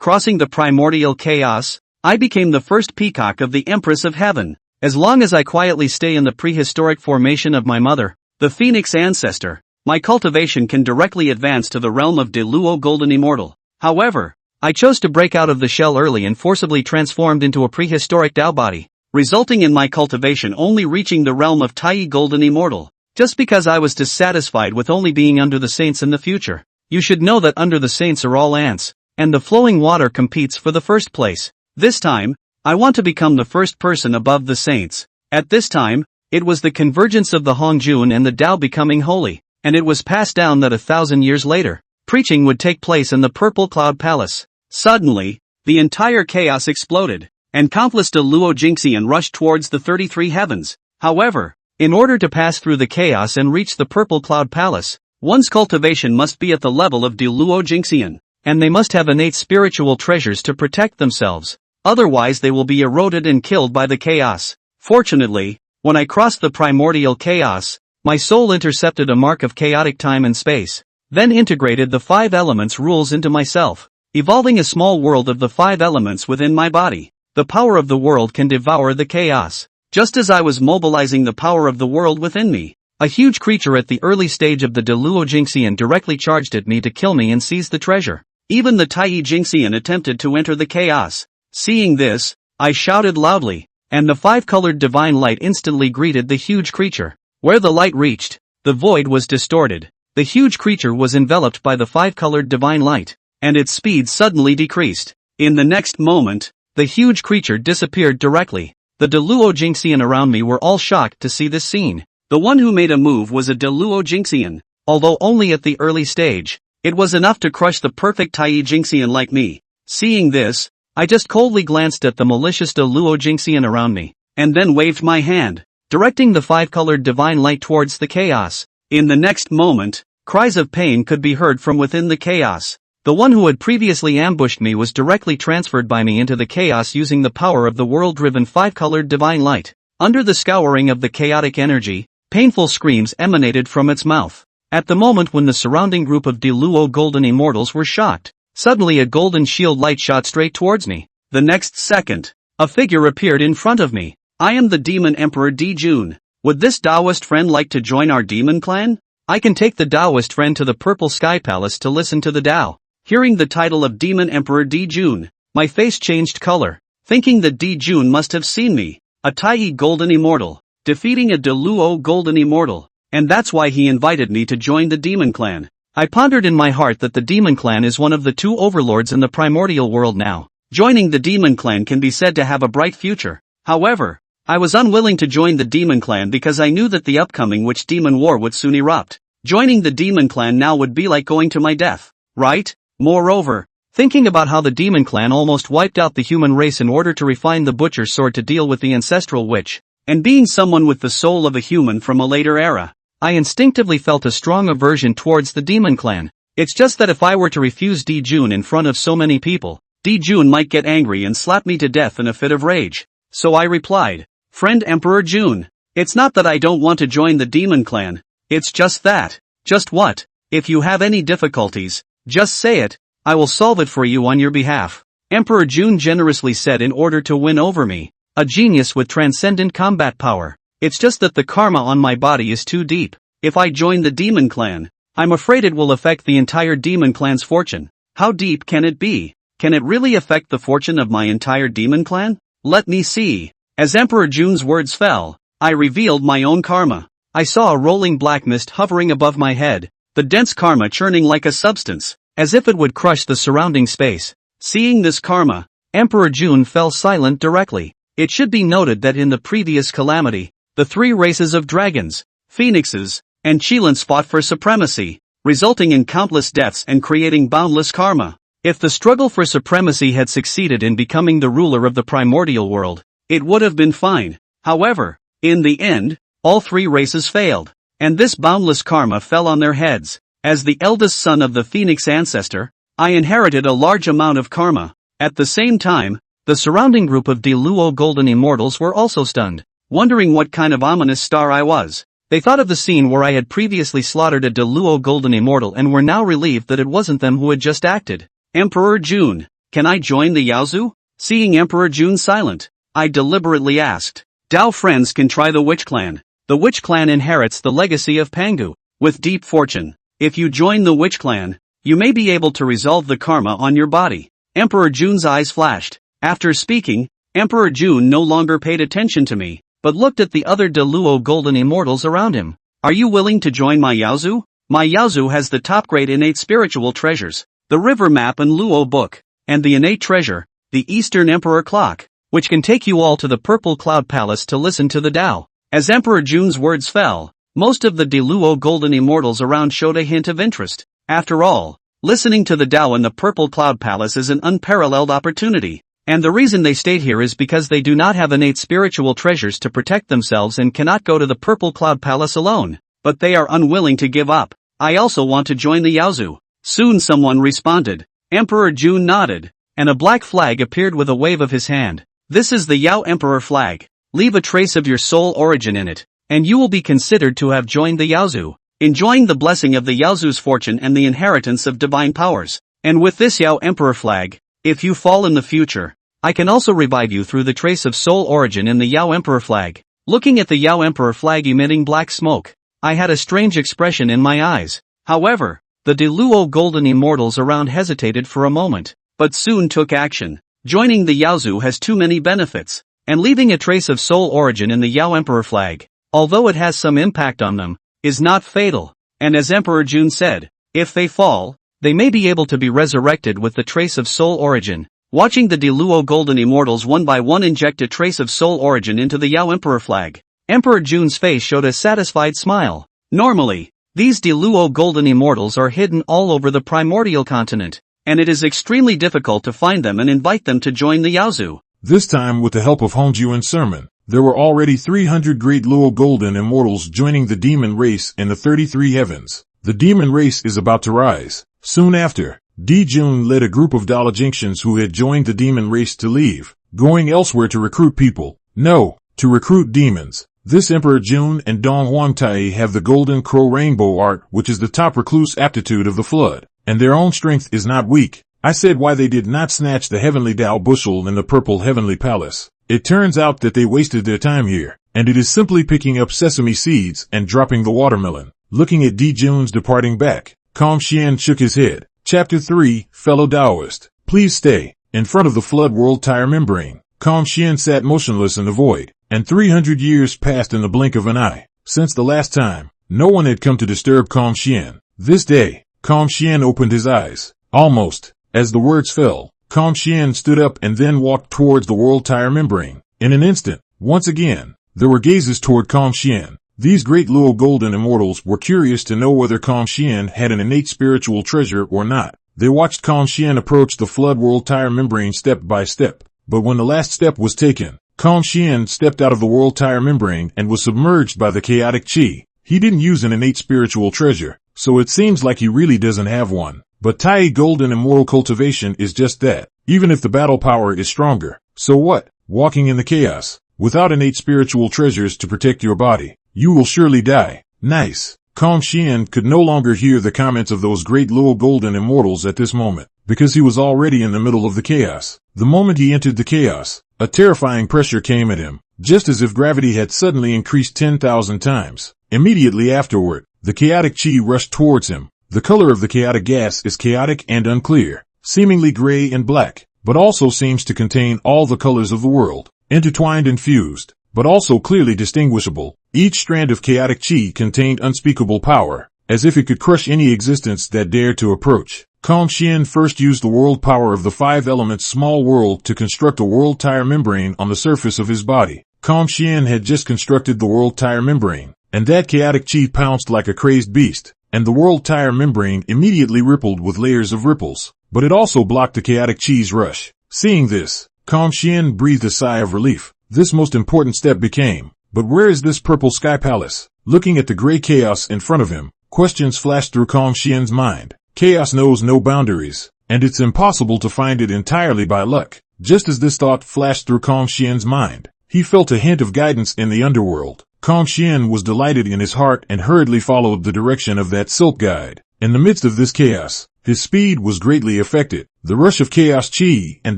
crossing the primordial chaos, I became the first peacock of the Empress of Heaven. As long as I quietly stay in the prehistoric formation of my mother, the Phoenix ancestor, my cultivation can directly advance to the realm of Luo golden immortal. However, I chose to break out of the shell early and forcibly transformed into a prehistoric Dao body, resulting in my cultivation only reaching the realm of Tai golden immortal, just because I was dissatisfied with only being under the saints in the future. You should know that under the saints are all ants, and the flowing water competes for the first place. This time, I want to become the first person above the saints. At this time, it was the convergence of the Hongjun and the Dao becoming holy, and it was passed down that 1,000 years later, preaching would take place in the Purple Cloud Palace. Suddenly, the entire chaos exploded, and countless Luo Jingxian rushed towards the 33 heavens. However, in order to pass through the chaos and reach the Purple Cloud Palace, one's cultivation must be at the level of Luo Jingxian, and they must have innate spiritual treasures to protect themselves. Otherwise they will be eroded and killed by the chaos. Fortunately, when I crossed the primordial chaos, my soul intercepted a mark of chaotic time and space, then integrated the 5 elements rules into myself, evolving a small world of the 5 elements within my body. The power of the world can devour the chaos. Just as I was mobilizing the power of the world within me, a huge creature at the early stage of the Luo Jingxian directly charged at me to kill me and seize the treasure. Even the Tai Jingxian attempted to enter the chaos. Seeing this, I shouted loudly, and the 5-colored divine light instantly greeted the huge creature. Where the light reached, the void was distorted. The huge creature was enveloped by the 5-colored divine light, and its speed suddenly decreased. In the next moment, the huge creature disappeared directly. The Luo Jingxian around me were all shocked to see this scene. The one who made a move was a Luo Jingxian, although only at the early stage. It was enough to crush the perfect Tai Jingxian like me. Seeing this, I just coldly glanced at the malicious Luo Jingxian around me, and then waved my hand, directing the 5-colored divine light towards the chaos. In the next moment, cries of pain could be heard from within the chaos. The one who had previously ambushed me was directly transferred by me into the chaos using the power of the world-driven 5-colored divine light. Under the scouring of the chaotic energy, painful screams emanated from its mouth. At the moment when the surrounding group of Luo golden immortals were shocked, suddenly a golden shield light shot straight towards me. The next second, a figure appeared in front of me. I am the Demon Emperor Dijun. Would this Taoist friend like to join our demon clan? I can take the Taoist friend to the Purple Sky Palace to listen to the Tao. Hearing the title of Demon Emperor Dijun, my face changed color, thinking that Dijun must have seen me, a Tai golden immortal, defeating a Luo golden immortal, and that's why he invited me to join the demon clan. I pondered in my heart that the demon clan is one of the 2 overlords in the primordial world now. Joining the demon clan can be said to have a bright future. However, I was unwilling to join the demon clan because I knew that the upcoming witch demon war would soon erupt. Joining the demon clan now would be like going to my death, right? Moreover, thinking about how the demon clan almost wiped out the human race in order to refine the butcher's sword to deal with the ancestral witch, and being someone with the soul of a human from a later era, I instinctively felt a strong aversion towards the demon clan. It's just that if I were to refuse Dijun in front of so many people, Dijun might get angry and slap me to death in a fit of rage. So I replied, "Friend Emperor Jun, it's not that I don't want to join the demon clan, it's just that." "Just what? If you have any difficulties, just say it, I will solve it for you on your behalf," Emperor Jun generously said in order to win over me, a genius with transcendent combat power. It's just that the karma on my body is too deep. If I join the demon clan, I'm afraid it will affect the entire demon clan's fortune. How deep can it be? Can it really affect the fortune of my entire demon clan? Let me see. As Emperor Jun's words fell, I revealed my own karma. I saw a rolling black mist hovering above my head, the dense karma churning like a substance, as if it would crush the surrounding space. Seeing this karma, Emperor Jun fell silent directly. It should be noted that in the previous calamity, the 3 races of dragons, phoenixes, and Qilins fought for supremacy, resulting in countless deaths and creating boundless karma. If the struggle for supremacy had succeeded in becoming the ruler of the primordial world, it would have been fine. However, in the end, all 3 races failed, and this boundless karma fell on their heads. As the eldest son of the Phoenix ancestor, I inherited a large amount of karma. At the same time, the surrounding group of Luo golden immortals were also stunned, wondering what kind of ominous star I was. They thought of the scene where I had previously slaughtered a Luo golden immortal and were now relieved that it wasn't them who had just acted. "Emperor Jun, can I join the Yaozu? Seeing Emperor Jun silent, I deliberately asked. Dao friends can try the witch clan. The witch clan inherits the legacy of Pangu, with deep fortune. If you join the witch clan, you may be able to resolve the karma on your body. Emperor Jun's eyes flashed. After speaking, Emperor Jun no longer paid attention to me, but looked at the other daolu golden immortals around him. Are you willing to join my Yaozu? My Yaozu has the top grade innate spiritual treasures, the river map and Luo book, and the innate treasure, the Eastern Emperor clock, which can take you all to the Purple Cloud Palace to listen to the Dao. As Emperor Jun's words fell, most of the daolu golden immortals around showed a hint of interest. After all, listening to the Dao in the Purple Cloud Palace is an unparalleled opportunity, and the reason they stayed here is because they do not have innate spiritual treasures to protect themselves and cannot go to the Purple Cloud Palace alone, but they are unwilling to give up. I also want to join the Yaozu. Soon someone responded. Emperor Jun nodded, and a black flag appeared with a wave of his hand. This is the Yao Emperor flag. Leave a trace of your soul origin in it, and you will be considered to have joined the Yaozu, enjoying the blessing of the Yaozu's fortune and the inheritance of divine powers. And with this Yao Emperor flag, if you fall in the future, I can also revive you through the trace of soul origin in the Yao Emperor flag. Looking at the Yao Emperor flag emitting black smoke, I had a strange expression in my eyes. However, the daolu golden immortals around hesitated for a moment, but soon took action. Joining the Yaozu has too many benefits, and leaving a trace of soul origin in the Yao Emperor flag, although it has some impact on them, is not fatal. And as Emperor Jun said, if they fall, they may be able to be resurrected with the trace of soul origin. Watching the daolu golden immortals one by one inject a trace of soul origin into the Yao Emperor flag, Emperor Jun's face showed a satisfied smile. Normally, these daolu golden immortals are hidden all over the primordial continent, and it is extremely difficult to find them and invite them to join the Yaozu. This time with the help of Hongjun's sermon, there were already 300 Great Luo golden immortals joining the demon race in the 33 heavens. The demon race is about to rise. Soon after, Jun led a group of Jinxians who had joined the demon race to leave, going elsewhere to recruit people. No, to recruit demons. This Emperor Jun and Dong Huangtai have the golden crow rainbow art, which is the top recluse aptitude of the flood, and their own strength is not weak. I said why they did not snatch the heavenly Dao bushel in the purple heavenly palace. It turns out that they wasted their time here, and it is simply picking up sesame seeds and dropping the watermelon. Looking at Jun's departing back, Shien shook his head. Chapter 3, Fellow Daoist. Please stay. In front of the flood world tire membrane, Shien sat motionless in the void, and 300 years passed in the blink of an eye. Since the last time, no one had come to disturb Shien. This day, Shien opened his eyes. Almost. As the words fell, Shien stood up and then walked towards the world tire membrane. In an instant, once again, there were gazes toward Shien. These Great Luo golden immortals were curious to know whether Shien had an innate spiritual treasure or not. They watched Shien approach the flood world tire membrane step by step. But when the last step was taken, Shien stepped out of the world tire membrane and was submerged by the chaotic chi. He didn't use an innate spiritual treasure, so it seems like he really doesn't have one. But Tai golden immortal cultivation is just that. Even if the battle power is stronger, so what? Walking in the chaos, without innate spiritual treasures to protect your body, you will surely die. Nice. Shien could no longer hear the comments of those Great Luo golden immortals at this moment, because he was already in the middle of the chaos. The moment he entered the chaos, a terrifying pressure came at him, just as if gravity had suddenly increased 10,000 times. Immediately afterward, the chaotic chi rushed towards him. The color of the chaotic gas is chaotic and unclear, seemingly gray and black, but also seems to contain all the colors of the world, intertwined and fused, but also clearly distinguishable. Each strand of chaotic chi contained unspeakable power, as if it could crush any existence that dared to approach. Shien first used the world power of the 5 elements small world to construct a world tire membrane on the surface of his body. Shien had just constructed the world tire membrane, and that chaotic chi pounced like a crazed beast, and the world tire membrane immediately rippled with layers of ripples, but it also blocked the chaotic chi's rush. Seeing this, Shien breathed a sigh of relief. This most important step became, but where is this purple sky palace? Looking at the gray chaos in front of him, questions flashed through Shien's mind. Chaos knows no boundaries, and it's impossible to find it entirely by luck. Just as this thought flashed through Shien's mind, he felt a hint of guidance in the underworld. Shien was delighted in his heart and hurriedly followed the direction of that silk guide. In the midst of this chaos, His speed was greatly affected. The rush of chaos chi and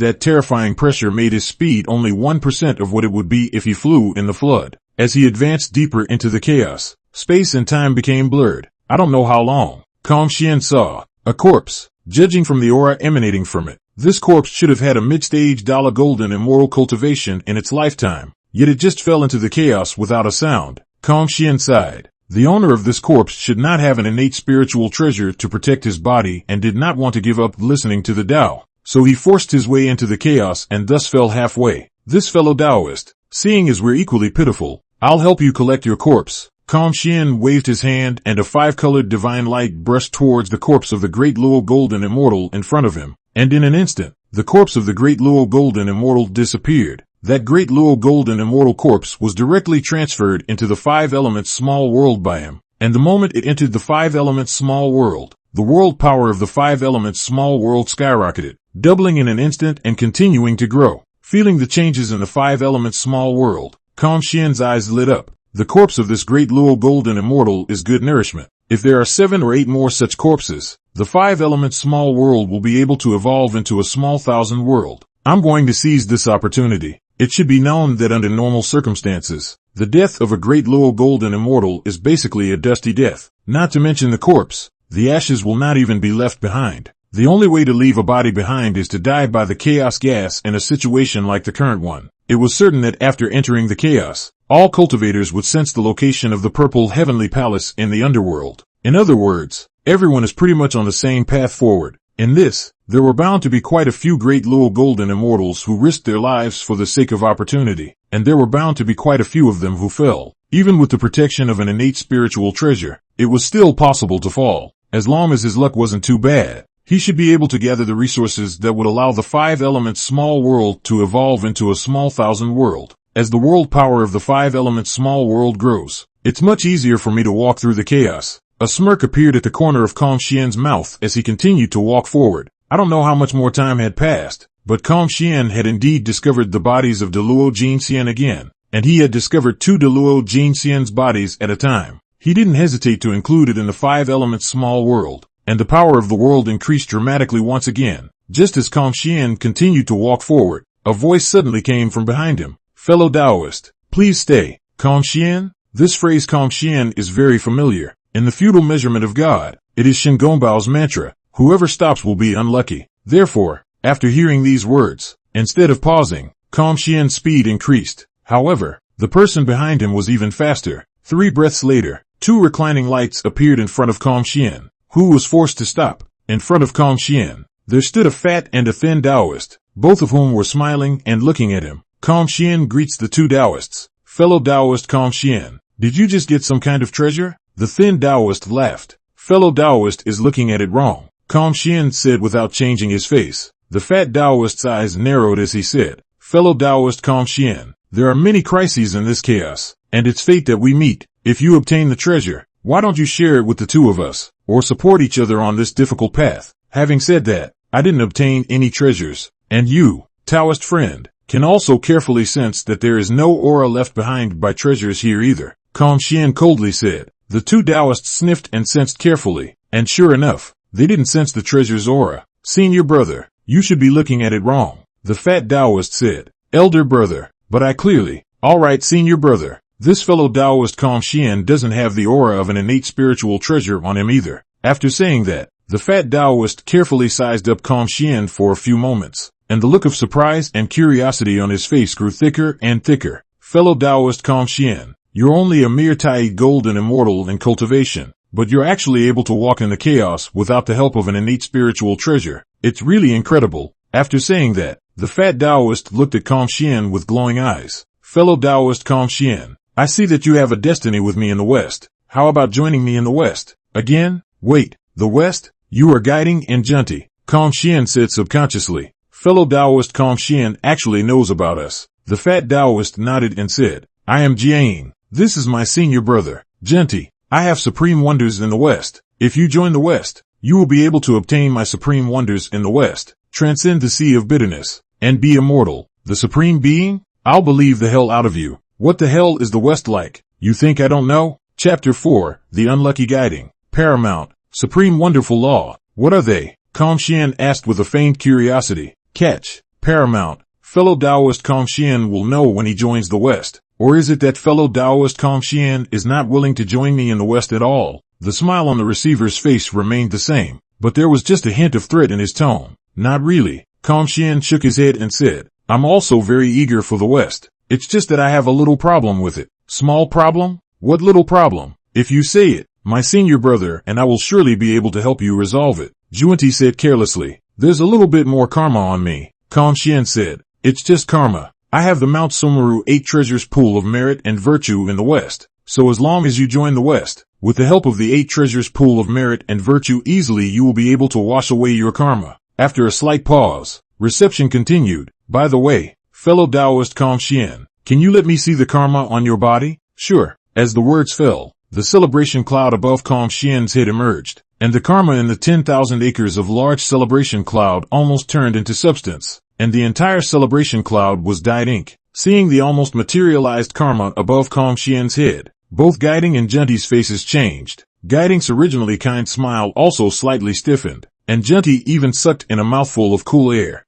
that terrifying pressure made his speed only 1% of what it would be if he flew in the flood. As he advanced deeper into the chaos, space and time became blurred. I don't know how long. Shien saw a corpse. Judging from the aura emanating from it, this corpse should have had a mid-stage daolu golden immortal cultivation in its lifetime, yet it just fell into the chaos without a sound. Shien sighed. The owner of this corpse should not have an innate spiritual treasure to protect his body and did not want to give up listening to the Tao, so he forced his way into the chaos and thus fell halfway. This fellow Taoist, seeing as we're equally pitiful, I'll help you collect your corpse. Shien waved his hand and a 5-colored divine light brushed towards the corpse of the Great Luo golden immortal in front of him, and in an instant, the corpse of the Great Luo golden immortal disappeared. That Great Luo golden immortal corpse was directly transferred into the 5 elements small world by him, and the moment it entered the 5 elements small world, the world power of the 5 elements small world skyrocketed, doubling in an instant and continuing to grow. Feeling the changes in the 5 elements small world, Xien's eyes lit up. The corpse of this Great Luo golden immortal is good nourishment. If there are 7 or 8 more such corpses, the 5 elements small world will be able to evolve into a small 1,000 world. I'm going to seize this opportunity. It should be known that under normal circumstances, the death of a Great Luo golden immortal is basically a dusty death. Not to mention the corpse, the ashes will not even be left behind. The only way to leave a body behind is to die by the chaos gas in a situation like the current one. It was certain that after entering the chaos, all cultivators would sense the location of the purple heavenly palace in the underworld. In other words, everyone is pretty much on the same path forward. In this, there were bound to be quite a few Great Luo golden immortals who risked their lives for the sake of opportunity, and there were bound to be quite a few of them who fell. Even with the protection of an innate spiritual treasure, it was still possible to fall. As long as his luck wasn't too bad, he should be able to gather the resources that would allow the 5 elements small world to evolve into a small 1,000 world. As the world power of the 5 elements small world grows, it's much easier for me to walk through the chaos. A smirk appeared at the corner of Xien's mouth as he continued to walk forward. I don't know how much more time had passed, but Xien had indeed discovered the bodies of daoluo Ginseng again, and he had discovered 2 daoluo Ginseng's bodies at a time. He didn't hesitate to include it in the 5 elements small world, and the power of the world increased dramatically once again. Just as Xien continued to walk forward, a voice suddenly came from behind him. Fellow Taoist, please stay. Xien? This phrase Xien is very familiar. In the feudal measurement of God, it is Shengongbao's mantra. Whoever stops will be unlucky. Therefore, after hearing these words, instead of pausing, Xien's speed increased. However, the person behind him was even faster. 3 breaths later, 2 reclining lights appeared in front of Xien, who was forced to stop. In front of Xien, there stood a fat and a thin Taoist, both of whom were smiling and looking at him. Xien greets the 2 Taoists. Fellow Taoist Xien, did you just get some kind of treasure? The thin Taoist laughed. Fellow Taoist is looking at it wrong, Xien said without changing his face. The fat Taoist's eyes narrowed as he said, Fellow Taoist Xien, there are many crises in this chaos, and it's fate that we meet. If you obtain the treasure, why don't you share it with the 2 of us, or support each other on this difficult path? Having said that, I didn't obtain any treasures, and you, Taoist friend, can also carefully sense that there is no aura left behind by treasures here either, Xien coldly said. The 2 Taoists sniffed and sensed carefully, and sure enough, they didn't sense the treasure's aura. Senior brother, you should be looking at it wrong, the fat Taoist said. Elder brother, but I clearly. Alright senior brother, this fellow Taoist Xien doesn't have the aura of an innate spiritual treasure on him either. After saying that, the fat Taoist carefully sized up Xien for a few moments, and the look of surprise and curiosity on his face grew thicker and thicker. Fellow Taoist Xien, you're only a mere Tai golden immortal in cultivation, but you're actually able to walk in the chaos without the help of an innate spiritual treasure. It's really incredible. After saying that, the fat Taoist looked at Xien with glowing eyes. Fellow Taoist Xien, I see that you have a destiny with me in the West. How about joining me in the West? Again? Wait, the West? You are Jieyin and Zhunti, Xien said subconsciously. Fellow Taoist Xien actually knows about us. The fat Taoist nodded and said, I am Jieyin. This is my senior brother, Zhunti. I have supreme wonders in the West. If you join the West, you will be able to obtain my supreme wonders in the West, transcend the sea of bitterness, and be immortal. The supreme being? I'll believe the hell out of you. What the hell is the West like? You think I don't know? Chapter 4, The Unlucky Guiding. Paramount, Supreme Wonderful Law. What are they? Shien asked with a faint curiosity. Catch. Paramount. Fellow Taoist Shien will know when he joins the West. Or is it that fellow Taoist Shien is not willing to join me in the West at all? The smile on the receiver's face remained the same, but there was just a hint of threat in his tone. Not really. Shien shook his head and said, I'm also very eager for the West. It's just that I have a little problem with it. Small problem? What little problem? If you say it, my senior brother and I will surely be able to help you resolve it. Zhunti said carelessly. There's a little bit more karma on me. Shien said. It's just karma. I have the Mount Sumeru 8 treasures pool of merit and virtue in the West. So as long as you join the West, with the help of the 8 treasures pool of merit and virtue easily you will be able to wash away your karma. After a slight pause, reception continued. By the way, fellow Taoist Shien, can you let me see the karma on your body? Sure. As the words fell, the celebration cloud above Shien's head emerged, and the karma in the 10,000 acres of large celebration cloud almost turned into substance, and the entire celebration cloud was dyed ink. Seeing the almost materialized karma above Shien's head, both Guiding and Zhunti's faces changed. Guiding's originally kind smile also slightly stiffened, and Zhunti even sucked in a mouthful of cool air.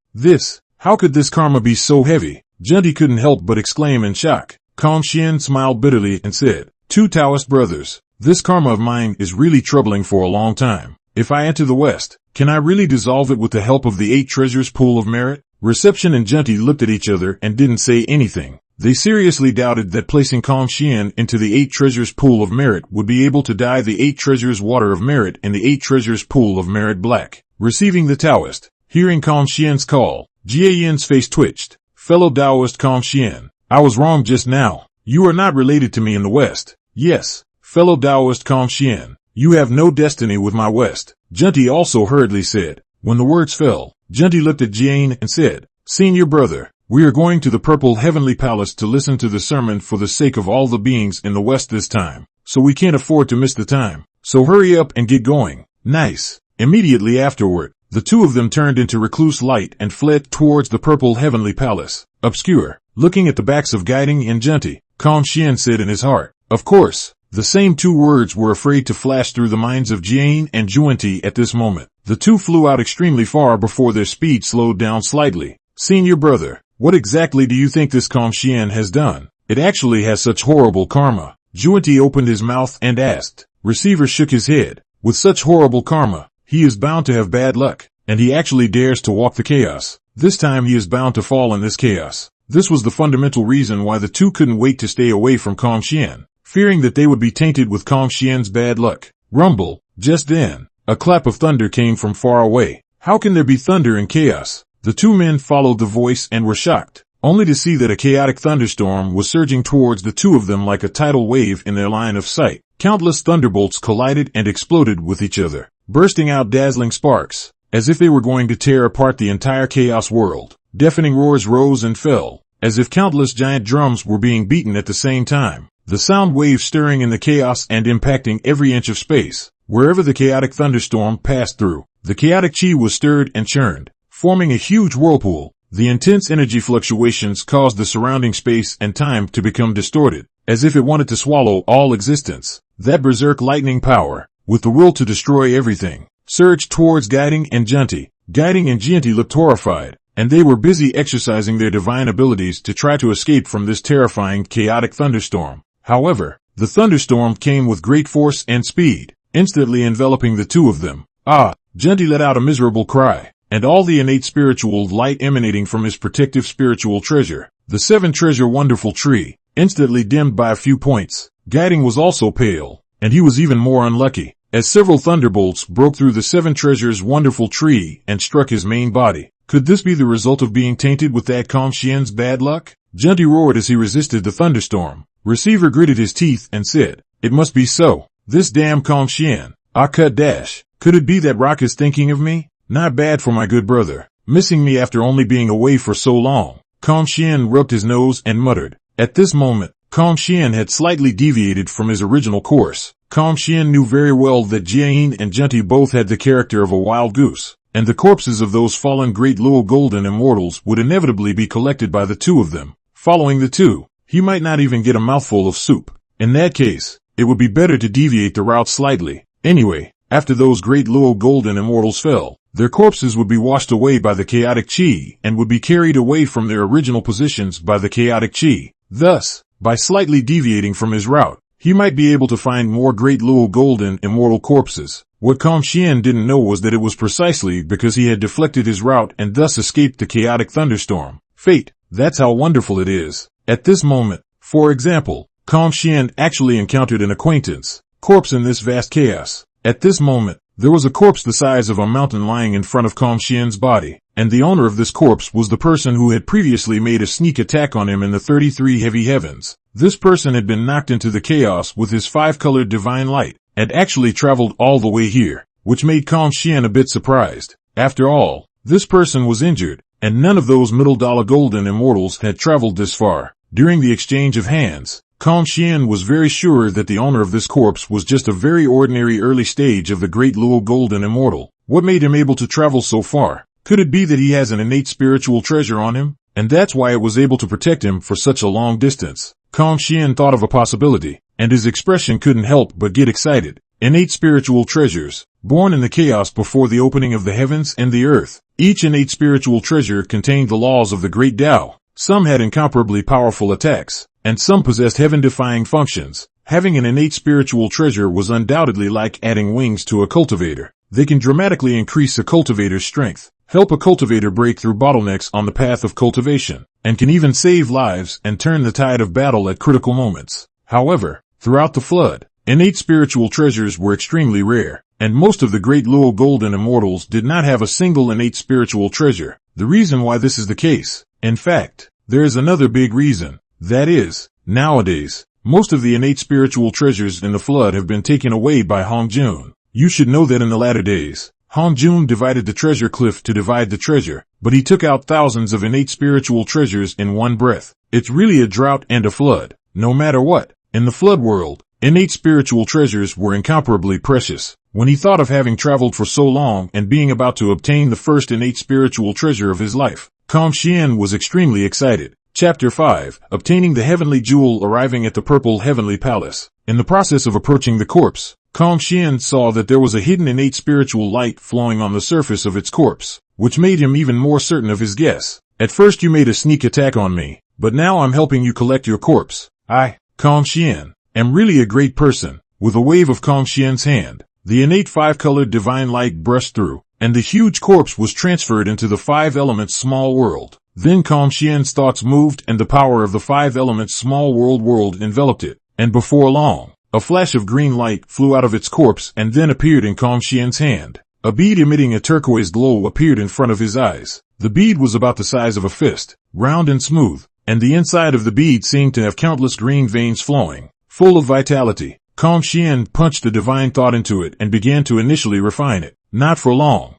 How could this karma be so heavy? Zhunti couldn't help but exclaim in shock. Shien smiled bitterly and said, 2 Taoist brothers, this karma of mine is really troubling for a long time. If I enter the West, can I really dissolve it with the help of the 8 treasures pool of merit? Reception and Zhunti looked at each other and didn't say anything. They seriously doubted that placing Shien into the 8 treasures pool of merit would be able to dye the 8 treasures water of merit in the 8 treasures pool of merit black. Receiving the Taoist. Hearing Shien's call, Jieyin's face twitched. Fellow Taoist Shien, I was wrong just now. You are not related to me in the West. Yes, fellow Taoist Shien, you have no destiny with my West. Zhunti also hurriedly said. When the words fell, Zhunti looked at Jieyin and said, Senior brother, we are going to the Purple Heavenly Palace to listen to the sermon for the sake of all the beings in the West this time, so we can't afford to miss the time. So hurry up and get going. Nice. Immediately afterward, the two of them turned into recluse light and fled towards the Purple Heavenly Palace. Obscure. Looking at the backs of Guiding and Zhunti, Shien said in his heart. Of course, the same 2 words were afraid to flash through the minds of Jieyin and Zhunti at this moment. The 2 flew out extremely far before their speed slowed down slightly. Senior brother, what exactly do you think this Shien has done? It actually has such horrible karma. Zhunti opened his mouth and asked. Receiver shook his head. With such horrible karma, he is bound to have bad luck, and he actually dares to walk the chaos. This time he is bound to fall in this chaos. This was the fundamental reason why the 2 couldn't wait to stay away from Shien, fearing that they would be tainted with Shien's bad luck. Rumble. Just then, a clap of thunder came from far away. How can there be thunder in chaos? The 2 men followed the voice and were shocked, only to see that a chaotic thunderstorm was surging towards the 2 of them like a tidal wave in their line of sight. Countless thunderbolts collided and exploded with each other, bursting out dazzling sparks, as if they were going to tear apart the entire chaos world. Deafening roars rose and fell, as if countless giant drums were being beaten at the same time. The sound waves stirring in the chaos and impacting every inch of space. Wherever the chaotic thunderstorm passed through, the chaotic chi was stirred and churned, forming a huge whirlpool. The intense energy fluctuations caused the surrounding space and time to become distorted, as if it wanted to swallow all existence. That berserk lightning power, with the will to destroy everything, surged towards Guiding and Zhunti. Guiding and Zhunti looked horrified, and they were busy exercising their divine abilities to try to escape from this terrifying chaotic thunderstorm. However, the thunderstorm came with great force and speed, instantly enveloping the 2 of them. Zhunti let out a miserable cry, and all the innate spiritual light emanating from his protective spiritual treasure, the 7 treasure wonderful tree, instantly dimmed by a few points. Guiding was also pale, and he was even more unlucky, as several thunderbolts broke through the 7 treasures wonderful tree and struck his main body. Could this be the result of being tainted with that Shien's bad luck? Zhunti roared as he resisted the thunderstorm. Receiver gritted his teeth and said, It must be so. This damn Shien. Could it be that Rock is thinking of me? Not bad for my good brother, missing me after only being away for so long. Shien rubbed his nose and muttered. At this moment, Shien had slightly deviated from his original course. Shien knew very well that Jieyin and Zhunti both had the character of a wild goose, and the corpses of those fallen Great Luo golden immortals would inevitably be collected by the 2 of them. Following the 2, he might not even get a mouthful of soup. In that case, it would be better to deviate the route slightly. Anyway, After those Great Luo golden immortals fell, their corpses would be washed away by the chaotic chi and would be carried away from their original positions by the chaotic chi. Thus, by slightly deviating from his route, he might be able to find more Great Luo golden immortal corpses. What Xuan didn't know was that it was precisely because he had deflected his route and thus escaped the chaotic thunderstorm. Fate, that's how wonderful it is. At this moment, for example, Xuan actually encountered an acquaintance, corpse in this vast chaos. At this moment, there was a corpse the size of a mountain lying in front of Xuan's body, and the owner of this corpse was the person who had previously made a sneak attack on him in the 33 heavy heavens. This person had been knocked into the chaos with his 5-colored divine light, and actually traveled all the way here, which made Xuan a bit surprised. After all, this person was injured, and none of those middle dollar golden immortals had traveled this far. During the exchange of hands, Xuan was very sure that the owner of this corpse was just a very ordinary early stage of the Great Luo golden immortal. What made him able to travel so far? Could it be that he has an innate spiritual treasure on him? And that's why it was able to protect him for such a long distance. Xuan thought of a possibility, and his expression couldn't help but get excited. Innate spiritual treasures, born in the chaos before the opening of the heavens and the earth. Each innate spiritual treasure contained the laws of the Great Tao. Some had incomparably powerful attacks, and some possessed heaven-defying functions. Having an innate spiritual treasure was undoubtedly like adding wings to a cultivator. They can dramatically increase a cultivator's strength, help a cultivator break through bottlenecks on the path of cultivation, and can even save lives and turn the tide of battle at critical moments. However, throughout the flood, innate spiritual treasures were extremely rare, and most of the Great Luo golden immortals did not have a single innate spiritual treasure. The reason why this is the case, in fact, there is another big reason. That is, nowadays, most of the innate spiritual treasures in the flood have been taken away by Hongjun. You should know that in the latter days, Hongjun divided the treasure cliff to divide the treasure, but he took out thousands of innate spiritual treasures in one breath. It's really a drought and a flood. No matter what, in the flood world, innate spiritual treasures were incomparably precious. When he thought of having traveled for so long and being about to obtain the first innate spiritual treasure of his life, Xuan was extremely excited. Chapter 5, Obtaining the Heavenly Jewel. Arriving at the Purple Heavenly Palace. In the process of approaching the corpse, Xuan saw that there was a hidden innate spiritual light flowing on the surface of its corpse, which made him even more certain of his guess. At first you made a sneak attack on me, but now I'm helping you collect your corpse. I, Xuan, am really a great person. With a wave of Xuan's hand, the innate 5-colored divine light brushed through, and the huge corpse was transferred into the 5 elements small world. Then Xuan's thoughts moved and the power of the 5 elements small world enveloped it, and before long, a flash of green light flew out of its corpse and then appeared in Xuan's hand. A bead emitting a turquoise glow appeared in front of his eyes. The bead was about the size of a fist, round and smooth, and the inside of the bead seemed to have countless green veins flowing, full of vitality. Xuan punched the divine thought into it and began to initially refine it. Not for long.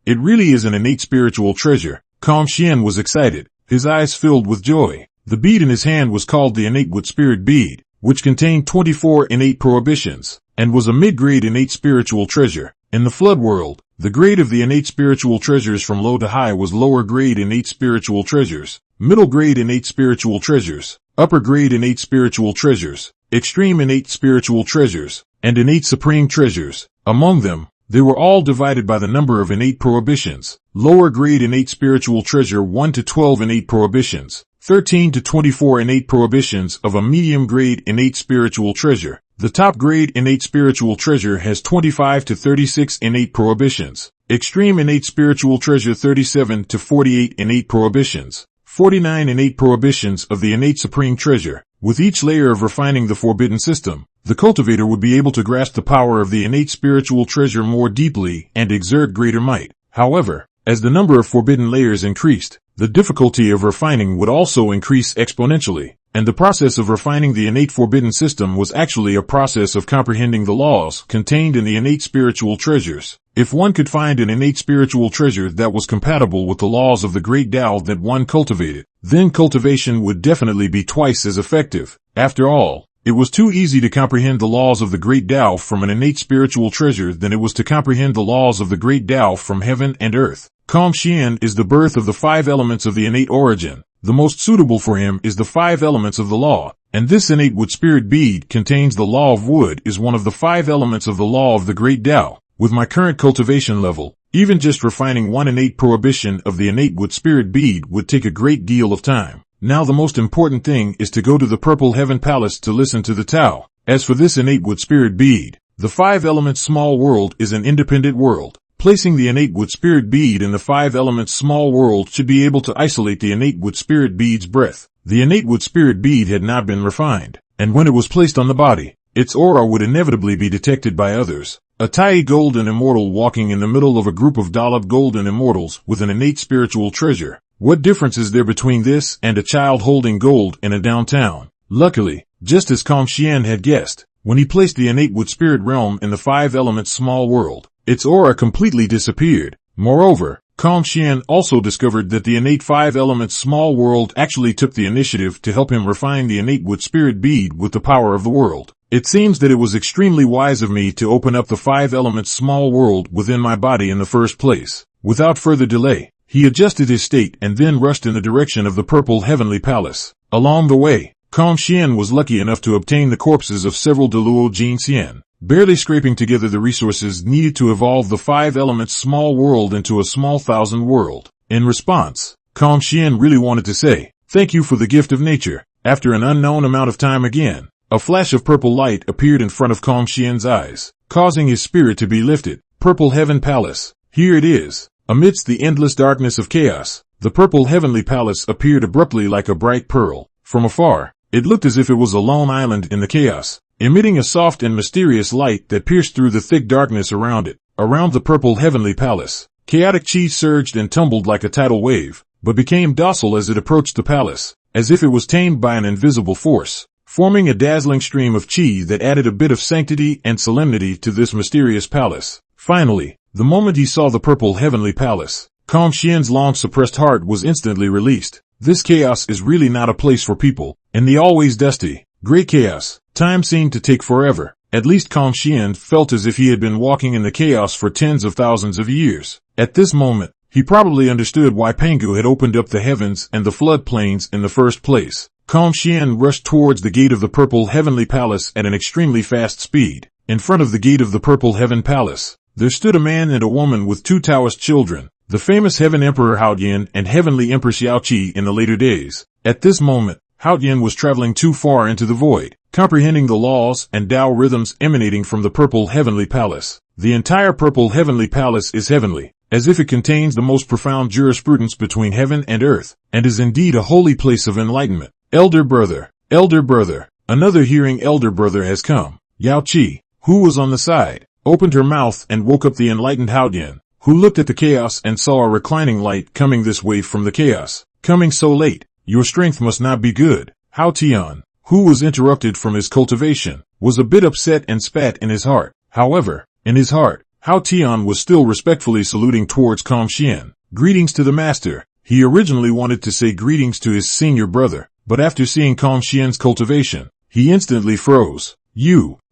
It really is an innate spiritual treasure. Xuan was excited, his eyes filled with joy. The bead in his hand was called the innate wood spirit bead, which contained 24 innate prohibitions, and was a mid-grade innate spiritual treasure. In the flood world, the grade of the innate spiritual treasures from low to high was lower grade innate spiritual treasures, middle grade innate spiritual treasures, upper grade innate spiritual treasures, extreme innate spiritual treasures, and innate supreme treasures. Among them, they were all divided by the number of innate prohibitions. Lower grade innate spiritual treasure 1 to 12 innate prohibitions, 13 to 24 innate prohibitions of a medium grade innate spiritual treasure. The top grade innate spiritual treasure has 25 to 36 innate prohibitions. Extreme innate spiritual treasure 37 to 48 innate prohibitions. 49 innate prohibitions of the innate supreme treasure. With each layer of refining the forbidden system, the cultivator would be able to grasp the power of the innate spiritual treasure more deeply and exert greater might. However, as the number of forbidden layers increased, the difficulty of refining would also increase exponentially, and the process of refining the innate forbidden system was actually a process of comprehending the laws contained in the innate spiritual treasures. If one could find an innate spiritual treasure that was compatible with the laws of the Great Tao that one cultivated, then cultivation would definitely be twice as effective. After all, it was too easy to comprehend the laws of the Great Tao from an innate spiritual treasure than it was to comprehend the laws of the Great Tao from heaven and earth. Xuan is the birth of the 5 elements of the innate origin. the most suitable for him is the 5 elements of the law, and this innate wood spirit bead contains the law of wood is one of the 5 elements of the law of the Great Luo. With my current cultivation level, even just refining one innate prohibition of the innate wood spirit bead would take a great deal of time. Now the most important thing is to go to the Purple Heaven Palace to listen to the Tao. As for this innate wood spirit bead, the 5 elements small world is an independent world. Placing the innate wood spirit bead in the 5 elements small world should be able to isolate the innate wood spirit bead's breath. The innate wood spirit bead had not been refined, and when it was placed on the body, its aura would inevitably be detected by others. A Tai golden immortal walking in the middle of a group of dollop golden immortals with an innate spiritual treasure. What difference is there between this and a child holding gold in a downtown? Luckily, just as Shien had guessed, when he placed the innate wood spirit realm in the 5 elements small world, its aura completely disappeared. Moreover, Shien also discovered that the innate 5 elements small world actually took the initiative to help him refine the innate wood spirit bead with the power of the world. It seems that it was extremely wise of me to open up the 5 elements small world within my body in the first place. Without further delay, he adjusted his state and then rushed in the direction of the Purple Heavenly Palace. Along the way, Shien was lucky enough to obtain the corpses of several daolu Ginseng, barely scraping together the resources needed to evolve the 5 elements small world into a small 1,000 world. In response, Shien really wanted to say, "Thank you for the gift of nature." After an unknown amount of time again, a flash of purple light appeared in front of Shien's eyes, causing his spirit to be lifted. Purple Heaven Palace. Here it is. Amidst the endless darkness of chaos, the Purple Heavenly Palace appeared abruptly like a bright pearl. From afar, it looked as if it was a lone island in the chaos, emitting a soft and mysterious light that pierced through the thick darkness around it. Around the Purple Heavenly Palace, chaotic chi surged and tumbled like a tidal wave, but became docile as it approached the palace, as if it was tamed by an invisible force, forming a dazzling stream of chi that added a bit of sanctity and solemnity to this mysterious palace. Finally, the moment he saw the Purple Heavenly Palace, Shien's long-suppressed heart was instantly released. This chaos is really not a place for people. In the always dusty, great chaos, time seemed to take forever. At least Shien felt as if he had been walking in the chaos for tens of thousands of years. At this moment, he probably understood why Pangu had opened up the heavens and the floodplains in the first place. Shien rushed towards the gate of the Purple Heavenly Palace at an extremely fast speed. In front of the gate of the Purple Heaven Palace, there stood a man and a woman with 2 Taoist children, the famous Heaven Emperor Haoyan and Heavenly Empress Yaoqi in the later days. At this moment, Haoyan was traveling too far into the void, comprehending the laws and Tao rhythms emanating from the Purple Heavenly Palace. The entire Purple Heavenly Palace is heavenly, as if it contains the most profound jurisprudence between heaven and earth, and is indeed a holy place of enlightenment. Elder brother, another hearing elder brother has come. Yaoqi, who was on the side, opened her mouth and woke up the enlightened Haoyan, who looked at the chaos and saw a reclining light coming this way from the chaos. Coming so late, your strength must not be good. Hao Tian, who was interrupted from his cultivation, was a bit upset and spat in his heart. However, in his heart, Hao Tian was still respectfully saluting towards Shien. Greetings to the master. He originally wanted to say greetings to his senior brother, but after seeing Shien's cultivation, he instantly froze.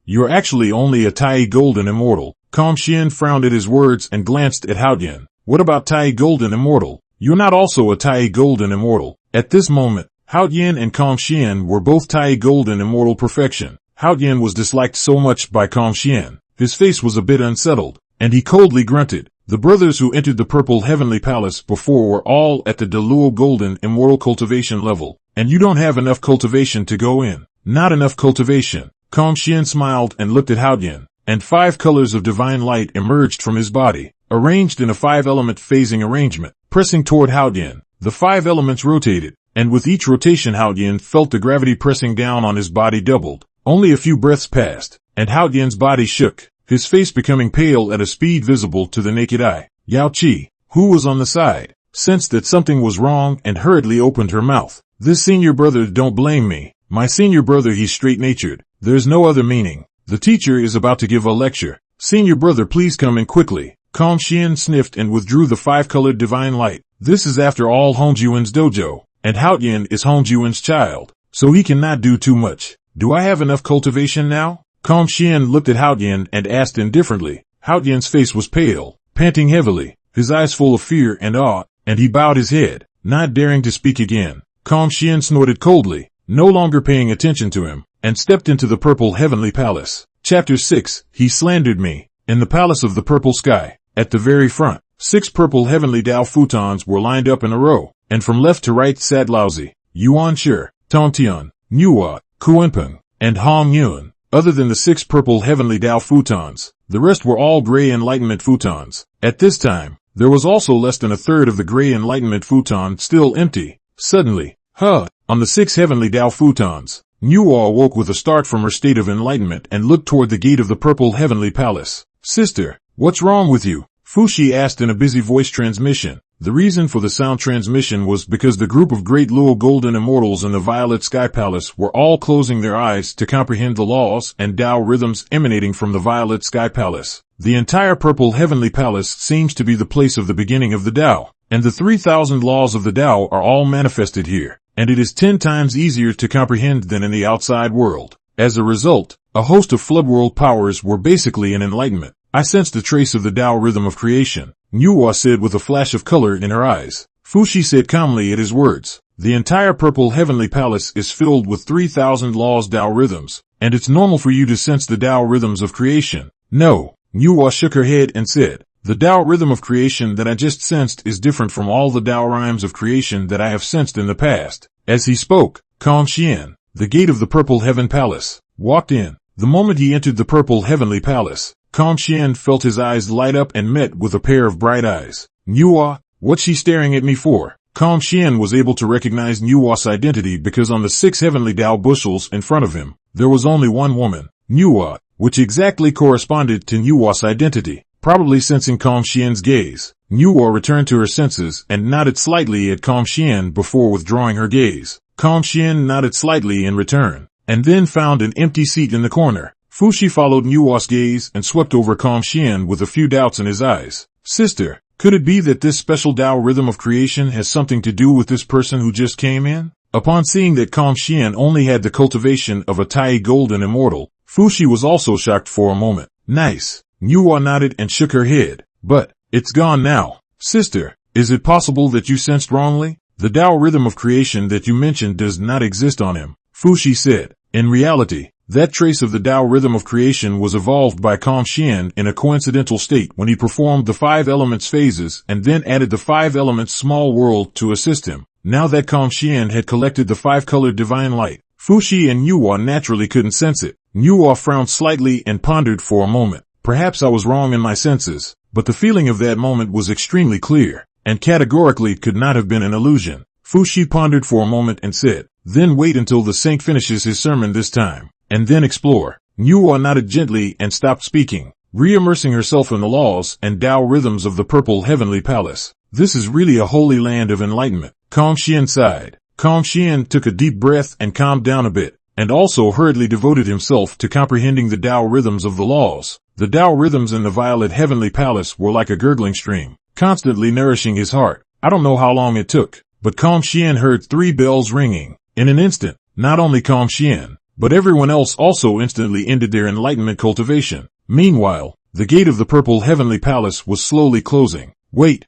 You're actually only a Tai golden immortal. Shien frowned at his words and glanced at Haoyan. What about Tai golden immortal? You're not also a Tai golden immortal. At this moment, Haoyan and Shien were both Tai golden immortal perfection. Haoyan was disliked so much by Shien. His face was a bit unsettled, and he coldly grunted. The brothers who entered the Purple Heavenly Palace before were all at the daolu golden immortal cultivation level, and you don't have enough cultivation to go in. Not enough cultivation. Shien smiled and looked at Haoyan, and 5 colors of divine light emerged from his body, arranged in a 5-element phasing arrangement. Pressing toward Haoyan, the 5 elements rotated, and with each rotation Haoyan felt the gravity pressing down on his body doubled. Only a few breaths passed, and Haoyan's body shook, his face becoming pale at a speed visible to the naked eye. Yaoqi, who was on the side, sensed that something was wrong and hurriedly opened her mouth. This senior brother, don't blame me. My senior brother, he's straight-natured. There's no other meaning. The teacher is about to give a lecture. Senior brother, please come in quickly. Shien sniffed and withdrew the 5-colored divine light. This is after all Hongjun's dojo, and Haoyan is Hongjun's child, so he cannot do too much. Do I have enough cultivation now? Shien looked at Haoyan and asked indifferently. Haoyan's face was pale, panting heavily, his eyes full of fear and awe, and he bowed his head, not daring to speak again. Shien snorted coldly, no longer paying attention to him, and stepped into the purple heavenly palace. Chapter 6, He slandered me. In the palace of the purple sky, at the very front, 6 purple heavenly Dao futons were lined up in a row, and from left to right sat Laozi, Yuan Shi, Tongtian, Nuwa, Kuenpeng, and Hongjun. Other than the 6 purple heavenly Dao futons, the rest were all gray enlightenment futons. At this time, there was also less than a third of the gray enlightenment futon still empty. Suddenly, on the 6 heavenly Dao futons, Nuwa awoke with a start from her state of enlightenment and looked toward the gate of the purple heavenly palace. Sister, what's wrong with you? Fushi asked in a busy voice transmission. The reason for the sound transmission was because the group of Great Luo golden immortals in the Violet Sky Palace were all closing their eyes to comprehend the laws and Dao rhythms emanating from the Violet Sky Palace. The entire purple heavenly palace seems to be the place of the beginning of the Dao, and the 3,000 laws of the Dao are all manifested here, and it is 10 times easier to comprehend than in the outside world. As a result, a host of floodworld powers were basically an enlightenment. I sensed a trace of the Dao rhythm of creation, Nuwa said with a flash of color in her eyes. Fushi said calmly at his words, the entire purple heavenly palace is filled with 3,000 laws Dao rhythms, and it's normal for you to sense the Dao rhythms of creation. No, Nuwa shook her head and said, the Dao rhythm of creation that I just sensed is different from all the Dao rhymes of creation that I have sensed in the past. As he spoke, Shien, the gate of the purple heaven palace, walked in. The moment he entered the purple heavenly palace, Shien felt his eyes light up and met with a pair of bright eyes. Nuwa, what's she staring at me for? Shien was able to recognize Nuwa's identity because on the 6 heavenly Dao bushels in front of him, there was only one woman, Nuwa, which exactly corresponded to Nuwa's identity. Probably sensing Shien's gaze, Nuwa returned to her senses and nodded slightly at Shien before withdrawing her gaze. Shien nodded slightly in return, and then found an empty seat in the corner. Fushi followed Nuwa's gaze and swept over Shien with a few doubts in his eyes. Sister, could it be that this special Dao rhythm of creation has something to do with this person who just came in? Upon seeing that Shien only had the cultivation of a Tai golden immortal, Fushi was also shocked for a moment. Nice. Nuwa nodded and shook her head. But, it's gone now. Sister, is it possible that you sensed wrongly? The Dao rhythm of creation that you mentioned does not exist on him, Fushi said. In reality, that trace of the Dao rhythm of creation was evolved by Shien in a coincidental state when he performed the 5 elements phases and then added the 5 elements small world to assist him. Now that Shien had collected the 5-colored divine light, Fushi and Nuwa naturally couldn't sense it. Nuwa frowned slightly and pondered for a moment. Perhaps I was wrong in my senses, but the feeling of that moment was extremely clear, and categorically could not have been an illusion. Fushi pondered for a moment and said, then wait until the saint finishes his sermon this time, and then explore. Nuwa nodded gently and stopped speaking, re-immersing herself in the laws and Dao rhythms of the purple heavenly palace. This is really a holy land of enlightenment. Shien sighed. Shien took a deep breath and calmed down a bit, and also hurriedly devoted himself to comprehending the Dao rhythms of the laws. The Dao rhythms in the violet heavenly palace were like a gurgling stream, constantly nourishing his heart. I don't know how long it took, but Shien heard 3 bells ringing. In an instant, not only Shien, but everyone else also instantly ended their enlightenment cultivation. Meanwhile, the gate of the purple heavenly palace was slowly closing. Wait.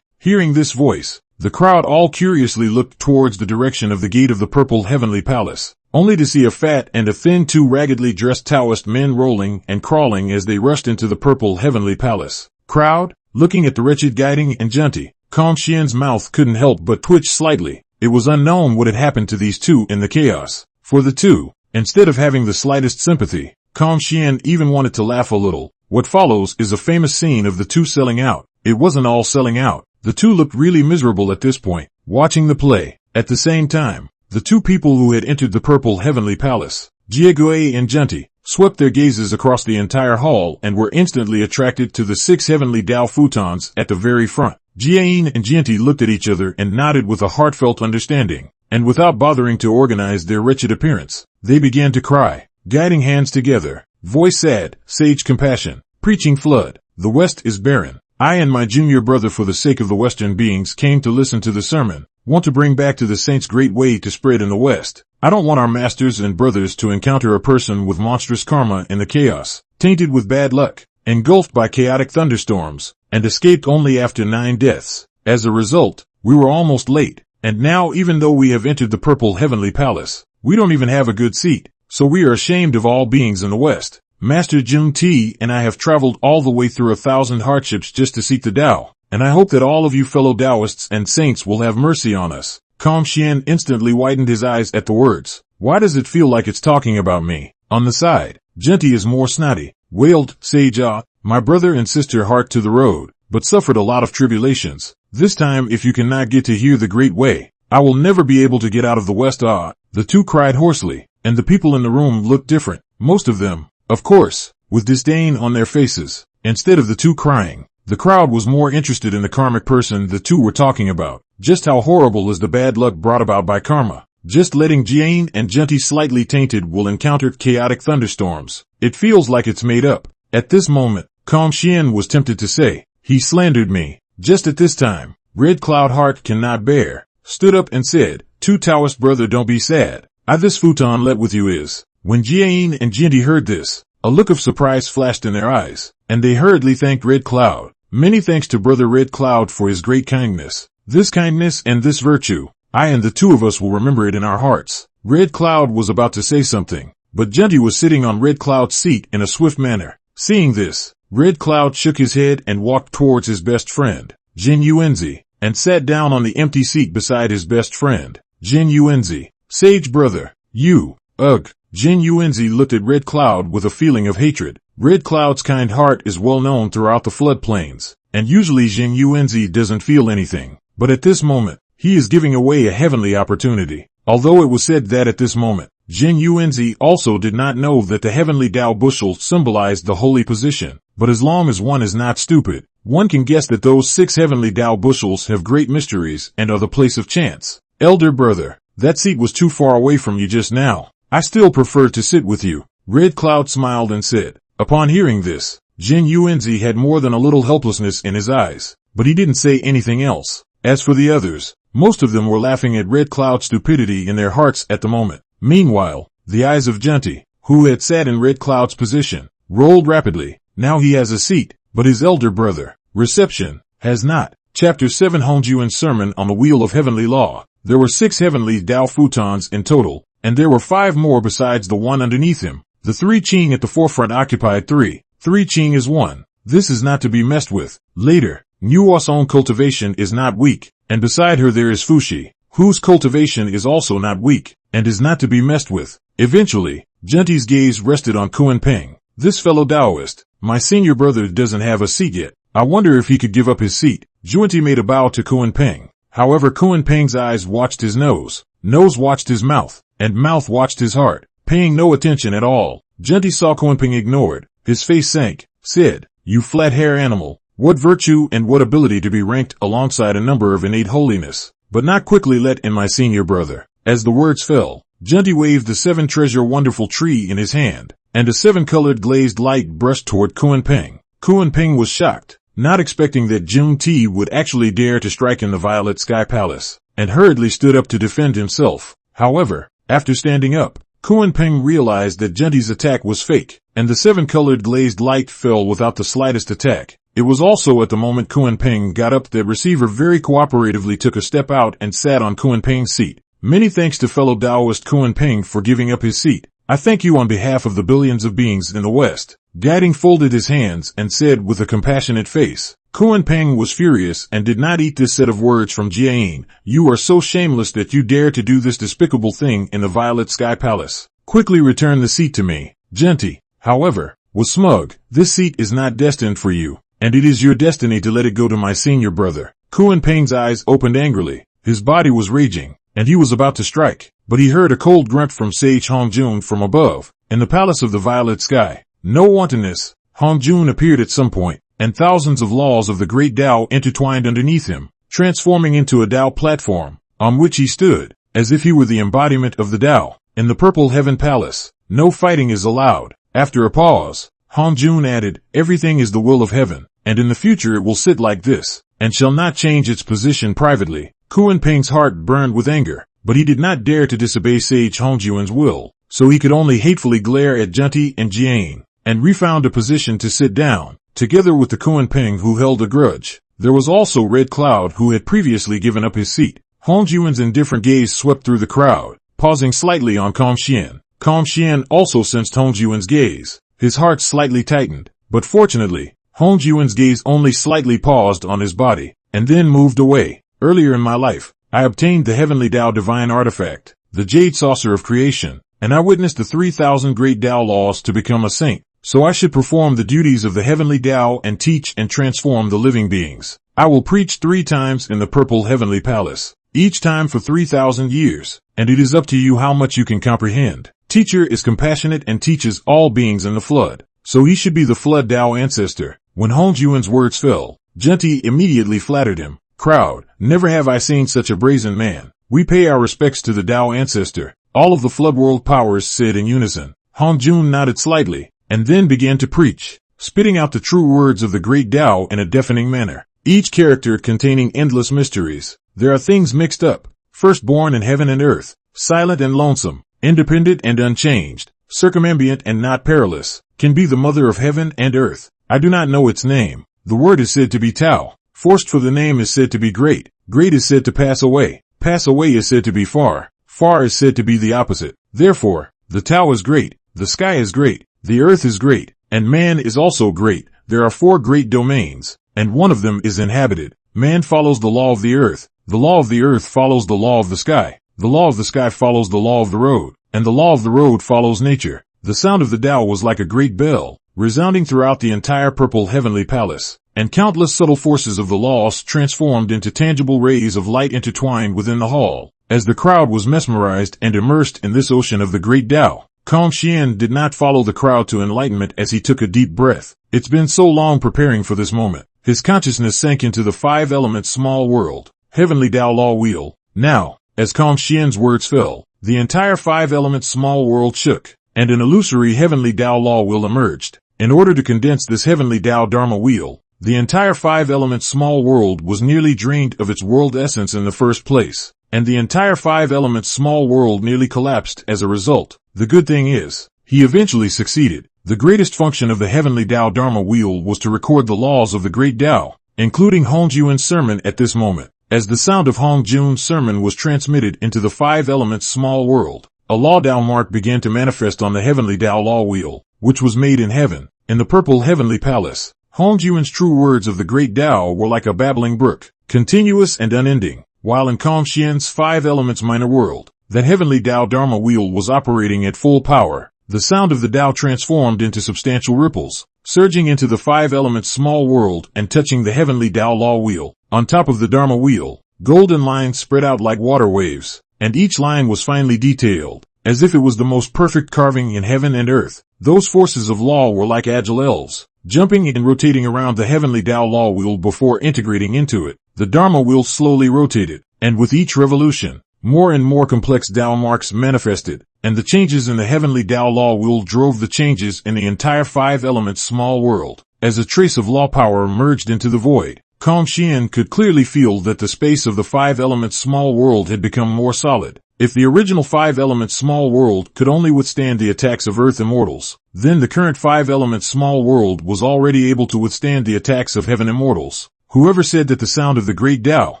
Hearing this voice, the crowd all curiously looked towards the direction of the gate of the purple heavenly palace, only to see a fat and a thin 2 raggedly dressed Taoist men rolling and crawling as they rushed into the purple heavenly palace. Crowd, looking at the wretched Jieyin and Zhunti, Shien's mouth couldn't help but twitch slightly. It was unknown what had happened to these two in the chaos. For the two, instead of having the slightest sympathy, Shien even wanted to laugh a little. What follows is a famous scene of the two selling out. It wasn't all selling out. The two looked really miserable at this point, watching the play. At the same time, the 2 people who had entered the purple heavenly palace, Jieyin and Zhunti, swept their gazes across the entire hall and were instantly attracted to the 6 heavenly Dao futons at the very front. Jieyin and Zhunti looked at each other and nodded with a heartfelt understanding, and without bothering to organize their wretched appearance, they began to cry, guiding hands together, voice sad, sage compassion, preaching flood. The West is barren. I and my junior brother, for the sake of the Western beings, came to listen to the sermon, want to bring back to the saints great way to spread in the West. I don't want our masters and brothers to encounter a person with monstrous karma in the chaos, tainted with bad luck, engulfed by chaotic thunderstorms, and escaped only after 9 deaths. As a result, we were almost late, And now, even though we have entered the purple heavenly palace, we don't even have a good seat, so we are ashamed of all beings in the West. Master Zhunti and I have traveled all the way through 1,000 hardships just to seek the Tao, and I hope that all of you fellow Taoists and saints will have mercy on us. Shien instantly widened his eyes at the words. Why does it feel like it's talking about me? On the side, Zhunti is more snotty, wailed Sage my brother and sister heart to the road, but suffered a lot of tribulations. This time if you cannot get to hear the great way, I will never be able to get out of the West. The two cried hoarsely, and the people in the room looked different, most of them, of course, with disdain on their faces. Instead of the two crying, the crowd was more interested in the karmic person the two were talking about. Just how horrible is the bad luck brought about by karma? Just letting Jieyin and Zhunti slightly tainted will encounter chaotic thunderstorms. It feels like it's made up. At this moment, Shien was tempted to say, he slandered me. Just at this time, Red Cloud Heart cannot bear, stood up and said, "Two Taoist brother, don't be sad. This futon let with you is." When Jieyin and Zhunti heard this, a look of surprise flashed in their eyes, and they hurriedly thanked Red Cloud. Many thanks to brother Red Cloud for his great kindness. This kindness and this virtue, I and the two of us will remember it in our hearts. Red Cloud was about to say something, but Zhunti was sitting on Red Cloud's seat in a swift manner. Seeing this, Red Cloud shook his head and walked towards his best friend, Jin Yuanzi, and sat down on the empty seat beside his best friend, Jin Yuanzi. Sage brother, you, ugh. Jin Yuanzi looked at Red Cloud with a feeling of hatred. Red Cloud's kind heart is well known throughout the floodplains, and usually Jin Yuanzi doesn't feel anything. But at this moment, he is giving away a heavenly opportunity. Although it was said that at this moment, Jin Yuanzi also did not know that the heavenly Tao bushel symbolized the holy position. But as long as one is not stupid, one can guess that those 6 heavenly Tao bushels have great mysteries and are the place of chance. Elder brother, that seat was too far away from you just now. I still prefer to sit with you. Red Cloud smiled and said. Upon hearing this, Jin Yuanzi had more than a little helplessness in his eyes, but he didn't say anything else. As for the others, most of them were laughing at Red Cloud's stupidity in their hearts at the moment. Meanwhile, the eyes of Zhunti, who had sat in Red Cloud's position, rolled rapidly. Now he has a seat, but his elder brother, Reception, has not. Chapter 7 Hongjun's Sermon on the Wheel of Heavenly Law. There were 6 heavenly Tao futons in total, and there were 5 more besides the one underneath him. The 3 Qing at the forefront occupied 3. 3 Qing is 1. This is not to be messed with. Later, Nuwa's own cultivation is not weak, and beside her there is Fushi, whose cultivation is also not weak, and is not to be messed with. Eventually, Zhunti's gaze rested on Kunpeng. This fellow Taoist, my senior brother, doesn't have a seat yet. I wonder if he could give up his seat. Zhunti made a bow to Kunpeng. However, Kunpeng's eyes watched his nose watched his mouth, and mouth watched his heart, paying no attention at all. Zhunti saw Kunpeng ignored. His face sank, said, "You flat-hair animal, what virtue and what ability to be ranked alongside a number of innate holiness, but not quickly let in my senior brother." As the words fell, Zhunti waved the 7-treasure wonderful tree in his hand, and a 7-colored glazed light brushed toward Kunpeng. Kunpeng was shocked, not expecting that Zhunti would actually dare to strike in the Violet Sky Palace, and hurriedly stood up to defend himself. However, after standing up, Kunpeng realized that Zhunti's attack was fake, and the 7-colored glazed light fell without the slightest attack. It was also at the moment Kunpeng got up that Receiver very cooperatively took a step out and sat on Kunpeng's seat. Many thanks to fellow Taoist Kunpeng for giving up his seat. I thank you on behalf of the billions of beings in the West. Guiding folded his hands and said with a compassionate face. Kunpeng was furious and did not eat this set of words from Jieyin. You are so shameless that you dare to do this despicable thing in the Violet Sky Palace. Quickly return the seat to me. Zhunti, however, was smug. This seat is not destined for you, and it is your destiny to let it go to my senior brother. Kunpeng's eyes opened angrily. His body was raging, and he was about to strike, but he heard a cold grunt from Sage Hongjun from above, in the palace of the Violet Sky. No wantonness, Hongjun appeared at some point, and thousands of laws of the great Tao intertwined underneath him, transforming into a Tao platform, on which he stood, as if he were the embodiment of the Tao. In the Purple Heaven Palace, no fighting is allowed. After a pause, Hongjun added, everything is the will of heaven, and in the future it will sit like this, and shall not change its position privately. Kunpeng's heart burned with anger, but he did not dare to disobey Sage Hongjun's will, so he could only hatefully glare at Zhunti and Jieyin, and refound a position to sit down, together with the Kunpeng who held a grudge. There was also Red Cloud who had previously given up his seat. Hongjun's indifferent gaze swept through the crowd, pausing slightly on Calm Shien. Calm Shien also sensed Hongjun's gaze. His heart slightly tightened, but fortunately, Hongjun's gaze only slightly paused on his body, and then moved away. Earlier in my life, I obtained the heavenly Dao divine artifact, the Jade Saucer of Creation, and I witnessed the 3,000 great Dao laws to become a saint. So I should perform the duties of the heavenly Dao and teach and transform the living beings. I will preach 3 times in the purple heavenly palace, each time for 3,000 years, and it is up to you how much you can comprehend. Teacher is compassionate and teaches all beings in the flood, so he should be the flood Dao ancestor. When Hongjun's words fell, Zhunti immediately flattered him. Crowd, never have I seen such a brazen man. We pay our respects to the Dao ancestor. All of the flood world powers said in unison. Hongjun nodded slightly, and then began to preach, spitting out the true words of the great Dao in a deafening manner. Each character containing endless mysteries. There are things mixed up, firstborn in heaven and earth, silent and lonesome, independent and unchanged, circumambient and not perilous, can be the mother of heaven and earth. I do not know its name. The word is said to be Tao. Forced for the name is said to be great. Great is said to pass away. Pass away is said to be far. Far is said to be the opposite. Therefore, the Tao is great, the sky is great, the earth is great, and man is also great. There are 4 great domains, and one of them is inhabited. Man follows the law of the earth. The law of the earth follows the law of the sky. The law of the sky follows the law of the road, and the law of the road follows nature. The sound of the Tao was like a great bell, resounding throughout the entire purple heavenly palace, and countless subtle forces of the laws transformed into tangible rays of light intertwined within the hall. As the crowd was mesmerized and immersed in this ocean of the great Tao, Calm Shien did not follow the crowd to enlightenment as he took a deep breath. It's been so long preparing for this moment. His consciousness sank into the 5-element small world, heavenly Dao law wheel. Now, as Calm Shien's words fell, the entire 5-element small world shook, and an illusory heavenly Dao law wheel emerged. In order to condense this heavenly Dao Dharma wheel, the entire 5-element small world was nearly drained of its world essence in the first place, and the entire 5-element small world nearly collapsed as a result. The good thing is, he eventually succeeded. The greatest function of the heavenly Dao Dharma wheel was to record the laws of the great Dao, including Hongjun's sermon at this moment. As the sound of Hongjun's sermon was transmitted into the 5-element small world, a law Dao mark began to manifest on the heavenly Dao law wheel, which was made in heaven, in the purple heavenly palace. Hongjun's true words of the great Dao were like a babbling brook, continuous and unending, while in Calm Shien's 5-elements minor world, that heavenly Dao Dharma wheel was operating at full power. The sound of the Dao transformed into substantial ripples, surging into the 5-element small world and touching the heavenly Dao law wheel. On top of the Dharma wheel, golden lines spread out like water waves, and each line was finely detailed, as if it was the most perfect carving in heaven and earth. Those forces of law were like agile elves, jumping and rotating around the heavenly Dao law wheel before integrating into it. The Dharma wheel slowly rotated, and with each revolution, more and more complex Dao marks manifested, and the changes in the heavenly Dao law wheel drove the changes in the entire 5-element small world. As a trace of law power merged into the void, Calm Shien could clearly feel that the space of the 5-element small world had become more solid. If the original 5-element small world could only withstand the attacks of Earth immortals, then the current 5-element small world was already able to withstand the attacks of heaven immortals. Whoever said that the sound of the great Dao,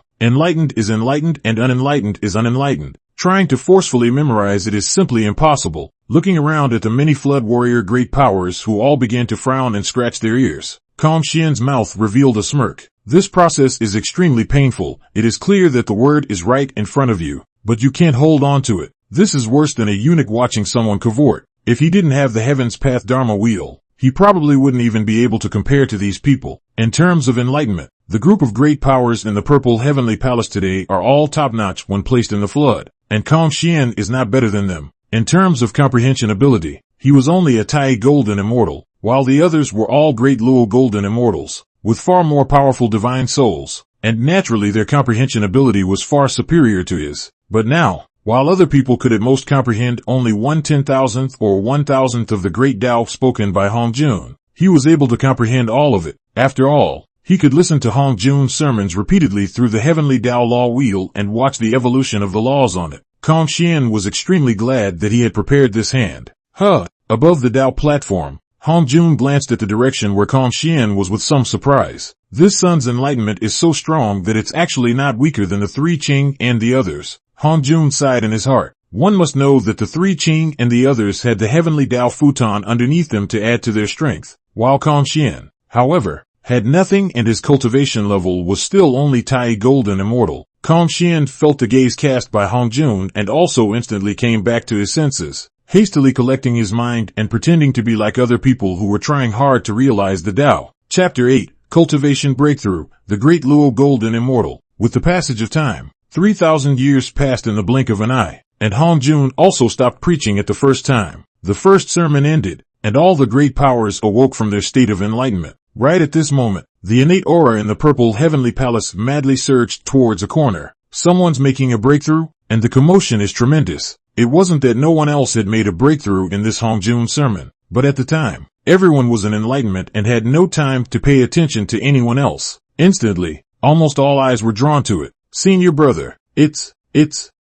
enlightened is enlightened and unenlightened is unenlightened, trying to forcefully memorize it is simply impossible. Looking around at the many flood warrior great powers who all began to frown and scratch their ears, Calm Shien's mouth revealed a smirk. This process is extremely painful. It is clear that the word is right in front of you, but you can't hold on to it. This is worse than a eunuch watching someone cavort. If he didn't have the Heaven's Path Dharma wheel, he probably wouldn't even be able to compare to these people. In terms of enlightenment, the group of great powers in the purple heavenly palace today are all top-notch when placed in the flood, and Calm Shien is not better than them. In terms of comprehension ability, he was only a Tai golden immortal, while the others were all Great Luo golden immortals, with far more powerful divine souls, and naturally their comprehension ability was far superior to his. But now, while other people could at most comprehend only 1/10,000th or 1,000th of the great Dao spoken by Hongjun, he was able to comprehend all of it. After all, he could listen to Hongjun's sermons repeatedly through the heavenly Dao law wheel and watch the evolution of the laws on it. Calm Shien was extremely glad that he had prepared this hand. Above the Dao platform, Hongjun glanced at the direction where Shien was with some surprise. This son's enlightenment is so strong that it's actually not weaker than the three Qing and the others. Hongjun sighed in his heart. One must know that the three Qing and the others had the heavenly Dao futon underneath them to add to their strength, while Shien, however, had nothing and his cultivation level was still only Tai Golden Immortal. Shien felt the gaze cast by Hongjun and also instantly came back to his senses, hastily collecting his mind and pretending to be like other people who were trying hard to realize the Dao. Chapter 8, Cultivation Breakthrough, the Great Luo Golden Immortal. With the passage of time, 3,000 years passed in the blink of an eye, and Hongjun also stopped preaching at the first time. The first sermon ended, and all the great powers awoke from their state of enlightenment. Right at this moment, the innate aura in the purple heavenly palace madly surged towards a corner. Someone's making a breakthrough, and the commotion is tremendous. It wasn't that no one else had made a breakthrough in this Hongjun sermon, but at the time, everyone was in enlightenment and had no time to pay attention to anyone else. Instantly, almost all eyes were drawn to it. Senior brother, it's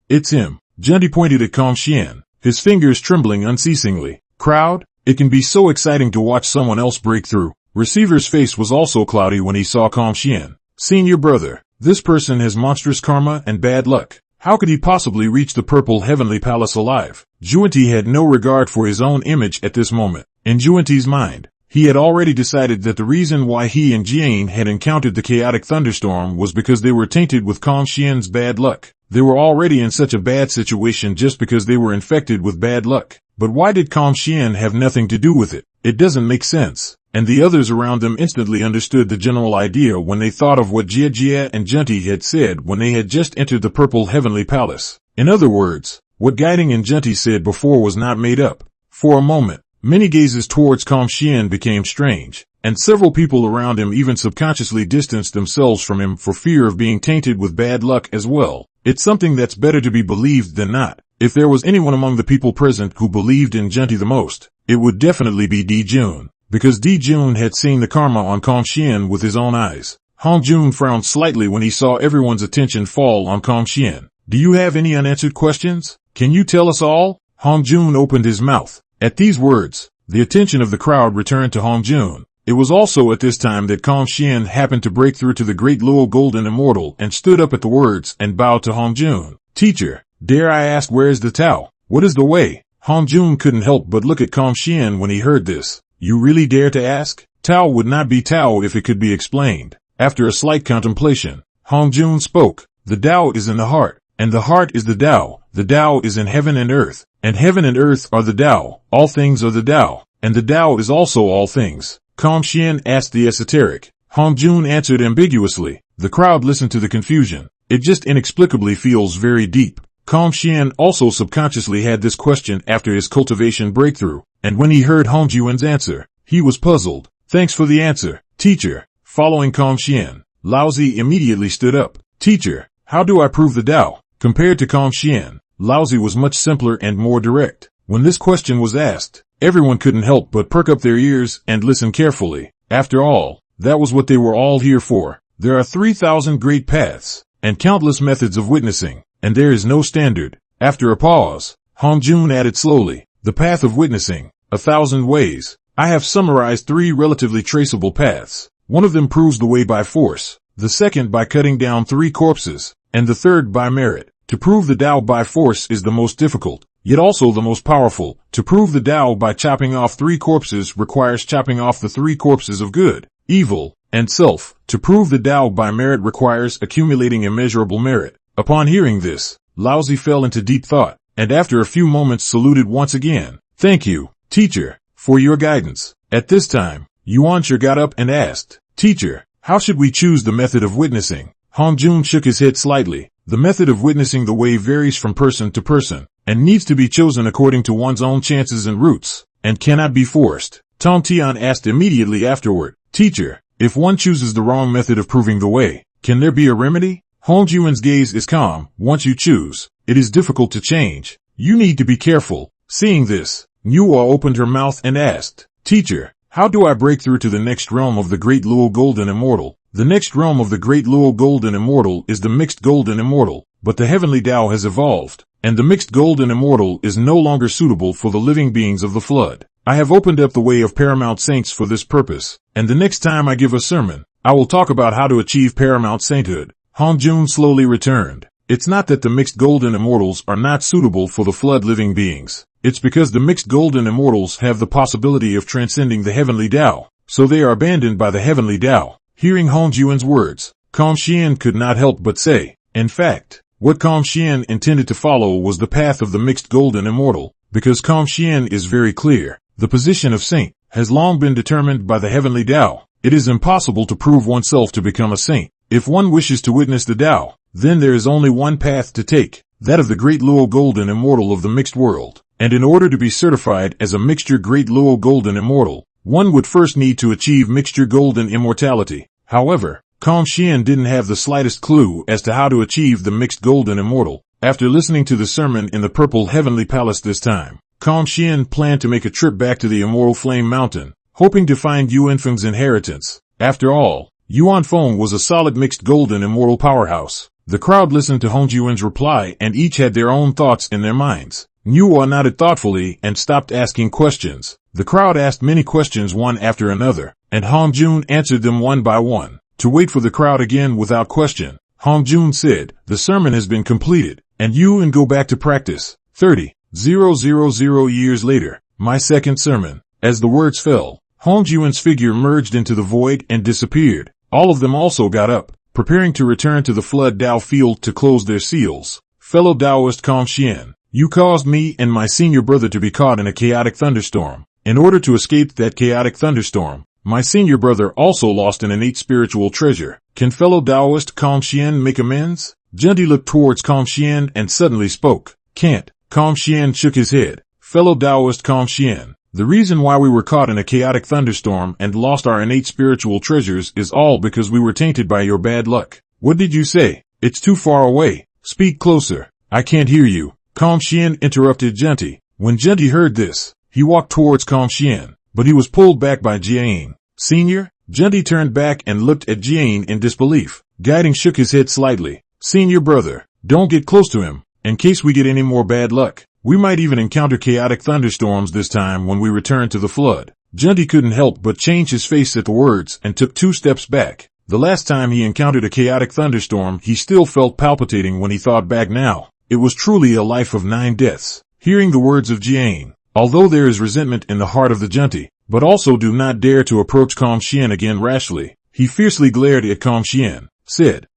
him. Zhunti pointed at Shien, his fingers trembling unceasingly. Crowd, it can be so exciting to watch someone else break through. Receiver's face was also cloudy when he saw Shien. Senior brother, this person has monstrous karma and bad luck. How could he possibly reach the purple heavenly palace alive? Zhunti had no regard for his own image at this moment. In Zhunti's mind, he had already decided that the reason why he and Jieyin had encountered the chaotic thunderstorm was because they were tainted with Shien's bad luck. They were already in such a bad situation just because they were infected with bad luck. But why did Shien have nothing to do with it? It doesn't make sense. And the others around them instantly understood the general idea when they thought of what Jie and Zhunti had said when they had just entered the purple heavenly palace. In other words, what Guiding and Zhunti said before was not made up. For a moment, many gazes towards Shien became strange, and several people around him even subconsciously distanced themselves from him for fear of being tainted with bad luck as well. It's something that's better to be believed than not. If there was anyone among the people present who believed in Zhunti the most, it would definitely be Dijun, because Dijun had seen the karma on Shien with his own eyes. Hongjun frowned slightly when he saw everyone's attention fall on Shien. Do you have any unanswered questions? Can you tell us all? Hongjun opened his mouth. At these words, the attention of the crowd returned to Hongjun. It was also at this time that Shien happened to break through to the Great Luo Golden Immortal and stood up at the words and bowed to Hongjun. Teacher, dare I ask where is the Tao? What is the way? Hongjun couldn't help but look at Shien when he heard this. You really dare to ask? Tao would not be Tao if it could be explained. After a slight contemplation, Hongjun spoke. The Dao is in the heart, and the heart is the Dao. The Dao is in heaven and earth, and heaven and earth are the Dao. All things are the Dao, and the Dao is also all things. Shien asked the esoteric. Hongjun answered ambiguously. The crowd listened to the confusion. It just inexplicably feels very deep. Shien also subconsciously had this question after his cultivation breakthrough, and when he heard Hongjun's answer, he was puzzled. Thanks for the answer, teacher. Following Shien, Laozi immediately stood up. Teacher, how do I prove the Dao? Compared to Shien, Laozi was much simpler and more direct. When this question was asked, everyone couldn't help but perk up their ears and listen carefully. After all, that was what they were all here for. There are 3,000 great paths, and countless methods of witnessing, and there is no standard. After a pause, Hongjun added slowly, the path of witnessing, 1,000 ways. I have summarized 3 relatively traceable paths. One of them proves the way by force, the second by cutting down 3 corpses, and the third by merit. To prove the Dao by force is the most difficult, yet also the most powerful. To prove the Dao by chopping off 3 corpses requires chopping off the 3 corpses of good, evil, and self. To prove the Dao by merit requires accumulating immeasurable merit. Upon hearing this, Laozi fell into deep thought, and after a few moments saluted once again. Thank you, teacher, for your guidance. At this time, Yuan got up and asked, Teacher, how should we choose the method of witnessing? Hongjun shook his head slightly. The method of witnessing the way varies from person to person, and needs to be chosen according to one's own chances and roots, and cannot be forced. Tong Tian asked immediately afterward, Teacher, if one chooses the wrong method of proving the way, can there be a remedy? Hongjun's gaze is calm. Once you choose, it is difficult to change. You need to be careful. Seeing this, Nuwa opened her mouth and asked, Teacher, how do I break through to the next realm of the Great Luo Golden Immortal? The next realm of the Great Luo Golden Immortal is the Mixed Golden Immortal, but the Heavenly Dao has evolved, and the Mixed Golden Immortal is no longer suitable for the living beings of the Flood. I have opened up the way of paramount saints for this purpose, and the next time I give a sermon, I will talk about how to achieve paramount sainthood. Hongjun slowly returned. It's not that the mixed golden immortals are not suitable for the flood living beings. It's because the mixed golden immortals have the possibility of transcending the heavenly Tao, so they are abandoned by the heavenly Tao. Hearing Hongjun's words, Calm Shien could not help but say, in fact, what Calm Shien intended to follow was the path of the mixed golden immortal, because Calm Shien is very clear. The position of saint has long been determined by the heavenly Tao. It is impossible to prove oneself to become a saint. If one wishes to witness the Tao, then there is only one path to take, that of the Great Luo Golden Immortal of the mixed world. And in order to be certified as a mixture Great Luo Golden Immortal, one would first need to achieve mixture golden immortality. However, Calm Shien didn't have the slightest clue as to how to achieve the mixed golden immortal. After listening to the sermon in the Purple Heavenly Palace this time, Calm Shien planned to make a trip back to the Immortal Flame Mountain, hoping to find Yuanfeng's inheritance. After all, Yuanfeng was a solid mixed golden immortal powerhouse. The crowd listened to Hongjun's reply and each had their own thoughts in their minds. Nuwa nodded thoughtfully and stopped asking questions. The crowd asked many questions one after another, and Hongjun answered them one by one. To wait for the crowd again without question, Hongjun said, the sermon has been completed, and you and go back to practice. 30,000 years later, my second sermon. As the words fell, Hongjun's figure merged into the void and disappeared. All of them also got up, preparing to return to the Flood Dao field to close their seals. Fellow Taoist Calm Shien, you caused me and my senior brother to be caught in a chaotic thunderstorm. In order to escape that chaotic thunderstorm, my senior brother also lost an innate spiritual treasure. Can fellow Taoist Calm Shien make amends? Zhunti looked towards Calm Shien and suddenly spoke. Can't. Calm Shien shook his head. Fellow Taoist Calm Shien, the reason why we were caught in a chaotic thunderstorm and lost our innate spiritual treasures is all because we were tainted by your bad luck. What did you say? It's too far away. Speak closer. I can't hear you. Calm Shien interrupted Zhunti. When Zhunti heard this, he walked towards Calm Shien, but he was pulled back by Jieyin. Senior? Zhunti turned back and looked at Jieyin in disbelief. Guiding shook his head slightly. Senior brother, don't get close to him, in case we get any more bad luck. We might even encounter chaotic thunderstorms this time when we return to the flood. Zhunti couldn't help but change his face at the words and took 2 steps back. The last time he encountered a chaotic thunderstorm, he still felt palpitating when he thought back now. It was truly a life of 9 deaths. Hearing the words of Jieyin, although there is resentment in the heart of the Zhunti, but also do not dare to approach Calm Shien again rashly, he fiercely glared at Calm Shien, said,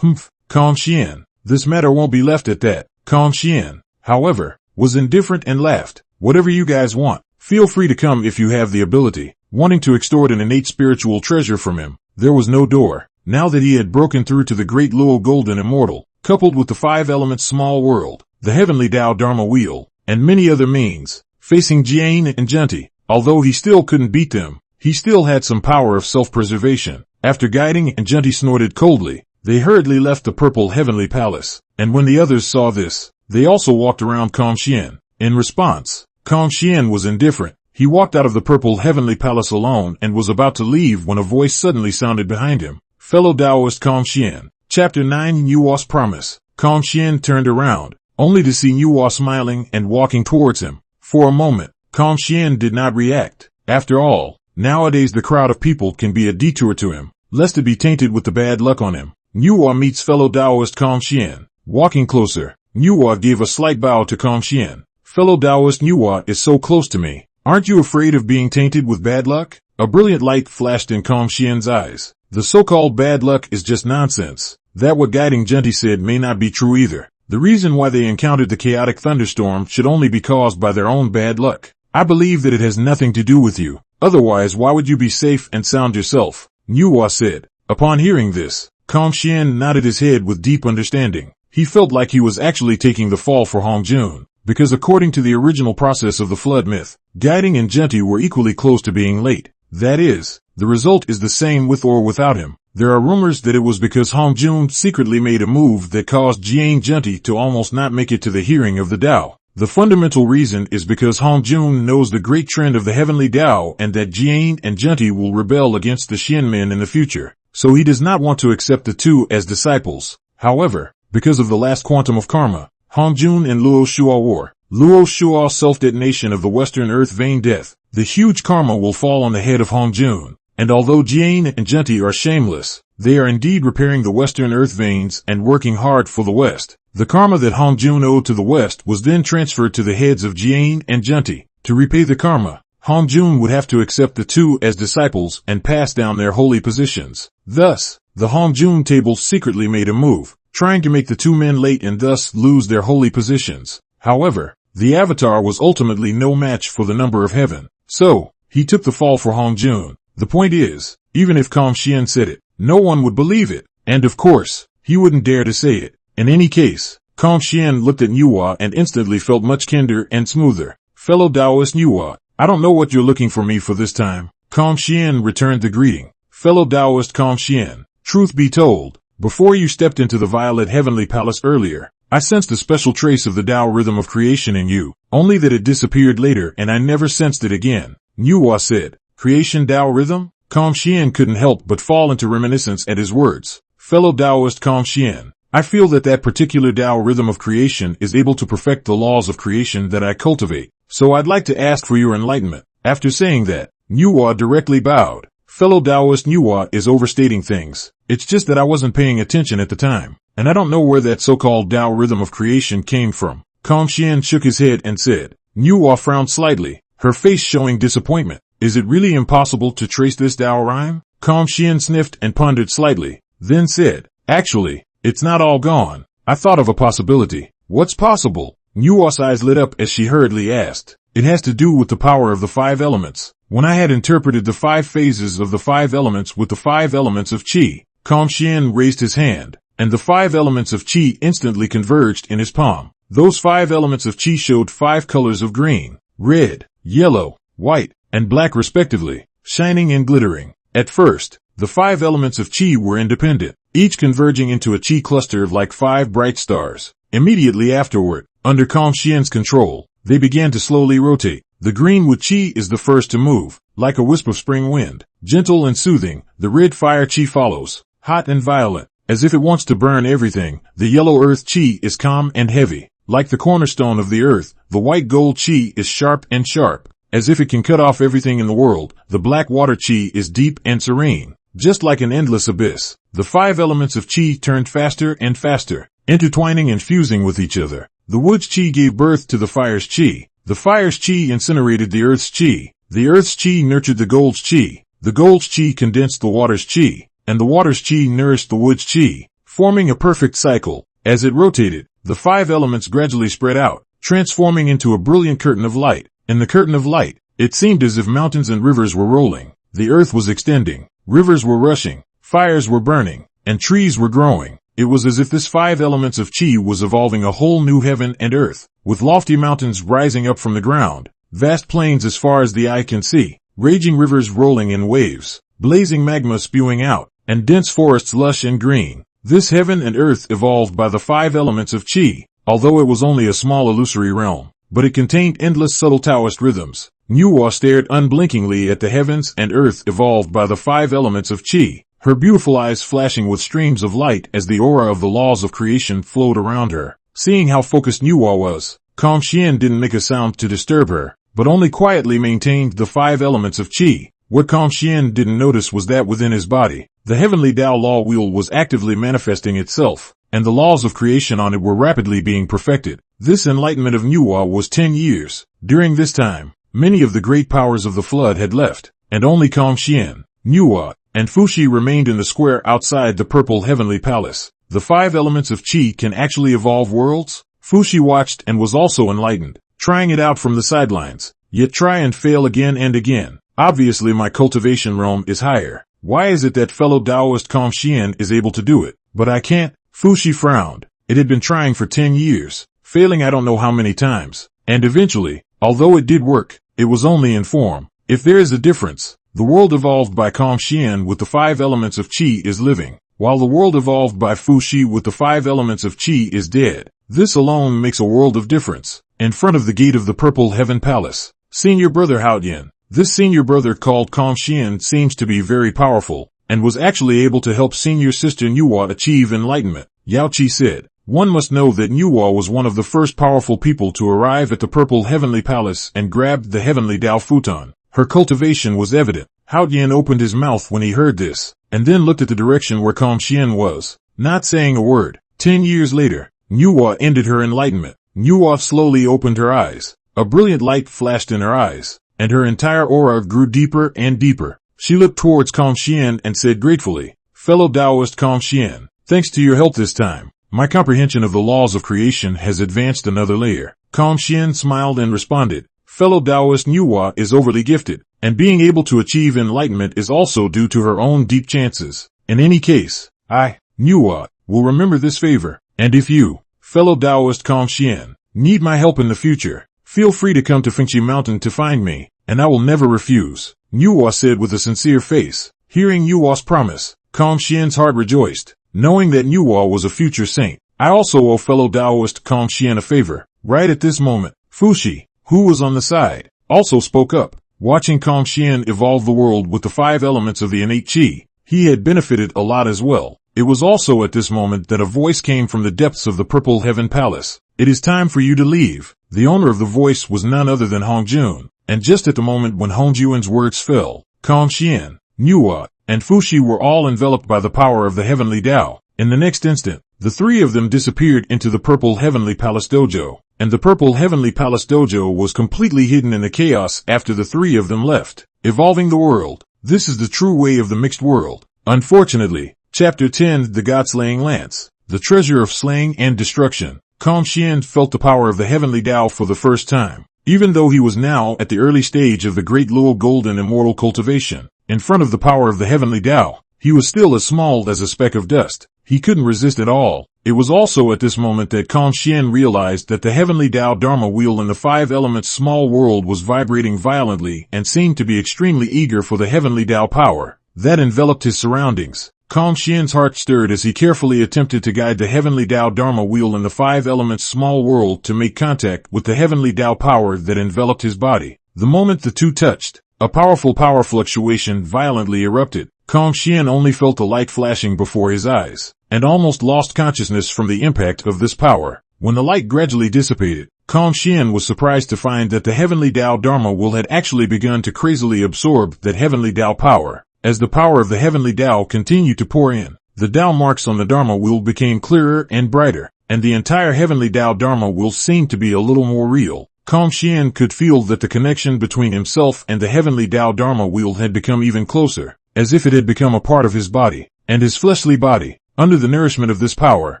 Calm Shien, this matter won't be left at that. Calm Shien, however, was indifferent and laughed. Whatever you guys want, feel free to come if you have the ability. Wanting to extort an innate spiritual treasure from him, there was no door. Now that he had broken through to the Great Luo Golden Immortal, coupled with the 5 elements small world, the heavenly Tao Dharma wheel, and many other means, facing Jieyin and Zhunti, although he still couldn't beat them, he still had some power of self-preservation. After guiding and Zhunti snorted coldly, they hurriedly left the Purple Heavenly Palace, and when the others saw this, they also walked around Calm Shien. In response, Calm Shien was indifferent. He walked out of the Purple Heavenly Palace alone and was about to leave when a voice suddenly sounded behind him. Fellow Taoist Calm Shien. Chapter 9 Nuwa's Promise. Calm Shien turned around, only to see Nuwa smiling and walking towards him. For a moment, Calm Shien did not react. After all, nowadays the crowd of people can be a detour to him, lest it be tainted with the bad luck on him. Nuwa meets fellow Taoist Calm Shien. Walking closer, Nuwa gave a slight bow to Calm Shien. Fellow Taoist Nuwa is so close to me. Aren't you afraid of being tainted with bad luck? A brilliant light flashed in Calm Shien's eyes. The so-called bad luck is just nonsense. That what guiding Zhunti said may not be true either. The reason why they encountered the chaotic thunderstorm should only be caused by their own bad luck. I believe that it has nothing to do with you. Otherwise, why would you be safe and sound yourself? Nuwa said. Upon hearing this, Calm Shien nodded his head with deep understanding. He felt like he was actually taking the fall for Hongjun, because according to the original process of the flood myth, guiding and Zhunti were equally close to being late. That is, the result is the same with or without him. There are rumors that it was because Hongjun secretly made a move that caused Jieyin Zhunti to almost not make it to the hearing of the Tao. The fundamental reason is because Hongjun knows the great trend of the heavenly Tao and that Jieyin and Zhunti will rebel against the Shien men in the future. So he does not want to accept the two as disciples. However, because of the last quantum of karma, Hongjun and Luo Shua war, Luo Shua self-detonation of the Western Earth vein death, the huge karma will fall on the head of Hongjun. And although Jieyin and Zhunti are shameless, they are indeed repairing the western earth veins and working hard for the west. The karma that Hongjun owed to the west was then transferred to the heads of Jieyin and Zhunti. To repay the karma, Hongjun would have to accept the two as disciples and pass down their holy positions. Thus, the Hongjun table secretly made a move, trying to make the two men late and thus lose their holy positions. However, the avatar was ultimately no match for the number of heaven, so he took the fall for Hongjun. The point is, even if Shien said it, no one would believe it, and of course, he wouldn't dare to say it. In any case, Shien looked at Nuwa and instantly felt much kinder and smoother. Fellow Taoist Nuwa, I don't know what you're looking for me for this time. Shien returned the greeting. Fellow Taoist Shien, truth be told, before you stepped into the violet heavenly palace earlier, I sensed a special trace of the Tao rhythm of creation in you, only that it disappeared later and I never sensed it again. Nuwa said, creation Tao rhythm? Shien couldn't help but fall into reminiscence at his words. Fellow Taoist Shien, I feel that particular Tao rhythm of creation is able to perfect the laws of creation that I cultivate, so I'd like to ask for your enlightenment. After saying that, Nuwa directly bowed. Fellow Taoist Nuwa is overstating things. It's just that I wasn't paying attention at the time, and I don't know where that so-called Tao rhythm of creation came from. Shien shook his head and said. Nuwa frowned slightly, her face showing disappointment. Is it really impossible to trace this Tao rhyme? Shien sniffed and pondered slightly, then said, actually, it's not all gone. I thought of a possibility. What's possible? Nuwa's eyes lit up as she hurriedly asked. It has to do with the power of the 5 elements. When I had interpreted the 5 phases of the 5 elements with the 5 elements of Qi, Shien raised his hand, and the 5 elements of Qi instantly converged in his palm. Those 5 elements of Qi showed 5 colors of green, red, yellow, white, and black respectively, shining and glittering. At first, the 5 elements of Qi were independent, each converging into a Qi cluster like 5 bright stars. Immediately afterward, under Shien's control, they began to slowly rotate. The green with Qi is the first to move, like a wisp of spring wind. Gentle and soothing, the red fire Qi follows, hot and violent, as if it wants to burn everything. The yellow earth Qi is calm and heavy, like the cornerstone of the earth. The white gold Qi is sharp and sharp, as if it can cut off everything in the world. The black water Qi is deep and serene, just like an endless abyss. The 5 elements of Qi turned faster and faster, intertwining and fusing with each other. The wood's Qi gave birth to the fire's Qi. The fire's Qi incinerated the earth's Qi. The earth's Qi nurtured the gold's Qi. The gold's Qi condensed the water's Qi, and the water's Qi nourished the wood's Qi, forming a perfect cycle. As it rotated, the 5 elements gradually spread out, transforming into a brilliant curtain of light. In the curtain of light, it seemed as if mountains and rivers were rolling. The earth was extending, rivers were rushing, fires were burning, and trees were growing. It was as if this 5 elements of Qi was evolving a whole new heaven and earth, with lofty mountains rising up from the ground, vast plains as far as the eye can see, raging rivers rolling in waves, blazing magma spewing out, and dense forests lush and green. This heaven and earth evolved by the 5 elements of Qi, although it was only a small illusory realm, but it contained endless subtle Taoist rhythms. Nuwa stared unblinkingly at the heavens and earth evolved by the 5 elements of Qi, her beautiful eyes flashing with streams of light as the aura of the laws of creation flowed around her. Seeing how focused Nuwa was, Shien didn't make a sound to disturb her, but only quietly maintained the 5 elements of Qi. What Shien didn't notice was that within his body, the heavenly Tao law wheel was actively manifesting itself, and the laws of creation on it were rapidly being perfected. This enlightenment of Nuwa was 10 years. During this time, many of the great powers of the flood had left, and only Shien, Nuwa, and Fuxi remained in the square outside the purple heavenly palace. The 5 elements of Qi can actually evolve worlds? Fuxi watched and was also enlightened, trying it out from the sidelines, yet try and fail again and again. Obviously my cultivation realm is higher. Why is it that fellow Taoist Shien is able to do it, but I can't? Fuxi frowned. It had been trying for 10 years, failing I don't know how many times, and eventually, although it did work, it was only in form. If there is a difference, the world evolved by Shien with the 5 elements of Qi is living, while the world evolved by Fuxi with the 5 elements of Qi is dead. This alone makes a world of difference. In front of the gate of the Purple Heaven Palace, senior brother Haoyan. This senior brother called Shien seems to be very powerful, and was actually able to help senior sister Nuwa achieve enlightenment. Yao Qi said, one must know that Nuwa was one of the first powerful people to arrive at the Purple Heavenly Palace and grabbed the heavenly Tao futon. Her cultivation was evident. Hao Jian opened his mouth when he heard this, and then looked at the direction where Shien was, not saying a word. 10 years later, Nuwa ended her enlightenment. Nuwa slowly opened her eyes. A brilliant light flashed in her eyes, and her entire aura grew deeper and deeper. She looked towards Shien and said gratefully, "Fellow Taoist Shien, thanks to your help this time, my comprehension of the laws of creation has advanced another layer." Shien smiled and responded, "Fellow Taoist Nuwa is overly gifted, and being able to achieve enlightenment is also due to her own deep chances. In any case, I, Nuwa, will remember this favor, and if you, fellow Taoist Shien, need my help in the future, feel free to come to Fengxi Mountain to find me, and I will never refuse." Nuwa said with a sincere face. Hearing Nuwa's promise, Shien's heart rejoiced, knowing that Nuwa was a future saint. "I also owe fellow Taoist Shien a favor." Right at this moment, Fuxi, who was on the side, also spoke up. Watching Shien evolve the world with the 5 elements of the innate qi, he had benefited a lot as well. It was also at this moment that a voice came from the depths of the Purple Heaven Palace. "It is time for you to leave." The owner of the voice was none other than Hongjun, and just at the moment when Hongjun's words fell, Shien, Nuwa, and Fuxi were all enveloped by the power of the Heavenly Tao. In the next instant, the 3 of them disappeared into the Purple Heavenly Palace Dojo, and the Purple Heavenly Palace Dojo was completely hidden in the chaos after the 3 of them left. Evolving the world. This is the true way of the mixed world. Unfortunately, Chapter 10, The God-Slaying Lance. The Treasure of Slaying and Destruction. Shien felt the power of the Heavenly Tao for the first time. Even though he was now at the early stage of the Great Luo golden immortal cultivation, in front of the power of the Heavenly Tao, he was still as small as a speck of dust. He couldn't resist at all. It was also at this moment that Shien realized that the Heavenly Tao Dharma wheel in the 5 elements small world was vibrating violently and seemed to be extremely eager for the Heavenly Tao power that enveloped his surroundings. Shien's heart stirred as he carefully attempted to guide the Heavenly Tao Dharma wheel in the 5 elements small world to make contact with the Heavenly Tao power that enveloped his body. The moment the two touched, a powerful power fluctuation violently erupted. Shien only felt a light flashing before his eyes, and almost lost consciousness from the impact of this power. When the light gradually dissipated, Shien was surprised to find that the Heavenly Tao Dharma wheel had actually begun to crazily absorb that Heavenly Tao power. As the power of the Heavenly Tao continued to pour in, the Tao marks on the Dharma wheel became clearer and brighter, and the entire Heavenly Tao Dharma wheel seemed to be a little more real. Shien could feel that the connection between himself and the Heavenly Tao Dharma wheel had become even closer, as if it had become a part of his body, and his fleshly body, under the nourishment of this power,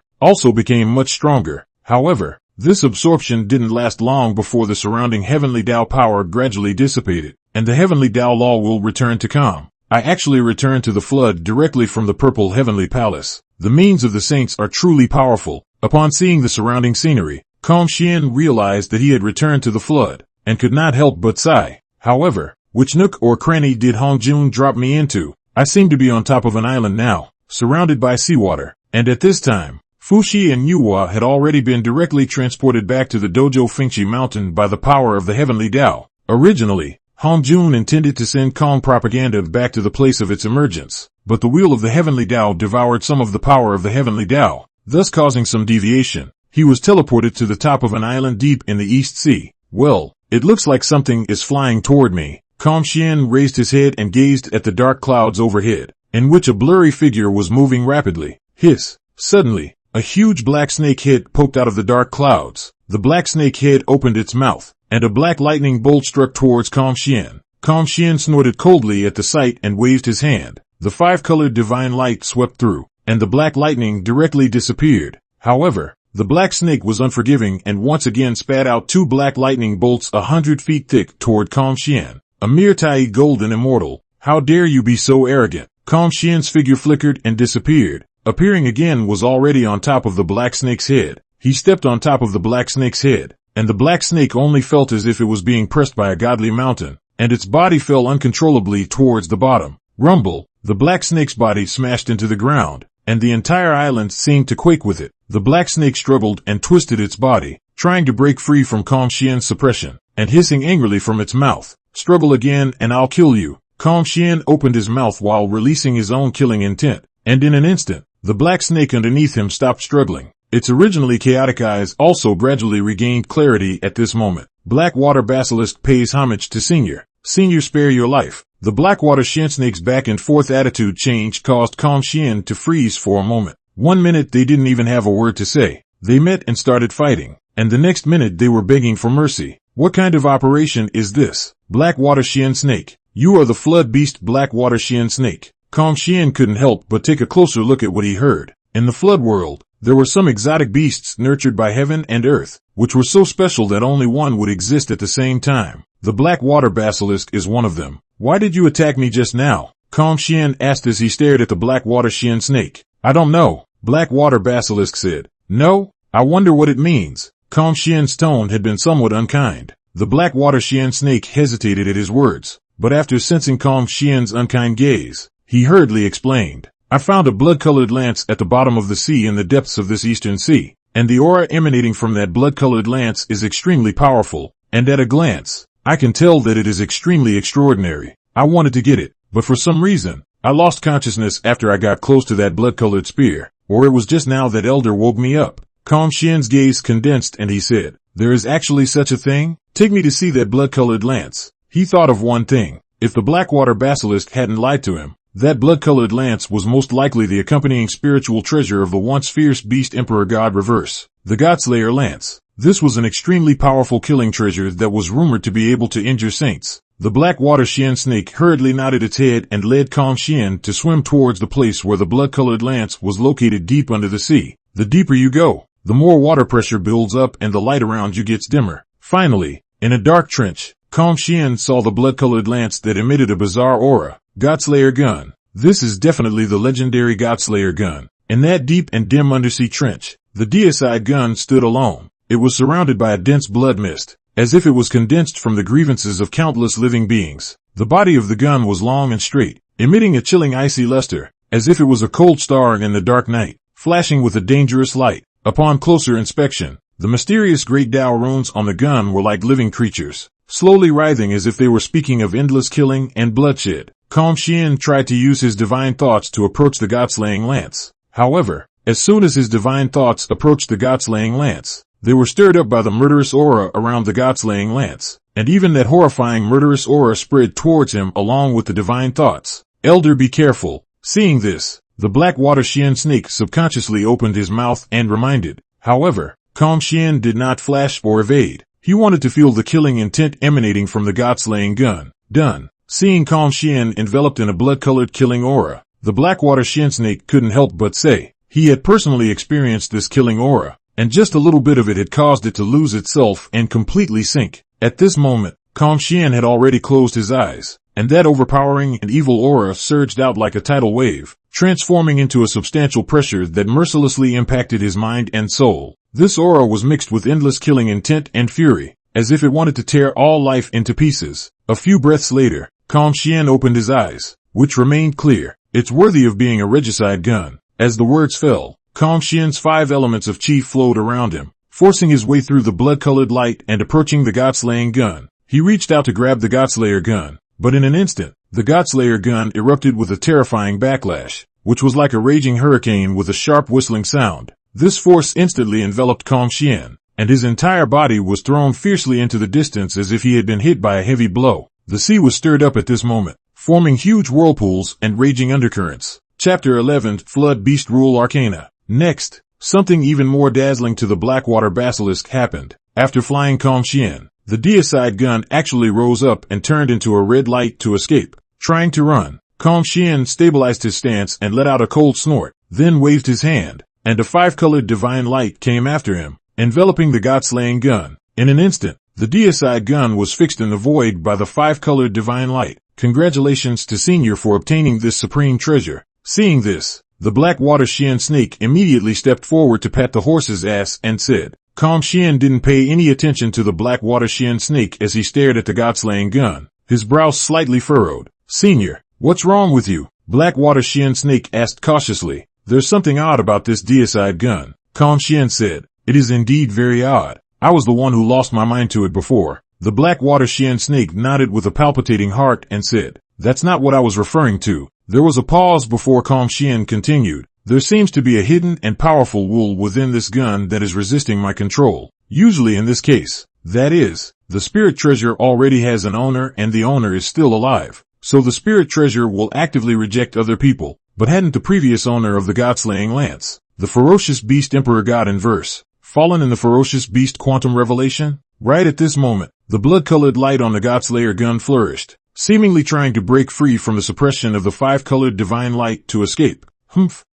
also became much stronger. However, this absorption didn't last long before the surrounding Heavenly Tao power gradually dissipated, and the Heavenly Tao law will return to calm. I actually returned to the flood directly from the Purple Heavenly Palace. The means of the saints are truly powerful. Upon seeing the surrounding scenery, Shien realized that he had returned to the flood, and could not help but sigh. However, which nook or cranny did Hongjun drop me into? I seem to be on top of an island now, surrounded by seawater, and at this time, Fuxi and Nuwa had already been directly transported back to the dojo Fengxi Mountain by the power of the Heavenly Tao. Originally, Hongjun intended to send Kong propaganda back to the place of its emergence, but the wheel of the Heavenly Tao devoured some of the power of the Heavenly Tao, thus causing some deviation. He was teleported to the top of an island deep in the East Sea. "Well, it looks like something is flying toward me." Shien raised his head and gazed at the dark clouds overhead, in which a blurry figure was moving rapidly. Hiss! Suddenly, a huge black snake head poked out of the dark clouds. The black snake head opened its mouth, and a black lightning bolt struck towards Shien. Shien snorted coldly at the sight and waved his hand. The 5-colored divine light swept through, and the black lightning directly disappeared. However, the black snake was unforgiving and once again spat out 2 black lightning bolts 100 feet thick toward Shien. "A mere Tai golden immortal. How dare you be so arrogant?" Shien's figure flickered and disappeared. Appearing again was already on top of the black snake's head. He stepped on top of the black snake's head, and the black snake only felt as if it was being pressed by a godly mountain, and its body fell uncontrollably towards the bottom. Rumble! The black snake's body smashed into the ground, and the entire island seemed to quake with it. The black snake struggled and twisted its body, trying to break free from Shien's suppression, and hissing angrily from its mouth, "Struggle again and I'll kill you." Shien opened his mouth while releasing his own killing intent, and in an instant, the black snake underneath him stopped struggling. Its originally chaotic eyes also gradually regained clarity at this moment. Blackwater Basilisk pays homage to Senior. Senior, spare your life. The Blackwater Shinsnake's back and forth attitude change caused Shien to freeze for a moment. 1 minute they didn't even have a word to say. They met and started fighting. And the next minute they were begging for mercy. What kind of operation is this? Blackwater Shinsnake. You are the flood beast Blackwater Shinsnake. Shien couldn't help but take a closer look at what he heard. In the flood world, there were some exotic beasts nurtured by heaven and earth, which were so special that only one would exist at the same time. The Blackwater Basilisk is one of them. Why did you attack me just now? Shien asked as he stared at the Blackwater Shinsnake. I don't know, Blackwater Basilisk said. No? I wonder what it means. Shien's tone had been somewhat unkind. The Blackwater Shinsnake hesitated at his words, but after sensing Shien's unkind gaze, he hurriedly explained. I found a blood-colored lance at the bottom of the sea in the depths of this eastern sea, and the aura emanating from that blood-colored lance is extremely powerful, and at a glance, I can tell that it is extremely extraordinary. I wanted to get it, but for some reason, I lost consciousness after I got close to that blood-colored spear, or it was just now that Elder woke me up. Shien's gaze condensed and he said, there is actually such a thing? Take me to see that blood-colored lance. He thought of one thing. If the Blackwater Basilisk hadn't lied to him, that blood-colored lance was most likely the accompanying spiritual treasure of the once fierce beast Emperor God Reverse, the godslayer lance. This was an extremely powerful killing treasure that was rumored to be able to injure saints. The Blackwater Shinsnake hurriedly nodded its head and led Shien to swim towards the place where the blood-colored lance was located deep under the sea. The deeper you go, the more water pressure builds up and the light around you gets dimmer. Finally, in a dark trench, Shien saw the blood-colored lance that emitted a bizarre aura. Godslayer gun. This is definitely the legendary Godslayer gun. In that deep and dim undersea trench, the deicide gun stood alone. It was surrounded by a dense blood mist, as if it was condensed from the grievances of countless living beings. The body of the gun was long and straight, emitting a chilling icy luster, as if it was a cold star in the dark night, flashing with a dangerous light. Upon closer inspection, the mysterious Great Luo runes on the gun were like living creatures, slowly writhing as if they were speaking of endless killing and bloodshed. Shien tried to use his divine thoughts to approach the godslaying lance. However, as soon as his divine thoughts approached the godslaying lance, they were stirred up by the murderous aura around the godslaying lance, and even that horrifying murderous aura spread towards him along with the divine thoughts. Elder, be careful. Seeing this, the Blackwater Shinsnake subconsciously opened his mouth and reminded. However, Shien did not flash or evade. He wanted to feel the killing intent emanating from the godslaying gun. Done. Seeing Shien enveloped in a blood-colored killing aura, the Blackwater Shinsnake couldn't help but say, he had personally experienced this killing aura, and just a little bit of it had caused it to lose itself and completely sink. At this moment, Shien had already closed his eyes, and that overpowering and evil aura surged out like a tidal wave, transforming into a substantial pressure that mercilessly impacted his mind and soul. This aura was mixed with endless killing intent and fury, as if it wanted to tear all life into pieces. A few breaths later, Shien opened his eyes, which remained clear. It's worthy of being a regicide gun. As the words fell, Shien's 5 elements of chi flowed around him, forcing his way through the blood-colored light and approaching the godslaying gun. He reached out to grab the godslayer gun, but in an instant, the godslayer gun erupted with a terrifying backlash, which was like a raging hurricane with a sharp whistling sound. This force instantly enveloped Shien, and his entire body was thrown fiercely into the distance as if he had been hit by a heavy blow. The sea was stirred up at this moment, forming huge whirlpools and raging undercurrents. Chapter 11, Flood Beast Rule Arcana. Next, something even more dazzling to the Blackwater Basilisk happened. After flying Shien, the deicide gun actually rose up and turned into a red light to escape. Trying to run, Shien stabilized his stance and let out a cold snort, then waved his hand, and a 5-colored divine light came after him, enveloping the godslaying gun. In an instant, the deicide gun was fixed in the void by the 5-colored divine light. Congratulations to Senior for obtaining this supreme treasure. Seeing this, the Blackwater Shinsnake immediately stepped forward to pat the horse's ass and said. Shien didn't pay any attention to the Blackwater Shinsnake as he stared at the godslaying gun, his brows slightly furrowed. Senior, what's wrong with you? Blackwater Shinsnake asked cautiously. There's something odd about this deicide gun. Shien said. It is indeed very odd. I was the one who lost my mind to it before. The Blackwater Shinsnake nodded with a palpitating heart and said, that's not what I was referring to. There was a pause before Shien continued. There seems to be a hidden and powerful rule within this gun that is resisting my control. Usually in this case, that is, The spirit treasure already has an owner and the owner is still alive. So the spirit treasure will actively reject other people. But hadn't the previous owner of the god-slaying lance, the ferocious beast emperor god in verse, fallen in the ferocious beast quantum revelation? Right at this moment, the blood-colored light on the godslayer gun flourished, seemingly trying to break free from the suppression of the five-colored divine light to escape.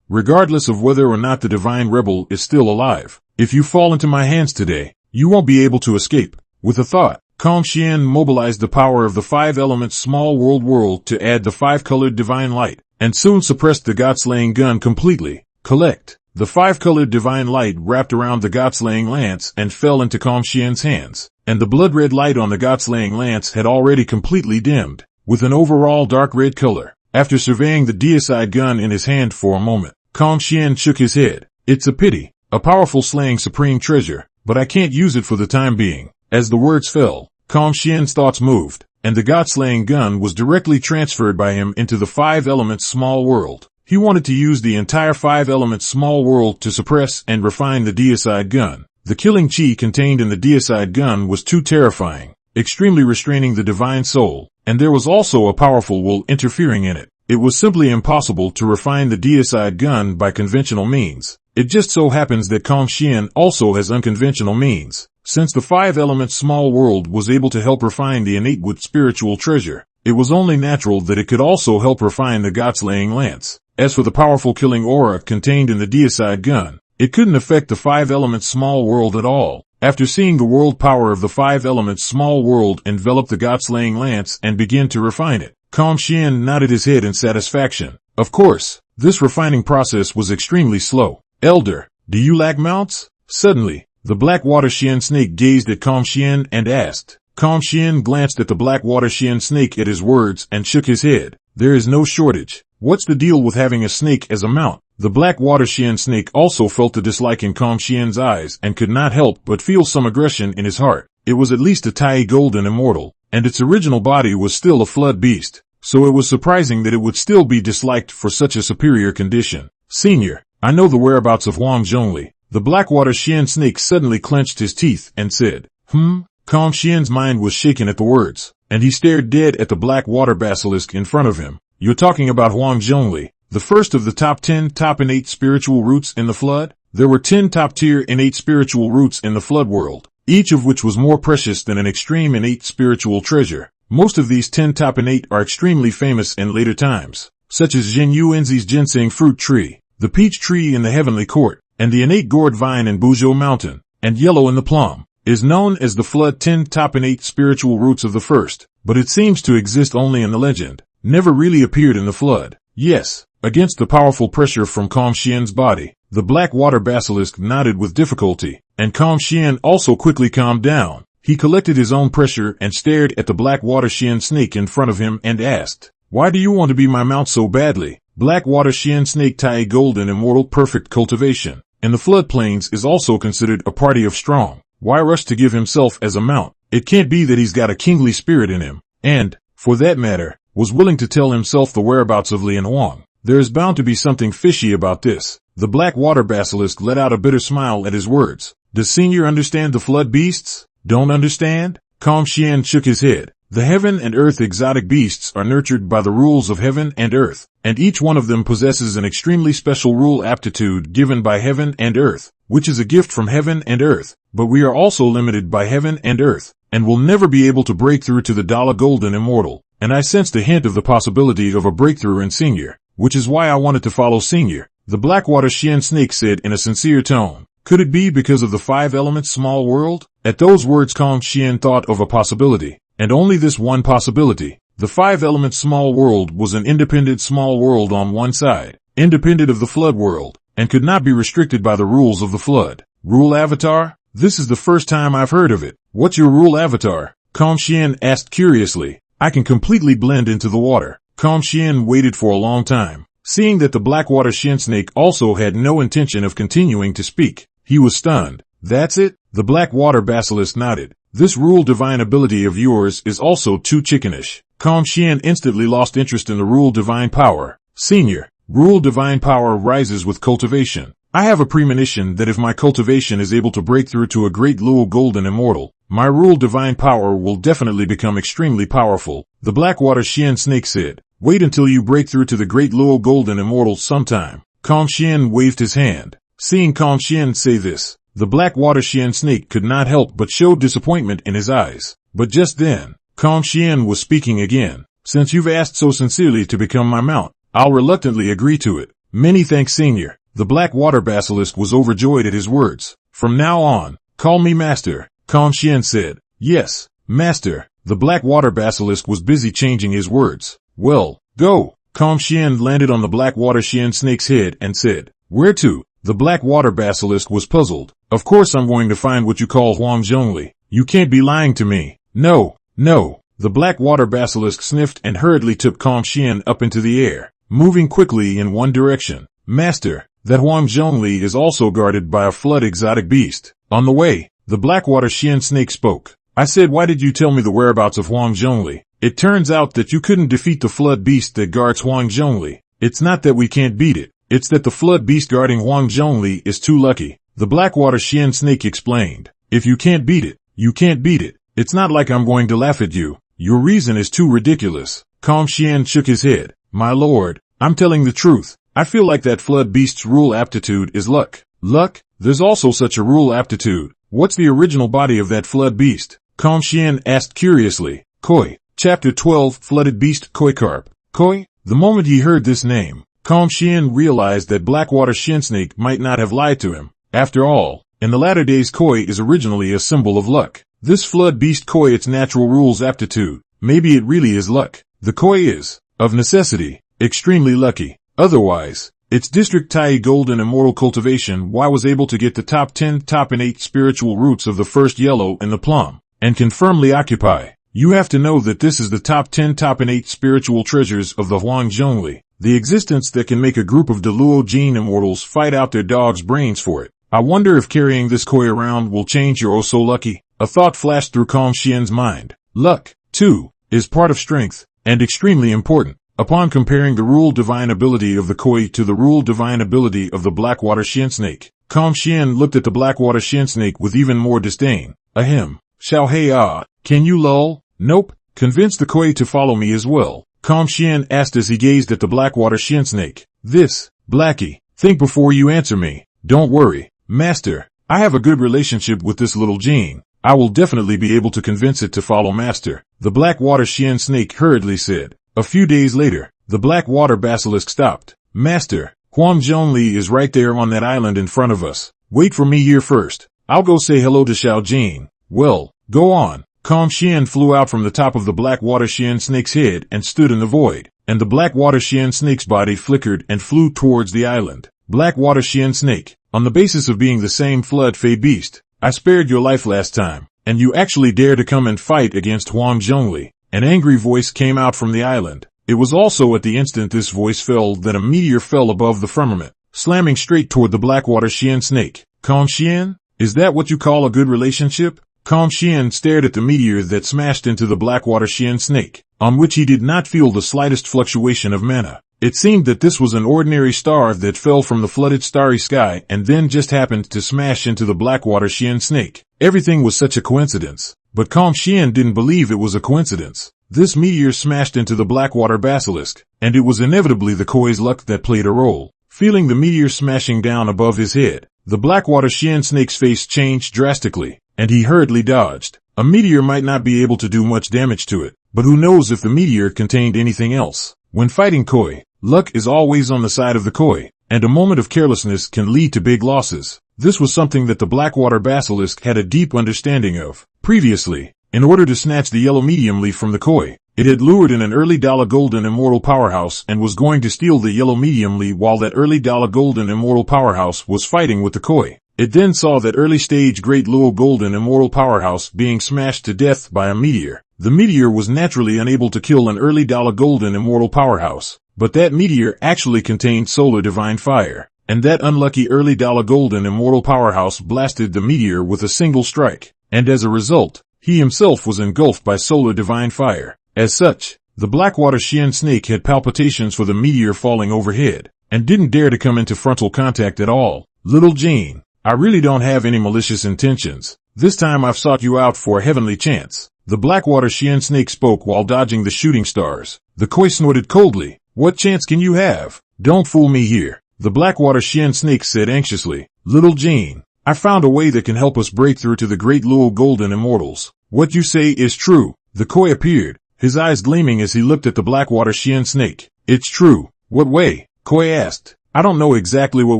Regardless of whether or not the divine rebel is still alive, if you fall into my hands today, you won't be able to escape. With a thought, Xuan mobilized the power of the five-element small world to add the five-colored divine light, and soon suppressed the god-slaying gun completely. Collect. The five-colored divine light wrapped around the god-slaying lance and fell into Xuan's hands, and the blood-red light on the god-slaying lance had already completely dimmed, with an overall dark red color. After surveying the deicide gun in his hand for a moment, Xuan shook his head. It's a pity, a powerful slaying supreme treasure, but I can't use it for the time being. As the words fell, Xuan's thoughts moved, and the god-slaying gun was directly transferred by him into the five-element small world. He wanted to use the entire five-element small world to suppress and refine the deicide gun. The killing chi contained in the deicide gun was too terrifying, extremely restraining the divine soul, and there was also a powerful will interfering in it. It was simply impossible to refine the deicide gun by conventional means. It just so happens that Xuan also has unconventional means. Since the five-element small world was able to help refine the innate with spiritual treasure, it was only natural that it could also help refine the god-slaying lance. As for the powerful killing aura contained in the deicide gun, it couldn't affect the five-element small world at all. After seeing the world power of the five-element small world envelop the god-slaying lance and begin to refine it, Xuan nodded his head in satisfaction. Of course, this refining process was extremely slow. Elder, do you lack mounts? Suddenly, the Blackwater Shien snake gazed at Xuan and asked. Xuan glanced at the Blackwater Shien snake at his words and shook his head. There is no shortage. What's the deal with having a snake as a mount? The Blackwater Shien snake also felt the dislike in Xuan's eyes and could not help but feel some aggression in his heart. It was at least a tiny golden immortal, and its original body was still a flood beast, so it was surprising that it would still be disliked for such a superior condition. Senior, I know the whereabouts of Hongjun. The Blackwater Shien snake suddenly clenched his teeth and said, Xuan's mind was shaken at the words, and he stared dead at the Blackwater Basilisk in front of him. You're talking about Hongjun, the first of the top 10 top innate spiritual roots in the flood? There were 10 top-tier innate spiritual roots in the flood world, each of which was more precious than an extreme innate spiritual treasure. Most of these 10 top innate are extremely famous in later times, such as Jin Yuanzi's Ginseng fruit tree, the peach tree in the heavenly court, and the innate gourd vine in Buzhou Mountain, and yellow in the plum, is known as the flood 10 top innate spiritual roots of the first, but it seems to exist only in the legend, never really appeared in the flood. Yes, against the powerful pressure from Xuan's body, the Blackwater Basilisk nodded with difficulty, and Xuan also quickly calmed down. He collected his own pressure and stared at the Blackwater Shien snake in front of him and asked, Why do you want to be my mount so badly? Blackwater Shien snake Tai golden immortal perfect cultivation. In the floodplains is also considered a party of strong. Why rush to give himself as a mount? It can't be that he's got a kingly spirit in him, and, for that matter, was willing to tell himself the whereabouts of Lian Huang. There is bound to be something fishy about this. The Blackwater Basilisk let out a bitter smile at his words. Does Senior understand the flood beasts? Don't understand? Xuan shook his head. The heaven and earth exotic beasts are nurtured by the rules of heaven and earth, and each one of them possesses an extremely special rule aptitude given by heaven and earth, which is a gift from heaven and earth. But we are also limited by heaven and earth, and will never be able to break through to the daolu golden immortal. And I sensed a hint of the possibility of a breakthrough in Senior, which is why I wanted to follow Senior. The Blackwater Shien snake said in a sincere tone. Could it be because of the five elements small world? At those words Xuan thought of a possibility, and only this one possibility. The five elements small world was an independent small world on one side, independent of the flood world, and could not be restricted by the rules of the flood. Rule avatar? This is the first time I've heard of it. What's your rule avatar? Xuan asked curiously. I can completely blend into the water. Xuan waited for a long time, seeing that the Blackwater Shien snake also had no intention of continuing to speak. He was stunned. That's it? The Blackwater Basilisk nodded. This rule divine ability of yours is also too chickenish. Xuan instantly lost interest in the rule divine power. Senior, rule divine power rises with cultivation. I have a premonition that if my cultivation is able to break through to a Great Luo golden immortal, my rule divine power will definitely become extremely powerful. The Blackwater Shien snake said, wait until you break through to the Great Luo golden immortal sometime. Kong Shien waved his hand. Seeing Kong Shien say this, the Blackwater Shien snake could not help but show disappointment in his eyes. But just then, Kong Shien was speaking again. Since you've asked so sincerely to become my mount, I'll reluctantly agree to it. Many thanks, Senior. The Blackwater Basilisk was overjoyed at his words. From now on, call me Master, Kong Shien said. Yes, Master. The Blackwater Basilisk was busy changing his words. Well, go. Kong Shien landed on the Blackwater Shien snake's head and said, where to? The Blackwater Basilisk was puzzled. Of course I'm going to find what you call Hongjun. You can't be lying to me. No, no. The Blackwater Basilisk sniffed and hurriedly took Kong Shien up into the air, moving quickly in one direction. Master, that Hongjun is also guarded by a flood exotic beast. On the way, the Blackwater Shien snake spoke. I said, why did you tell me the whereabouts of Hongjun? It turns out that you couldn't defeat the flood beast that guards Hongjun. It's not that we can't beat it. It's that the flood beast guarding Hongjun is too lucky. The Blackwater Shien snake explained. If you can't beat it, you can't beat it. It's not like I'm going to laugh at you. Your reason is too ridiculous. Kong Shien shook his head. My lord, I'm telling the truth. I feel like that flood beast's rule aptitude is luck. Luck? There's also such a rule aptitude. What's the original body of that flood beast? Kong Shien asked curiously. Koi. Chapter 12, Flooded Beast Koi Carp. Koi? The moment he heard this name, Kong Shien realized that Blackwater Shien snake might not have lied to him. After all, in the latter days Koi is originally a symbol of luck. This flood beast Koi its natural rules aptitude. Maybe it really is luck. The Koi is, of necessity, extremely lucky. Otherwise, its District Tai golden immortal cultivation was able to get the top 10 top and 8 spiritual roots of the first yellow in the plum, and can firmly occupy. You have to know that this is the top 10 top and 8 spiritual treasures of the Hongjun, the existence that can make a group of daolu Jieyin immortals fight out their dog's brains for it. I wonder if carrying this Koi around will change your oh so lucky. A thought flashed through Kong Shien's mind. Luck, too, is part of strength, and extremely important. Upon comparing the rule divine ability of the Koi to the rule divine ability of the Blackwater Shien snake, Kong Shien looked at the Blackwater Shien snake with even more disdain. Ahem. Xiao hei ah, can you lull? Nope. Convince the Koi to follow me as well. Kong Shien asked as he gazed at the Blackwater Shien snake. This, Blackie, think before you answer me. Don't worry, Master. I have a good relationship with this little Jieyin. I will definitely be able to convince it to follow Master. The Blackwater Shien snake hurriedly said. A few days later, the Blackwater Basilisk stopped. Master, Hongjun is right there on that island in front of us. Wait for me here first. I'll go say hello to Xiao Jieyin. Well, go on. Kong Shien flew out from the top of the Blackwater Shien snake's head and stood in the void, and the Blackwater Shien snake's body flickered and flew towards the island. Blackwater Shien snake, on the basis of being the same flood fey beast, I spared your life last time, and you actually dare to come and fight against Hongjun. An angry voice came out from the island. It was also at the instant this voice fell that a meteor fell above the firmament, slamming straight toward the Blackwater Shien snake. Kong Shien? Is that what you call a good relationship? Kong Shien stared at the meteor that smashed into the Blackwater Shien snake, on which he did not feel the slightest fluctuation of mana. It seemed that this was an ordinary star that fell from the flooded starry sky and then just happened to smash into the Blackwater Shien snake. Everything was such a coincidence. But Kong Shien didn't believe it was a coincidence. This meteor smashed into the Blackwater Basilisk, and it was inevitably the Koi's luck that played a role. Feeling the meteor smashing down above his head, the Blackwater Shien snake's face changed drastically, and he hurriedly dodged. A meteor might not be able to do much damage to it, but who knows if the meteor contained anything else. When fighting Koi, luck is always on the side of the Koi, and a moment of carelessness can lead to big losses. This was something that the Blackwater Basilisk had a deep understanding of. Previously, in order to snatch the yellow medium leaf from the Koi, it had lured in an early Dala Golden Immortal Powerhouse and was going to steal the yellow medium leaf while that early Dala Golden Immortal Powerhouse was fighting with the Koi. It then saw that early stage Great Luo Golden Immortal Powerhouse being smashed to death by a meteor. The meteor was naturally unable to kill an early Dala Golden Immortal Powerhouse, but that meteor actually contained Solar Divine Fire, and that unlucky early Dala Golden Immortal Powerhouse blasted the meteor with a single strike, and as a result, he himself was engulfed by Solar Divine Fire. As such, the Blackwater Shien snake had palpitations for the meteor falling overhead. and didn't dare to come into frontal contact at all. Little Jieyin, I really don't have any malicious intentions. This time I've sought you out for a heavenly chance. The Blackwater shien snake spoke while dodging the shooting stars. The koi snorted coldly. What chance can you have? Don't fool me here. The Blackwater shien snake said anxiously. Little Jieyin, I found a way that can help us break through to the Great Luo golden immortals. What you say is true. The koi appeared, his eyes gleaming as he looked at the Blackwater shien snake. It's true. What way? Koi asked. I don't know exactly what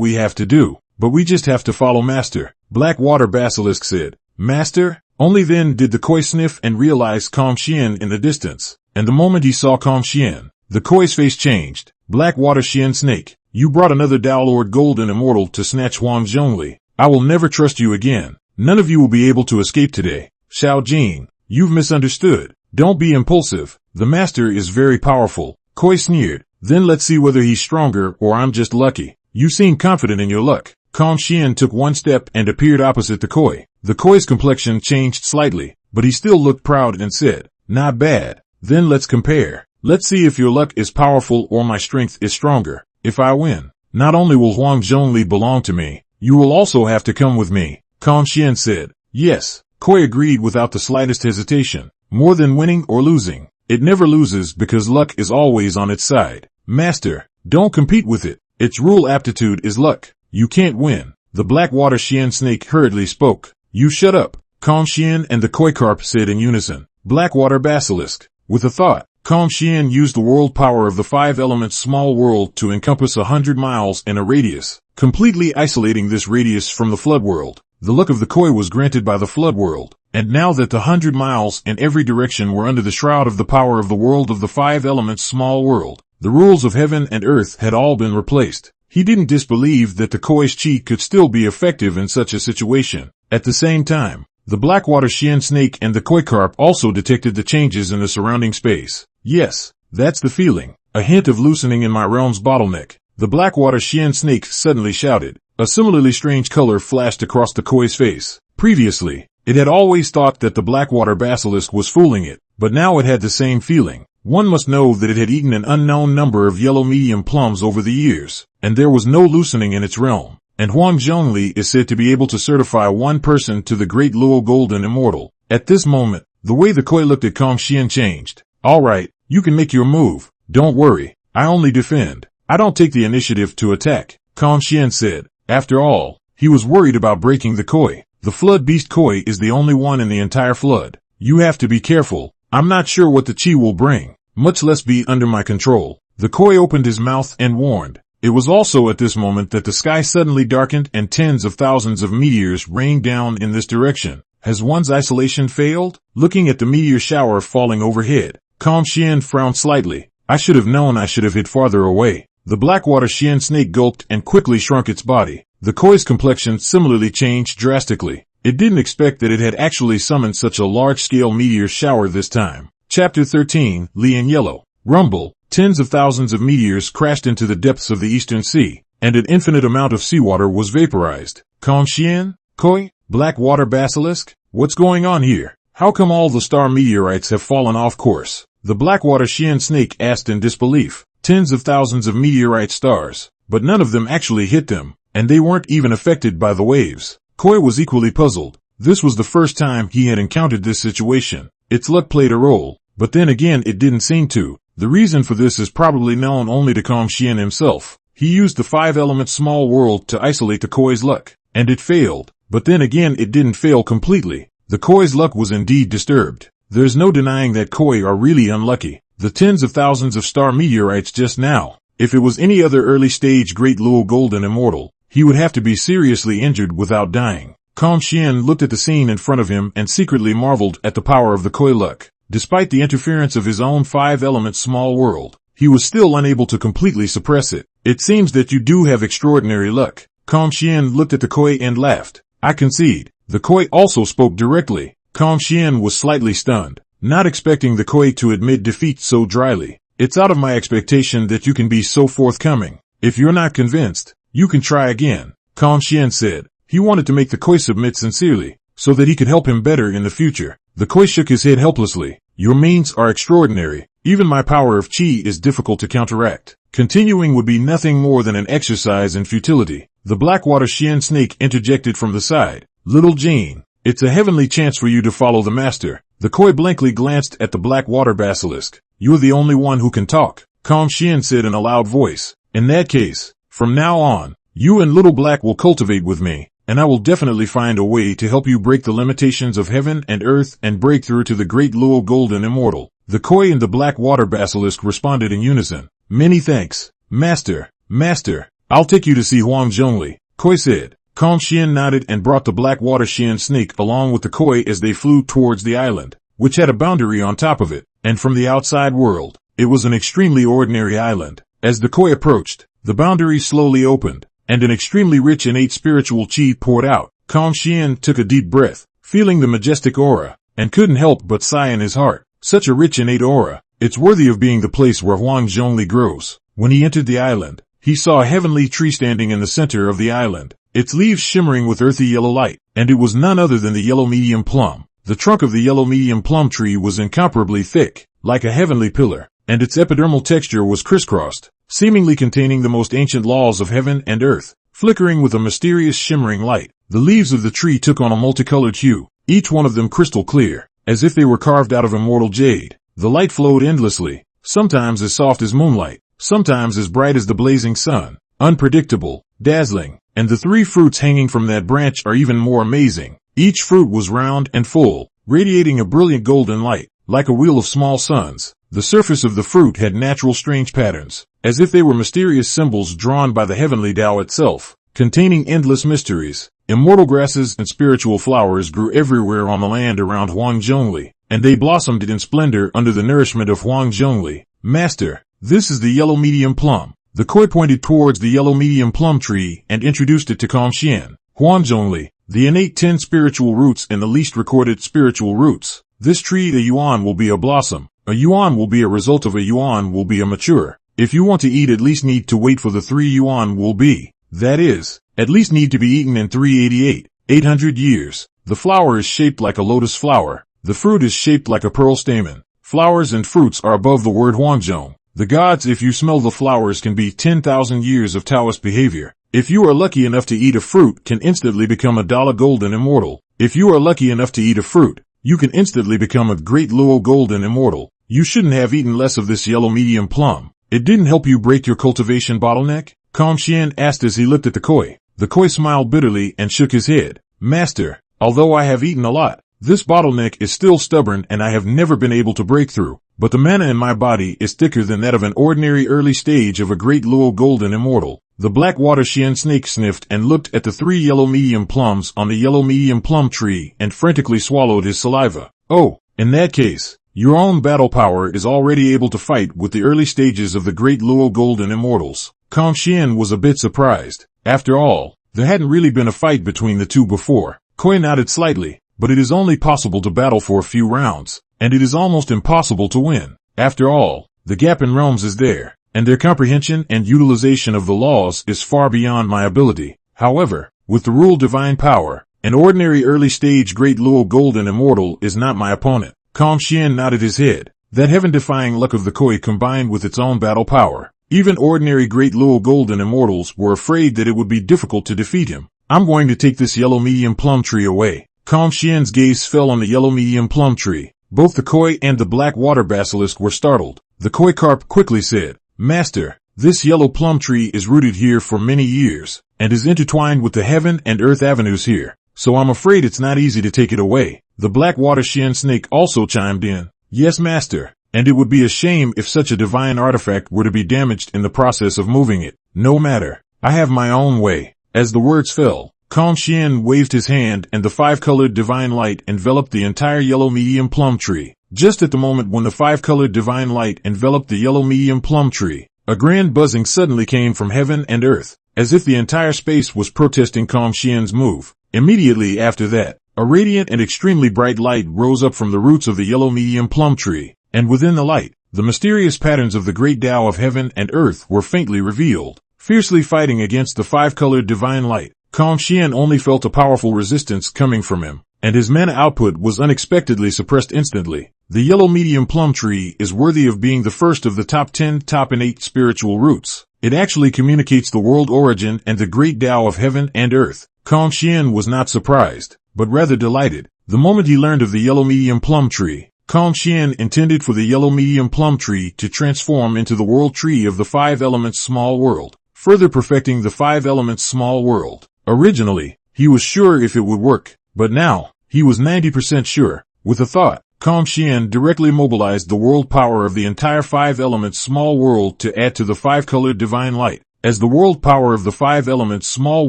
we have to do, but we just have to follow Master. Blackwater Basilisk said. Master? Only then did the koi sniff and realize Shien in the distance. And the moment he saw Shien, the koi's face changed. Blackwater shien snake, you brought another daolu golden immortal to snatch Hongjun. I will never trust you again. None of you will be able to escape today. Xiao Jing, you've misunderstood. Don't be impulsive. The master is very powerful. Koi sneered. Then let's see whether he's stronger or I'm just lucky. You seem confident in your luck. Shien took one step and appeared opposite the koi. The koi's complexion changed slightly, but he still looked proud and said, not bad. Then let's compare. Let's see if your luck is powerful or my strength is stronger. If I win, not only will Hongjun belong to me, you will also have to come with me. Shien said. Yes. Koi agreed without the slightest hesitation. More than winning or losing, it never loses because luck is always on its side. Master, don't compete with it. Its rule aptitude is luck. You can't win. The Blackwater shien snake hurriedly spoke. You shut up. Shien and the koi carp said in unison. Blackwater Basilisk. With a thought, Shien used the world power of the 5-element small world to encompass 100 miles in a radius, completely isolating this radius from the flood world. The luck of the koi was granted by the flood world, and now that the 100 miles in every direction were under the shroud of the power of the world of the 5-element small world, the rules of heaven and earth had all been replaced. He didn't disbelieve that the koi's chi could still be effective in such a situation. At the same time, the Blackwater shien snake and the koi carp also detected the changes in the surrounding space. Yes, that's the feeling. A hint of loosening in my realm's bottleneck. The Blackwater shien snake suddenly shouted. A similarly strange color flashed across the koi's face. Previously, it had always thought that the Blackwater Basilisk was fooling it, but now it had the same feeling. One must know that it had eaten an unknown number of yellow medium plums over the years, and there was no loosening in its realm. And Hongjun is said to be able to certify one person to the Great Luo golden immortal. At this moment, the way the koi looked at Shien changed. Alright, you can make your move. Don't worry, I only defend. I don't take the initiative to attack, Shien said. After all, he was worried about breaking the koi. The flood beast koi is the only one in the entire flood. You have to be careful. I'm not sure what the chi will bring, much less be under my control. The koi opened his mouth and warned. It was also at this moment that the sky suddenly darkened and tens of thousands of meteors rained down in this direction. Has one's isolation failed? Looking at the meteor shower falling overhead, Shien frowned slightly. I should have known I should have hid farther away. The Blackwater shien snake gulped and quickly shrunk its body. The koi's complexion similarly changed drastically. It didn't expect that it had actually summoned such a large-scale meteor shower this time. Chapter 13, Li in Yellow. Rumble. Tens of thousands of meteors crashed into the depths of the eastern sea, and an infinite amount of seawater was vaporized. Shien? Koi? Blackwater Basilisk? What's going on here? How come all the star meteorites have fallen off course? The Blackwater shien snake asked in disbelief. Tens of thousands of meteorite stars, but none of them actually hit them, and they weren't even affected by the waves. Koi was equally puzzled. This was the first time he had encountered this situation. Its luck played a role, but then again it didn't seem to. The reason for this is probably known only to Shien himself. He used the 5-element small world to isolate the koi's luck, and it failed, but then again it didn't fail completely. The koi's luck was indeed disturbed. There's no denying that koi are really unlucky. The tens of thousands of star meteorites just now. If it was any other early stage Great Luo golden immortal, he would have to be seriously injured without dying. Shien looked at the scene in front of him and secretly marveled at the power of the koi luck. Despite the interference of his own 5-element small world, he was still unable to completely suppress it. It seems that you do have extraordinary luck. Shien looked at the koi and laughed. I concede. The koi also spoke directly. Shien was slightly stunned, not expecting the koi to admit defeat so dryly. It's out of my expectation that you can be so forthcoming. If you're not convinced, you can try again, Shien said. He wanted to make the koi submit sincerely, so that he could help him better in the future. The koi shook his head helplessly. Your means are extraordinary, Even my power of Qi is difficult to counteract. Continuing would be nothing more than an exercise in futility. The Blackwater Shien snake interjected from the side. Little Jane, it's a heavenly chance for you to follow the master. The koi blankly glanced at the Blackwater Basilisk. You're the only one who can talk, Calm Shien said in a loud voice. In that case, from now on, you and Little Black will cultivate with me, and I will definitely find a way to help you break the limitations of heaven and earth and break through to the Great Luo Golden Immortal. The koi and the Blackwater Basilisk responded in unison. Many thanks, Master. Master, I'll take you to see Hongjun, Koi said. Calm Shien nodded and brought the Blackwater Shien snake along with the koi as they flew towards the island, which had a boundary on top of it, and from the outside world, it was an extremely ordinary island. As the koi approached, the boundary slowly opened, and an extremely rich innate spiritual chi poured out. Calm Shien took a deep breath, feeling the majestic aura, and couldn't help but sigh in his heart. Such a rich innate aura, it's worthy of being the place where Hongjun grows. When he entered the island, he saw a heavenly tree standing in the center of the island, its leaves shimmering with earthy yellow light, and it was none other than the yellow medium plum. The trunk of the yellow medium plum tree was incomparably thick, like a heavenly pillar, and its epidermal texture was crisscrossed, seemingly containing the most ancient laws of heaven and earth, flickering with a mysterious shimmering light. The leaves of the tree took on a multicolored hue, each one of them crystal clear, as if they were carved out of immortal jade. The light flowed endlessly, sometimes as soft as moonlight, sometimes as bright as the blazing sun, unpredictable, dazzling, and the 3 fruits hanging from that branch are even more amazing. Each fruit was round and full, radiating a brilliant golden light, like a wheel of small suns. The surface of the fruit had natural strange patterns, as if they were mysterious symbols drawn by the heavenly Tao itself, containing endless mysteries. Immortal grasses and spiritual flowers grew everywhere on the land around Hongjun, and they blossomed in splendor under the nourishment of Hongjun. Master, this is the yellow medium plum. The koi pointed towards the yellow medium plum tree and introduced it to Calm Shien. Hongjun, the innate 10 spiritual roots and the least recorded spiritual roots. This tree, a yuan, will be a blossom. A yuan will be a result of a yuan will be a mature. If you want to eat, at least need to wait for the 3 yuan will be. That is, at least need to be eaten in 388, 800 years. The flower is shaped like a lotus flower. The fruit is shaped like a pearl stamen. Flowers and fruits are above the word Hongjun. The gods, if you smell the flowers, can be 10,000 years of Taoist behavior. If you are lucky enough to eat a fruit, can instantly become a daolu golden immortal. If you are lucky enough to eat a fruit, you can instantly become a Great Luo golden immortal. You shouldn't have eaten less of this yellow medium plum. It didn't help you break your cultivation bottleneck? Calm Shien asked as he looked at the koi. The koi smiled bitterly and shook his head. Master, although I have eaten a lot, this bottleneck is still stubborn and I have never been able to break through. But the mana in my body is thicker than that of an ordinary early stage of a Great Luo golden immortal. The Blackwater Shien snake sniffed and looked at the 3 yellow medium plums on the yellow medium plum tree and frantically swallowed his saliva. Oh, in that case, your own battle power is already able to fight with the early stages of the Great Luo golden immortals. Calm Shien was a bit surprised. After all, there hadn't really been a fight between the two before. Koi nodded slightly, but it is only possible to battle for a few rounds, and it is almost impossible to win. After all, the gap in realms is there, and their comprehension and utilization of the laws is far beyond my ability. However, with the rule divine power, an ordinary early stage Great Luo golden immortal is not my opponent. Calm Shien nodded his head. That heaven-defying luck of the koi combined with its own battle power. Even ordinary Great Luo golden immortals were afraid that it would be difficult to defeat him. I'm going to take this yellow medium plum tree away. Calm Shien's gaze fell on the yellow medium plum tree. Both the koi and the Blackwater Basilisk were startled. The koi carp quickly said, Master, this yellow plum tree is rooted here for many years, and is intertwined with the heaven and earth avenues here, so I'm afraid it's not easy to take it away. The Blackwater Shien snake also chimed in. Yes, Master, and it would be a shame if such a divine artifact were to be damaged in the process of moving it. No matter, I have my own way. As the words fell, Calm Shien waved his hand and the 5-colored divine light enveloped the entire yellow medium plum tree. Just at the moment when the 5-colored divine light enveloped the yellow medium plum tree, a grand buzzing suddenly came from heaven and earth, as if the entire space was protesting Calm Shien's move. Immediately after that, a radiant and extremely bright light rose up from the roots of the yellow medium plum tree, and within the light, the mysterious patterns of the great Tao of heaven and earth were faintly revealed. Fiercely fighting against the 5-colored divine light, Calm Shien only felt a powerful resistance coming from him. and his mana output was unexpectedly suppressed instantly. The yellow medium plum tree is worthy of being the first of the top 10, top and 8 spiritual roots. It actually communicates the world origin and the great Tao of heaven and earth. Shien was not surprised, but rather delighted. The moment he learned of the yellow medium plum tree, Shien intended for the yellow medium plum tree to transform into the world tree of the 5 elements small world, further perfecting the 5 elements small world. Originally, he was sure if it would work, but now, he was 90% sure. With a thought, Shien directly mobilized the world power of the entire 5 elements small world to add to the 5-colored divine light. As the world power of the 5 elements small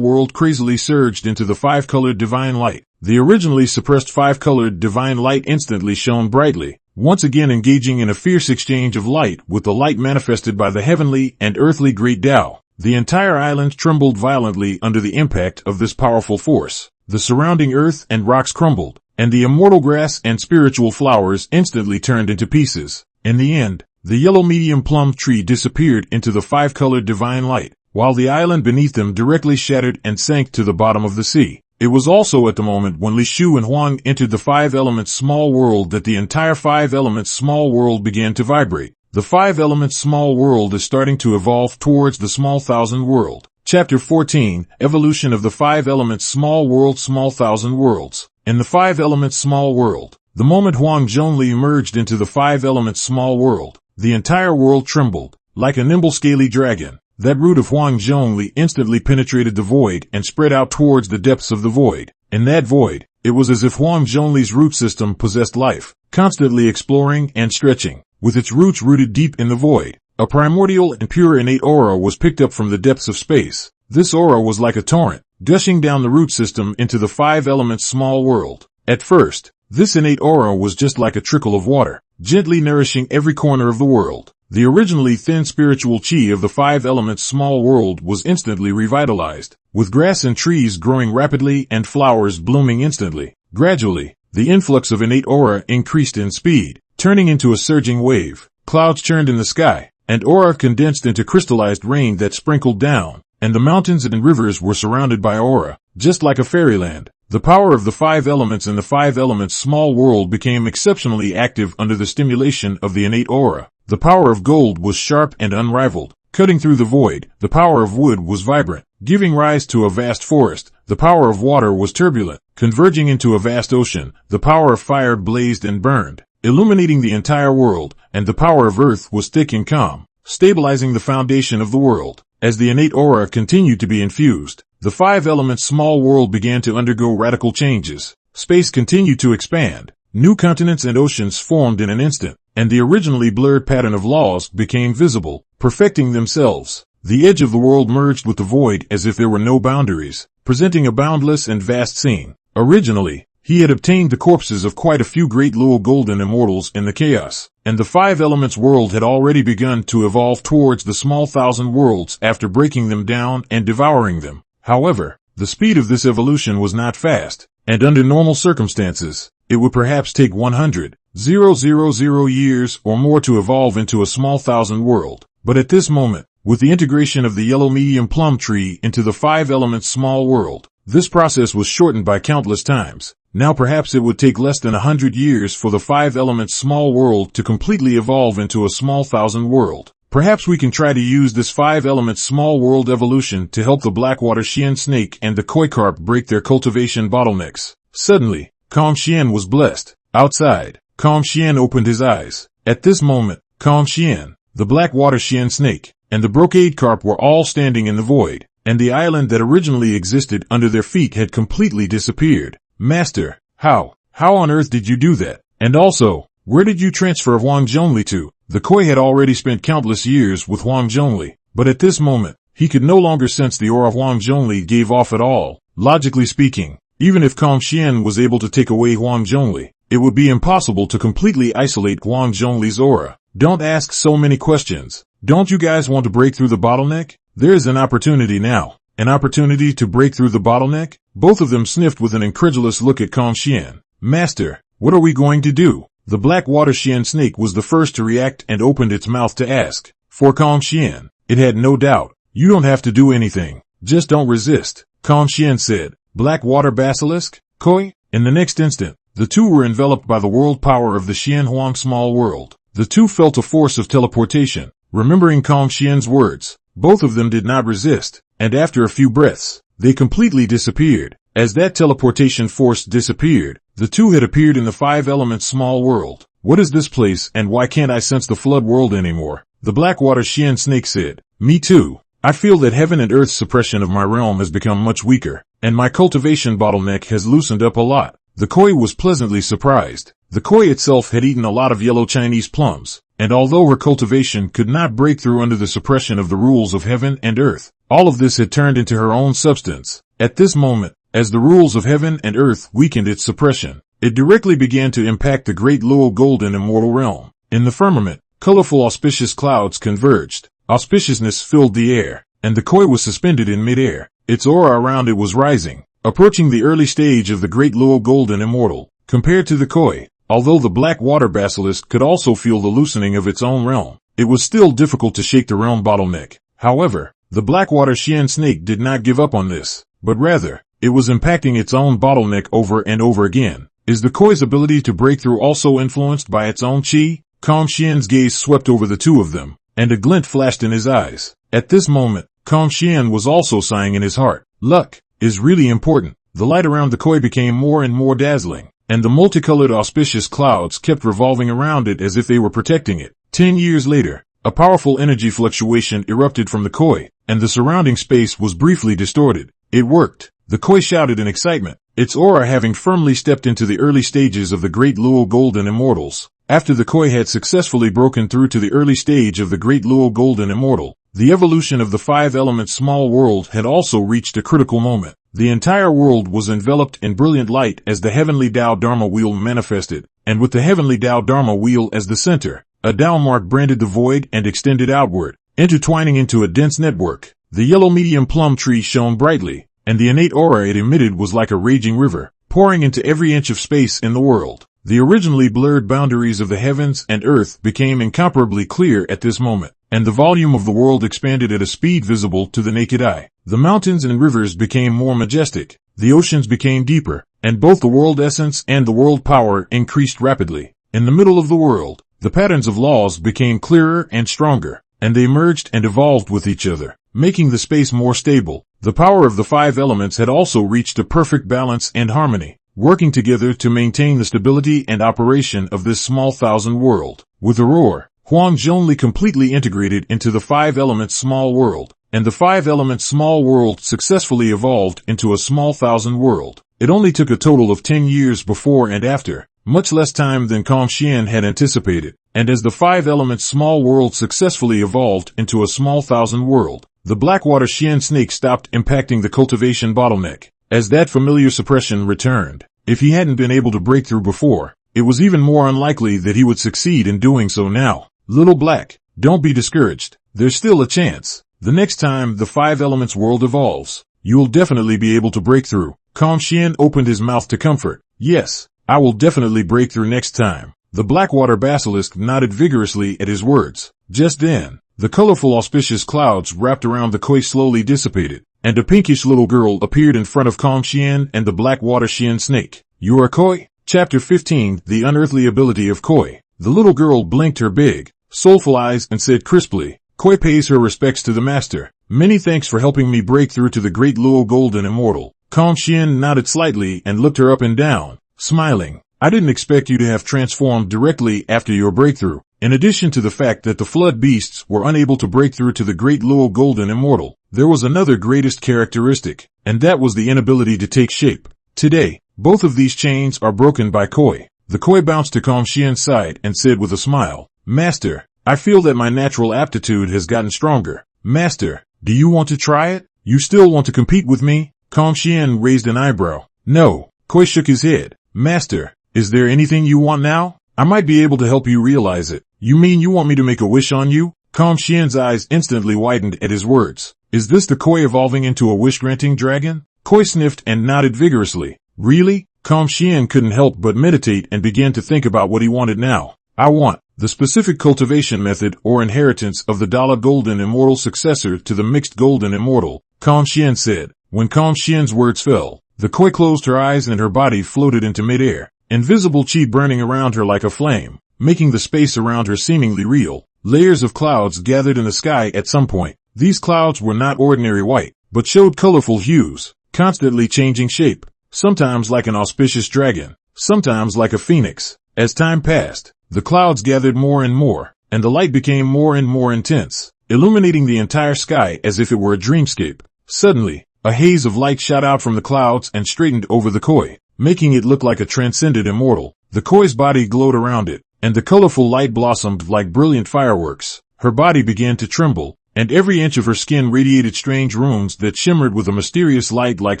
world crazily surged into the 5-colored divine light, the originally suppressed 5-colored divine light instantly shone brightly, once again engaging in a fierce exchange of light with the light manifested by the heavenly and earthly great Tao. The entire island trembled violently under the impact of this powerful force. The surrounding earth and rocks crumbled, and the immortal grass and spiritual flowers instantly turned into pieces. In the end, the yellow medium plum tree disappeared into the 5-colored divine light, while the island beneath them directly shattered and sank to the bottom of the sea. It was also at the moment when Li Shu and Huang entered the 5 elements small world that the entire 5 elements small world began to vibrate. The 5 elements small world is starting to evolve towards the small thousand world. Chapter 14, Evolution of the 5 elements small world small thousand worlds. In the 5 elements small world, the moment Hongjun emerged into the 5 elements small world, the entire world trembled, like a nimble scaly dragon. That root of Hongjun instantly penetrated the void and spread out towards the depths of the void. In that void, it was as if Hongjun's root system possessed life, constantly exploring and stretching, with its roots rooted deep in the void. A primordial and pure innate aura was picked up from the depths of space. This aura was like a torrent, gushing down the root system into the 5 elements small world. At first, this innate aura was just like a trickle of water, gently nourishing every corner of the world. The originally thin spiritual chi of the 5 elements small world was instantly revitalized, with grass and trees growing rapidly and flowers blooming instantly. Gradually, the influx of innate aura increased in speed, turning into a surging wave. Clouds churned in the sky, and aura condensed into crystallized rain that sprinkled down, and the mountains and rivers were surrounded by aura, just like a fairyland. The power of the 5 elements in the 5 elements small world became exceptionally active under the stimulation of the innate aura. The power of gold was sharp and unrivaled, cutting through the void. The power of wood was vibrant, giving rise to a vast forest. The power of water was turbulent, converging into a vast ocean. The power of fire blazed and burned, illuminating the entire world, and the power of earth was thick and calm, stabilizing the foundation of the world. As the innate aura continued to be infused, the 5 elements small world began to undergo radical changes. Space continued to expand. New continents and oceans formed in an instant, and the originally blurred pattern of laws became visible, perfecting themselves. The edge of the world merged with the void as if there were no boundaries, presenting a boundless and vast scene. Originally, he had obtained the corpses of quite a few Great Luo golden immortals in the chaos, and the 5 elements world had already begun to evolve towards the small thousand worlds after breaking them down and devouring them. However, the speed of this evolution was not fast, and under normal circumstances, it would perhaps take 100,000 years or more to evolve into a small thousand world. But at this moment, with the integration of the yellow medium plum tree into the 5 elements small world, this process was shortened by countless times. Now perhaps it would take less than 100 years for the 5 elements small world to completely evolve into a small thousand world. Perhaps we can try to use this 5 elements small world evolution to help the Blackwater shien snake and the koi carp break their cultivation bottlenecks. Suddenly, Shien was blessed. Outside, Shien opened his eyes. At this moment, Shien, the Blackwater shien snake, and the brocade carp were all standing in the void, and the island that originally existed under their feet had completely disappeared. Master, how on earth did you do that? And also, where did you transfer Hongjun to? The koi had already spent countless years with Hongjun, but at this moment, he could no longer sense the aura Hongjun gave off at all. Logically speaking, even if Shien was able to take away Hongjun, it would be impossible to completely isolate Hongjun's aura. Don't ask so many questions. Don't you guys want to break through the bottleneck? There is an opportunity now. An opportunity to break through the bottleneck? Both of them sniffed with an incredulous look at Shien. Master, what are we going to do? The Blackwater shien snake was the first to react and opened its mouth to ask. For Shien, it had no doubt. You don't have to do anything. Just don't resist. Shien said. Blackwater Basilisk? Koi? In the next instant, the two were enveloped by the world power of the Shien Huang small world. The two felt a force of teleportation. Remembering Calm Xian's words, both of them did not resist, and after a few breaths, they completely disappeared. As that teleportation force disappeared, the two had appeared in the five elements small world. What is this place and why can't I sense the flood world anymore? The Blackwater Shien snake said. Me too. I feel that heaven and earth's suppression of my realm has become much weaker, and my cultivation bottleneck has loosened up a lot. The koi was pleasantly surprised. The koi itself had eaten a lot of yellow Chinese plums, and although her cultivation could not break through under the suppression of the rules of heaven and earth, all of this had turned into her own substance. At this moment, as the rules of heaven and earth weakened its suppression, it directly began to impact the Great Luo golden immortal realm. In the firmament, colorful auspicious clouds converged. Auspiciousness filled the air, and the koi was suspended in midair. Its aura around it was rising, approaching the early stage of the Great Luo golden immortal. Compared to the koi, although the Blackwater Basilisk could also feel the loosening of its own realm, it was still difficult to shake the realm bottleneck. However, the Blackwater Shien snake did not give up on this, but rather, it was impacting its own bottleneck over and over again. Is the koi's ability to break through also influenced by its own chi? Calm Xian's gaze swept over the two of them, and a glint flashed in his eyes. At this moment, Calm Xian was also sighing in his heart. Luck is really important. The light around the koi became more and more dazzling, and the multicolored auspicious clouds kept revolving around it as if they were protecting it. 10 years later, a powerful energy fluctuation erupted from the koi, and the surrounding space was briefly distorted. It worked. The koi shouted in excitement, its aura having firmly stepped into the early stages of the Great Luo golden immortals. After the koi had successfully broken through to the early stage of the Great Luo golden immortal, the evolution of the five elements small world had also reached a critical moment. The entire world was enveloped in brilliant light as the heavenly Tao Dharma wheel manifested, and with the heavenly Tao Dharma wheel as the center, a Tao mark branded the void and extended outward, intertwining into a dense network. The yellow medium plum tree shone brightly, and the innate aura it emitted was like a raging river, pouring into every inch of space in the world. The originally blurred boundaries of the heavens and earth became incomparably clear at this moment, and the volume of the world expanded at a speed visible to the naked eye. The mountains and rivers became more majestic, the oceans became deeper, and both the world essence and the world power increased rapidly. In the middle of the world, the patterns of laws became clearer and stronger, and they merged and evolved with each other, making the space more stable. The power of the five elements had also reached a perfect balance and harmony, working together to maintain the stability and operation of this small thousand world. With a roar, Hongjun completely integrated into the five elements small world, and the five elements small world successfully evolved into a small thousand world. It only took a total of 10 years before and after, much less time than Calm Xian had anticipated, and as the five elements small world successfully evolved into a small thousand world, the Blackwater Shien snake stopped impacting the cultivation bottleneck. As that familiar suppression returned, if he hadn't been able to break through before, it was even more unlikely that he would succeed in doing so now. Little Black, don't be discouraged. There's still a chance. The next time the five elements world evolves, you'll definitely be able to break through. Calm Xian opened his mouth to comfort. Yes, I will definitely break through next time. The Blackwater Basilisk nodded vigorously at his words. Just then, the colorful auspicious clouds wrapped around the koi slowly dissipated, and a pinkish little girl appeared in front of Calm Xian and the Blackwater Shien snake. You are koi? Chapter 15, The Unearthly Ability of Koi. The little girl blinked her big, soulful eyes and said crisply, Koi pays her respects to the master. Many thanks for helping me break through to the Great Luo golden immortal. Calm Xian nodded slightly and looked her up and down, smiling. I didn't expect you to have transformed directly after your breakthrough. In addition to the fact that the flood beasts were unable to break through to the Great Luo golden immortal, there was another greatest characteristic, and that was the inability to take shape. Today, both of these chains are broken by koi. The koi bounced to Calm Xian's side and said with a smile, Master, I feel that my natural aptitude has gotten stronger. Master, do you want to try it? You still want to compete with me? Calm Xian raised an eyebrow. No. Koi shook his head. Master, is there anything you want now? I might be able to help you realize it. You mean you want me to make a wish on you? Calm Xian's eyes instantly widened at his words. Is this the koi evolving into a wish-granting dragon? Koi sniffed and nodded vigorously. Really? Calm Xian couldn't help but meditate and began to think about what he wanted now. I want the specific cultivation method or inheritance of the daolu golden immortal successor to the mixed golden immortal, Calm Xian said. When Calm Xian's words fell, The koi closed her eyes and her body floated into midair, invisible chi burning around her like a flame, making the space around her seemingly real. Layers of clouds gathered in the sky at some point. These clouds were not ordinary white, but showed colorful hues, constantly changing shape, sometimes like an auspicious dragon, sometimes like a phoenix. As time passed, the clouds gathered more and more, and the light became more and more intense, illuminating the entire sky as if it were a dreamscape. Suddenly, a haze of light shot out from the clouds and straightened over the koi, making it look like a transcendent immortal. The koi's body glowed around it, and the colorful light blossomed like brilliant fireworks. Her body began to tremble, and every inch of her skin radiated strange runes that shimmered with a mysterious light like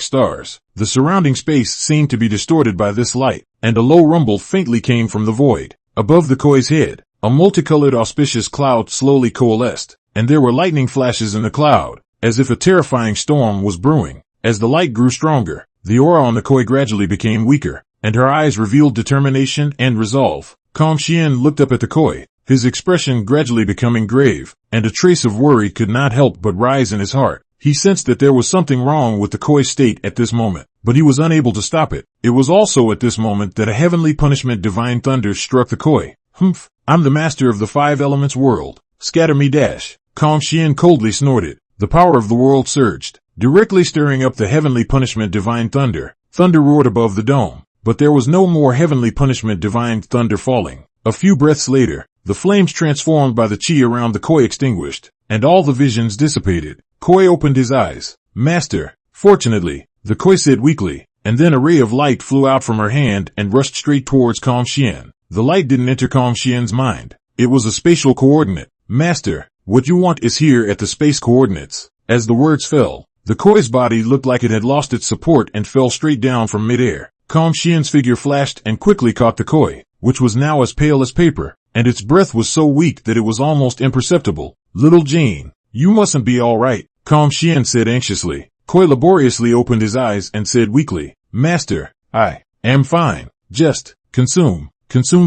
stars. The surrounding space seemed to be distorted by this light, and a low rumble faintly came from the void. Above the koi's head, a multicolored auspicious cloud slowly coalesced, and there were lightning flashes in the cloud, as if a terrifying storm was brewing. As the light grew stronger, the aura on the koi gradually became weaker, and her eyes revealed determination and resolve. Shien looked up at the koi, his expression gradually becoming grave, and a trace of worry could not help but rise in his heart. He sensed that there was something wrong with the koi's state at this moment, but he was unable to stop it. It was also at this moment that a heavenly punishment divine thunder struck the koi. "Humph, I'm the master of the 5 elements world. Scatter me dash." Shien coldly snorted. The power of the world surged, directly stirring up the heavenly punishment divine thunder. Thunder roared above the dome, but there was no more heavenly punishment divine thunder falling. A few breaths later, the flames transformed by the chi around the koi extinguished, and all the visions dissipated. Koi opened his eyes. "Master." Fortunately, the koi said weakly, and then a ray of light flew out from her hand and rushed straight towards Shien. The light didn't enter Shien's mind. It was a spatial coordinate. "Master, what you want is here at the space coordinates." As the words fell, the koi's body looked like it had lost its support and fell straight down from midair. Shien's figure flashed and quickly caught the koi, which was now as pale as paper, and its breath was so weak that it was almost imperceptible. "Little Jane, you mustn't be all right," Shien said anxiously. Koi laboriously opened his eyes and said weakly, "Master, I am fine. Just consume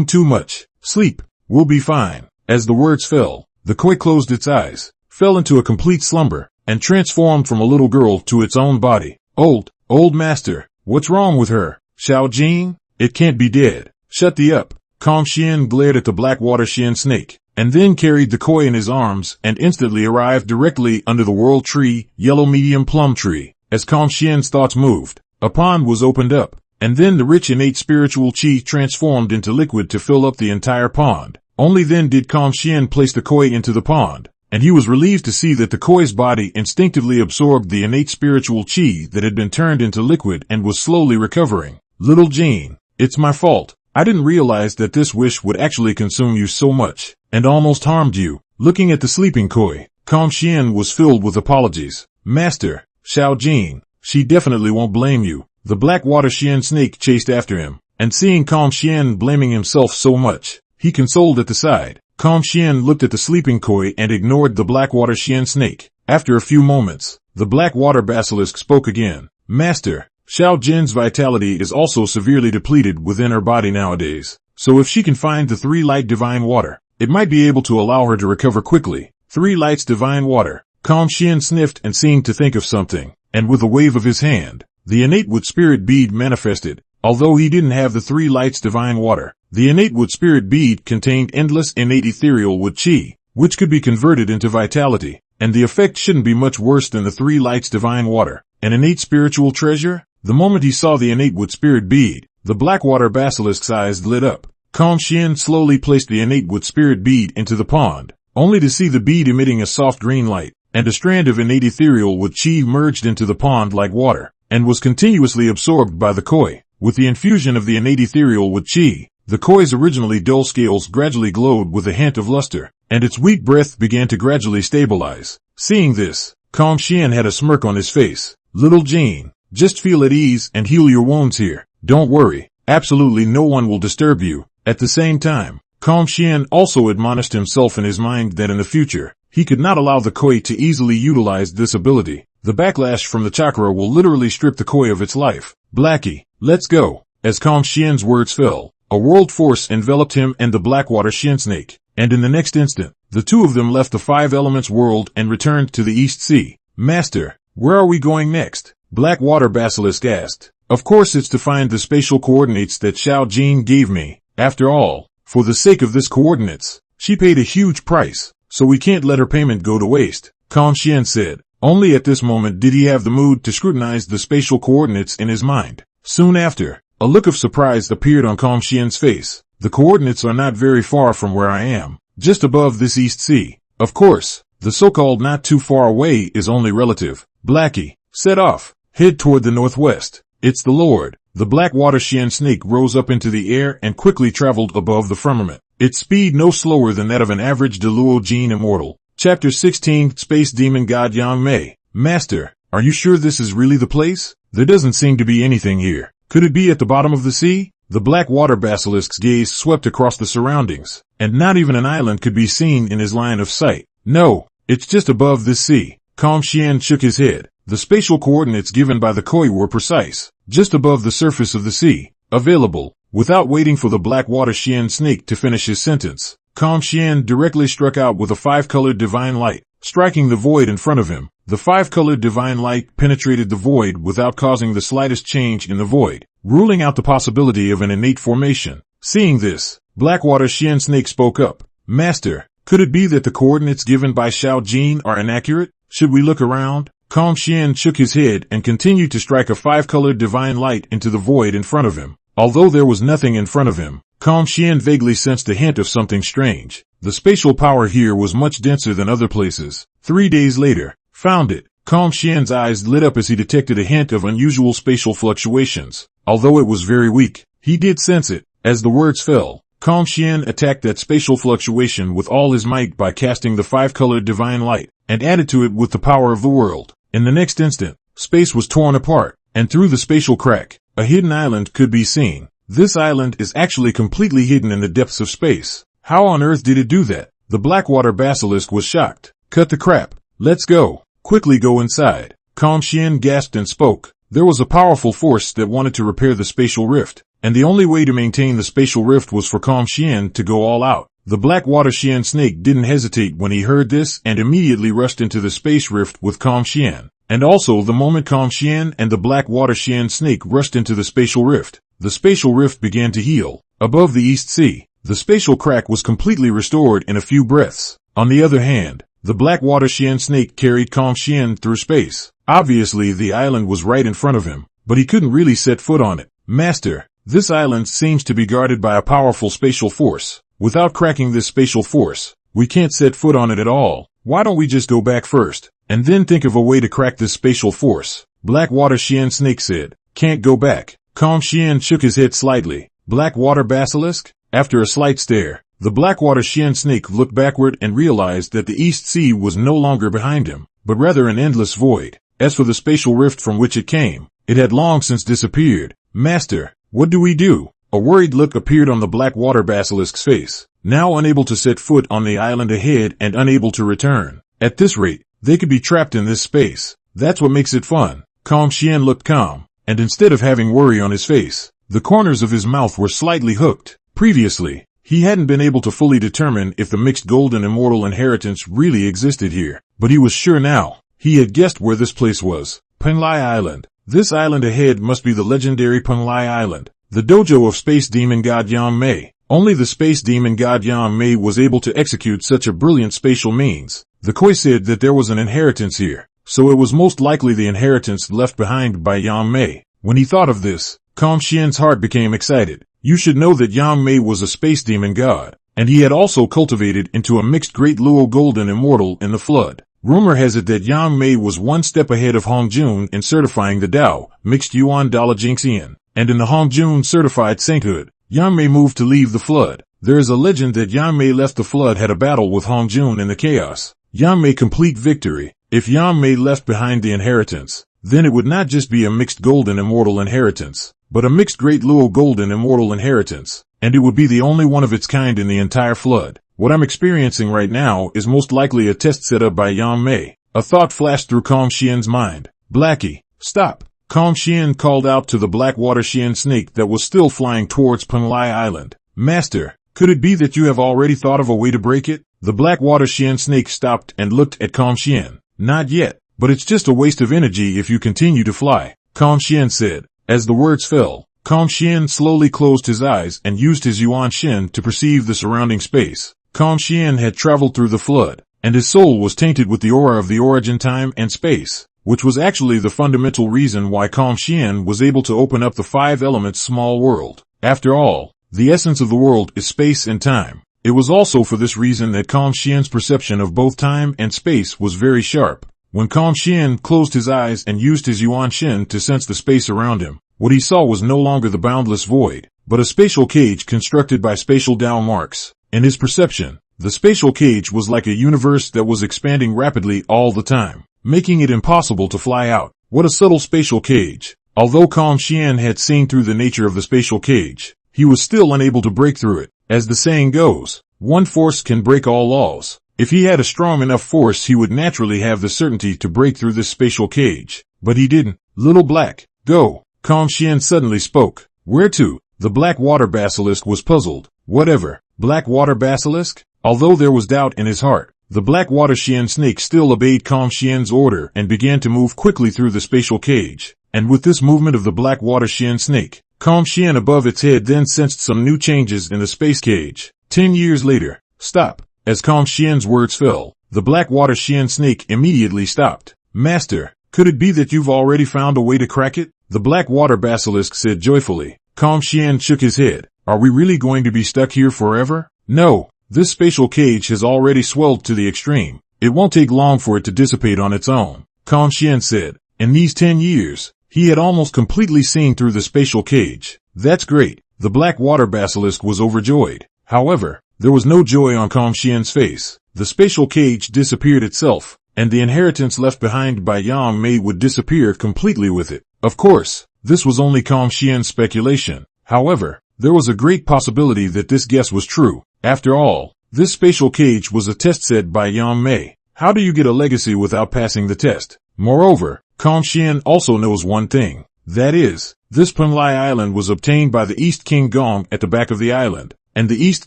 too much. Sleep, we'll be fine." As the words fell, the koi closed its eyes, fell into a complete slumber, and transformed from a little girl to its own body. Old master, what's wrong with her? Xiao Jing? It can't be dead. Shut the up." Shien glared at the Blackwater Shien snake, and then carried the koi in his arms and instantly arrived directly under the world tree, yellow medium plum tree. As Shien's thoughts moved, a pond was opened up, and then the rich innate spiritual chi transformed into liquid to fill up the entire pond. Only then did Shien place the koi into the pond, and he was relieved to see that the koi's body instinctively absorbed the innate spiritual chi that had been turned into liquid and was slowly recovering. "Little Jane, it's my fault. I didn't realize that this wish would actually consume you so much, and almost harmed you." Looking at the sleeping koi, Shien was filled with apologies. "Master, Xiao Jing, she definitely won't blame you." The Blackwater Shien snake chased after him, and seeing Shien blaming himself so much, he consoled at the side. Shien looked at the sleeping koi and ignored the Blackwater Shien snake. After a few moments, the Blackwater Basilisk spoke again. "Master, Xiao Jin's vitality is also severely depleted within her body nowadays, so if she can find the 3 light divine water, it might be able to allow her to recover quickly." 3 lights divine water. Shien sniffed and seemed to think of something, and with a wave of his hand, the innate wood spirit bead manifested. Although he didn't have the 3 lights divine water, the innate wood spirit bead contained endless innate ethereal wood chi, which could be converted into vitality, and the effect shouldn't be much worse than the 3 lights divine water. An innate spiritual treasure? The moment he saw the innate wood spirit bead, the Blackwater Basilisk's eyes lit up. Shien slowly placed the innate wood spirit bead into the pond, only to see the bead emitting a soft green light, and a strand of innate ethereal wood chi merged into the pond like water, and was continuously absorbed by the koi. With the infusion of the innate ethereal wood chi, the koi's originally dull scales gradually glowed with a hint of luster, and its weak breath began to gradually stabilize. Seeing this, Shien had a smirk on his face. "Little Jane, just feel at ease and heal your wounds here. Don't worry, absolutely no one will disturb you." At the same time, Shien also admonished himself in his mind that in the future, he could not allow the koi to easily utilize this ability. The backlash from the chakra will literally strip the koi of its life. "Blackie, let's go." As Shien's words fell, a world force enveloped him and the Blackwater Shien snake, and in the next instant, the two of them left the 5 elements world and returned to the East Sea. "Master, where are we going next?" Blackwater Basilisk asked. Of course it's to find the spatial coordinates that Jieyin gave me. After all, for the sake of this coordinates, she paid a huge price, so we can't let her payment go to waste, Xuan said. Only at this moment did he have the mood to scrutinize the spatial coordinates in his mind. Soon after, a look of surprise appeared on Xuan's face. The coordinates are not very far from where I am, just above this East Sea. Of course, the so-called not too far away is only relative. Blackie, set off, head toward the northwest. It's the Lord. The Blackwater Shien snake rose up into the air and quickly traveled above the firmament, its speed no slower than that of an average daolu Jieyin immortal. Chapter 16 Space Demon God Yangmei. Master, are you sure this is really the place? There doesn't seem to be anything here. Could it be at the bottom of the sea? The Blackwater Basilisk's gaze swept across the surroundings, and not even an island could be seen in his line of sight. No, it's just above this sea. Xuan shook his head. The spatial coordinates given by the koi were precise, just above the surface of the sea. Available. Without waiting for the Blackwater Shien snake to finish his sentence, Xuan directly struck out with a 5-colored divine light, striking the void in front of him. The 5-colored divine light penetrated the void without causing the slightest change in the void, ruling out the possibility of an innate formation. Seeing this, Blackwater Shien snake spoke up. Master, could it be that the coordinates given by Jieyin are inaccurate? Should we look around? Xuan shook his head and continued to strike a 5-colored divine light into the void in front of him. Although there was nothing in front of him, Xuan vaguely sensed a hint of something strange. The spatial power here was much denser than other places. 3 days later, found it. Xuan's eyes lit up as he detected a hint of unusual spatial fluctuations. Although it was very weak, he did sense it. As the words fell, Xuan attacked that spatial fluctuation with all his might by casting the 5-colored divine light, and added to it with the power of the world. In the next instant, space was torn apart, and through the spatial crack, a hidden island could be seen. This island is actually completely hidden in the depths of space. How on earth did it do that? The Blackwater Basilisk was shocked. Cut the crap. Let's go. Quickly go inside. Xuan gasped and spoke. There was a powerful force that wanted to repair the spatial rift, and the only way to maintain the spatial rift was for Xuan to go all out. The Blackwater Shien snake didn't hesitate when he heard this and immediately rushed into the space rift with Xuan. And also the moment Xuan and the Blackwater Shien snake rushed into the spatial rift, the spatial rift began to heal. Above the East Sea, the spatial crack was completely restored in a few breaths. On the other hand, the Blackwater Shien snake carried Xuan through space. Obviously the island was right in front of him, but he couldn't really set foot on it. Master, this island seems to be guarded by a powerful spatial force. Without cracking this spatial force, we can't set foot on it at all. Why don't we just go back first, and then think of a way to crack this spatial force? Blackwater Shien snake said. Can't go back. Xuan shook his head slightly. Blackwater Basilisk? After a slight stare, the Blackwater Shien snake looked backward and realized that the East Sea was no longer behind him, but rather an endless void. As for the spatial rift from which it came, it had long since disappeared. Master, what do we do? A worried look appeared on the Blackwater Basilisk's face. Now unable to set foot on the island ahead and unable to return. At this rate, they could be trapped in this space. That's what makes it fun. Xuan looked calm, and instead of having worry on his face, the corners of his mouth were slightly hooked. Previously, he hadn't been able to fully determine if the mixed golden immortal inheritance really existed here, but he was sure now. He had guessed where this place was. Penglai Island. This island ahead must be the legendary Penglai Island, the dojo of Space Demon God Yangmei. Only the Space Demon God Yangmei was able to execute such a brilliant spatial means. The koi said that there was an inheritance here, so it was most likely the inheritance left behind by Yangmei. When he thought of this, Xuan's heart became excited. You should know that Yangmei was a space demon god, and he had also cultivated into a mixed Great Luo golden immortal in the flood. Rumor has it that Yangmei was one step ahead of Hongjun in certifying the Dao, mixed yuan daolu Ginseng, and in the Hongjun certified sainthood. Yangmei moved to leave the flood. There is a legend that Yangmei left the flood had a battle with Hongjun in the chaos. Yangmei complete victory. If Yangmei left behind the inheritance, then it would not just be a mixed golden immortal inheritance, but a mixed Great Luo golden immortal inheritance, and it would be the only one of its kind in the entire flood. What I'm experiencing right now is most likely a test set up by Yangmei. A thought flashed through Xuan's mind. Blackie, stop. Xuan called out to the Blackwater Shien snake that was still flying towards Penglai Island. Master, could it be that you have already thought of a way to break it? The Blackwater Shien snake stopped and looked at Xuan. Not yet, but it's just a waste of energy if you continue to fly, Xuan said. As the words fell, Shien slowly closed his eyes and used his yuan shin to perceive the surrounding space. Shien had traveled through the flood, and his soul was tainted with the aura of the origin time and space, which was actually the fundamental reason why Shien was able to open up the 5 elements small world. After all, the essence of the world is space and time. It was also for this reason that Shien's perception of both time and space was very sharp. When Shien closed his eyes and used his yuan shin to sense the space around him, what he saw was no longer the boundless void, but a spatial cage constructed by spatial Dao marks. In his perception, the spatial cage was like a universe that was expanding rapidly all the time, making it impossible to fly out. What a subtle spatial cage. Although Shien had seen through the nature of the spatial cage, he was still unable to break through it. As the saying goes, one force can break all laws. If he had a strong enough force, he would naturally have the certainty to break through this spatial cage. But he didn't. Little Black, go. Shien suddenly spoke. Where to? The Blackwater Basilisk was puzzled. Whatever. Blackwater Basilisk? Although there was doubt in his heart, the Blackwater Shien snake still obeyed Shien's order and began to move quickly through the spatial cage. And with this movement of the Blackwater Shien snake, Shien above its head then sensed some new changes in the space cage. 10 years later. Stop. As Shien's words fell, the Blackwater Shien snake immediately stopped. Master, could it be that you've already found a way to crack it? The Blackwater Basilisk said joyfully. Shien shook his head. Are we really going to be stuck here forever? No. This spatial cage has already swelled to the extreme. It won't take long for it to dissipate on its own. Shien said. In these 10 years, he had almost completely seen through the spatial cage. That's great. The Blackwater Basilisk was overjoyed. However, there was no joy on Shien's face. The spatial cage disappeared itself, and the inheritance left behind by Yangmei would disappear completely with it. Of course, this was only Shien's speculation. However, there was a great possibility that this guess was true. After all, this spatial cage was a test set by Yangmei. How do you get a legacy without passing the test? Moreover, Shien also knows one thing. That is, this Penglai island was obtained by the East King Gong at the back of the island, and the East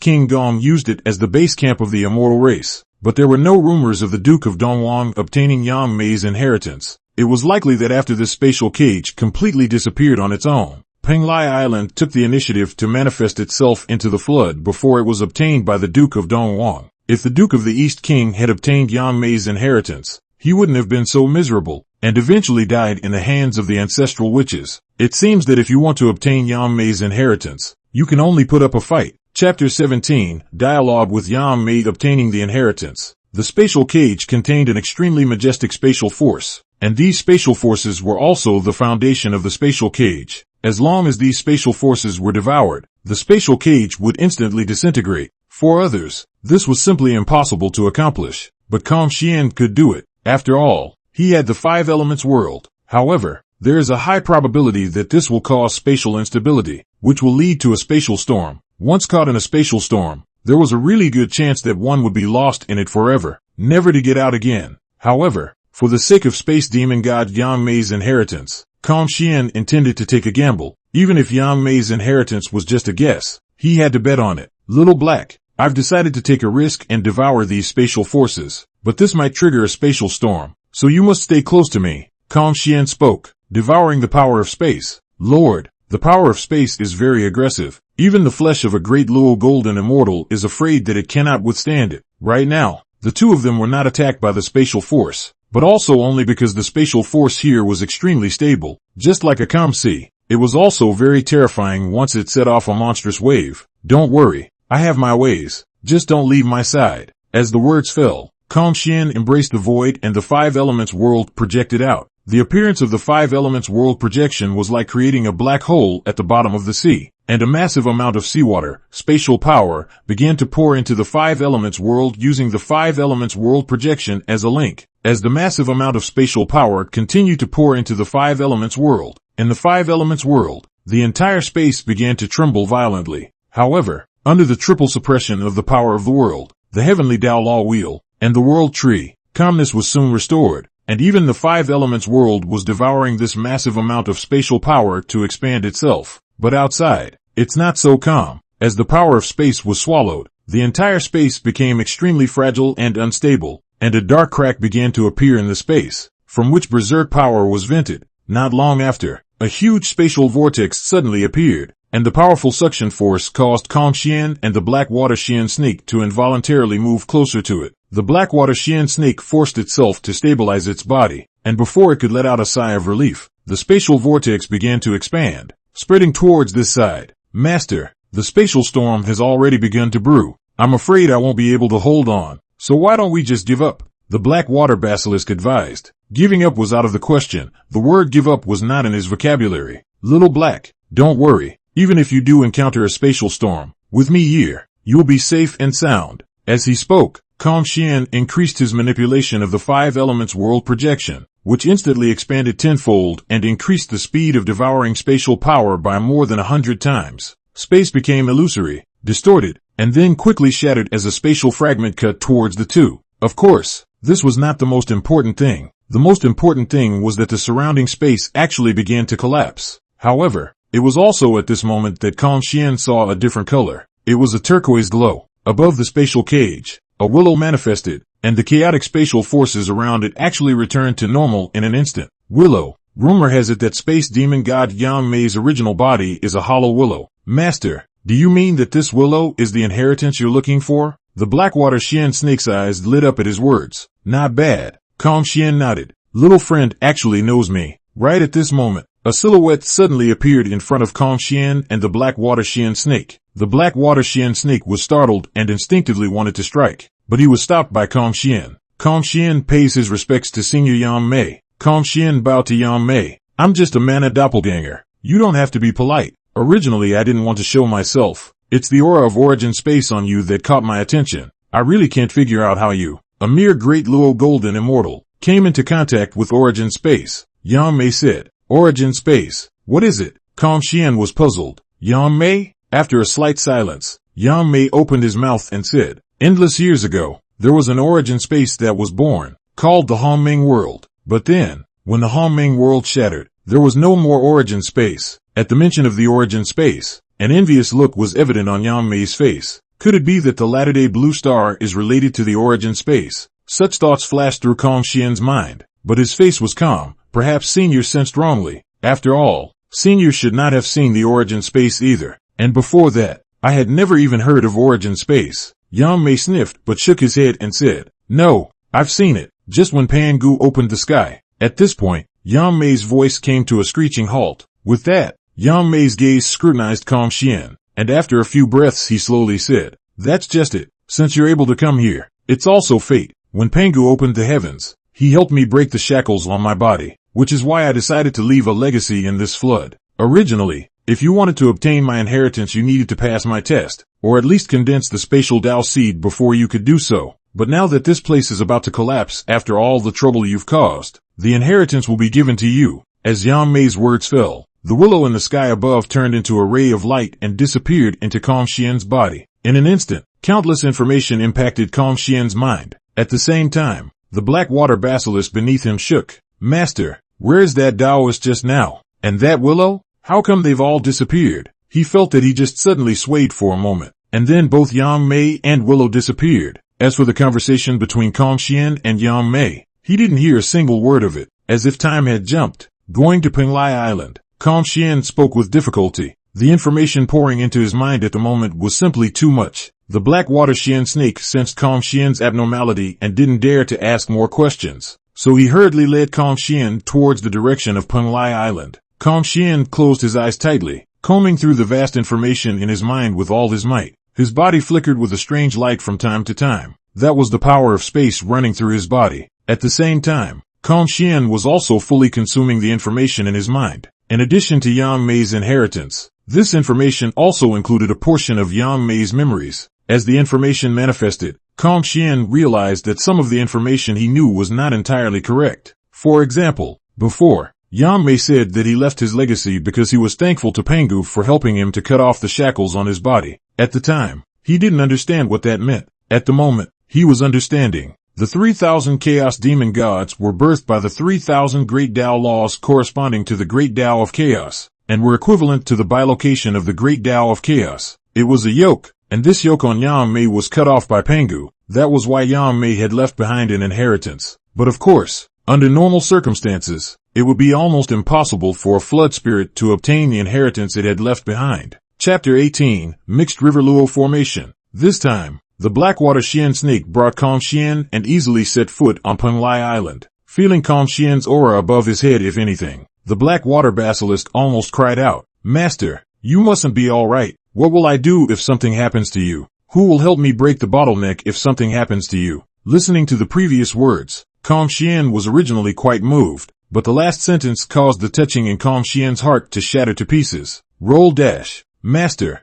King Gong used it as the base camp of the immortal race. But there were no rumors of the Duke of Dongwang obtaining Yangmei's inheritance. It was likely that after this spatial cage completely disappeared on its own, Penglai Island took the initiative to manifest itself into the flood before it was obtained by the Duke of Dongwang. If the Duke of the East King had obtained Yangmei's inheritance, he wouldn't have been so miserable, and eventually died in the hands of the ancestral witches. It seems that if you want to obtain Yangmei's inheritance, you can only put up a fight. Chapter 17, Dialogue with Yangmei obtaining the inheritance. The spatial cage contained an extremely majestic spatial force, and these spatial forces were also the foundation of the spatial cage. As long as these spatial forces were devoured, the spatial cage would instantly disintegrate. For others, this was simply impossible to accomplish, but Shien could do it. After all, he had the 5 elements world. However, there is a high probability that this will cause spatial instability, which will lead to a spatial storm. Once caught in a spatial storm, there was a really good chance that one would be lost in it forever, never to get out again. However, for the sake of space demon god Yangmei's inheritance, Shien intended to take a gamble. Even if Yangmei's inheritance was just a guess, he had to bet on it. Little Black, I've decided to take a risk and devour these spatial forces, but this might trigger a spatial storm, so you must stay close to me. Shien spoke. Devouring the power of space. Lord, the power of space is very aggressive. Even the flesh of a Great Luo golden immortal is afraid that it cannot withstand it. Right now, the two of them were not attacked by the spatial force, but also only because the spatial force here was extremely stable, just like a calm sea. It was also very terrifying once it set off a monstrous wave. Don't worry, I have my ways. Just don't leave my side. As the words fell, Shien embraced the void and the 5 elements world projected out. The appearance of the 5 elements world projection was like creating a black hole at the bottom of the sea, and a massive amount of seawater, spatial power, began to pour into the 5 elements world using the 5 elements world projection as a link. As the massive amount of spatial power continued to pour into the 5 elements world, in the 5 elements world, the entire space began to tremble violently. However, under the triple suppression of the power of the world, the heavenly daolu wheel, and the world tree, calmness was soon restored. And even the 5 elements world was devouring this massive amount of spatial power to expand itself. But outside, it's not so calm. As the power of space was swallowed, the entire space became extremely fragile and unstable, and a dark crack began to appear in the space, from which berserk power was vented. Not long after, a huge spatial vortex suddenly appeared, and the powerful suction force caused Xuan and the Blackwater Shien snake to involuntarily move closer to it. The Blackwater Shien snake forced itself to stabilize its body, and before it could let out a sigh of relief, the spatial vortex began to expand, spreading towards this side. Master, the spatial storm has already begun to brew. I'm afraid I won't be able to hold on, so why don't we just give up? The Blackwater Basilisk advised. Giving up was out of the question. The word give up was not in his vocabulary. Little Black, don't worry. Even if you do encounter a spatial storm, with me here, you'll be safe and sound. As he spoke, Xuan increased his manipulation of the 5 elements world projection, which instantly expanded tenfold and increased the speed of devouring spatial power by more than 100 times. Space became illusory, distorted, and then quickly shattered as a spatial fragment cut towards the two. Of course, this was not the most important thing. The most important thing was that the surrounding space actually began to collapse. However, it was also at this moment that Xuan saw a different color. It was a turquoise glow. Above the spatial cage, a willow manifested, and the chaotic spatial forces around it actually returned to normal in an instant. Willow. Rumor has it that space demon god Yangmei's original body is a hollow willow. Master, do you mean that this willow is the inheritance you're looking for? The Blackwater Shien snake's eyes lit up at his words. Not bad. Xuan nodded. Little friend actually knows me. Right at this moment, a silhouette suddenly appeared in front of Xuan and the Blackwater Shien snake. The Blackwater Shien snake was startled and instinctively wanted to strike, but he was stopped by Xuan. Xuan pays his respects to Senior Yangmei. Xuan bowed to Yangmei. I'm just a mana doppelganger. You don't have to be polite. Originally I didn't want to show myself. It's the aura of origin space on you that caught my attention. I really can't figure out how you, a mere Great Luo golden immortal, came into contact with origin space. Yangmei said. Origin space. What is it? Xuan was puzzled. Yangmei? After a slight silence, Yangmei opened his mouth and said, endless years ago, there was an origin space that was born, called the Hongjun world. But then, when the Hongjun world shattered, there was no more origin space. At the mention of the origin space, an envious look was evident on Yangmei's face. Could it be that the latter-day blue star is related to the origin space? Such thoughts flashed through Xuan's mind, but his face was calm. Perhaps Senior sensed wrongly. After all, Senior should not have seen the origin space either. And before that, I had never even heard of origin space. Yangmei sniffed but shook his head and said, no, I've seen it, just when Pangu opened the sky. At this point, Yangmei's voice came to a screeching halt. With that, Yangmei's gaze scrutinized Xuan, and after a few breaths he slowly said, that's just it. Since you're able to come here, it's also fate. When Pangu opened the heavens, he helped me break the shackles on my body, which is why I decided to leave a legacy in this flood. Originally, if you wanted to obtain my inheritance you needed to pass my test, or at least condense the spatial Dao seed before you could do so. But now that this place is about to collapse after all the trouble you've caused, the inheritance will be given to you. As Yangmei's words fell, the willow in the sky above turned into a ray of light and disappeared into Xuan's body. In an instant, countless information impacted Xuan's mind. At the same time, the Blackwater Basilisk beneath him shook. Master, where is that Taoist just now? And that willow? How come they've all disappeared? He felt that he just suddenly swayed for a moment, and then both Yangmei and Willow disappeared. As for the conversation between Xuan and Yangmei, he didn't hear a single word of it, as if time had jumped. Going to Penglai Island, Xuan spoke with difficulty. The information pouring into his mind at the moment was simply too much. The Blackwater Shien snake sensed Xuan's abnormality and didn't dare to ask more questions, so he hurriedly led Xuan towards the direction of Penglai Island. Xuan closed his eyes tightly, combing through the vast information in his mind with all his might. His body flickered with a strange light from time to time. That was the power of space running through his body. At the same time, Xuan was also fully consuming the information in his mind. In addition to Yangmei's inheritance, this information also included a portion of Yangmei's memories. As the information manifested, Xuan realized that some of the information he knew was not entirely correct. For example, before, Yangmei said that he left his legacy because he was thankful to Pangu for helping him to cut off the shackles on his body. At the time, he didn't understand what that meant. At the moment, he was understanding. The 3,000 chaos demon gods were birthed by the 3,000 great Dao laws corresponding to the great Dao of chaos, and were equivalent to the bilocation of the great Dao of chaos. It was a yoke, and this yoke on Yangmei was cut off by Pangu. That was why Yangmei had left behind an inheritance. But of course, under normal circumstances, it would be almost impossible for a flood spirit to obtain the inheritance it had left behind. Chapter 18, Mixed River Luo Formation. This time, the Blackwater Shien snake brought Shien and easily set foot on Penglai Island. Feeling Shien's aura above his head if anything, the Blackwater Basilisk almost cried out, "Master, you mustn't be alright. What will I do if something happens to you? Who will help me break the bottleneck if something happens to you?" Listening to the previous words, Shien was originally quite moved, but the last sentence caused the touching in Shien's heart to shatter to pieces. Roll dash. "Master,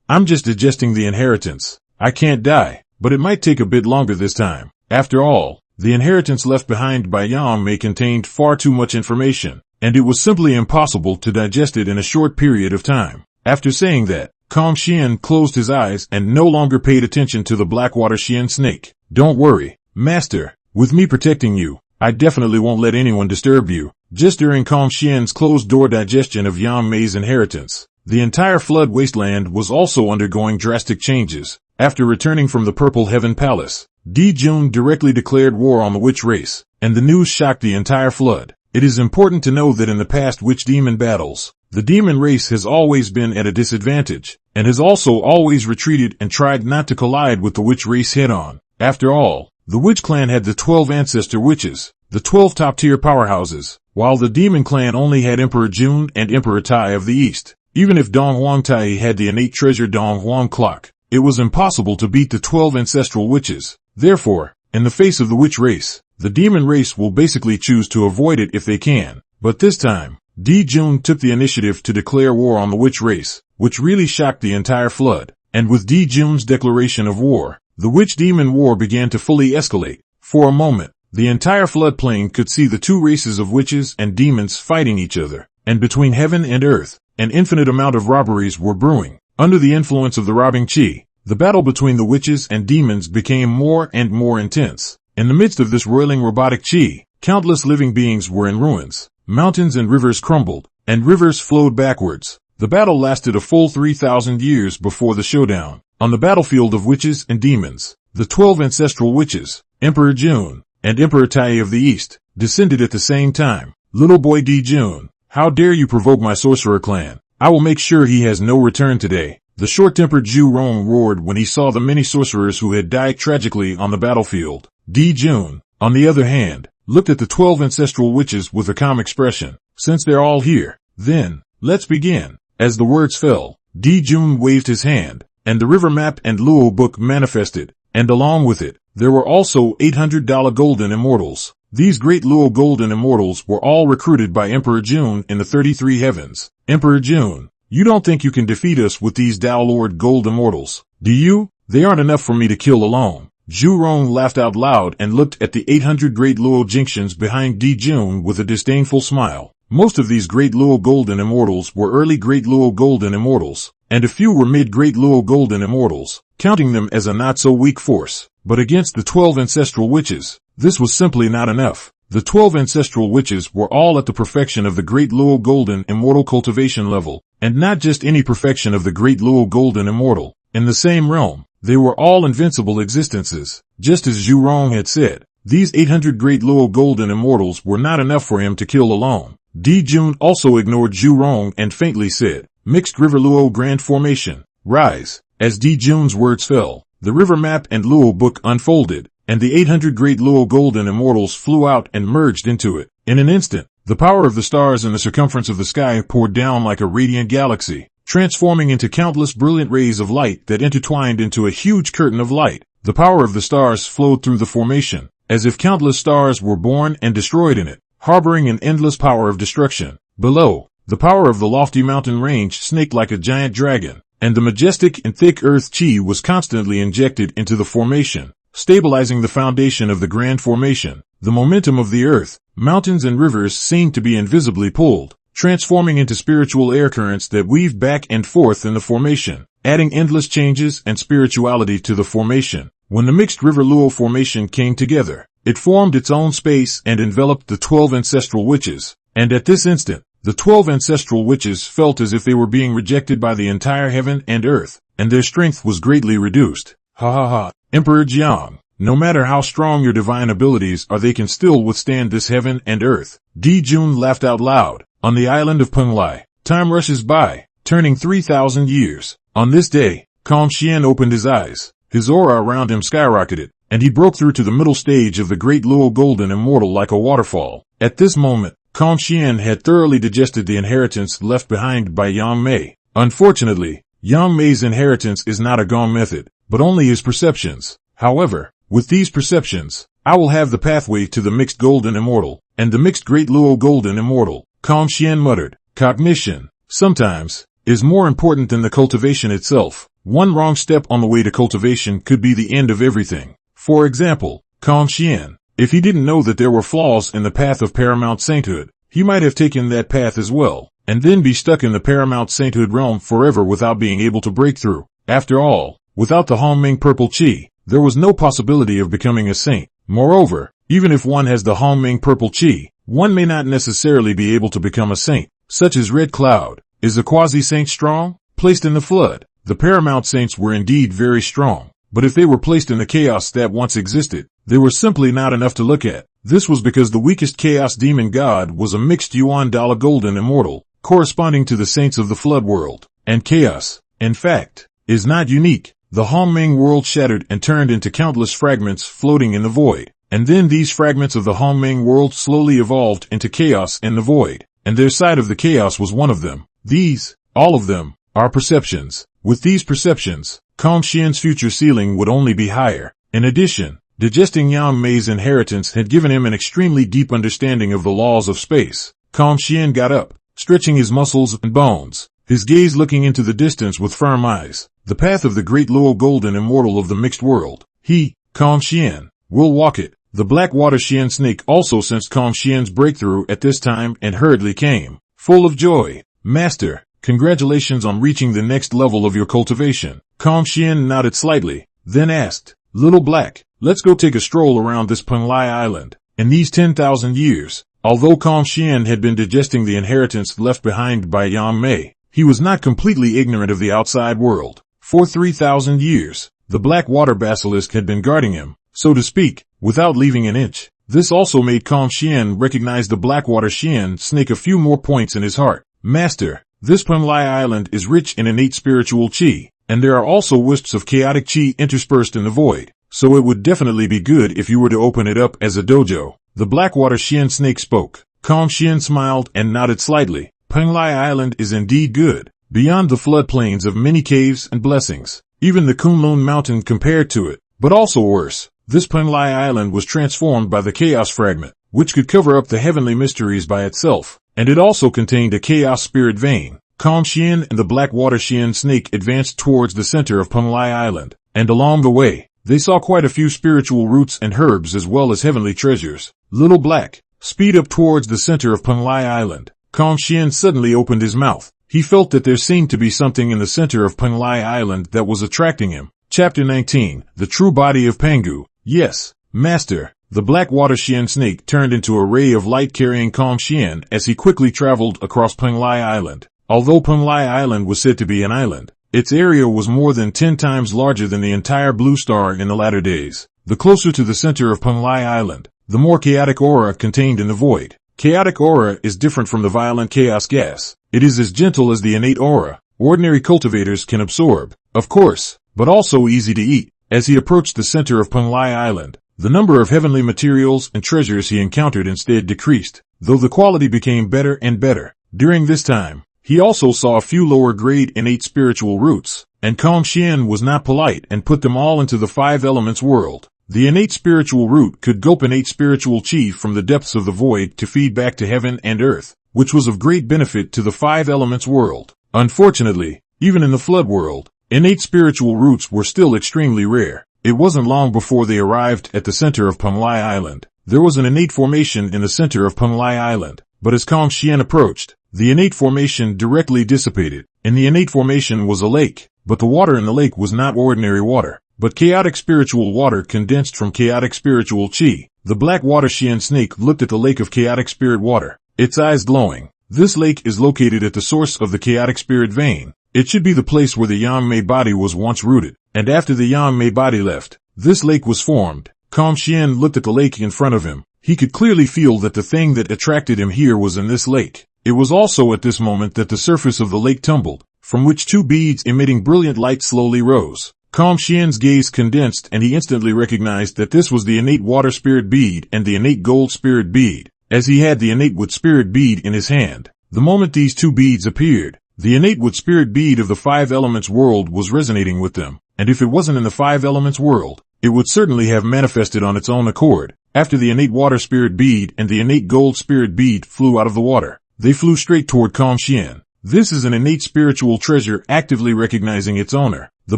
I'm just digesting the inheritance. I can't die, but it might take a bit longer this time. After all, the inheritance left behind by Yangmei contained far too much information, and it was simply impossible to digest it in a short period of time." After saying that, Shien closed his eyes and no longer paid attention to the Blackwater Shien snake. "Don't worry, Master. With me protecting you, I definitely won't let anyone disturb you." Just during Shien's closed-door digestion of Yangmei's inheritance, the entire flood wasteland was also undergoing drastic changes. After returning from the Purple Heaven Palace, Jieyin directly declared war on the witch race, and the news shocked the entire flood. It is important to know that in the past witch-demon battles, the demon race has always been at a disadvantage, and has also always retreated and tried not to collide with the witch race head-on. After all, the witch clan had the 12 ancestor witches, the 12 top-tier powerhouses, while the demon clan only had Emperor Jun and Emperor Tai of the East. Even if Dong Huang Tai had the innate treasure Dong Huang clock, it was impossible to beat the 12 ancestral witches. Therefore, in the face of the witch race, the demon race will basically choose to avoid it if they can. But this time, Jun took the initiative to declare war on the witch race, which really shocked the entire flood. And with Jun's declaration of war, the witch-demon war began to fully escalate. For a moment, the entire floodplain could see the two races of witches and demons fighting each other. And between heaven and earth, an infinite amount of robberies were brewing. Under the influence of the robbing chi, the battle between the witches and demons became more and more intense. In the midst of this roiling robotic chi, countless living beings were in ruins. Mountains and rivers crumbled, and rivers flowed backwards. The battle lasted a full 3,000 years before the showdown. On the battlefield of witches and demons, the 12 ancestral witches, Emperor Jun and Emperor Tai of the East, descended at the same time. "Little boy Jun, how dare you provoke my sorcerer clan? I will make sure he has no return today." The short-tempered Zhu Rong roared when he saw the many sorcerers who had died tragically on the battlefield. Jun, on the other hand, looked at the 12 ancestral witches with a calm expression. "Since they're all here, then, let's begin." As the words fell, Jun waved his hand, and the river map and Luo book manifested, and along with it, there were also $800 golden immortals. These Great Luo golden immortals were all recruited by Emperor Jun in the 33 heavens. "Emperor Jun, you don't think you can defeat us with these daolu gold immortals, do you? They aren't enough for me to kill alone." Zhu Rong laughed out loud and looked at the 800 Great Luo Jingsens behind Jun with a disdainful smile. Most of these Great Luo golden immortals were early Great Luo golden immortals, and a few were mid-Great Luo golden immortals, counting them as a not-so-weak force. But against the 12 ancestral witches, this was simply not enough. The 12 ancestral witches were all at the perfection of the Great Luo golden immortal cultivation level, and not just any perfection of the Great Luo golden immortal. In the same realm, they were all invincible existences. Just as Zhu Rong had said, these 800 Great Luo golden immortals were not enough for him to kill alone. Jun also ignored Zhu Rong and faintly said, "Mixed River Luo Grand Formation, rise." As Jun's words fell, the river map and Luo book unfolded, and the 800 Great Luo golden immortals flew out and merged into it. In an instant, the power of the stars in the circumference of the sky poured down like a radiant galaxy, transforming into countless brilliant rays of light that intertwined into a huge curtain of light. The power of the stars flowed through the formation, as if countless stars were born and destroyed in it, harboring an endless power of destruction. Below, the power of the lofty mountain range snaked like a giant dragon, and the majestic and thick earth chi was constantly injected into the formation, stabilizing the foundation of the grand formation. The momentum of the earth, mountains and rivers seemed to be invisibly pulled, transforming into spiritual air currents that weaved back and forth in the formation, adding endless changes and spirituality to the formation. When the mixed river Luo formation came together, it formed its own space and enveloped the 12 ancestral witches. And at this instant, the 12 ancestral witches felt as if they were being rejected by the entire heaven and earth, and their strength was greatly reduced. "Ha ha ha, Emperor Jiang, No matter how strong your divine abilities are, they can still withstand this heaven and earth. Jun laughed out loud. On the island of Penglai, time rushes by, turning 3,000 years. On this day, Shien opened his eyes. His aura around him skyrocketed, and he broke through to the middle stage of the Great Luo golden immortal like a waterfall. At this moment, Shien had thoroughly digested the inheritance left behind by Yangmei. Unfortunately, Yangmei's inheritance is not a gong method, but only his perceptions. However, with these perceptions, I will have the pathway to the mixed golden immortal, and the mixed Great Luo golden immortal. Shien muttered, cognition, sometimes, is more important than the cultivation itself. One wrong step on the way to cultivation could be the end of everything. For example, Shien, if he didn't know that there were flaws in the path of paramount sainthood, he might have taken that path as well, and then be stuck in the paramount sainthood realm forever without being able to break through. After all, without the Hongming purple chi, there was no possibility of becoming a saint. Moreover, even if one has the Hongming purple chi, one may not necessarily be able to become a saint, such as Red Cloud. Is a quasi-saint strong? Placed in the flood, the paramount saints were indeed very strong, but if they were placed in the chaos that once existed, they were simply not enough to look at. This was because the weakest chaos demon god was a mixed yuan dollar golden immortal, corresponding to the saints of the flood world. And chaos, in fact, is not unique. The Hongming world shattered and turned into countless fragments floating in the void. And then these fragments of the Hongming world slowly evolved into chaos in the void. And their side of the chaos was one of them. These, all of them, are perceptions. With these perceptions, Xian's future ceiling would only be higher. In addition, digesting Yangmei's inheritance had given him an extremely deep understanding of the laws of space. Xian got up, stretching his muscles and bones, his gaze looking into the distance with firm eyes. The path of the Great Luo golden immortal of the mixed world. He, Xian, will walk it. The Blackwater Shien snake also sensed Xian's breakthrough at this time and hurriedly came, full of joy. Master, congratulations on reaching the next level of your cultivation. Xian nodded slightly, then asked, Little Black, let's go take a stroll around this Penglai island. In these 10,000 years, although Xian had been digesting the inheritance left behind by Yangmei, he was not completely ignorant of the outside world. For 3,000 years, the Blackwater Basilisk had been guarding him, so to speak, without leaving an inch. This also made Xian recognize the Blackwater Shien snake a few more points in his heart. Master, this Penglai island is rich in innate spiritual chi, and there are also wisps of chaotic chi interspersed in the void, so it would definitely be good if you were to open it up as a dojo. The Blackwater Shien snake spoke. Xian smiled and nodded slightly. Penglai island is indeed good, beyond the floodplains of many caves and blessings, even the Kunlun mountain compared to it, but also worse. This Penglai island was transformed by the chaos fragment, which could cover up the heavenly mysteries by itself. And it also contained a chaos spirit vein. Xian and the Blackwater Shien snake advanced towards the center of Penglai island, and along the way, they saw quite a few spiritual roots and herbs as well as heavenly treasures. Little Black, speed up towards the center of Penglai island. Xian suddenly opened his mouth. He felt that there seemed to be something in the center of Penglai island that was attracting him. Chapter 19, The True Body of Pangu. Yes, Master. The Blackwater Shien snake turned into a ray of light carrying Xian as he quickly traveled across Penglai Island. Although Penglai Island was said to be an island, its area was more than 10 times larger than the entire Blue Star in the latter days. The closer to the center of Penglai Island, the more chaotic aura contained in the void. Chaotic aura is different from the violent chaos gas. It is as gentle as the innate aura ordinary cultivators can absorb, of course, but also easy to eat. As he approached the center of Penglai Island, the number of heavenly materials and treasures he encountered instead decreased, though the quality became better and better. During this time, he also saw a few lower-grade innate spiritual roots, and Xian was not polite and put them all into the five elements world. The innate spiritual root could gulp innate spiritual chi from the depths of the void to feed back to heaven and earth, which was of great benefit to the five elements world. Unfortunately, even in the flood world, innate spiritual roots were still extremely rare. It wasn't long before they arrived at the center of Penglai Island. There was an innate formation in the center of Penglai Island, but as Xian approached, the innate formation directly dissipated. In the innate formation was a lake, but the water in the lake was not ordinary water, but chaotic spiritual water condensed from chaotic spiritual chi. The Blackwater Shien snake looked at the lake of chaotic spirit water, its eyes glowing. This lake is located at the source of the chaotic spirit vein. It should be the place where the Yangmei body was once rooted, and after the Yangmei body left, This lake was formed. Shien looked at the lake in front of him. He could clearly feel that the thing that attracted him here was in this lake. It was also at this moment that the surface of the lake tumbled, from which two beads emitting brilliant light slowly rose. Xien's gaze condensed and he instantly recognized that this was the innate water spirit bead and the innate gold spirit bead, as he had the innate wood spirit bead in his hand. The moment these two beads appeared, the innate wood spirit bead of the five elements world was resonating with them, and if it wasn't in the five elements world, it would certainly have manifested on its own accord. After the innate water spirit bead and the innate gold spirit bead flew out of the water, they flew straight toward Xien. This is an innate spiritual treasure actively recognizing its owner. The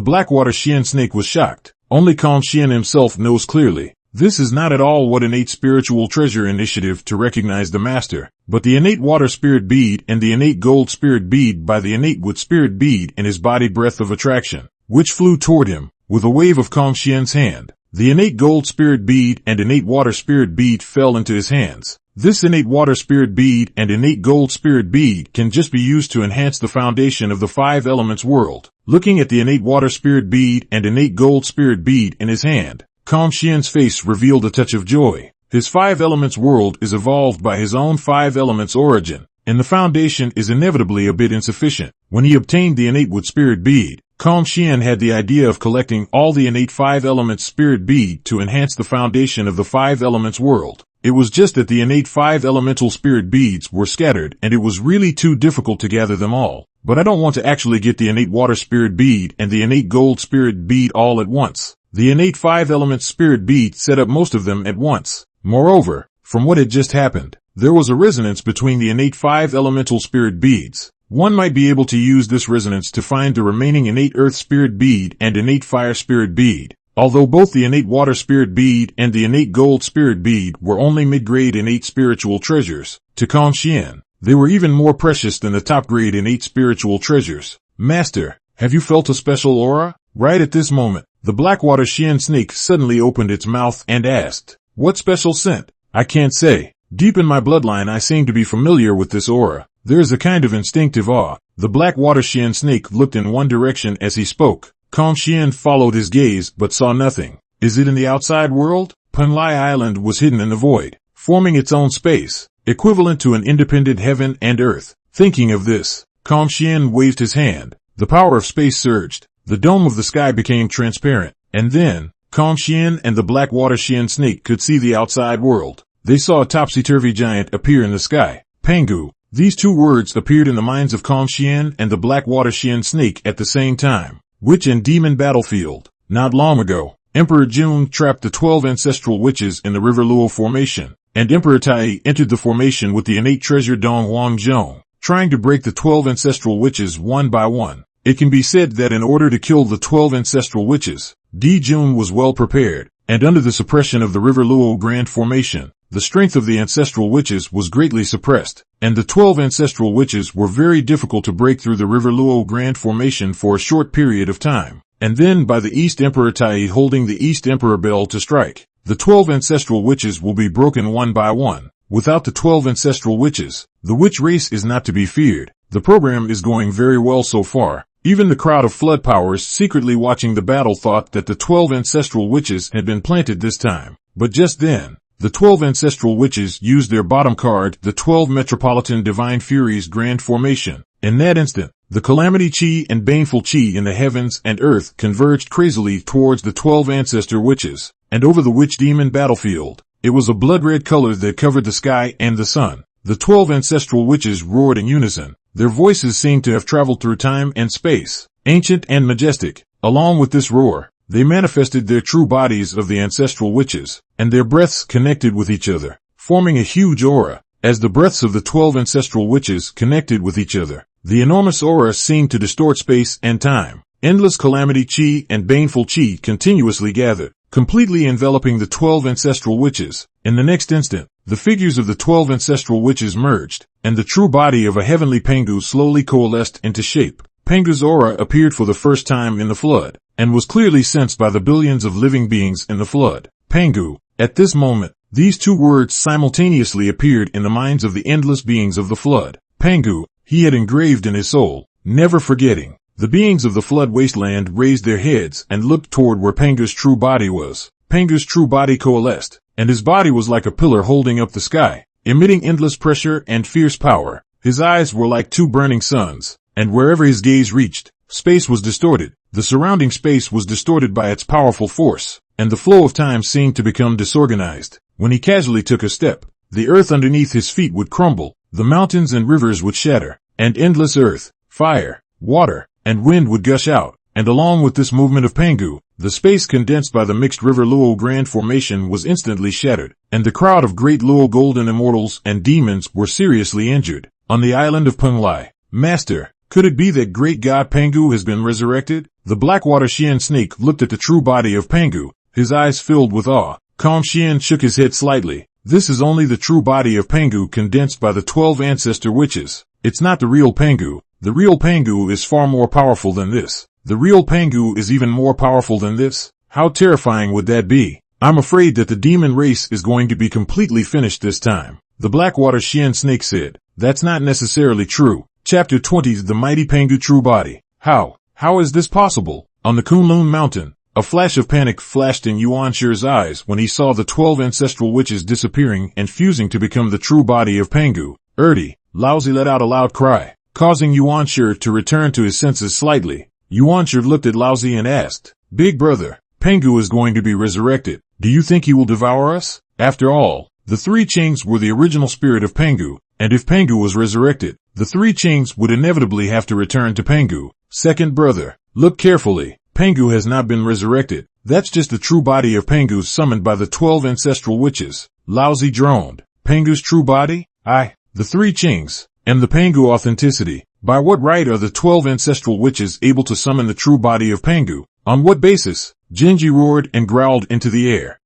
Blackwater Shien snake was shocked. Only Xien himself knows clearly. This is not at all what innate spiritual treasure initiative to recognize the master, but the innate water spirit bead and the innate gold spirit bead by the innate wood spirit bead in his body breath of attraction, which flew toward him with a wave of Xien's hand. The innate gold spirit bead and innate water spirit bead fell into his hands. This innate water spirit bead and innate gold spirit bead can just be used to enhance the foundation of the five elements world. Looking at the innate water spirit bead and innate gold spirit bead in his hand, Xien's face revealed a touch of joy. His five elements world is evolved by his own five elements origin, and the foundation is inevitably a bit insufficient. When he obtained the innate wood spirit bead, Xien had the idea of collecting all the innate five elements spirit bead to enhance the foundation of the five elements world. It was just that the innate five elemental spirit beads were scattered and it was really too difficult to gather them all. But I don't want to actually get the innate water spirit bead and the innate gold spirit bead all at once. The innate five elements spirit bead set up most of them at once. Moreover, from what had just happened, there was a resonance between the innate five elemental spirit beads. One might be able to use this resonance to find the remaining innate earth spirit bead and innate fire spirit bead. Although both the innate water spirit bead and the innate gold spirit bead were only mid-grade innate spiritual treasures, to Xien, they were even more precious than the top-grade innate spiritual treasures. Master, have you felt a special aura? Right at this moment, the Blackwater Shien snake suddenly opened its mouth and asked, "What special scent?" "I can't say. Deep in my bloodline I seem to be familiar with this aura. There is a kind of instinctive awe." The Blackwater Shien snake looked in one direction as he spoke. Xien followed his gaze but saw nothing. Is it in the outside world? Penglai Island was hidden in the void, forming its own space, equivalent to an independent heaven and earth. Thinking of this, Xien waved his hand. The power of space surged. The dome of the sky became transparent, and then, Xien and the Blackwater Shien snake could see the outside world. They saw a topsy-turvy giant appear in the sky. Pangu. These two words appeared in the minds of Xien and the Blackwater Shien snake at the same time. Witch and Demon Battlefield. Not long ago, Emperor Jun trapped the 12 ancestral witches in the River Luo formation, and Emperor Tai entered the formation with the innate treasure Dong Hongjun, trying to break the 12 ancestral witches one by one. It can be said that in order to kill the 12 ancestral witches, Jun was well prepared, and under the suppression of the River Luo Grand Formation, the strength of the ancestral witches was greatly suppressed, and the 12 ancestral witches were very difficult to break through the River Luo Grand Formation for a short period of time. And then by the East Emperor Tai holding the East Emperor bell to strike, the 12 ancestral witches will be broken one by one. Without the 12 ancestral witches, the witch race is not to be feared. The program is going very well so far. Even the crowd of flood powers secretly watching the battle thought that the 12 ancestral witches had been planted this time. But just then, the 12 ancestral witches used their bottom card, the 12 Metropolitan Divine Furies Grand Formation. In that instant, the Calamity Chi and Baneful Chi in the heavens and earth converged crazily towards the 12 ancestor witches, and over the witch demon battlefield. It was a blood-red color that covered the sky and the sun. The 12 ancestral witches roared in unison. Their voices seemed to have traveled through time and space, ancient and majestic. Along with this roar, they manifested their true bodies of the ancestral witches, and their breaths connected with each other, forming a huge aura. As the breaths of the 12 ancestral witches connected with each other, the enormous aura seemed to distort space and time. Endless Calamity Chi and Baneful Chi continuously gathered, completely enveloping the 12 ancestral witches. In the next instant, the figures of the 12 ancestral witches merged, and the true body of a heavenly Pangu slowly coalesced into shape. Pangu's aura appeared for the first time in the flood, and was clearly sensed by the billions of living beings in the flood. Pangu. At this moment, these two words simultaneously appeared in the minds of the endless beings of the flood. Pangu, he had engraved in his soul, never forgetting. The beings of the flood wasteland raised their heads and looked toward where Pangu's true body was. Pangu's true body coalesced, and his body was like a pillar holding up the sky, emitting endless pressure and fierce power. His eyes were like two burning suns, and wherever his gaze reached, space was distorted. The surrounding space was distorted by its powerful force, and the flow of time seemed to become disorganized. When he casually took a step, the earth underneath his feet would crumble, the mountains and rivers would shatter, and endless earth, fire, water, and wind would gush out. And along with this movement of Pangu, the space condensed by the mixed river Luo Grand Formation was instantly shattered, and the crowd of Great Luo golden immortals and demons were seriously injured. On the island of Penglai, Master, could it be that great god Pangu has been resurrected? The Blackwater Shien snake looked at the true body of Pangu, his eyes filled with awe. Calm Shien shook his head slightly. This is only the true body of Pangu condensed by the 12 ancestor witches. It's not the real Pangu. The real Pangu is far more powerful than this. The real Pangu is even more powerful than this. How terrifying would that be? I'm afraid that the demon race is going to be completely finished this time. The Blackwater Shien snake said. That's not necessarily true. Chapter 20, The Mighty Pangu True Body. How is this possible? On the Kunlun mountain, a flash of panic flashed in Yuan Shi's eyes when he saw the 12 ancestral witches disappearing and fusing to become the true body of Pangu. Laozi let out a loud cry, causing Yuan Shi to return to his senses slightly. Yuan Shi looked at Laozi and asked, Big brother, Pangu is going to be resurrected. Do you think he will devour us? After all, the three Qings were the original spirit of Pangu, and if Pangu was resurrected, the three Qings would inevitably have to return to Pangu. Second brother, look carefully. Pangu has not been resurrected. That's just the true body of Pangu summoned by the 12 ancestral witches. Laozi droned. Pangu's true body? The three Qings, and the Pangu authenticity. By what right are the 12 ancestral witches able to summon the true body of Pangu? On what basis? Jinji roared and growled into the air.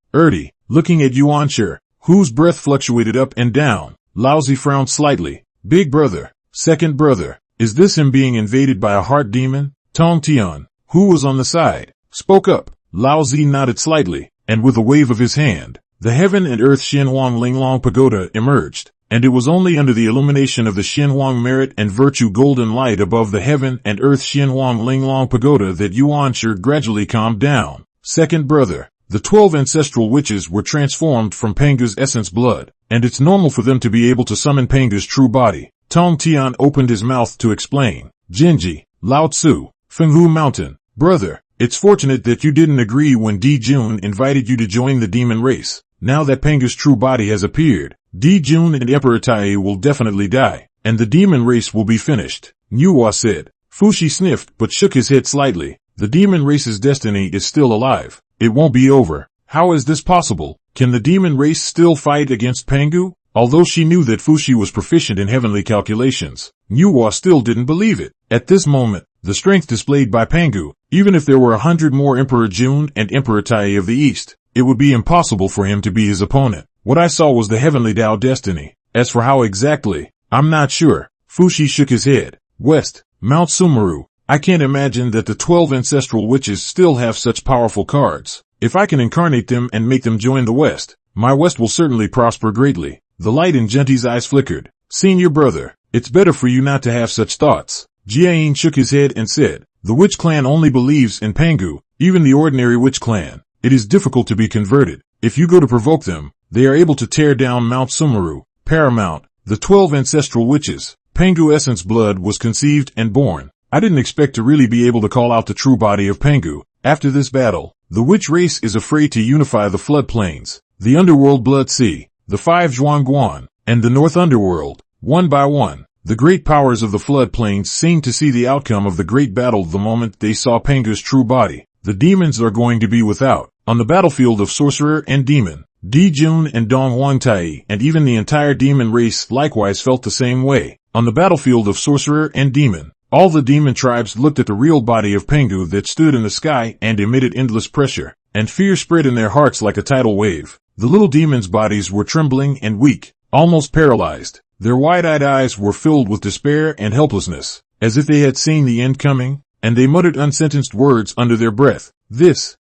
Looking at Yuan Shi, whose breath fluctuated up and down. Laozi frowned slightly. Big brother, second brother, is this him being invaded by a heart demon? Tong Tian, who was on the side, spoke up. Laozi nodded slightly, and with a wave of his hand, the heaven and earth Xianhuang Linglong Pagoda emerged, and it was only under the illumination of the Xianhuang merit and virtue golden light above the heaven and earth Xianhuang Linglong Pagoda that Yuan Shi gradually calmed down. Second brother, the 12 ancestral witches were transformed from Pangu's essence blood, and it's normal for them to be able to summon Pangu's true body. Tong Tian opened his mouth to explain. Jinji, Lao Tzu, Fenghu Mountain, brother, it's fortunate that you didn't agree when Di Jun invited you to join the demon race. Now that Pangu's true body has appeared, Di Jun and Emperor Tai will definitely die, and the demon race will be finished. Nuwa said. Fushi sniffed but shook his head slightly. The demon race's destiny is still alive. It won't be over. How is this possible? Can the demon race still fight against Pangu? Although she knew that Fushi was proficient in heavenly calculations, Nuwa still didn't believe it. At this moment, the strength displayed by Pangu, even if there were 100 more Emperor Jun and Emperor Tai of the East, it would be impossible for him to be his opponent. What I saw was the heavenly Tao destiny. As for how exactly, I'm not sure. Fushi shook his head. West, Mount Sumeru. I can't imagine that the 12 ancestral witches still have such powerful cards. If I can incarnate them and make them join the West, my West will certainly prosper greatly. The light in Zhunti's eyes flickered. Senior brother, it's better for you not to have such thoughts. Jieyin shook his head and said, the witch clan only believes in Pangu, even the ordinary witch clan. It is difficult to be converted. If you go to provoke them, they are able to tear down Mount Sumeru, paramount, the 12 ancestral witches. Pangu essence blood was conceived and born. I didn't expect to really be able to call out the true body of Pangu. After this battle, the witch race is afraid to unify the floodplains, the underworld blood sea, the 5 Zhuangguan, and the north underworld. One by one, the great powers of the floodplains seemed to see the outcome of the great battle the moment they saw Pangu's true body. The demons are going to be without. On the battlefield of sorcerer and demon, Di Jun and Dong Huangtai and even the entire demon race likewise felt the same way. On the battlefield of sorcerer and demon, all the demon tribes looked at the real body of Pangu that stood in the sky and emitted endless pressure, and fear spread in their hearts like a tidal wave. The little demons' bodies were trembling and weak, almost paralyzed. Their wide-eyed eyes were filled with despair and helplessness, as if they had seen the end coming, and they muttered unsentenced words under their breath.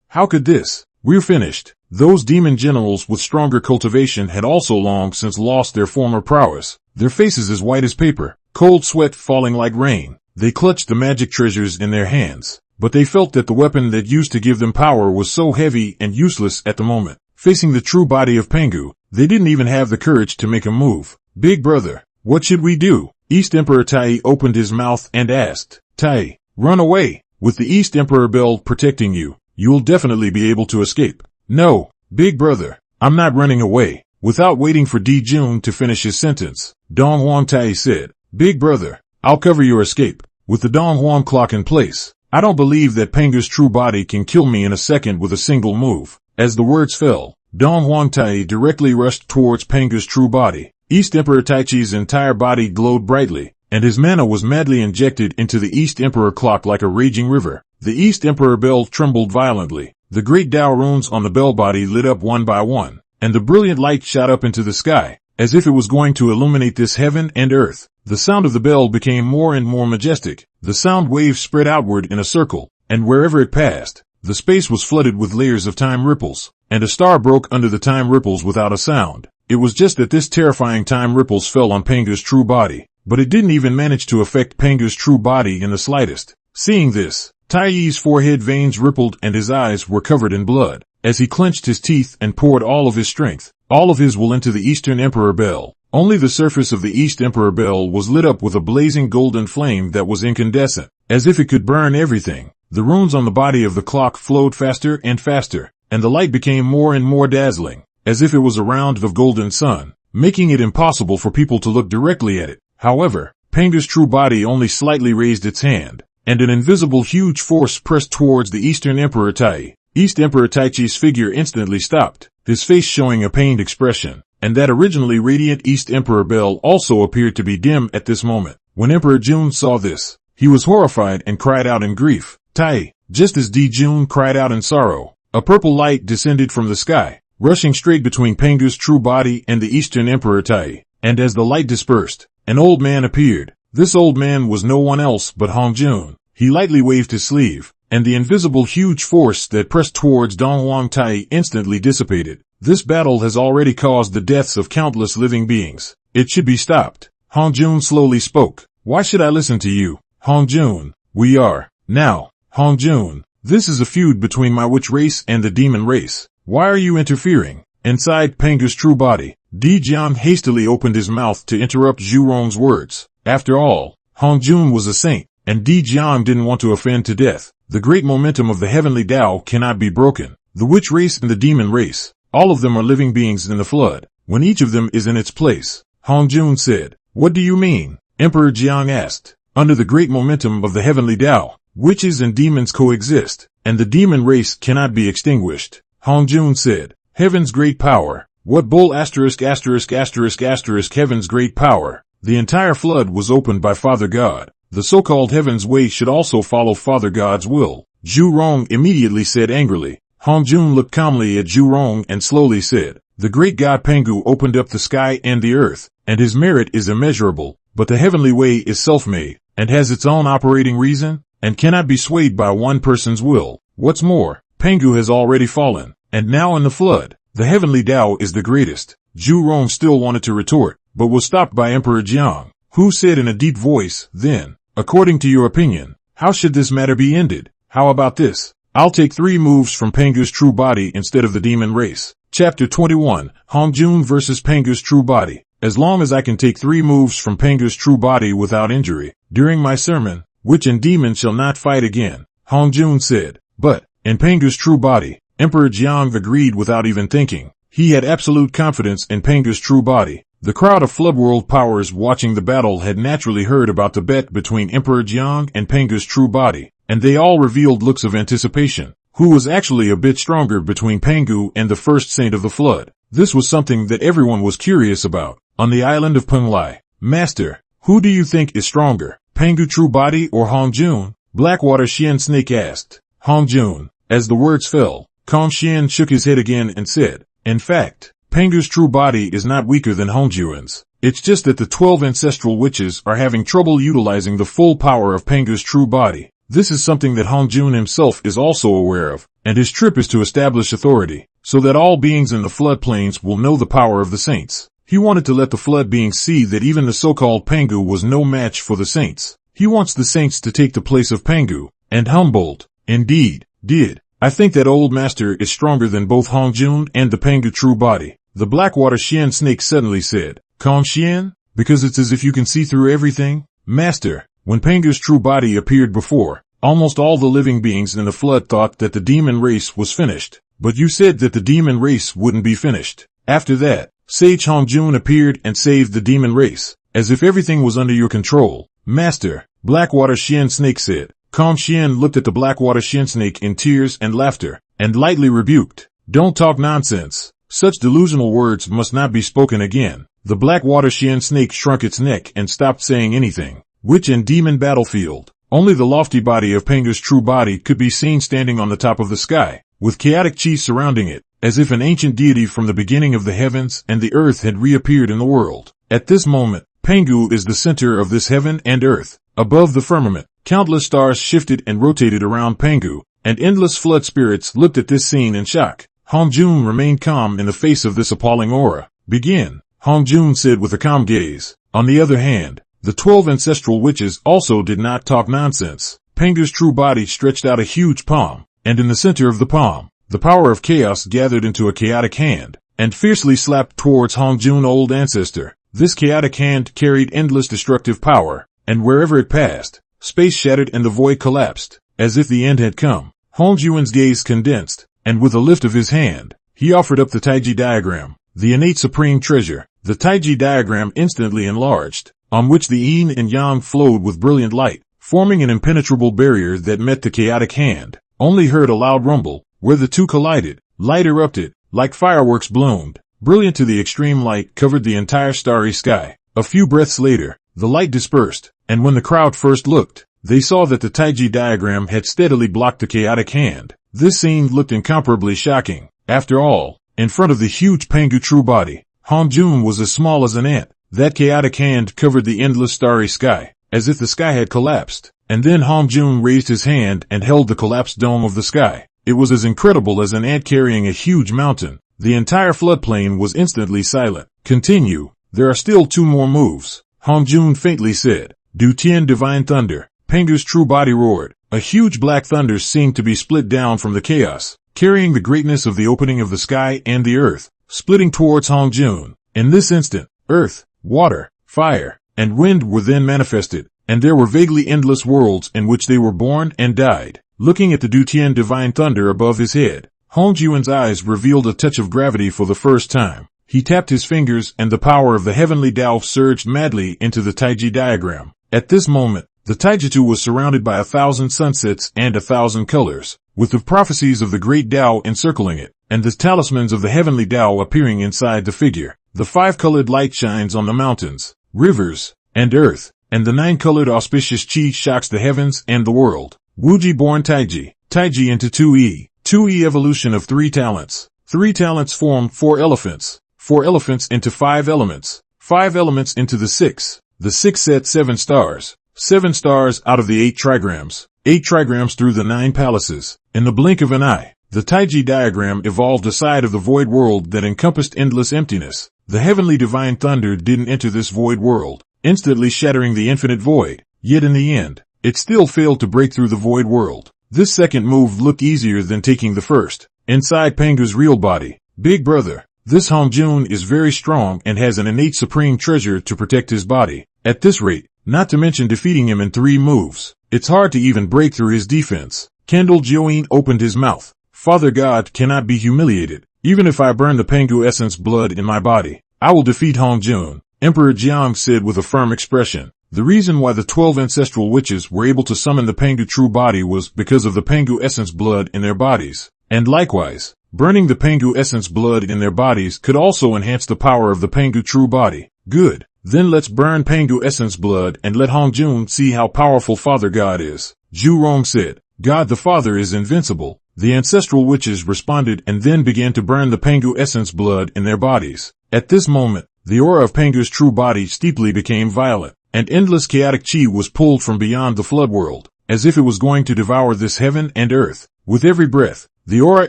How could this? We're finished. Those demon generals with stronger cultivation had also long since lost their former prowess, their faces as white as paper, cold sweat falling like rain. They clutched the magic treasures in their hands, but they felt that the weapon that used to give them power was so heavy and useless at the moment. Facing the true body of Pangu, they didn't even have the courage to make a move. Big brother, what should we do? East Emperor Tai opened his mouth and asked. Tai, run away. With the East Emperor bell protecting you, you'll definitely be able to escape. No, big brother, I'm not running away. Without waiting for Di Jun to finish his sentence, Dong Huang Tai said, Big brother, I'll cover your escape. With the Dong Huang clock in place, I don't believe that Pangu's true body can kill me in a second with a single move. As the words fell, Dong Huang Tai directly rushed towards Pangu's true body. East Emperor Taichi's entire body glowed brightly, and his mana was madly injected into the East Emperor clock like a raging river. The East Emperor bell trembled violently. The great Dao runes on the bell body lit up one by one, and the brilliant light shot up into the sky, as if it was going to illuminate this heaven and earth. The sound of the bell became more and more majestic. The sound wave spread outward in a circle, and wherever it passed, the space was flooded with layers of time ripples, and a star broke under the time ripples without a sound. It was just that this terrifying time ripples fell on Pangu's true body, but it didn't even manage to affect Pangu's true body in the slightest. Seeing this, Tai Yi's forehead veins rippled and his eyes were covered in blood, as he clenched his teeth and poured all of his strength, all of his will into the Eastern Emperor bell. Only the surface of the East Emperor bell was lit up with a blazing golden flame that was incandescent, as if it could burn everything. The runes on the body of the clock flowed faster and faster, and the light became more and more dazzling, as if it was a round of golden sun, making it impossible for people to look directly at it. However, Pangu's true body only slightly raised its hand, and an invisible huge force pressed towards the Eastern Emperor Tai. East Emperor Taichi's figure instantly stopped, his face showing a pained expression, and that originally radiant East Emperor bell also appeared to be dim at this moment. When Emperor Jun saw this, he was horrified and cried out in grief. Tai, just as Di Jun cried out in sorrow, a purple light descended from the sky, rushing straight between Pangu's true body and the Eastern Emperor Tai, and as the light dispersed, an old man appeared. This old man was no one else but Hongjun. He lightly waved his sleeve, and the invisible huge force that pressed towards Dong Huang Tai instantly dissipated. This battle has already caused the deaths of countless living beings. It should be stopped. Hongjun slowly spoke. Why should I listen to you? Hongjun, we are. Now, Hongjun, this is a feud between my witch race and the demon race. Why are you interfering? Inside Pangu's true body, Di Jiang hastily opened his mouth to interrupt Zhu Rong's words. After all, Hongjun was a saint, and Di Jiang didn't want to offend to death. The great momentum of the heavenly Tao cannot be broken. The witch race and the demon race, all of them are living beings in the flood, when each of them is in its place. Hongjun said, What do you mean? Emperor Jiang asked. Under the great momentum of the heavenly Tao, witches and demons coexist, and the demon race cannot be extinguished. Hongjun said, Heaven's great power. What bull asterisk asterisk asterisk asterisk heaven's great power? The entire flood was opened by Father God. The so-called heaven's way should also follow Father God's will. Zhu Rong immediately said angrily. Hongjun looked calmly at Zhu Rong and slowly said, The great god Pangu opened up the sky and the earth, and his merit is immeasurable, but the heavenly way is self-made, and has its own operating reason, and cannot be swayed by one person's will. What's more, Pangu has already fallen, and now in the flood, the heavenly Tao is the greatest. Zhu Rong still wanted to retort, but was stopped by Emperor Jiang, who said in a deep voice, Then, according to your opinion, how should this matter be ended? How about this? I'll take 3 moves from Pangu's true body instead of the demon race. Chapter 21, Hongjun versus Pangu's true body. As long as I can take 3 moves from Pangu's true body without injury, during my sermon, witch and demon shall not fight again, Hongjun said. But, in Pangu's true body, Emperor Jiang agreed without even thinking. He had absolute confidence in Pangu's true body. The crowd of floodworld powers watching the battle had naturally heard about the bet between Emperor Jiang and Pangu's true body, and they all revealed looks of anticipation. Who was actually a bit stronger between Pangu and the first saint of the flood? This was something that everyone was curious about. On the island of Penglai, Master, who do you think is stronger, Pangu true body or Hongjun? Blackwater Shien Snake asked. Hongjun. As the words fell, Kong Shien shook his head again and said, In fact, Pangu's true body is not weaker than Hongjun's. It's just that the 12 ancestral witches are having trouble utilizing the full power of Pangu's true body. This is something that Hongjun himself is also aware of, and his trip is to establish authority, so that all beings in the floodplains will know the power of the saints. He wanted to let the flood beings see that even the so-called Pangu was no match for the saints. He wants the saints to take the place of Pangu, and Humboldt, indeed, did. I think that old master is stronger than both Hongjun and the Pangu true body. The Blackwater Shien snake suddenly said, Kong Shien? Because it's as if you can see through everything? Master, when Pangu's true body appeared before, almost all the living beings in the flood thought that the demon race was finished. But you said that the demon race wouldn't be finished. After that, Sage Hongjun appeared and saved the demon race, as if everything was under your control. Master, Blackwater Shien snake said. Kong Shien looked at the Blackwater Shien snake in tears and laughter, and lightly rebuked. Don't talk nonsense. Such delusional words must not be spoken again. The Blackwater Shien snake shrunk its neck and stopped saying anything. Witch and demon battlefield. Only the lofty body of Pangu's true body could be seen standing on the top of the sky, with chaotic chi surrounding it, as if an ancient deity from the beginning of the heavens and the earth had reappeared in the world. At this moment, Pangu is the center of this heaven and earth. Above the firmament, countless stars shifted and rotated around Pangu, and endless flood spirits looked at this scene in shock. Hongjun remained calm in the face of this appalling aura. Begin, Hongjun said with a calm gaze. On the other hand, the 12 ancestral witches also did not talk nonsense. Pangu's true body stretched out a huge palm, and in the center of the palm, the power of chaos gathered into a chaotic hand, and fiercely slapped towards Hongjun old ancestor. This chaotic hand carried endless destructive power, and wherever it passed, space shattered and the void collapsed, as if the end had come. Hongjun's gaze condensed, and with a lift of his hand, he offered up the Taiji diagram, the innate supreme treasure. The Taiji diagram instantly enlarged, on which the yin and yang flowed with brilliant light, forming an impenetrable barrier that met the chaotic hand. Only heard a loud rumble, where the two collided. Light erupted, like fireworks bloomed. Brilliant to the extreme light covered the entire starry sky. A few breaths later, the light dispersed, and when the crowd first looked, they saw that the Taiji diagram had steadily blocked the chaotic hand. This scene looked incomparably shocking. After all, in front of the huge Pangu true body, Hongjun was as small as an ant. That chaotic hand covered the endless starry sky, as if the sky had collapsed. And then Hongjun raised his hand and held the collapsed dome of the sky. It was as incredible as an ant carrying a huge mountain. The entire floodplain was instantly silent. Continue. There are still 2 more moves, Hongjun faintly said. Du Tian Divine Thunder. Pangu's true body roared. A huge black thunder seemed to be split down from the chaos, carrying the greatness of the opening of the sky and the earth, splitting towards Hongjun. In this instant, earth, water, fire, and wind were then manifested, and there were vaguely endless worlds in which they were born and died. Looking at the Du Tian Divine Thunder above his head, Hongjun's eyes revealed a touch of gravity for the first time. He tapped his fingers and the power of the heavenly Tao surged madly into the Taiji diagram. At this moment, the Taijutsu was surrounded by 1,000 sunsets and 1,000 colors, with the prophecies of the great Tao encircling it, and the talismans of the heavenly Tao appearing inside the figure. The 5-colored light shines on the mountains, rivers, and earth, and the 9-colored auspicious chi shocks the heavens and the world. Wuji born Taiji, Taiji into 2E, 2E evolution of 3 talents. 3 talents form 4 elephants, 4 elephants into 5 elements, 5 elements into the 6. The 6 set 7 stars, 7 stars out of the 8 trigrams, 8 trigrams through the 9 palaces. In the blink of an eye, the Taiji diagram evolved a side of the void world that encompassed endless emptiness. The heavenly divine thunder didn't enter this void world, instantly shattering the infinite void. Yet in the end, it still failed to break through the void world. This second move looked easier than taking the first. Inside Pangu's real body, Big Brother, this Hongjun is very strong and has an innate supreme treasure to protect his body. At this rate, not to mention defeating him in 3 moves, it's hard to even break through his defense. Kendall Jieyin opened his mouth. Father God cannot be humiliated. Even if I burn the Pangu essence blood in my body, I will defeat Hongjun, Emperor Jiang said with a firm expression. The reason why the 12 ancestral witches were able to summon the Pangu true body was because of the Pangu essence blood in their bodies. And likewise, burning the Pangu essence blood in their bodies could also enhance the power of the Pangu true body. Good. Then let's burn Pangu essence blood and let Hongjun see how powerful Father God is. Zhu Rong said. God the Father is invincible. The ancestral witches responded and then began to burn the Pangu essence blood in their bodies. At this moment, the aura of Pangu's true body steeply became violent, and endless chaotic chi was pulled from beyond the flood world, as if it was going to devour this heaven and earth. With every breath, the aura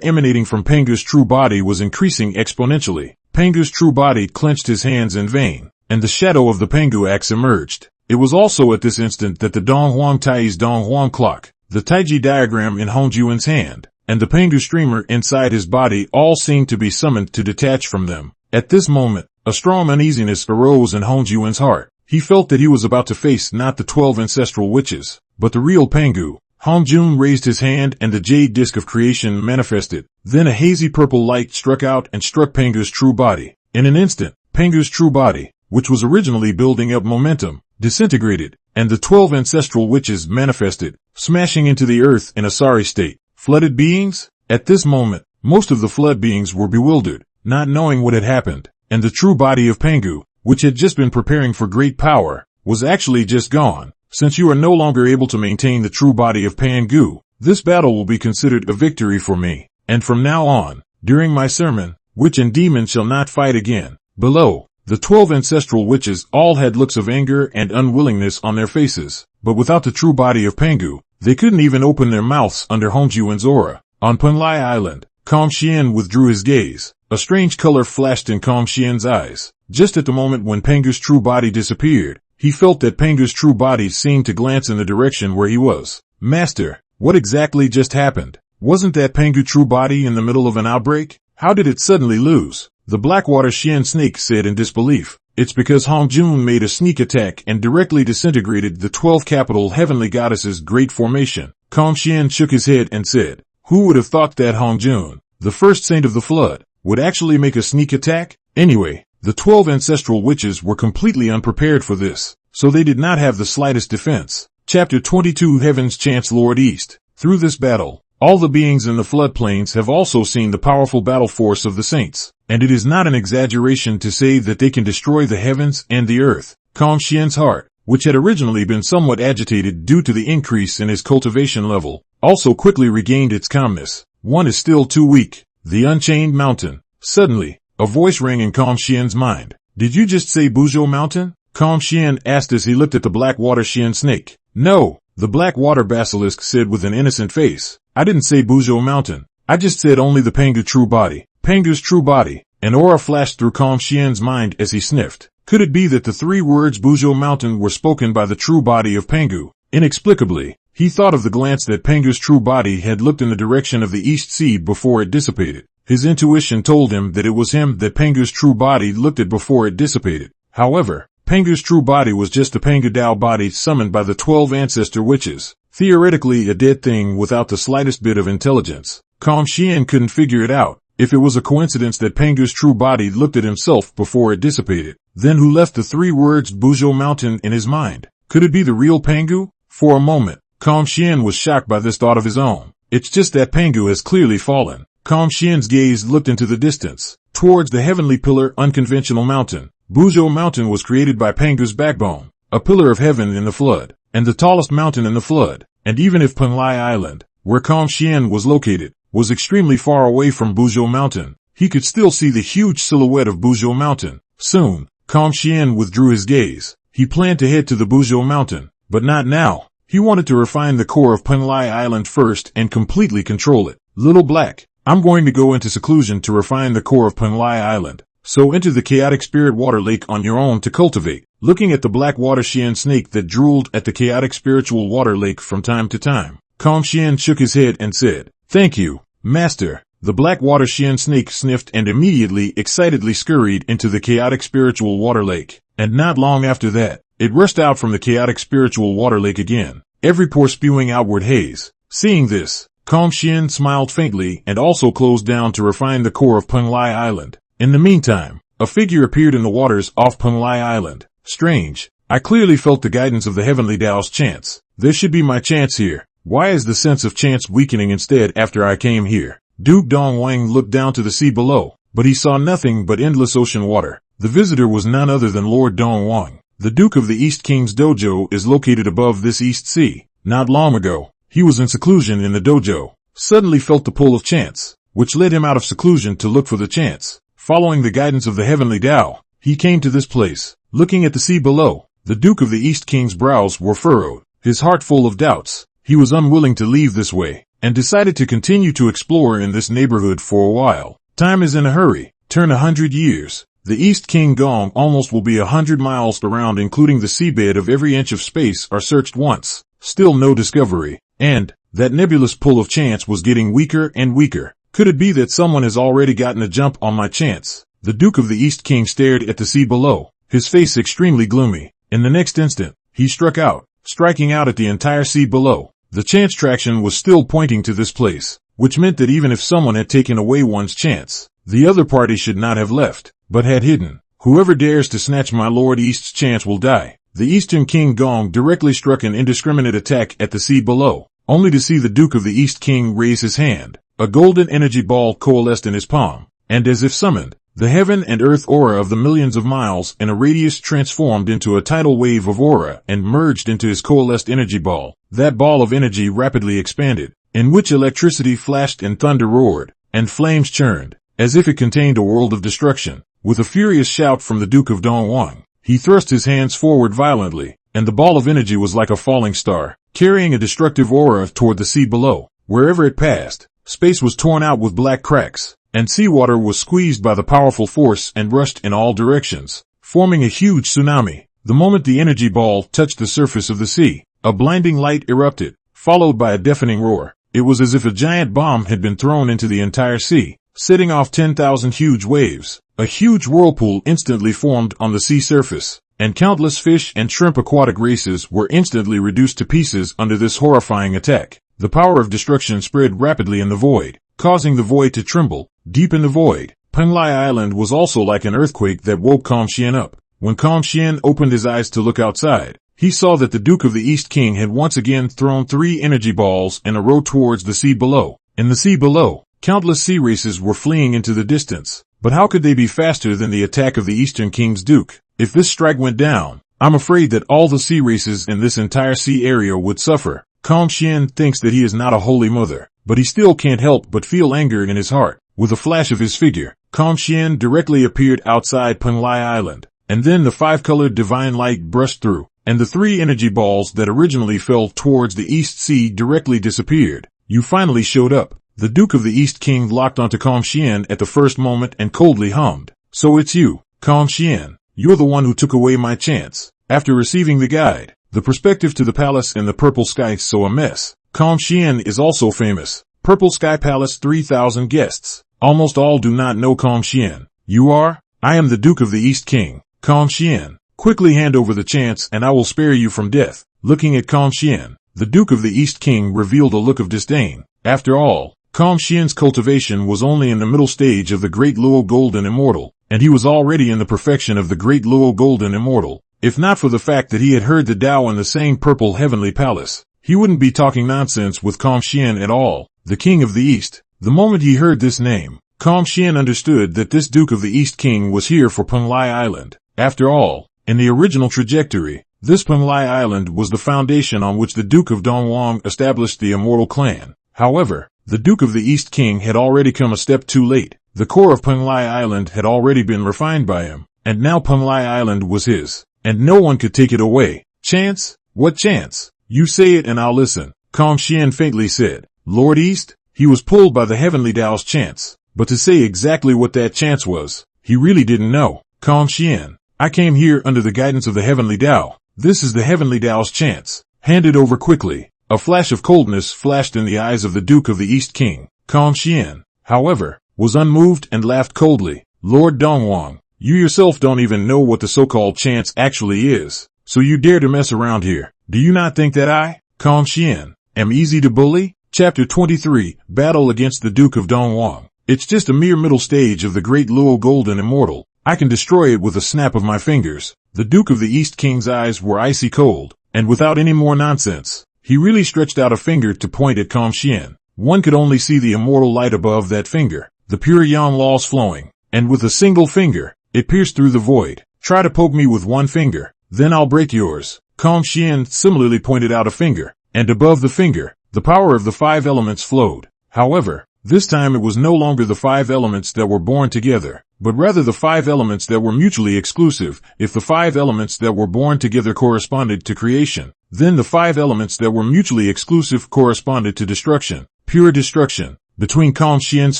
emanating from Pangu's true body was increasing exponentially. Pangu's true body clenched his hands in vain, and the shadow of the Pangu axe emerged. It was also at this instant that the Donghuang Tai's Donghuang clock, the Taiji diagram in Hongjun's hand, and the Pangu streamer inside his body all seemed to be summoned to detach from them. At this moment, a strong uneasiness arose in Hongjun's heart. He felt that he was about to face not the 12 ancestral witches, but the real Pangu. Hongjun raised his hand and the jade disc of creation manifested. Then a hazy purple light struck out and struck Pangu's true body. In an instant, Pangu's true body, which was originally building up momentum, disintegrated, and the 12 ancestral witches manifested, smashing into the earth in a sorry state. Flooded beings? At this moment, most of the flood beings were bewildered, not knowing what had happened, and the true body of Pangu, which had just been preparing for great power, was actually just gone. Since you are no longer able to maintain the true body of Pangu, this battle will be considered a victory for me, and from now on, during my sermon, witch and demon shall not fight again. Below, the 12 ancestral witches all had looks of anger and unwillingness on their faces, but without the true body of Pangu, they couldn't even open their mouths under Hongjun's aura. On Penglai Island, Kong Shien withdrew his gaze. A strange color flashed in Kong Shien's eyes. Just at the moment when Pangu's true body disappeared, he felt that Pangu's true body seemed to glance in the direction where he was. Master, what exactly just happened? Wasn't that Pangu true body in the middle of an outbreak? How did it suddenly lose? The Blackwater Shien snake said in disbelief. It's because Hongjun made a sneak attack and directly disintegrated the 12 capital heavenly goddesses' great formation. Kong Shien shook his head and said, who would have thought that Hongjun, the first saint of the flood, would actually make a sneak attack? Anyway, the 12 ancestral witches were completely unprepared for this, so they did not have the slightest defense. Chapter 22 Heaven's Chance Lord East. Through this battle, all the beings in the floodplains have also seen the powerful battle force of the saints, and it is not an exaggeration to say that they can destroy the heavens and the earth. Kong Shien's heart, which had originally been somewhat agitated due to the increase in his cultivation level, also quickly regained its calmness. One is still too weak. The Unchained Mountain. Suddenly, a voice rang in Kong Shien's mind. Did you just say Buzhou Mountain? Kong Shien asked as he looked at the Blackwater Shien snake. No, the Blackwater Basilisk said with an innocent face. I didn't say Buzhou Mountain. I just said only the Pangu true body. Pangu's true body. An aura flashed through Kong Shien's mind as he sniffed. Could it be that the 3 words Buzhou Mountain were spoken by the true body of Pangu? Inexplicably, he thought of the glance that Pangu's true body had looked in the direction of the East Sea before it dissipated. His intuition told him that it was him that Pangu's true body looked at before it dissipated. However, Pangu's true body was just the Pangu Dao body summoned by the 12 ancestor witches. Theoretically a dead thing without the slightest bit of intelligence. Kong Shien couldn't figure it out. If it was a coincidence that Pangu's true body looked at himself before it dissipated, then who left the 3 words Buzhou Mountain in his mind? Could it be the real Pangu? For a moment, Kong Shien was shocked by this thought of his own. It's just that Pangu has clearly fallen. Kong Shien's gaze looked into the distance, towards the heavenly pillar unconventional mountain. Buzhou Mountain was created by Pangu's backbone, a pillar of heaven in the flood, and the tallest mountain in the flood. And even if Penglai Island, where Kong Shien was located, was extremely far away from Buzhou Mountain, he could still see the huge silhouette of Buzhou Mountain. Soon, Kong Shien withdrew his gaze. He planned to head to the Buzhou Mountain, but not now. He wanted to refine the core of Penglai Island first and completely control it. Little Black, I'm going to go into seclusion to refine the core of Penglai Island. So enter the chaotic spirit water lake on your own to cultivate. Looking at the Blackwater Shien snake that drooled at the chaotic spiritual water lake from time to time, Kong Shien shook his head and said, Thank you, Master. The Blackwater Shien snake sniffed and immediately excitedly scurried into the chaotic spiritual water lake. And not long after that, it rushed out from the chaotic spiritual water lake again, every pore spewing outward haze. Seeing this, Kong Shien smiled faintly and also closed down to refine the core of Penglai Island. In the meantime, a figure appeared in the waters off Penglai Island. Strange. I clearly felt the guidance of the heavenly Tao's chance. This should be my chance here. Why is the sense of chance weakening instead after I came here? Duke Dongwang looked down to the sea below, but he saw nothing but endless ocean water. The visitor was none other than Lord Dongwang. The Duke of the East King's dojo is located above this East Sea. Not long ago, he was in seclusion in the dojo, suddenly felt the pull of chance, which led him out of seclusion to look for the chance. Following the guidance of the heavenly Tao, he came to this place. Looking at the sea below, the Duke of the East King's brows were furrowed, his heart full of doubts. He was unwilling to leave this way, and decided to continue to explore in this neighborhood for a while. Time is in a hurry. Turn 100 years. The East King Gong almost will be 100 miles around, including the seabed of every inch of space are searched once. Still no discovery. And that nebulous pull of chance was getting weaker and weaker. Could it be that someone has already gotten a jump on my chance? The Duke of the East King stared at the sea below, his face extremely gloomy. In the next instant, he struck out, striking out at the entire sea below. The chance traction was still pointing to this place, which meant that even if someone had taken away one's chance, the other party should not have left, but had hidden. Whoever dares to snatch my Lord East's chance will die. The Eastern King Gong directly struck an indiscriminate attack at the sea below, only to see the Duke of the East King raise his hand. A golden energy ball coalesced in his palm, and as if summoned, the heaven and earth aura of the millions of miles in a radius transformed into a tidal wave of aura and merged into his coalesced energy ball. That ball of energy rapidly expanded, in which electricity flashed and thunder roared, and flames churned, as if it contained a world of destruction. With a furious shout from the Duke of Dongwang, he thrust his hands forward violently, and the ball of energy was like a falling star, carrying a destructive aura toward the sea below. Wherever it passed, space was torn out with black cracks, and seawater was squeezed by the powerful force and rushed in all directions, forming a huge tsunami. The moment the energy ball touched the surface of the sea, a blinding light erupted, followed by a deafening roar. It was as if a giant bomb had been thrown into the entire sea, setting off 10,000 huge waves. A huge whirlpool instantly formed on the sea surface, and countless fish and shrimp aquatic races were instantly reduced to pieces under this horrifying attack. The power of destruction spread rapidly in the void, causing the void to tremble. Deep in the void, Penglai Island was also like an earthquake that woke Shien up. When Shien opened his eyes to look outside, he saw that the Duke of the East King had once again thrown 3 energy balls in a row towards the sea below. In the sea below, countless sea races were fleeing into the distance. But how could they be faster than the attack of the Eastern King's Duke? If this strike went down, I'm afraid that all the sea races in this entire sea area would suffer. Shien thinks that he is not a holy mother, but he still can't help but feel anger in his heart. With a flash of his figure, Shien directly appeared outside Penglai Island, and then the 5-colored divine light brushed through, and the 3 energy balls that originally fell towards the East Sea directly disappeared. You finally showed up. The Duke of the East King locked onto Shien at the first moment and coldly hummed. So it's you, Shien. You're the one who took away my chance. After receiving the guide, the perspective to the palace in the purple sky so a mess. Shien is also famous. Purple Sky Palace 3,000 guests. Almost all do not know Shien. You are? I am the Duke of the East King. Shien. Quickly hand over the chance and I will spare you from death. Looking at Shien, the Duke of the East King revealed a look of disdain. After all, Shien's cultivation was only in the middle stage of the Great Luo Golden Immortal, and he was already in the perfection of the Great Luo Golden Immortal. If not for the fact that he had heard the Tao in the same purple heavenly palace, he wouldn't be talking nonsense with Shien at all. The King of the East. The moment he heard this name, Shien understood that this Duke of the East King was here for Penglai Island. After all, in the original trajectory, this Penglai Island was the foundation on which the Duke of Dongwang established the Immortal Clan. However, the Duke of the East King had already come a step too late. The core of Penglai Island had already been refined by him, and now Penglai Island was his, and no one could take it away. Chance? What chance? You say it and I'll listen. Shien faintly said. Lord East? He was pulled by the Heavenly Tao's chance, but to say exactly what that chance was, he really didn't know. Shien, I came here under the guidance of the Heavenly Tao. This is the Heavenly Tao's chance. Hand it over quickly. A flash of coldness flashed in the eyes of the Duke of the East King. Shien, however, was unmoved and laughed coldly. Lord Dongwang, you yourself don't even know what the so-called chance actually is, so you dare to mess around here. Do you not think that I, Shien, am easy to bully? Chapter 23, Battle Against the Duke of Dongwang. It's just a mere middle stage of the Great Luo Golden Immortal. I can destroy it with a snap of my fingers. The Duke of the East King's eyes were icy cold, and without any more nonsense, he really stretched out a finger to point at Shien. One could only see the immortal light above that finger, the pure yang laws flowing, and with a single finger, it pierced through the void. Try to poke me with one finger, then I'll break yours. Shien similarly pointed out a finger, and above the finger, the power of the 5 elements flowed. However, this time it was no longer the 5 elements that were born together, but rather the 5 elements that were mutually exclusive. If the 5 elements that were born together corresponded to creation, then the 5 elements that were mutually exclusive corresponded to destruction, pure destruction. Between Shien's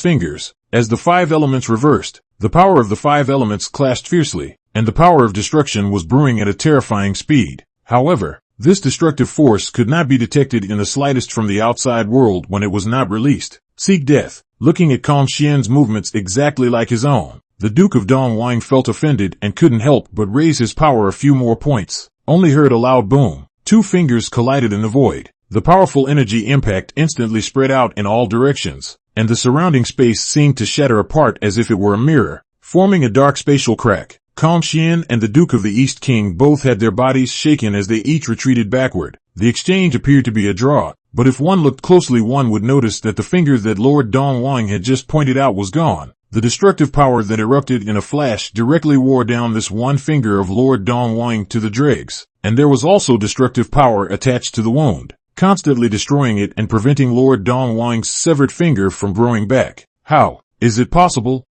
fingers, as the 5 elements reversed, The power of the five elements clashed fiercely, and the power of destruction was brewing at a terrifying speed. However, this destructive force could not be detected in the slightest from the outside world when it was not released. Seek death. Looking at Kong Xian's movements exactly like his own, the Duke of Dongwang felt offended and couldn't help but raise his power a few more points. Only heard a loud boom. Two fingers collided in the void. The powerful energy impact instantly spread out in all directions, and the surrounding space seemed to shatter apart as if it were a mirror, forming a dark spatial crack. Kong Xian and the Duke of the East King both had their bodies shaken as they each retreated backward. The exchange appeared to be a draw, but if one looked closely one would notice that the finger that Lord Dongwang had just pointed out was gone. The destructive power that erupted in a flash directly wore down this one finger of Lord Dongwang to the dregs, and there was also destructive power attached to the wound, constantly destroying it and preventing Lord Dongwang's severed finger from growing back. How is it possible?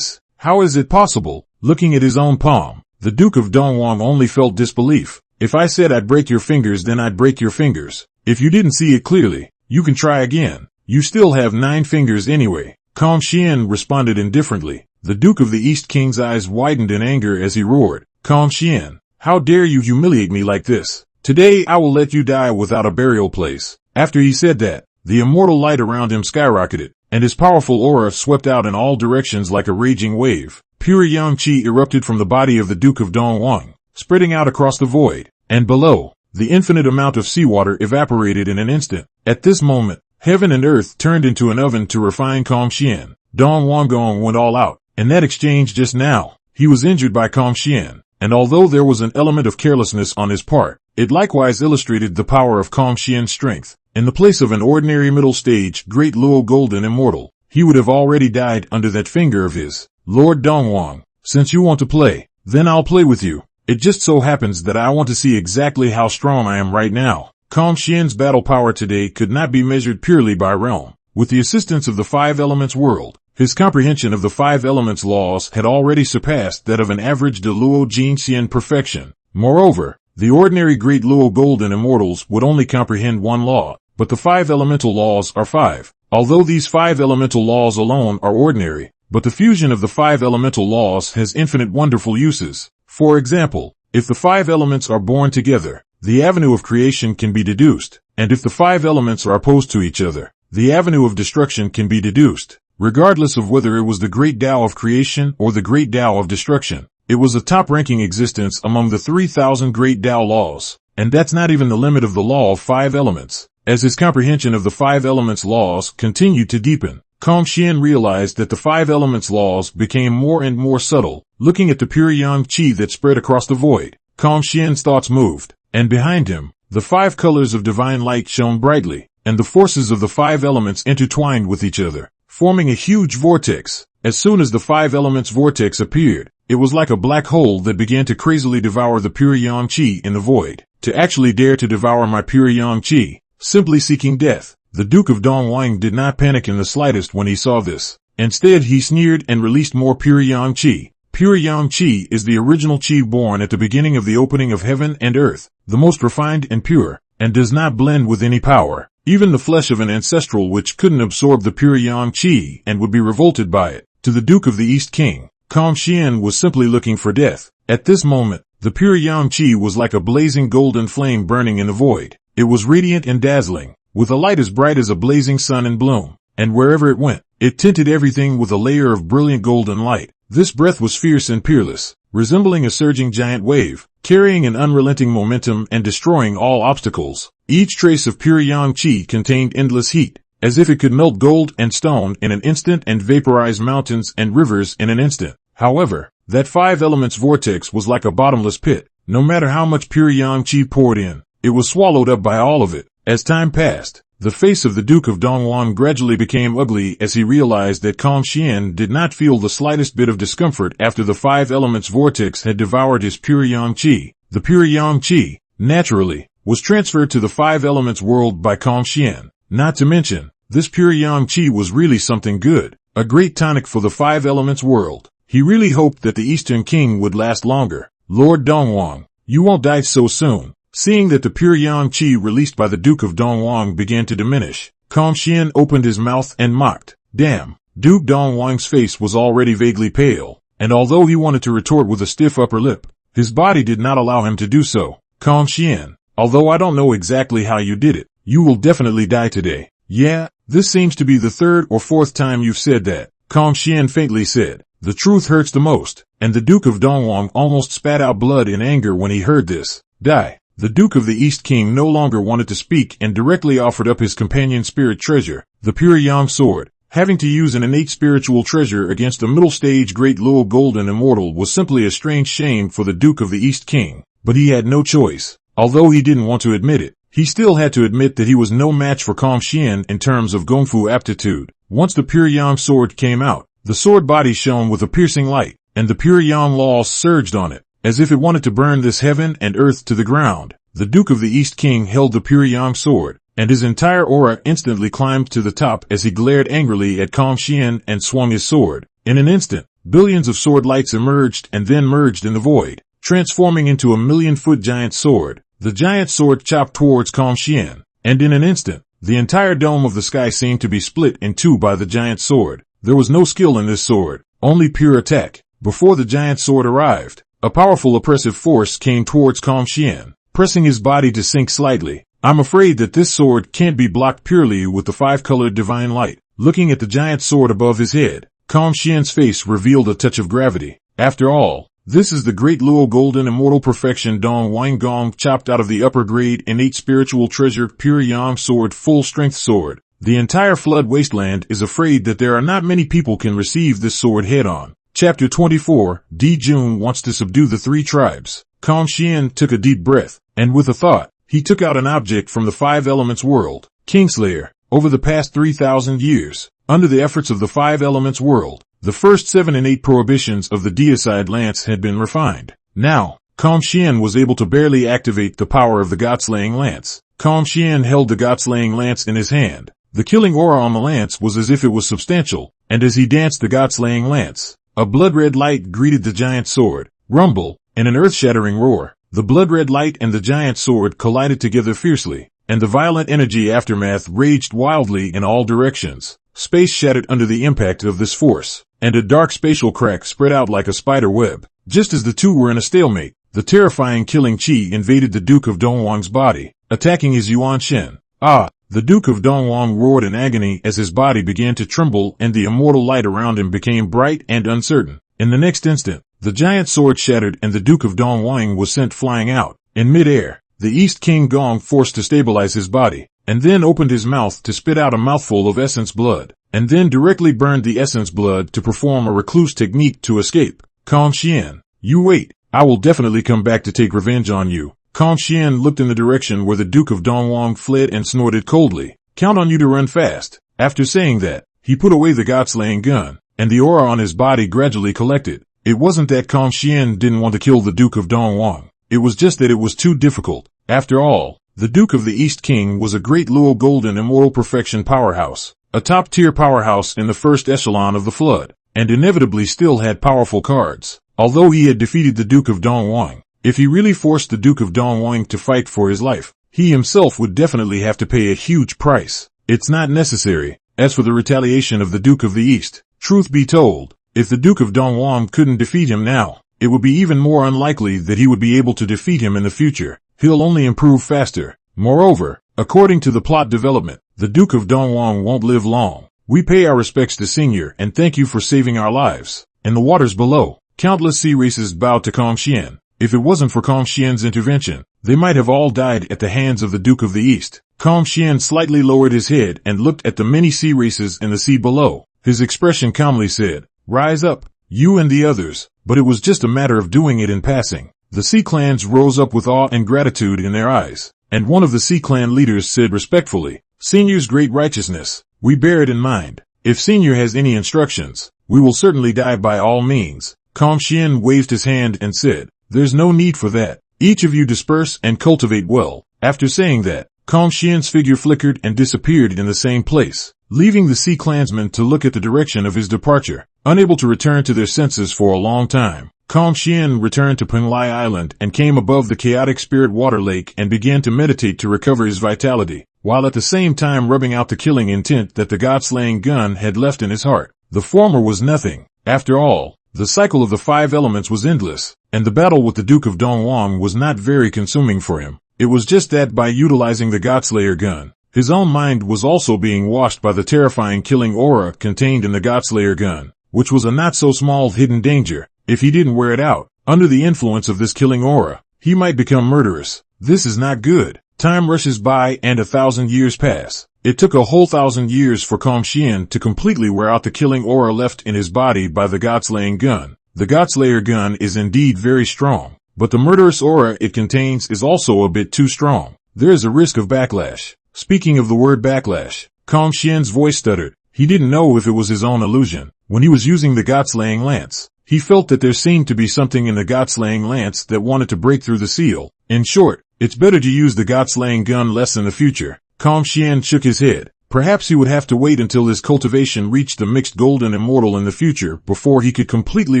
How is it possible? Looking at his own palm, the Duke of Dongwang only felt disbelief. If I said I'd break your fingers, then I'd break your fingers. If you didn't see it clearly, you can try again. You still have 9 fingers anyway. Kong Xian responded indifferently. The Duke of the East King's eyes widened in anger as he roared, Kong Xian, how dare you humiliate me like this? Today I will let you die without a burial place. After he said that, the immortal light around him skyrocketed, and his powerful aura swept out in all directions like a raging wave. Pure yang qi erupted from the body of the Duke of Dongwang, spreading out across the void, and below, the infinite amount of seawater evaporated in an instant. At this moment, heaven and earth turned into an oven to refine Kong Xian. Dongwang Gong went all out. In that exchange just now, he was injured by Kong Xian, and although there was an element of carelessness on his part, it likewise illustrated the power of Kong Xian's strength. In the place of an ordinary middle stage Great Luo golden immortal, he would have already died under that finger of his. Lord Dongwang, since you want to play, then I'll play with you. It just so happens that I want to see exactly how strong I am right now. Kong Xian's battle power today could not be measured purely by realm. With the assistance of the 5 elements world, his comprehension of the 5 elements laws had already surpassed that of an average daolu Ginseng perfection. Moreover, the ordinary Great Luo golden immortals would only comprehend 1 law, but the 5 elemental laws are 5. Although these 5 elemental laws alone are ordinary, but the fusion of the 5 elemental laws has infinite wonderful uses. For example, if the 5 elements are born together, the avenue of creation can be deduced, and if the 5 elements are opposed to each other, the avenue of destruction can be deduced, regardless of whether it was the Great Tao of creation or the Great Tao of destruction. It was a top-ranking existence among the 3,000 Great Tao laws, and that's not even the limit of the law of 5 elements. As his comprehension of the 5 elements laws continued to deepen, Kong Xian realized that the 5 elements laws became more and more subtle. Looking at the pure yang qi that spread across the void, Kong Xian's thoughts moved, and behind him, the 5 colors of divine light shone brightly, and the forces of the 5 elements intertwined with each other, forming a huge vortex. As soon as the 5 elements vortex appeared, it was like a black hole that began to crazily devour the pure yang qi in the void. To actually dare to devour my pure yang qi, simply seeking death. The Duke of Dongwang did not panic in the slightest when he saw this. Instead, he sneered and released more pure yang qi. Pure yang qi is the original qi born at the beginning of the opening of heaven and earth, the most refined and pure, and does not blend with any power. Even the flesh of an ancestral witch couldn't absorb the pure yang qi and would be revolted by it. To the Duke of the East King, Kong Xian was simply looking for death. At this moment, the pure yang qi was like a blazing golden flame burning in the void. It was radiant and dazzling, with a light as bright as a blazing sun in bloom, and wherever it went, it tinted everything with a layer of brilliant golden light. This breath was fierce and peerless, resembling a surging giant wave, carrying an unrelenting momentum and destroying all obstacles. Each trace of pure yang qi contained endless heat, as if it could melt gold and stone in an instant and vaporize mountains and rivers in an instant. However, that 5 elements vortex was like a bottomless pit. No matter how much pure yang qi poured in, it was swallowed up by all of it. As time passed, the face of the Duke of Dongwang gradually became ugly as he realized that Kong Xian did not feel the slightest bit of discomfort after the 5 elements vortex had devoured his pure yang qi. The pure yang qi, naturally, was transferred to the 5 elements world by Kong Xian. Not to mention, this pure yang qi was really something good, a great tonic for the 5 elements world. He really hoped that the Eastern King would last longer. Lord Dongwang, you won't die so soon. Seeing that the pure yang qi released by the Duke of Dongwang began to diminish, Kong Xian opened his mouth and mocked. Damn! Duke Dongwang's face was already vaguely pale, and although he wanted to retort with a stiff upper lip, his body did not allow him to do so. Calm Shien, although I don't know exactly how you did it, you will definitely die today. Yeah, this seems to be the third or fourth time you've said that, Calm Shien faintly said. The truth hurts the most, and the Duke of Dongwang almost spat out blood in anger when he heard this. Die. The Duke of the East King no longer wanted to speak and directly offered up his companion spirit treasure, the pure Yang sword. Having to use an innate spiritual treasure against a middle-stage Great Luo golden immortal was simply a strange shame for the Duke of the East King, but he had no choice. Although he didn't want to admit it, he still had to admit that he was no match for Calm Shien in terms of gongfu aptitude. Once the pure Yang sword came out, the sword body shone with a piercing light, and the pure Yang laws surged on it, as if it wanted to burn this heaven and earth to the ground. The Duke of the East King held the pure Yang sword, and his entire aura instantly climbed to the top as he glared angrily at Calm Shien and swung his sword. In an instant, billions of sword lights emerged and then merged in the void, transforming into a 1,000,000-foot giant sword. The giant sword chopped towards Calm Shien, and in an instant, the entire dome of the sky seemed to be split in two by the giant sword. There was no skill in this sword, only pure attack. Before the giant sword arrived, a powerful oppressive force came towards Calm Shien, pressing his body to sink slightly. I'm afraid that this sword can't be blocked purely with the five-colored divine light. Looking at the giant sword above his head, Calm Shien's face revealed a touch of gravity. After all, this is the Great Luo golden immortal perfection Dong Wang Gong chopped out of the upper grade innate spiritual treasure pure Yang sword full strength sword. The entire flood wasteland is afraid that there are not many people can receive this sword head on. Chapter 24, Di Jun wants to subdue the three tribes. Calm Shien took a deep breath, and with a thought, he took out an object from the five elements world, Kingslayer. Over the past 3,000 years, under the efforts of the five elements world, the first 7 and 8 prohibitions of the deicide lance had been refined. Now, Calm Shien was able to barely activate the power of the godslaying lance. Calm Shien held the godslaying lance in his hand. The killing aura on the lance was as if it was substantial, and as he danced the godslaying lance, a blood-red light greeted the giant sword. Rumble, and an earth-shattering roar. The blood-red light and the giant sword collided together fiercely, and the violent energy aftermath raged wildly in all directions. Space shattered under the impact of this force, and a dark spatial crack spread out like a spider web. Just as the two were in a stalemate, the terrifying killing chi invaded the Duke of Dongwang's body, attacking his yuan shen. The Duke of Dongwang roared in agony as his body began to tremble and the immortal light around him became bright and uncertain. In the next instant, the giant sword shattered and the Duke of Dongwang was sent flying out. In mid-air, the East King Gong forced to stabilize his body, and then opened his mouth to spit out a mouthful of essence blood, and then directly burned the essence blood to perform a recluse technique to escape. Calm Shien, you wait, I will definitely come back to take revenge on you. Calm Shien looked in the direction where the Duke of Dongwang fled and snorted coldly. Count on you to run fast. After saying that, he put away the godslaying gun, and the aura on his body gradually collected. It wasn't that Calm Shien didn't want to kill the Duke of Dongwang. It was just that it was too difficult. After all, the Duke of the East King was a Great Luo golden immortal perfection powerhouse, a top-tier powerhouse in the first echelon of the flood, and inevitably still had powerful cards. Although he had defeated the Duke of Dongwang, if he really forced the Duke of Dongwang to fight for his life, he himself would definitely have to pay a huge price. It's not necessary. As for the retaliation of the Duke of the East, truth be told, if the Duke of Dongwang couldn't defeat him now, it would be even more unlikely that he would be able to defeat him in the future. He'll only improve faster. Moreover, according to the plot development, the Duke of Dongwang won't live long. We pay our respects to Senior and thank you for saving our lives. In the waters below, countless sea races bowed to Calm Shien. If it wasn't for Calm Shien's intervention, they might have all died at the hands of the Duke of the East. Calm Shien slightly lowered his head and looked at the many sea races in the sea below. His expression calmly said, "Rise up, you and the others," but it was just a matter of doing it in passing. The sea clans rose up with awe and gratitude in their eyes, and one of the sea clan leaders said respectfully, "Senior's great righteousness, we bear it in mind. If Senior has any instructions, we will certainly die by all means." Calm Shien waved his hand and said, "There's no need for that. Each of you disperse and cultivate well." After saying that, Calm Shien's figure flickered and disappeared in the same place, leaving the sea clansmen to look at the direction of his departure. Unable to return to their senses for a long time, Calm Shien returned to Penglai Island and came above the chaotic spirit water lake and began to meditate to recover his vitality, while at the same time rubbing out the killing intent that the god-slaying gun had left in his heart. The former was nothing. After all, The cycle of the 5 elements was endless, and the battle with the Duke of Dongwang was not very consuming for him. It was just that by utilizing the godslayer gun, his own mind was also being washed by the terrifying killing aura contained in the godslayer gun, which was a not-so-small hidden danger. If he didn't wear it out, under the influence of this killing aura, he might become murderous. This is not good. Time rushes by and 1,000 years pass. It took a whole 1,000 years for Shien to completely wear out the killing aura left in his body by the godslaying gun. The godslayer gun is indeed very strong, but the murderous aura it contains is also a bit too strong. There is a risk of backlash. Speaking of the word backlash, Shien's voice stuttered. He didn't know if it was his own illusion. When he was using the godslaying lance, he felt that there seemed to be something in the godslaying lance that wanted to break through the seal. In short, it's better to use the godslaying gun less in the future. Shien shook his head. Perhaps he would have to wait until his cultivation reached the mixed golden immortal in the future before he could completely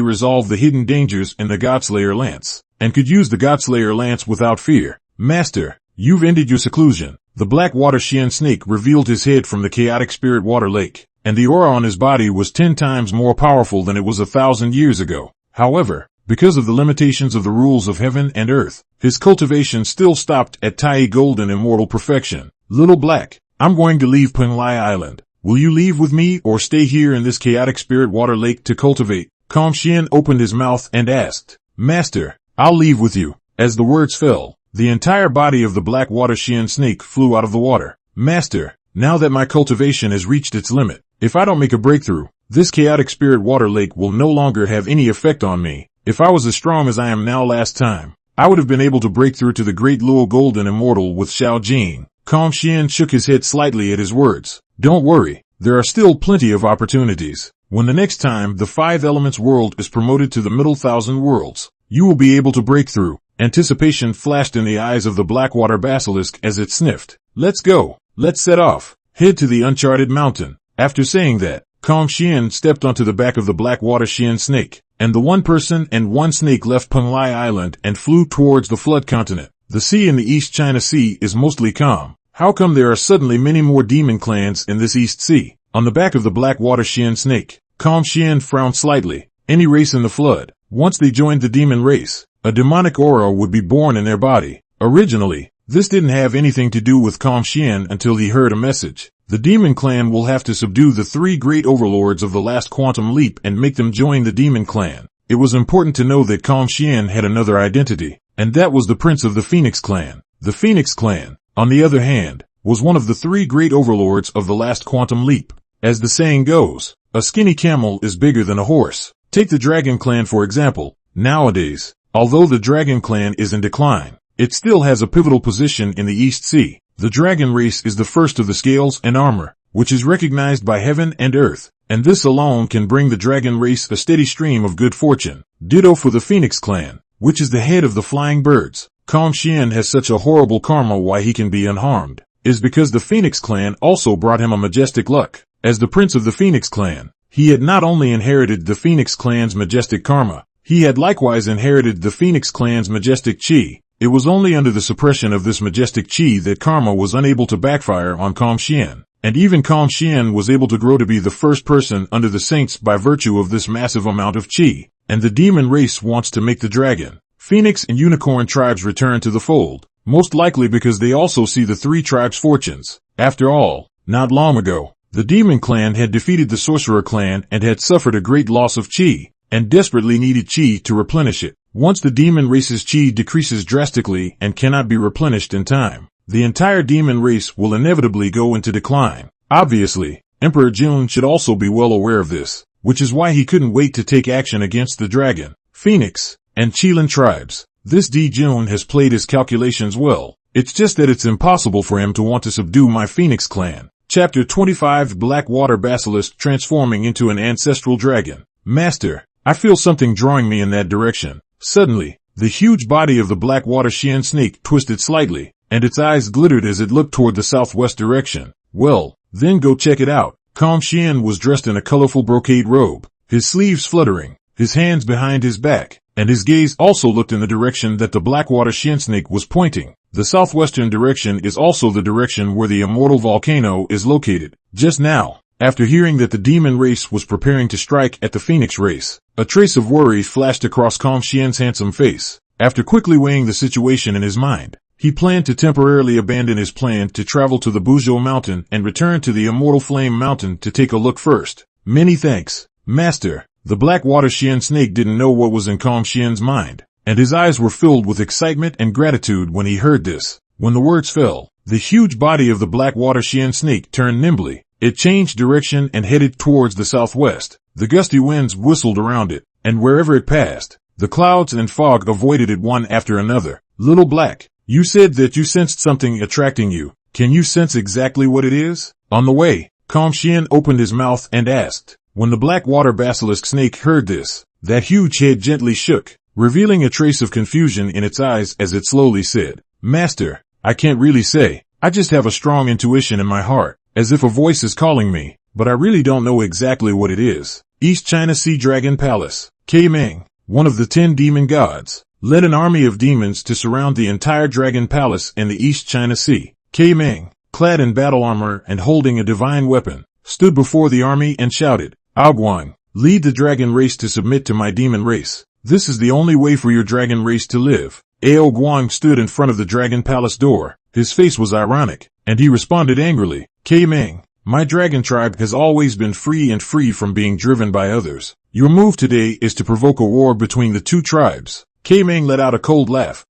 resolve the hidden dangers in the godslayer lance, and could use the godslayer lance without fear. Master, you've ended your seclusion. The Blackwater Shien snake revealed his head from the chaotic spirit water lake, and the aura on his body was 10 times more powerful than it was 1,000 years ago. However, because of the limitations of the rules of heaven and earth, his cultivation still stopped at Tai golden immortal perfection. Little Black, I'm going to leave Penglai Island. Will you leave with me or stay here in this chaotic spirit water lake to cultivate? Shien opened his mouth and asked, Master, I'll leave with you. As the words fell, the entire body of the Blackwater Shien snake flew out of the water. Master, now that my cultivation has reached its limit, if I don't make a breakthrough, this chaotic spirit water lake will no longer have any effect on me. If I was as strong as I am now last time, I would have been able to break through to the Great Luo golden immortal with Xiao Jing. Shien shook his head slightly at his words. Don't worry, there are still plenty of opportunities. When the next time the 5 elements world is promoted to the middle 1,000 worlds, you will be able to break through. Anticipation flashed in the eyes of the Blackwater Basilisk as it sniffed. Let's go. Let's set off. Head to the uncharted mountain. After saying that, Shien stepped onto the back of the Blackwater Shien snake, and the one person and one snake left Penglai Island and flew towards the flood continent. The sea in the East China Sea is mostly calm. How come there are suddenly many more demon clans in this East Sea? On the back of the Blackwater Shien snake, Shien frowned slightly. Any race in the flood, once they joined the demon race, a demonic aura would be born in their body. Originally, this didn't have anything to do with Shien until he heard a message. The demon clan will have to subdue the 3 great overlords of the last quantum leap and make them join the demon clan. It was important to know that Shien had another identity, and that was the prince of the Phoenix clan. The Phoenix clan, on the other hand, was one of the 3 great overlords of the last quantum leap. As the saying goes, a skinny camel is bigger than a horse. Take the Dragon clan for example. Nowadays, although the Dragon clan is in decline, it still has a pivotal position in the East Sea. The Dragon race is the first of the scales and armor, which is recognized by heaven and earth, and this alone can bring the Dragon race a steady stream of good fortune. Ditto for the Phoenix clan, which is the head of the flying birds. Shien has such a horrible karma why he can be unharmed, is because the Phoenix clan also brought him a majestic luck. As the prince of the Phoenix clan, he had not only inherited the Phoenix clan's majestic karma, he had likewise inherited the Phoenix clan's majestic chi. It was only under the suppression of this majestic chi that karma was unable to backfire on Shien, and even Shien was able to grow to be the first person under the saints by virtue of this massive amount of chi. And the demon race wants to make the dragon, Phoenix and Unicorn tribes return to the fold, most likely because they also see the 3 tribes' fortunes. After all, not long ago, the demon clan had defeated the sorcerer clan and had suffered a great loss of chi, and desperately needed chi to replenish it. Once the demon race's chi decreases drastically and cannot be replenished in time, the entire demon race will inevitably go into decline. Obviously, Emperor Jun should also be well aware of this, which is why he couldn't wait to take action against the dragon, Phoenix, and Qilin tribes. This Jun has played his calculations well. It's just that it's impossible for him to want to subdue my Phoenix clan. Chapter 25 Blackwater Basilisk transforming into an ancestral dragon. Master, I feel something drawing me in that direction. Suddenly, the huge body of the Blackwater Shien snake twisted slightly, and its eyes glittered as it looked toward the southwest direction. Well, then go check it out. Shien was dressed in a colorful brocade robe, his sleeves fluttering, his hands behind his back, and his gaze also looked in the direction that the Blackwater Shien snake was pointing. The southwestern direction is also the direction where the immortal volcano is located. Just now, after hearing that the demon race was preparing to strike at the phoenix race. A trace of worry flashed across Kong Xian's handsome face. After quickly weighing the situation in his mind, he planned to temporarily abandon his plan to travel to the Buzhou Mountain and return to the Immortal Flame Mountain to take a look first. Many thanks, Master. The Blackwater Shien snake didn't know what was in Kong Xian's mind, and his eyes were filled with excitement and gratitude when he heard this. When the words fell, the huge body of the Blackwater Shien snake turned nimbly. It changed direction and headed towards the southwest. The gusty winds whistled around it, and wherever it passed, the clouds and fog avoided it one after another. Little Black, you said that you sensed something attracting you. Can you sense exactly what it is? On the way, Kong Xian opened his mouth and asked. When the Blackwater Basilisk snake heard this, that huge head gently shook, revealing a trace of confusion in its eyes as it slowly said, Master, I can't really say. I just have a strong intuition in my heart, as if a voice is calling me, but I really don't know exactly what it is. East China Sea Dragon Palace. Meng, one of the 10 demon gods, led an army of demons to surround the entire dragon palace in the East China Sea. Meng, clad in battle armor and holding a divine weapon, stood before the army and shouted, Aoguang, lead the dragon race to submit to my demon race. This is the only way for your dragon race to live. Ao Guang stood in front of the dragon palace door. His face was ironic, and he responded angrily, Meng, my dragon tribe has always been free and free from being driven by others. Your move today is to provoke a war between the two tribes. Meng let out a cold laugh,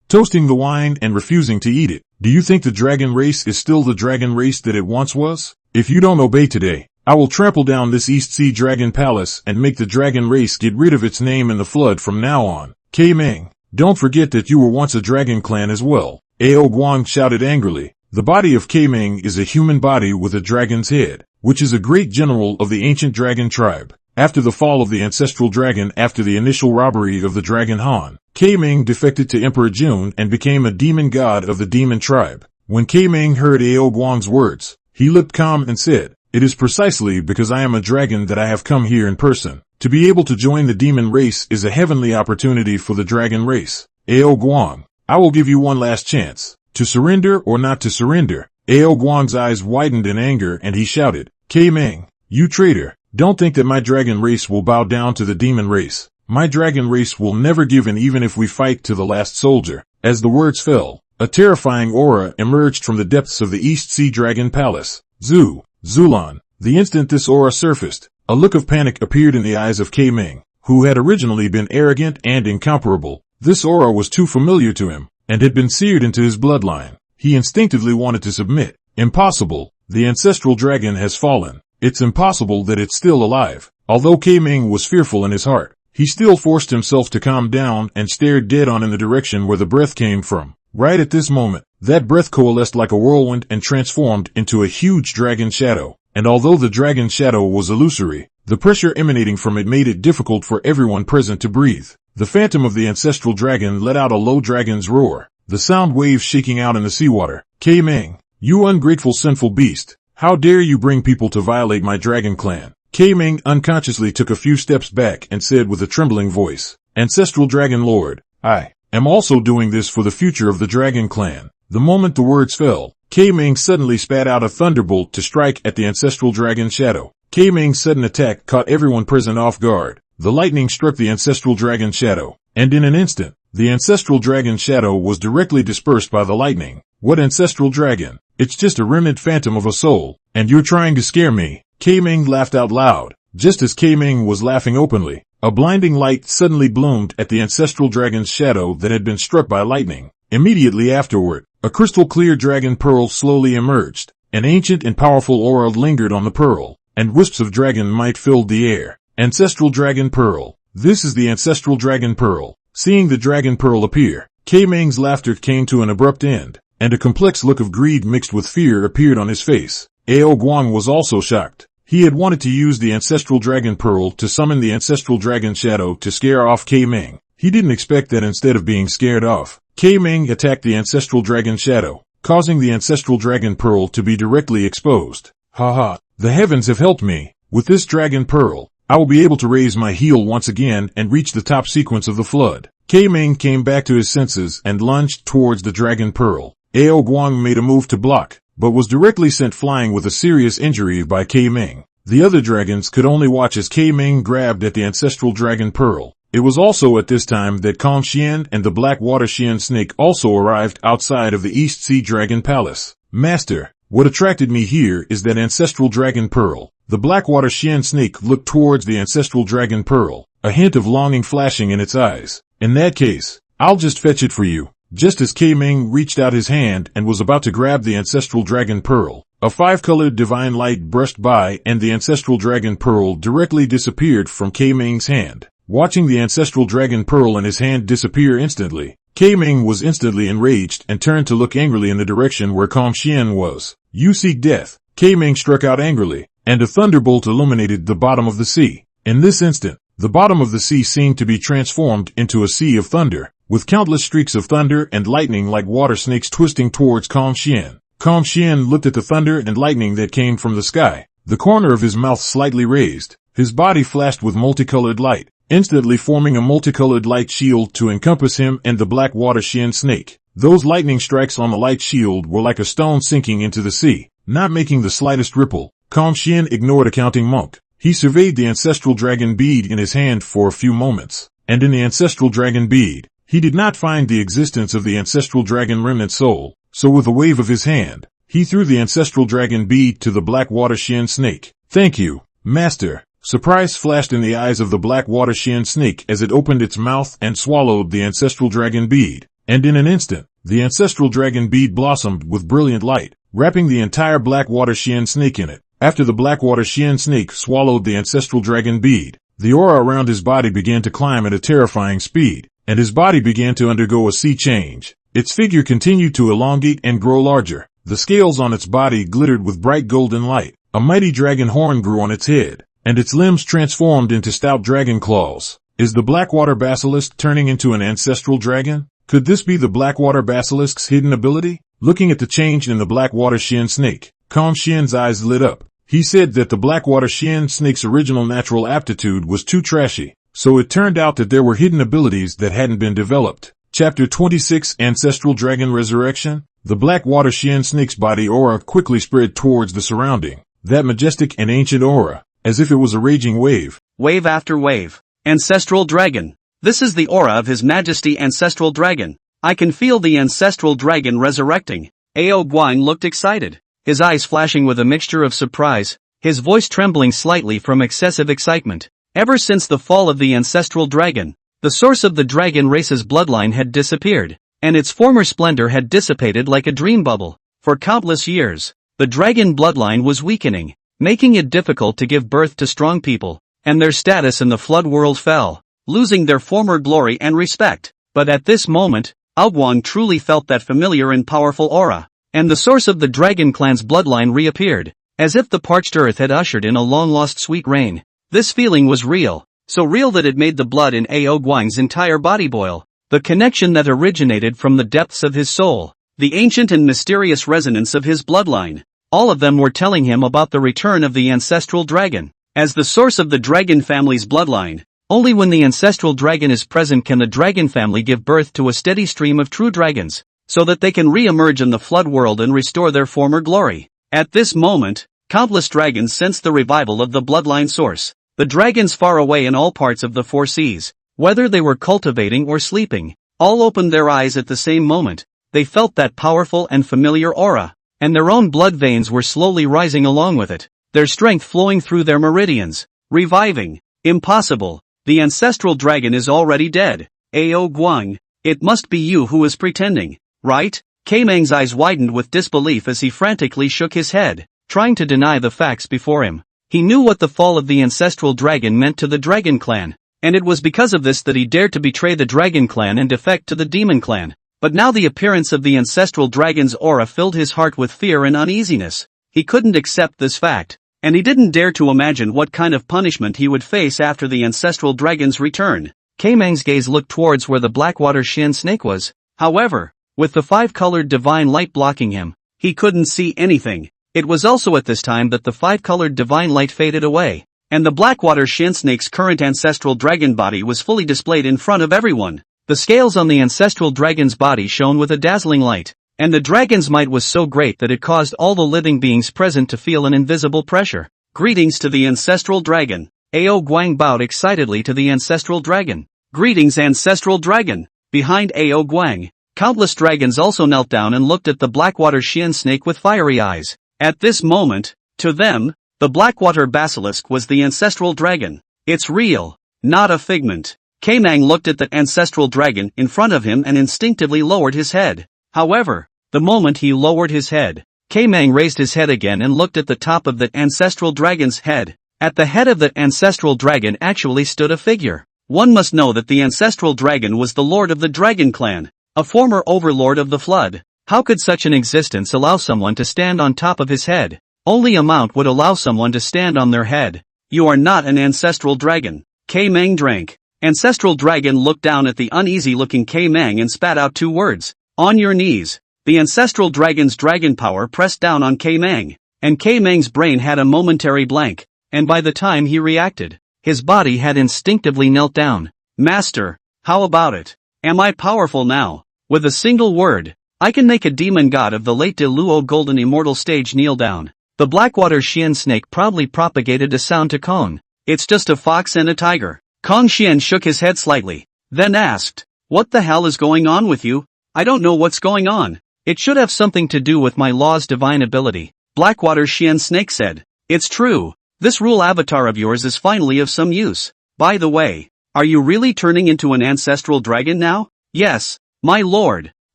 toasting the wine and refusing to eat it. Do you think the dragon race is still the dragon race that it once was? If you don't obey today, I will trample down this East Sea Dragon Palace and make the dragon race get rid of its name in the flood from now on. Meng, don't forget that you were once a dragon clan as well. Ao Guang shouted angrily. The body of Meng is a human body with a dragon's head, which is a great general of the ancient dragon tribe. After the fall of the ancestral dragon after the initial robbery of the dragon Han, Meng defected to Emperor Jun and became a demon god of the demon tribe. When Meng heard Ao Guang's words, he looked calm and said, It is precisely because I am a dragon that I have come here in person. To be able to join the demon race is a heavenly opportunity for the dragon race. Ao Guang, I will give you one last chance. To surrender or not to surrender. Ao Guang's eyes widened in anger and he shouted, Meng, you traitor, don't think that my dragon race will bow down to the demon race. My dragon race will never give in even if we fight to the last soldier. As the words fell, a terrifying aura emerged from the depths of the East Sea Dragon Palace. Zulan. The instant this aura surfaced, a look of panic appeared in the eyes of Meng, who had originally been arrogant and incomparable. This aura was too familiar to him, and had been seared into his bloodline. He instinctively wanted to submit. Impossible. The ancestral dragon has fallen. It's impossible that it's still alive. Although Meng was fearful in his heart, he still forced himself to calm down and stared dead on in the direction where the breath came from. Right at this moment, that breath coalesced like a whirlwind and transformed into a huge dragon shadow. And although the dragon shadow was illusory, the pressure emanating from it made it difficult for everyone present to breathe. The phantom of the ancestral dragon let out a low dragon's roar, the sound waves shaking out in the seawater. Meng, you ungrateful sinful beast, how dare you bring people to violate my dragon clan? Meng unconsciously took a few steps back and said with a trembling voice, Ancestral Dragon Lord, I am also doing this for the future of the dragon clan. The moment the words fell, Meng suddenly spat out a thunderbolt to strike at the ancestral dragon shadow. Meng's sudden attack caught everyone present off guard. The lightning struck the ancestral dragon shadow, and in an instant, the ancestral dragon shadow was directly dispersed by the lightning. What ancestral dragon? It's just a remnant phantom of a soul, and you're trying to scare me. Meng laughed out loud. Just as Meng was laughing openly, a blinding light suddenly bloomed at the ancestral dragon's shadow that had been struck by lightning. Immediately afterward, a crystal-clear dragon pearl slowly emerged. An ancient and powerful aura lingered on the pearl, and wisps of dragon might filled the air. Ancestral Dragon Pearl. This is the Ancestral Dragon Pearl. Seeing the Dragon Pearl appear, Meng's laughter came to an abrupt end, and a complex look of greed mixed with fear appeared on his face. Ao Guang was also shocked. He had wanted to use the Ancestral Dragon Pearl to summon the Ancestral Dragon Shadow to scare off Meng. He didn't expect that instead of being scared off, Meng attacked the Ancestral Dragon Shadow, causing the Ancestral Dragon Pearl to be directly exposed. Haha, the heavens have helped me. With this Dragon Pearl, I will be able to raise my heel once again and reach the top sequence of the flood. Meng came back to his senses and lunged towards the Dragon Pearl. Ao Guang made a move to block, but was directly sent flying with a serious injury by Meng. The other dragons could only watch as Meng grabbed at the ancestral dragon pearl. It was also at this time that Shien and the Blackwater Shien snake also arrived outside of the East Sea Dragon Palace. Master, what attracted me here is that ancestral dragon pearl. The Blackwater Shien snake looked towards the ancestral dragon pearl, a hint of longing flashing in its eyes. In that case, I'll just fetch it for you. Just as Meng reached out his hand and was about to grab the ancestral dragon pearl, a five-colored divine light brushed by and the ancestral dragon pearl directly disappeared from Meng's hand. Watching the ancestral dragon pearl in his hand disappear instantly, Meng was instantly enraged and turned to look angrily in the direction where Shien was. You seek death. Meng struck out angrily, and a thunderbolt illuminated the bottom of the sea. In this instant, the bottom of the sea seemed to be transformed into a sea of thunder, with countless streaks of thunder and lightning like water snakes twisting towards Shien. Shien looked at the thunder and lightning that came from the sky. The corner of his mouth slightly raised. His body flashed with multicolored light, instantly forming a multicolored light shield to encompass him and the Blackwater Shien snake. Those lightning strikes on the light shield were like a stone sinking into the sea, not making the slightest ripple. Shien ignored a counting monk. He surveyed the ancestral dragon bead in his hand for a few moments, and in the ancestral dragon bead, he did not find the existence of the ancestral dragon remnant soul, so with a wave of his hand, he threw the ancestral dragon bead to the Blackwater Shien snake. Thank you, Master. Surprise flashed in the eyes of the Blackwater Shien snake as it opened its mouth and swallowed the ancestral dragon bead, and in an instant, the ancestral dragon bead blossomed with brilliant light, wrapping the entire Blackwater Shien snake in it. After the Blackwater Shien snake swallowed the ancestral dragon bead, the aura around his body began to climb at a terrifying speed, and his body began to undergo a sea change. Its figure continued to elongate and grow larger. The scales on its body glittered with bright golden light. A mighty dragon horn grew on its head, and its limbs transformed into stout dragon claws. Is the Blackwater Basilisk turning into an ancestral dragon? Could this be the Blackwater Basilisk's hidden ability? Looking at the change in the Blackwater Shien snake, Shien's eyes lit up. He said that the Blackwater Shien snake's original natural aptitude was too trashy, so it turned out that there were hidden abilities that hadn't been developed. Chapter 26 Ancestral Dragon Resurrection. The Blackwater Shien snake's body aura quickly spread towards the surrounding. That majestic and ancient aura, as if it was a raging wave. Wave after wave. Ancestral dragon. This is the aura of His Majesty Ancestral Dragon. I can feel the Ancestral Dragon resurrecting. Guang looked excited, his eyes flashing with a mixture of surprise, his voice trembling slightly from excessive excitement. Ever since the fall of the Ancestral Dragon, the source of the dragon race's bloodline had disappeared, and its former splendor had dissipated like a dream bubble. For countless years, the dragon bloodline was weakening, making it difficult to give birth to strong people, and their status in the flood world fell, losing their former glory and respect. But at this moment, Guang truly felt that familiar and powerful aura, and the source of the dragon clan's bloodline reappeared, as if the parched earth had ushered in a long-lost sweet rain. This feeling was real, so real that it made the blood in Guang's entire body boil. The connection that originated from the depths of his soul, the ancient and mysterious resonance of his bloodline, all of them were telling him about the return of the ancestral dragon. As the source of the dragon family's bloodline, only when the ancestral dragon is present can the dragon family give birth to a steady stream of true dragons, so that they can re-emerge in the flood world and restore their former glory. At this moment, countless dragons sensed the revival of the bloodline source. The dragons far away in all parts of the four seas, whether they were cultivating or sleeping, all opened their eyes at the same moment. They felt that powerful and familiar aura, and their own blood veins were slowly rising along with it, their strength flowing through their meridians, reviving. Impossible. The ancestral dragon is already dead. Guang, it must be you who is pretending, right? Meng's eyes widened with disbelief as he frantically shook his head, trying to deny the facts before him. He knew what the fall of the ancestral dragon meant to the dragon clan, and it was because of this that he dared to betray the dragon clan and defect to the demon clan. But now the appearance of the ancestral dragon's aura filled his heart with fear and uneasiness. He couldn't accept this fact, and he didn't dare to imagine what kind of punishment he would face after the ancestral dragon's return. Meng's gaze looked towards where the Blackwater Shien snake was. However, with the five-colored divine light blocking him, he couldn't see anything. It was also at this time that the five-colored divine light faded away, and the Blackwater Shien snake's current ancestral dragon body was fully displayed in front of everyone. The scales on the ancestral dragon's body shone with a dazzling light, And the dragon's might was so great that it caused all the living beings present to feel an invisible pressure. Greetings to the ancestral dragon. Ao Guang bowed excitedly to the ancestral dragon. Greetings, ancestral dragon. Behind Ao Guang, countless dragons also knelt down and looked at the Blackwater shien snake with fiery eyes. At this moment, to them, the Blackwater Basilisk was the ancestral dragon. It's real, not a figment. Yangmei looked at the ancestral dragon in front of him and instinctively lowered his head. However, the moment he lowered his head, Yangmei raised his head again and looked at the top of the ancestral dragon's head. At the head of the ancestral dragon actually stood a figure. One must know that the ancestral dragon was the lord of the dragon clan, a former overlord of the flood. How could such an existence allow someone to stand on top of his head? Only a mount would allow someone to stand on their head. You are not an ancestral dragon. Yangmei drank. Ancestral dragon looked down at the uneasy-looking Yangmei and spat out 2 words. On your knees. The ancestral dragon's dragon power pressed down on Yangmei, and Yangmei's brain had a momentary blank, and by the time he reacted, his body had instinctively knelt down. Master, how about it? Am I powerful now? With a single word, I can make a demon god of the late Luo golden immortal stage kneel down. The Blackwater shien snake proudly propagated a sound to Kong. It's just a fox and a tiger. Kong Shien shook his head slightly, then asked, what the hell is going on with you? I don't know what's going on. It should have something to do with my law's divine ability. Blackwater shien snake said, it's true. This rule avatar of yours is finally of some use. By the way, are you really turning into an ancestral dragon now? Yes, my lord.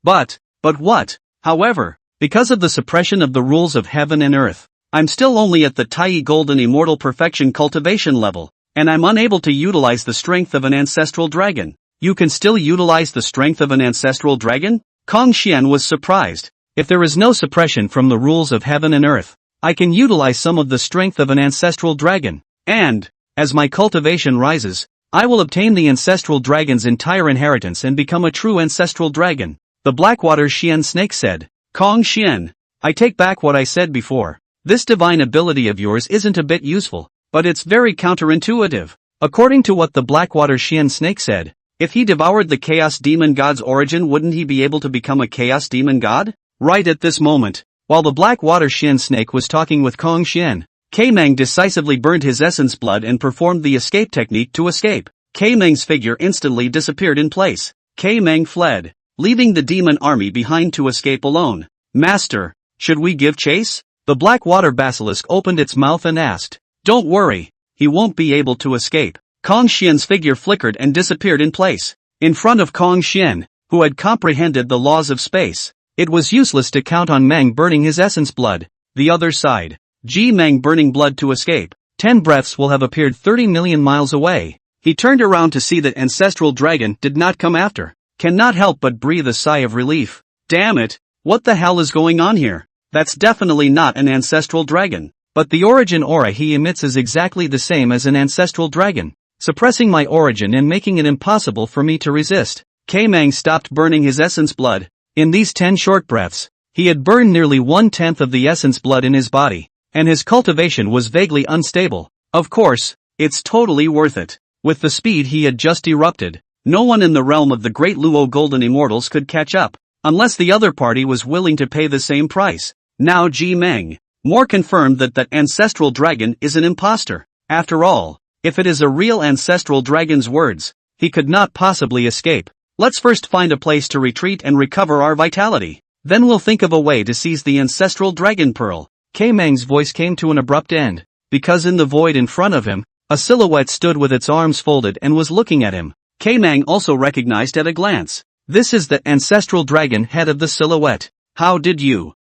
But what? However, because of the suppression of the rules of heaven and earth, I'm still only at the Tai golden immortal perfection cultivation level, and I'm unable to utilize the strength of an ancestral dragon. You can still utilize the strength of an ancestral dragon? Kong Xian was surprised. If there is no suppression from the rules of heaven and earth, I can utilize some of the strength of an ancestral dragon. And, as my cultivation rises, I will obtain the ancestral dragon's entire inheritance and become a true ancestral dragon. The Blackwater shien snake said, Kong Xian, I take back what I said before. This divine ability of yours isn't a bit useful, but it's very counterintuitive. According to what the Blackwater shien snake said, if he devoured the chaos demon god's origin, wouldn't he be able to become a chaos demon god? Right at this moment, while the Blackwater shien snake was talking with Kong Xian, Yangmei decisively burned his essence blood and performed the escape technique to escape. Yangmei's figure instantly disappeared in place. Yangmei fled, leaving the demon army behind to escape alone. Master, should we give chase? The Blackwater Basilisk opened its mouth and asked. Don't worry, he won't be able to escape. Kong Xian's figure flickered and disappeared in place. In front of Kong Xian, who had comprehended the laws of space, it was useless to count on Meng burning his essence blood. The other side, Meng burning blood to escape. 10 breaths will have appeared 30 million miles away. He turned around to see that ancestral dragon did not come after. Cannot help but breathe a sigh of relief. Damn it, what the hell is going on here? That's definitely not an ancestral dragon. But the origin aura he emits is exactly the same as an ancestral dragon, suppressing my origin and making it impossible for me to resist. Yangmei stopped burning his essence blood. In these 10 short breaths, he had burned nearly 1/10 of the essence blood in his body, and his cultivation was vaguely unstable. Of course, it's totally worth it. With the speed he had just erupted, no one in the realm of the Great Luo golden immortals could catch up, unless the other party was willing to pay the same price. Now Meng more confirmed that that ancestral dragon is an imposter. After all, if it is a real ancestral dragon's words, he could not possibly escape. Let's first find a place to retreat and recover our vitality. Then we'll think of a way to seize the ancestral dragon pearl. Yangmei's voice came to an abrupt end, because in the void in front of him, a silhouette stood with its arms folded and was looking at him. Yangmei also recognized at a glance. This is the ancestral dragon head of the silhouette. How did you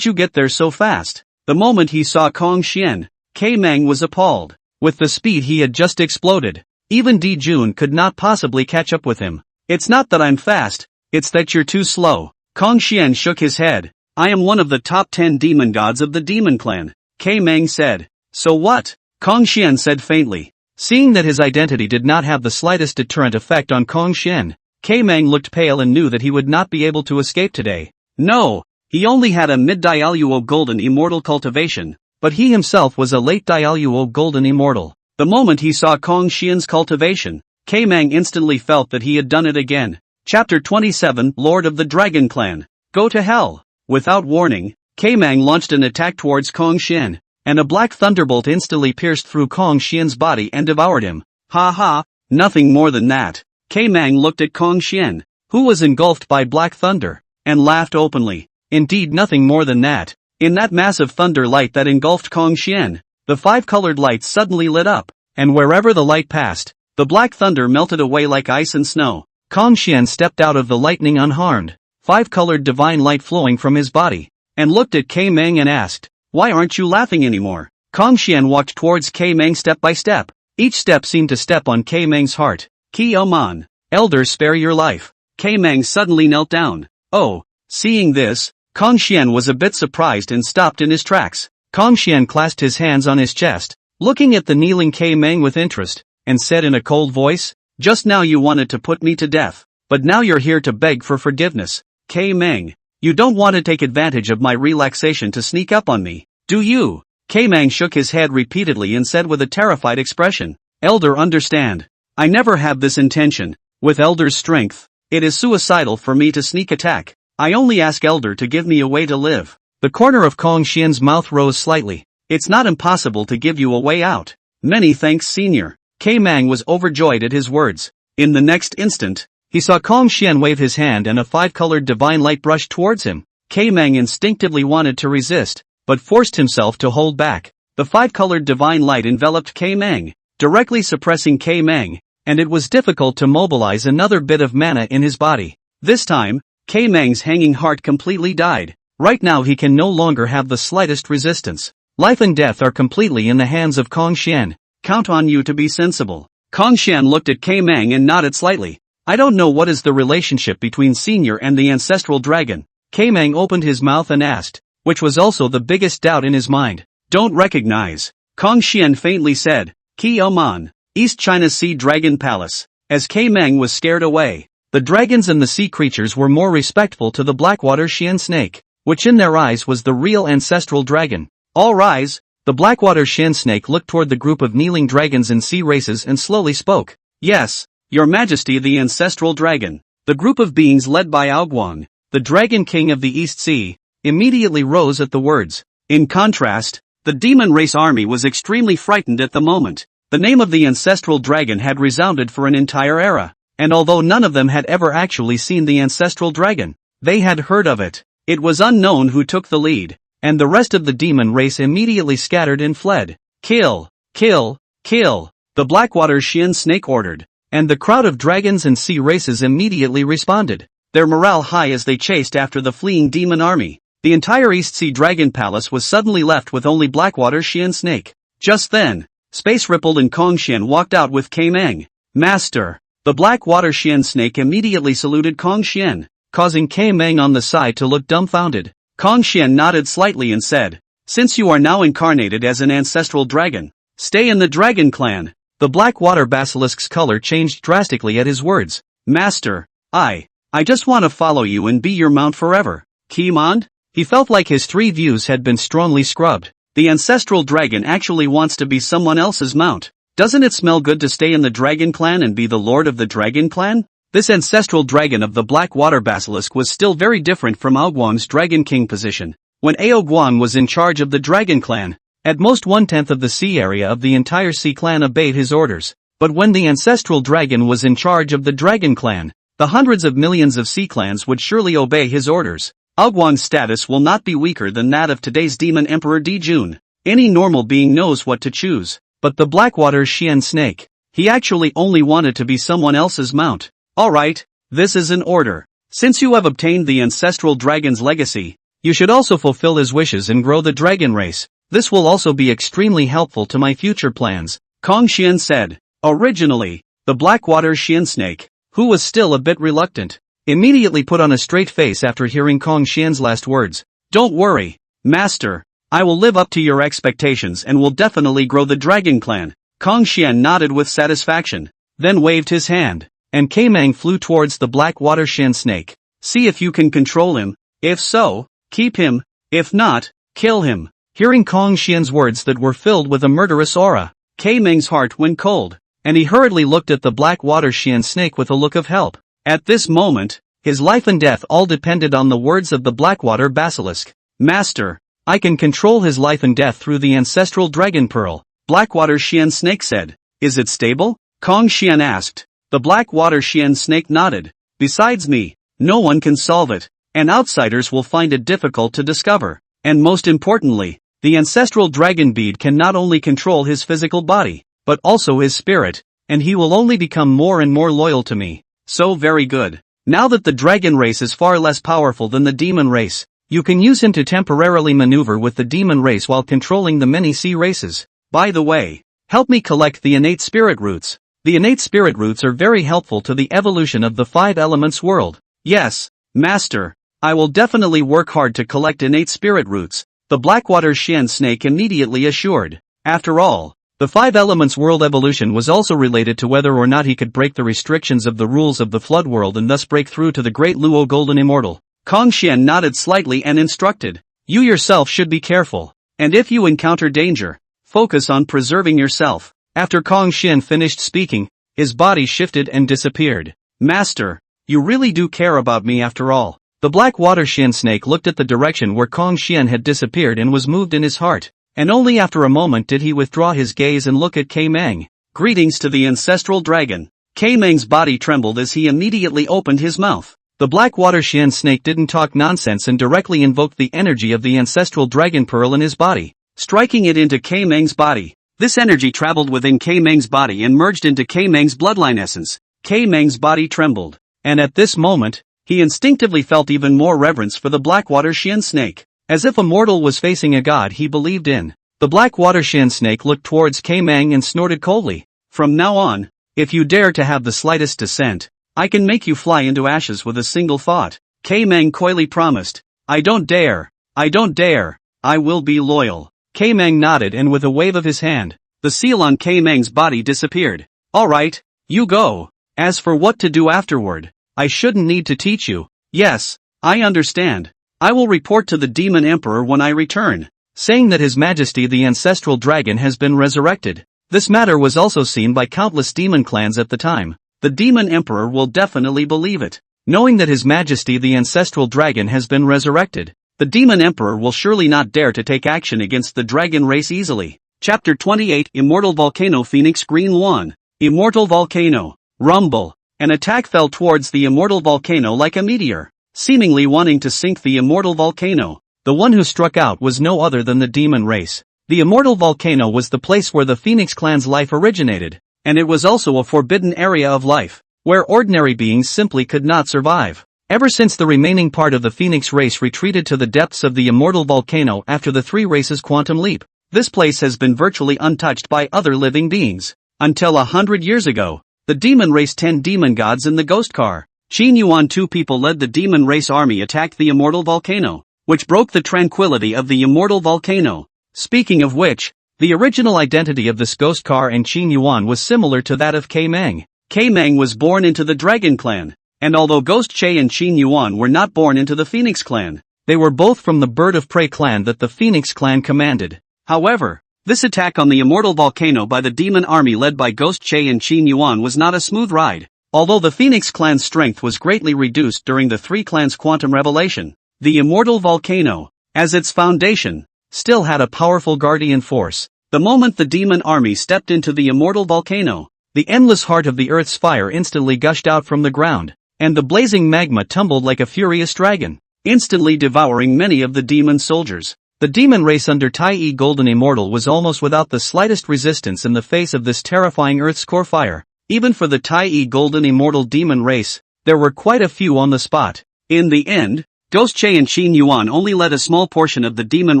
get there so fast? The moment he saw Kong Xian, Yangmei was appalled. With the speed he had just exploded, even Dijun could not possibly catch up with him. It's not that I'm fast, it's that you're too slow. Kong Xian shook his head. I am one of the top 10 demon gods of the demon clan, Yangmei said. So what? Kong Xian said faintly. Seeing that his identity did not have the slightest deterrent effect on Kong Xian, Yangmei looked pale and knew that he would not be able to escape today. No, he only had a mid-daolu golden immortal cultivation, but he himself was a late daolu golden immortal. The moment he saw Kong Xian's cultivation, Yangmei instantly felt that he had done it again. Chapter 27, Lord of the Dragon Clan. Go to hell. Without warning, K-Mang launched an attack towards Kong Xian, and a black thunderbolt instantly pierced through Kong Xian's body and devoured him. Ha ha, nothing more than that. K-Mang looked at Kong Xian, who was engulfed by black thunder, and laughed openly. Indeed, nothing more than that. In that massive thunder light that engulfed Kong Xian, the 5 colored lights suddenly lit up, and wherever the light passed, the black thunder melted away like ice and snow. Kong Xian stepped out of the lightning unharmed, 5 colored divine light flowing from his body, and looked at K-Mang and asked, "Why aren't you laughing anymore?" Kong Xian walked towards K-Mang step by step. Each step seemed to step on K-Mang's heart. "Ki-O-Man, elder, spare your life." K-Mang suddenly knelt down. Oh, seeing this, Kong Xian was a bit surprised and stopped in his tracks. Kong Xian clasped his hands on his chest, looking at the kneeling K-Mang with interest, and said in a cold voice, "Just now you wanted to put me to death, but now you're here to beg for forgiveness. K-Mang, you don't want to take advantage of my relaxation to sneak up on me, do you?" K-Mang shook his head repeatedly and said with a terrified expression, "Elder, understand. I never have this intention. With Elder's strength, it is suicidal for me to sneak attack. I only ask Elder to give me a way to live." The corner of Kong Xian's mouth rose slightly. "It's not impossible to give you a way out. Many thanks, Senior." K-Mang was overjoyed at his words. In the next instant, he saw Kong Xian wave his hand and a 5-colored divine light brushed towards him. K-Mang instinctively wanted to resist, but forced himself to hold back. The 5-colored divine light enveloped K-Mang, directly suppressing K-Mang, and it was difficult to mobilize another bit of mana in his body. This time, K-Mang's hanging heart completely died. Right now he can no longer have the slightest resistance. Life and death are completely in the hands of Kong Xian. Count on you to be sensible. Kong Xian looked at K-Mang and nodded slightly. "I don't know what is the relationship between Senior and the ancestral dragon." K-Mang opened his mouth and asked, which was also the biggest doubt in his mind. "Don't recognize." Kong Xian faintly said, "Ki-O-Man, East China Sea Dragon Palace." As K-Mang was scared away, the dragons and the sea creatures were more respectful to the Blackwater Shien snake, which in their eyes was the real ancestral dragon. "All rise." The Blackwater Shien snake looked toward the group of kneeling dragons and sea races and slowly spoke. "Yes, Your Majesty, the ancestral dragon." The group of beings led by Aoguang, the Dragon King of the East Sea, immediately rose at the words. In contrast, the demon race army was extremely frightened at the moment. The name of the ancestral dragon had resounded for an entire era, and although none of them had ever actually seen the ancestral dragon, they had heard of it. It was unknown who took the lead, and the rest of the demon race immediately scattered and fled. "Kill! Kill! Kill!" the Blackwater Shien snake ordered, and the crowd of dragons and sea races immediately responded, their morale high as they chased after the fleeing demon army. The entire East Sea Dragon Palace was suddenly left with only Blackwater Shien snake. Just then, Space Rippled and Kong Xian walked out with K-Mang. "Master!" The Blackwater Shien snake immediately saluted Kong Xian, causing K-Mang on the side to look dumbfounded. Kong Xian nodded slightly and said, "Since you are now incarnated as an ancestral dragon, stay in the dragon clan." The Blackwater Basilisk's color changed drastically at his words. "Master, I just want to follow you and be your mount forever." Ki-Mond? He felt like his 3 views had been strongly scrubbed. The ancestral dragon actually wants to be someone else's mount. Doesn't it smell good to stay in the dragon clan and be the lord of the dragon clan? This ancestral dragon of the Blackwater Basilisk was still very different from Aoguang's Dragon King position. When Aoguang was in charge of the dragon clan, at most 1/10 of the sea area of the entire sea clan obeyed his orders. But when the ancestral dragon was in charge of the dragon clan, the hundreds of millions of sea clans would surely obey his orders. Aoguang's status will not be weaker than that of today's demon emperor Dijun. Any normal being knows what to choose. But the Blackwater Shien snake, he actually only wanted to be someone else's mount. "Alright, this is an order. Since you have obtained the ancestral dragon's legacy, you should also fulfill his wishes and grow the dragon race. This will also be extremely helpful to my future plans," Kong Xian said. Originally, the Blackwater Shien snake, who was still a bit reluctant, immediately put on a straight face after hearing Kong Xian's last words. "Don't worry, Master. I will live up to your expectations and will definitely grow the dragon clan." Kong Xian nodded with satisfaction, then waved his hand, and K-Mang flew towards the Blackwater Shien snake. "See if you can control him. If so, keep him. If not, kill him." Hearing Kong Xian's words that were filled with a murderous aura, K-Mang's heart went cold, and he hurriedly looked at the Blackwater Shien snake with a look of help. At this moment, His life and death all depended on the words of the Blackwater Basilisk. Master, I can control his life and death through the ancestral dragon pearl, Blackwater Shien Snake said. Is it stable? Kong Xian asked. The Blackwater Shien Snake nodded. Besides me, no one can solve it, and outsiders will find it difficult to discover. And most importantly, the ancestral dragon bead can not only control his physical body, but also his spirit, and he will only become more and more loyal to me. So very good. Now that the dragon race is far less powerful than the demon race, you can use him to temporarily maneuver with the demon race while controlling the many sea races. By the way, help me collect the innate spirit roots. The innate spirit roots are very helpful to the evolution of the 5 elements world. Yes, Master, I will definitely work hard to collect innate spirit roots, the Blackwater Shien Snake immediately assured. After all, the 5 elements world evolution was also related to whether or not he could break the restrictions of the rules of the flood world and thus break through to the Great Luo Golden Immortal. Kong Xian nodded slightly and instructed, you yourself should be careful, and if you encounter danger, focus on preserving yourself. After Kong Xian finished speaking, his body shifted and disappeared. Master, you really do care about me after all. The Blackwater Shien Snake looked at the direction where Kong Xian had disappeared and was moved in his heart, and only after a moment did he withdraw his gaze and look at K Meng. Greetings to the ancestral dragon. K Meng's body trembled as he immediately opened his mouth. The Blackwater Shien Snake didn't talk nonsense and directly invoked the energy of the ancestral dragon pearl in his body, striking it into K Meng's body. This energy traveled within K Meng's body and merged into K Meng's bloodline essence. K Meng's body trembled, and at this moment, he instinctively felt even more reverence for the Blackwater Shien Snake. As if a mortal was facing a god he believed in, the Blackwater Shien Snake looked towards K Meng and snorted coldly. From now on, if you dare to have the slightest dissent, I can make you fly into ashes with a single thought. K Meng coyly promised. I don't dare. I don't dare. I will be loyal. K Meng nodded and with a wave of his hand, the seal on K Meng's body disappeared. Alright, you go. As for what to do afterward, I shouldn't need to teach you. Yes, I understand. I will report to the Demon Emperor when I return, saying that His Majesty the Ancestral Dragon has been resurrected. This matter was also seen by countless demon clans at the time. The Demon Emperor will definitely believe it. Knowing that His Majesty the Ancestral Dragon has been resurrected, the Demon Emperor will surely not dare to take action against the dragon race easily. Chapter 28 Immortal Volcano Phoenix Green Luo. Immortal Volcano. Rumble. An attack fell towards the immortal volcano like a meteor, seemingly wanting to sink the immortal volcano. The one who struck out was no other than the demon race. The immortal volcano was the place where the Phoenix clan's life originated, and it was also a forbidden area of life, where ordinary beings simply could not survive. Ever since the remaining part of the Phoenix race retreated to the depths of the immortal volcano after the 3 races quantum leap, this place has been virtually untouched by other living beings. Until 100 years ago, the demon race 10 demon gods in the ghost car, Qin Yuan 2 people led the demon race army attacked the immortal volcano, which broke the tranquility of the immortal volcano. Speaking of which, the original identity of this ghost car and Qin Yuan was similar to that of K Meng. K Meng was born into the Dragon clan, and although Ghost Che and Qin Yuan were not born into the Phoenix clan, they were both from the Bird of Prey clan that the Phoenix clan commanded. However, this attack on the immortal volcano by the demon army led by Ghost Che and Qin Yuan was not a smooth ride. Although the Phoenix clan's strength was greatly reduced during the 3 clans' quantum revelation, the immortal volcano, as its foundation, still had a powerful guardian force. The moment the demon army stepped into the immortal volcano, the endless heart of the earth's fire instantly gushed out from the ground, and the blazing magma tumbled like a furious dragon, instantly devouring many of the demon soldiers. The demon race under Tai Golden Immortal was almost without the slightest resistance in the face of this terrifying earth's core fire. Even for the Tai Golden Immortal demon race, there were quite a few on the spot. In the end, Ghost Che and Qin Yuan only led a small portion of the demon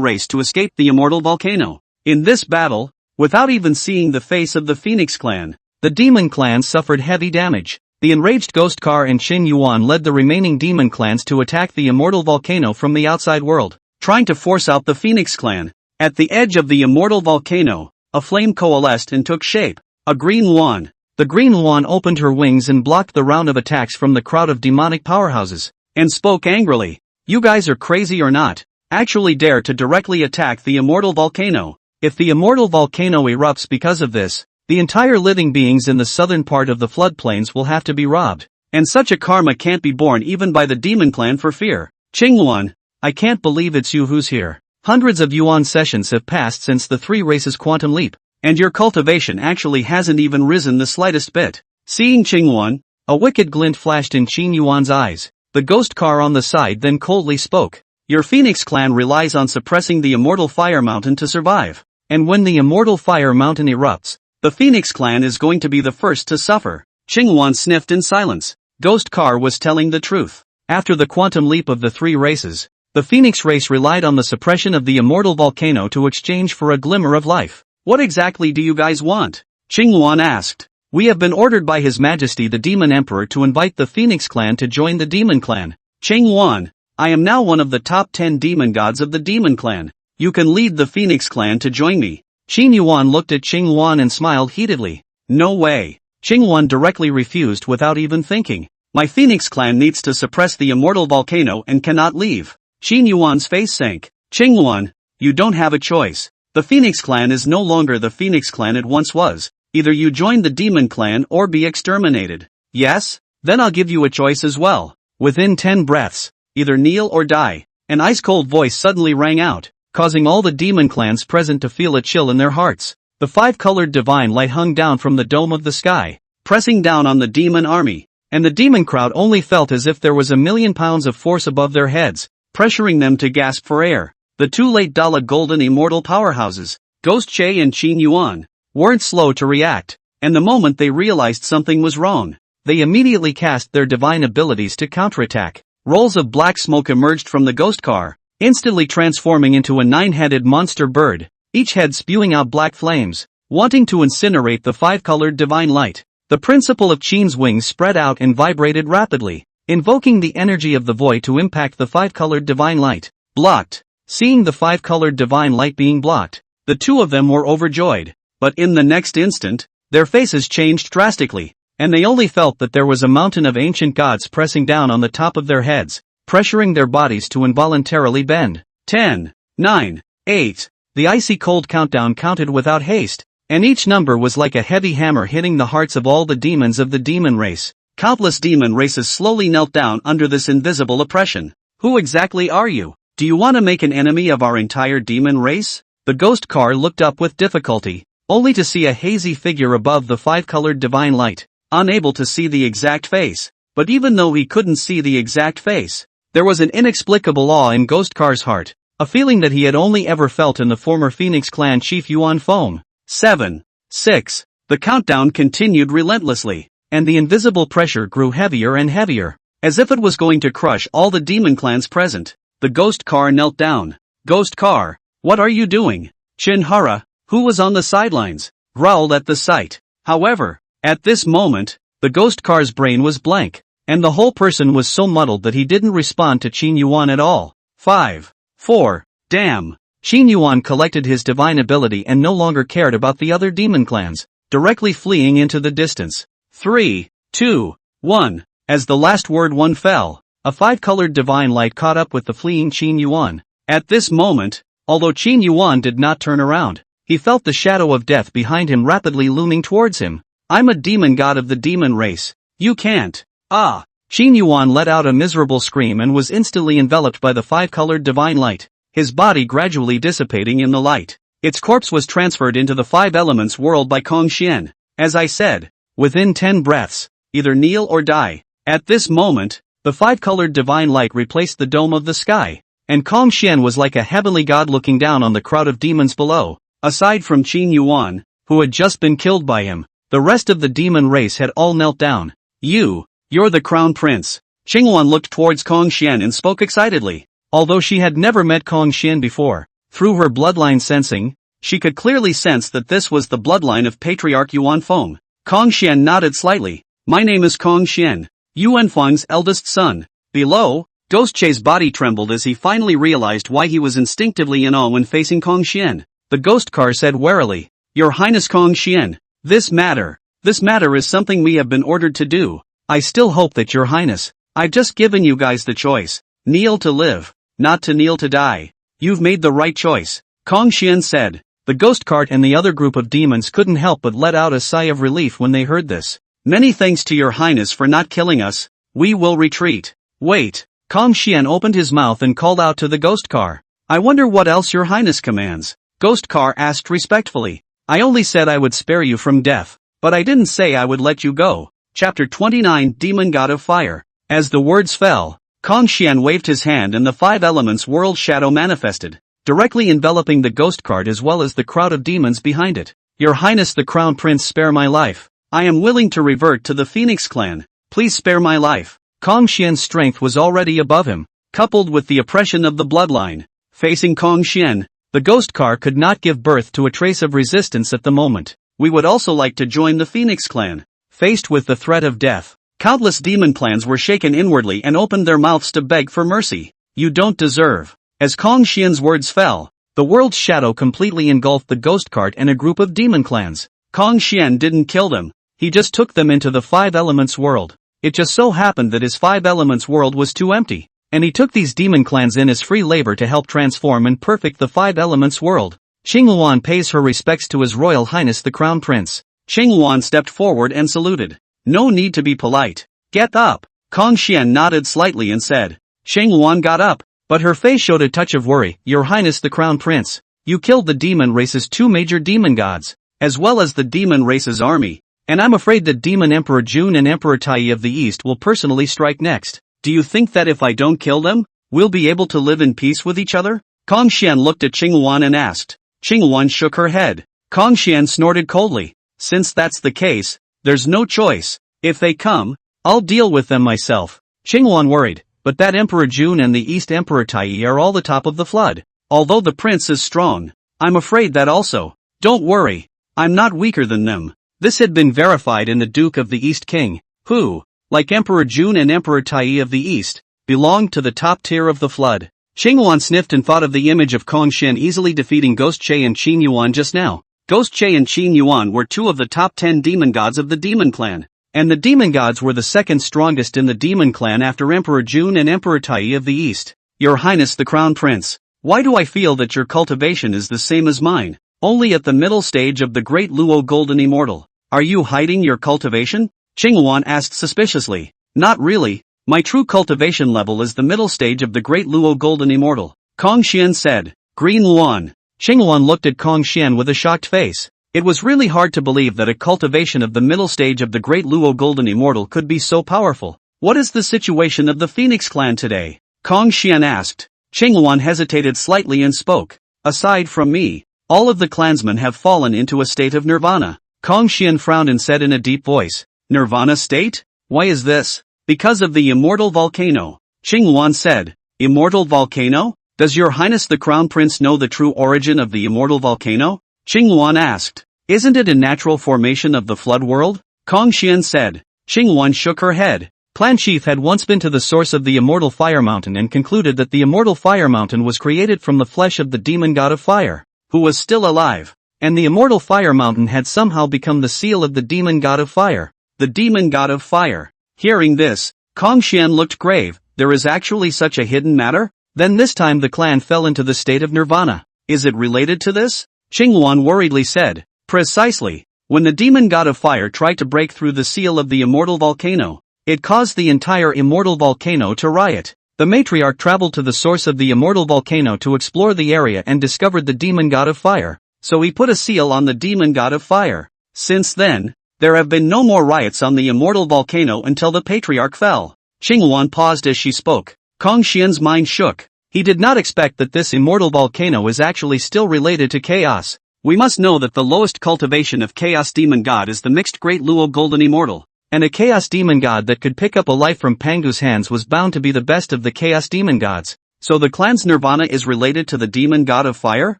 race to escape the immortal volcano. In this battle, without even seeing the face of the Phoenix clan, the demon clan suffered heavy damage. The enraged Ghost Car and Qin Yuan led the remaining demon clans to attack the immortal volcano from the outside world, trying to force out the Phoenix clan. At the edge of the immortal volcano, a flame coalesced and took shape, a green Luan. The green Luan opened her wings and blocked the round of attacks from the crowd of demonic powerhouses, and spoke angrily. You guys are crazy or not? Actually dare to directly attack the immortal volcano. If the immortal volcano erupts because of this, the entire living beings in the southern part of the floodplains will have to be robbed. And such a karma can't be borne even by the demon clan for fear. Qingyuan, I can't believe it's you who's here. Hundreds of yuan sessions have passed since the 3 races quantum leap, and your cultivation actually hasn't even risen the slightest bit. Seeing Qingyuan, a wicked glint flashed in Qingyuan's eyes. The ghost car on the side then coldly spoke. Your Phoenix clan relies on suppressing the immortal fire mountain to survive. And when the immortal fire mountain erupts, the Phoenix clan is going to be the first to suffer. Qingyuan sniffed in silence. Ghost car was telling the truth. After the quantum leap of the 3 races, the Phoenix race relied on the suppression of the immortal volcano to exchange for a glimmer of life. What exactly do you guys want? Qingyuan asked. We have been ordered by His Majesty the Demon Emperor to invite the Phoenix clan to join the Demon clan. Qingyuan, I am now one of the top 10 demon gods of the Demon clan. You can lead the Phoenix clan to join me. Qingyuan looked at Qingyuan and smiled heatedly. No way. Qingyuan directly refused without even thinking. My Phoenix clan needs to suppress the immortal volcano and cannot leave. Qingyuan's face sank. Qingyuan, you don't have a choice. The Phoenix clan is no longer the Phoenix clan it once was. Either you join the Demon clan or be exterminated. Yes? Then I'll give you a choice as well. Within 10 breaths, either kneel or die. An ice-cold voice suddenly rang out, causing all the demon clans present to feel a chill in their hearts. The 5-colored divine light hung down from the dome of the sky, pressing down on the demon army. And the demon crowd only felt as if there was 1,000,000 pounds of force above their heads, pressuring them to gasp for air. The 2 late Dala golden immortal powerhouses, Ghost Che and Qingyuan, weren't slow to react, and the moment they realized something was wrong, they immediately cast their divine abilities to counterattack. Rolls of black smoke emerged from the ghost car, instantly transforming into a 9-headed monster bird, each head spewing out black flames, wanting to incinerate the 5-colored divine light. The principle of Qin's wings spread out and vibrated rapidly, invoking the energy of the void to impact the 5-colored divine light. Blocked. Seeing the 5-colored divine light being blocked, the 2 of them were overjoyed. But in the next instant, their faces changed drastically, and they only felt that there was a mountain of ancient gods pressing down on the top of their heads, pressuring their bodies to involuntarily bend. 10, 9, 8. The icy cold countdown counted without haste, and each number was like a heavy hammer hitting the hearts of all the demons of the demon race. Countless demon races slowly knelt down under this invisible oppression. Who exactly are you? Do you want to make an enemy of our entire demon race? The ghost car looked up with difficulty, only to see a hazy figure above the 5-colored divine light, unable to see the exact face. But even though he couldn't see the exact face, there was an inexplicable awe in Ghost Car's heart, a feeling that he had only ever felt in the former Phoenix clan chief Yuan Feng. 7, 6. The countdown continued relentlessly, and the invisible pressure grew heavier and heavier, as if it was going to crush all the demon clans present. The ghost car knelt down. Ghost car, what are you doing? Chinhara, who was on the sidelines, growled at the sight. However, at this moment, the ghost car's brain was blank, and the whole person was so muddled that he didn't respond to Qin Yuan at all. 5, 4. Damn. Qin Yuan collected his divine ability and no longer cared about the other demon clans, directly fleeing into the distance. 3, 2, 1. As the last word one fell, a 5-colored divine light caught up with the fleeing Qin Yuan. At this moment, although Qin Yuan did not turn around, he felt the shadow of death behind him rapidly looming towards him. I'm a demon god of the demon race. You can't. Ah! Qin Yuan let out a miserable scream and was instantly enveloped by the 5-colored divine light, his body gradually dissipating in the light. Its corpse was transferred into the 5 elements world by Kong Xian. As I said, within 10 breaths, either kneel or die. At this moment, the 5-colored divine light replaced the dome of the sky, and Kong Xian was like a heavenly god looking down on the crowd of demons below. Aside from Qin Yuan, who had just been killed by him, the rest of the demon race had all knelt down. You're the crown prince. Qingyuan looked towards Kong Xian and spoke excitedly. Although she had never met Kong Xian before, through her bloodline sensing, she could clearly sense that this was the bloodline of Patriarch Yuan Feng. Kong Xian nodded slightly. My name is Kong Xian, Yuan Feng's eldest son. Below, Ghost Che's body trembled as he finally realized why he was instinctively in awe when facing Kong Xian. The ghost car said warily, Your Highness Kong Xian, this matter is something we have been ordered to do. I still hope that Your Highness, I've just given you guys the choice. Kneel to live, not to kneel to die. You've made the right choice, Kong Xian said. The ghost cart and the other group of demons couldn't help but let out a sigh of relief when they heard this. Many thanks to your highness for not killing us. We will retreat. Wait. Kong Xian opened his mouth and called out to the ghost car. I wonder what else your highness commands. Ghost car asked respectfully. I only said I would spare you from death, but I didn't say I would let you go. Chapter 29 Demon God of Fire. As the words fell, Kong Xian waved his hand and the five elements world shadow manifested, directly enveloping the ghost cart as well as the crowd of demons behind it. Your highness the crown prince, spare my life. I am willing to revert to the Phoenix clan. Please spare my life. Kong Xian's strength was already above him, coupled with the oppression of the bloodline. Facing Kong Xian, the ghost car could not give birth to a trace of resistance at the moment. We would also like to join the Phoenix clan. Faced with the threat of death, countless demon clans were shaken inwardly and opened their mouths to beg for mercy. You don't deserve. As Kong Xian's words fell, the world's shadow completely engulfed the ghost cart and a group of demon clans. Kong Xian didn't kill them, he just took them into the five elements world. It just so happened that his five elements world was too empty, and he took these demon clans in as free labor to help transform and perfect the five elements world. Qingluan pays her respects to His Royal Highness the Crown Prince. Qingluan stepped forward and saluted. No need to be polite. Get up. Kong Xian nodded slightly and said. Qingluan got up, but her face showed a touch of worry. Your Highness the Crown Prince, you killed the demon race's two major demon gods, as well as the demon race's army, and I'm afraid that Demon Emperor Jun and Emperor Tai of the East will personally strike next. Do you think that if I don't kill them, we'll be able to live in peace with each other? Kong Xian looked at Qingluan and asked. Qingluan shook her head. Kong Xian snorted coldly. Since that's the case, there's no choice. If they come, I'll deal with them myself. Qingluan worried, but that Emperor Jun and the East Emperor Tai are all the top of the flood. Although the prince is strong, I'm afraid that also. Don't worry, I'm not weaker than them. This had been verified in the Duke of the East King, who, like Emperor Jun and Emperor Tai of the East, belonged to the top tier of the flood. Qingluan sniffed and thought of the image of Kong Xian easily defeating Ghost Che and Qin Yuan just now. Ghost Che and Qin Yuan were two of the top 10 demon gods of the demon clan, and the demon gods were the second strongest in the demon clan after Emperor Jun and Emperor Tai of the East. Your Highness the Crown Prince, why do I feel that your cultivation is the same as mine, only at the middle stage of the Great Luo Golden Immortal? Are you hiding your cultivation? Qingluan asked suspiciously. Not really, my true cultivation level is the middle stage of the Great Luo Golden Immortal, Kong Xian said. Green Luan. Qingluan looked at Kong Xian with a shocked face. It was really hard to believe that a cultivation of the middle stage of the Great Luo Golden Immortal could be so powerful. What is the situation of the Phoenix clan today? Kong Xian asked. Qingluan hesitated slightly and spoke. Aside from me, all of the clansmen have fallen into a state of nirvana. Kong Xian frowned and said in a deep voice. Nirvana state? Why is this? Because of the immortal volcano. Qingluan said. Immortal volcano? Does your highness the crown prince know the true origin of the immortal volcano? Qingluan asked. Isn't it a natural formation of the flood world? Kong Xian said. Qingluan shook her head. Clan Chief had once been to the source of the immortal fire mountain and concluded that the immortal fire mountain was created from the flesh of the demon god of fire, who was still alive, and the immortal fire mountain had somehow become the seal of the demon god of fire. The demon god of fire. Hearing this, Kong Xian looked grave. There is actually such a hidden matter? Then this time the clan fell into the state of nirvana. Is it related to this? Qingluan worriedly said. Precisely. When the demon god of fire tried to break through the seal of the immortal volcano, it caused the entire immortal volcano to riot. The matriarch traveled to the source of the immortal volcano to explore the area and discovered the demon god of fire, so he put a seal on the demon god of fire. Since then, there have been no more riots on the immortal volcano until the patriarch fell. Qingluan paused as she spoke. Kong Xian's mind shook. He did not expect that this immortal volcano is actually still related to chaos. We must know that the lowest cultivation of chaos demon god is the mixed Great Luo Golden Immortal, and a chaos demon god that could pick up a life from Pangu's hands was bound to be the best of the chaos demon gods. So the clan's nirvana is related to the demon god of fire?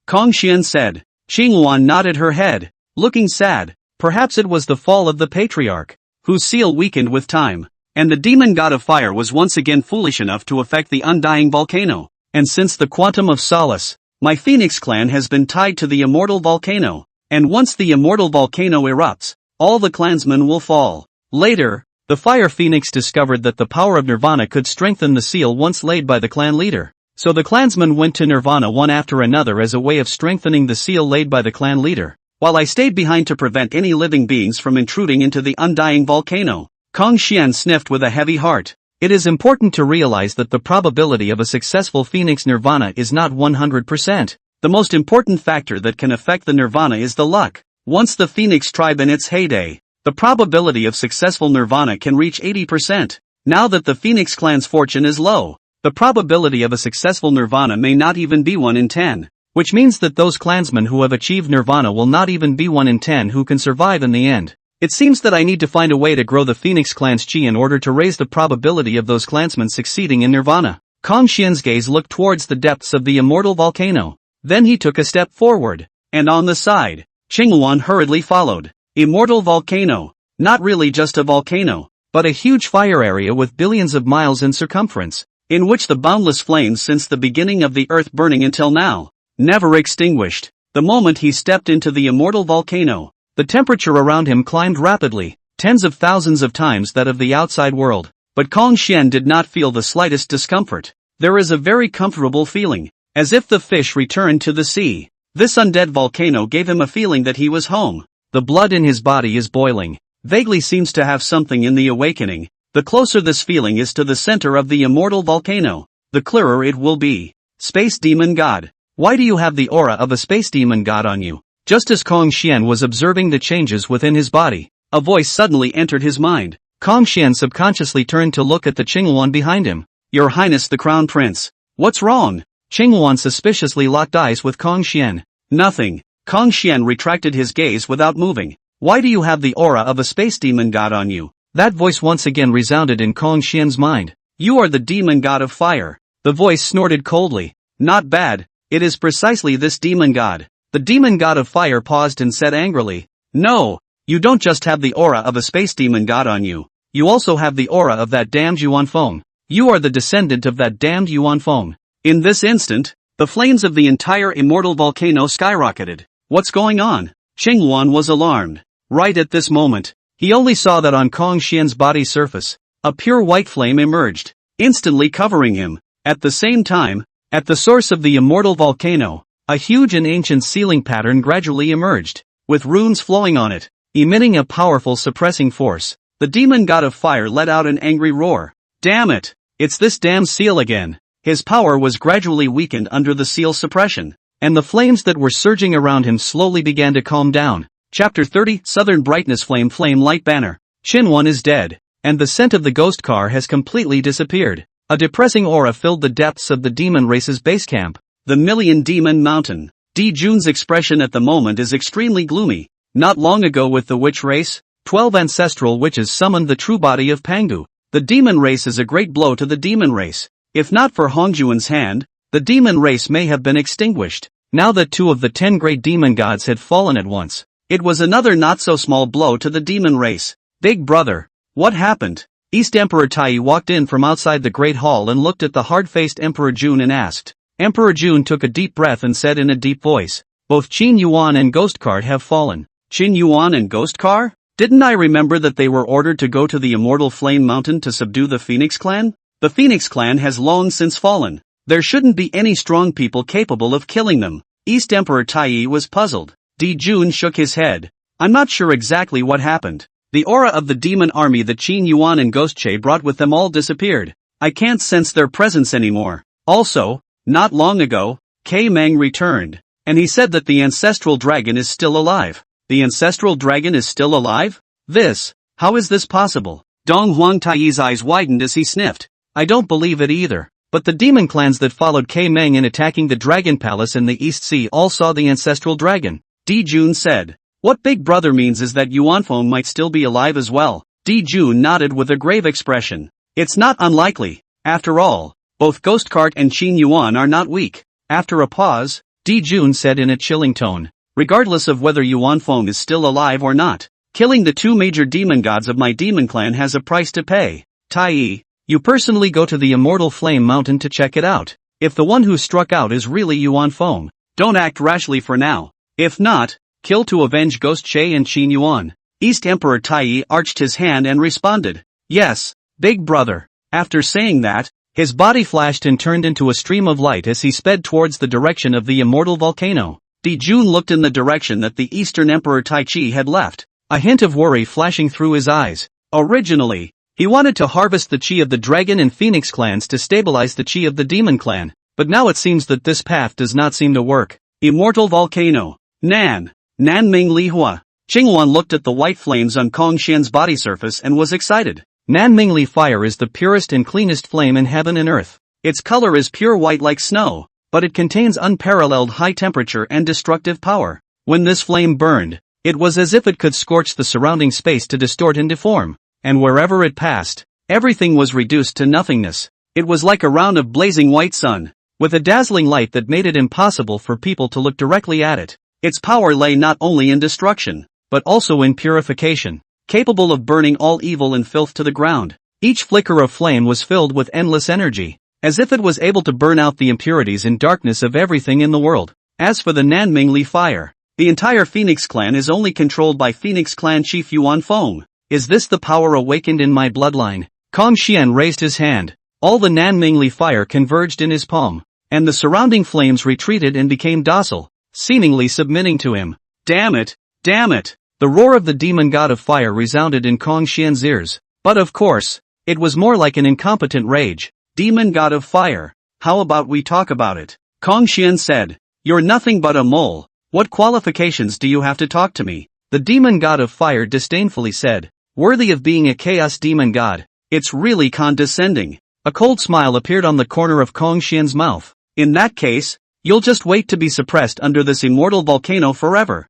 Kong Xian said. Qingluan nodded her head, looking sad. Perhaps it was the fall of the patriarch, whose seal weakened with time, and the demon god of fire was once again foolish enough to affect the undying volcano. And since the quantum of solace, my Phoenix clan has been tied to the immortal volcano, and once the immortal volcano erupts, all the clansmen will fall. Later, the Fire Phoenix discovered that the power of Nirvana could strengthen the seal once laid by the clan leader. So the clansmen went to Nirvana one after another as a way of strengthening the seal laid by the clan leader. while I stayed behind to prevent any living beings from intruding into the undying volcano. Kong Xian sniffed with a heavy heart. It is important to realize that the probability of a successful phoenix nirvana is not 100%. The most important factor that can affect the nirvana is the luck. Once the phoenix tribe in its heyday, the probability of successful nirvana can reach 80%. Now that the phoenix clan's fortune is low, the probability of a successful nirvana may not even be 1 in 10. Which means that those clansmen who have achieved nirvana will not even be 1 in 10 who can survive in the end. It seems that I need to find a way to grow the Phoenix clan's chi in order to raise the probability of those clansmen succeeding in nirvana. Kong Xian's gaze looked towards the depths of the immortal volcano. Then he took a step forward, and on the side, Yuan hurriedly followed. Immortal volcano. Not really just a volcano, but a huge fire area with billions of miles in circumference, in which the boundless flames since the beginning of the earth burning until now, never extinguished. The moment he stepped into the immortal volcano, the temperature around him climbed rapidly, tens of thousands of times that of the outside world. But Kong Xian did not feel the slightest discomfort. There is a very comfortable feeling, as if the fish returned to the sea. This undead volcano gave him a feeling that he was home. The blood in his body is boiling. Vaguely seems to have something in the awakening. The closer this feeling is to the center of the immortal volcano, the clearer it will be. Space Demon God. Why do you have the aura of a space demon god on you? Just as Kong Xian was observing the changes within his body, a voice suddenly entered his mind. Kong Xian subconsciously turned to look at the Yuan behind him. Your Highness the Crown Prince. What's wrong? Yuan suspiciously locked eyes with Kong Xian. Nothing. Kong Xian retracted his gaze without moving. Why do you have the aura of a space demon god on you? That voice once again resounded in Kong Xian's mind. You are the demon god of fire. The voice snorted coldly. Not bad. It is precisely this demon god. The demon god of fire paused and said angrily, no, you don't just have the aura of a space demon god on you. You also have the aura of that damned Yuan Feng. You are the descendant of that damned Yuan Feng. In this instant, the flames of the entire immortal volcano skyrocketed. What's going on? Yuan was alarmed. Right at this moment, he only saw that on Kong Xian's body surface, a pure white flame emerged, instantly covering him. At the same time, at the source of the immortal volcano, a huge and ancient sealing pattern gradually emerged, with runes flowing on it, emitting a powerful suppressing force. The demon god of fire let out an angry roar. Damn it! It's this damn seal again. His power was gradually weakened under the seal suppression, and the flames that were surging around him slowly began to calm down. Chapter 30 Southern Brightness Flame Light Banner. Yuan is dead, and the scent of the ghost car has completely disappeared. A depressing aura filled the depths of the demon race's base camp. The Million Demon Mountain. Jun's expression at the moment is extremely gloomy. Not long ago with the witch race, 12 ancestral witches summoned the true body of Pangu. The demon race is a great blow to the demon race. If not for Hongjun's hand, the demon race may have been extinguished. Now that 2 of the 10 great demon gods had fallen at once, it was another not-so-small blow to the demon race. Big brother, what happened? East Emperor Tai walked in from outside the Great Hall and looked at the hard-faced Emperor Jun and asked. Emperor Jun took a deep breath and said in a deep voice, both Qin Yuan and Ghost Card have fallen. Qin Yuan and Ghost Card? Didn't I remember that they were ordered to go to the Immortal Flame Mountain to subdue the Phoenix clan? The Phoenix clan has long since fallen. There shouldn't be any strong people capable of killing them. East Emperor Tai was puzzled. Jun shook his head. I'm not sure exactly what happened. The aura of the demon army that Qin Yuan and Ghost Che brought with them all disappeared. I can't sense their presence anymore. Also, not long ago, K. Meng returned, and he said that the ancestral dragon is still alive. The ancestral dragon is still alive? How is this possible? Dong Huang Tai's eyes widened as he sniffed. I don't believe it either. But the demon clans that followed K. Meng in attacking the Dragon Palace in the East Sea all saw the ancestral dragon. Jun said. What Big Brother means is that Yuanfeng might still be alive as well. Jun nodded with a grave expression. It's not unlikely. After all, both Ghost Cart and Qin Yuan are not weak. After a pause, Jun said in a chilling tone. Regardless of whether Yuanfeng is still alive or not, killing the 2 major demon gods of my demon clan has a price to pay. Tai, you personally go to the Immortal Flame Mountain to check it out. If the one who struck out is really Yuanfeng, don't act rashly for now. If not, kill to avenge Ghost Che and Qin Yuan. East Emperor Tai arched his hand and responded. Yes, Big Brother. After saying that, his body flashed and turned into a stream of light as he sped towards the direction of the immortal volcano. Di Jun looked in the direction that the Eastern Emperor Tai Chi had left, a hint of worry flashing through his eyes. Originally, he wanted to harvest the chi of the Dragon and Phoenix clans to stabilize the chi of the Demon clan, but now it seems that this path does not seem to work. Immortal volcano. Nanming Lihua. Xuan looked at the white flames on Kong Xian's body surface and was excited. Nanming Li fire is the purest and cleanest flame in heaven and earth. Its color is pure white like snow, but it contains unparalleled high temperature and destructive power. When this flame burned, it was as if it could scorch the surrounding space to distort and deform, and wherever it passed, everything was reduced to nothingness. It was like a round of blazing white sun, with a dazzling light that made it impossible for people to look directly at it. Its power lay not only in destruction, but also in purification, capable of burning all evil and filth to the ground. Each flicker of flame was filled with endless energy, as if it was able to burn out the impurities and darkness of everything in the world. As for the Nanming Li fire, the entire Phoenix clan is only controlled by Phoenix clan chief Yuan Feng. Is this the power awakened in my bloodline? Kong Xian raised his hand. All the Nanming Li fire converged in his palm, and the surrounding flames retreated and became docile, seemingly submitting to him. Damn it! Damn it! The roar of the demon god of fire resounded in Kong Xian's ears, but of course, it was more like an incompetent rage. Demon god of fire, how about we talk about it? Kong Xian said. You're nothing but a mole. What qualifications do you have to talk to me? The demon god of fire disdainfully said. Worthy of being a chaos demon god. It's really condescending. A cold smile appeared on the corner of Kong Xian's mouth. In that case, you'll just wait to be suppressed under this immortal volcano forever.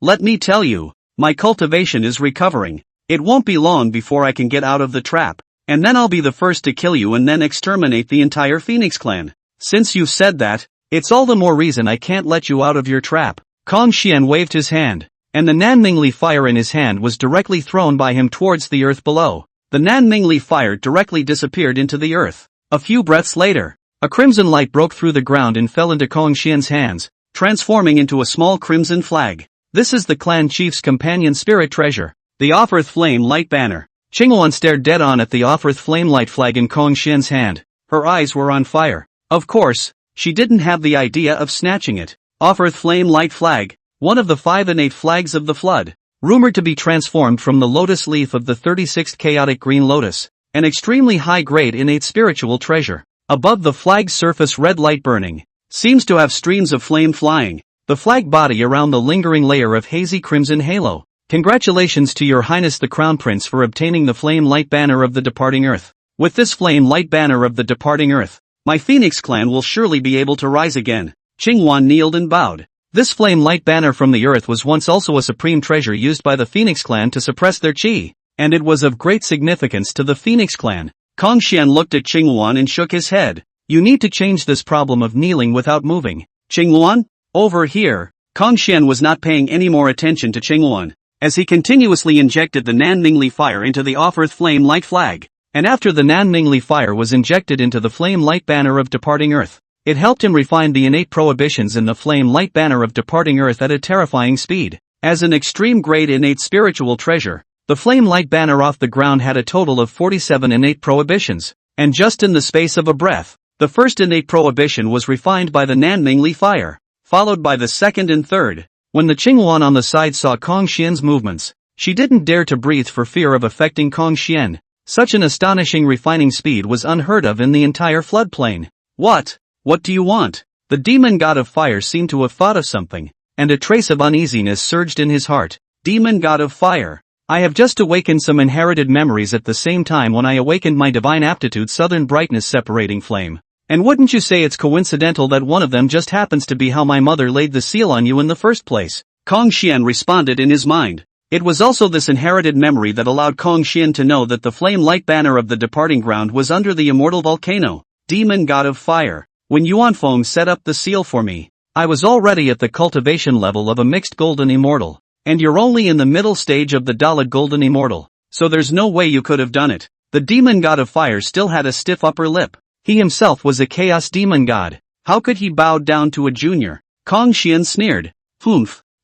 Let me tell you, my cultivation is recovering. It won't be long before I can get out of the trap, and then I'll be the first to kill you and then exterminate the entire Phoenix clan. Since you've said that, it's all the more reason I can't let you out of your trap. Kong Xian waved his hand, and the Nanming Li fire in his hand was directly thrown by him towards the earth below. The Nanming Li fire directly disappeared into the earth. A few breaths later, a crimson light broke through the ground and fell into Kong Xian's hands, transforming into a small crimson flag. This is the clan chief's companion spirit treasure, the Offerth Flame Light Banner. Qinghuan stared dead on at the Offerth Flame Light flag in Kong Xian's hand. Her eyes were on fire. Of course, she didn't have the idea of snatching it. Offerth Flame Light Flag, one of the 5 innate flags of the flood, rumored to be transformed from the lotus leaf of the 36th chaotic green lotus, an extremely high-grade innate spiritual treasure. Above the flag's surface red light burning, seems to have streams of flame flying, the flag body around the lingering layer of hazy crimson halo. Congratulations to your highness the crown prince for obtaining the flame light banner of the departing earth. With this flame light banner of the departing earth, my Phoenix clan will surely be able to rise again. Qinghuan kneeled and bowed. This flame light banner from the earth was once also a supreme treasure used by the Phoenix clan to suppress their chi, and it was of great significance to the Phoenix clan. Kong Xian looked at Qinghuan and shook his head. You need to change this problem of kneeling without moving. Qinghuan? Over here. Kong Xian was not paying any more attention to Qinghuan, as he continuously injected the Nanming Li fire into the Offerth Flame Light flag. And after the Nanming Li fire was injected into the Flame Light Banner of Departing Earth, it helped him refine the innate prohibitions in the Flame Light Banner of Departing Earth at a terrifying speed. As an extreme grade innate spiritual treasure, the Flame Light Banner off the ground had a total of 47 innate prohibitions, and just in the space of a breath, the first innate prohibition was refined by the Nanming Li fire, followed by the second and third. When the Qinghuan on the side saw Kong Xian's movements, she didn't dare to breathe for fear of affecting Kong Xian. Such an astonishing refining speed was unheard of in the entire floodplain. What do you want? The demon god of fire seemed to have thought of something, and a trace of uneasiness surged in his heart. Demon god of fire. I have just awakened some inherited memories at the same time when I awakened my divine aptitude southern brightness separating flame. And wouldn't you say it's coincidental that one of them just happens to be how my mother laid the seal on you in the first place? Kong Xian responded in his mind. It was also this inherited memory that allowed Kong Xian to know that the flame light banner of the departing ground was under the immortal volcano. Demon god of fire. When Yuan Feng set up the seal for me, I was already at the cultivation level of a mixed golden immortal, and you're only in the middle stage of the daolu golden immortal, so there's no way you could have done it. The demon god of fire still had a stiff upper lip. He himself was a chaos demon god. How could he bow down to a junior? Kong Xian sneered.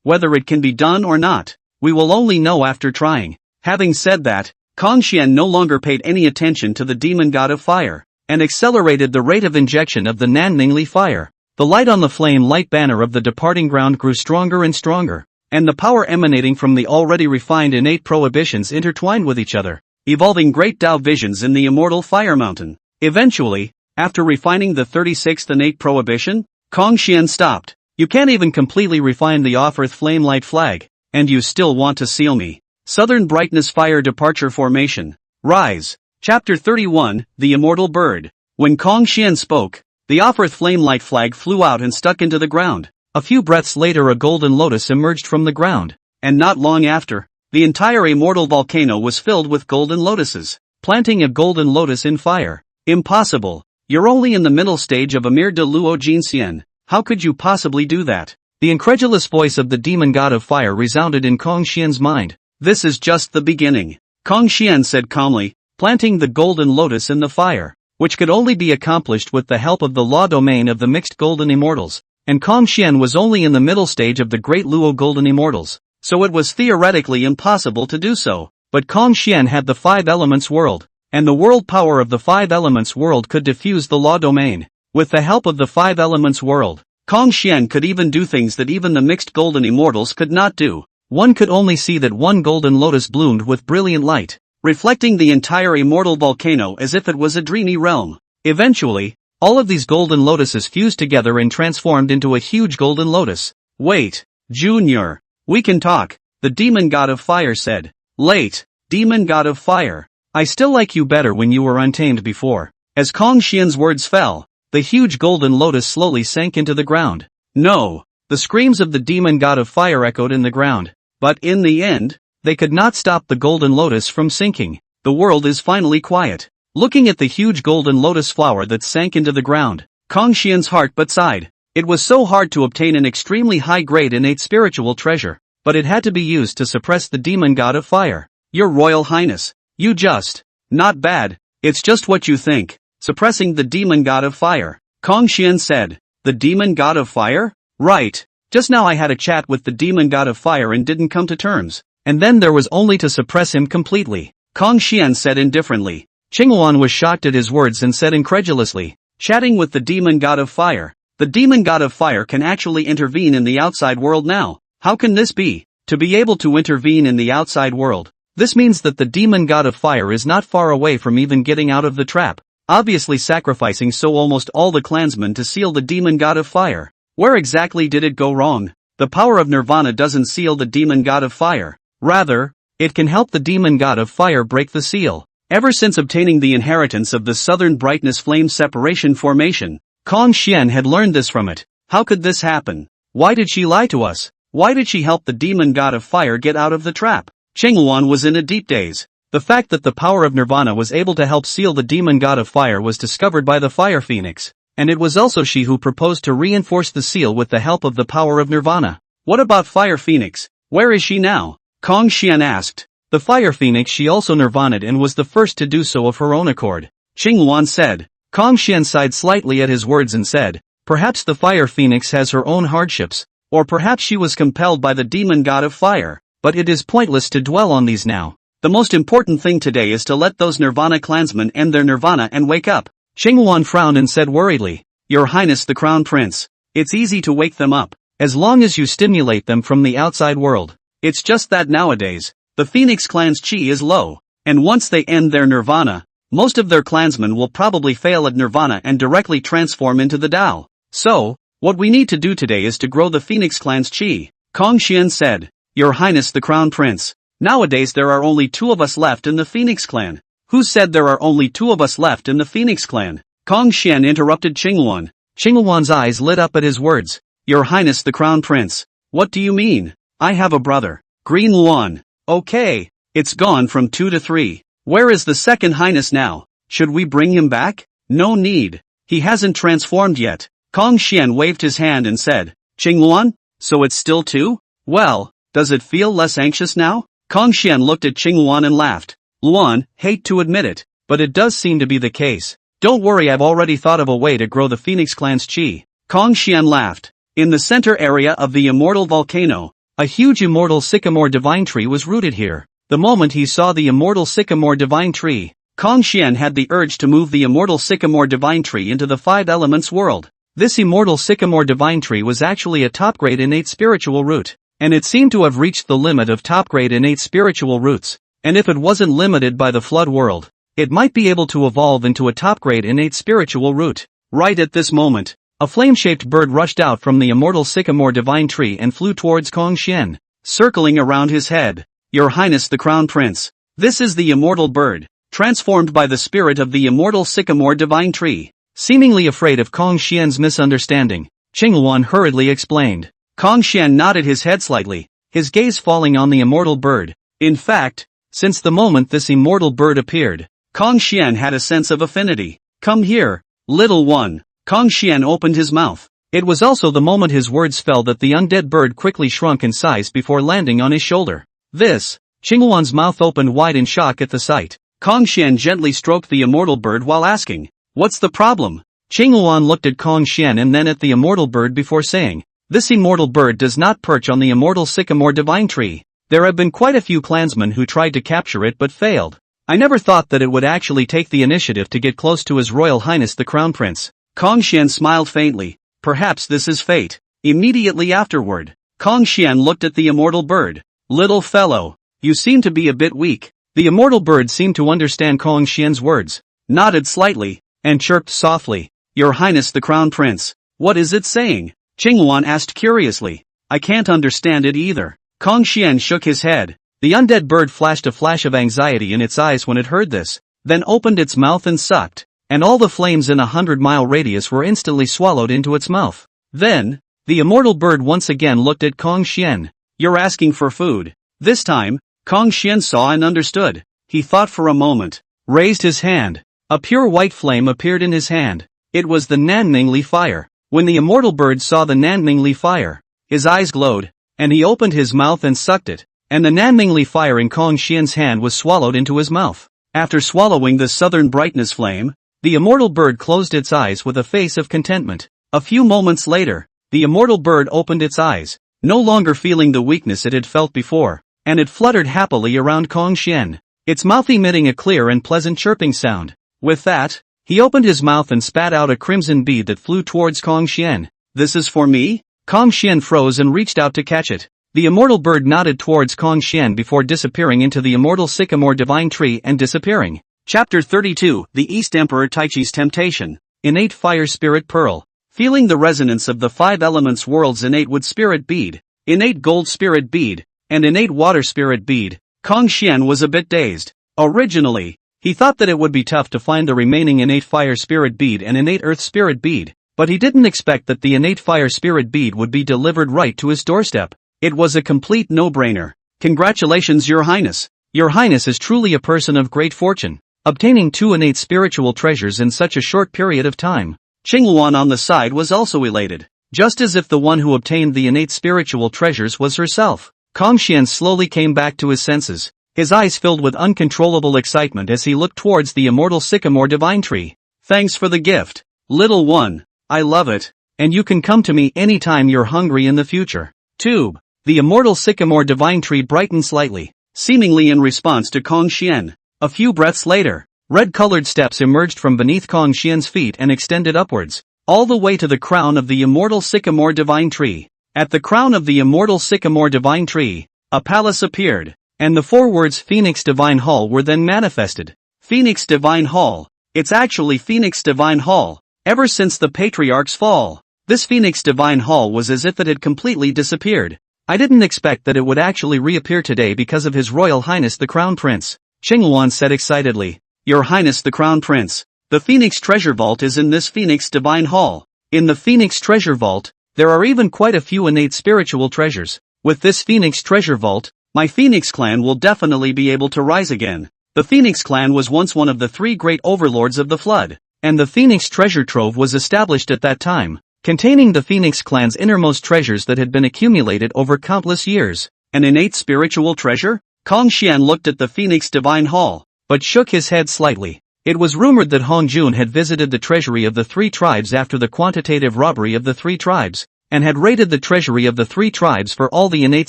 Whether it can be done or not, we will only know after trying. Having said that, Kong Xian no longer paid any attention to the demon god of fire, and accelerated the rate of injection of the Nanming Li fire. The light on the flame light banner of the departing ground grew stronger and stronger, and the power emanating from the already refined innate prohibitions intertwined with each other, evolving great Tao visions in the immortal fire mountain. Eventually, after refining the 36th innate prohibition, Hongjun stopped. You can't even completely refine the offered flame light flag, and you still want to seal me. Southern Brightness Fire Departure Formation. Rise. Chapter 31, The Immortal Bird. When Hongjun spoke, the offered flame light flag flew out and stuck into the ground. A few breaths later a golden lotus emerged from the ground, and not long after, the entire immortal volcano was filled with golden lotuses. Planting a golden lotus in fire. Impossible. You're only in the middle stage of a mere daolu Ginseng. How could you possibly do that? The incredulous voice of the demon god of fire resounded in Hongjun's mind. This is just the beginning. Hongjun said calmly, planting the golden lotus in the fire, which could only be accomplished with the help of the law domain of the mixed golden immortals. And Hongjun was only in the middle stage of the Great Luo golden immortals, so it was theoretically impossible to do so. But Hongjun had the five elements world, and the world power of the five elements world could diffuse the law domain. With the help of the five elements world, Hongjun could even do things that even the mixed golden immortals could not do. One could only see that one golden lotus bloomed with brilliant light, reflecting the entire immortal volcano as if it was a dreamy realm. Eventually, all of these golden lotuses fused together and transformed into a huge golden lotus. Wait, Junior. We can talk, the demon god of fire said. Late, demon god of fire. I still like you better when you were untamed before. As Hongjun's words fell, the huge golden lotus slowly sank into the ground. No, the screams of the demon god of fire echoed in the ground. But in the end, they could not stop the golden lotus from sinking. The world is finally quiet. Looking at the huge golden lotus flower that sank into the ground, Hongjun's heart but sighed. It was so hard to obtain an extremely high-grade innate spiritual treasure, but it had to be used to suppress the demon god of fire. Your Royal Highness, you just. Not bad, it's just what you think. Suppressing the demon god of fire. Hongjun said. The demon god of fire? Right. Just now I had a chat with the demon god of fire and didn't come to terms. And then there was only to suppress him completely. Hongjun said indifferently. Xuan was shocked at his words and said incredulously. Chatting with the demon god of fire. The demon god of fire can actually intervene in the outside world now. How can this be? To be able to intervene in the outside world. This means that the demon god of fire is not far away from even getting out of the trap. Obviously sacrificing so almost all the clansmen to seal the demon god of fire. Where exactly did it go wrong? The power of Nirvana doesn't seal the demon god of fire. Rather, it can help the demon god of fire break the seal. Ever since obtaining the inheritance of the Southern Brightness Flame Separation Formation, Hongjun had learned this from it. How could this happen? Why did she lie to us? Why did she help the demon god of fire get out of the trap? Xuan was in a deep daze. The fact that the power of Nirvana was able to help seal the demon god of fire was discovered by the Fire Phoenix, and it was also she who proposed to reinforce the seal with the help of the power of Nirvana. What about Fire Phoenix? Where is she now? Hongjun asked. The Fire Phoenix she also nirvana'd and was the first to do so of her own accord. Xuan said. Hongjun sighed slightly at his words and said, perhaps the Fire Phoenix has her own hardships, or perhaps she was compelled by the demon god of fire, but it is pointless to dwell on these now. The most important thing today is to let those Nirvana clansmen end their Nirvana and wake up. Xuan frowned and said worriedly, Your Highness the Crown Prince, it's easy to wake them up, as long as you stimulate them from the outside world. It's just that nowadays, the Phoenix clan's chi is low, and once they end their Nirvana, most of their clansmen will probably fail at Nirvana and directly transform into the Tao. So, what we need to do today is to grow the Phoenix clan's chi. Hongjun said, Your Highness the Crown Prince, nowadays there are only 2 of us left in the Phoenix clan. Who said there are only 2 of us left in the Phoenix clan? Hongjun interrupted Xuan. Xuan's eyes lit up at his words. Your Highness the Crown Prince, what do you mean? I have a brother, Green Luo. Okay, it's gone from 2 to 3. Where is the second highness now? Should we bring him back? No need. He hasn't transformed yet. Hongjun waved his hand and said, Xuan, so it's still 2? Well, does it feel less anxious now? Hongjun looked at Xuan and laughed. Luan, hate to admit it, but it does seem to be the case. Don't worry, I've already thought of a way to grow the Phoenix clan's chi. Hongjun laughed. In the center area of the immortal volcano, a huge immortal sycamore divine tree was rooted here. The moment he saw the immortal sycamore divine tree, Hongjun had the urge to move the immortal sycamore divine tree into the 5 elements world. This immortal sycamore divine tree was actually a top-grade innate spiritual root, and it seemed to have reached the limit of top-grade innate spiritual roots, and if it wasn't limited by the flood world, it might be able to evolve into a top-grade innate spiritual root. Right at this moment, a flame-shaped bird rushed out from the immortal sycamore divine tree and flew towards Hongjun, circling around his head. Your Highness the Crown Prince, this is the immortal bird, transformed by the spirit of the immortal sycamore divine tree. Seemingly afraid of Hongjun's misunderstanding, Xuan hurriedly explained. Hongjun nodded his head slightly, his gaze falling on the immortal bird. In fact, since the moment this immortal bird appeared, Hongjun had a sense of affinity. Come here, little one. Hongjun opened his mouth. It was also the moment his words fell that the undead bird quickly shrunk in size before landing on his shoulder. Xuan's mouth opened wide in shock at the sight. Hongjun gently stroked the immortal bird while asking, "What's the problem?" Xuan looked at Hongjun and then at the immortal bird before saying, "This immortal bird does not perch on the immortal sycamore divine tree. There have been quite a few clansmen who tried to capture it but failed. I never thought that it would actually take the initiative to get close to His Royal Highness the Crown Prince." Hongjun smiled faintly. Perhaps this is fate. Immediately afterward, Hongjun looked at the immortal bird. "Little fellow, you seem to be a bit weak." The immortal bird seemed to understand Hongjun's words, nodded slightly, and chirped softly. "Your Highness the Crown Prince, what is it saying?" Xuan asked curiously. "I can't understand it either." Hongjun shook his head. The undead bird flashed a flash of anxiety in its eyes when it heard this, then opened its mouth and sucked, and all the flames in a 100-mile radius were instantly swallowed into its mouth. Then, the immortal bird once again looked at Hongjun. "You're asking for food." This time, Hongjun saw and understood. He thought for a moment, raised his hand. A pure white flame appeared in his hand. It was the Nanmingli fire. When the immortal bird saw the Nanmingli fire, his eyes glowed, and he opened his mouth and sucked it, and the Nanmingli fire in Hongjun's hand was swallowed into his mouth. After swallowing the southern brightness flame, the immortal bird closed its eyes with a face of contentment. A few moments later, the immortal bird opened its eyes, no longer feeling the weakness it had felt before, and it fluttered happily around Hongjun, its mouth emitting a clear and pleasant chirping sound. With that, he opened his mouth and spat out a crimson bead that flew towards Hongjun. "This is for me?" Hongjun froze and reached out to catch it. The immortal bird nodded towards Hongjun before disappearing into the immortal sycamore divine tree and disappearing. Chapter 32, The East Emperor Taichi's Temptation. Innate Fire Spirit Pearl. Feeling the resonance of the 5 elements world's innate wood spirit bead, innate gold spirit bead, and innate water spirit bead, Hongjun was a bit dazed. Originally, he thought that it would be tough to find the remaining innate fire spirit bead and innate earth spirit bead, but he didn't expect that the innate fire spirit bead would be delivered right to his doorstep. It was a complete no-brainer. "Congratulations, Your Highness. Your Highness is truly a person of great fortune, obtaining 2 innate spiritual treasures in such a short period of time." Xuan on the side was also elated, just as if the one who obtained the innate spiritual treasures was herself. Hongjun slowly came back to his senses, his eyes filled with uncontrollable excitement as he looked towards the immortal sycamore divine tree. "Thanks for the gift, little one. I love it, and you can come to me anytime you're hungry in the future." Tube. The immortal sycamore divine tree brightened slightly, seemingly in response to Hongjun. A few breaths later, red-colored steps emerged from beneath Hongjun's feet and extended upwards, all the way to the crown of the immortal sycamore divine tree. At the crown of the immortal sycamore divine tree, a palace appeared, and the 4 words Phoenix Divine Hall were then manifested. Phoenix Divine Hall. It's actually Phoenix Divine Hall. Ever since the Patriarch's fall, this Phoenix Divine Hall was as if it had completely disappeared. I didn't expect that it would actually reappear today because of His Royal Highness the Crown Prince, Xuan said excitedly. "Your Highness the Crown Prince, the Phoenix Treasure Vault is in this Phoenix Divine Hall. In the Phoenix Treasure Vault, there are even quite a few innate spiritual treasures. With this Phoenix Treasure Vault, my Phoenix clan will definitely be able to rise again." The Phoenix clan was once one of the 3 great overlords of the flood, and the Phoenix Treasure Trove was established at that time, containing the Phoenix clan's innermost treasures that had been accumulated over countless years. An innate spiritual treasure? Hongjun looked at the Phoenix Divine Hall, but shook his head slightly. It was rumored that Hongjun had visited the treasury of the 3 tribes after the quantitative robbery of the 3 tribes, and had raided the treasury of the 3 tribes for all the innate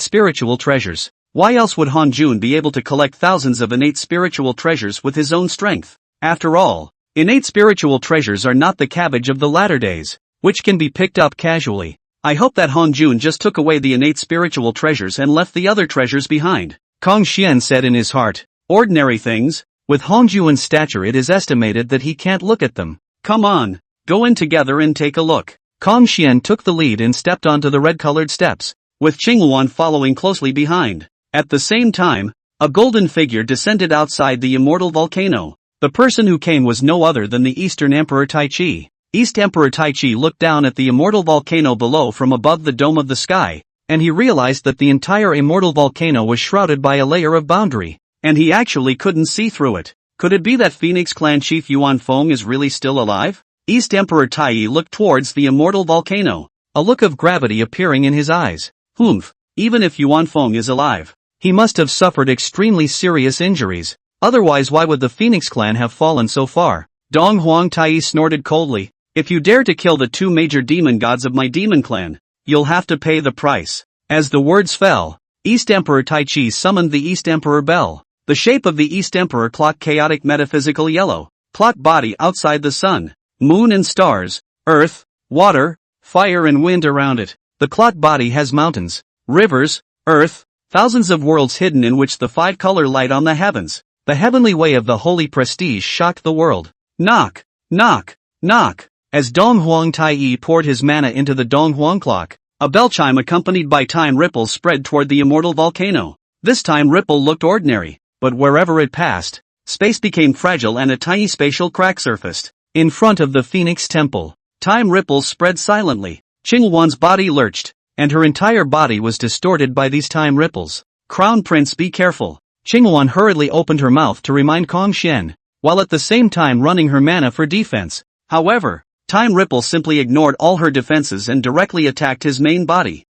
spiritual treasures. Why else would Hongjun be able to collect thousands of innate spiritual treasures with his own strength? After all, innate spiritual treasures are not the cabbage of the latter days. which can be picked up casually. I hope that Hongjun just took away the innate spiritual treasures and left the other treasures behind. Kong Xian said in his heart. Ordinary things? With Hongjun's stature it is estimated that he can't look at them. Come on, go in together and take a look. Kong Xian took the lead and stepped onto the red-colored steps, with Qingluan following closely behind. At the same time, a golden figure descended outside the immortal volcano. The person who came was no other than the Eastern Emperor Taichi. East Emperor Taichi looked down at the immortal volcano below from above the dome of the sky, and he realized that the entire immortal volcano was shrouded by a layer of boundary, and he actually couldn't see through it. Could it be that Phoenix Clan Chief Yuan Feng is really still alive? East Emperor Tai looked towards the immortal volcano, a look of gravity appearing in his eyes. Even if Yuan Feng is alive, he must have suffered extremely serious injuries. Otherwise why would the Phoenix Clan have fallen so far? Dong Huang Tai snorted coldly. If you dare to kill the two major demon gods of my demon clan, you'll have to pay the price. As the words fell, East Emperor Taichi summoned the East Emperor Bell. The shape of the East Emperor clock chaotic metaphysical yellow. Clock body outside the sun, moon and stars, earth, water, fire and wind around it. The clock body has mountains, rivers, earth, thousands of worlds hidden in which the five-color light on the heavens. The heavenly way of the holy prestige shocked the world. Knock, knock, knock. As Dong Huang Tai poured his mana into the Dong Huang clock, a bell chime accompanied by time ripples spread toward the immortal volcano. This time ripple looked ordinary, but wherever it passed, space became fragile and a tiny spatial crack surfaced. In front of the Phoenix Temple, time ripples spread silently. Qingluan's body lurched, and her entire body was distorted by these time ripples. Crown Prince, be careful. Qingluan hurriedly opened her mouth to remind Kong Xian, while at the same time running her mana for defense. However, Time Ripple simply ignored all her defenses and directly attacked his main body.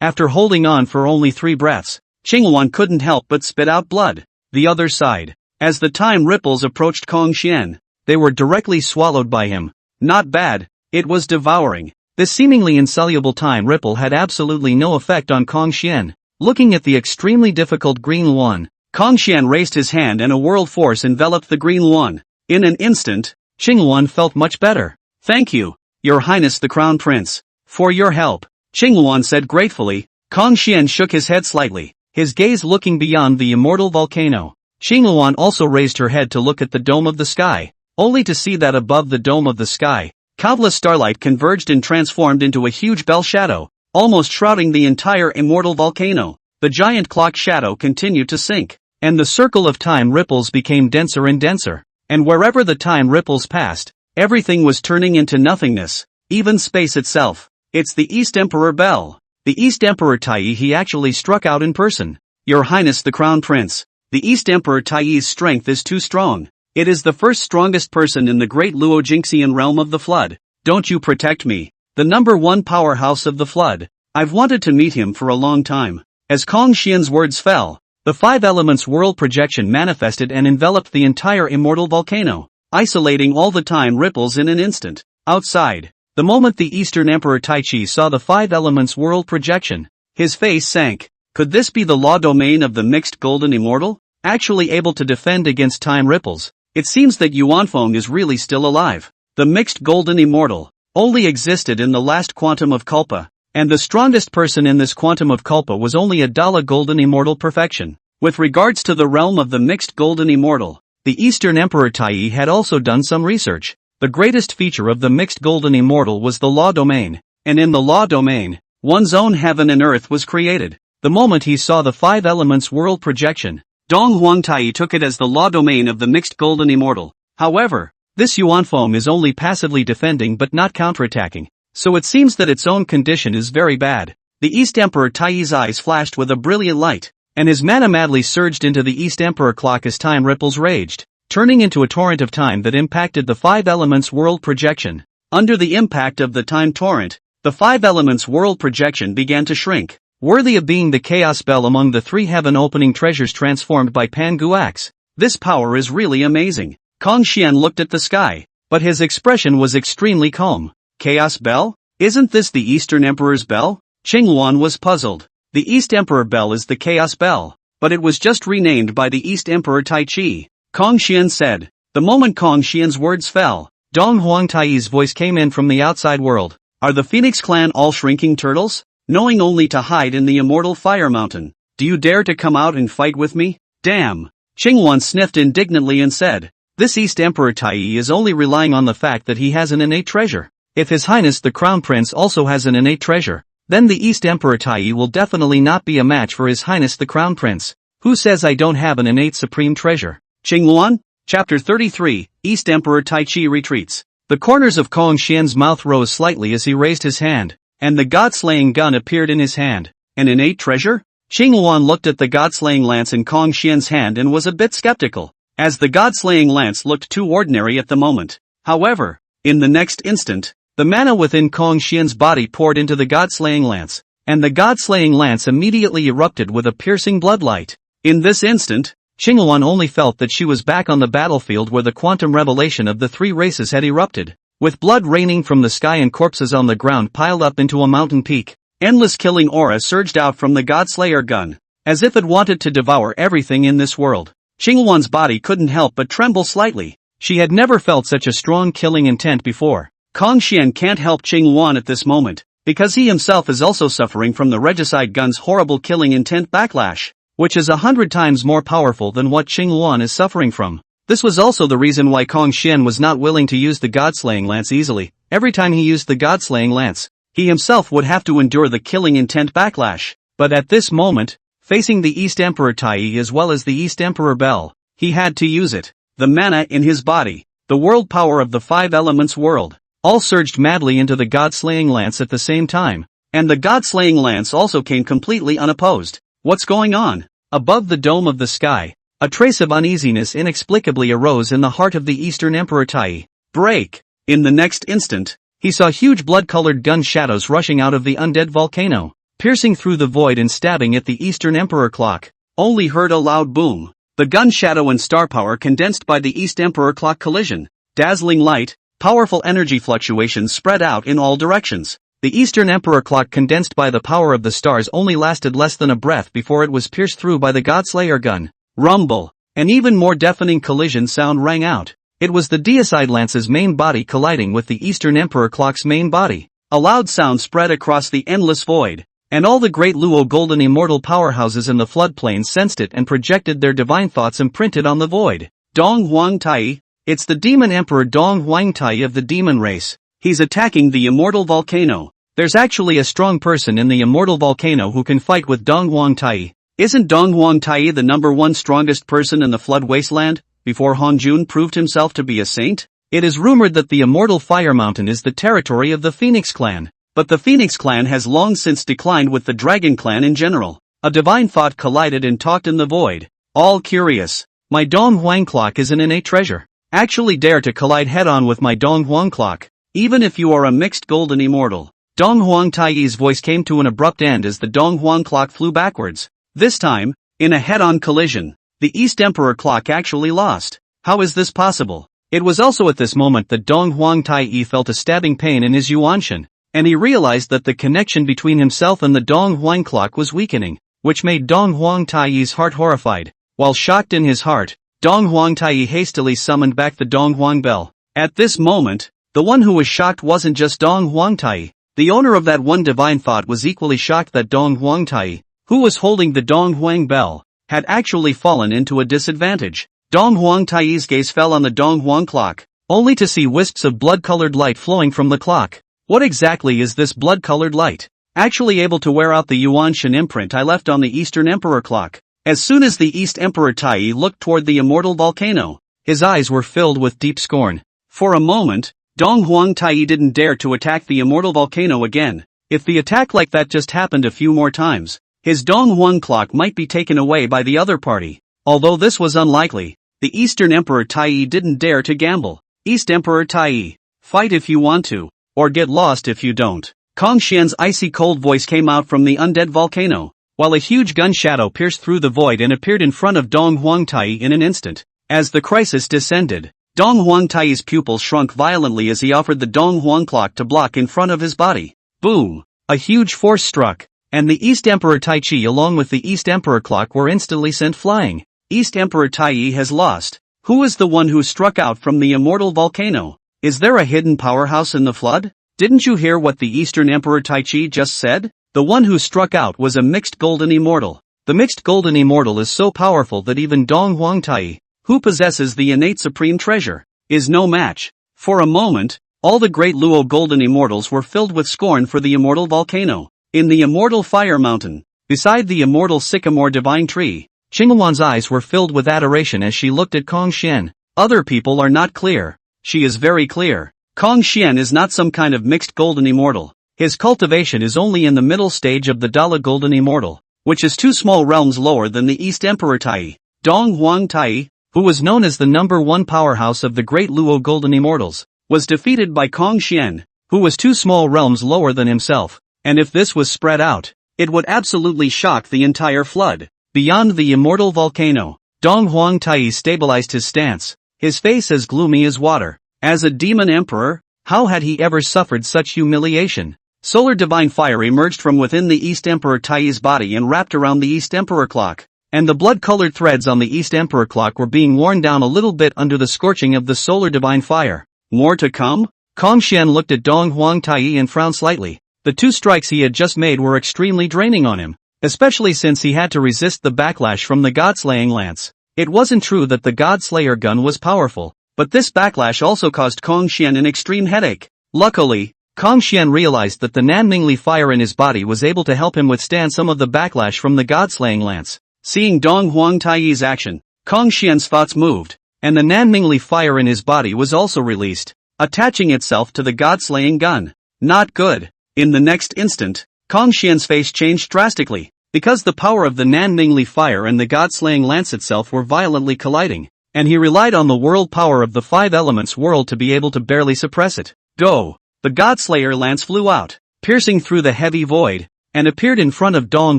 After holding on for only 3 breaths, Qingluan couldn't help but spit out blood. The other side. As the time ripples approached Kong Xian, they were directly swallowed by him. Not bad, it was devouring. This seemingly insoluble time ripple had absolutely no effect on Kong Xian. Looking at the extremely difficult green Luan, Kong Xian raised his hand and a world force enveloped the green Luan. In an instant, Qingluan felt much better. Thank you, Your Highness the Crown Prince, for your help, Qingluan said gratefully. Kong Xian shook his head slightly, his gaze looking beyond the immortal volcano. Qingluan also raised her head to look at the dome of the sky, only to see that above the dome of the sky, countless starlight converged and transformed into a huge bell shadow, almost shrouding the entire immortal volcano. The giant clock shadow continued to sink, and the circle of time ripples became denser and denser, and wherever the time ripples passed, everything was turning into nothingness, even space itself. It's the East Emperor Bell. The East Emperor Tai he actually struck out in person. Your Highness the Crown Prince, the East Emperor Tai's strength is too strong. It is the first strongest person in the Great Luo Jingxian realm of the flood. Don't you protect me, the #1 powerhouse of the flood. I've wanted to meet him for a long time. As Kong Xian's words fell, the 5 elements world projection manifested and enveloped the entire immortal volcano, isolating all the time ripples in an instant. Outside, the moment the Eastern Emperor Taichi saw the 5 elements world projection, his face sank. Could this be the law domain of the mixed golden immortal, actually able to defend against time ripples? It seems that Yuanfeng is really still alive. The mixed golden immortal only existed in the last quantum of Culpa, and the strongest person in this quantum of Culpa was only a Dala golden immortal perfection. With regards to the realm of the mixed golden immortal, the Eastern Emperor Tai had also done some research. The greatest feature of the mixed golden immortal was the law domain, and in the law domain, one's own heaven and earth was created. The moment he saw the 5 elements world projection, Dong Huang Tai took it as the law domain of the mixed golden immortal. However, this Yuanfeng is only passively defending but not counterattacking, so it seems that its own condition is very bad. The East Emperor Tai's eyes flashed with a brilliant light, and his mana madly surged into the East Emperor clock as time ripples raged, turning into a torrent of time that impacted the 5 elements world projection. Under the impact of the time torrent, the 5 elements world projection began to shrink, worthy of being the chaos bell among the 3 heaven-opening treasures transformed by Pangu axe. This power is really amazing. Kong Xian looked at the sky, but his expression was extremely calm. Chaos bell? Isn't this the Eastern Emperor's bell? Qingluan was puzzled. The East Emperor bell is the chaos bell, but it was just renamed by the East Emperor Taichi. Kong Xian said. The moment Kong Xian's words fell, Dong Huangtai's voice came in from the outside world. Are the Phoenix clan all shrinking turtles? Knowing only to hide in the immortal fire mountain. Do you dare to come out and fight with me? Damn! Qinghuan sniffed indignantly and said, this East Emperor Taiyi is only relying on the fact that he has an innate treasure. If His Highness the Crown Prince also has an innate treasure, then the East Emperor Taiyi will definitely not be a match for His Highness the Crown Prince. Who says I don't have an innate supreme treasure? Qinghuan? Chapter 33, East Emperor Taichi retreats. The corners of Kong Xian's mouth rose slightly as he raised his hand, and the god-slaying gun appeared in his hand. An innate treasure? Qinghuan looked at the god-slaying lance in Kong Xian's hand and was a bit skeptical, as the god-slaying lance looked too ordinary at the moment. However, in the next instant, the mana within Kong Xian's body poured into the god-slaying lance, and the god-slaying lance immediately erupted with a piercing bloodlight. In this instant, Qinghuan only felt that she was back on the battlefield where the quantum revelation of the three races had erupted, with blood raining from the sky and corpses on the ground piled up into a mountain peak. Endless killing aura surged out from the godslayer gun, as if it wanted to devour everything in this world. Qinghuan's body couldn't help but tremble slightly. She had never felt such a strong killing intent before. Kong Xian can't help Qinghuan at this moment, because he himself is also suffering from the regicide gun's horrible killing intent backlash, which is 100 times more powerful than what Qinghuan is suffering from. This was also the reason why Kong Xian was not willing to use the godslaying lance easily. Every time he used the godslaying lance, he himself would have to endure the killing intent backlash. But at this moment, facing the East Emperor Taiyi as well as the East Emperor Bell, he had to use it. The mana in his body, the world power of the five elements world, all surged madly into the god-slaying lance at the same time, and the god-slaying lance also came completely unopposed. What's going on? Above the dome of the sky, a trace of uneasiness inexplicably arose in the heart of the Eastern Emperor Taiyi. Break! In the next instant, he saw huge blood-colored gun shadows rushing out of the undead volcano, piercing through the void and stabbing at the Eastern Emperor clock. Only heard a loud boom. The gun shadow and star power condensed by the East Emperor clock collision. Dazzling light, powerful energy fluctuations spread out in all directions. The Eastern Emperor clock condensed by the power of the stars only lasted less than a breath before it was pierced through by the godslayer gun. Rumble! An even more deafening collision sound rang out. It was the deicide lance's main body colliding with the Eastern Emperor clock's main body. A loud sound spread across the endless void, and all the Great Luo golden immortal powerhouses in the floodplain sensed it and projected their divine thoughts imprinted on the void. Dong Huangtai, it's the demon emperor Dong Huangtai of the demon race. He's attacking the immortal volcano. There's actually a strong person in the immortal volcano who can fight with Dong Huangtai. Isn't Dong Huangtai the #1 strongest person in the flood wasteland, before Hongjun proved himself to be a saint? It is rumored that the immortal fire mountain is the territory of the Phoenix clan, but the Phoenix clan has long since declined with the Dragon clan in general. A divine thought collided and talked in the void. All curious. My Dong Huang clock is an innate treasure. Actually dare to collide head-on with my Dong Huang clock, even if you are a mixed golden immortal. Dong Huangtai's voice came to an abrupt end as the Dong Huang clock flew backwards. This time, in a head-on collision, the East Emperor clock actually lost. How is this possible? It was also at this moment that Dong Huangtai felt a stabbing pain in his yuanshan, and he realized that the connection between himself and the Dong Huang clock was weakening, which made Dong Huangtai's heart horrified. While shocked in his heart, Dong Huangtai hastily summoned back the Dong Huang bell. At this moment, the one who was shocked wasn't just Dong Huangtai. The owner of that one divine thought was equally shocked that Dong Huangtai, who was holding the Dong Huang bell, had actually fallen into a disadvantage. Dong Huangtai's gaze fell on the Dong Huang clock, only to see wisps of blood-colored light flowing from the clock. What exactly is this blood-colored light? Actually able to wear out the yuanshan imprint I left on the Eastern Emperor clock. As soon as the East Emperor Tai looked toward the immortal volcano, his eyes were filled with deep scorn. For a moment, Dong Huangtai didn't dare to attack the immortal volcano again. If the attack like that just happened a few more times, his Dong Huang clock might be taken away by the other party. Although this was unlikely, the Eastern Emperor Tai didn't dare to gamble. East Emperor Tai, fight if you want to, or get lost if you don't. Kong Xian's icy cold voice came out from the undead volcano, while a huge gun shadow pierced through the void and appeared in front of Dong Huangtai in an instant. As the crisis descended, Dong Huangtai's pupils shrunk violently as he offered the Dong Huang clock to block in front of his body. Boom! A huge force struck, and the East Emperor Taichi along with the East Emperor clock were instantly sent flying. East Emperor Tai has lost. Who is the one who struck out from the immortal volcano? Is there a hidden powerhouse in the flood? Didn't you hear what the Eastern Emperor Taichi just said? The one who struck out was a mixed golden immortal. The mixed golden immortal is so powerful that even Dong Huangtai, who possesses the innate supreme treasure, is no match. For a moment, all the Great Luo golden immortals were filled with scorn for the immortal volcano. In the immortal fire mountain, beside the immortal sycamore divine tree, Qinghuan's eyes were filled with adoration as she looked at Kong Xian. Other people are not clear. She is very clear. Kong Xian is not some kind of mixed golden immortal. His cultivation is only in the middle stage of the daolu golden immortal, which is 2 small realms lower than the East Emperor Tai. Dong Huangtai, who was known as the #1 powerhouse of the Great Luo golden immortals, was defeated by Kong Xian, who was 2 small realms lower than himself, and if this was spread out, it would absolutely shock the entire flood. Beyond the immortal volcano, Dong Huangtai stabilized his stance, his face as gloomy as water. As a demon emperor, how had he ever suffered such humiliation? Solar divine fire emerged from within the East Emperor Tai's body and wrapped around the East Emperor clock, and the blood-colored threads on the East Emperor clock were being worn down a little bit under the scorching of the solar divine fire. More to come? Kong Xian looked at Dong Huangtai and frowned slightly. The 2 strikes he had just made were extremely draining on him, especially since he had to resist the backlash from the god-slaying lance. It wasn't true that the godslayer gun was powerful, but this backlash also caused Kong Xian an extreme headache. Luckily, Kong Xian realized that the Nanmingli fire in his body was able to help him withstand some of the backlash from the god-slaying lance. Seeing Dong Huangtai's action, Kong Xian's thoughts moved, and the Nanmingli fire in his body was also released, attaching itself to the god-slaying gun. Not good. In the next instant, Kong Xian's face changed drastically, because the power of the Nanmingli fire and the god-slaying lance itself were violently colliding, and he relied on the world power of the 5 elements world to be able to barely suppress it. Go! The godslayer lance flew out, piercing through the heavy void, and appeared in front of Dong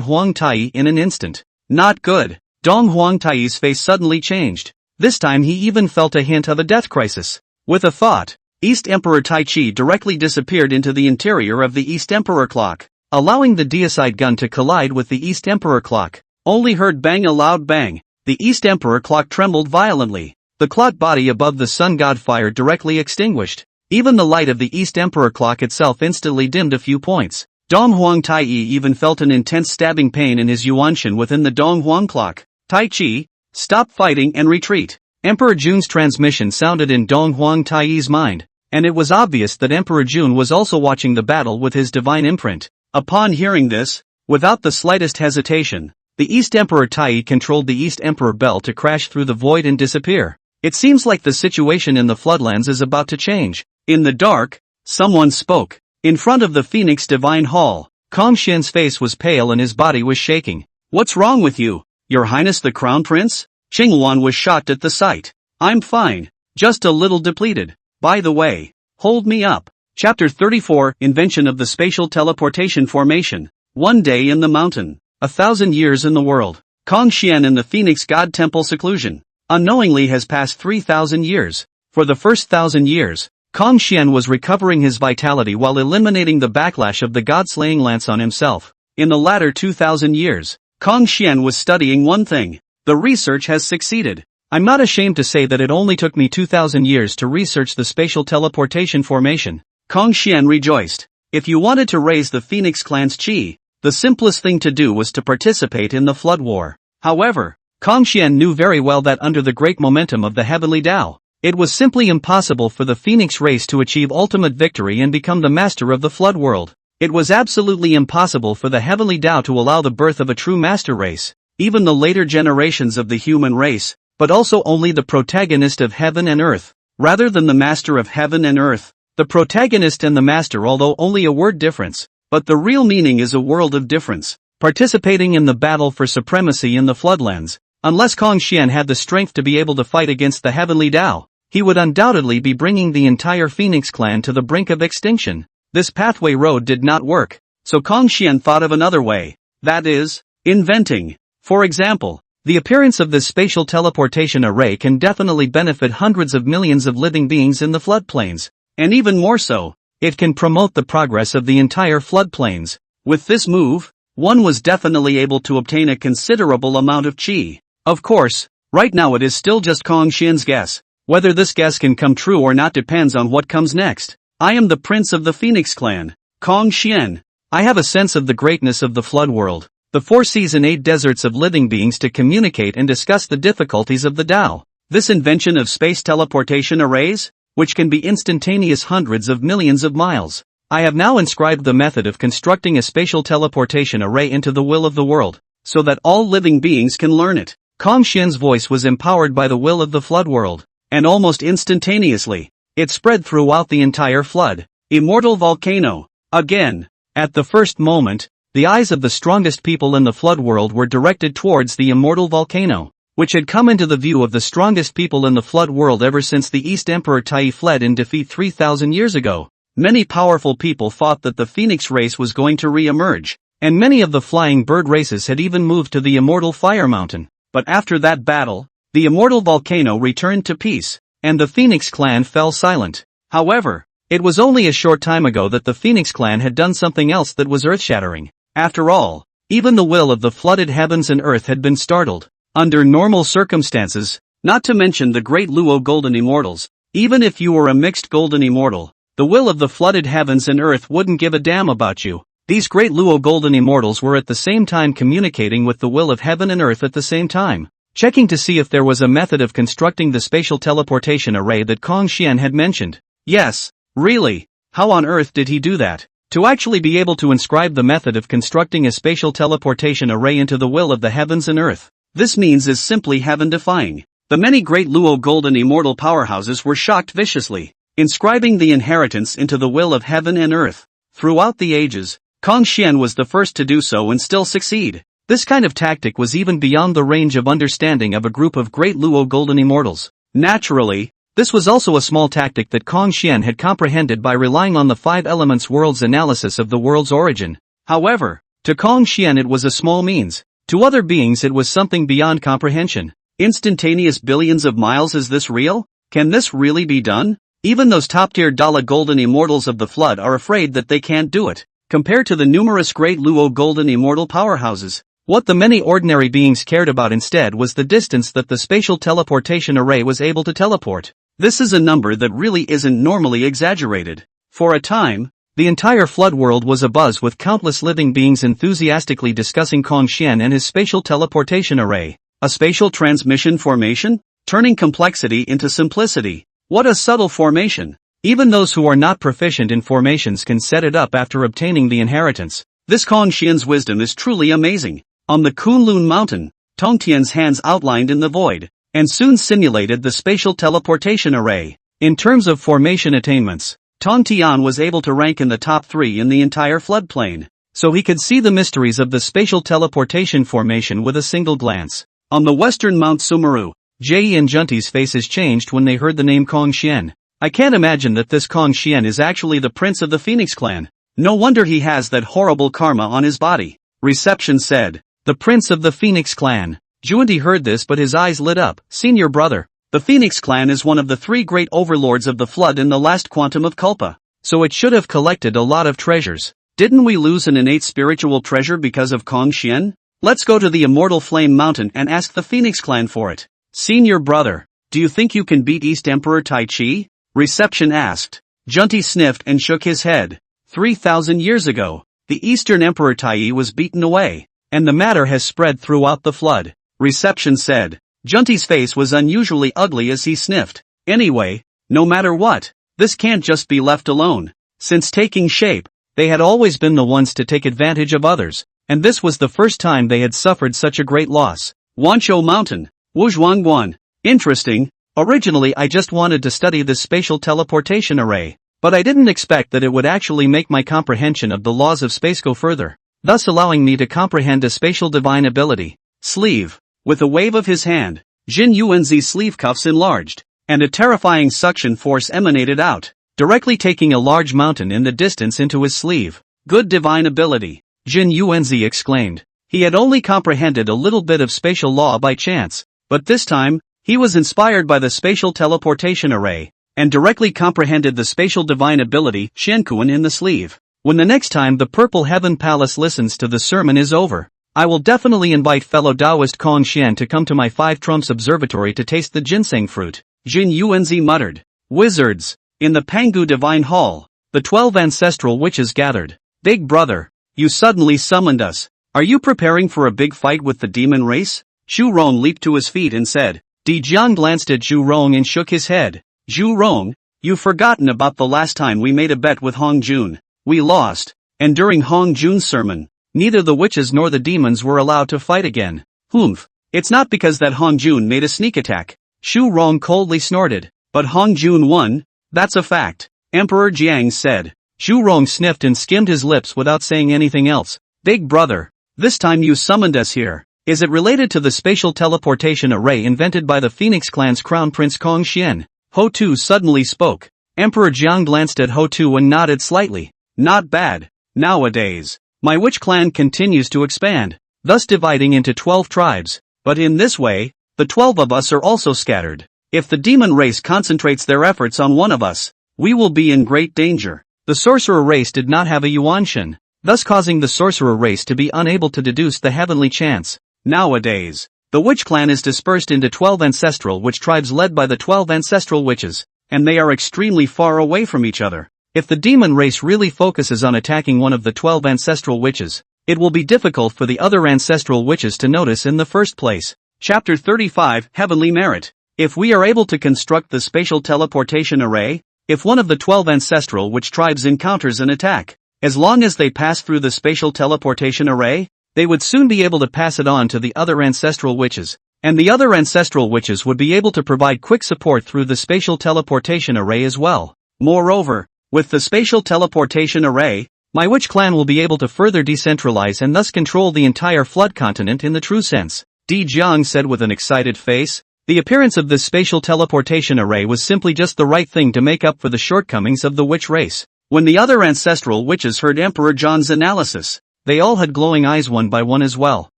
Huangtai in an instant. Not good. Dong Huangtai's face suddenly changed. This time he even felt a hint of a death crisis. With a thought, East Emperor Taichi directly disappeared into the interior of the East Emperor clock, allowing the deicide gun to collide with the East Emperor clock. Only heard bang, a loud bang. The East Emperor clock trembled violently. The clock body above the sun god fire directly extinguished. Even the light of the East Emperor clock itself instantly dimmed a few points. Dong Huangtai even felt an intense stabbing pain in his yuanshan within the Dong Huang clock. Taichi, stop fighting and retreat. Emperor Jun's transmission sounded in Dong Huangtai's mind, and it was obvious that Emperor Jun was also watching the battle with his divine imprint. Upon hearing this, without the slightest hesitation, the East Emperor Tai controlled the East Emperor Bell to crash through the void and disappear. It seems like the situation in the Floodlands is about to change. In the dark, someone spoke. In front of the Phoenix Divine Hall, Kong Xian's face was pale and his body was shaking. What's wrong with you, Your Highness the Crown Prince? Qinghuan was shocked at the sight. I'm fine, just a little depleted. By the way, hold me up. Chapter 34, Invention of the Spatial Teleportation Formation. One day in the mountain, 1,000 years in the world. Kong Xian in the Phoenix God Temple seclusion. Unknowingly has passed 3,000 years. For the first 1,000 years, Kong Xian was recovering his vitality while eliminating the backlash of the god-slaying lance on himself. In the latter 2,000 years, Kong Xian was studying one thing. The research has succeeded. I'm not ashamed to say that it only took me 2,000 years to research the spatial teleportation formation. Kong Xian rejoiced. If you wanted to raise the Phoenix clan's chi, the simplest thing to do was to participate in the Flood War. However, Kong Xian knew very well that under the great momentum of the Heavenly Tao, it was simply impossible for the Phoenix race to achieve ultimate victory and become the master of the Flood world. It was absolutely impossible for the Heavenly Tao to allow the birth of a true master race, even the later generations of the human race, but also only the protagonist of heaven and earth, rather than the master of heaven and earth. The protagonist and the master, although only a word difference, but the real meaning is a world of difference. Participating in the battle for supremacy in the Floodlands, unless Kong Xian had the strength to be able to fight against the Heavenly Tao, he would undoubtedly be bringing the entire Phoenix clan to the brink of extinction. This pathway road did not work, so Kong Xian thought of another way. That is, inventing. For example, the appearance of this spatial teleportation array can definitely benefit hundreds of millions of living beings in the floodplains, and even more so, it can promote the progress of the entire floodplains. With this move, one was definitely able to obtain a considerable amount of chi. Of course, right now it is still just Kong Xian's guess. Whether this guess can come true or not depends on what comes next. I am the prince of the Phoenix clan, Kong Xian. I have a sense of the greatness of the flood world, the 4 seas and 8 deserts of living beings to communicate and discuss the difficulties of the Tao. This invention of space teleportation arrays, which can be instantaneous hundreds of millions of miles. I have now inscribed the method of constructing a spatial teleportation array into the will of the world, so that all living beings can learn it. Kong Xian's voice was empowered by the will of the flood world, and almost instantaneously, it spread throughout the entire flood. Immortal volcano. Again. At the first moment, the eyes of the strongest people in the flood world were directed towards the immortal volcano, which had come into the view of the strongest people in the flood world ever since the East Emperor Tai fled in defeat 3,000 years ago. Many powerful people thought that the Phoenix race was going to re-emerge, and many of the flying bird races had even moved to the immortal fire mountain. But after that battle, the immortal volcano returned to peace, and the Phoenix clan fell silent. However, it was only a short time ago that the Phoenix clan had done something else that was earth-shattering. After all, even the will of the flooded heavens and earth had been startled. Under normal circumstances, not to mention the Great Luo golden immortals, even if you were a mixed golden immortal, the will of the flooded heavens and earth wouldn't give a damn about you. These Great Luo golden immortals were at the same time communicating with the will of heaven and earth at the same time, checking to see if there was a method of constructing the spatial teleportation array that Kong Xian had mentioned. Yes, really, how on earth did he do that? To actually be able to inscribe the method of constructing a spatial teleportation array into the will of the heavens and earth, this means is simply heaven-defying. The many Great Luo golden immortal powerhouses were shocked viciously, inscribing the inheritance into the will of heaven and earth. Throughout the ages, Kong Xian was the first to do so and still succeed. This kind of tactic was even beyond the range of understanding of a group of Great Luo golden immortals. Naturally, this was also a small tactic that Kong Xian had comprehended by relying on the 5 elements world's analysis of the world's origin. However, to Kong Xian it was a small means. To other beings it was something beyond comprehension. Instantaneous billions of miles, is this real? Can this really be done? Even those top-tier Dala golden immortals of the flood are afraid that they can't do it. Compared to the numerous Great Luo golden immortal powerhouses, what the many ordinary beings cared about instead was the distance that the spatial teleportation array was able to teleport. This is a number that really isn't normally exaggerated. For a time, the entire flood world was abuzz with countless living beings enthusiastically discussing Kong Xian and his spatial teleportation array. A spatial transmission formation? Turning complexity into simplicity. What a subtle formation. Even those who are not proficient in formations can set it up after obtaining the inheritance. This Kong Xian's wisdom is truly amazing. On the Kunlun mountain, Tongtian's hands outlined in the void, and soon simulated the spatial teleportation array. In terms of formation attainments, Tongtian was able to rank in the top 3 in the entire floodplain, so he could see the mysteries of the spatial teleportation formation with a single glance. On the western Mount Sumeru, Jieyin and Zhunti's faces changed when they heard the name Kong Xian. I can't imagine that this Kong Xian is actually the prince of the Phoenix clan. No wonder he has that horrible karma on his body. Reception said, the prince of the Phoenix clan. Zhunti heard this but his eyes lit up. Senior brother, the Phoenix clan is one of the 3 great overlords of the flood in the last quantum of Culpa, so it should have collected a lot of treasures. Didn't we lose an innate spiritual treasure because of Kong Xian? Let's go to the immortal flame mountain and ask the Phoenix clan for it. Senior brother, do you think you can beat East Emperor Tai Chi? Reception asked. Zhunti sniffed and shook his head. 3,000 years ago, the Eastern Emperor Tai was beaten away, and the matter has spread throughout the flood. Reception said. Zhunti's face was unusually ugly as he sniffed. Anyway, no matter what, this can't just be left alone. Since taking shape, they had always been the ones to take advantage of others, and this was the first time they had suffered such a great loss. Wanshou Mountain. Wuzhuangguan. Interesting. Originally I just wanted to study this spatial teleportation array, but I didn't expect that it would actually make my comprehension of the laws of space go further, thus allowing me to comprehend a spatial divine ability. Sleeve. With a wave of his hand, Jin Yuanzi's sleeve cuffs enlarged, and a terrifying suction force emanated out, directly taking a large mountain in the distance into his sleeve. Good divine ability, Jin Yuanzi exclaimed. He had only comprehended a little bit of spatial law by chance, but this time, he was inspired by the spatial teleportation array, and directly comprehended the spatial divine ability, Shenkuan, in the sleeve. When the next time the Purple Heaven Palace listens to the sermon is over, I will definitely invite fellow Taoist Kong Xian to come to my 5 Trumps Observatory to taste the ginseng fruit. Jin Yuanzi muttered. Wizards! In the Pangu Divine Hall, the 12 ancestral witches gathered. Big brother, you suddenly summoned us. Are you preparing for a big fight with the demon race? Zhu Rong leaped to his feet and said. Di Jiang glanced at Zhu Rong and shook his head. Zhu Rong, you've forgotten about the last time we made a bet with Hongjun. We lost, and during Hongjun's sermon, neither the witches nor the demons were allowed to fight again. Humph. It's not because that Hongjun made a sneak attack. Zhu Rong coldly snorted. But Hongjun won? That's a fact. Emperor Jiang said. Zhu Rong sniffed and skimmed his lips without saying anything else. Big brother, this time you summoned us here. Is it related to the spatial teleportation array invented by the Phoenix clan's crown prince Kong Xian? Ho Tu suddenly spoke. Emperor Jiang glanced at Ho Tu and nodded slightly. Not bad. Nowadays, my witch clan continues to expand, thus dividing into 12 tribes. But in this way, the 12 of us are also scattered. If the demon race concentrates their efforts on one of us, we will be in great danger. The sorcerer race did not have a yuan, thus causing the sorcerer race to be unable to deduce the heavenly chants. Nowadays, the witch clan is dispersed into 12 ancestral witch tribes led by the 12 ancestral witches, and they are extremely far away from each other. If the demon race really focuses on attacking one of the 12 ancestral witches, it will be difficult for the other ancestral witches to notice in the first place. Chapter 35 Heavenly Merit. If we are able to construct the spatial teleportation array, if one of the 12 ancestral witch tribes encounters an attack, as long as they pass through the spatial teleportation array, they would soon be able to pass it on to the other ancestral witches, and the other ancestral witches would be able to provide quick support through the spatial teleportation array as well. Moreover, with the spatial teleportation array, my witch clan will be able to further decentralize and thus control the entire flood continent in the true sense. Di Jiang said with an excited face. The appearance of this spatial teleportation array was simply just the right thing to make up for the shortcomings of the witch race. When the other ancestral witches heard Emperor Zhang's analysis, they all had glowing eyes one by one as well.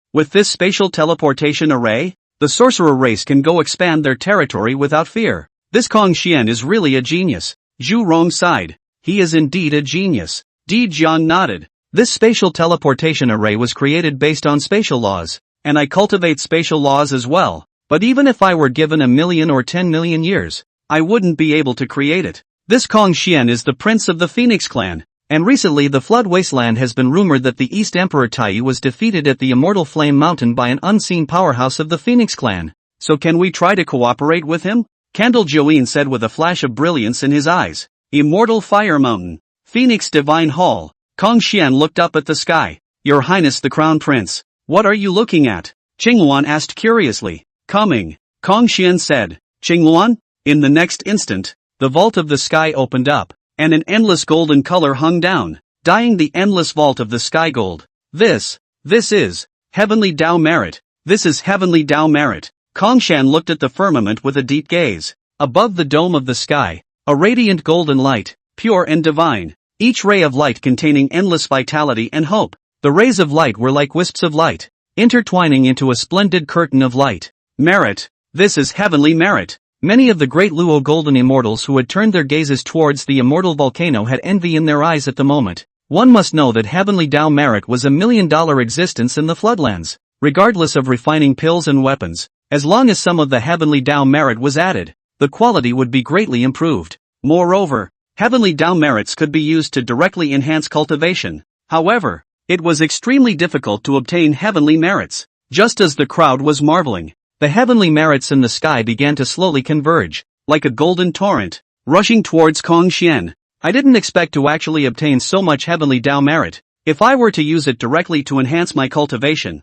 With this spatial teleportation array, the sorcerer race can go expand their territory without fear. This Kong Xian is really a genius. Zhu Rong sighed. He is indeed a genius. Di Jiang nodded. This spatial teleportation array was created based on spatial laws, and I cultivate spatial laws as well. But even if I were given 1 million or 10 million years, I wouldn't be able to create it. This Kong Xian is the prince of the Phoenix clan, and recently the Flood Wasteland has been rumored that the East Emperor Taiyu was defeated at the Immortal Flame Mountain by an unseen powerhouse of the Phoenix clan. So can we try to cooperate with him? Candle Jieyin said with a flash of brilliance in his eyes. Immortal Fire Mountain. Phoenix Divine Hall. Kong Xian looked up at the sky. Your Highness the Crown Prince, what are you looking at? Qingluan asked curiously. Coming, Kong Xian said. Qingluan? In the next instant, the vault of the sky opened up, and an endless golden color hung down, dyeing the endless vault of the sky gold. This is heavenly Dao merit. This is heavenly Dao merit. Kong Xian looked at the firmament with a deep gaze. Above the dome of the sky, a radiant golden light, pure and divine, each ray of light containing endless vitality and hope. The rays of light were like wisps of light, intertwining into a splendid curtain of light. Merit. This is heavenly merit. Many of the Great Luo golden immortals who had turned their gazes towards the immortal volcano had envy in their eyes at the moment. One must know that heavenly Dao merit was $1 million existence in the floodlands. Regardless of refining pills and weapons, as long as some of the heavenly Dao merit was added, the quality would be greatly improved. Moreover, heavenly Dao merits could be used to directly enhance cultivation. However, it was extremely difficult to obtain heavenly merits. Just as the crowd was marveling, the heavenly merits in the sky began to slowly converge, like a golden torrent, rushing towards Kong Xian. I didn't expect to actually obtain so much heavenly Dao merit. If I were to use it directly to enhance my cultivation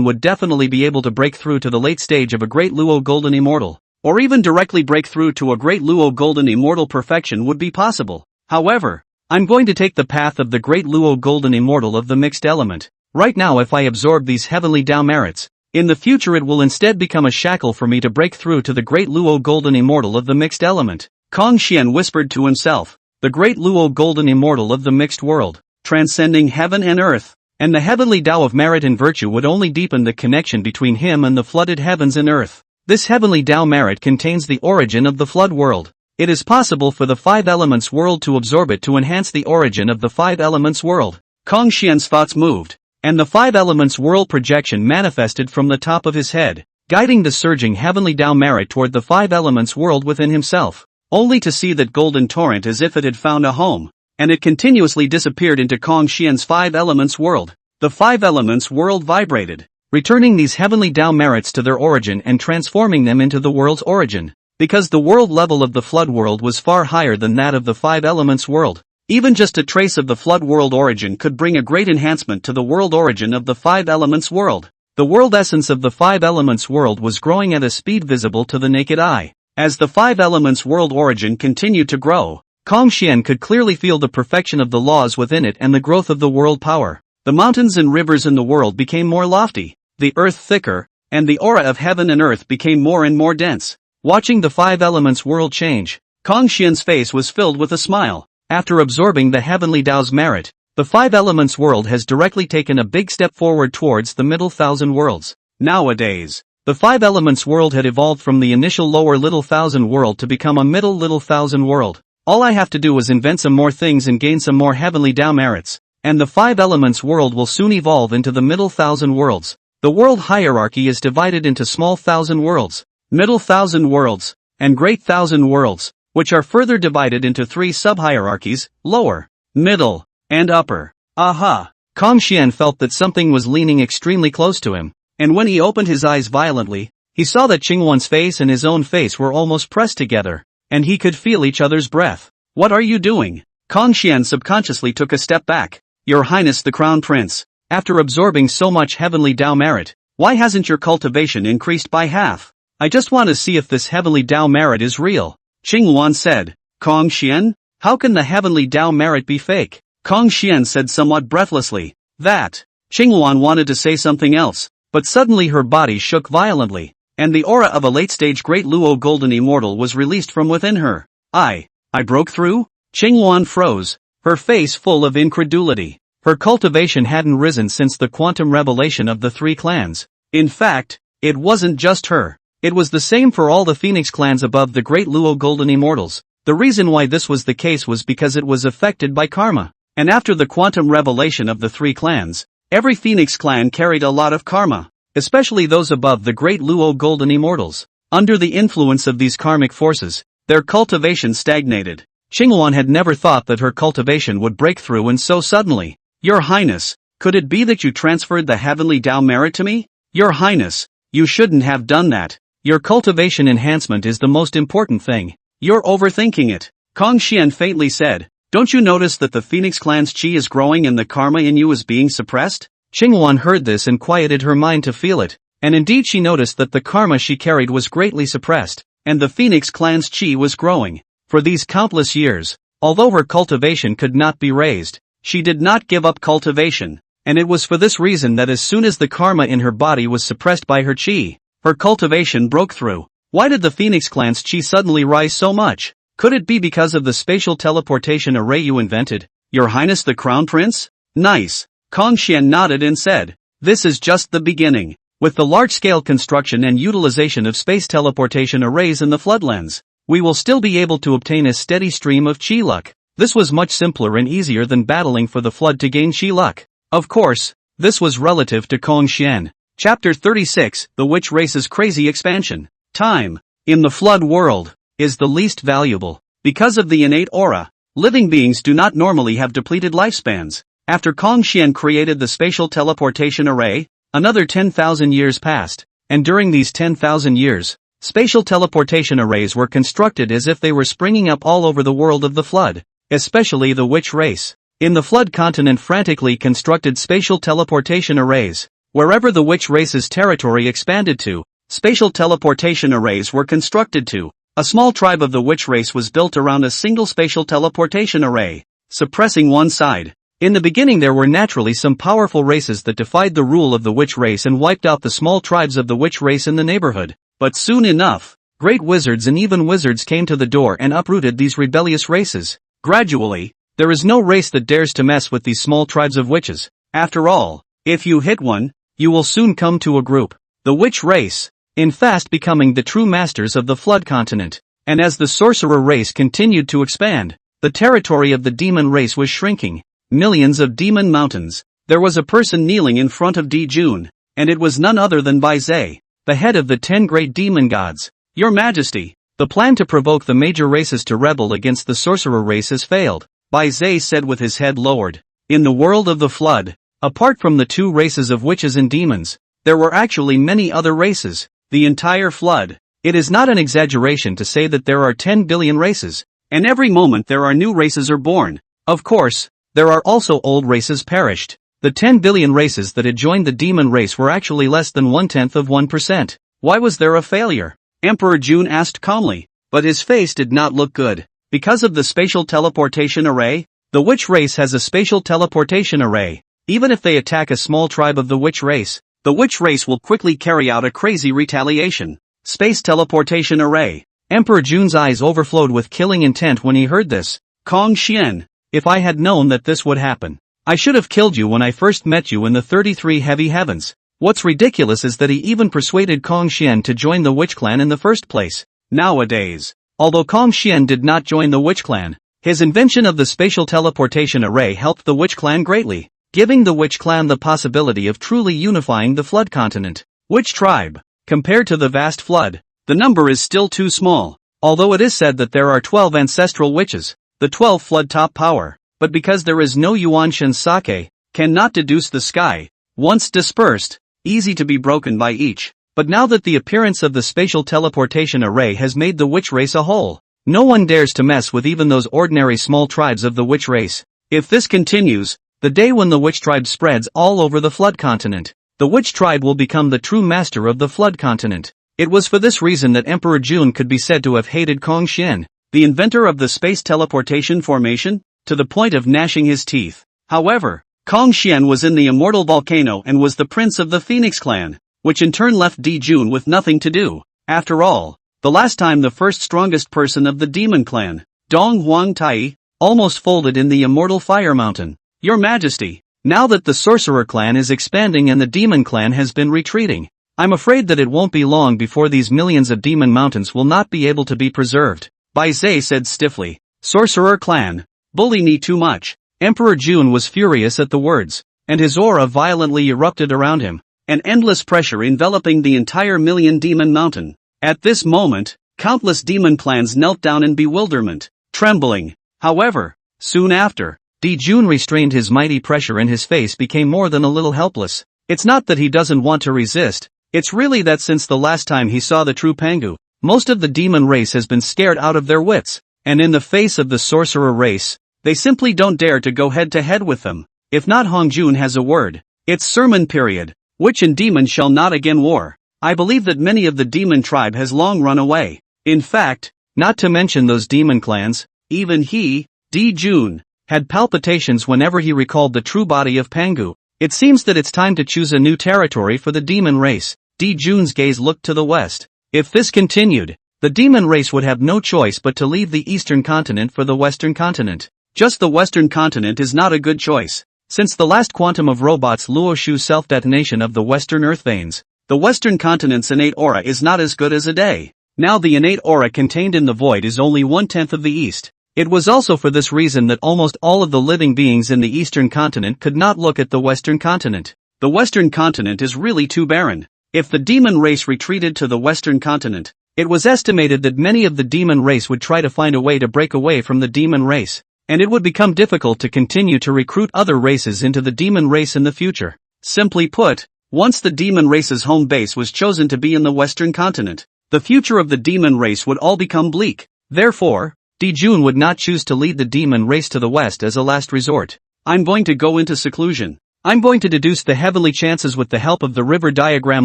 would definitely be able to break through to the late stage of a Great Luo Golden Immortal, or even directly break through to a Great Luo Golden Immortal perfection would be possible. However, I'm going to take the path of the Great Luo Golden Immortal of the mixed element. Right now if I absorb these heavenly Dao merits, in the future it will instead become a shackle for me to break through to the Great Luo Golden Immortal of the mixed element. Kong Xian whispered to himself, the Great Luo Golden Immortal of the mixed world, transcending heaven and earth, and the heavenly Dao of merit and virtue would only deepen the connection between him and the flooded heavens and earth. This heavenly Dao merit contains the origin of the flood world. It is possible for the 5 elements world to absorb it to enhance the origin of the 5 elements world. Kong Xian's thoughts moved, and the 5 elements world projection manifested from the top of his head. guiding the surging heavenly Dao merit toward the five elements world within himself, only to see that golden torrent as if it had found a home, and it continuously disappeared into Kong Xian's five elements world. The five elements world vibrated, returning these heavenly Dao merits to their origin and transforming them into the world's origin. Because the world level of the flood world was far higher than that of the five elements world, even just a trace of the flood world origin could bring a great enhancement to the world origin of the five elements world. The world essence of the five elements world was growing at a speed visible to the naked eye. As the five elements world origin continued to grow, Kong Xian could clearly feel the perfection of the laws within it and the growth of the world power. The mountains and rivers in the world became more lofty, the earth thicker, and the aura of heaven and earth became more and more dense. Watching the five elements world change, Kong Xian's face was filled with a smile. After absorbing the heavenly Dao's merit, the five elements world has directly taken a big step forward towards the middle thousand worlds. Nowadays, the five elements world had evolved from the initial lower little thousand world to become a middle little thousand world. All I have to do is invent some more things and gain some more heavenly Dao merits, and the five elements world will soon evolve into the middle thousand worlds. The world hierarchy is divided into small thousand worlds, middle thousand worlds, and great thousand worlds, which are further divided into three sub-hierarchies, lower, middle, and upper. Aha! Kong Xian felt that something was leaning extremely close to him, and when he opened his eyes violently, he saw that Qingwan's face and his own face were almost pressed together, and he could feel each other's breath. What are you doing? Kong Xian subconsciously took a step back. Your Highness the Crown Prince, after absorbing so much heavenly Dao merit, why hasn't your cultivation increased by half? I just want to see if this heavenly Dao merit is real. Qingwan said. Kong Xian? How can the heavenly Dao merit be fake? Kong Xian said somewhat breathlessly. That. Qingwan wanted to say something else, but suddenly her body shook violently, and the aura of a late-stage Great Luo golden immortal was released from within her. I broke through? Qingwan froze, her face full of incredulity. Her cultivation hadn't risen since the quantum revelation of the three clans. In fact, it wasn't just her. It was the same for all the Phoenix clans above the Great Luo golden immortals. The reason why this was the case was because it was affected by karma. And after the quantum revelation of the three clans, every Phoenix clan carried a lot of karma, especially those above the Great Luo golden immortals. Under the influence of these karmic forces, their cultivation stagnated. Qingwan had never thought that her cultivation would break through and so suddenly. Your Highness, could it be that you transferred the heavenly Dao merit to me? Your Highness, you shouldn't have done that. Your cultivation enhancement is the most important thing. You're overthinking it. Kong Xian faintly said. Don't you notice that the Phoenix clan's chi is growing and the karma in you is being suppressed? Qingwan heard this and quieted her mind to feel it, and indeed she noticed that the karma she carried was greatly suppressed, and the Phoenix clan's chi was growing. For these countless years, although her cultivation could not be raised, she did not give up cultivation, and it was for this reason that as soon as the karma in her body was suppressed by her chi, her cultivation broke through. Why did the Phoenix clan's chi suddenly rise so much? Could it be because of the spatial teleportation array you invented, Your Highness the Crown Prince? Nice. Kong Xian nodded and said, this is just the beginning. With the large-scale construction and utilization of space teleportation arrays in the floodlands, we will still be able to obtain a steady stream of chi luck. This was much simpler and easier than battling for the flood to gain chi luck. Of course, this was relative to Kong Xian. Chapter 36, The Witch Race's Crazy Expansion. Time, in the flood world, is the least valuable. Because of the innate aura, living beings do not normally have depleted lifespans. After Kong Xian created the spatial teleportation array, another 10,000 years passed, and during these 10,000 years, spatial teleportation arrays were constructed as if they were springing up all over the world of the flood, especially the witch race. In the flood continent frantically constructed spatial teleportation arrays. Wherever the witch race's territory expanded to, spatial teleportation arrays were constructed to. A small tribe of the witch race was built around a single spatial teleportation array, suppressing one side. In the beginning there were naturally some powerful races that defied the rule of the witch race and wiped out the small tribes of the witch race in the neighborhood. But soon enough, great wizards and even wizards came to the door and uprooted these rebellious races. Gradually, there is no race that dares to mess with these small tribes of witches. After all, if you hit one, you will soon come to a group. The witch race, in fast becoming the true masters of the flood continent. And as the sorcerer race continued to expand, the territory of the demon race was shrinking. Millions of demon mountains. There was a person kneeling in front of Di Jun, and it was none other than Bai Zhe. the head of the 10 great demon gods. Your Majesty, the plan to provoke the major races to rebel against the sorcerer race has failed, Bai Zhe said with his head lowered. In the world of the flood, apart from the 2 races of witches and demons, there were actually many other races. The entire flood. It is not an exaggeration to say that there are 10 billion races, and every moment there are new races are born. Of course, there are also old races perished. The 10 billion races that had joined the demon race were actually less than 0.1%. Why was there a failure? Emperor Jun asked calmly, but his face did not look good. Because of the spatial teleportation array? The witch race has a spatial teleportation array. Even if they attack a small tribe of the witch race, the witch race will quickly carry out a crazy retaliation. Space teleportation array. Emperor Jun's eyes overflowed with killing intent when he heard this. Kong Xian, if I had known that this would happen, I should have killed you when I first met you in the 33 heavy heavens. What's ridiculous is that he even persuaded Kong Xian to join the witch clan in the first place. Nowadays, although Kong Xian did not join the witch clan, his invention of the spatial teleportation array helped the witch clan greatly, giving the witch clan the possibility of truly unifying the flood continent. Witch tribe. Compared to the vast flood, the number is still too small. Although it is said that there are 12 ancestral witches, the 12 flood top power, but because there is no yuan shen sake, cannot deduce the sky, once dispersed, easy to be broken by each. But now that the appearance of the spatial teleportation array has made the witch race a whole, no one dares to mess with even those ordinary small tribes of the witch race. If this continues, the day when the witch tribe spreads all over the flood continent, the witch tribe will become the true master of the flood continent. It was for this reason that Emperor Jun could be said to have hated Kong Xian, the inventor of the space teleportation formation, to the point of gnashing his teeth. However, Kong Xian was in the immortal volcano and was the prince of the Phoenix clan, which in turn left Di Jun with nothing to do. After all, the last time the first strongest person of the demon clan, Dong Huang Tai, almost folded in the immortal fire mountain. Your Majesty, now that the sorcerer clan is expanding and the demon clan has been retreating, I'm afraid that it won't be long before these millions of demon mountains will not be able to be preserved. Bai Zhe said stiffly. Sorcerer clan, bully me too much. Emperor Jun was furious at the words, and his aura violently erupted around him, an endless pressure enveloping the entire million demon mountain. At this moment, countless demon clans knelt down in bewilderment, trembling. However, soon after, Di Jun restrained his mighty pressure and his face became more than a little helpless. It's not that he doesn't want to resist, it's really that since the last time he saw the true Pangu, most of the demon race has been scared out of their wits, and in the face of the sorcerer race, they simply don't dare to go head to head with them. If not, Hongjun has a word. It's sermon period. Witch and demon shall not again war. I believe that many of the demon tribe has long run away. In fact, not to mention those demon clans, even he, Di Jun, had palpitations whenever he recalled the true body of Pangu. It seems that it's time to choose a new territory for the demon race. Di Jun's gaze looked to the west. If this continued, the demon race would have no choice but to leave the eastern continent for the western continent. Just the western continent is not a good choice. Since the last quantum of robots Luo Shu self-detonation of the western earth veins, the western continent's innate aura is not as good as a day. Now the innate aura contained in the void is only 1/10 of the east. It was also for this reason that almost all of the living beings in the eastern continent could not look at the western continent. The western continent is really too barren. If the demon race retreated to the western continent, it was estimated that many of the demon race would try to find a way to break away from the demon race, and it would become difficult to continue to recruit other races into the demon race in the future. Simply put, once the demon race's home base was chosen to be in the western continent, the future of the demon race would all become bleak. Therefore, Di Jun would not choose to lead the demon race to the west as a last resort. I'm going to go into seclusion. I'm going to deduce the heavenly chances with the help of the river diagram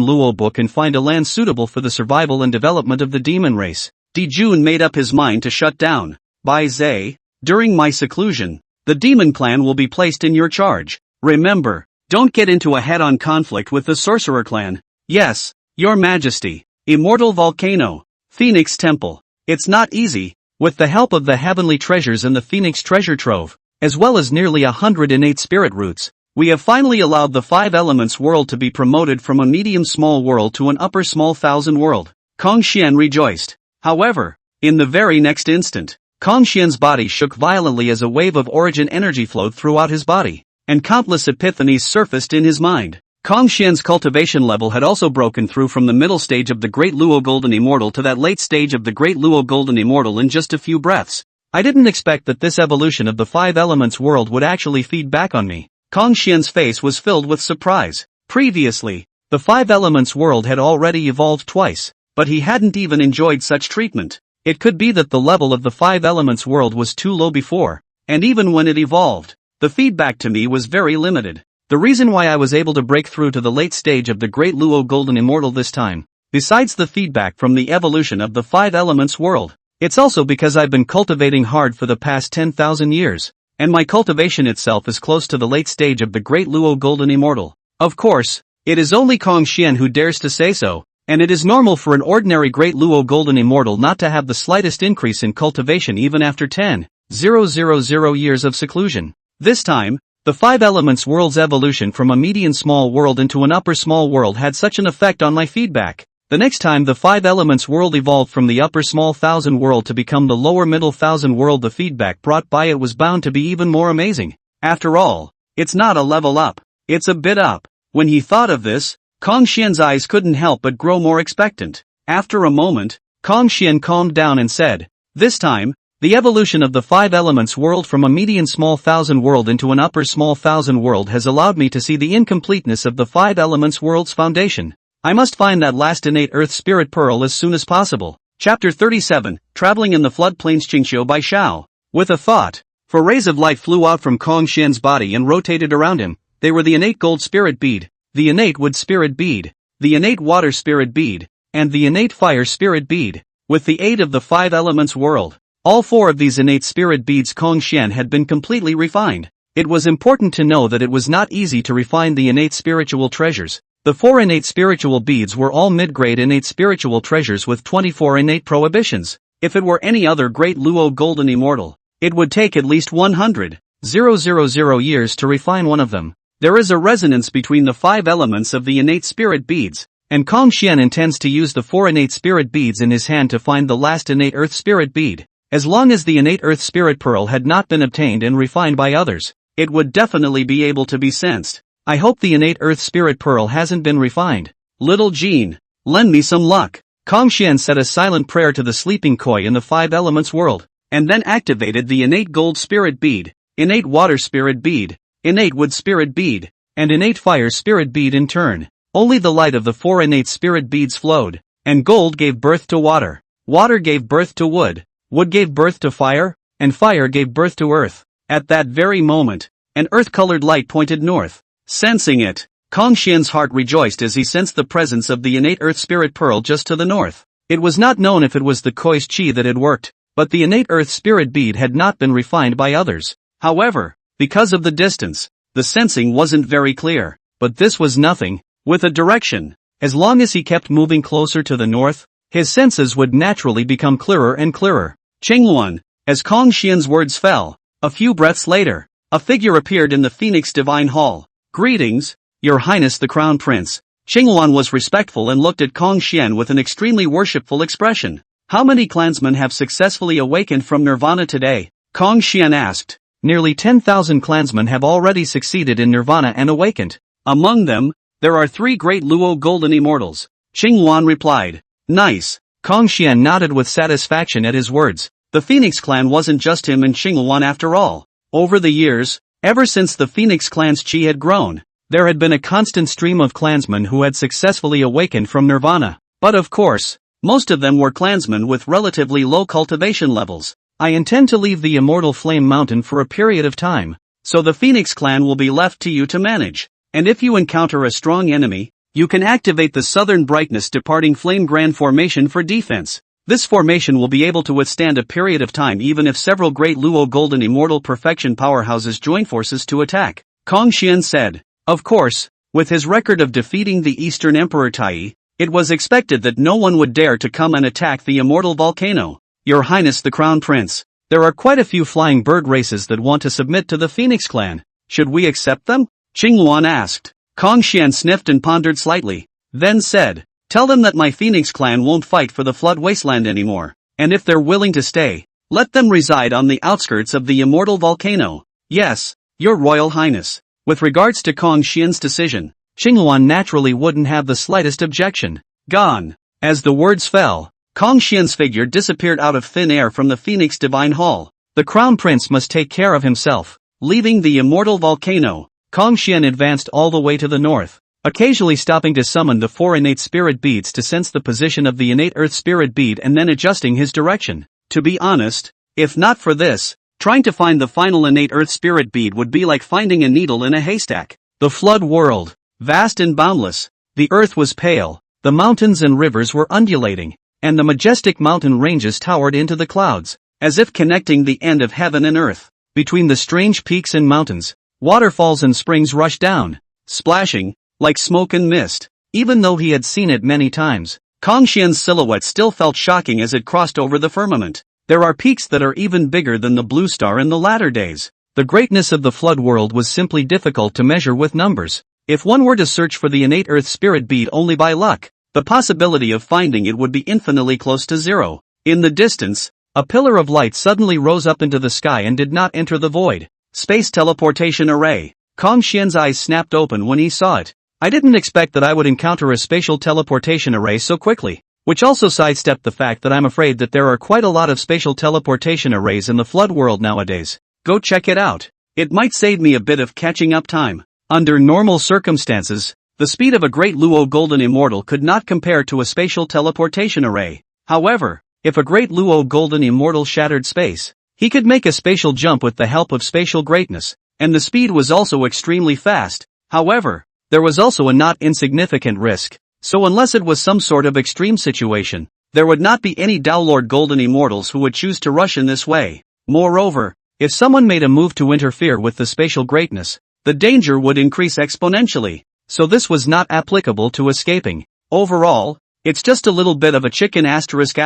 Luo book and find a land suitable for the survival and development of the demon race. Di Jun made up his mind to shut down. Bai Zhe, during my seclusion, the demon clan will be placed in your charge. Remember, don't get into a head-on conflict with the sorcerer clan. Yes, your majesty. Immortal volcano. Phoenix temple. It's not easy. With the help of the heavenly treasures and the Phoenix treasure trove, as well as nearly 100 innate spirit roots, we have finally allowed the 5 elements world to be promoted from a medium small world to an upper small thousand world. Kong Xian rejoiced. However, in the very next instant, Kong Xian's body shook violently as a wave of origin energy flowed throughout his body, and countless epiphanies surfaced in his mind. Kong Xian's cultivation level had also broken through from the middle stage of the Great Luo Golden Immortal to that late stage of the Great Luo Golden Immortal in just a few breaths. I didn't expect that this evolution of the five elements world would actually feed back on me. Kong Xian's face was filled with surprise. Previously, the five elements world had already evolved twice, but he hadn't even enjoyed such treatment. It could be that the level of the five elements world was too low before, and even when it evolved, the feedback to me was very limited. The reason why I was able to break through to the late stage of the Great Luo Golden Immortal this time, besides the feedback from the evolution of the five elements world, it's also because I've been cultivating hard for the past 10,000 years, and my cultivation itself is close to the late stage of the Great Luo Golden Immortal. Of course, it is only Kong Xian who dares to say so, and it is normal for an ordinary Great Luo Golden Immortal not to have the slightest increase in cultivation even after 10,000 years of seclusion. This time, the five elements world's evolution from a median small world into an upper small world had such an effect on my feedback. The next time the five elements world evolved from the upper small thousand world to become the lower middle thousand world, the feedback brought by it was bound to be even more amazing. After all, it's not a level up, it's a bit up. When he thought of this, Kong Xian's eyes couldn't help but grow more expectant. After a moment, Kong Xian calmed down and said, "This time, the evolution of the five elements world from a median small thousand world into an upper small thousand world has allowed me to see the incompleteness of the five elements world's foundation. I must find that last innate earth spirit pearl as soon as possible." Chapter 37, Traveling in the Floodplains Qingxiu by Shao. With a thought, 4 rays of light flew out from Kong Xian's body and rotated around him. They were the innate gold spirit bead, the innate wood spirit bead, the innate water spirit bead, and the innate fire spirit bead. With the aid of the five elements world, all 4 of these innate spirit beads Kong Xian had been completely refined. It was important to know that it was not easy to refine the innate spiritual treasures. The 4 innate spiritual beads were all mid-grade innate spiritual treasures with 24 innate prohibitions. If it were any other Great Luo Golden Immortal, it would take at least 100,000 years to refine one of them. There is a resonance between the 5 elements of the innate spirit beads, and Kong Xian intends to use the 4 innate spirit beads in his hand to find the last innate earth spirit bead. As long as the innate earth spirit pearl had not been obtained and refined by others, it would definitely be able to be sensed. I hope the innate earth spirit pearl hasn't been refined. Little Jieyin, lend me some luck. Kong Xian said a silent prayer to the sleeping koi in the five elements world, and then activated the innate gold spirit bead, innate water spirit bead, innate wood spirit bead, and innate fire spirit bead in turn. Only the light of the 4 innate spirit beads flowed, and gold gave birth to water, water gave birth to wood, wood gave birth to fire, and fire gave birth to earth. At that very moment, an earth-colored light pointed north. Sensing it, Kong Xian's heart rejoiced as he sensed the presence of the innate earth spirit pearl just to the north. It was not known if it was the koi's qi that had worked, but the innate earth spirit bead had not been refined by others. However, because of the distance, the sensing wasn't very clear, but this was nothing. With a direction, as long as he kept moving closer to the north, his senses would naturally become clearer and clearer. Qingluan, as Kong Xian's words fell, a few breaths later, a figure appeared in the Phoenix Divine Hall. "Greetings, Your Highness the Crown Prince." Qingluan was respectful and looked at Kong Xian with an extremely worshipful expression. "How many clansmen have successfully awakened from Nirvana today?" Kong Xian asked. "Nearly 10,000 clansmen have already succeeded in Nirvana and awakened. Among them, there are 3 Great Luo Golden Immortals." Qingluan replied. "Nice." Kong Xian nodded with satisfaction at his words. The Phoenix clan wasn't just him and Qingluan after all. Over the years, ever since the Phoenix clan's qi had grown, there had been a constant stream of clansmen who had successfully awakened from Nirvana. But of course, most of them were clansmen with relatively low cultivation levels. "I intend to leave the Immortal Flame Mountain for a period of time, so the Phoenix clan will be left to you to manage. And if you encounter a strong enemy, you can activate the Southern Brightness Departing Flame Grand Formation for defense. This formation will be able to withstand a period of time even if several Great Luo Golden Immortal Perfection powerhouses join forces to attack." Kong Xian said. Of course, with his record of defeating the Eastern Emperor Tai, it was expected that no one would dare to come and attack the immortal volcano. "Your Highness the Crown Prince, there are quite a few flying bird races that want to submit to the Phoenix clan. Should we accept them?" Qingluan asked. Kong Xian sniffed and pondered slightly, then said, "Tell them that my Phoenix clan won't fight for the Flood Wasteland anymore, and if they're willing to stay, let them reside on the outskirts of the immortal volcano." "Yes, Your Royal Highness." With regards to Kong Xian's decision, Xuan naturally wouldn't have the slightest objection. Gone. As the words fell, Xian's figure disappeared out of thin air from the Phoenix Divine Hall. The Crown Prince must take care of himself. Leaving the immortal volcano, Xian advanced all the way to the north, occasionally stopping to summon the 4 innate spirit beads to sense the position of the innate earth spirit bead and then adjusting his direction. To be honest, if not for this, trying to find the final innate earth spirit bead would be like finding a needle in a haystack. The flood world, vast and boundless. The earth was pale, the mountains and rivers were undulating, and the majestic mountain ranges towered into the clouds, as if connecting the end of heaven and earth. Between the strange peaks and mountains, waterfalls and springs rushed down, splashing, like smoke and mist. Even though he had seen it many times, Xian's silhouette still felt shocking as it crossed over the firmament. There are peaks that are even bigger than the blue star in the latter days. The greatness of the flood world was simply difficult to measure with numbers. If one were to search for the innate earth spirit bead only by luck, the possibility of finding it would be infinitely close to zero. In the distance, a pillar of light suddenly rose up into the sky and did not enter the void. Space teleportation array. Xian's eyes snapped open when he saw it. I didn't expect that I would encounter a spatial teleportation array so quickly, which also sidestepped the fact that I'm afraid that there are quite a lot of spatial teleportation arrays in the flood world nowadays. Go check it out. It might save me a bit of catching up time. Under normal circumstances, the speed of a Great Luo Golden Immortal could not compare to a spatial teleportation array. However, if a Great Luo Golden Immortal shattered space, he could make a spatial jump with the help of spatial greatness, and the speed was also extremely fast. However, there was also a not insignificant risk, so unless it was some sort of extreme situation, there would not be any daolu Golden Immortals who would choose to rush in this way. Moreover, if someone made a move to interfere with the spatial greatness, the danger would increase exponentially, so this was not applicable to escaping. Overall, it's just a little bit of a chicken asterisk.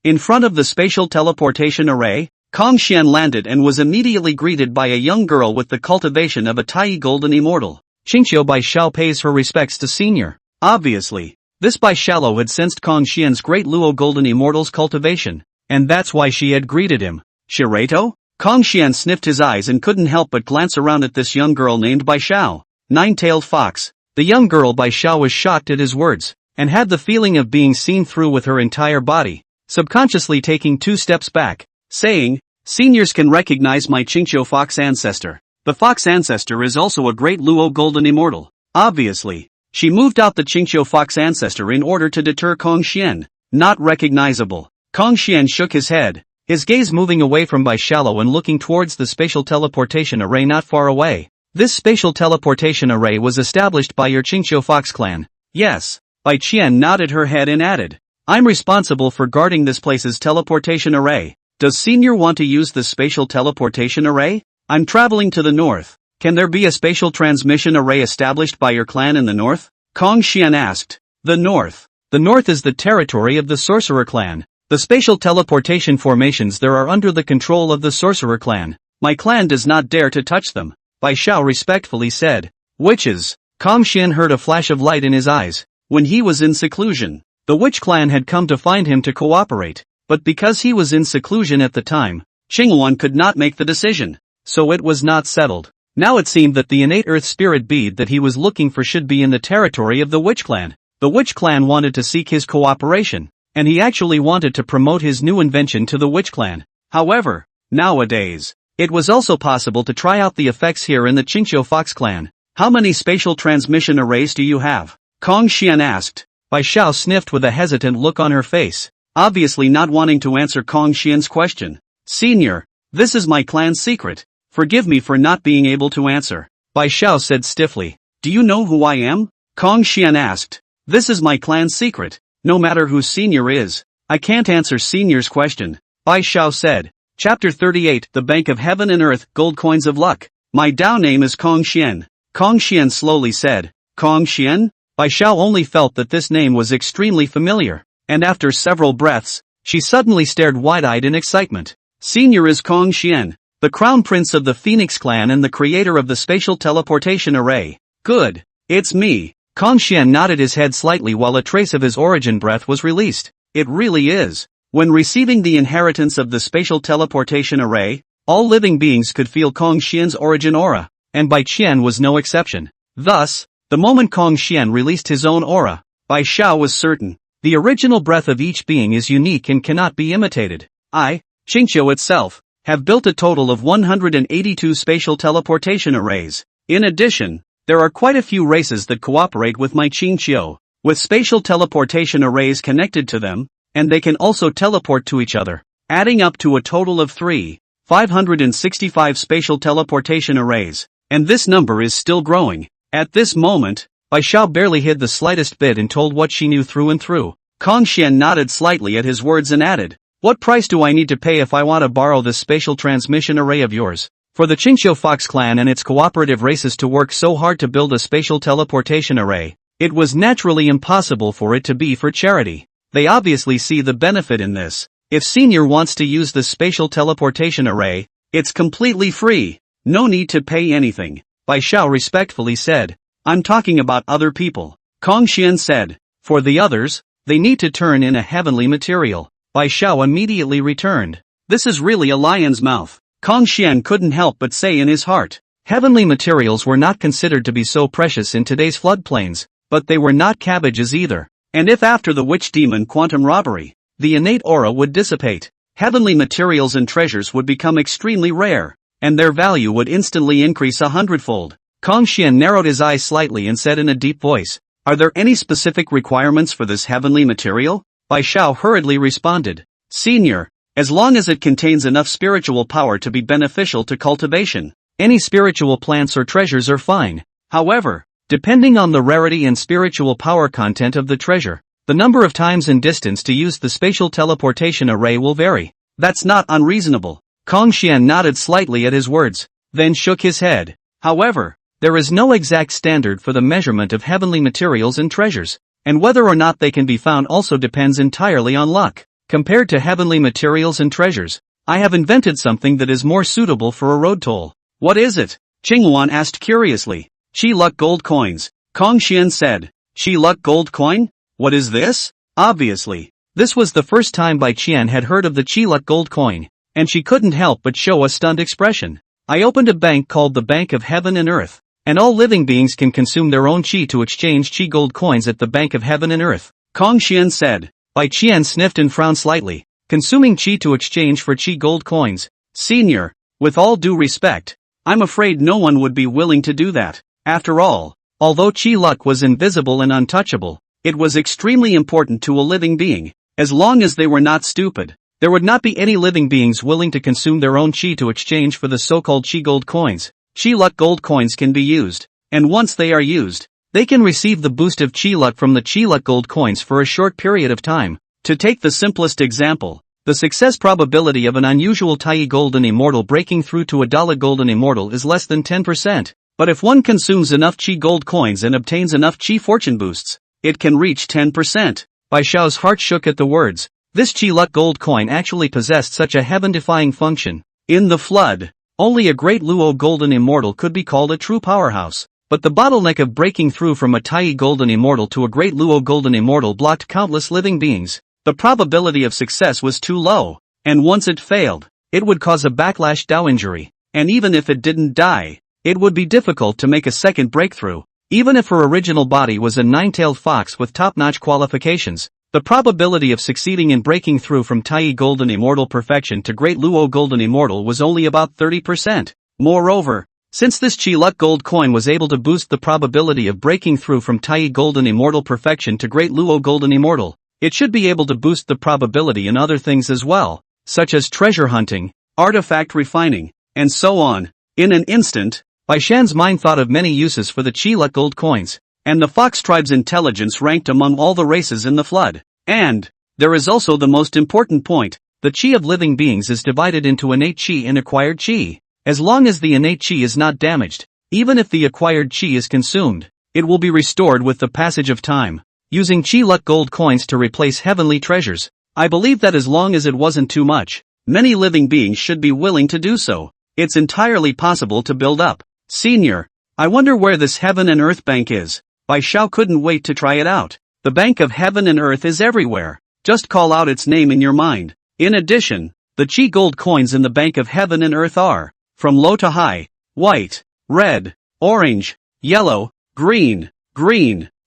In front of the spatial teleportation array, Xian landed and was immediately greeted by a young girl with the cultivation of a Tai Golden Immortal. Qingqiu Bai Xiao pays her respects to senior. Obviously, this Bai Xiao had sensed Xian's Great Luo Golden Immortal's cultivation, and that's why she had greeted him. Shirato? Xian sniffed his eyes and couldn't help but glance around at this young girl named Bai Xiao. Nine-tailed fox. The young girl Bai Xiao was shocked at his words, and had the feeling of being seen through with her entire body, subconsciously taking 2 steps back, saying, "Seniors can recognize my Qingqiu fox ancestor. The fox ancestor is also a Great Luo Golden Immortal." Obviously, she moved out the Qingqiu fox ancestor in order to deter Xian. Not recognizable. Xian shook his head, his gaze moving away from Bai Xiao and looking towards the spatial teleportation array not far away. This spatial teleportation array was established by your Qingqiu Fox clan. Yes. Bai Qian nodded her head and added, "I'm responsible for guarding this place's teleportation array. Does Senior want to use the spatial teleportation array? I'm traveling to the north. Can there be a spatial transmission array established by your clan in the north?" Xian asked. The north. The north is the territory of the sorcerer clan. The spatial teleportation formations there are under the control of the sorcerer clan. My clan does not dare to touch them, Bai Xiao respectfully said. Witches. Xian heard a flash of light in his eyes. When he was in seclusion, the witch clan had come to find him to cooperate, but because he was in seclusion at the time, Qingwan could not make the decision, so it was not settled. Now it seemed that the innate earth spirit bead that he was looking for should be in the territory of the witch clan. The witch clan wanted to seek his cooperation, and he actually wanted to promote his new invention to the witch clan. However, nowadays, it was also possible to try out the effects here in the Qingqiu Fox clan. How many spatial transmission arrays do you have? Xian asked. Bai Xiao sniffed with a hesitant look on her face, obviously not wanting to answer Xian's question. Senior, this is my clan's secret. Forgive me for not being able to answer, Bai Xiao said stiffly. Do you know who I am? Xian asked. This is my clan's secret. No matter who Senior is, I can't answer Senior's question, Bai Xiao said. Chapter 38 The Bank of Heaven and Earth Gold Coins of Luck. My Dao name is Xian. Xian slowly said. Xian? Bai Xiao only felt that this name was extremely familiar, and after several breaths, she suddenly stared wide-eyed in excitement. Senior is Xian, the crown prince of the Phoenix clan and the creator of the spatial teleportation array. Good. It's me. Xian nodded his head slightly while a trace of his origin breath was released. It really is. When receiving the inheritance of the spatial teleportation array, all living beings could feel Xian's origin aura, and Bai Qian was no exception. Thus, the moment Kong Xian released his own aura, Bai Xiao was certain. The original breath of each being is unique and cannot be imitated. I, Qingqiu itself, have built a total of 182 spatial teleportation arrays. In addition, there are quite a few races that cooperate with my Qingqiu, with spatial teleportation arrays connected to them, and they can also teleport to each other, adding up to a total of 565 spatial teleportation arrays, and this number is still growing. At this moment, Bai Xiao barely hid the slightest bit and told what she knew through and through. Kong Xian nodded slightly at his words and added, "What price do I need to pay if I want to borrow this spatial transmission array of yours?" For the Qingqiu Fox clan and its cooperative races to work so hard to build a spatial teleportation array, it was naturally impossible for it to be for charity. They obviously see the benefit in this. If Senior wants to use the spatial teleportation array, it's completely free. No need to pay anything. Bai Xiao respectfully said, "I'm talking about other people." Kong Xian said, "For the others, they need to turn in a heavenly material." Bai Xiao immediately returned, "This is really a lion's mouth." Kong Xian couldn't help but say in his heart, heavenly materials were not considered to be so precious in today's floodplains, but they were not cabbages either. And if after the witch demon quantum robbery, the innate aura would dissipate, heavenly materials and treasures would become extremely rare, and their value would instantly increase 100-fold. Kong Xian narrowed his eyes slightly and said in a deep voice, "Are there any specific requirements for this heavenly material?" Bai Xiao hurriedly responded, "Senior, as long as it contains enough spiritual power to be beneficial to cultivation, any spiritual plants or treasures are fine. However, depending on the rarity and spiritual power content of the treasure, the number of times and distance to use the spatial teleportation array will vary." "That's not unreasonable." Kong Xian nodded slightly at his words, then shook his head. "However, there is no exact standard for the measurement of heavenly materials and treasures, and whether or not they can be found also depends entirely on luck. Compared to heavenly materials and treasures, I have invented something that is more suitable for a road toll." "What is it?" Qingwan asked curiously. "Qi luck gold coins," Kong Xian said. "Qi luck gold coin? What is this?" Obviously, this was the first time Bai Qian had heard of the Qi luck gold coin, and she couldn't help but show a stunned expression. "I opened a bank called the Bank of Heaven and Earth, and all living beings can consume their own qi to exchange qi gold coins at the Bank of Heaven and Earth," Kong Xian said. Bai Qian sniffed and frowned slightly. "Consuming qi to exchange for qi gold coins? Senior, with all due respect, I'm afraid no one would be willing to do that. After all, although qi luck was invisible and untouchable, it was extremely important to a living being. As long as they were not stupid, there would not be any living beings willing to consume their own qi to exchange for the so-called qi gold coins. Qi luck gold coins can be used, and once they are used, they can receive the boost of qi luck from the qi luck gold coins for a short period of time. To take the simplest example, the success probability of an unusual Taiyi golden immortal breaking through to a daolu golden immortal is less than 10%, but if one consumes enough qi gold coins and obtains enough qi fortune boosts, it can reach 10%. Bai Xiao's heart shook at the words. This qi luck gold coin actually possessed such a heaven-defying function. In the flood, only a Great Luo golden immortal could be called a true powerhouse, but the bottleneck of breaking through from a Taiyi golden immortal to a Great Luo golden immortal blocked countless living beings. The probability of success was too low, and once it failed, it would cause a backlash Dao injury, and even if it didn't die, it would be difficult to make a second breakthrough. Even if her original body was a nine-tailed fox with top-notch qualifications, the probability of succeeding in breaking through from Taiyi golden immortal perfection to Great Luo golden immortal was only about 30%. Moreover, since this qi luck gold coin was able to boost the probability of breaking through from Taiyi golden immortal perfection to Great Luo golden immortal, it should be able to boost the probability in other things as well, such as treasure hunting, artifact refining, and so on. In an instant, Bai Shan's mind thought of many uses for the qi luck gold coins, and the fox tribe's intelligence ranked among all the races in the flood. And there is also the most important point: the qi of living beings is divided into innate qi and acquired qi. As long as the innate qi is not damaged, even if the acquired qi is consumed, it will be restored with the passage of time. Using qi luck gold coins to replace heavenly treasures, I believe that as long as it wasn't too much, many living beings should be willing to do so. It's entirely possible to build up. Senior, I wonder where this Heaven and Earth Bank is. Bai Xiao couldn't wait to try it out. The Bank of Heaven and Earth is everywhere. Just call out its name in your mind. In addition, the qi gold coins in the Bank of Heaven and Earth are from low to high, white, red, orange, yellow, green,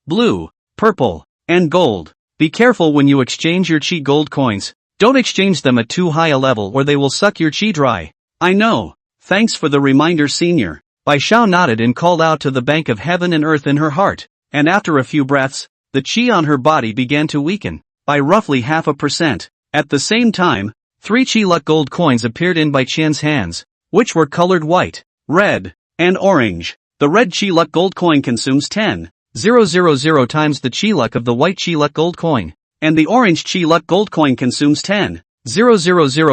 blue, purple, and gold. Be careful when you exchange your chi gold coins. Don't exchange them at too high a level or they will suck your chi dry. I know. Thanks for the reminder, senior. Bai Xiao nodded and called out to the bank of heaven and earth in her heart, and after a few breaths, the chi on her body began to weaken, by roughly 0.5%. At the same time, 3 chi luck gold coins appeared in Bai Qian's hands, which were colored white, red, and orange. The red chi luck gold coin consumes 10,000 times the chi luck of the white chi luck gold coin, and the orange chi luck gold coin consumes 10,000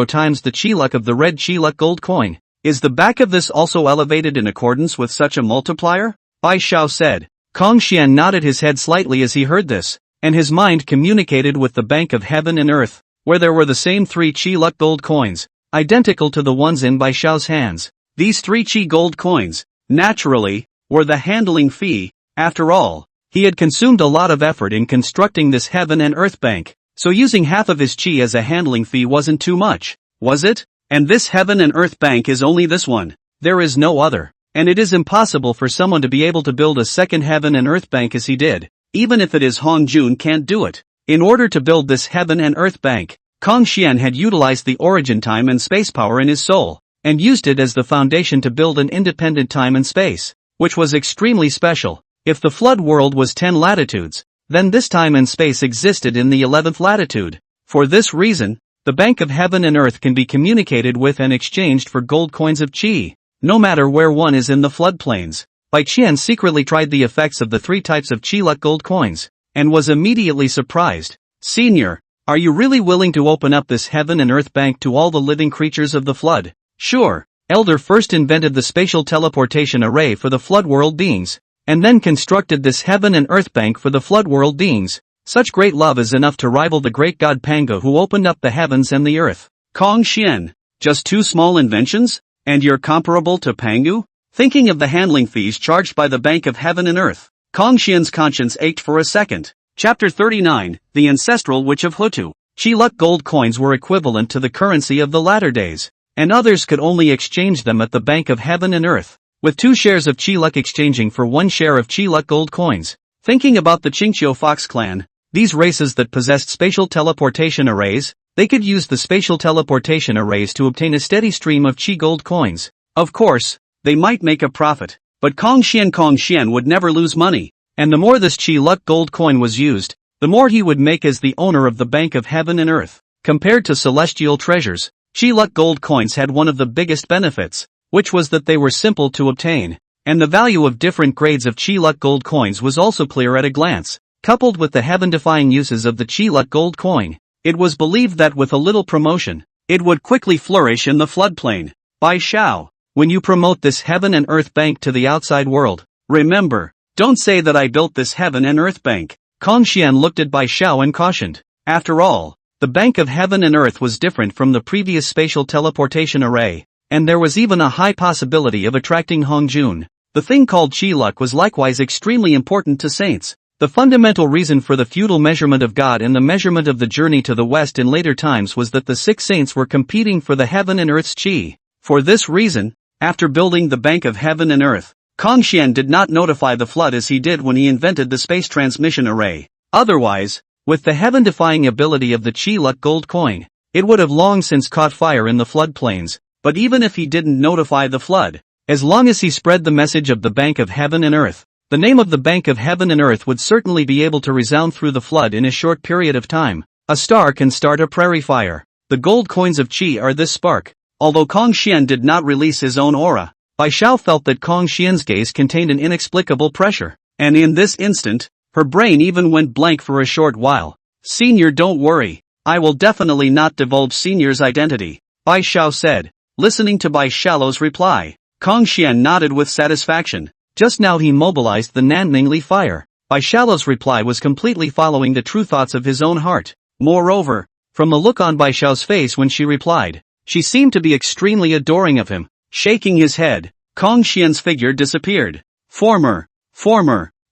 times the chi luck of the red chi luck gold coin. Is the back of this also elevated in accordance with such a multiplier? Bai Xiao said. Hongjun nodded his head slightly as he heard this, and his mind communicated with the bank of heaven and earth, where there were the same 3 chi luck gold coins, identical to the ones in Bai Xiao's hands. These 3 chi gold coins, naturally, were the handling fee. After all, he had consumed a lot of effort in constructing this heaven and earth bank, so using half of his chi as a handling fee wasn't too much, was it? And this heaven and earth bank is only this one. There is no other. And it is impossible for someone to be able to build a second heaven and earth bank as he did. Even if it is Hongjun can't do it. In order to build this heaven and earth bank, Hongjun had utilized the origin time and space power in his soul, and used it as the foundation to build an independent time and space, which was extremely special. If the flood world was 10 latitudes, then this time and space existed in the 11th latitude. For this reason, the bank of heaven and earth can be communicated with and exchanged for gold coins of chi, no matter where one is in the floodplains. Bai Qian secretly tried the effects of the 3 types of chi luck gold coins, and was immediately surprised. Senior, are you really willing to open up this heaven and earth bank to all the living creatures of the flood? Sure. Elder first invented the spatial teleportation array for the flood world beings, and then constructed this heaven and earth bank for the flood world beings. Such great love is enough to rival the great god Pangu who opened up the heavens and the earth. Kong Xian, just 2 small inventions? And you're comparable to Pangu? Thinking of the handling fees charged by the bank of heaven and earth, Kong Xian's conscience ached for a second. Chapter 39, The Ancestral Witch of Hutu. Chi luck gold coins were equivalent to the currency of the latter days, and others could only exchange them at the bank of heaven and earth, with 2 shares of chi luck exchanging for 1 share of chi luck gold coins. Thinking about the Qingqiu Fox clan, these races that possessed spatial teleportation arrays, they could use the spatial teleportation arrays to obtain a steady stream of chi gold coins. Of course, they might make a profit, but Kong Xian would never lose money, and the more this chi luck gold coin was used, the more he would make as the owner of the bank of heaven and earth. Compared to celestial treasures, chi luck gold coins had one of the biggest benefits, which was that they were simple to obtain, and the value of different grades of chi luck gold coins was also clear at a glance. Coupled with the heaven-defying uses of the chi luck gold coin, it was believed that with a little promotion, it would quickly flourish in the floodplain. Bai Xiao, when you promote this heaven and earth bank to the outside world, remember, don't say that I built this heaven and earth bank. Kong Xian looked at Bai Xiao and cautioned. After all, the bank of heaven and earth was different from the previous spatial teleportation array, and there was even a high possibility of attracting Hongjun. The thing called chi luck was likewise extremely important to saints. The fundamental reason for the feudal measurement of God and the measurement of the journey to the west in later times was that the 6 saints were competing for the heaven and earth's chi. For this reason, after building the bank of heaven and earth, Kong Xian did not notify the flood as he did when he invented the space transmission array. Otherwise, with the heaven-defying ability of the chi luck gold coin, it would have long since caught fire in the floodplains. But even if he didn't notify the flood, as long as he spread the message of the bank of heaven and earth, the name of the bank of heaven and earth would certainly be able to resound through the flood in a short period of time. A star can start a prairie fire. The gold coins of chi are this spark. Although Kong Xian did not release his own aura, Bai Xiao felt that Kong Xian's gaze contained an inexplicable pressure, and in this instant, her brain even went blank for a short while. Senior, don't worry. I will definitely not divulge Senior's identity, Bai Xiao said. Listening to Bai Xiao's reply, Kong Xian nodded with satisfaction. Just now he mobilized the Nanmingli fire. Bai Xiao's reply was completely following the true thoughts of his own heart. Moreover, from the look on Bai Xiao's face when she replied, she seemed to be extremely adoring of him. Shaking his head, Kong Xian's figure disappeared. Former.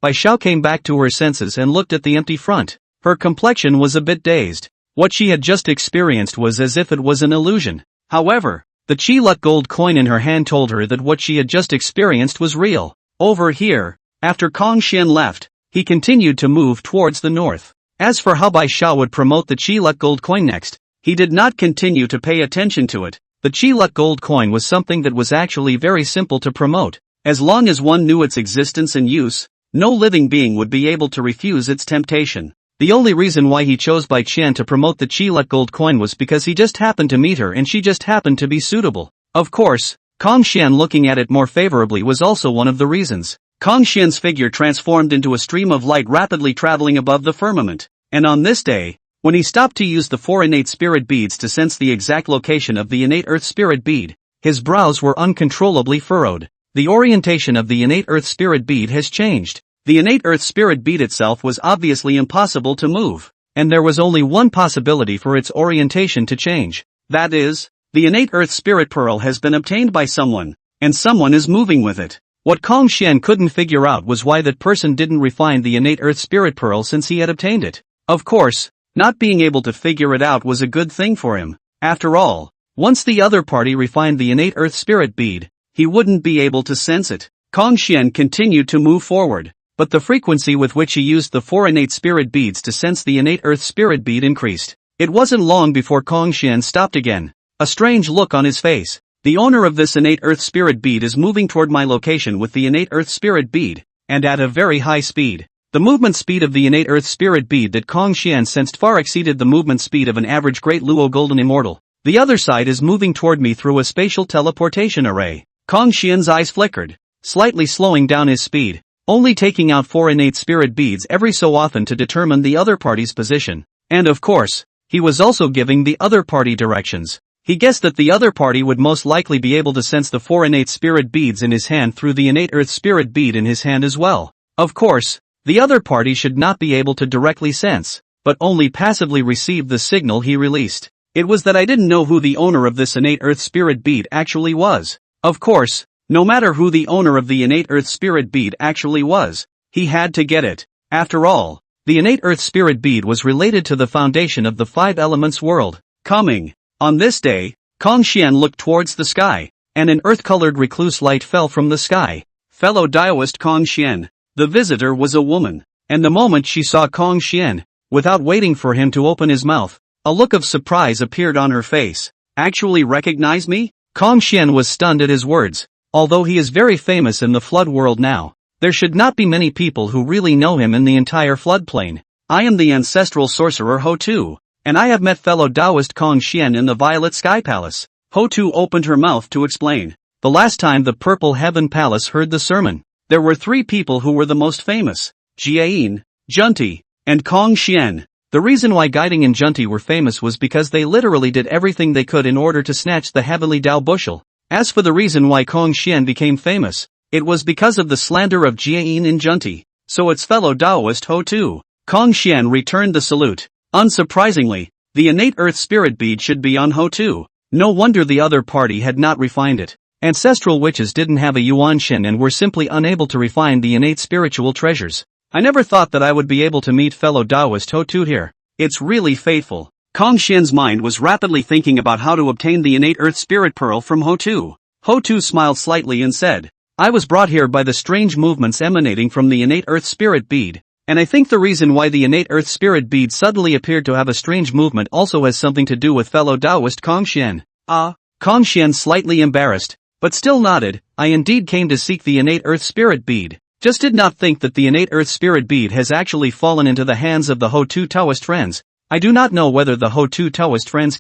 Bai Xiao came back to her senses and looked at the empty front. Her complexion was a bit dazed. What she had just experienced was as if it was an illusion. However, the chi luck gold coin in her hand told her that what she had just experienced was real. Over here, After Kong Xian left, he continued to move towards the north. As for how Bai Sha would promote the Qi Luck gold coin next, he did not continue to pay attention to it. The Qi Luck gold coin was something that was actually very simple to promote. As long as one knew its existence and use, no living being would be able to refuse its temptation. The only reason why he chose Bai Qian to promote the Qi Luck gold coin was because he just happened to meet her and she just happened to be suitable. Of course, Kong Xian looking at it more favorably was also one of the reasons. Kong Xian's figure transformed into a stream of light rapidly traveling above the firmament. And on this day, when he stopped to use the 4 innate spirit beads to sense the exact location of the innate earth spirit bead, his brows were uncontrollably furrowed. The orientation of the innate earth spirit bead has changed. The innate earth spirit bead itself was obviously impossible to move, and there was only one possibility for its orientation to change. That is, the innate earth spirit pearl has been obtained by someone, and someone is moving with it. What Kong Xian couldn't figure out was why that person didn't refine the innate earth spirit pearl since he had obtained it. Of course, not being able to figure it out was a good thing for him. After all, once the other party refined the innate earth spirit bead, he wouldn't be able to sense it. Kong Xian continued to move forward, but the frequency with which he used the 4 innate spirit beads to sense the innate earth spirit bead increased. It wasn't long before Kong Xian stopped again, a strange look on his face. The owner of this innate earth spirit bead is moving toward my location with the innate earth spirit bead, and at a very high speed. The movement speed of the innate earth spirit bead that Kong Xian sensed far exceeded the movement speed of an average Great Luo golden immortal. The other side is moving toward me through a spatial teleportation array. Kong Xian's eyes flickered, slightly slowing down his speed, only taking out 4 innate spirit beads every so often to determine the other party's position. And of course, he was also giving the other party directions. He guessed that the other party would most likely be able to sense the 4 innate spirit beads in his hand through the innate earth spirit bead in his hand as well. Of course, the other party should not be able to directly sense, but only passively receive the signal he released. It was that I didn't know who the owner of this innate earth spirit bead actually was. Of course, no matter who the owner of the innate earth spirit bead actually was, he had to get it. After all, the innate earth spirit bead was related to the foundation of the 5 elements world. Coming. On this day, Kong Xian looked towards the sky, and an earth-colored recluse light fell from the sky. Fellow Daoist Kong Xian, the visitor was a woman, and the moment she saw Kong Xian, without waiting for him to open his mouth, a look of surprise appeared on her face. Actually recognize me? Kong Xian was stunned at his words. Although he is very famous in the flood world now, there should not be many people who really know him in the entire floodplain. I am the ancestral sorcerer Ho Tu, and I have met fellow Taoist Kong Xian in the Violet Sky Palace. Ho Tu opened her mouth to explain. The last time the Purple Heaven Palace heard the sermon, there were 3 people who were the most famous: Jieyin, Zhunti, and Kong Xian. The reason why Guiding and Zhunti were famous was because they literally did everything they could in order to snatch the heavenly Dao bushel. As for the reason why Kong Xian became famous, it was because of the slander of Jieyin and Zhunti. So its fellow Daoist Ho Tu. Kong Xian returned the salute. Unsurprisingly, the innate earth spirit bead should be on Ho Tu. No wonder the other party had not refined it. Ancestral witches didn't have a yuan shen and were simply unable to refine the innate spiritual treasures. I never thought that I would be able to meet fellow Daoist Ho Tu here. It's really fateful. Kong Xian's mind was rapidly thinking about how to obtain the innate earth spirit pearl from Ho Tu. Ho Tu smiled slightly and said, I was brought here by the strange movements emanating from the innate earth spirit bead, and I think the reason why the innate earth spirit bead suddenly appeared to have a strange movement also has something to do with fellow Daoist Kong Xian. Kong Xian slightly embarrassed, but still nodded. I indeed came to seek the innate earth spirit bead. Just did not think that the innate earth spirit bead has actually fallen into the hands of the Ho Tu Taoist friends. I do not know whether the Ho Tu Taoist friends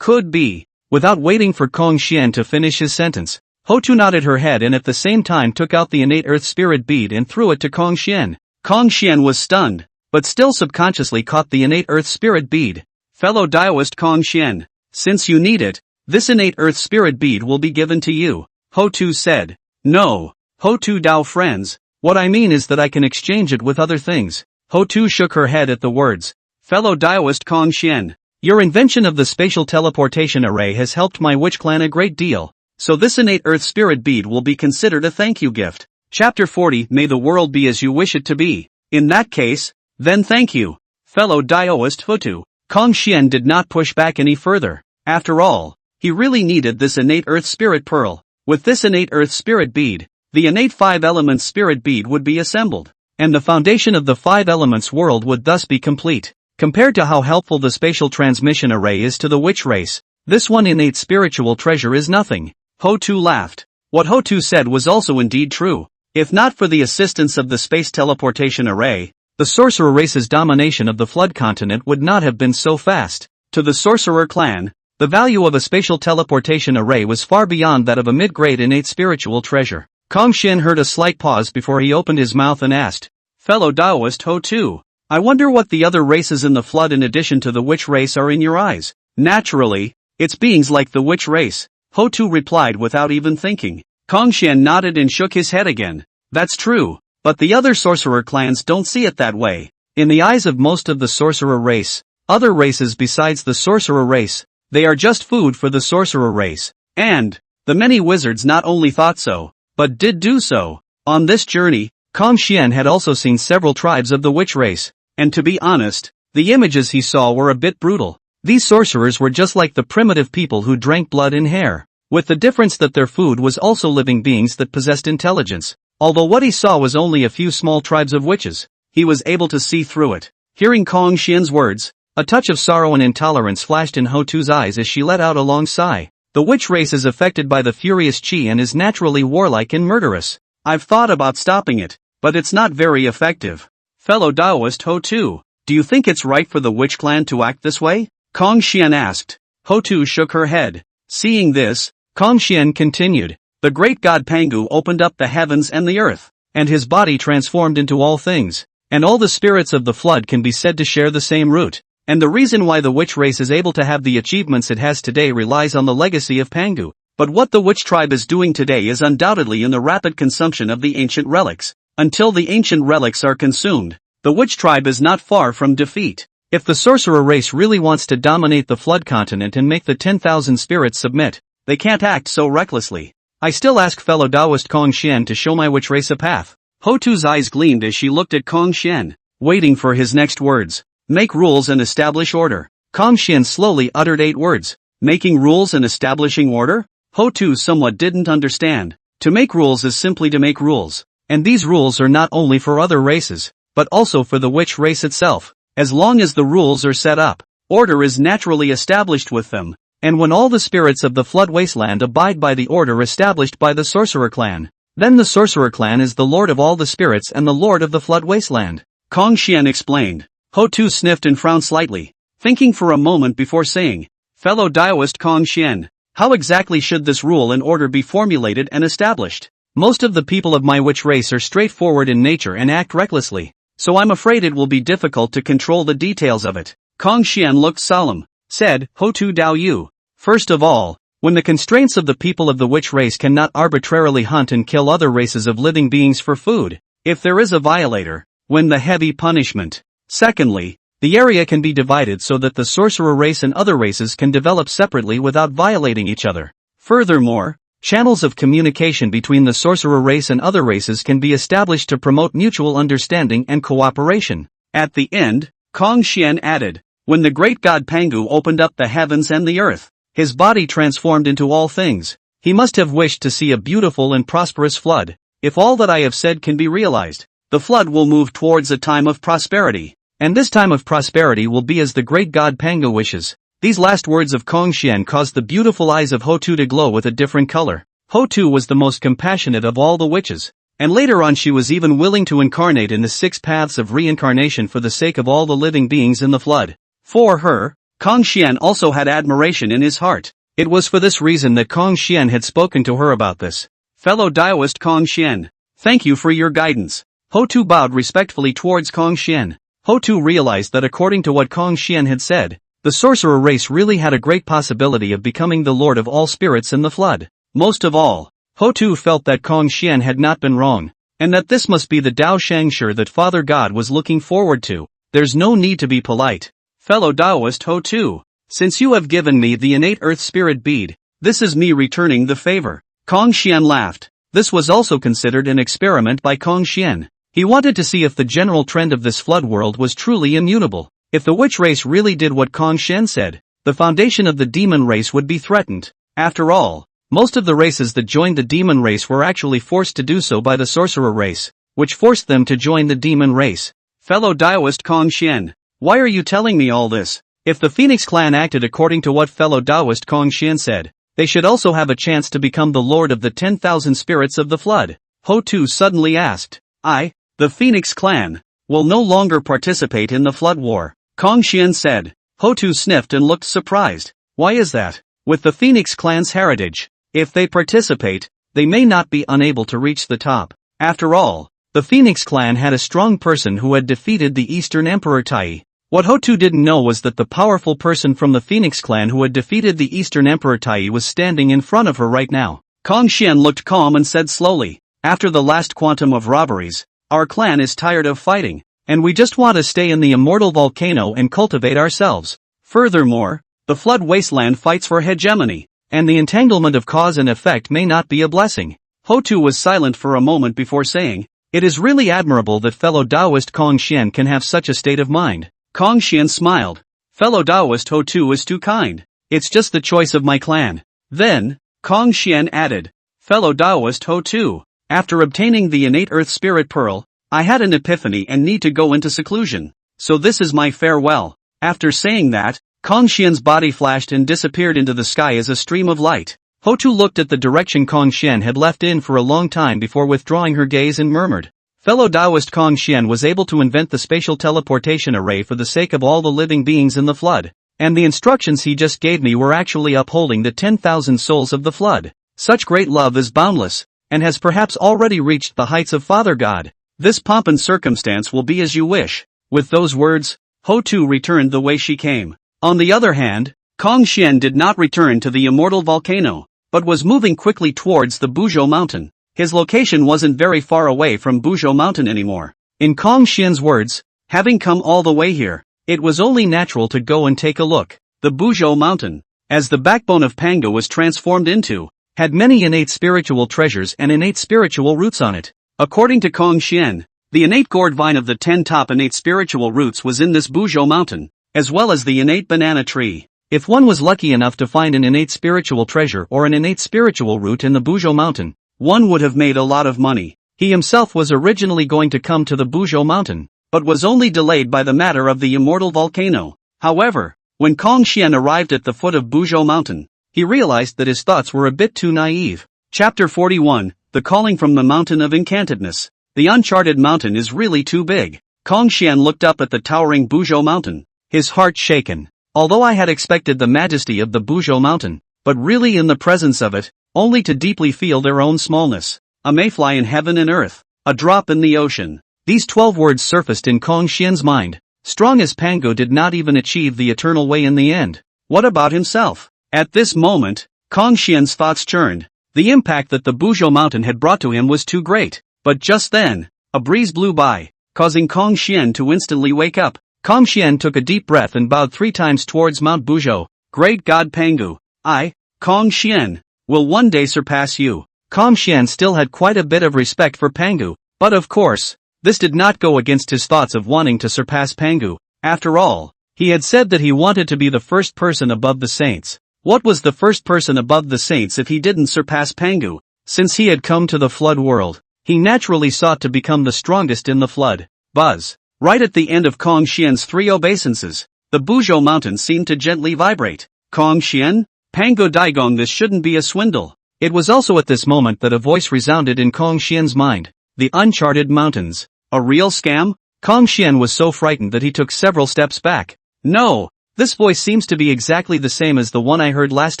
could be. Without waiting for Kong Xian to finish his sentence, Ho Tu nodded her head and at the same time took out the innate earth spirit bead and threw it to Kong Xian. Kong Xian was stunned, but still subconsciously caught the innate earth spirit bead. Fellow Daoist Kong Xian, since you need it, this innate earth spirit bead will be given to you. Ho Tu said. No, Ho Tu Dao friends. What I mean is that I can exchange it with other things. Ho Tu shook her head at the words. Fellow Daoist Kong Xian, your invention of the spatial teleportation array has helped my witch clan a great deal, so this innate earth spirit bead will be considered a thank you gift. Chapter 40. May the world be as you wish it to be. In that case, then thank you. Fellow Daoist Ho Tu. Kong Xian did not push back any further. After all, he really needed this innate earth spirit pearl. With this innate earth spirit bead, the innate 5 elements spirit bead would be assembled, and the foundation of the 5 elements world would thus be complete. Compared to how helpful the spatial transmission array is to the witch race, this one innate spiritual treasure is nothing. Ho-Tu laughed. What Ho-Tu said was also indeed true. If not for the assistance of the space teleportation array, the sorcerer race's domination of the flood continent would not have been so fast. To the sorcerer clan, the value of a spatial teleportation array was far beyond that of a mid-grade innate spiritual treasure. Hongjun heard a slight pause before he opened his mouth and asked, "Fellow Taoist Ho-Tu, I wonder what the other races in the flood in addition to the witch race are in your eyes?" "Naturally, it's beings like the witch race," Ho-Tu replied without even thinking. Hongjun nodded and shook his head again. "That's true, but the other sorcerer clans don't see it that way. In the eyes of most of the sorcerer race, other races besides the sorcerer race, they are just food for the sorcerer race. And the many wizards not only thought so, but did do so. On this journey, Hongjun had also seen several tribes of the witch race, and to be honest, the images he saw were a bit brutal. These sorcerers were just like the primitive people who drank blood and hair, with the difference that their food was also living beings that possessed intelligence. Although what he saw was only a few small tribes of witches, he was able to see through it. Hearing Hongjun's words, a touch of sorrow and intolerance flashed in Ho-Tu's eyes as she let out a long sigh. The witch race is affected by the furious qi and is naturally warlike and murderous. I've thought about stopping it, but it's not very effective. Fellow Taoist Ho-Tu, do you think it's right for the witch clan to act this way? Hongjun asked. Ho-Tu shook her head. Seeing this, Hongjun continued. The great god Pangu opened up the heavens and the earth, and his body transformed into all things, and all the spirits of the flood can be said to share the same root. And the reason why the witch race is able to have the achievements it has today relies on the legacy of Pangu. But what the witch tribe is doing today is undoubtedly in the rapid consumption of the ancient relics. Until the ancient relics are consumed, the witch tribe is not far from defeat. If the sorcerer race really wants to dominate the flood continent and make the 10,000 spirits submit, they can't act so recklessly. I still ask fellow Taoist Hongjun to show my witch race a path. Ho-Tu's eyes gleamed as she looked at Hongjun, waiting for his next words. Make rules and establish order. Hongjun slowly uttered 8 words. Making rules and establishing order? Ho-Tu somewhat didn't understand. To make rules is simply to make rules. And these rules are not only for other races, but also for the witch race itself. As long as the rules are set up, order is naturally established with them. And when all the spirits of the flood wasteland abide by the order established by the sorcerer clan, then the sorcerer clan is the lord of all the spirits and the lord of the flood wasteland. Hongjun explained. Ho-Tu sniffed and frowned slightly, thinking for a moment before saying, "Fellow Taoist Hongjun, how exactly should this rule and order be formulated and established? Most of the people of my witch race are straightforward in nature and act recklessly, so I'm afraid it will be difficult to control the details of it." Hongjun looked solemn. Said, Ho-Tu Dao Yu, "First of all, when the constraints of the people of the witch race cannot arbitrarily hunt and kill other races of living beings for food, if there is a violator, when the heavy punishment. Secondly, the area can be divided so that the sorcerer race and other races can develop separately without violating each other. Furthermore, channels of communication between the sorcerer race and other races can be established to promote mutual understanding and cooperation." At the end, Hongjun added, "When the great god Pangu opened up the heavens and the earth, his body transformed into all things. He must have wished to see a beautiful and prosperous flood. If all that I have said can be realized, the flood will move towards a time of prosperity. And this time of prosperity will be as the great god Pangu wishes." These last words of Hongjun caused the beautiful eyes of Ho-Tu to glow with a different color. Ho-Tu was the most compassionate of all the witches, and later on she was even willing to incarnate in the 6 paths of reincarnation for the sake of all the living beings in the flood. For her, Hongjun also had admiration in his heart. It was for this reason that Hongjun had spoken to her about this. Fellow Taoist Hongjun, thank you for your guidance. Ho-Tu bowed respectfully towards Hongjun. Ho-Tu realized that according to what Hongjun had said, the sorcerer race really had a great possibility of becoming the lord of all spirits in the flood. Most of all, Ho-Tu felt that Hongjun had not been wrong, and that this must be the Dao Shangshi that Father God was looking forward to. There's no need to be polite. Fellow Taoist Ho-Tu, since you have given me the innate earth spirit bead, this is me returning the favor. Hongjun laughed. This was also considered an experiment by Hongjun. He wanted to see if the general trend of this flood world was truly immutable. If the witch race really did what Hongjun said, the foundation of the demon race would be threatened. After all, Most of the races that joined the demon race were actually forced to do so by the sorcerer race, which forced them to join the demon race. Fellow Daoist Kong Xian, why are you telling me all this? If the Phoenix clan acted according to what fellow Daoist Kong Xian said, they should also have a chance to become the lord of the 10,000 spirits of the flood. Ho Tu suddenly asked. The Phoenix clan, will no longer participate in the flood war, Kong Xian said. Ho Tu sniffed and looked surprised. Why is that? With the Phoenix clan's heritage, if they participate, they may not be unable to reach the top. After all, the Phoenix clan had a strong person who had defeated the Eastern Emperor Tai. What Ho Tu didn't know was that the powerful person from the Phoenix clan who had defeated the Eastern Emperor Tai was standing in front of her right now. Kong Xian looked calm and said slowly, after the last quantum of robberies, our clan is tired of fighting, and we just want to stay in the immortal volcano and cultivate ourselves. Furthermore, the flood wasteland fights for hegemony, and the entanglement of cause and effect may not be a blessing. Ho Tu was silent for a moment before saying, it is really admirable that fellow Daoist Kong Xian can have such a state of mind. Kong Xian smiled. Fellow Daoist Ho Tu is too kind. It's just the choice of my clan. Then, Kong Xian added, fellow Daoist Ho Tu, after obtaining the innate earth spirit pearl, I had an epiphany and need to go into seclusion. So this is my farewell. After saying that, Kong Xian's body flashed and disappeared into the sky as a stream of light. Ho Tu looked at the direction Kong Xian had left in for a long time before withdrawing her gaze and murmured. Fellow Daoist Kong Xian was able to invent the spatial teleportation array for the sake of all the living beings in the flood, and the instructions he just gave me were actually upholding the 10,000 souls of the flood. Such great love is boundless, and has perhaps already reached the heights of Father God. This pomp and circumstance will be as you wish. With those words, Ho Tu returned the way she came. On the other hand, Kong Xian did not return to the immortal volcano, but was moving quickly towards the Buzhou mountain. His location wasn't very far away from Buzhou mountain anymore. In Kong Xian's words, having come all the way here, it was only natural to go and take a look. The Buzhou mountain, as the backbone of Pangu was transformed into, had many innate spiritual treasures and innate spiritual roots on it. According to Kong Xian, the innate gourd vine of the 10 top innate spiritual roots was in this Buzhou mountain, as well as the innate banana tree. If one was lucky enough to find an innate spiritual treasure or an innate spiritual root in the Buzhou mountain, one would have made a lot of money. He himself was originally going to come to the Buzhou mountain, but was only delayed by the matter of the immortal volcano. However, when Kong Xian arrived at the foot of Buzhou mountain, he realized that his thoughts were a bit too naive. Chapter 41, The Calling from the Mountain of Enchantedness. The uncharted mountain is really too big. Kong Xian looked up at the towering Buzhou mountain, his heart shaken. Although I had expected the majesty of the Buzhou mountain, but really in the presence of it, only to deeply feel their own smallness. A mayfly in heaven and earth, a drop in the ocean. These 12 words surfaced in Kong Xian's mind. Strong as Pangu did not even achieve the eternal way in the end. What about himself? At this moment, Kong Xian's thoughts churned. The impact that the Buzhou mountain had brought to him was too great. But just then, a breeze blew by, causing Kong Xian to instantly wake up. Kong Xian took a deep breath and bowed 3 times towards Mount Buzhou. Great God Pangu, I, Kong Xian, will one day surpass you. Kong Xian still had quite a bit of respect for Pangu, but of course, this did not go against his thoughts of wanting to surpass Pangu. After all, he had said that he wanted to be the first person above the saints. What was the first person above the saints if he didn't surpass Pangu? Since he had come to the flood world, he naturally sought to become the strongest in the flood. Buzz. Right at the end of Kong Xian's 3 obeisances, the Buzhou mountain seemed to gently vibrate. Kong Xian? Pangu Daigong, this shouldn't be a swindle. It was also at this moment that a voice resounded in Kong Xian's mind. The uncharted mountains. A real scam? Kong Xian was so frightened that he took several steps back. No, this voice seems to be exactly the same as the one I heard last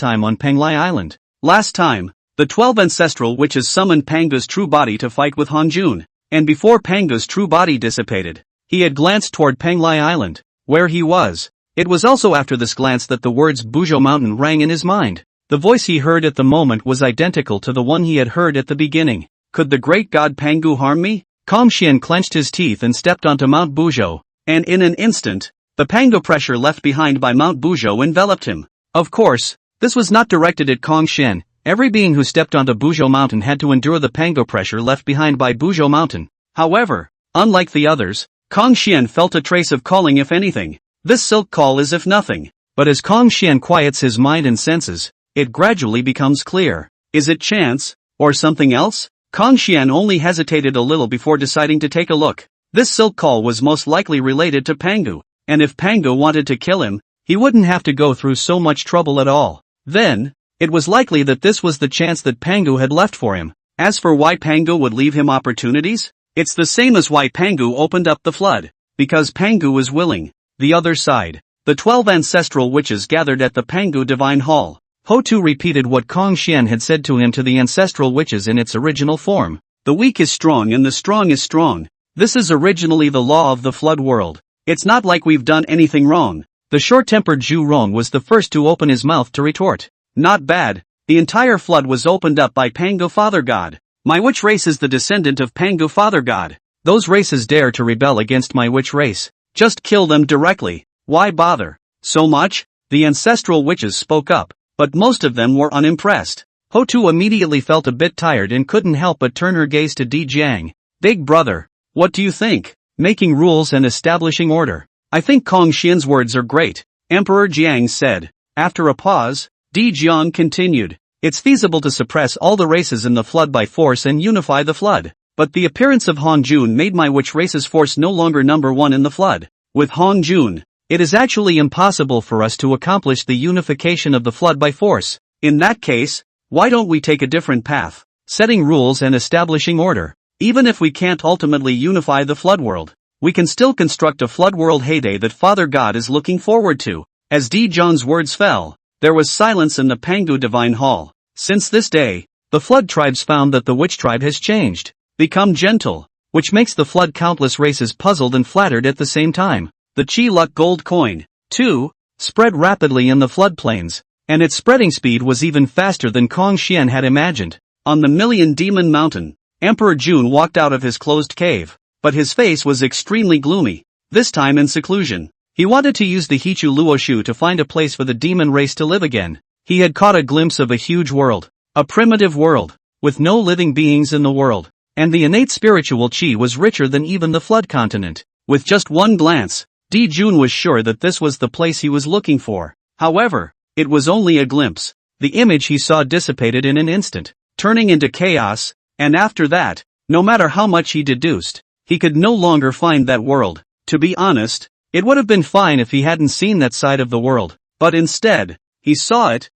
time on Penglai Island. Last time, the 12 ancestral witches summoned Pangu's true body to fight with Hongjun, and before Pangu's true body dissipated, he had glanced toward Penglai Island, where he was. It was also after this glance that the words Buzhou mountain rang in his mind. The voice he heard at the moment was identical to the one he had heard at the beginning. Could the great god Pangu harm me? Kong Xian clenched his teeth and stepped onto Mount Buzhou, and in an instant, the Pangu pressure left behind by Mount Buzhou enveloped him. Of course, this was not directed at Kong Xian. Every being who stepped onto Buzhou mountain had to endure the Pangu pressure left behind by Buzhou mountain. However, unlike the others, Kong Xian felt a trace of calling if anything. This silk call is if nothing. But as Kong Xian quiets his mind and senses, it gradually becomes clear. Is it chance, or something else? Xian only hesitated a little before deciding to take a look. This silk call was most likely related to Pangu, and if Pangu wanted to kill him, he wouldn't have to go through so much trouble at all. Then, it was likely that this was the chance that Pangu had left for him. As for why Pangu would leave him opportunities, it's the same as why Pangu opened up the flood. Because Pangu was willing. The other side. The 12 ancestral witches gathered at the Pangu Divine Hall. Ho-Tu repeated what Xian had said to him to the ancestral witches in its original form. The weak is strong and the strong is strong. This is originally the law of the flood world. It's not like we've done anything wrong. The short-tempered Zhu Rong was the first to open his mouth to retort. Not bad. The entire flood was opened up by Pangu Father God. My witch race is the descendant of Pangu Father God. Those races dare to rebel against my witch race. Just kill them directly. Why bother so much? The ancestral witches spoke up, but most of them were unimpressed. Ho-Tu immediately felt a bit tired and couldn't help but turn her gaze to Di Jiang. Big brother, what do you think? Making rules and establishing order. I think Xian's words are great, Emperor Jiang said. After a pause, Di Jiang continued. It's feasible to suppress all the races in the flood by force and unify the flood. But the appearance of Hongjun made my witch race's force no longer number one in the flood. With Hongjun, it is actually impossible for us to accomplish the unification of the flood by force. In that case, why don't we take a different path? Setting rules and establishing order. Even if we can't ultimately unify the flood world, we can still construct a flood world heyday that Father God is looking forward to. As Di Jiang's words fell, there was silence in the Pangu Divine Hall. Since this day, the flood tribes found that the witch tribe has changed, become gentle, which makes the flood countless races puzzled and flattered at the same time. The Chi Luck gold coin, too, spread rapidly in the floodplains, and its spreading speed was even faster than Xian had imagined. On the Million Demon Mountain, Emperor Jun walked out of his closed cave, but his face was extremely gloomy, this time in seclusion. He wanted to use the Hichu Luoshu to find a place for the demon race to live again. He had caught a glimpse of a huge world, a primitive world, with no living beings in the world, and the innate spiritual chi was richer than even the flood continent. With just one glance, Di Jun was sure that this was the place he was looking for. However, it was only a glimpse. The image he saw dissipated in an instant, turning into chaos, and after that, no matter how much he deduced, he could no longer find that world. To be honest, it would have been fine if he hadn't seen that side of the world, but instead, he saw it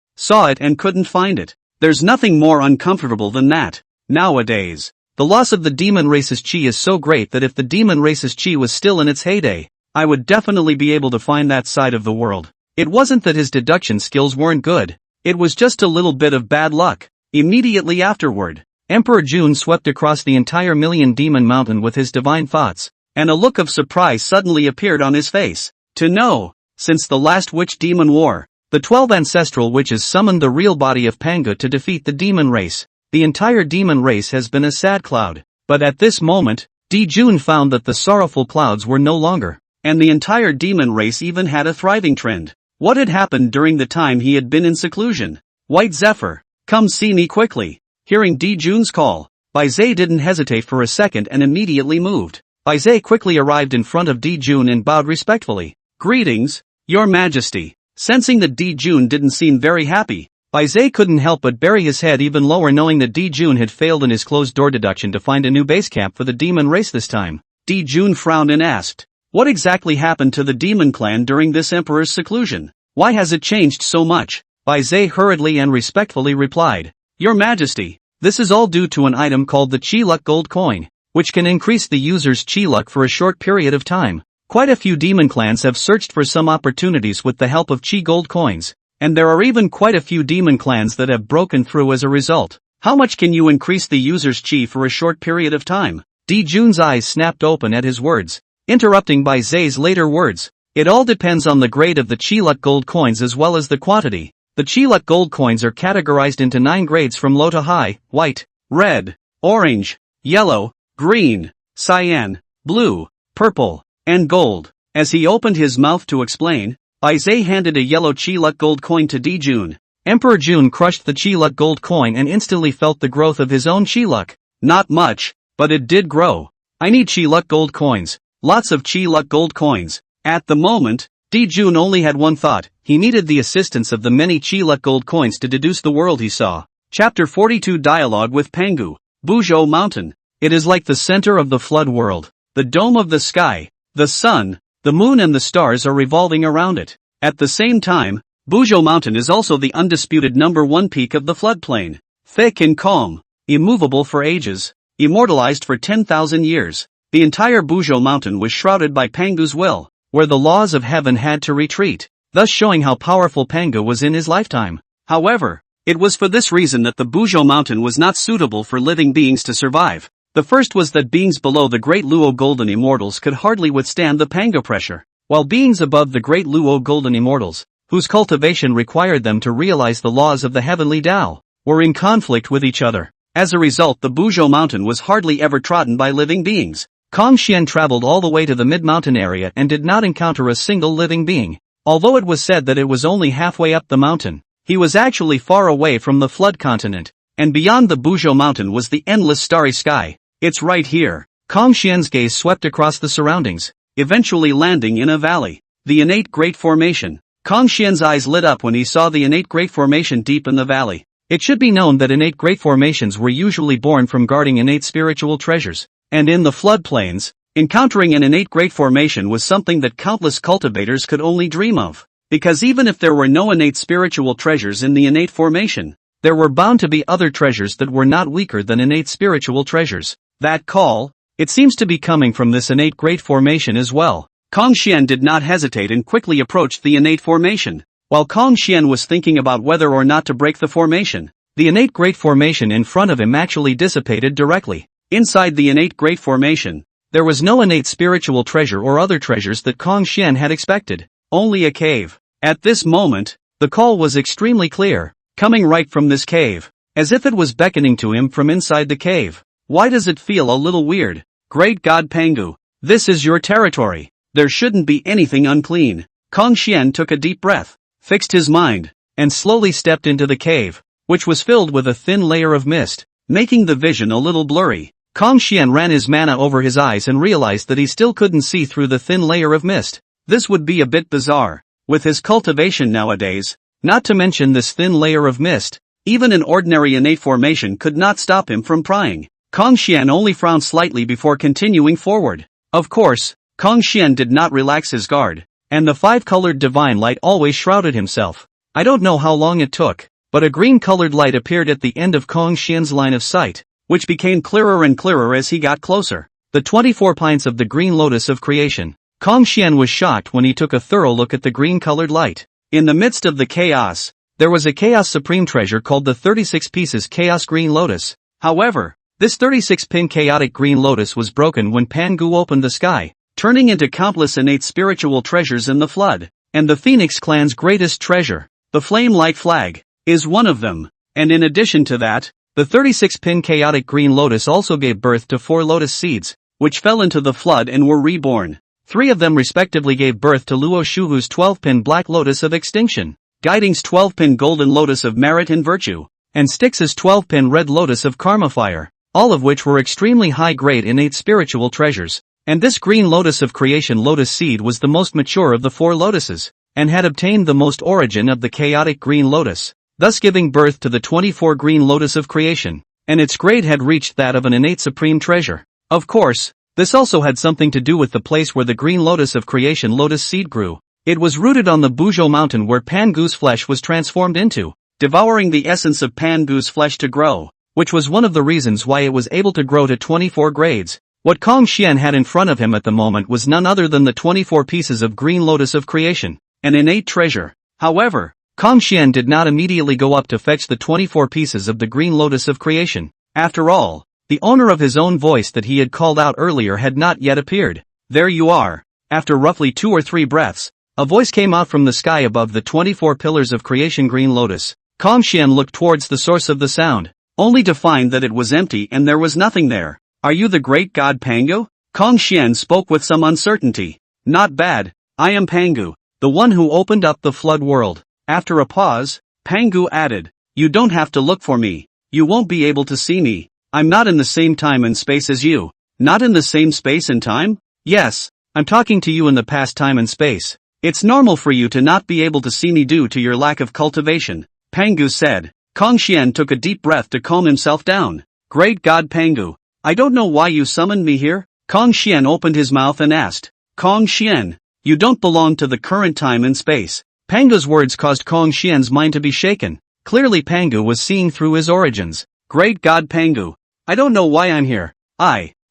and couldn't find it. There's nothing more uncomfortable than that. Nowadays, the loss of the demon race's chi is so great that if the demon race's chi was still in its heyday, I would definitely be able to find that side of the world. It wasn't that his deduction skills weren't good, it was just a little bit of bad luck. Immediately afterward, Emperor Jun swept across the entire Million Demon Mountain with his divine thoughts, and a look of surprise suddenly appeared on his face. To know, since the last witch demon war, the 12 ancestral witches summoned the real body of Pangu to defeat the demon race. The entire demon race has been a sad cloud, but at this moment, Di Jun found that the sorrowful clouds were no longer, and the entire demon race even had a thriving trend. What had happened during the time he had been in seclusion? White Zephyr, come see me quickly. Hearing Di Jun's call, Bai Zhe didn't hesitate for a second and immediately moved. Bai Zhe quickly arrived in front of Di Jun and bowed respectfully. Greetings, Your Majesty. Sensing that Di Jun didn't seem very happy, Bai Zhe couldn't help but bury his head even lower, knowing that Di Jun had failed in his closed-door deduction to find a new base camp for the demon race this time. Di Jun frowned and asked, what exactly happened to the demon clan during this emperor's seclusion? Why has it changed so much? Bai Zhe hurriedly and respectfully replied, Your Majesty, this is all due to an item called the Chi Luck gold coin, which can increase the user's chi luck for a short period of time. Quite a few demon clans have searched for some opportunities with the help of chi gold coins, and there are even quite a few demon clans that have broken through as a result. How much can you increase the user's chi for a short period of time? Di Jun's eyes snapped open at his words, interrupting Bai Zhe's later words. It all depends on the grade of the Chi Luck gold coins as well as the quantity. The Chi Luck gold coins are categorized into 9 grades from low to high: white, red, orange, yellow, green, cyan, blue, purple, and gold. As he opened his mouth to explain, Bai Zhe handed a yellow Chi Luck gold coin to Di Jun. Emperor Jun crushed the Chi Luck gold coin and instantly felt the growth of his own Chi Luck. Not much, but it did grow. I need Chi Luck gold coins. Lots of Chi Luck gold coins. At the moment, Di Jun only had one thought: he needed the assistance of the many Chi Luck gold coins to deduce the world he saw. Chapter 42 Dialogue with Pangu. Buzhou Mountain. It is like the center of the flood world. The dome of the sky, the sun, the moon and the stars are revolving around it. At the same time, Buzhou Mountain is also the undisputed #1 peak of the floodplain. Thick and calm, immovable for ages, immortalized for 10,000 years. The entire Buzhou Mountain was shrouded by Pangu's will, where the laws of heaven had to retreat, thus showing how powerful Pangu was in his lifetime. However, it was for this reason that the Buzhou Mountain was not suitable for living beings to survive. The first was that beings below the Great Luo Golden Immortals could hardly withstand the Pangu pressure, while beings above the Great Luo Golden Immortals, whose cultivation required them to realize the laws of the heavenly Tao, were in conflict with each other. As a result, the Buzhou Mountain was hardly ever trodden by living beings. Xian traveled all the way to the mid-mountain area and did not encounter a single living being. Although it was said that it was only halfway up the mountain, he was actually far away from the flood continent, and beyond the Buzhou Mountain was the endless starry sky. It's right here. Xian's gaze swept across the surroundings, eventually landing in a valley. The innate Great Formation. Xian's eyes lit up when he saw the innate Great Formation deep in the valley. It should be known that innate Great Formations were usually born from guarding innate spiritual treasures, and in the floodplains, encountering an innate Great Formation was something that countless cultivators could only dream of. Because even if there were no innate spiritual treasures in the innate formation, there were bound to be other treasures that were not weaker than innate spiritual treasures. That call, it seems to be coming from this innate Great Formation as well. Xian did not hesitate and quickly approached the innate formation. While Xian was thinking about whether or not to break the formation, the innate Great Formation in front of him actually dissipated directly. Inside the innate Great Formation, there was no innate spiritual treasure or other treasures that Xian had expected, only a cave. At this moment, the call was extremely clear, coming right from this cave, as if it was beckoning to him from inside the cave. Why does it feel a little weird? Great God Pangu, this is your territory. There shouldn't be anything unclean. Xian took a deep breath, fixed his mind, and slowly stepped into the cave, which was filled with a thin layer of mist, making the vision a little blurry. Xian ran his mana over his eyes and realized that he still couldn't see through the thin layer of mist. This would be a bit bizarre. With his cultivation nowadays, not to mention this thin layer of mist, even an ordinary innate formation could not stop him from prying. Xian only frowned slightly before continuing forward. Of course, Xian did not relax his guard, and the five-colored divine light always shrouded himself. I don't know how long it took, but a green-colored light appeared at the end of Xian's line of sight, which became clearer and clearer as he got closer. The 24 pints of the green lotus of creation. Xian was shocked when he took a thorough look at the green-colored light. In the midst of the chaos, there was a chaos supreme treasure called the 36 pieces chaos green lotus. However, this 36-pin chaotic green lotus was broken when Pangu opened the sky, turning into countless innate spiritual treasures in the flood. And the Phoenix clan's greatest treasure, the flame-like flag, is one of them. And in addition to that, the 36-pin chaotic green lotus also gave birth to 4 lotus seeds, which fell into the flood and were reborn. 3 of them respectively gave birth to Luo Shuhu's 12-pin black lotus of extinction, Guiding's 12-pin golden lotus of merit and virtue, and Styx's 12-pin red lotus of karma fire, all of which were extremely high-grade innate spiritual treasures. And this green lotus of creation lotus seed was the most mature of the 4 lotuses, and had obtained the most origin of the chaotic green lotus, thus giving birth to the 24 green lotus of creation, and its grade had reached that of an innate supreme treasure. Of course, this also had something to do with the place where the green lotus of creation lotus seed grew. It was rooted on the Buzhou mountain where Pangu's flesh was transformed into, devouring the essence of Pangu's flesh to grow, which was one of the reasons why it was able to grow to 24 grades. What Xian had in front of him at the moment was none other than the 24 pieces of green lotus of creation, an innate treasure. However, Xian did not immediately go up to fetch the 24 pieces of the green lotus of creation. After all, the owner of his own voice that he had called out earlier had not yet appeared. There you are. After roughly 2 or 3 breaths, a voice came out from the sky above the 24 pillars of creation green lotus. Xian looked towards the source of the sound, only to find that it was empty and there was nothing there. Are you the great god Pangu? Xian spoke with some uncertainty. Not bad, I am Pangu, the one who opened up the flood world. After a pause, Pangu added, you don't have to look for me. You won't be able to see me. I'm not in the same time and space as you. Not in the same space and time? Yes, I'm talking to you in the past time and space. It's normal for you to not be able to see me due to your lack of cultivation, Pangu said. Kong Xian took a deep breath to calm himself down. Great God Pangu, I don't know why you summoned me here? Kong Xian opened his mouth and asked. Kong Xian, you don't belong to the current time and space. Pangu's words caused Kong Xian's mind to be shaken. Clearly Pangu was seeing through his origins. Great God Pangu, I don't know why I'm here.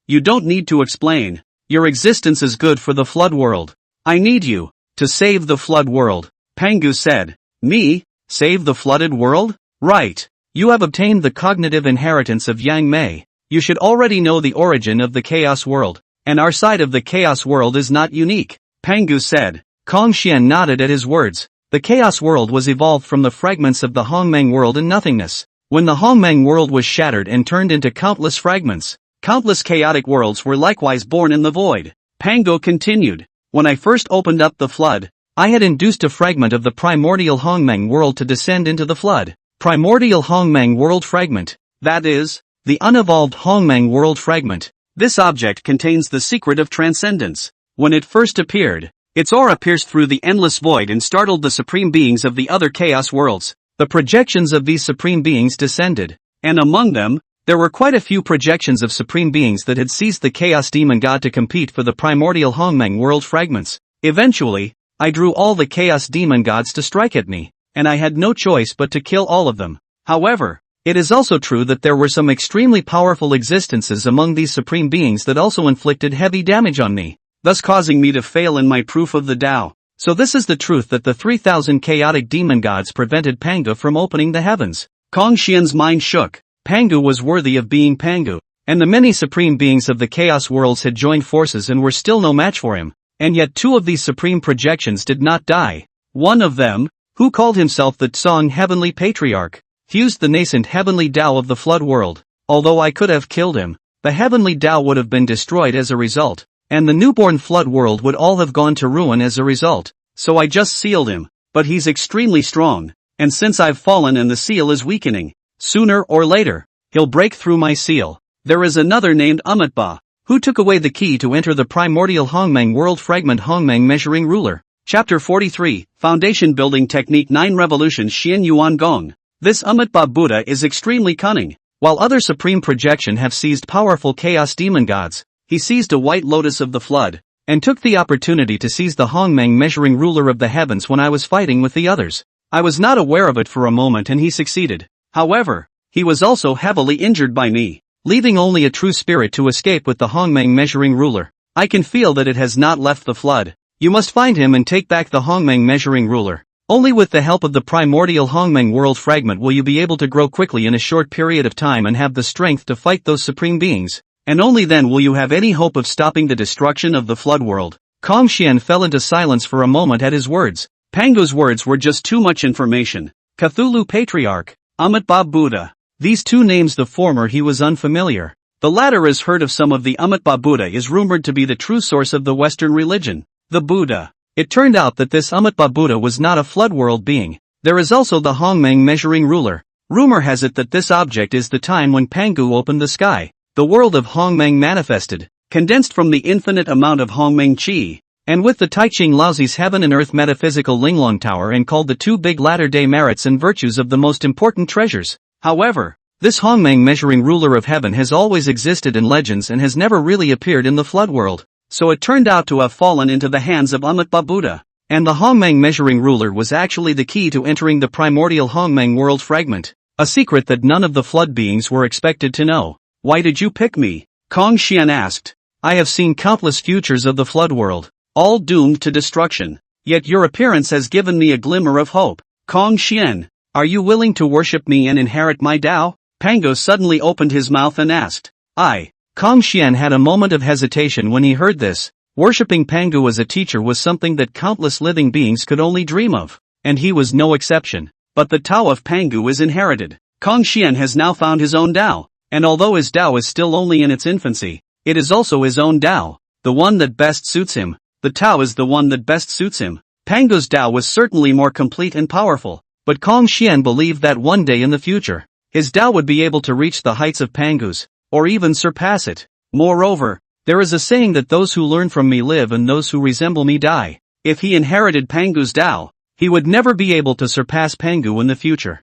You don't need to explain. Your existence is good for the flood world. I need you to save the flood world. Pangu said. Me? Save the flooded world? Right. You have obtained the cognitive inheritance of Yangmei. You should already know the origin of the chaos world. And our side of the chaos world is not unique. Pangu said. Kong Xian nodded at his words. The chaos world was evolved from the fragments of the Hongmeng world in nothingness. When the Hongmeng world was shattered and turned into countless fragments, countless chaotic worlds were likewise born in the void. Pangu continued. When I first opened up the flood, I had induced a fragment of the primordial Hongmeng world to descend into the flood. Primordial Hongmeng world fragment. That is, the unevolved Hongmeng world fragment. This object contains the secret of transcendence. When it first appeared, its aura pierced through the endless void and startled the supreme beings of the other chaos worlds. The projections of these supreme beings descended, and among them, there were quite a few projections of supreme beings that had seized the chaos demon god to compete for the primordial Hongmeng world fragments. Eventually, I drew all the chaos demon gods to strike at me, and I had no choice but to kill all of them. However, it is also true that there were some extremely powerful existences among these supreme beings that also inflicted heavy damage on me, thus causing me to fail in my proof of the Tao. So this is the truth that the 3,000 chaotic demon gods prevented Pangu from opening the heavens. Kong Xian's mind shook. Pangu was worthy of being Pangu, and the many supreme beings of the chaos worlds had joined forces and were still no match for him, and yet two of these supreme projections did not die. One of them, who called himself the Tsong Heavenly Patriarch, fused the nascent heavenly Tao of the flood world. Although I could have killed him, the heavenly Tao would have been destroyed as a result, and the newborn flood world would all have gone to ruin as a result. So I just sealed him, but he's extremely strong, and since I've fallen and the seal is weakening, sooner or later, he'll break through my seal. There is another named Amitba, who took away the key to enter the primordial Hongmeng world fragment Hongmeng measuring ruler. Chapter 43, Foundation Building Technique 9 Revolution Shien Yuan Gong. This Amitba Buddha is extremely cunning. While other supreme projection have seized powerful chaos demon gods, he seized a white lotus of the flood, and took the opportunity to seize the Hongmeng measuring ruler of the heavens when I was fighting with the others. I was not aware of it for a moment and he succeeded. However, he was also heavily injured by me, leaving only a true spirit to escape with the Hongmeng measuring ruler. I can feel that it has not left the flood. You must find him and take back the Hongmeng measuring ruler. Only with the help of the primordial Hongmeng world fragment will you be able to grow quickly in a short period of time and have the strength to fight those supreme beings. And only then will you have any hope of stopping the destruction of the flood world. Kong Xian fell into silence for a moment at his words. Pangu's words were just too much information. Cthulhu Patriarch, Amitba Buddha. These two names, the former he was unfamiliar. The latter is heard of some of the Amitba Buddha is rumored to be the true source of the Western religion. The Buddha. It turned out that this Amitba Buddha was not a flood world being. There is also the Hongmeng measuring ruler. Rumor has it that this object is the time when Pangu opened the sky. The world of Hongmeng manifested, condensed from the infinite amount of Hongmeng Qi, and with the Taiching Laozi's heaven and earth metaphysical Linglong Tower and called the two big latter-day merits and virtues of the most important treasures. However, this Hongmeng measuring ruler of heaven has always existed in legends and has never really appeared in the flood world, so it turned out to have fallen into the hands of Amitba Buddha, and the Hongmeng measuring ruler was actually the key to entering the primordial Hongmeng world fragment, a secret that none of the flood beings were expected to know. Why did you pick me? Kong Xian asked. I have seen countless futures of the flood world, all doomed to destruction. Yet your appearance has given me a glimmer of hope. Kong Xian, are you willing to worship me and inherit my Tao? Pangu suddenly opened his mouth and asked. Kong Xian had a moment of hesitation when he heard this. Worshipping Pangu as a teacher was something that countless living beings could only dream of, and he was no exception. But the Tao of Pangu is inherited. Kong Xian has now found his own Tao. And although his Tao is still only in its infancy, it is also his own Tao, the one that best suits him. The Tao is the one that best suits him. Pangu's Tao was certainly more complete and powerful, but Kong Xian believed that one day in the future, his Tao would be able to reach the heights of Pangu's, or even surpass it. Moreover, there is a saying that those who learn from me live and those who resemble me die. If he inherited Pangu's Tao, he would never be able to surpass Pangu in the future.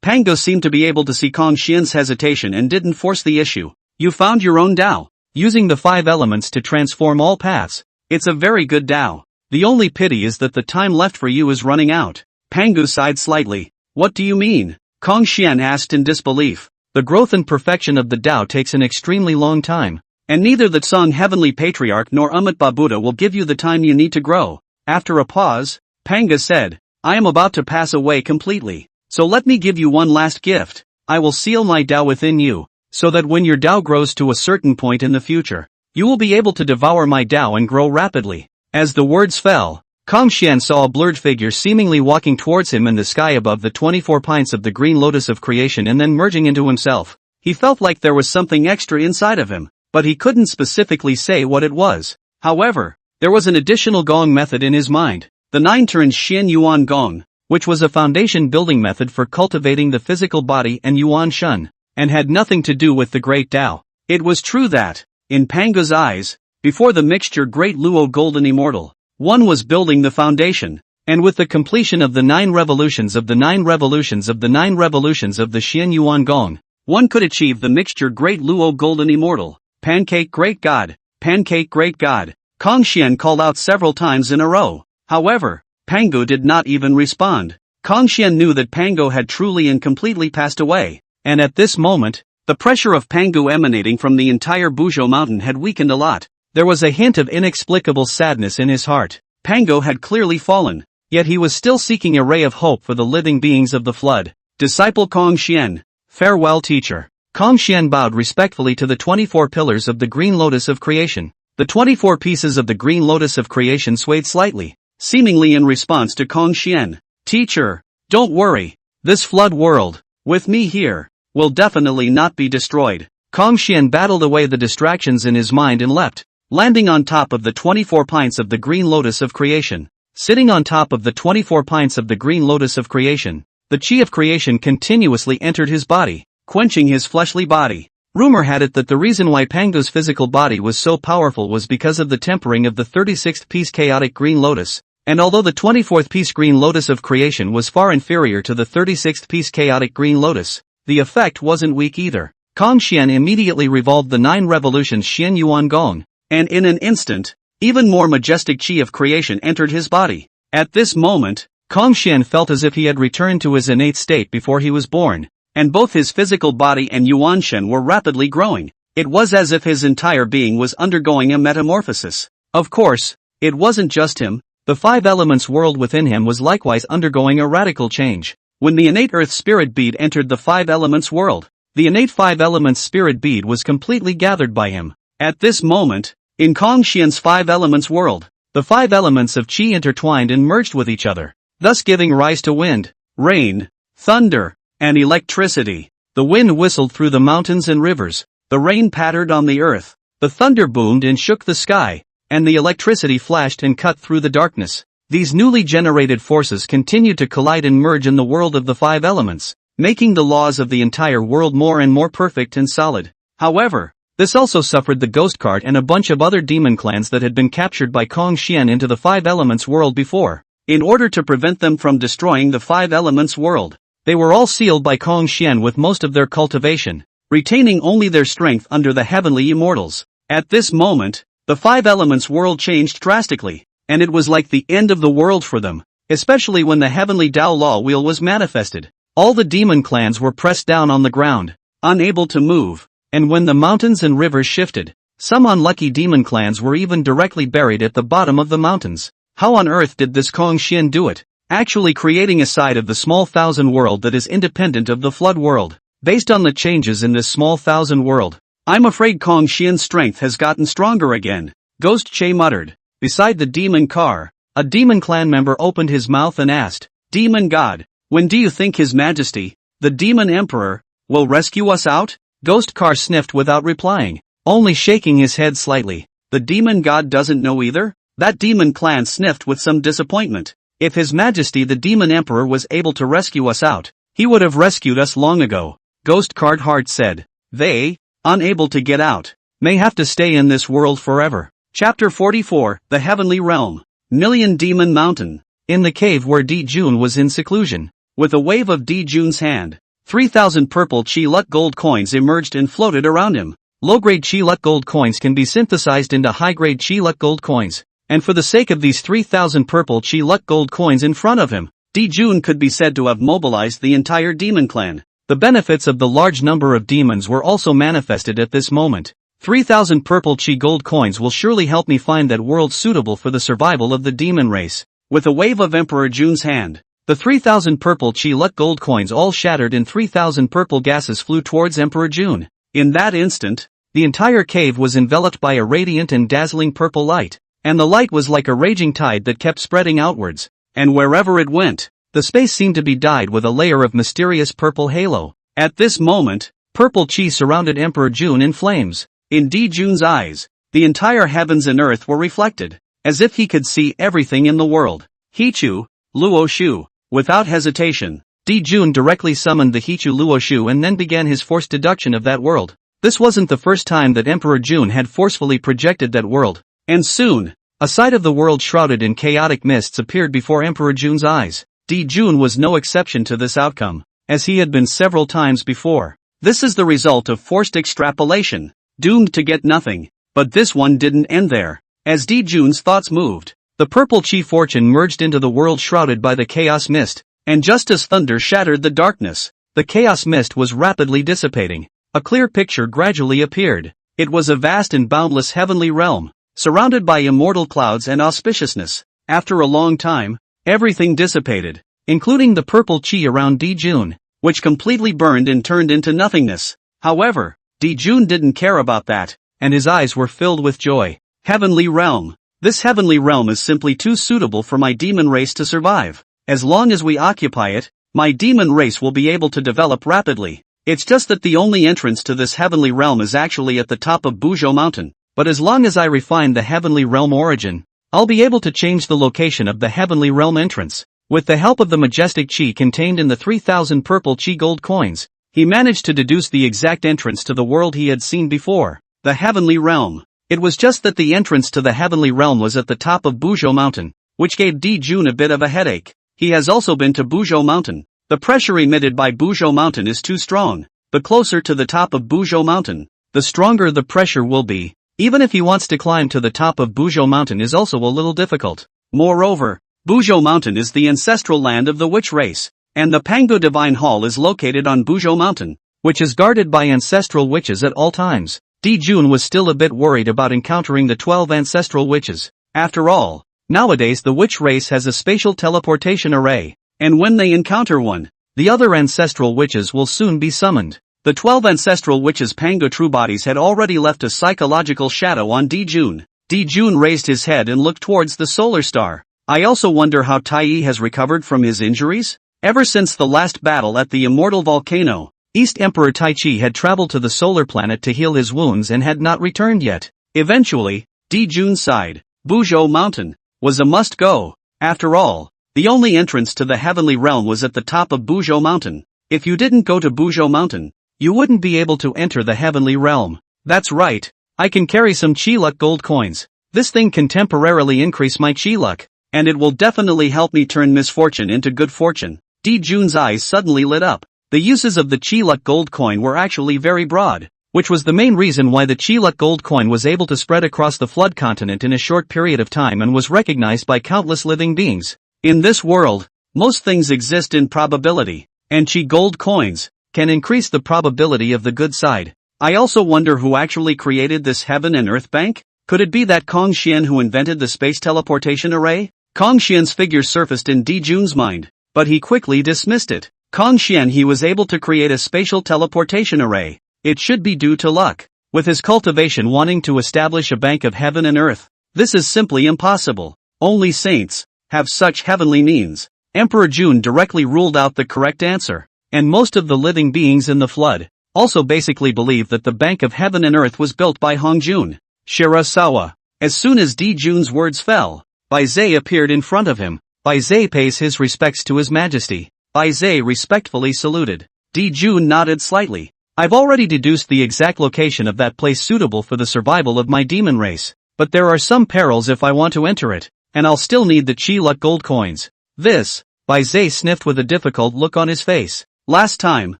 Pangu seemed to be able to see Kong Xian's hesitation and didn't force the issue. You found your own Dao, using the 5 elements to transform all paths. It's a very good Dao. The only pity is that the time left for you is running out. Pangu sighed slightly. What do you mean? Kong Xian asked in disbelief. The growth and perfection of the Dao takes an extremely long time. And neither the Tsang Heavenly Patriarch nor Amitabha Buddha will give you the time you need to grow. After a pause, Pangu said, I am about to pass away completely. So let me give you one last gift. I will seal my Dao within you, so that when your Dao grows to a certain point in the future, you will be able to devour my Dao and grow rapidly. As the words fell, Kong Xian saw a blurred figure seemingly walking towards him in the sky above the 24 pints of the green lotus of creation and then merging into himself. He felt like there was something extra inside of him, but he couldn't specifically say what it was. However, there was an additional gong method in his mind, the 9-turn Shien Yuan Gong, which was a foundation building method for cultivating the physical body and Yuan Shun, and had nothing to do with the Great Dao. It was true that, in Pangu's eyes, before the mixture Great Luo Golden Immortal, one was building the foundation, and with the completion of the 9 revolutions of the 9 revolutions of the 9 revolutions of the Shien Yuan Gong, one could achieve the mixture Great Luo Golden Immortal. Pancake Great God, Pancake Great God, Kong Xian called out several times in a row. However, Pangu did not even respond. Kong Xian knew that Pangu had truly and completely passed away, and at this moment, the pressure of Pangu emanating from the entire Buzhou mountain had weakened a lot. There was a hint of inexplicable sadness in his heart. Pangu had clearly fallen, yet he was still seeking a ray of hope for the living beings of the flood. Disciple Kong Xian, farewell teacher. Kong Xian bowed respectfully to the 24 pillars of the green lotus of creation. The 24 pieces of the green lotus of creation swayed slightly, seemingly in response to Kong Xian. Teacher, don't worry. This flood world, with me here, will definitely not be destroyed. Kong Xian battled away the distractions in his mind and leapt, landing on top of the 24 pints of the green lotus of creation. Sitting on top of the 24 pints of the green lotus of creation, the chi of creation continuously entered his body, quenching his fleshly body. Rumor had it that the reason why Pangu's physical body was so powerful was because of the tempering of the 36th piece chaotic green lotus, and although the 24th piece green lotus of creation was far inferior to the 36th piece chaotic green lotus, the effect wasn't weak either. Kong Xian immediately revolved the 9 revolutions Shien Yuan Gong, and in an instant, even more majestic chi of creation entered his body. At this moment, Kong Xian felt as if he had returned to his innate state before he was born, and both his physical body and Yuan Shen were rapidly growing. It was as if his entire being was undergoing a metamorphosis. Of course, it wasn't just him, the 5 elements world within him was likewise undergoing a radical change. When the innate earth spirit bead entered the 5 elements world, the innate 5 elements spirit bead was completely gathered by him. At this moment, in Kong Xian's 5 elements world, the 5 elements of qi intertwined and merged with each other, thus giving rise to wind, rain, thunder, and electricity. The wind whistled through the mountains and rivers, the rain pattered on the earth, the thunder boomed and shook the sky, and the electricity flashed and cut through the darkness. These newly generated forces continued to collide and merge in the world of the 5 elements, making the laws of the entire world more and more perfect and solid. However, this also suffered the ghost cart and a bunch of other demon clans that had been captured by Kong Xian into the 5 elements world before. In order to prevent them from destroying the 5 elements world, they were all sealed by Kong Xian with most of their cultivation, retaining only their strength under the heavenly immortals. At this moment, the 5 elements world changed drastically, and it was like the end of the world for them, especially when the heavenly Dao Law wheel was manifested. All the demon clans were pressed down on the ground, unable to move, and when the mountains and rivers shifted, some unlucky demon clans were even directly buried at the bottom of the mountains. How on earth did this Kong Xian do it? Actually creating a side of the small thousand world that is independent of the flood world. Based on the changes in this small thousand world, I'm afraid Kong Xian's strength has gotten stronger again, Ghost Che muttered. Beside the demon car, a demon clan member opened his mouth and asked, Demon God, when do you think His Majesty, the Demon Emperor, will rescue us out? Ghost Car sniffed without replying, only shaking his head slightly. The Demon God doesn't know either? That demon clan sniffed with some disappointment. If His Majesty the Demon Emperor was able to rescue us out, he would have rescued us long ago, Ghost Card Heart said. They, unable to get out, may have to stay in this world forever. Chapter 44, The Heavenly Realm. Million Demon Mountain. In the cave where Di Jun was in seclusion, with a wave of Di Jun's hand, 3,000 purple Qi Lut gold coins emerged and floated around him. Low-grade Qi Lut gold coins can be synthesized into high-grade Qi Lut gold coins. And for the sake of these 3,000 purple Qi Lut gold coins in front of him, Jieyin could be said to have mobilized the entire demon clan. The benefits of the large number of demons were also manifested at this moment. 3,000 purple Qi gold coins will surely help me find that world suitable for the survival of the demon race. With a wave of Emperor Jun's hand, the 3,000 purple Qi Lut gold coins all shattered and 3,000 purple gases flew towards Emperor Jun. In that instant, the entire cave was enveloped by a radiant and dazzling purple light, and the light was like a raging tide that kept spreading outwards, and wherever it went, the space seemed to be dyed with a layer of mysterious purple halo. At this moment, purple Qi surrounded Emperor Jun in flames. In Jun's eyes, the entire heavens and earth were reflected, as if he could see everything in the world. Hichu, Luo Shu. Without hesitation, Jun directly summoned the Hichu Luo Shu and then began his forced deduction of that world. This wasn't the first time that Emperor Jun had forcefully projected that world, and soon, a sight of the world shrouded in chaotic mists appeared before Emperor Jun's eyes. Jun was no exception to this outcome, as he had been several times before. This is the result of forced extrapolation, doomed to get nothing. But this one didn't end there. As Jun's thoughts moved, the purple Qi fortune merged into the world shrouded by the chaos mist, and just as thunder shattered the darkness, the chaos mist was rapidly dissipating. A clear picture gradually appeared. It was a vast and boundless heavenly realm, surrounded by immortal clouds and auspiciousness. After a long time, everything dissipated, including the purple Qi around Jun, which completely burned and turned into nothingness. However, Jun didn't care about that, and his eyes were filled with joy. Heavenly realm. This heavenly realm is simply too suitable for my demon race to survive. As long as we occupy it, my demon race will be able to develop rapidly. It's just that the only entrance to this heavenly realm is actually at the top of Buzhou Mountain. But as long as I refine the heavenly realm origin, I'll be able to change the location of the heavenly realm entrance. With the help of the majestic Qi contained in the 3,000 purple Qi gold coins, he managed to deduce the exact entrance to the world he had seen before, the heavenly realm. It was just that the entrance to the heavenly realm was at the top of Buzhou Mountain, which gave Jun a bit of a headache. He has also been to Buzhou Mountain. The pressure emitted by Buzhou Mountain is too strong. The closer to the top of Buzhou Mountain, the stronger the pressure will be. Even if he wants to climb to the top of Buzhou Mountain is also a little difficult. Moreover, Buzhou Mountain is the ancestral land of the witch race, and the Pangu Divine Hall is located on Buzhou Mountain, which is guarded by ancestral witches at all times. Jun was still a bit worried about encountering the 12 ancestral witches. After all, nowadays the witch race has a spatial teleportation array, and when they encounter one, the other ancestral witches will soon be summoned. The 12 ancestral witches' Pangu true bodies had already left a psychological shadow on Jun. Jun raised his head and looked towards the solar star. I also wonder how Tai has recovered from his injuries? Ever since the last battle at the immortal volcano, East Emperor Taichi had traveled to the solar planet to heal his wounds and had not returned yet. Eventually, Jun sighed. Buzhou Mountain was a must-go. After all, the only entrance to the heavenly realm was at the top of Buzhou Mountain. If you didn't go to Buzhou Mountain, you wouldn't be able to enter the heavenly realm. That's right, I can carry some Qi Luck gold coins. This thing can temporarily increase my Qi Luck, and it will definitely help me turn misfortune into good fortune. Jun's eyes suddenly lit up. The uses of the Qi Luck gold coin were actually very broad, which was the main reason why the Qi Luck gold coin was able to spread across the flood continent in a short period of time and was recognized by countless living beings. In this world, most things exist in probability, and Qi gold coins can increase the probability of the good side. I also wonder who actually created this heaven and earth bank? Could it be that Kong Xian who invented the space teleportation array? Kong Xian's figure surfaced in Jun's mind, but he quickly dismissed it. Kong Xian he was able to create a spatial teleportation array. It should be due to luck. With his cultivation wanting to establish a bank of heaven and earth, this is simply impossible. Only saints have such heavenly means. Emperor Jun directly ruled out the correct answer, and most of the living beings in the flood also basically believe that the Bank of Heaven and Earth was built by Hongjun. Shirasawa. As soon as Jun's words fell, Bai Zai appeared in front of him. Bai Zai pays his respects to His Majesty. Bai Zai respectfully saluted. Jun nodded slightly. I've already deduced the exact location of that place suitable for the survival of my demon race, but there are some perils if I want to enter it, and I'll still need the Qi Luck gold coins. This, Bai Zai sniffed with a difficult look on his face. Last time,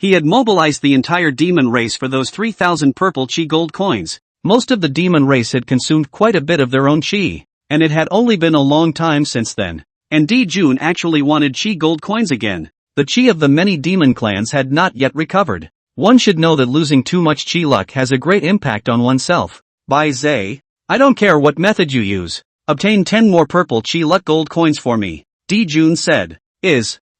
He had mobilized the entire demon race for those 3,000 purple chi gold coins. Most of the demon race had consumed quite a bit of their own chi, and it had only been a long time since then. And Jun actually wanted chi gold coins again. The chi of the many demon clans had not yet recovered. One should know that losing too much chi luck has a great impact on oneself. Bai Zai, I don't care what method you use. Obtain 10 more purple chi luck gold coins for me, Jun said.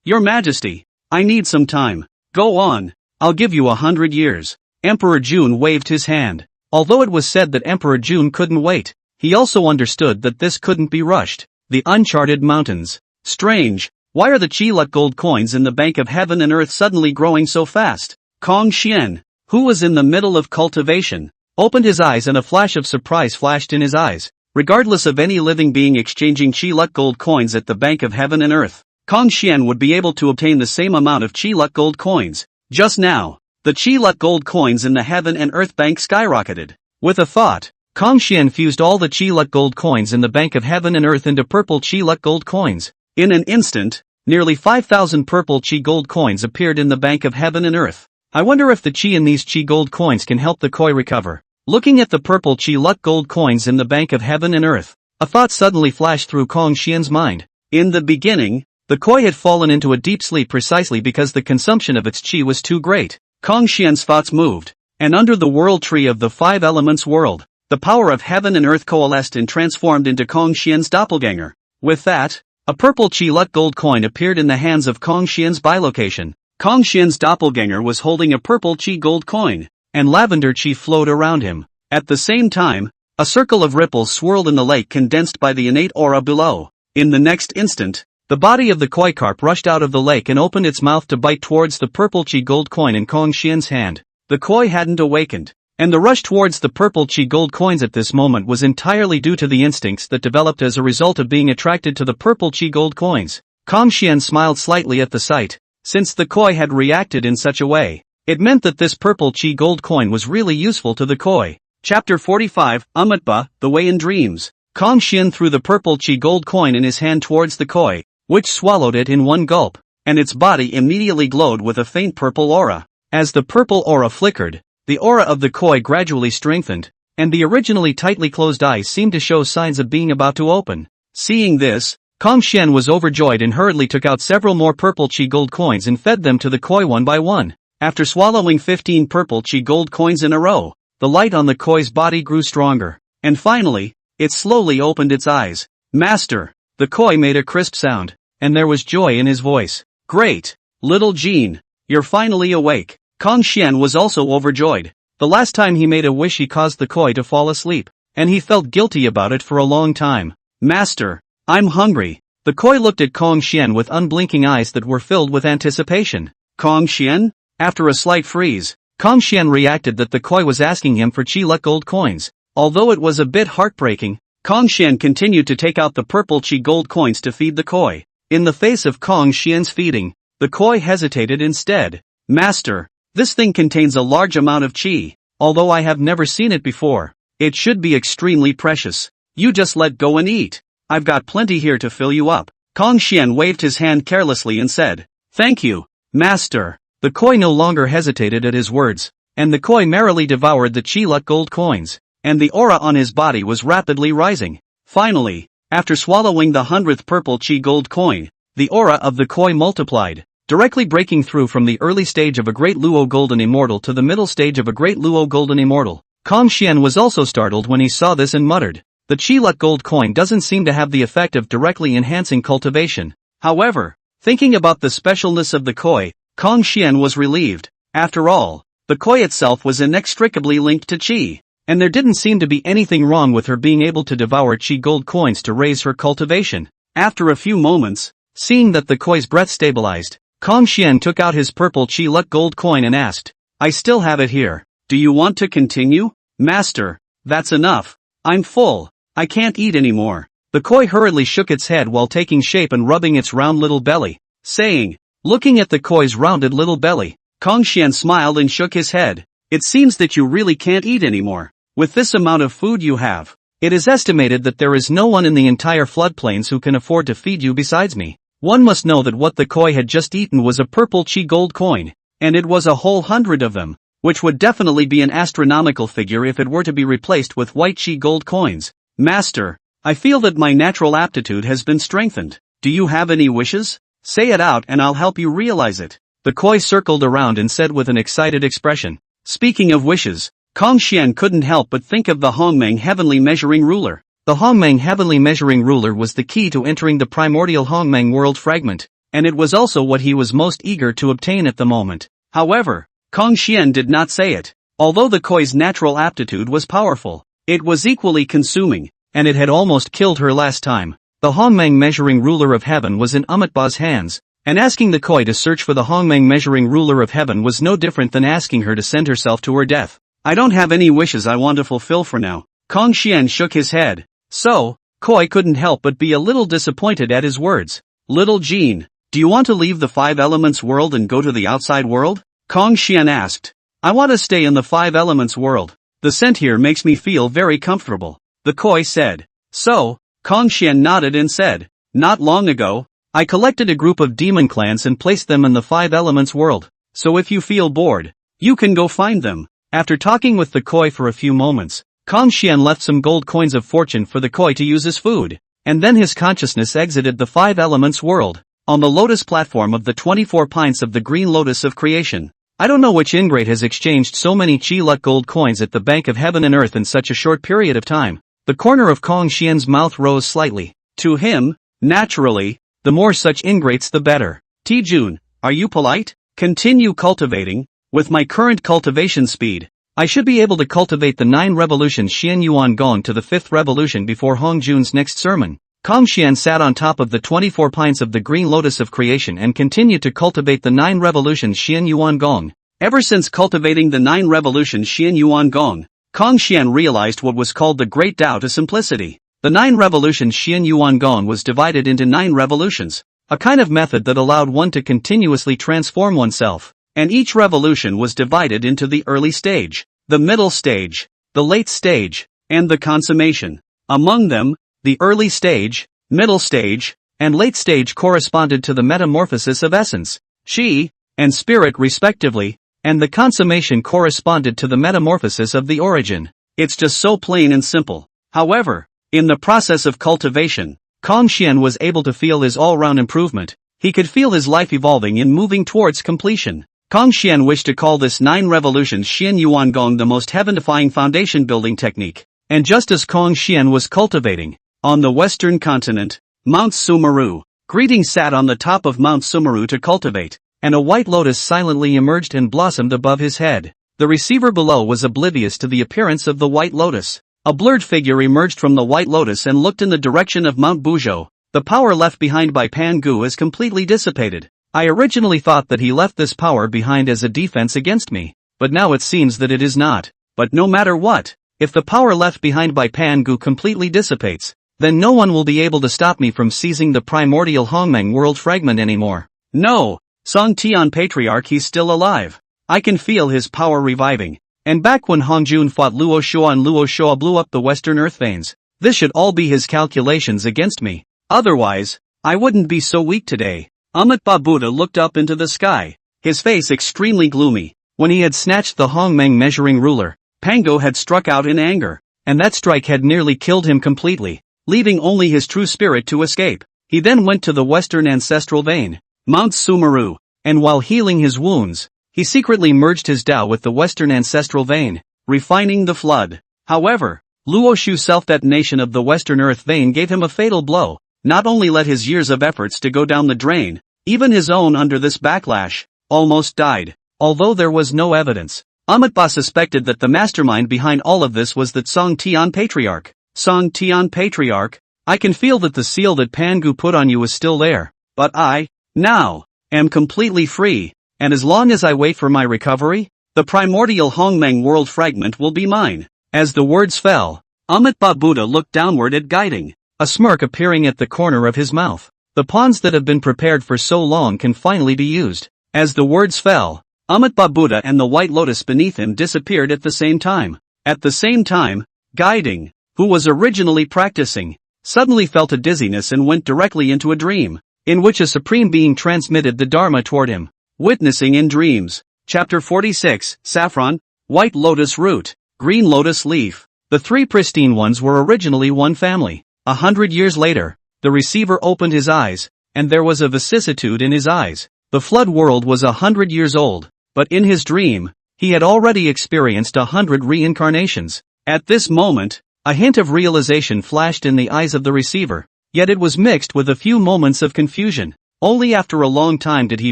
Your Majesty, I need some time. Go on, I'll give you 100 years. Emperor Jun waved his hand. Although it was said that Emperor Jun couldn't wait, he also understood that this couldn't be rushed. The uncharted mountains. Strange, why are the chi luck gold coins in the Bank of Heaven and Earth suddenly growing so fast? Kong Xian, who was in the middle of cultivation, opened his eyes and a flash of surprise flashed in his eyes. Regardless of any living being exchanging chi luck gold coins at the Bank of Heaven and Earth, Kong Xian would be able to obtain the same amount of chi luck gold coins. Just now, the chi luck gold coins in the Heaven and Earth Bank skyrocketed. With a thought, Kong Xian fused all the chi luck gold coins in the Bank of Heaven and Earth into purple chi luck gold coins. In an instant, nearly 5,000 purple chi gold coins appeared in the Bank of Heaven and Earth. I wonder if the chi in these chi gold coins can help the koi recover. Looking at the purple chi luck gold coins in the Bank of Heaven and Earth, a thought suddenly flashed through Kong Xian's mind. In the beginning, the koi had fallen into a deep sleep precisely because the consumption of its chi was too great. Kong Xian's thoughts moved, and under the world tree of the 5 elements world, the power of heaven and earth coalesced and transformed into Kong Xian's doppelganger. With that, a purple chi luck gold coin appeared in the hands of Kong Xian's bilocation. Kong Xian's doppelganger was holding a purple chi gold coin, and lavender chi flowed around him. At the same time, a circle of ripples swirled in the lake condensed by the innate aura below. In the next instant, the body of the koi carp rushed out of the lake and opened its mouth to bite towards the purple chi gold coin in Kong Xian's hand. The koi hadn't awakened, and the rush towards the purple chi gold coins at this moment was entirely due to the instincts that developed as a result of being attracted to the purple chi gold coins. Kong Xian smiled slightly at the sight. Since the koi had reacted in such a way, it meant that this purple chi gold coin was really useful to the koi. Chapter 45, Amatba, The Way in Dreams. Kong Xian threw the purple chi gold coin in his hand towards the koi, which swallowed it in one gulp, and its body immediately glowed with a faint purple aura. As the purple aura flickered, the aura of the koi gradually strengthened, and the originally tightly closed eyes seemed to show signs of being about to open. Seeing this, Kong Xian was overjoyed and hurriedly took out several more purple chi gold coins and fed them to the koi one by one. After swallowing 15 purple chi gold coins in a row, the light on the koi's body grew stronger, and finally, it slowly opened its eyes. Master! The koi made a crisp sound, and there was joy in his voice. Great! Little Jean, you're finally awake. Kong Xian was also overjoyed. The last time he made a wish he caused the koi to fall asleep, and he felt guilty about it for a long time. Master, I'm hungry. The koi looked at Kong Xian with unblinking eyes that were filled with anticipation. Kong Xian? After a slight freeze, Kong Xian reacted that the koi was asking him for chi luck gold coins. Although it was a bit heartbreaking, Kong Xian continued to take out the purple chi gold coins to feed the koi. In the face of Kong Xian's feeding, the koi hesitated instead. Master, this thing contains a large amount of chi. Although I have never seen it before, it should be extremely precious. You just let go and eat. I've got plenty here to fill you up. Kong Xian waved his hand carelessly and said, Thank you, Master. The koi no longer hesitated at his words, and the koi merrily devoured the chi luck gold coins, and the aura on his body was rapidly rising. Finally, after swallowing the 100th purple chi gold coin, the aura of the koi multiplied, directly breaking through from the early stage of a Great Luo golden immortal to the middle stage of a Great Luo golden immortal. Kong Xian was also startled when he saw this and muttered, The chi luck gold coin doesn't seem to have the effect of directly enhancing cultivation. However, thinking about the specialness of the koi, Kong Xian was relieved. After all, the koi itself was inextricably linked to chi, and there didn't seem to be anything wrong with her being able to devour chi gold coins to raise her cultivation. After a few moments, seeing that the koi's breath stabilized, Kong Xian took out his purple chi luck gold coin and asked, I still have it here. Do you want to continue? Master, that's enough. I'm full. I can't eat anymore. The koi hurriedly shook its head while taking shape and rubbing its round little belly, saying, Looking at the koi's rounded little belly, Kong Xian smiled and shook his head. It seems that you really can't eat anymore. With this amount of food you have, it is estimated that there is no one in the entire floodplains who can afford to feed you besides me. One must know that what the koi had just eaten was a purple chi gold coin, and it was a whole 100 of them, which would definitely be an astronomical figure if it were to be replaced with white chi gold coins. Master, I feel that my natural aptitude has been strengthened. Do you have any wishes? Say it out and I'll help you realize it. The koi circled around and said with an excited expression. Speaking of wishes, Kong Xian couldn't help but think of the Hongmeng heavenly measuring ruler. The Hongmeng heavenly measuring ruler was the key to entering the primordial Hongmeng world fragment, and it was also what he was most eager to obtain at the moment. However, Kong Xian did not say it. Although the koi's natural aptitude was powerful, it was equally consuming, and it had almost killed her last time. The Hongmeng measuring ruler of heaven was in Amitabha's hands, and asking the koi to search for the Hongmeng measuring ruler of heaven was no different than asking her to send herself to her death. I don't have any wishes I want to fulfill for now. Kong Xian shook his head. So, Koi couldn't help but be a little disappointed at his words. Little Jean, do you want to leave the five elements world and go to the outside world? Kong Xian asked. I want to stay in the five elements world. The scent here makes me feel very comfortable. The koi said. So, Kong Xian nodded and said, not long ago, I collected a group of demon clans and placed them in the five elements world. So if you feel bored, you can go find them. After talking with the koi for a few moments, Kong Xian left some gold coins of fortune for the koi to use as food, and then his consciousness exited the five elements world, on the lotus platform of the 24 pints of the green lotus of creation. I don't know which ingrate has exchanged so many Chi-Lut gold coins at the Bank of Heaven and Earth in such a short period of time. The corner of Kong Xian's mouth rose slightly. To him, naturally, the more such ingrates the better. Tijun, are you polite? Continue cultivating. With my current cultivation speed, I should be able to cultivate the 9 revolutions Shien Yuan Gong to the 5th revolution before Hongjun's next sermon. Kong Xian sat on top of the 24 pints of the green lotus of creation and continued to cultivate the 9 revolutions Shien Yuan Gong. Ever since cultivating the 9 revolutions Shien Yuan Gong, Kong Xian realized what was called the Great Tao to simplicity. The 9 revolutions Shien Yuan Gong was divided into 9 revolutions, a kind of method that allowed one to continuously transform oneself, and each revolution was divided into the early stage, the middle stage, the late stage, and the consummation. Among them, the early stage, middle stage, and late stage corresponded to the metamorphosis of essence, chi, and spirit respectively, and the consummation corresponded to the metamorphosis of the origin. It's just so plain and simple. However, in the process of cultivation, Kong Xian was able to feel his all-round improvement. He could feel his life evolving and moving towards completion. Kong Xian wished to call this 9 revolutions Shien Yuan Gong the most heaven-defying foundation building technique. And just as Kong Xian was cultivating, on the western continent, Mount Sumeru, Greeting sat on the top of Mount Sumeru to cultivate, and a white lotus silently emerged and blossomed above his head. The receiver below was oblivious to the appearance of the white lotus. A blurred figure emerged from the white lotus and looked in the direction of Mount Buzhou. The power left behind by Pangu is completely dissipated. I originally thought that he left this power behind as a defense against me, but now it seems that it is not. But no matter what, if the power left behind by Pangu completely dissipates, then no one will be able to stop me from seizing the primordial Hongmeng world fragment anymore. No, Song Tian Patriarch, he's still alive. I can feel his power reviving. And back when Hongjun fought Luo Shua and Luo Shua blew up the western earth veins, this should all be his calculations against me. Otherwise, I wouldn't be so weak today. Amitabha Buddha looked up into the sky, his face extremely gloomy. When he had snatched the Hongmeng measuring ruler, Pangu had struck out in anger, and that strike had nearly killed him completely, leaving only his true spirit to escape. He then went to the western ancestral vein, Mount Sumeru, and while healing his wounds, he secretly merged his Tao with the western ancestral vein, refining the flood. However, Luo Shu's self-detonation of the western earth vein gave him a fatal blow. Not only let his years of efforts to go down the drain, even his own under this backlash, almost died. Although there was no evidence, Amitabha suspected that the mastermind behind all of this was that Song Tian Patriarch. Song Tian Patriarch, I can feel that the seal that Pangu put on you is still there, but I, now, am completely free. And as long as I wait for my recovery, the primordial Hongmeng world fragment will be mine. As the words fell, Amitabha Buddha looked downward at Guiding, a smirk appearing at the corner of his mouth. The pawns that have been prepared for so long can finally be used. As the words fell, Amitabha Buddha and the white lotus beneath him disappeared at the same time. At the same time, Guiding, who was originally practicing, suddenly felt a dizziness and went directly into a dream, in which a supreme being transmitted the Dharma toward him. Witnessing in dreams. Chapter 46, Saffron, White Lotus Root, Green Lotus Leaf. The three pristine ones were originally one family. 100 years later, the receiver opened his eyes, and there was a vicissitude in his eyes. The flood world was 100 years old, but in his dream, he had already experienced 100 reincarnations. At this moment, a hint of realization flashed in the eyes of the receiver, yet it was mixed with a few moments of confusion. Only after a long time did he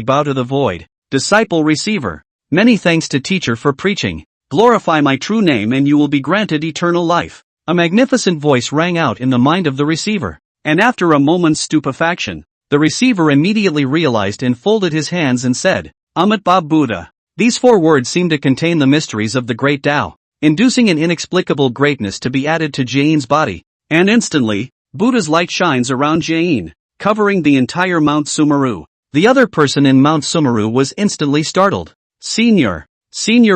bow to the void. Disciple receiver, many thanks to teacher for preaching. Glorify my true name and you will be granted eternal life. A magnificent voice rang out in the mind of the receiver, and after a moment's stupefaction, the receiver immediately realized and folded his hands and said, Amitabha Buddha. These 4 words seemed to contain the mysteries of the great Tao, inducing an inexplicable greatness to be added to Jieyin's body, and instantly, Buddha's light shines around Jieyin, covering the entire Mount Sumeru. The other person in Mount Sumeru was instantly startled. Senior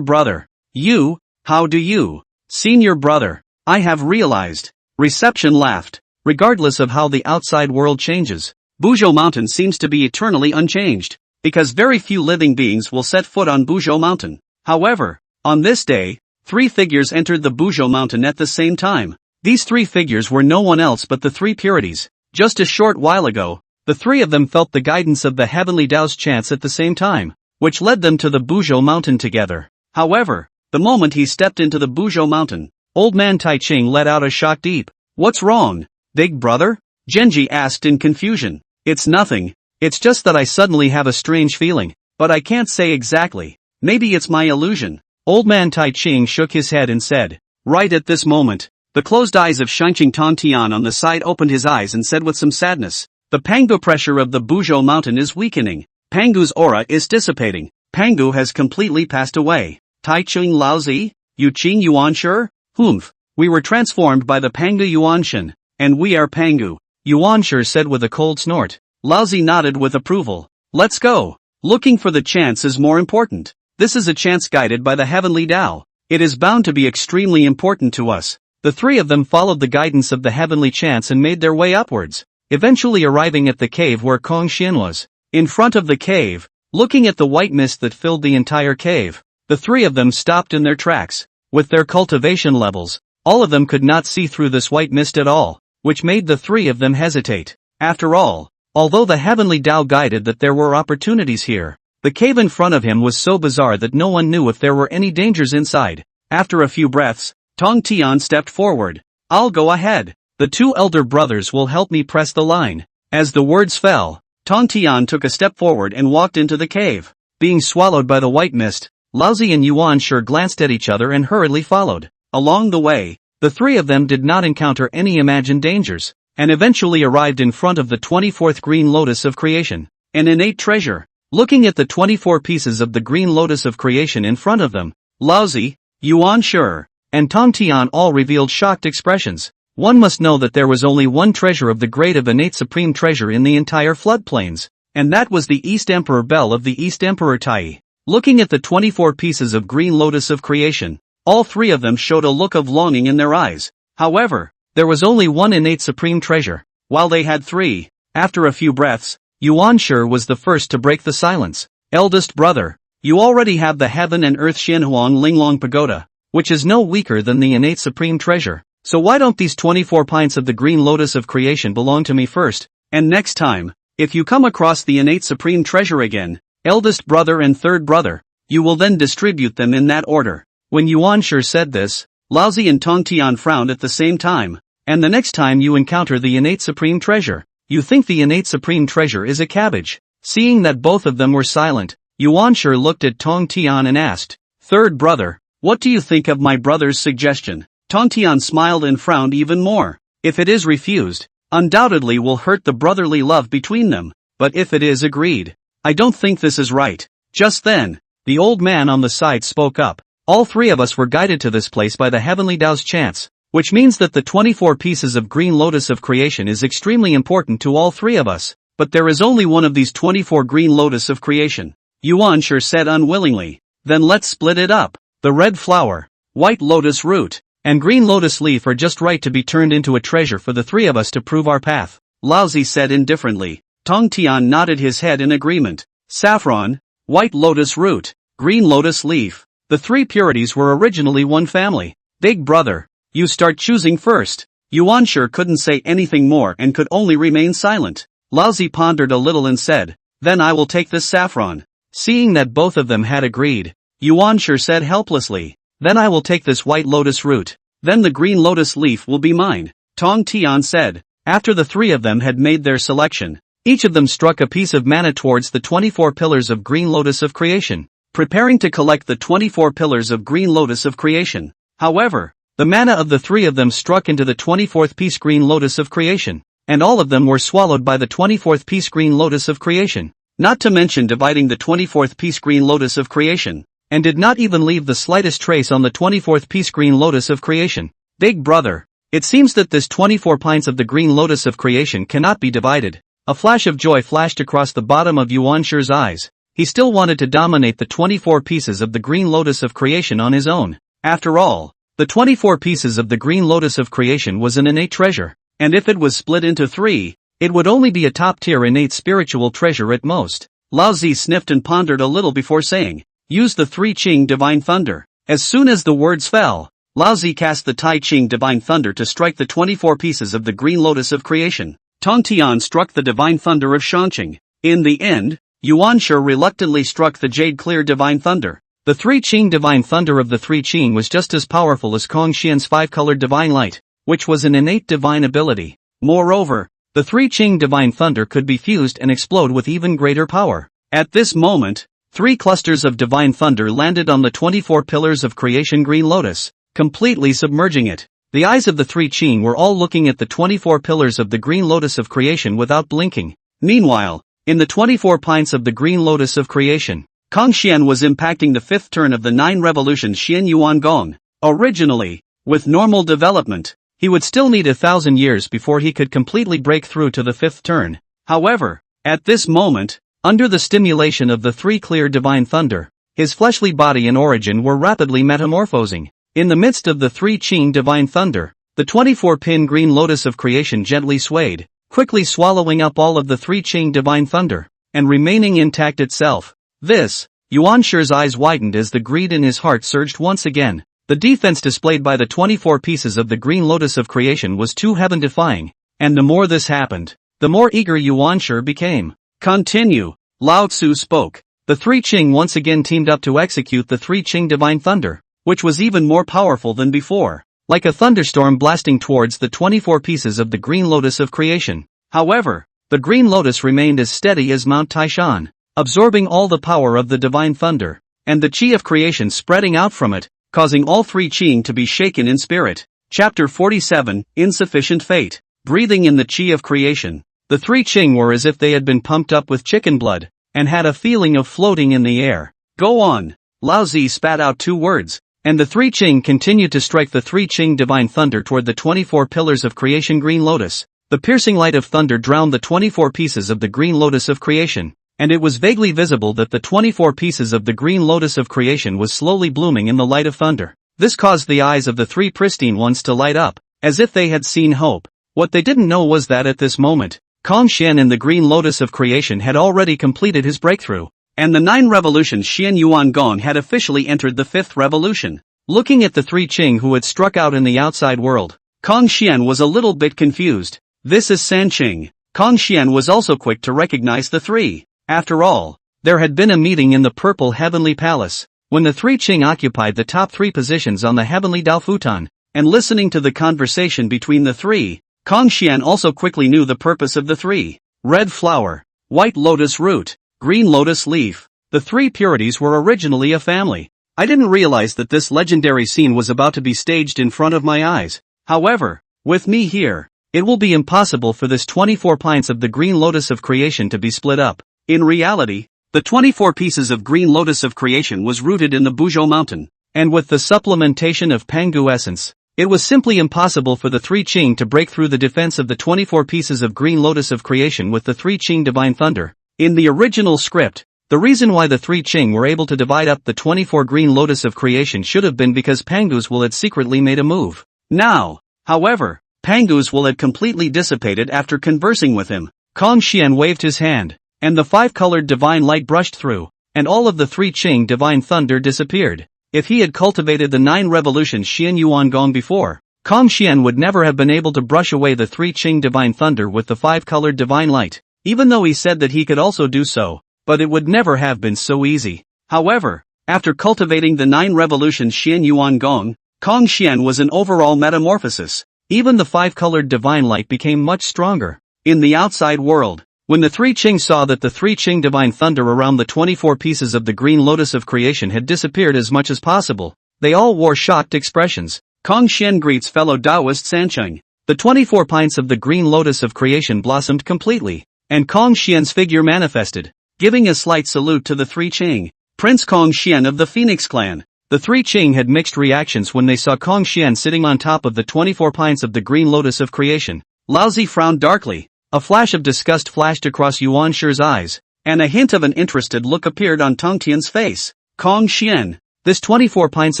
brother, you, how do you? Senior brother, I have realized. Reception laughed. Regardless of how the outside world changes, Buzhou Mountain seems to be eternally unchanged, because very few living beings will set foot on Buzhou Mountain. However, on this day, 3 figures entered the Buzhou Mountain at the same time. These 3 figures were no one else but the 3 purities. Just a short while ago, the 3 of them felt the guidance of the heavenly Tao's chants at the same time, which led them to the Buzhou Mountain together. However, the moment he stepped into the Buzhou Mountain, old man Tai Ching let out a shocked deep. What's wrong, big brother? Genji asked in confusion. It's nothing, it's just that I suddenly have a strange feeling, but I can't say exactly. Maybe it's my illusion. Old man Tai Ching shook his head and said, right at this moment, the closed eyes of Shangqing Tongtian on the side opened his eyes and said with some sadness, the Pangu pressure of the Buzhou Mountain is weakening. Pangu's aura is dissipating. Pangu has completely passed away. Tai Ching Laozi, Yu Qing Yuansher? Humph. We were transformed by the Pangu Yuanshan, and we are Pangu. Yuansher said with a cold snort. Laozi nodded with approval. Let's go. Looking for the chance is more important. This is a chance guided by the heavenly Tao. It is bound to be extremely important to us. The 3 of them followed the guidance of the heavenly chants and made their way upwards, eventually arriving at the cave where Kong Xian was. In front of the cave, looking at the white mist that filled the entire cave, the 3 of them stopped in their tracks. With their cultivation levels, all of them could not see through this white mist at all, which made the 3 of them hesitate. After all, although the heavenly Tao guided that there were opportunities here, the cave in front of him was so bizarre that no one knew if there were any dangers inside. After a few breaths, Tong Tian stepped forward. I'll go ahead. The 2 elder brothers will help me press the line. As the words fell, Tong Tian took a step forward and walked into the cave. Being swallowed by the white mist, Laozi and Yuan Sure glanced at each other and hurriedly followed. Along the way, the 3 of them did not encounter any imagined dangers, and eventually arrived in front of the 24th green lotus of creation, an innate treasure. Looking at the 24 pieces of the green lotus of creation in front of them, Laozi, Yuan Sure, and Tong Tian all revealed shocked expressions. One must know that there was only one treasure of the grade of innate supreme treasure in the entire floodplains, and that was the East Emperor Bell of the East Emperor Tai. Looking at the 24 pieces of green lotus of creation, all 3 of them showed a look of longing in their eyes. However, there was only one innate supreme treasure, while they had 3. After a few breaths, Yuan Sure was the first to break the silence. Eldest brother, you already have the heaven and earth Xianhuang Linglong Pagoda, which is no weaker than the innate supreme treasure. So why don't these 24 pints of the green lotus of creation belong to me first, and next time, if you come across the innate supreme treasure again, eldest brother and third brother, you will then distribute them in that order. When Yuan Sure said this, Laozi and Tong Tian frowned at the same time, and the next time you encounter the innate supreme treasure, you think the innate supreme treasure is a cabbage. Seeing that both of them were silent, Yuan Sure looked at Tong Tian and asked, third brother, what do you think of my brother's suggestion? Tong Tian smiled and frowned even more. If it is refused, undoubtedly will hurt the brotherly love between them, but if it is agreed, I don't think this is right. Just then, the old man on the side spoke up. All 3 of us were guided to this place by the heavenly Tao's chants, which means that the 24 pieces of green lotus of creation is extremely important to all 3 of us, but there is only one of these 24 green lotus of creation. Yuan Sure said unwillingly. Then let's split it up. The red flower, white lotus root, and green lotus leaf are just right to be turned into a treasure for the 3 of us to prove our path. Laozi said indifferently. Tong Tian nodded his head in agreement. Saffron, white lotus root, green lotus leaf. The three purities were originally one family. Big brother, you start choosing first. Yuan sure couldn't say anything more and could only remain silent. Laozi pondered a little and said, then I will take this saffron. Seeing that both of them had agreed, Yuan sure said helplessly, then I will take this white lotus root. Then the green lotus leaf will be mine. Tong Tian said. After the three of them had made their selection, each of them struck a piece of mana towards the 24 pillars of green lotus of creation, preparing to collect the 24 pillars of green lotus of creation. However, the mana of the three of them struck into the 24th piece green lotus of creation, and all of them were swallowed by the 24th piece green lotus of creation, not to mention dividing the 24th piece green lotus of creation, and did not even leave the slightest trace on the 24th piece green lotus of creation. Big brother, it seems that this 24 pints of the green lotus of creation cannot be divided. A flash of joy flashed across the bottom of Yuan Shi's eyes. He still wanted to dominate the 24 pieces of the green lotus of creation on his own. After all, the 24 pieces of the green lotus of creation was an innate treasure, and if it was split into three, it would only be a top-tier innate spiritual treasure at most. Lao Zi sniffed and pondered a little before saying, use the three Qing Divine Thunder. As soon as the words fell, Lao Zi cast the Tai Qing Divine Thunder to strike the 24 pieces of the green lotus of creation. Tong Tian struck the Divine Thunder of Shangqing. In the end, Yuan Shi reluctantly struck the Jade Clear Divine Thunder. The three Qing Divine Thunder of the three Qing was just as powerful as Kong Xian's five-colored Divine Light, which was an innate divine ability. Moreover, the three Qing Divine Thunder could be fused and explode with even greater power. At this moment, three clusters of Divine Thunder landed on the 24 pillars of creation green lotus, completely submerging it. The eyes of the three Qing were all looking at the 24 pillars of the green lotus of creation without blinking. Meanwhile, in the 24 pints of the green lotus of creation, Kong Xian was impacting the fifth turn of the 9 revolutions Xian Yuan Gong. Originally, with normal development, he would still need 1,000 years before he could completely break through to the fifth turn. However, at this moment, under the stimulation of the three clear divine thunder, his fleshly body and origin were rapidly metamorphosing. In the midst of the three Qing divine thunder, the 24-pin green lotus of creation gently swayed, quickly swallowing up all of the three Qing divine thunder, and remaining intact itself. This, Yuan Shi's eyes widened as the greed in his heart surged once again. The defense displayed by the 24 pieces of the green lotus of creation was too heaven-defying, and the more this happened, the more eager Yuan Shi became. Continue, Lao Tzu spoke. The three Qing once again teamed up to execute the three Qing divine thunder, which was even more powerful than before, like a thunderstorm blasting towards the 24 pieces of the green lotus of creation. However, the green lotus remained as steady as Mount Taishan, absorbing all the power of the divine thunder, and the qi of creation spreading out from it, causing all three Qing to be shaken in spirit. Chapter 47, Insufficient Fate. Breathing in the qi of creation, the three Qing were as if they had been pumped up with chicken blood, and had a feeling of floating in the air. Go on. Lao Zi spat out 2 words, and the three Qing continued to strike the three Qing divine thunder toward the 24 pillars of creation green lotus. The piercing light of thunder drowned the 24 pieces of the green lotus of creation, and it was vaguely visible that the 24 pieces of the green lotus of creation was slowly blooming in the light of thunder. This caused the eyes of the three pristine ones to light up, as if they had seen hope. What they didn't know was that at this moment, Kong Xian in the green lotus of creation had already completed his breakthrough, and the 9 revolutions Xian Yuan Gong had officially entered the 5th revolution. Looking at the three Qing who had struck out in the outside world, Kong Xian was a little bit confused. This is San Qing. Kong Xian was also quick to recognize the three. After all, there had been a meeting in the Purple Heavenly Palace, when the three Qing occupied the top 3 positions on the Heavenly Dao Futon, and listening to the conversation between the three, Kong Xian also quickly knew the purpose of the three. Red flower, white lotus root, green lotus leaf. The three purities were originally a family. I didn't realize that this legendary scene was about to be staged in front of my eyes. However, with me here, it will be impossible for this 24 pints of the green lotus of creation to be split up. In reality, the 24 pieces of green lotus of creation was rooted in the Buzhou mountain, and with the supplementation of Pangu essence, it was simply impossible for the three Qing to break through the defense of the 24 pieces of green lotus of creation with the three Qing divine thunder. In the original script, the reason why the three Qing were able to divide up the 24 green lotus of creation should have been because Pangu's will had secretly made a move. Now, however, Pangu's will had completely dissipated after conversing with him. Kong Xian waved his hand, and the 5-colored divine light brushed through, and all of the 3 Qing divine thunder disappeared. If he had cultivated the 9 revolution Shien Yuan Gong before, Kong Xian would never have been able to brush away the 3 Qing divine thunder with the 5-colored divine light, even though he said that he could also do so, but it would never have been so easy. However, after cultivating the 9 revolution Shien Yuan Gong, Kong Xian was an overall metamorphosis. Even the 5-colored divine light became much stronger. In the outside world, when the 3 Qing saw that the 3 Qing divine thunder around the 24 pieces of the green lotus of creation had disappeared as much as possible, they all wore shocked expressions. Kong Xian greets fellow Taoist Sancheng. The 24 pints of the green lotus of creation blossomed completely, and Kong Xian's figure manifested, giving a slight salute to the 3 Qing. Prince Kong Xian of the Phoenix clan. The 3 Qing had mixed reactions when they saw Kong Xian sitting on top of the 24 pints of the green lotus of creation. Laozi frowned darkly. A flash of disgust flashed across Yuan Shi's eyes, and a hint of an interested look appeared on Tong Tian's face. Kong Xian, this 24 pints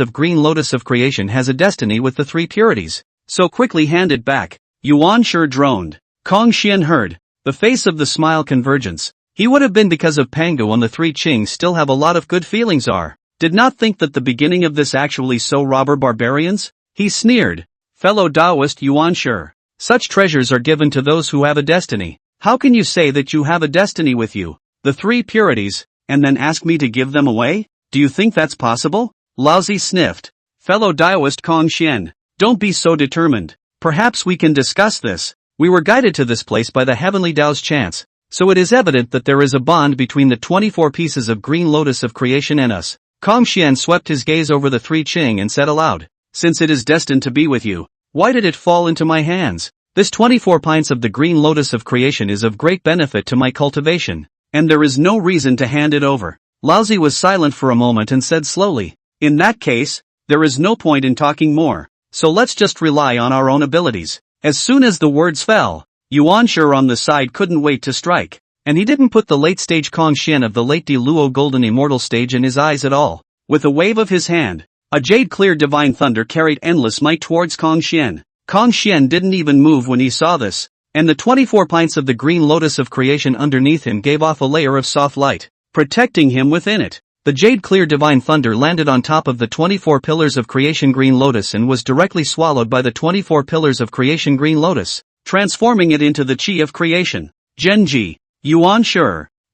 of green lotus of creation has a destiny with the 3 purities, so quickly hand it back. Yuan Shi droned. Kong Xian heard the face of the smile convergence. He would have been because of Pangu on the 3 Qing still have a lot of good feelings are. Did not think that the beginning of this actually so robber barbarians? He sneered. Fellow Taoist Yuan Shi, such treasures are given to those who have a destiny. How can you say that you have a destiny with you, the 3 purities, and then ask me to give them away? Do you think that's possible? Laozi sniffed. Fellow Taoist Kong Xian, don't be so determined. Perhaps we can discuss this. We were guided to this place by the heavenly Tao's chance, so it is evident that there is a bond between the 24 pieces of green lotus of creation and us. Kong Xian swept his gaze over the 3 Qing and said aloud, since it is destined to be with you, why did it fall into my hands? This 24 pints of the green lotus of creation is of great benefit to my cultivation, and there is no reason to hand it over. Laozi was silent for a moment and said slowly, in that case, there is no point in talking more, so let's just rely on our own abilities. As soon as the words fell, Yuan Shi on the side couldn't wait to strike, and he didn't put the late-stage Kong Xian of the late Luo golden immortal stage in his eyes at all. With a wave of his hand, a jade-clear divine thunder carried endless might towards Kong Xian. Kong Xian didn't even move when he saw this, and the 24 pints of the green lotus of creation underneath him gave off a layer of soft light, protecting him within it. The jade-clear divine thunder landed on top of the 24 pillars of creation green lotus and was directly swallowed by the 24 pillars of creation green lotus, transforming it into the chi of creation. Genji, Yuan Shi,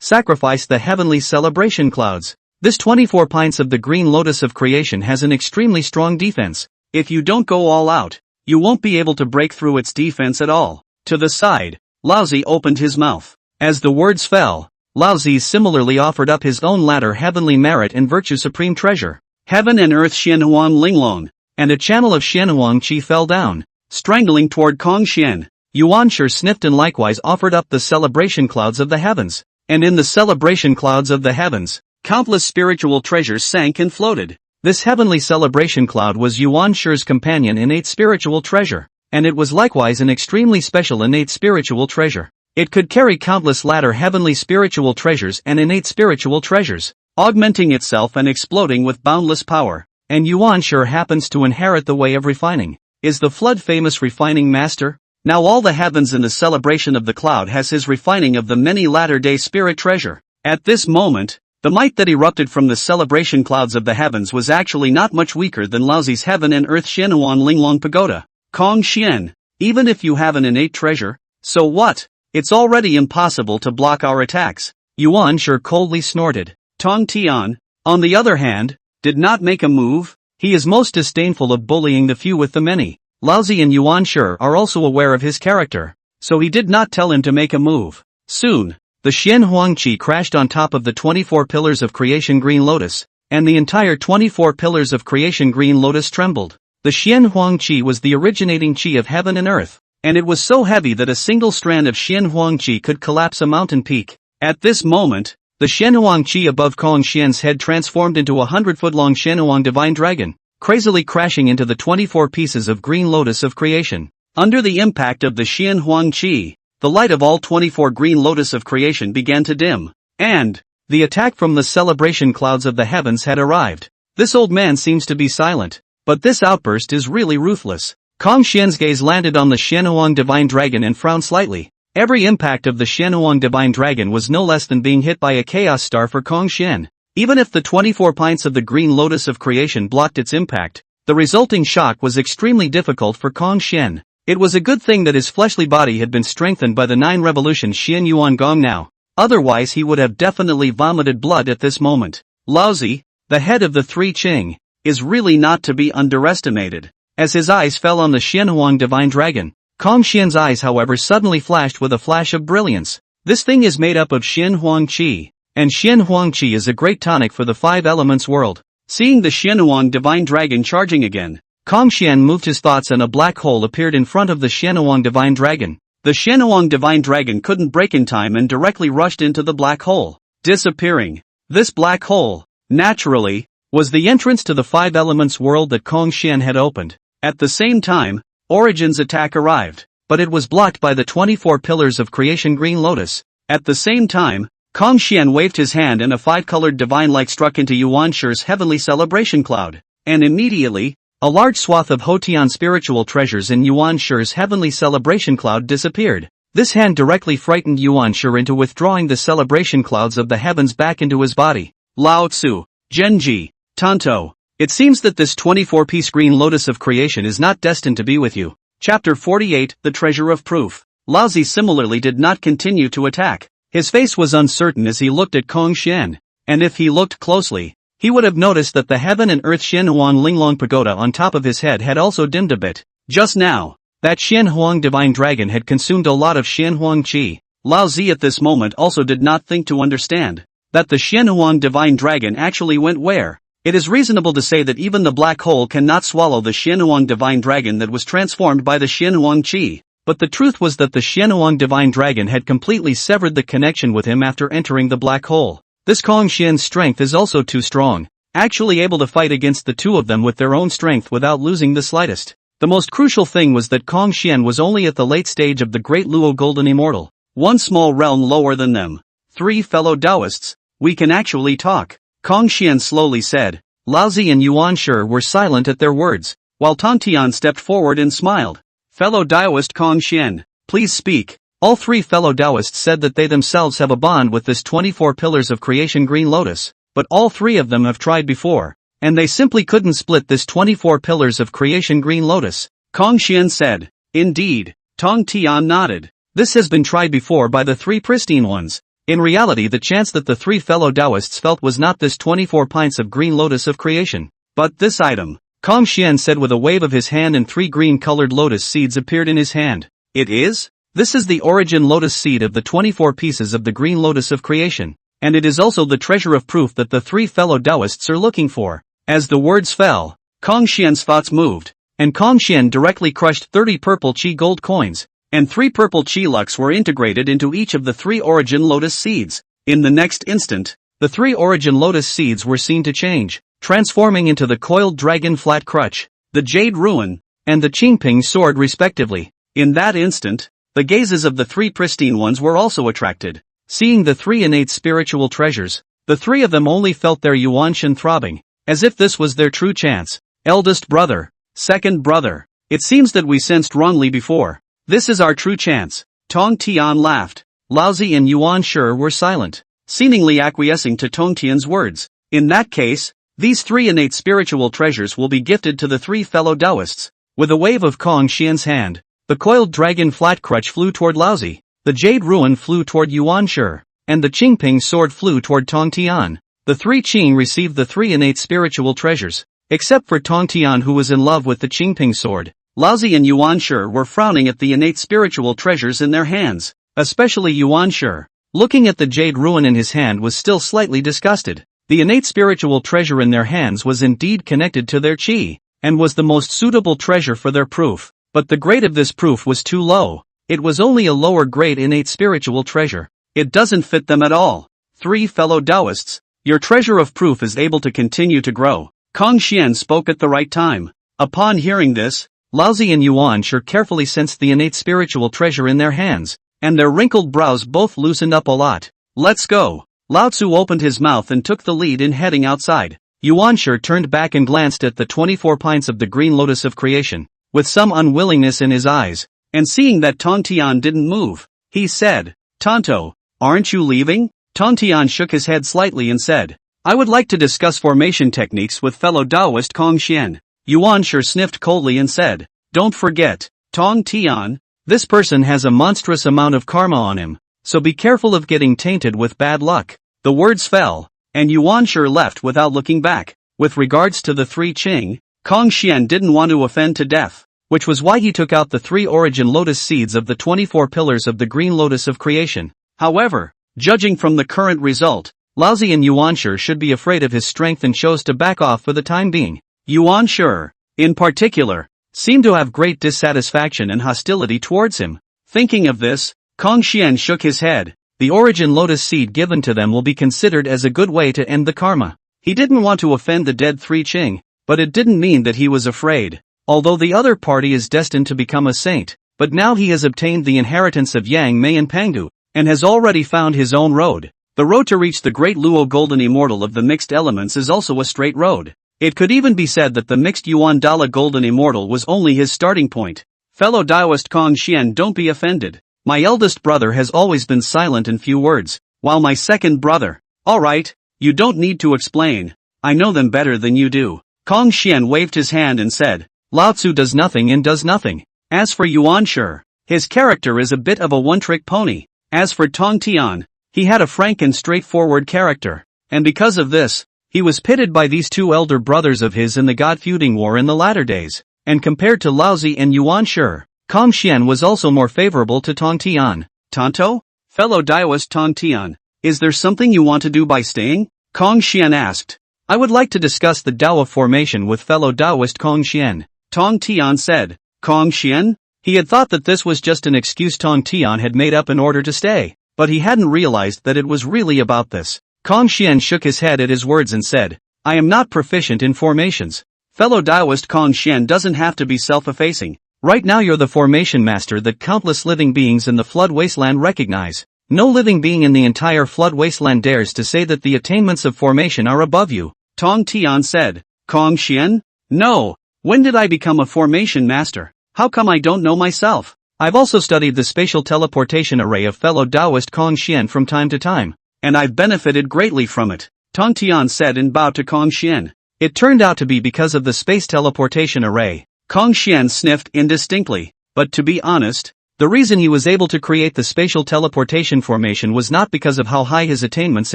sacrifice the heavenly celebration clouds. This 24 pints of the green lotus of creation has an extremely strong defense. If you don't go all out, you won't be able to break through its defense at all. To the side, Laozi opened his mouth. As the words fell, Laozi similarly offered up his own latter heavenly merit and virtue supreme treasure. Heaven and earth Xianhuang Linglong, and a channel of Xianhuang Qi fell down, strangling toward Kong Xian. Yuan Shi sniffed and likewise offered up the celebration clouds of the heavens, and in the celebration clouds of the heavens, countless spiritual treasures sank and floated. This heavenly celebration cloud was Yuan Shi's companion innate spiritual treasure, and it was likewise an extremely special innate spiritual treasure. It could carry countless latter heavenly spiritual treasures and innate spiritual treasures, augmenting itself and exploding with boundless power, and Yuan Shi happens to inherit the way of refining. Is the flood famous refining master? Now all the heavens in the celebration of the cloud has his refining of the many latter-day spirit treasure. At this moment, the might that erupted from the celebration clouds of the heavens was actually not much weaker than Laozi's heaven and earth Xianhuan Linglong pagoda. Kong Xian, even if you have an innate treasure, so what? It's already impossible to block our attacks. Yuan Shi coldly snorted. Tong Tian, on the other hand, did not make a move. He is most disdainful of bullying the few with the many. Laozi and Yuan Shi are also aware of his character, so he did not tell him to make a move. Soon, the Xianhuang Qi crashed on top of the 24 pillars of creation green lotus, and the entire 24 pillars of creation green lotus trembled. The Xianhuang Qi was the originating Qi of heaven and earth, and it was so heavy that a single strand of Xianhuang Qi could collapse a mountain peak. At this moment, the Xianhuang Qi above Kong Xian's head transformed into a 100-foot-long Xianhuang divine dragon, crazily crashing into the 24 pieces of green lotus of creation. Under the impact of the Xianhuang Qi, the light of all 24 green lotus of creation began to dim, and the attack from the celebration clouds of the heavens had arrived. This old man seems to be silent, but this outburst is really ruthless. Kong Xian's gaze landed on the Xianhuang divine dragon and frowned slightly. Every impact of the Xianhuang divine dragon was no less than being hit by a chaos star for Kong Xian. Even if the 24 pints of the green lotus of creation blocked its impact, the resulting shock was extremely difficult for Hongjun. It was a good thing that his fleshly body had been strengthened by the 9 revolution shien yuan gong now. Otherwise he would have definitely vomited blood at this moment. Laozi, the head of the 3 Qing, is really not to be underestimated. As his eyes fell on the Xianhuang divine dragon, Hongjun's eyes however suddenly flashed with a flash of brilliance. This thing is made up of Xianhuang Qi, and Xianhuang Qi is a great tonic for the 5 elements world. Seeing the Xianhuang divine dragon charging again, Hongjun moved his thoughts and a black hole appeared in front of the Xianhuang divine dragon. The Xianhuang divine dragon couldn't break in time and directly rushed into the black hole, disappearing. This black hole, naturally, was the entrance to the 5 elements world that Hongjun had opened. At the same time, Origin's attack arrived, but it was blocked by the 24 pillars of creation green lotus. At the same time, Hongjun waved his hand and a 5-colored divine light struck into Yuanshi's heavenly celebration cloud, and immediately, a large swath of Hotian spiritual treasures in Yuanshi's heavenly celebration cloud disappeared. This hand directly frightened Yuanshi into withdrawing the celebration clouds of the heavens back into his body. Lao Tzu, Genji, Tanto. It seems that this 24-piece green lotus of creation is not destined to be with you. Chapter 48, The Treasure of Proof. Laozi similarly did not continue to attack. His face was uncertain as he looked at Hongjun, and if he looked closely, he would have noticed that the heaven and earth Xianhuang Linglong pagoda on top of his head had also dimmed a bit. Just now, that Xianhuang divine dragon had consumed a lot of Xianhuang Qi. Laozi at this moment also did not think to understand that the Xianhuang divine dragon actually went where. It is reasonable to say that even the black hole cannot swallow the Xianhuang divine dragon that was transformed by the Xianhuang Qi. But the truth was that the Xianhuang divine dragon had completely severed the connection with him after entering the black hole. This Hongjun's strength is also too strong, actually able to fight against the two of them with their own strength without losing the slightest. The most crucial thing was that Hongjun was only at the late stage of the Great Luo Golden Immortal, one small realm lower than them. 3 fellow Taoists, we can actually talk, Hongjun slowly said. Laozi and Yuanshi were silent at their words, while Tongtian stepped forward and smiled. Fellow Taoist Hongjun, please speak. All 3 fellow Taoists said that they themselves have a bond with this 24 pillars of creation green lotus, but all 3 of them have tried before, and they simply couldn't split this 24 pillars of creation green lotus. Hongjun said. Indeed, Tongtian nodded. This has been tried before by the 3 pristine ones. In reality the chance that the 3 fellow Taoists felt was not this 24 pints of green lotus of creation, but this item. Hongjun said with a wave of his hand and 3 green-colored lotus seeds appeared in his hand. It is? This is the origin lotus seed of the 24 pieces of the green lotus of creation, and it is also the treasure of proof that the 3 fellow Taoists are looking for. As the words fell, Hongjun's thoughts moved, and Hongjun directly crushed 30 purple Qi gold coins, and 3 purple Qi lux were integrated into each of the 3 origin lotus seeds. In the next instant, the 3 origin lotus seeds were seen to change, transforming into the coiled dragon flat crutch, the jade ruin, and the Qingping sword respectively. In that instant, the gazes of the 3 pristine ones were also attracted. Seeing the 3 innate spiritual treasures, the 3 of them only felt their yuanshan throbbing, as if this was their true chance. Eldest brother, second brother, it seems that we sensed wrongly before. This is our true chance. Tongtian laughed. Laozi and Yuanshi were silent, seemingly acquiescing to Tongtian's words. In that case, these 3 innate spiritual treasures will be gifted to the 3 fellow Taoists. With a wave of Hongjun's hand, the coiled dragon flat crutch flew toward Laozi, the jade ruin flew toward Yuanshi, and the Qingping sword flew toward Tongtian. The 3 Qing received the 3 innate spiritual treasures, except for Tongtian who was in love with the Qingping sword. Laozi and Yuanshi were frowning at the innate spiritual treasures in their hands, especially Yuanshi. Looking at the jade ruin in his hand was still slightly disgusted. The innate spiritual treasure in their hands was indeed connected to their qi, and was the most suitable treasure for their proof, but the grade of this proof was too low. It was only a lower grade innate spiritual treasure. It doesn't fit them at all. 3 fellow Taoists, your treasure of proof is able to continue to grow. Hongjun spoke at the right time. Upon hearing this, Laozi and Yuanshi carefully sensed the innate spiritual treasure in their hands, and their wrinkled brows both loosened up a lot. Let's go. Lao Tzu opened his mouth and took the lead in heading outside. Yuanshi turned back and glanced at the 24 pints of the green lotus of creation, with some unwillingness in his eyes, and seeing that Tongtian didn't move, he said, Tonto, aren't you leaving? Tongtian shook his head slightly and said, I would like to discuss formation techniques with fellow Taoist Kong Xian. Yuan sure sniffed coldly and said, don't forget, Tong Tian, this person has a monstrous amount of karma on him, so be careful of getting tainted with bad luck. The words fell, and Yuan sure left without looking back. With regards to the three Qing, Kong Xian didn't want to offend to death, which was why he took out the 3 origin lotus seeds of the 24 pillars of the green lotus of creation. However, judging from the current result, Laozi and Yuanshi should be afraid of his strength and chose to back off for the time being. Yuanshi, in particular, seemed to have great dissatisfaction and hostility towards him. Thinking of this, Kong Xian shook his head. The origin lotus seed given to them will be considered as a good way to end the karma. He didn't want to offend the dead three Qing, but it didn't mean that he was afraid. Although the other party is destined to become a saint, but now he has obtained the inheritance of Yangmei and Pangu, and has already found his own road. The road to reach the Great Luo golden immortal of the mixed elements is also a straight road. It could even be said that the mixed Yuan Dala golden immortal was only his starting point. Fellow Taoist Kong Xian, don't be offended. My eldest brother has always been silent in few words, while my second brother, alright, you don't need to explain. I know them better than you do. Kong Xian waved his hand and said, Lao Tzu does nothing and does nothing. As for Yuan Shi, his character is a bit of a one-trick pony. As for Tong Tian, he had a frank and straightforward character, and because of this, he was pitted by these 2 elder brothers of his in the god-feuding war in the latter days, and compared to Laozi and Yuan Shi, Kong Xian was also more favorable to Tong Tian. Tonto? Fellow Taoist Tong Tian, is there something you want to do by staying? Kong Xian asked. I would like to discuss the Dao of formation with fellow Taoist Kong Xian. Tong Tian said. Kong Xian? He had thought that this was just an excuse Tong Tian had made up in order to stay, but he hadn't realized that it was really about this. Kong Xian shook his head at his words and said, I am not proficient in formations. Fellow Taoist Kong Xian doesn't have to be self-effacing. Right now you're the formation master that countless living beings in the flood wasteland recognize. No living being in the entire flood wasteland dares to say that the attainments of formation are above you. Tong Tian said. Kong Xian? No. When did I become a formation master? How come I don't know myself? I've also studied the spatial teleportation array of fellow Taoist Kong Xian from time to time, and I've benefited greatly from it. Tong Tian said and bowed to Kong Xian. It turned out to be because of the space teleportation array. Kong Xian sniffed indistinctly, but to be honest, the reason he was able to create the spatial teleportation formation was not because of how high his attainments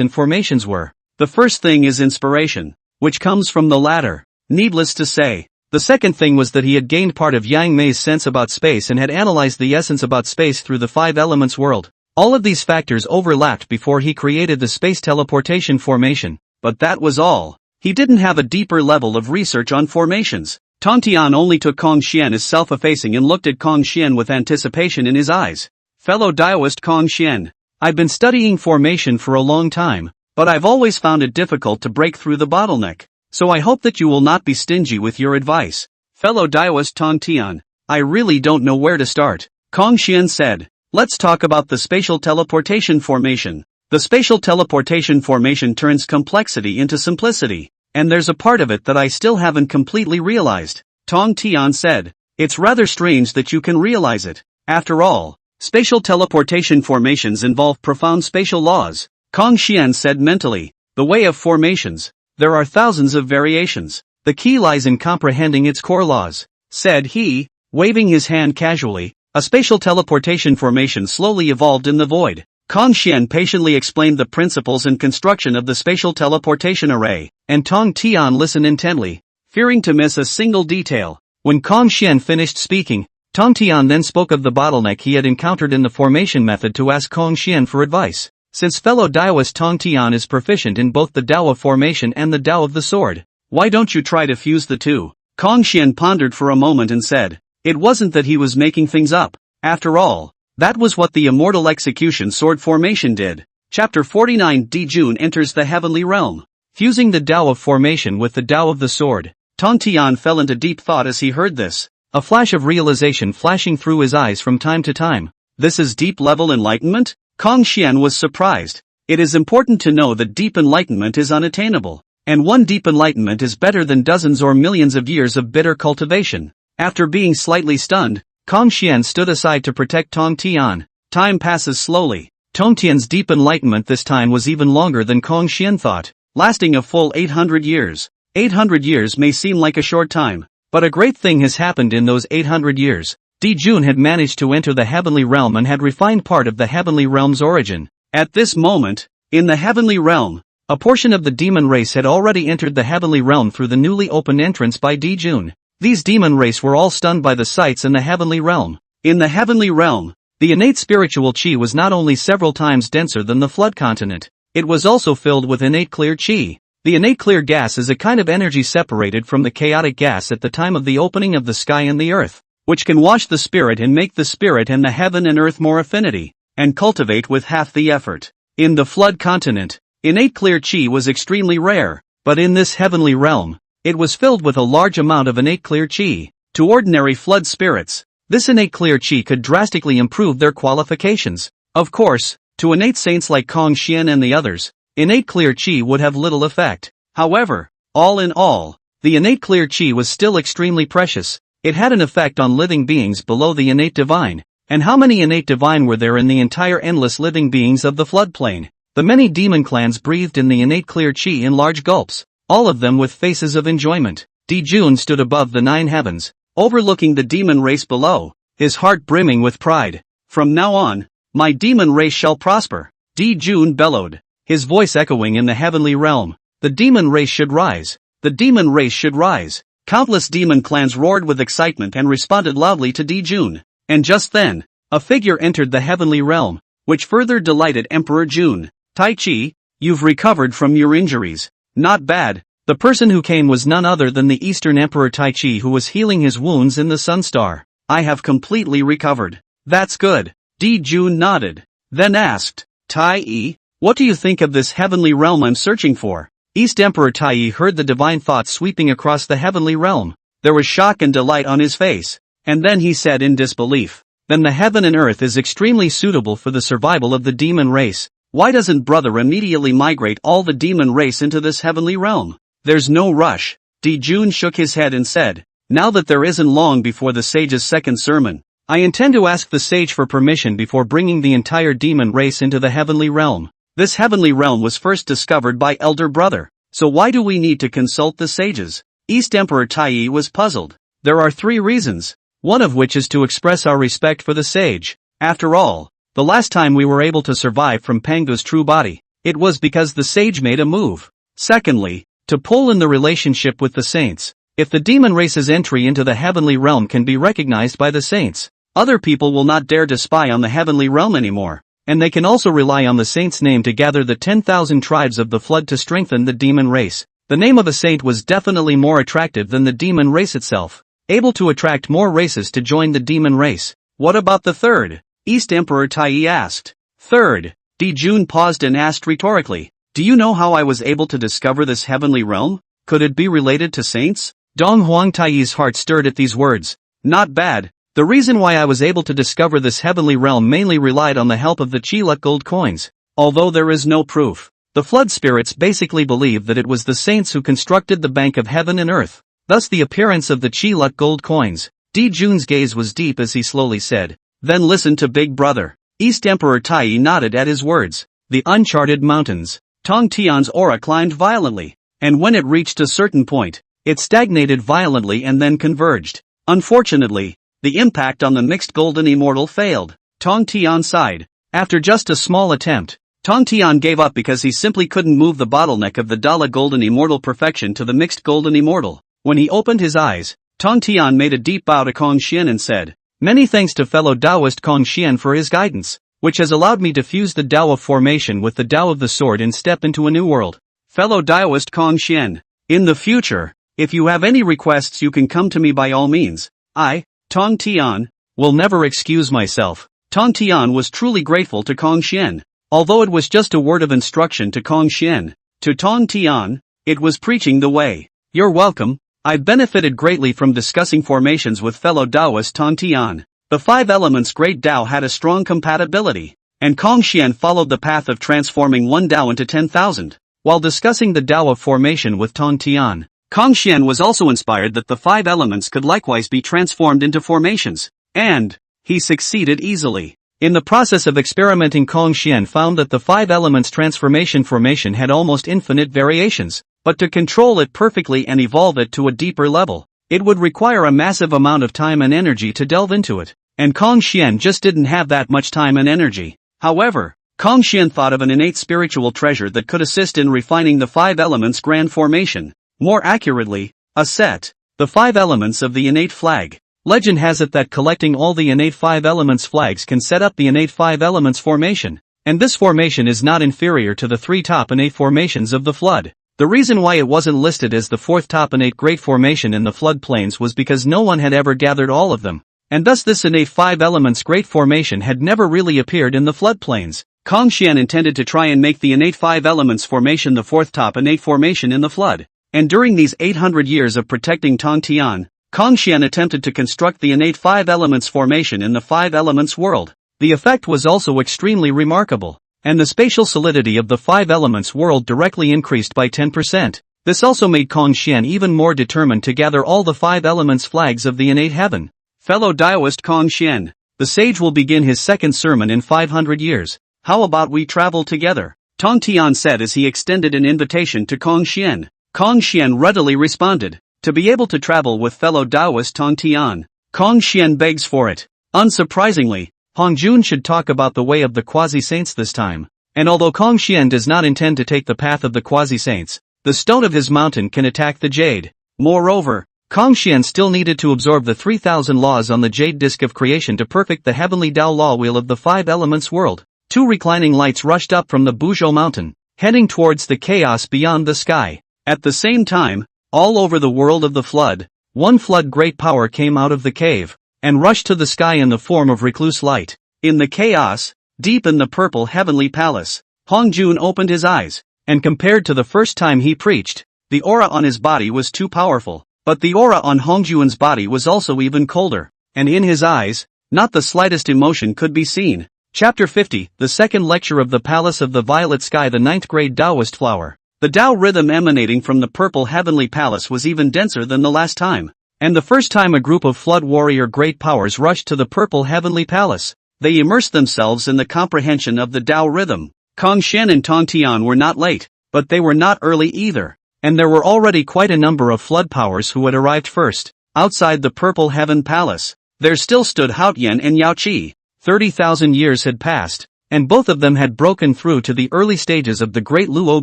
in formations were. The first thing is inspiration, which comes from the latter. Needless to say, the second thing was that he had gained part of Yangmei's sense about space and had analyzed the essence about space through the 5 elements world. All of these factors overlapped before he created the space teleportation formation, but that was all. He didn't have a deeper level of research on formations. Tong Tian only took Kong Xian as self-effacing and looked at Kong Xian with anticipation in his eyes. Fellow Taoist Kong Xian, I've been studying formation for a long time, but I've always found it difficult to break through the bottleneck, so I hope that you will not be stingy with your advice. Fellow Taoist Tong Tian, I really don't know where to start. Kong Xian said, let's talk about the spatial teleportation formation. The spatial teleportation formation turns complexity into simplicity. And there's a part of it that I still haven't completely realized. Tong Tian said, it's rather strange that you can realize it. After all, spatial teleportation formations involve profound spatial laws. Kong Xian said mentally, the way of formations, there are thousands of variations. The key lies in comprehending its core laws, said he, waving his hand casually. A spatial teleportation formation slowly evolved in the void. Kong Xian patiently explained the principles and construction of the spatial teleportation array, and Tong Tian listened intently, fearing to miss a single detail. When Kong Xian finished speaking, Tong Tian then spoke of the bottleneck he had encountered in the formation method to ask Kong Xian for advice. Since fellow Taoist Tong Tian is proficient in both the Tao of formation and the Tao of the sword, why don't you try to fuse the two? Kong Xian pondered for a moment and said, it wasn't that he was making things up. After all, that was what the immortal execution sword formation did. Chapter 49 Di Jun enters the heavenly realm. Fusing the Tao of formation with the Tao of the sword, Tong Tian fell into deep thought as he heard this, a flash of realization flashing through his eyes from time to time. This is deep-level enlightenment? Kong Xian was surprised. It is important to know that deep enlightenment is unattainable, and one deep enlightenment is better than dozens or millions of years of bitter cultivation. After being slightly stunned, Kong Xian stood aside to protect Tong Tian. Time passes slowly. Tong Tian's deep enlightenment this time was even longer than Kong Xian thought. lasting a full 800 years. 800 years may seem like a short time, but a great thing has happened in those 800 years. Jieyin had managed to enter the heavenly realm and had refined part of the heavenly realm's origin. At this moment, in the heavenly realm, a portion of the demon race had already entered the heavenly realm through the newly opened entrance by Jieyin. These demon race were all stunned by the sights in the heavenly realm. In the heavenly realm, the innate spiritual qi was not only several times denser than the flood continent, it was also filled with innate clear qi. The innate clear gas is a kind of energy separated from the chaotic gas at the time of the opening of the sky and the earth, which can wash the spirit and make the spirit and the heaven and earth more affinity, and cultivate with half the effort. In the flood continent, innate clear qi was extremely rare, but in this heavenly realm, it was filled with a large amount of innate clear qi. To ordinary flood spirits, this innate clear qi could drastically improve their qualifications. Of course, to innate saints like Shien and the others, innate clear qi would have little effect. However, all in all, the innate clear qi was still extremely precious. It had an effect on living beings below the innate divine. And how many innate divine were there in the entire endless living beings of the floodplain? The many demon clans breathed in the innate clear qi in large gulps, all of them with faces of enjoyment. Jieyin stood above the 9 heavens, overlooking the demon race below, his heart brimming with pride. From now on, my demon race shall prosper. Jieyin bellowed, his voice echoing in the heavenly realm. The demon race should rise. The demon race should rise. Countless demon clans roared with excitement and responded loudly to Jieyin. And just then, a figure entered the heavenly realm, which further delighted Emperor Jun. Tai Chi, you've recovered from your injuries. Not bad. The person who came was none other than the Eastern Emperor Tai Chi, who was healing his wounds in the Sun Star. I have completely recovered. That's good. Jun nodded, then asked, Tai, what do you think of this heavenly realm I'm searching for? East Emperor Tai heard the divine thoughts sweeping across the heavenly realm. There was shock and delight on his face. And then he said in disbelief, then the heaven and earth is extremely suitable for the survival of the demon race. Why doesn't brother immediately migrate all the demon race into this heavenly realm? There's no rush. Jun shook his head and said, now that there isn't long before the sage's second sermon, I intend to ask the sage for permission before bringing the entire demon race into the heavenly realm. This heavenly realm was first discovered by elder brother, so why do we need to consult the sages? East Emperor Tai was puzzled. There are 3 reasons. One of which is to express our respect for the sage. After all, the last time we were able to survive from Pangu's true body, it was because the sage made a move. Secondly, to pull in the relationship with the saints. If the demon race's entry into the heavenly realm can be recognized by the saints, other people will not dare to spy on the heavenly realm anymore, and they can also rely on the saint's name to gather the 10,000 tribes of the flood to strengthen the demon race. The name of a saint was definitely more attractive than the demon race itself, able to attract more races to join the demon race. What about the third? East Emperor Tai asked. Third? Jun paused and asked rhetorically, do you know how I was able to discover this heavenly realm? Could it be related to saints? Dong Huang Tai's heart stirred at these words. Not bad. The reason why I was able to discover this heavenly realm mainly relied on the help of the Qiluk gold coins. Although there is no proof, the flood spirits basically believe that it was the saints who constructed the bank of heaven and earth. Thus the appearance of the Qiluk gold coins. Jun's gaze was deep as he slowly said, then listen to big brother. East Emperor Tai nodded at his words. The uncharted mountains. Tong Tian's aura climbed violently, and when it reached a certain point, it stagnated violently and then converged. Unfortunately, the impact on the mixed golden immortal failed. Tong Tian sighed. After just a small attempt, Tong Tian gave up because he simply couldn't move the bottleneck of the daolu golden immortal perfection to the mixed golden immortal. When he opened his eyes, Tong Tian made a deep bow to Shien and said, many thanks to fellow Taoist Shien for his guidance, which has allowed me to fuse the Tao of formation with the Tao of the sword and step into a new world. Fellow Taoist Shien, in the future, if you have any requests you can come to me by all means. I, Tong Tian, will never excuse myself. Tong Tian was truly grateful to Shien. Although it was just a word of instruction to Shien, to Tong Tian, it was preaching the way. You're welcome. I've benefited greatly from discussing formations with fellow Taoist Tong Tian. The 5 elements Great Tao had a strong compatibility, and Shien followed the path of transforming one Tao into 10,000. While discussing the Tao of formation with Tong Tian, Shien was also inspired that the 5 elements could likewise be transformed into formations, and he succeeded easily. In the process of experimenting, Kong Xian found that the 5 elements transformation formation had almost infinite variations, but to control it perfectly and evolve it to a deeper level, it would require a massive amount of time and energy to delve into it, and Kong Xian just didn't have that much time and energy. However, Kong Xian thought of an innate spiritual treasure that could assist in refining the 5 elements grand formation, more accurately, a set, the 5 elements of the innate flag. Legend has it that collecting all the innate 5 elements flags can set up the innate 5 elements formation, and this formation is not inferior to the 3 top innate formations of the flood. The reason why it wasn't listed as the 4th top innate great formation in the flood plains was because no one had ever gathered all of them, and thus this innate 5 elements great formation had never really appeared in the flood plains. Kong Xian intended to try and make the innate 5 elements formation the 4th top innate formation in the flood, and during these 800 years of protecting Tongtian, Kong Xian attempted to construct the innate 5 elements formation in the 5 elements world. The effect was also extremely remarkable, and the spatial solidity of the 5 elements world directly increased by 10%. This also made Kong Xian even more determined to gather all the 5 elements flags of the innate heaven. Fellow Daoist Kong Xian, the sage will begin his second sermon in 500 years. How about we travel together? Tongtian said as he extended an invitation to Kong Xian. Kong Xian readily responded. To be able to travel with fellow Daoist Tongtian, Kong Xian begs for it. Unsurprisingly, Hongjun should talk about the way of the quasi-saints this time, and although Kong Xian does not intend to take the path of the quasi-saints, the stone of his mountain can attack the jade. Moreover, Kong Xian still needed to absorb the 3,000 laws on the jade disk of creation to perfect the heavenly Dao law wheel of the 5 elements world. 2 reclining lights rushed up from the Buzhou mountain, heading towards the chaos beyond the sky. At the same time, all over the world of the flood, one flood great power came out of the cave, and rushed to the sky in the form of recluse light. In the chaos, deep in the purple heavenly palace, Hongjun opened his eyes, and compared to the first time he preached, the aura on his body was too powerful, but the aura on Hongjun's body was also even colder, and in his eyes, not the slightest emotion could be seen. Chapter 50, the second lecture of the Palace of the Violet Sky, the 9th grade Taoist flower. The Tao rhythm emanating from the purple heavenly palace was even denser than the last time, and the first time a group of flood warrior great powers rushed to the purple heavenly palace, they immersed themselves in the comprehension of the Tao rhythm. Kong Xian and Tongtian were not late, but they were not early either, and there were already quite a number of flood powers who had arrived first. Outside the purple heaven palace, there still stood Haotian and Yao Qi. 30,000 years had passed, and both of them had broken through to the early stages of the Great Luo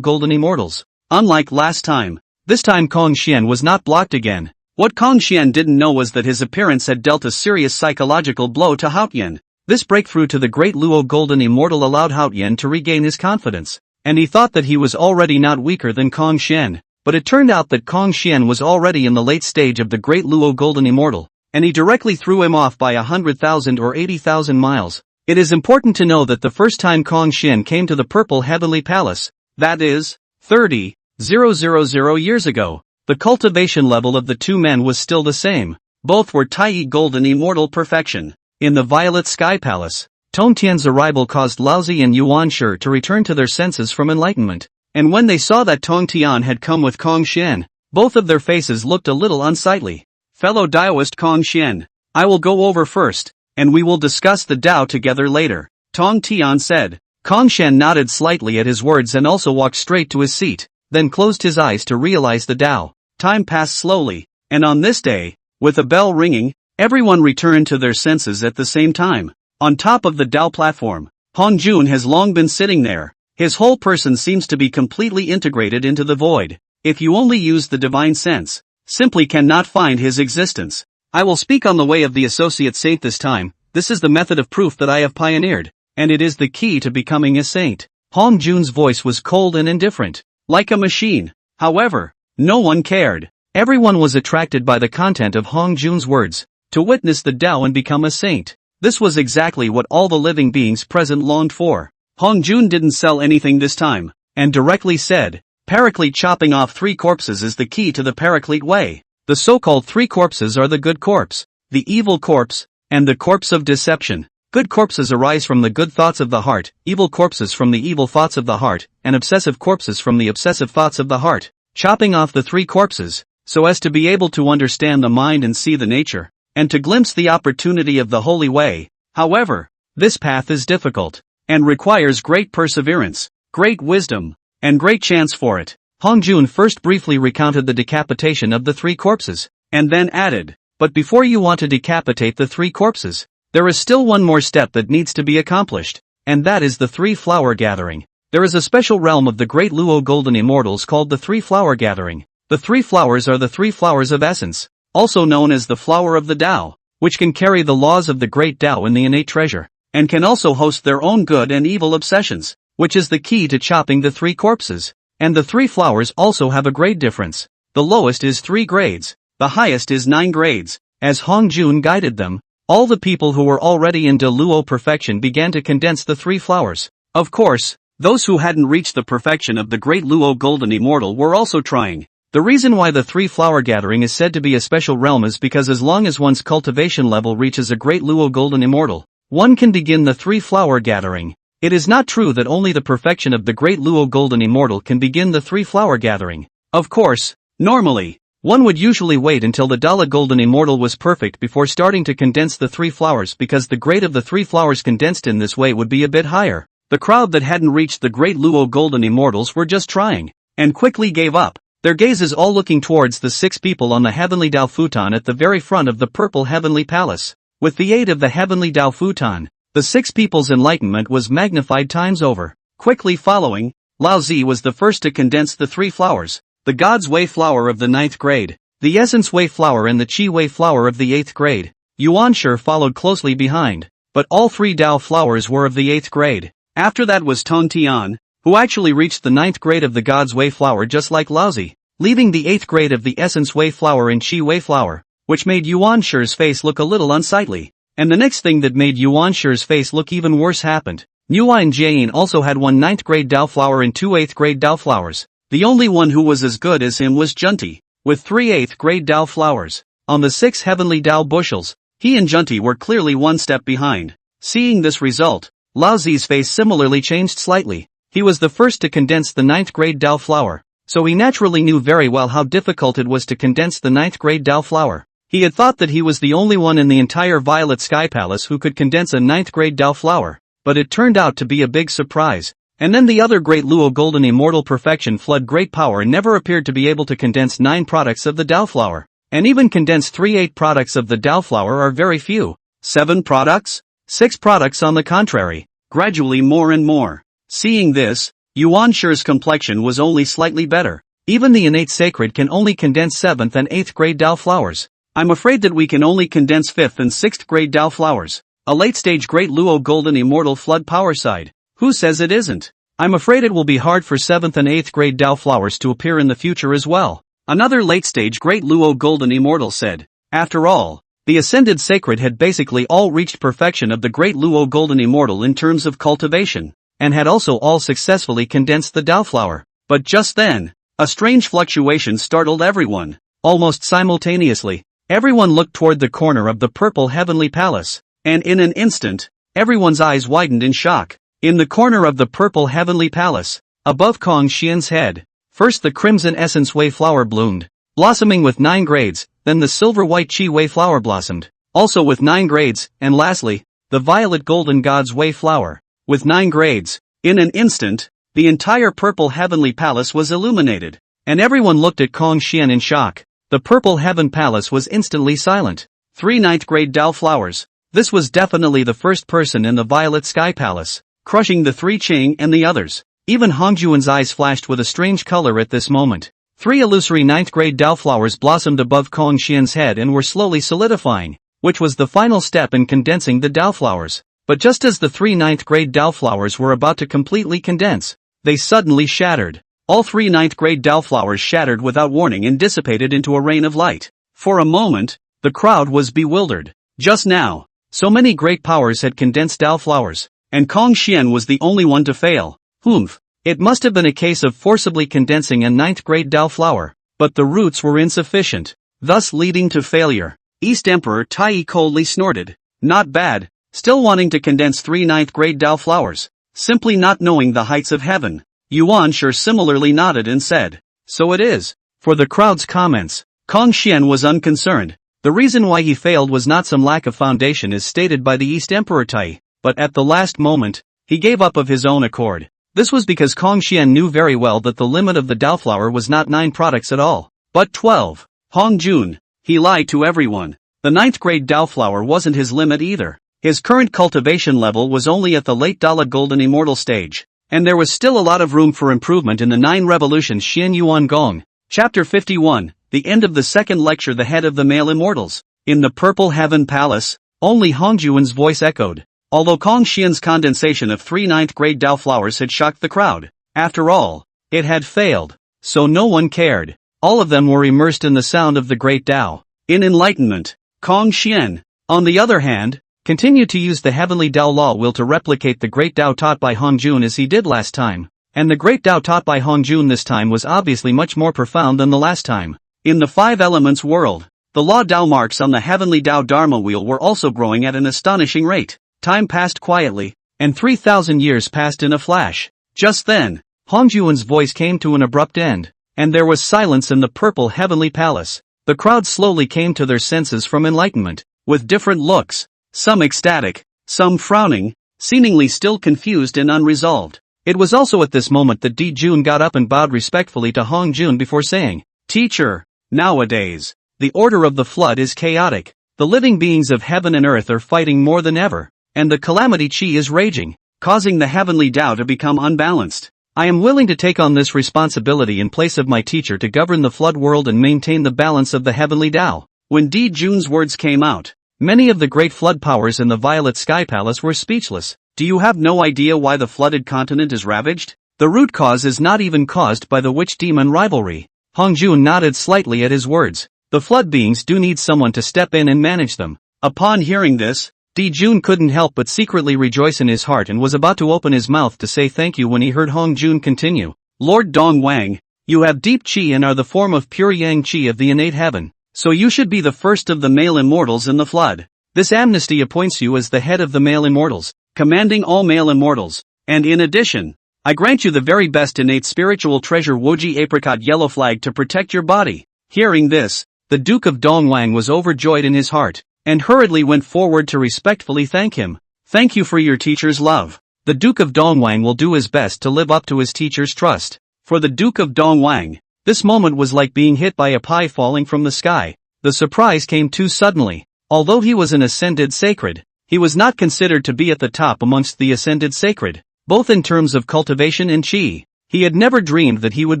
golden immortals. Unlike last time, this time Kong Xian was not blocked again. What Kong Xian didn't know was that his appearance had dealt a serious psychological blow to Haotian. This breakthrough to the Great Luo golden immortal allowed Haotian to regain his confidence, and he thought that he was already not weaker than Kong Xian, but it turned out that Kong Xian was already in the late stage of the Great Luo golden immortal, and he directly threw him off by 100,000 or 80,000 miles. It is important to know that the first time Kong Xian came to the Purple Heavenly Palace, that is, 30,000 years ago, the cultivation level of the two men was still the same. Both were Tai golden immortal perfection. In the Violet Sky Palace, Tongtian's arrival caused Laozi and Yuan Shi to return to their senses from enlightenment, and when they saw that Tongtian had come with Kong Xian, both of their faces looked a little unsightly. Fellow Daoist Kong Xian, I will go over first, and we will discuss the Dao together later, Tongtian said. Kong Xian nodded slightly at his words and also walked straight to his seat, then closed his eyes to realize the Dao. Time passed slowly, and on this day, with a bell ringing, everyone returned to their senses at the same time. On top of the Dao platform, Hongjun has long been sitting there. His whole person seems to be completely integrated into the void. If you only use the divine sense, simply cannot find his existence. I will speak on the way of the associate saint this time. This is the method of proof that I have pioneered, and it is the key to becoming a saint. Hongjun's voice was cold and indifferent, like a machine. However, no one cared. Everyone was attracted by the content of Hongjun's words, to witness the Dao and become a saint. This was exactly what all the living beings present longed for. Hongjun didn't sell anything this time, and directly said, Paraclete chopping off 3 corpses is the key to the Paraclete way. The so-called 3 corpses are the good corpse, the evil corpse, and the corpse of deception. Good corpses arise from the good thoughts of the heart, evil corpses from the evil thoughts of the heart, and obsessive corpses from the obsessive thoughts of the heart. Chopping off the 3 corpses, so as to be able to understand the mind and see the nature, and to glimpse the opportunity of the holy way. However, This path is difficult, and requires great perseverance, great wisdom, and great chance for it. Hongjun first briefly recounted the decapitation of the 3 corpses, and then added, but before you want to decapitate the 3 corpses, there is still one more step that needs to be accomplished, and that is the 3 flower gathering. There is a special realm of the Great Luo golden immortals called the 3 flower gathering. The 3 flowers are the 3 flowers of essence, also known as the flower of the Tao, which can carry the laws of the great Tao in the innate treasure, and can also host their own good and evil obsessions, which is the key to chopping the 3 corpses. And the 3 flowers also have a grade difference. The lowest is 3 grades, the highest is 9 grades. As Hongjun guided them, all the people who were already in daolu perfection began to condense the 3 flowers. Of course, those who hadn't reached the perfection of the Great Luo golden immortal were also trying. The reason why the 3 flower gathering is said to be a special realm is because as long as one's cultivation level reaches a Great Luo golden immortal, one can begin the 3 flower gathering. It is not true that only the perfection of the Great Luo golden immortal can begin the 3 flower gathering. Of course, normally, one would usually wait until the daolu golden immortal was perfect before starting to condense the 3 flowers because the grade of the 3 flowers condensed in this way would be a bit higher. The crowd that hadn't reached the Great Luo golden immortals were just trying, and quickly gave up, their gazes all looking towards the 6 people on the heavenly Dao futon at the very front of the purple heavenly palace. With the aid of the heavenly Dao futon, the 6 people's enlightenment was magnified times over. Quickly following, Lao Zi was the first to condense the 3 flowers, the God's Way flower of the 9th grade, the Essence Way flower and the Qi Way flower of the 8th grade. Yuan followed closely behind, but all 3 Dao flowers were of the 8th grade. After that was Tong Tian, who actually reached the 9th grade of the God's Way flower just like Lao Zi, leaving the 8th grade of the Essence Way flower and Qi Way flower, which made Yuan face look a little unsightly. And the next thing that made Yuan face look even worse happened. Nuwa and Jieyin also had 1 9th grade Dao flower and 2 8th grade Dao flowers. The only one who was as good as him was Zhunti, with 3 8th grade Dao flowers. On the 6 heavenly Dao bushels, he and Zhunti were clearly 1 step behind. Seeing this result, Lao Zi's face similarly changed slightly. He was the first to condense the 9th grade Dao flower, so he naturally knew very well how difficult it was to condense the 9th grade Dao flower. He had thought that he was the only one in the entire Violet Sky Palace who could condense a 9th grade Dao flower, but it turned out to be a big surprise. And then the other Great Luo golden immortal perfection flood great power never appeared to be able to condense 9 products of the Dao flower, and even condense 8 products of the Dao flower are very few. 7 products? 6 products on the contrary, gradually more and more. Seeing this, Yuan complexion was only slightly better. Even the innate sacred can only condense 7th and 8th grade Dao flowers. I'm afraid that we can only condense 5th and 6th grade Dao flowers. A late-stage Great Luo golden immortal flood power side. Who says it isn't? I'm afraid it will be hard for 7th and 8th grade Dao flowers to appear in the future as well. Another late-stage Great Luo golden immortal said. After all, the ascended sacred had basically all reached perfection of the Great Luo golden immortal in terms of cultivation, and had also all successfully condensed the Dao flower. But just then, a strange fluctuation startled everyone. Almost simultaneously, everyone looked toward the corner of the purple heavenly palace, and in an instant, everyone's eyes widened in shock. In the corner of the purple heavenly palace, above Kong Xian's head, first the crimson essence way flower bloomed, blossoming with 9 grades, then the silver-white Qi Wei flower blossomed, also with 9 grades, and lastly, the violet golden God's Way flower, with 9 grades. In an instant, the entire purple heavenly palace was illuminated, and everyone looked at Kong Xian in shock. The purple heaven palace was instantly silent. 3 9th grade Dao flowers. This was definitely the first person in the violet sky palace, crushing the 3 Qing and the others. Even Hongjun's eyes flashed with a strange color at this moment. 3 illusory 9th grade Dao flowers blossomed above Kong Xian's head and were slowly solidifying, which was the final step in condensing the Dao flowers. But just as the 3 9th grade Dao flowers were about to completely condense, they suddenly shattered. All 3 9th grade Dao flowers shattered without warning and dissipated into a rain of light. For a moment, the crowd was bewildered. Just now, so many great powers had condensed Dao flowers, and Kong Xian was the only one to fail. Humph. It must have been a case of forcibly condensing a 9th grade Dao flower, but the roots were insufficient, thus leading to failure. East Emperor Tai coldly snorted. Not bad, still wanting to condense 3 9th grade Dao flowers, simply not knowing the heights of heaven. Yuan similarly nodded and said, so it is. For the crowd's comments, Kong Xian was unconcerned. The reason why he failed was not some lack of foundation as stated by the East Emperor Tai. but at the last moment, he gave up of his own accord. This was because Kong Xian knew very well that the limit of the Dao flower was not 9 products at all, but 12. Hongjun. He lied to everyone. The 9th grade Dao flower wasn't his limit either. His current cultivation level was only at the late Daolu golden immortal stage, and there was still a lot of room for improvement in the 9 revolutions Shien Yuan Gong. Chapter 51, the end of the second lecture. The head of the male immortals. In the Purple Heaven Palace, only Hongjun's voice echoed. Although Kong Xian's condensation of 3 9th grade Dao flowers had shocked the crowd, after all, it had failed, so no one cared. All of them were immersed in the sound of the great Dao. In enlightenment, Kong Xian, on the other hand, continued to use the heavenly Dao law will to replicate the great Dao taught by Hongjun as he did last time, and the great Dao taught by Hongjun this time was obviously much more profound than the last time. In the 5 elements world, the law Dao marks on the heavenly Dao Dharma wheel were also growing at an astonishing rate. Time passed quietly, and 3,000 years passed in a flash. Just then, Hongjun's voice came to an abrupt end, and there was silence in the purple heavenly palace. The crowd slowly came to their senses from enlightenment, with different looks, some ecstatic, some frowning, seemingly still confused and unresolved. It was also at this moment that Dijun got up and bowed respectfully to Hongjun before saying, "Teacher, nowadays, the order of the flood is chaotic. The living beings of heaven and earth are fighting more than ever, and the calamity chi is raging, causing the heavenly Dao to become unbalanced. I am willing to take on this responsibility in place of my teacher to govern the flood world and maintain the balance of the heavenly Dao." When Dijun's words came out, many of the great flood powers in the Violet Sky Palace were speechless. Do you have no idea why the flooded continent is ravaged? The root cause is not even caused by the witch-demon rivalry. Hongjun nodded slightly at his words. The flood beings do need someone to step in and manage them. Upon hearing this, Dijun couldn't help but secretly rejoice in his heart and was about to open his mouth to say thank you when he heard Hongjun continue. "Lord Dongwang, you have deep qi and are the form of pure yang qi of the innate heaven, so you should be the first of the male immortals in the flood. This amnesty appoints you as the head of the male immortals, commanding all male immortals, and in addition, I grant you the very best innate spiritual treasure Woji apricot yellow flag to protect your body." Hearing this, the Duke of Dongwang was overjoyed in his heart, and hurriedly went forward to respectfully thank him. "Thank you for your teacher's love." The Duke of Dongwang will do his best to live up to his teacher's trust. For the Duke of Dongwang, this moment was like being hit by a pie falling from the sky. The surprise came too suddenly. Although he was an ascended sacred, he was not considered to be at the top amongst the ascended sacred, both in terms of cultivation and qi. He had never dreamed that he would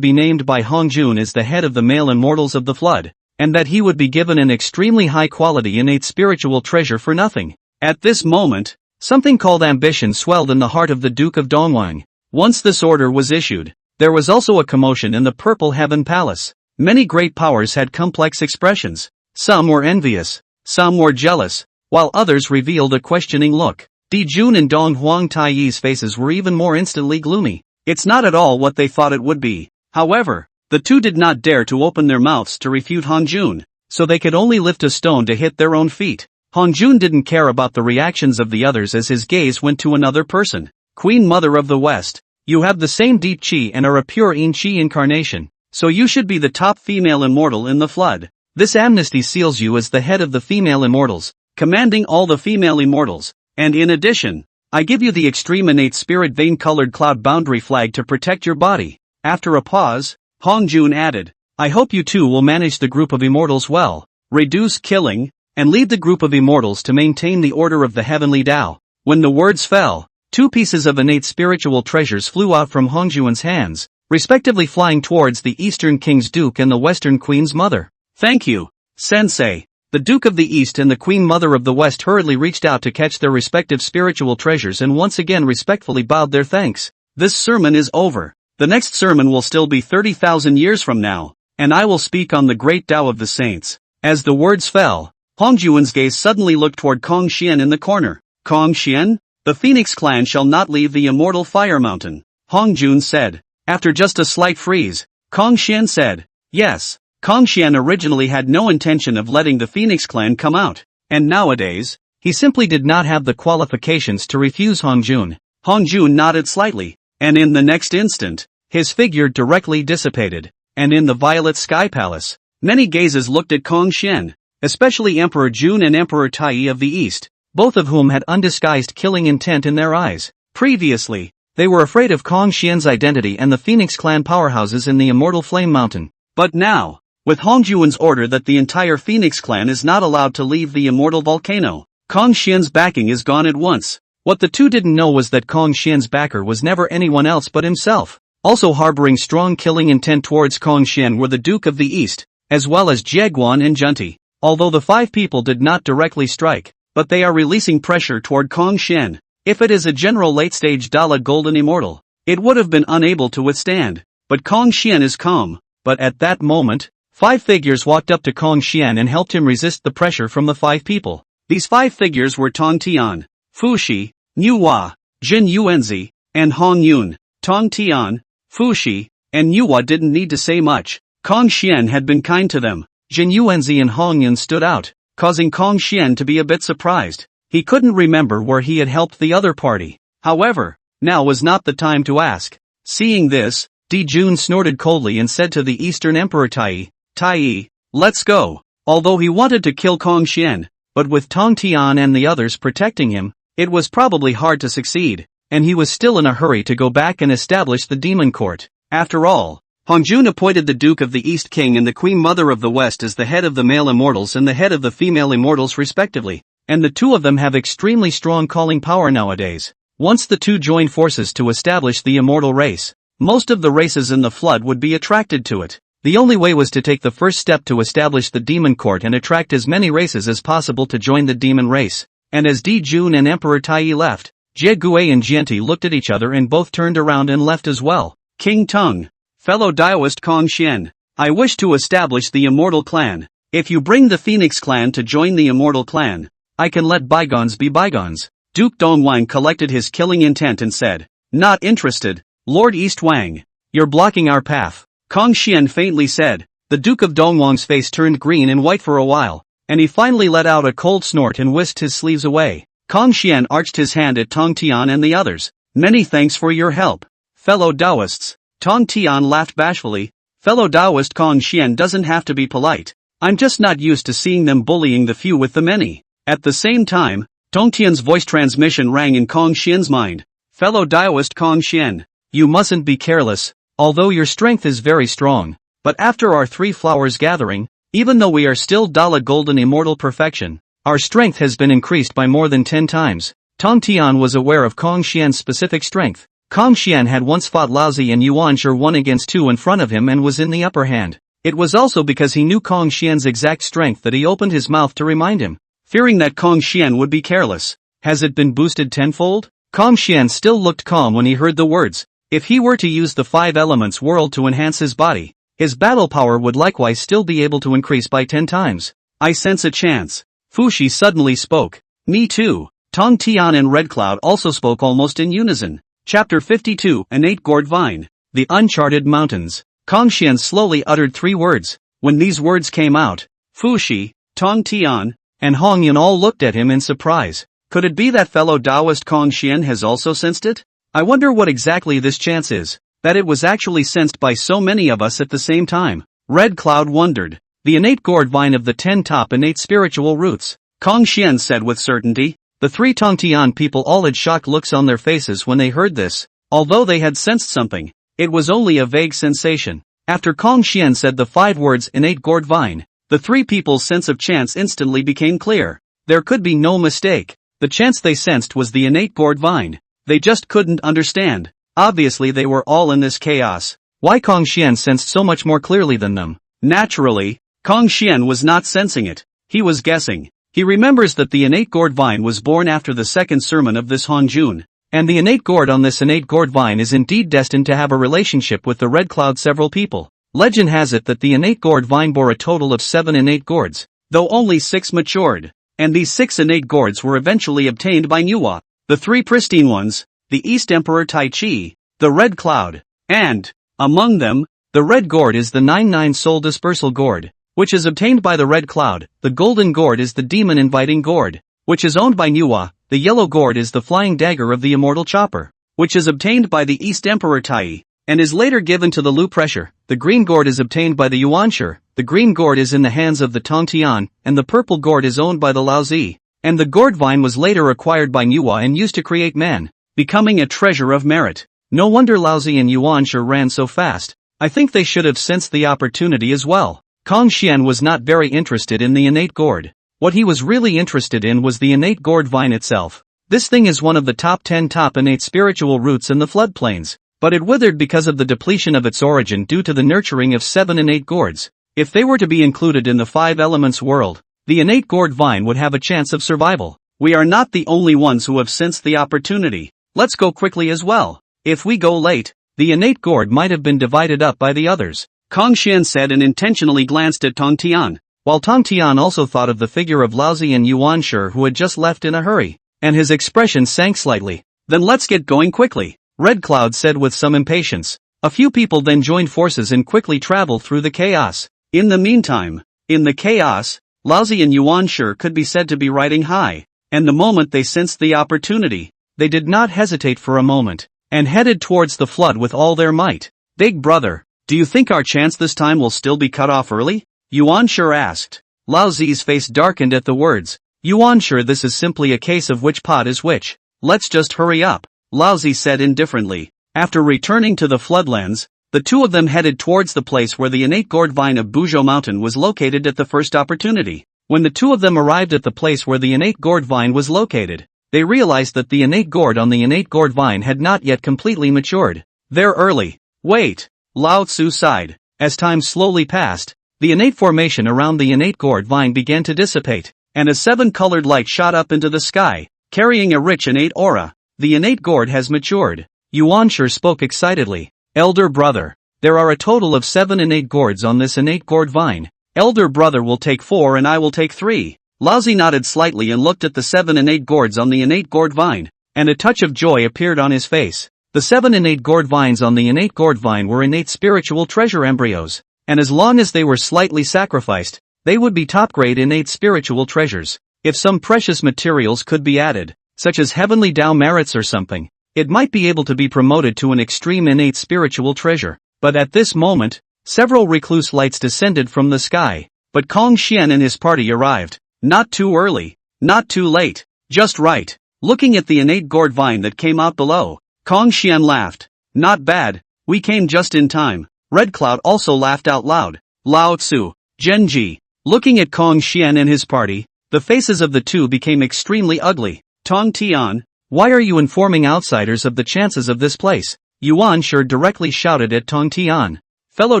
be named by Hongjun as the head of the male immortals of the flood, and that he would be given an extremely high-quality innate spiritual treasure for nothing. At this moment, something called ambition swelled in the heart of the Duke of Dongwang. Once this order was issued, there was also a commotion in the Purple Heaven Palace. Many great powers had complex expressions. Some were envious, some were jealous, while others revealed a questioning look. Dijun and Dong Huang Taiyi's faces were even more instantly gloomy. It's not at all what they thought it would be. However, the two did not dare to open their mouths to refute Hongjun, so they could only lift a stone to hit their own feet. Hongjun didn't care about the reactions of the others as his gaze went to another person. "Queen Mother of the West, you have the same deep qi and are a pure yin qi incarnation, so you should be the top female immortal in the flood. This amnesty seals you as the head of the female immortals, commanding all the female immortals, and in addition, I give you the extreme innate spirit vein-colored cloud boundary flag to protect your body." After a pause, Hongjun added, "I hope you too will manage the group of immortals well, reduce killing, and lead the group of immortals to maintain the order of the heavenly Dao." When the words fell, 2 pieces of innate spiritual treasures flew out from Hongjun's hands, respectively flying towards the Eastern King's Duke and the Western Queen's Mother. "Thank you, Sensei." The Duke of the East and the Queen Mother of the West hurriedly reached out to catch their respective spiritual treasures and once again respectfully bowed their thanks. "This sermon is over. The next sermon will still be 30,000 years from now, and I will speak on the great Tao of the saints." As the words fell, Hongjun's gaze suddenly looked toward Kong Xian in the corner. "Kong Xian? The Phoenix clan shall not leave the immortal fire mountain," Hongjun said. After just a slight freeze, Kong Xian said, "Yes." Kong Xian originally had no intention of letting the Phoenix clan come out, and nowadays, he simply did not have the qualifications to refuse Hongjun. Hongjun nodded slightly, and in the next instant, his figure directly dissipated, and in the Violet Sky Palace, many gazes looked at Kong Xian, especially Emperor Jun and Emperor Tai of the East. both of whom had undisguised killing intent in their eyes. Previously, they were afraid of Kong Xian's identity and the Phoenix clan powerhouses in the Immortal Flame Mountain. But now, with Hongjun's order that the entire Phoenix clan is not allowed to leave the Immortal Volcano, Kong Xian's backing is gone at once. What the two didn't know was that Kong Xian's backer was never anyone else but himself. Also harboring strong killing intent towards Kong Xian were the Duke of the East, as well as Jieyin and Zhunti. Although the five people did not directly strike, but they are releasing pressure toward Kong Xian. If it is a general late-stage Dala Golden Immortal, it would have been unable to withstand. But Kong Xian is calm. But at that moment, 5 figures walked up to Kong Xian and helped him resist the pressure from the 5 people. These 5 figures were Tong Tian, Fushi, Nuwa, Jin Yuanzi, and Hongjun. Tong Tian, Fushi, and Nuwa didn't need to say much. Kong Xian had been kind to them. Jin Yuanzi and Hongjun stood out, causing Kong Xian to be a bit surprised. He couldn't remember where he had helped the other party. However, now was not the time to ask. Seeing this, Jun snorted coldly and said to the Eastern Emperor Tai, let's go. Although he wanted to kill Kong Xian, but with Tong Tian and the others protecting him, it was probably hard to succeed, and he was still in a hurry to go back and establish the demon court. After all, Hongjun appointed the Duke of the East King and the Queen Mother of the West as the head of the male immortals and the head of the female immortals respectively, and the two of them have extremely strong calling power nowadays. Once the two join forces to establish the immortal race, most of the races in the flood would be attracted to it. The only way was to take the first step to establish the demon court and attract as many races as possible to join the demon race. And as Jun and Emperor Tai left, Jieyin and Zhunti looked at each other and both turned around and left as well. King Tung, fellow Daoist Kong Xian, I wish to establish the immortal clan. If you bring the Phoenix clan to join the immortal clan, I can let bygones be bygones. Duke Dongwang collected his killing intent and said, not interested, Lord East Wang. You're blocking our path. Kong Xian faintly said. The Duke of Dongwang's face turned green and white for a while, and he finally let out a cold snort and whisked his sleeves away. Kong Xian arched his hand at Tong Tian and the others. Many thanks for your help, fellow Daoists. Tong Tian laughed bashfully. Fellow Daoist Kong Xian doesn't have to be polite. I'm just not used to seeing them bullying the few with the many. At the same time, Tong Tian's voice transmission rang in Kong Xian's mind. Fellow Daoist Kong Xian, you mustn't be careless, although your strength is very strong. But after our 3 flowers gathering, even though we are still Dala Golden Immortal Perfection, our strength has been increased by more than 10 times. Tong Tian was aware of Kong Xian's specific strength. Kong Xian had once fought Laozi and Yuanshi 1 against 2 in front of him and was in the upper hand. It was also because he knew Kong Xian's exact strength that he opened his mouth to remind him, fearing that Kong Xian would be careless. Has it been boosted tenfold? Kong Xian still looked calm when he heard the words. If he were to use the 5 elements world to enhance his body, his battle power would likewise still be able to increase by 10 times. I sense a chance. Fushi suddenly spoke. Me too. Tong Tian and Red Cloud also spoke almost in unison. Chapter 52, Innate Gourd Vine. The Uncharted Mountains. Kong Xian slowly uttered 3 words. When these words came out, Fushi, Tong Tian, and Hongjun all looked at him in surprise. Could it be that fellow Daoist Kong Xian has also sensed it? I wonder what exactly this chance is, that it was actually sensed by so many of us at the same time. Red Cloud wondered. The innate gourd vine of the 10 top innate spiritual roots, Kong Xian said with certainty. The 3 Tongtian people all had shocked looks on their faces when they heard this. Although they had sensed something, it was only a vague sensation. After Kong Xian said the 5 words innate gourd vine, the 3 people's sense of chance instantly became clear. There could be no mistake. The chance they sensed was the innate gourd vine. They just couldn't understand. Obviously they were all in this chaos. Why Kong Xian sensed so much more clearly than them? Naturally, Kong Xian was not sensing it. He was guessing. He remembers that the innate gourd vine was born after the second sermon of this Hongjun, and the innate gourd on this innate gourd vine is indeed destined to have a relationship with the Red Cloud several people. Legend has it that the innate gourd vine bore a total of 7 innate gourds, though only 6 matured, and these 6 innate gourds were eventually obtained by Nuwa. The 3 pristine ones, the East Emperor Tai Chi, the Red Cloud, and, among them, the red gourd is the 9-9 soul dispersal gourd, which is obtained by the Red Cloud. The golden gourd is the demon inviting gourd, which is owned by Nuwa. The yellow gourd is the flying dagger of the immortal chopper, which is obtained by the East Emperor Tai, and is later given to the Lu pressure. The green gourd is obtained by the Yuanshi. The green gourd is in the hands of the Tongtian, and the purple gourd is owned by the Laozi. and the gourd vine was later acquired by Nuwa and used to create man, becoming a treasure of merit. No wonder Laozi and Yuanshi ran so fast. I think they should have sensed the opportunity as well. Kong Xian was not very interested in the innate gourd. What he was really interested in was the innate gourd vine itself. This thing is one of the top 10 top innate spiritual roots in the floodplains, but it withered because of the depletion of its origin due to the nurturing of 7 innate gourds. If they were to be included in the 5 elements world, the innate gourd vine would have a chance of survival. We are not the only ones who have sensed the opportunity. Let's go quickly as well. If we go late, the innate gourd might have been divided up by the others, Kong Xian said and intentionally glanced at Tong Tian, while Tong Tian also thought of the figure of Laozi and Yuanshi who had just left in a hurry, and his expression sank slightly. Then let's get going quickly, Red Cloud said with some impatience. A few people then joined forces and quickly traveled through the chaos. In the meantime, in the chaos, Laozi and Yuanshi could be said to be riding high, and the moment they sensed the opportunity, they did not hesitate for a moment, and headed towards the flood with all their might. Big brother, do you think our chance this time will still be cut off early? Yuanshi asked. Laozi's face darkened at the words. Yuanshi, this is simply a case of which pot is which. Let's just hurry up, Laozi said indifferently. After returning to the floodlands, the two of them headed towards the place where the innate gourd vine of Buzhou Mountain was located at the first opportunity. When the two of them arrived at the place where the innate gourd vine was located, they realized that the innate gourd on the innate gourd vine had not yet completely matured. They're early. Wait, Lao Tzu sighed. As time slowly passed, the innate formation around the innate gourd vine began to dissipate, and a 7-colored light shot up into the sky, carrying a rich innate aura. The innate gourd has matured. Yuanshi spoke excitedly. Elder brother, there are a total of 7 innate gourds on this innate gourd vine. Elder brother will take 4 and I will take 3. Laozi nodded slightly and looked at the 7 innate gourds on the innate gourd vine, and a touch of joy appeared on his face. The 7 innate gourd vines on the innate gourd vine were innate spiritual treasure embryos, and as long as they were slightly sacrificed, they would be top-grade innate spiritual treasures. If some precious materials could be added, such as heavenly Dao merits or something, it might be able to be promoted to an extreme innate spiritual treasure. But at this moment, several recluse lights descended from the sky, but Kong Xian and his party arrived. Not too early, not too late, just right. Looking at the innate gourd vine that came out below, Kong Xian laughed. Not bad, we came just in time. Red Cloud also laughed out loud. Lao Tzu, Genji. Looking at Kong Xian and his party, the faces of the two became extremely ugly. Tong Tian, why are you informing outsiders of the chances of this place? Yuanshi directly shouted at Tong Tian. Fellow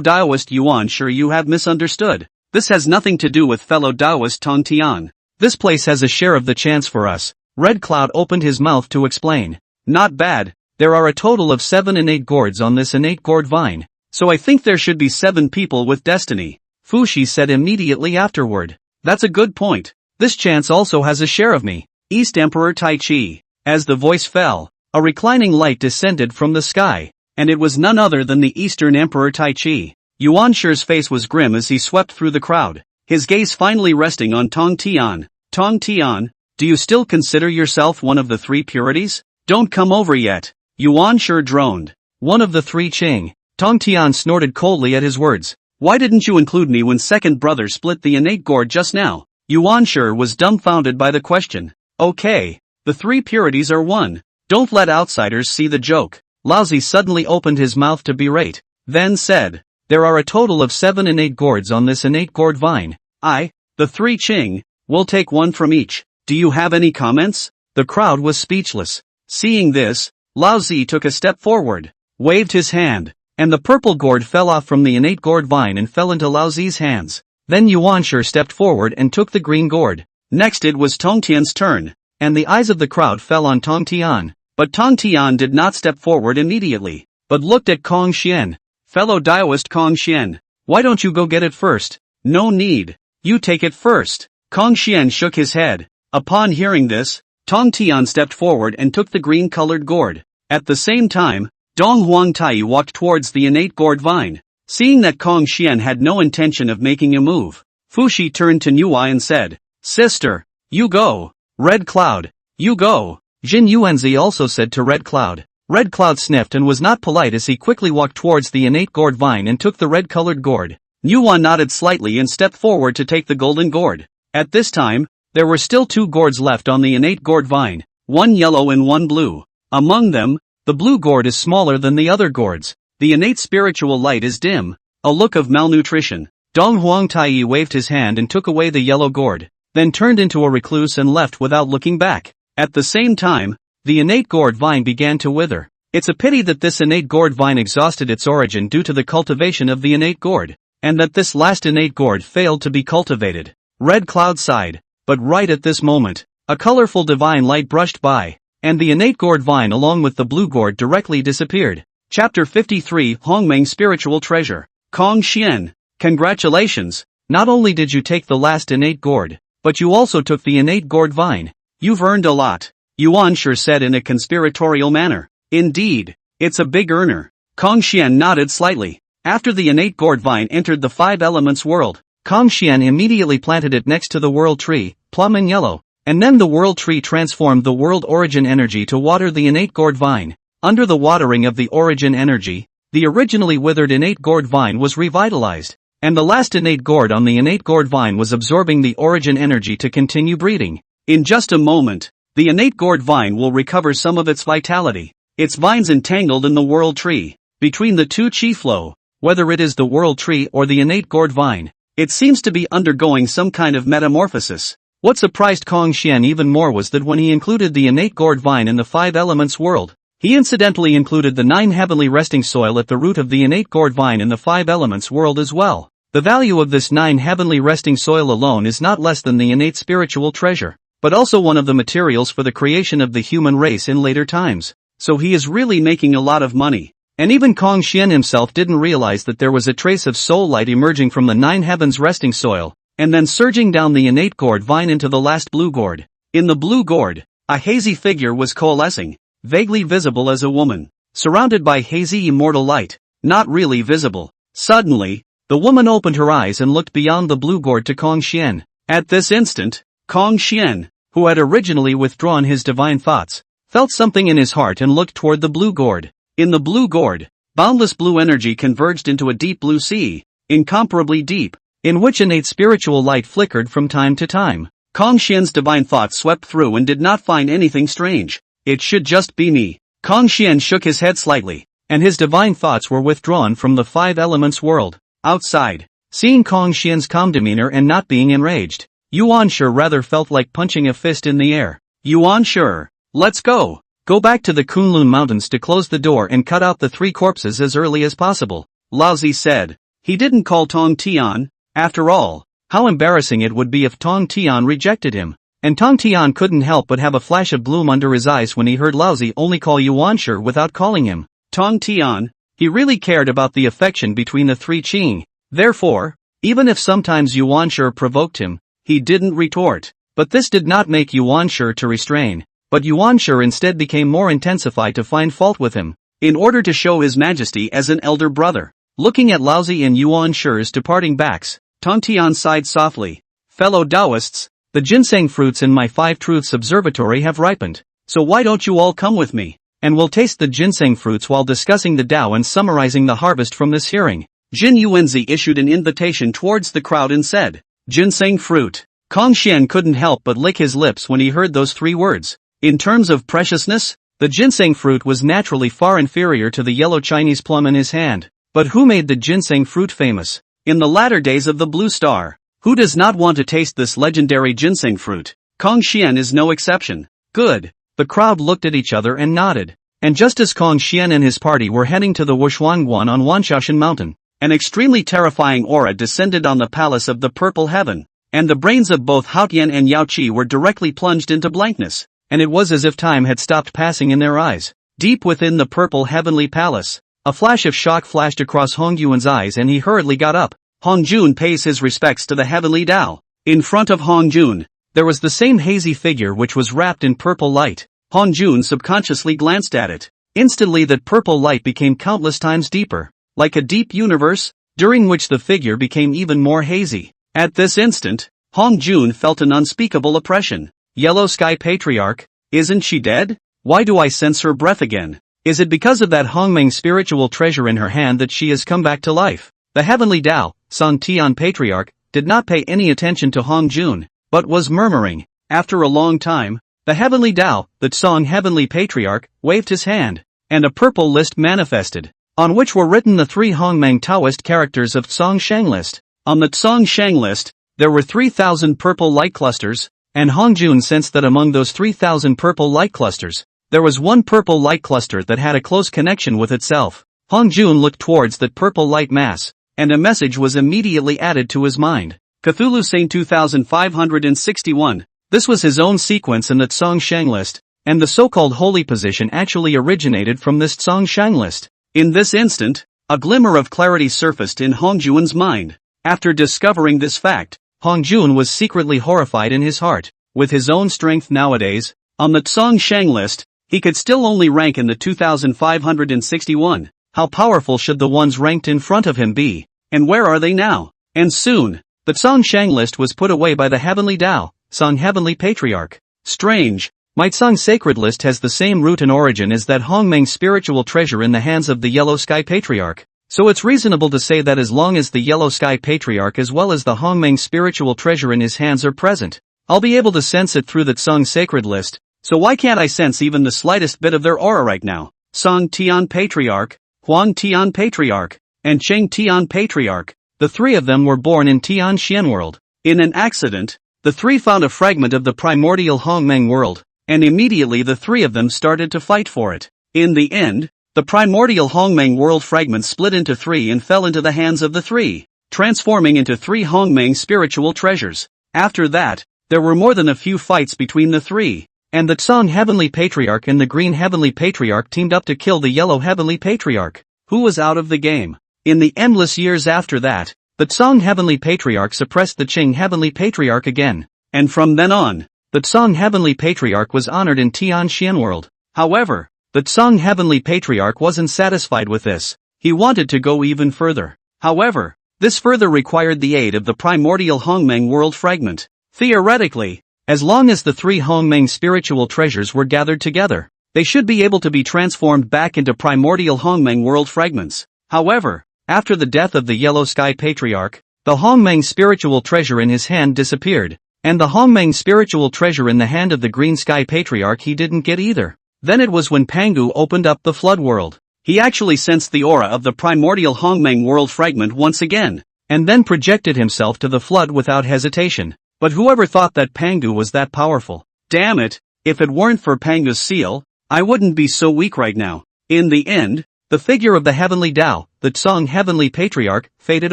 Daoist Yuanshi, you have misunderstood. This has nothing to do with fellow Daoist Tong Tian. This place has a share of the chance for us. Red Cloud opened his mouth to explain. Not bad, there are a total of 7 innate gourds on this innate gourd vine, so I think there should be 7 people with destiny. Fushi said immediately afterward. That's a good point. This chance also has a share of me. East Emperor Tai Chi. As the voice fell, a reclining light descended from the sky, and it was none other than the Eastern Emperor Tai Chi. Yuanshi's face was grim as he swept through the crowd, his gaze finally resting on Tong Tian. Tong Tian, do you still consider yourself one of the 3 purities? Don't come over yet. Yuanshi droned. One of the 3 Qing. Tong Tian snorted coldly at his words. Why didn't you include me when second brother split the innate gourd just now? Yuanshi was dumbfounded by the question. Okay. The 3 purities are 1. Don't let outsiders see the joke. Laozi suddenly opened his mouth to berate, then said, there are a total of 7 innate gourds on this innate gourd vine. The 3 Qing, will take 1 from each. Do you have any comments? The crowd was speechless. Seeing this, Laozi took a step forward, waved his hand, and the purple gourd fell off from the innate gourd vine and fell into Laozi's hands. Then Yuanshi stepped forward and took the green gourd. Next it was Tong Tian's turn, and the eyes of the crowd fell on Tong Tian. But Tong Tian did not step forward immediately, but looked at Kong Xian. Fellow Daoist Kong Xian, why don't you go get it first? No need. You take it first. Kong Xian shook his head. Upon hearing this, Tong Tian stepped forward and took the green-colored gourd. At the same time, Dong Huangtai walked towards the innate gourd vine. Seeing that Kong Xian had no intention of making a move, Fushi turned to Nuwa and said, Sister, you go. Red Cloud, you go. Jin Yuanzi also said to Red Cloud. Red Cloud sniffed and was not polite as he quickly walked towards the innate gourd vine and took the red-colored gourd. Nuwa nodded slightly and stepped forward to take the golden gourd. At this time, there were still 2 gourds left on the innate gourd vine, one yellow and one blue. Among them, the blue gourd is smaller than the other gourds. The innate spiritual light is dim, a look of malnutrition. Dong Huangtai waved his hand and took away the yellow gourd, then turned into a recluse and left without looking back. At the same time, the innate gourd vine began to wither. It's a pity that this innate gourd vine exhausted its origin due to the cultivation of the innate gourd, and that this last innate gourd failed to be cultivated. Red Cloud sighed, but right at this moment, a colorful divine light brushed by, and the innate gourd vine along with the blue gourd directly disappeared. Chapter 53 Hongmeng Spiritual Treasure. Kong Shien, congratulations, not only did you take the last innate gourd, but you also took the innate gourd vine. You've earned a lot, Yuan sure said in a conspiratorial manner. Indeed, it's a big earner. Kong Shien nodded slightly. After the innate gourd vine entered the 5 elements world, Kong Shien immediately planted it next to the world tree, plum and yellow, and then the world tree transformed the world origin energy to water the innate gourd vine. Under the watering of the origin energy, the originally withered innate gourd vine was revitalized, and the last innate gourd on the innate gourd vine was absorbing the origin energy to continue breeding. In just a moment, the innate gourd vine will recover some of its vitality. Its vines entangled in the world tree. Between the 2 chi flow, whether it is the world tree or the innate gourd vine, it seems to be undergoing some kind of metamorphosis. What surprised Kong Shien even more was that when he included the innate gourd vine in the 5 elements world, he incidentally included the 9 heavenly resting soil at the root of the innate gourd vine in the 5 elements world as well. The value of this 9 heavenly resting soil alone is not less than the innate spiritual treasure, but also one of the materials for the creation of the human race in later times. So he is really making a lot of money. And even Kong Shien himself didn't realize that there was a trace of soul light emerging from the 9 heavens resting soil, and then surging down the innate gourd vine into the last blue gourd. In the blue gourd, a hazy figure was coalescing, vaguely visible as a woman, surrounded by hazy immortal light, not really visible. Suddenly, the woman opened her eyes and looked beyond the blue gourd to Kong Shien. At this instant, Kong Shien, who had originally withdrawn his divine thoughts, felt something in his heart and looked toward the blue gourd. In the blue gourd, boundless blue energy converged into a deep blue sea, incomparably deep, in which innate spiritual light flickered from time to time. Kong Shien's divine thoughts swept through and did not find anything strange. It should just be me. Kong Shien shook his head slightly, and his divine thoughts were withdrawn from the 5 elements world. Outside, seeing Kong Shien's calm demeanor and not being enraged, Yuan sure rather felt like punching a fist in the air. Yuan sure. Let's go. Go back to the Kunlun Mountains to close the door and cut out the 3 corpses as early as possible, Laozi said. He didn't call Tong Tian. After all, how embarrassing it would be if Tong Tian rejected him. And Tong Tian couldn't help but have a flash of gloom under his eyes when he heard Laozi only call Yuan sure without calling him Tong Tian. He really cared about the affection between the 3 Qing. Therefore, even if sometimes Yuan sure provoked him, he didn't retort. But this did not make Yuan sure to restrain. But Yuan sure instead became more intensified to find fault with him, in order to show his majesty as an elder brother. Looking at Laozi and Yuan sure's departing backs, Tong Tian sighed softly. Fellow Taoists, the ginseng fruits in my 5 Truths Observatory have ripened, so why don't you all come with me, and we'll taste the ginseng fruits while discussing the Tao and summarizing the harvest from this hearing. Jin Yuanzi issued an invitation towards the crowd and said, ginseng fruit. Kong Shien couldn't help but lick his lips when he heard those 3 words. In terms of preciousness, the ginseng fruit was naturally far inferior to the yellow Chinese plum in his hand. But who made the ginseng fruit famous? In the latter days of the Blue Star, who does not want to taste this legendary ginseng fruit? Kong Shien is no exception. Good. The crowd looked at each other and nodded. And just as Kong Shien and his party were heading to the Wushuangguan on Wanshashan Mountain, an extremely terrifying aura descended on the palace of the purple heaven, and the brains of both Haotian and Yao Qi were directly plunged into blankness. And it was as if time had stopped passing in their eyes. Deep within the purple heavenly palace, a flash of shock flashed across Hongjun's eyes and he hurriedly got up. Hongjun pays his respects to the heavenly Tao. In front of Hongjun, there was the same hazy figure which was wrapped in purple light. Hongjun subconsciously glanced at it. Instantly that purple light became countless times deeper, like a deep universe, during which the figure became even more hazy. At this instant, Hongjun felt an unspeakable oppression. Yellow Sky Patriarch, isn't she dead? Why do I sense her breath again? Is it because of that Hongmeng spiritual treasure in her hand that she has come back to life? The heavenly Tao, Song Tian Patriarch, did not pay any attention to Hongjun, but was murmuring. After a long time, the heavenly Tao, the Tsong heavenly patriarch, waved his hand, and a purple list manifested, on which were written the 3 Hongmeng Taoist characters of Tsong Shang list. On the Tsong Shang list, there were 3,000 purple light clusters, and Hongjun sensed that among those 3,000 purple light clusters, there was one purple light cluster that had a close connection with itself. Hongjun looked towards that purple light mass, and a message was immediately added to his mind. Cthulhu Sane 2561. This was his own sequence in the Tsong Shang list, and the so-called holy position actually originated from this Tsong Shang list. In this instant, a glimmer of clarity surfaced in Hongjun's mind. After discovering this fact, Hongjun was secretly horrified in his heart. With his own strength nowadays, on the Tsong Shang list, he could still only rank in the 2561. How powerful should the ones ranked in front of him be? And where are they now? And soon, the Tsong Shang list was put away by the heavenly Tao, Tsong heavenly patriarch. Strange. My Tsong sacred list has the same root and origin as that Hongmeng spiritual treasure in the hands of the Yellow Sky patriarch. So it's reasonable to say that as long as the Yellow Sky patriarch as well as the Hongmeng spiritual treasure in his hands are present, I'll be able to sense it through the Tsong sacred list. So why can't I sense even the slightest bit of their aura right now? Song Tian patriarch, Huang Tian patriarch, and Cheng Tian patriarch. The 3 of them were born in Tian Xian world. In an accident, the 3 found a fragment of the primordial Hongmeng world, and immediately the 3 of them started to fight for it. In the end, the primordial Hongmeng world fragment split into 3 and fell into the hands of the 3, transforming into 3 Hongmeng spiritual treasures. After that, there were more than a few fights between the 3, and the Tsong heavenly patriarch and the green heavenly patriarch teamed up to kill the yellow heavenly patriarch, who was out of the game. In the endless years after that, the Tsong heavenly patriarch suppressed the Qing heavenly patriarch again, and from then on, the Tsong heavenly patriarch was honored in Tian Xian world. However, the Tsong heavenly patriarch wasn't satisfied with this. He wanted to go even further. However, this further required the aid of the primordial Hongmeng world fragment. Theoretically, as long as the 3 Hongmeng spiritual treasures were gathered together, they should be able to be transformed back into primordial Hongmeng world fragments. However, after the death of the Yellow Sky patriarch, the Hongmeng spiritual treasure in his hand disappeared, and the Hongmeng spiritual treasure in the hand of the Green Sky patriarch he didn't get either. Then it was when Pangu opened up the flood world. He actually sensed the aura of the primordial Hongmeng world fragment once again, and then projected himself to the flood without hesitation. But whoever thought that Pangu was that powerful? Damn it, if it weren't for Pangu's seal, I wouldn't be so weak right now. In the end, the figure of the heavenly Tao, the Tsong heavenly patriarch, faded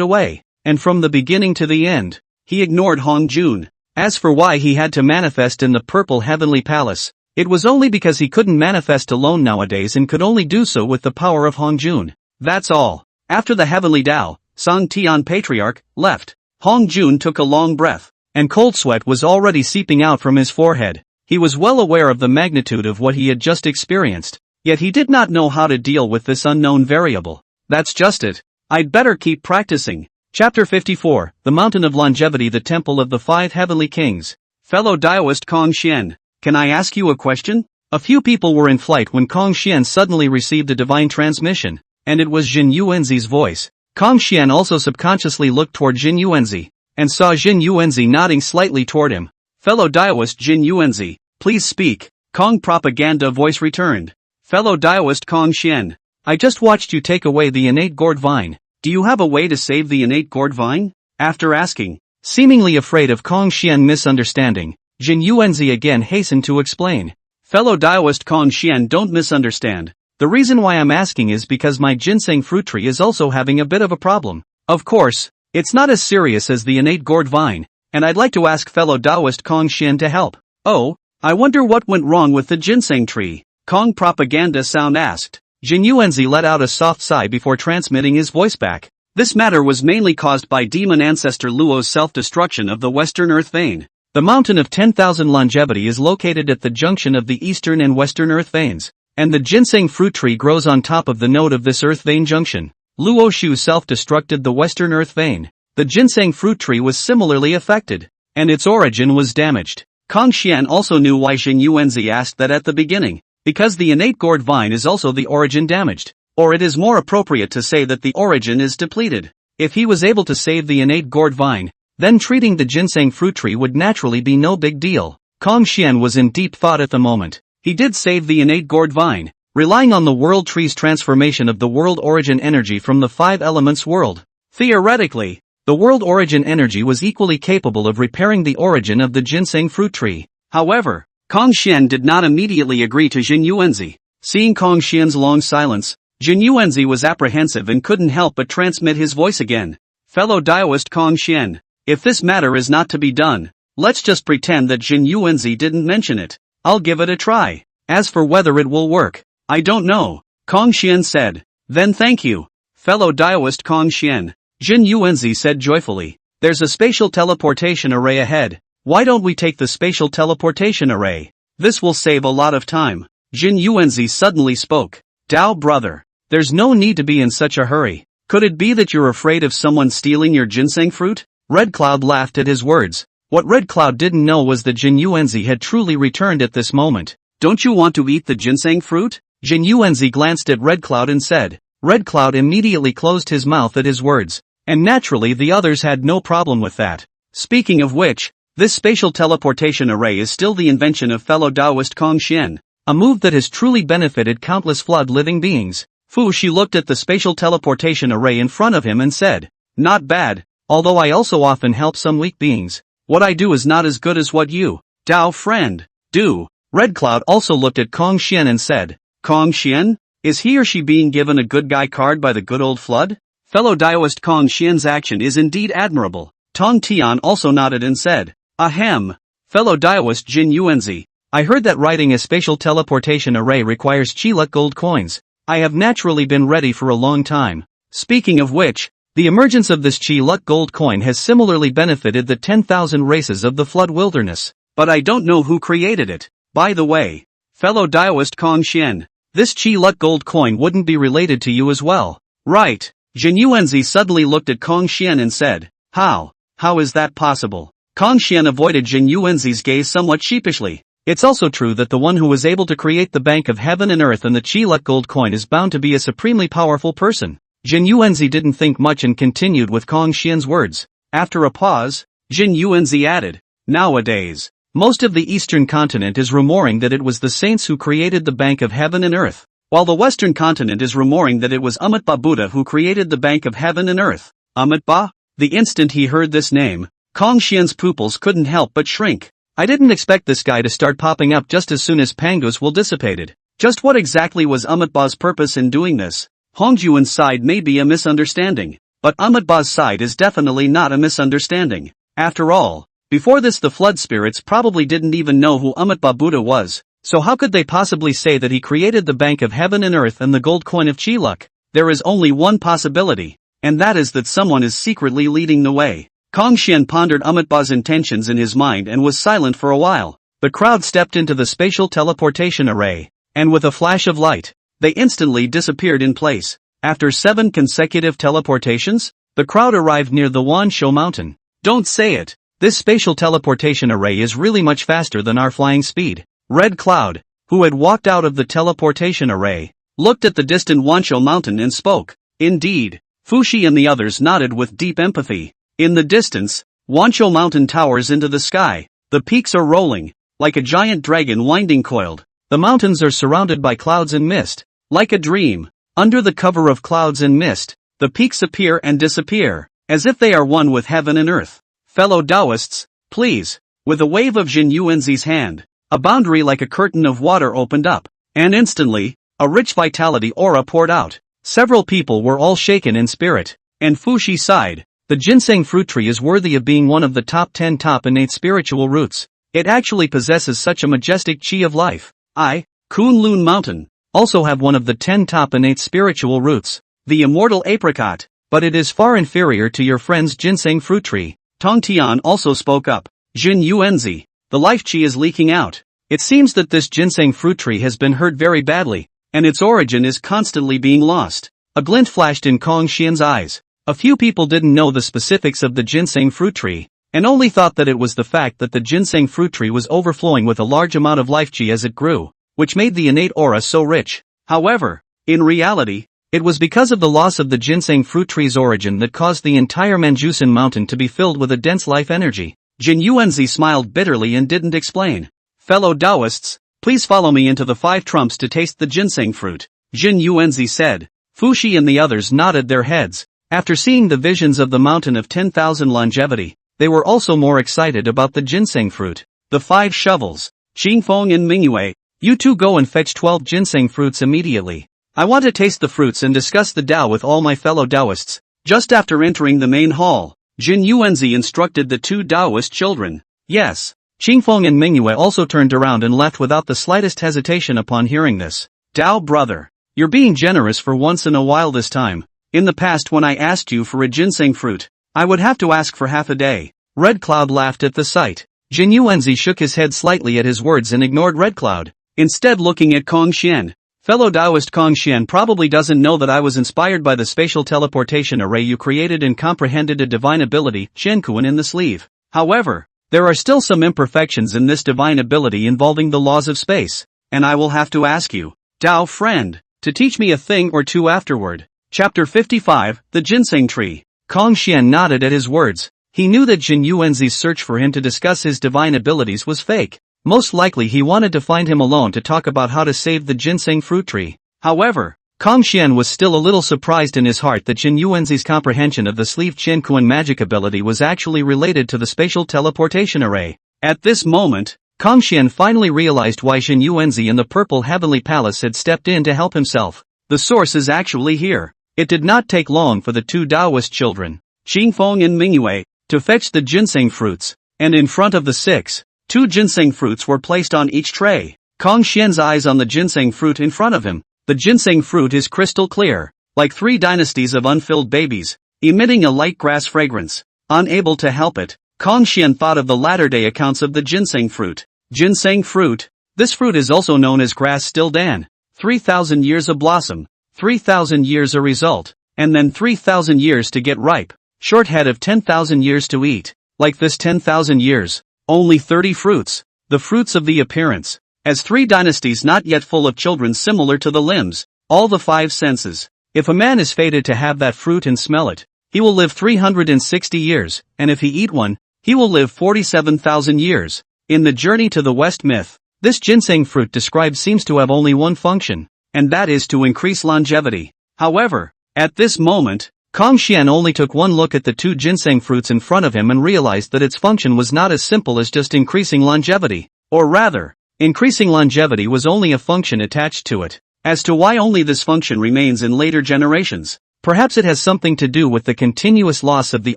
away, and from the beginning to the end, he ignored Hongjun. As for why he had to manifest in the purple heavenly palace, it was only because he couldn't manifest alone nowadays and could only do so with the power of Hongjun. That's all. After the heavenly Tao, Song Tian patriarch, left, Hongjun took a long breath, and cold sweat was already seeping out from his forehead. He was well aware of the magnitude of what he had just experienced, yet he did not know how to deal with this unknown variable. That's just it. I'd better keep practicing. Chapter 54, The Mountain of Longevity, the Temple of the 5 Heavenly Kings. Fellow Daoist Kong Xian, can I ask you a question? A few people were in flight when Kong Xian suddenly received a divine transmission, and it was Jin Yuanzi's voice. Kong Xian also subconsciously looked toward Jin Yuanzi, and saw Jin Yuanzi nodding slightly toward him. Fellow Daoist Jin Yuanzi, please speak. Kong propaganda voice returned. Fellow Daoist Kong Xian, I just watched you take away the innate gourd vine. Do you have a way to save the innate gourd vine? After asking, seemingly afraid of Kong Xian misunderstanding, Jin Yuanzi again hastened to explain. Fellow Daoist Kong Xian, don't misunderstand. The reason why I'm asking is because my ginseng fruit tree is also having a bit of a problem. Of course, it's not as serious as the innate gourd vine, and I'd like to ask fellow Daoist Kong Xian to help. Oh, I wonder what went wrong with the ginseng tree. Kong propaganda sound asked. Jin Yuanzi let out a soft sigh before transmitting his voice back. This matter was mainly caused by demon ancestor Luo's self-destruction of the Western Earth vein. The mountain of 10,000 longevity is located at the junction of the Eastern and Western Earth veins, and the ginseng fruit tree grows on top of the node of this Earth vein junction. Luo Shu self-destructed the Western Earth vein. The ginseng fruit tree was similarly affected, and its origin was damaged. Kong Xian also knew why Jin Yuanzi asked that at the beginning, because the innate gourd vine is also the origin damaged. Or it is more appropriate to say that the origin is depleted. If he was able to save the innate gourd vine, then treating the ginseng fruit tree would naturally be no big deal. Kong Xian was in deep thought at the moment. He did save the innate gourd vine, relying on the world tree's transformation of the world origin energy from the 5 elements world. Theoretically, the world origin energy was equally capable of repairing the origin of the ginseng fruit tree. However, Kong Xian did not immediately agree to Jin Yuanzi. Seeing Kong Xian's long silence, Jin Yuanzi was apprehensive and couldn't help but transmit his voice again. Fellow Daoist Kong Xian, if this matter is not to be done, let's just pretend that Jin Yuanzi didn't mention it. I'll give it a try. As for whether it will work, I don't know, Kong Xian said. Then thank you, fellow Daoist Kong Xian, Jin Yuanzi said joyfully. There's a spatial teleportation array ahead. Why don't we take the spatial teleportation array? This will save a lot of time. Jin Yuanzi suddenly spoke. Dao brother, there's no need to be in such a hurry. Could it be that you're afraid of someone stealing your ginseng fruit? Red Cloud laughed at his words. What Red Cloud didn't know was that Jin Yuanzi had truly returned at this moment. Don't you want to eat the ginseng fruit? Jin Yuanzi glanced at Red Cloud and said. Red Cloud immediately closed his mouth at his words. And naturally the others had no problem with that. Speaking of which, this spatial teleportation array is still the invention of fellow Daoist Kong Xian, a move that has truly benefited countless flood living beings. Fu Shi looked at the spatial teleportation array in front of him and said, not bad, although I also often help some weak beings. What I do is not as good as what you, Dao friend, do. Red Cloud also looked at Kong Xian and said, Kong Xian? Is he or she being given a good guy card by the good old flood? Fellow Daoist Kong Xian's action is indeed admirable. Tong Tian also nodded and said, ahem. Fellow Daoist Jin Yuanzi, I heard that writing a spatial teleportation array requires Qiluk gold coins. I have naturally been ready for a long time. Speaking of which, the emergence of this Qiluk gold coin has similarly benefited the 10,000 races of the flood wilderness. But I don't know who created it. By the way, fellow Daoist Kong Xian, this Qiluk gold coin wouldn't be related to you as well, right? Jin Yuanzi suddenly looked at Kong Xian and said, how is that possible? Kong Xian avoided Jin Yuanzi's gaze somewhat sheepishly. It's also true that the one who was able to create the bank of heaven and earth and the Qiluk gold coin is bound to be a supremely powerful person. Jin Yuanzi didn't think much and continued with Kong Xian's words. After a pause, Jin Yuanzi added, nowadays, most of the eastern continent is rumoring that it was the saints who created the bank of heaven and earth, while the western continent is rumoring that it was Amitabha Buddha who created the bank of heaven and earth. Amitabha? The instant he heard this name, Kong Xian's pupils couldn't help but shrink. I didn't expect this guy to start popping up just as soon as Pangu's will dissipated. Just what exactly was Amitabha's purpose in doing this? Hongjun's side may be a misunderstanding, but Amitabha's side is definitely not a misunderstanding. After all, before this the flood spirits probably didn't even know who Amitabha Buddha was, so how could they possibly say that he created the bank of heaven and earth and the gold coin of Qiluk? There is only one possibility, and that is that someone is secretly leading the way. Kong Xian pondered Amitabha's intentions in his mind and was silent for a while. The crowd stepped into the spatial teleportation array, and with a flash of light, they instantly disappeared in place. After 7 consecutive teleportations, the crowd arrived near the Wanshou mountain. Don't say it. This spatial teleportation array is really much faster than our flying speed. Red Cloud, who had walked out of the teleportation array, looked at the distant Wanshou mountain and spoke. Indeed, Fu Shi and the others nodded with deep empathy. In the distance, Wanshou mountain towers into the sky. The peaks are rolling, like a giant dragon winding coiled. The mountains are surrounded by clouds and mist. Like a dream, under the cover of clouds and mist, the peaks appear and disappear, as if they are one with heaven and earth. Fellow Daoists, please. With a wave of Jin Yuanzi's hand, a boundary like a curtain of water opened up, and instantly, a rich vitality aura poured out. Several people were all shaken in spirit, and Fu Shi sighed. The ginseng fruit tree is worthy of being one of the top 10 top innate spiritual roots. It actually possesses such a majestic chi of life. I, Kunlun Mountain, also have one of the 10 top innate spiritual roots, the immortal apricot, but it is far inferior to your friend's ginseng fruit tree. Tong Tian also spoke up. Jin Yuanzi, the life chi is leaking out. It seems that this ginseng fruit tree has been hurt very badly, and its origin is constantly being lost. A glint flashed in Kong Xian's eyes. A few people didn't know the specifics of the ginseng fruit tree, and only thought that it was the fact that the ginseng fruit tree was overflowing with a large amount of life chi as it grew, which made the innate aura so rich. However, in reality, It was because of the loss of the ginseng fruit tree's origin that caused the entire Manjusan mountain to be filled with a dense life energy. Jin Yuanzi smiled bitterly and didn't explain. Fellow Taoists, please follow me into the 5 trumps to taste the ginseng fruit, Jin Yuanzi said. Fu Shi and the others nodded their heads. After seeing the visions of the mountain of 10,000 longevity, they were also more excited about the ginseng fruit. The 5 shovels. Qingfeng and Mingyue, you two go and fetch 12 ginseng fruits immediately. I want to taste the fruits and discuss the Tao with all my fellow Taoists. Just after entering the main hall, Jin Yuanzi instructed the 2 Taoist children. Yes. Qingfeng and Mingyue also turned around and left without the slightest hesitation upon hearing this. Tao brother, you're being generous for once in a while this time. In the past when I asked you for a ginseng fruit, I would have to ask for half a day. Red Cloud laughed at the sight. Jin Yuanzi shook his head slightly at his words and ignored Red Cloud, instead looking at Kong Xian. Fellow Taoist Kong Xian probably doesn't know that I was inspired by the spatial teleportation array you created and comprehended a divine ability, Shenkuan, in the sleeve. However, there are still some imperfections in this divine ability involving the laws of space, and I will have to ask you, Tao friend, to teach me a thing or two afterward. Chapter 55, The Ginseng Tree. Kong Xian nodded at his words. He knew that Jin Yuanzi's search for him to discuss his divine abilities was fake. Most likely he wanted to find him alone to talk about how to save the ginseng fruit tree. However, Kong Xian was still a little surprised in his heart that Jin Yuanzi's comprehension of the sleeved Shenkuan magic ability was actually related to the spatial teleportation array. At this moment, Kong Xian finally realized why Jin Yuanzi in the Purple Heavenly Palace had stepped in to help himself. The source is actually here. It did not take long for the 2 Taoist children, Qingfeng and Mingyue, to fetch the ginseng fruits, and in front of the 2 ginseng fruits were placed on each tray. Kong Xian's eyes on the ginseng fruit in front of him. The ginseng fruit is crystal clear, like 3 dynasties of unfilled babies, emitting a light grass fragrance. Unable to help it, Kong Xian thought of the latter-day accounts of the ginseng fruit. Ginseng fruit. This fruit is also known as grass still dan. 3,000 years a blossom, 3,000 years a result, and then 3,000 years to get ripe. Short head of 10,000 years to eat. Like this 10,000 years. Only 30 fruits, the fruits of the appearance, as 3 dynasties not yet full of children similar to the limbs, all the 5 senses. If a man is fated to have that fruit and smell it, he will live 360 years, and if he eat one, he will live 47,000 years. In the Journey to the West myth, this ginseng fruit described seems to have only one function, and that is to increase longevity. However, at this moment, Kong Xian only took one look at the 2 ginseng fruits in front of him and realized that its function was not as simple as just increasing longevity. Or rather, increasing longevity was only a function attached to it. As to why only this function remains in later generations, perhaps it has something to do with the continuous loss of the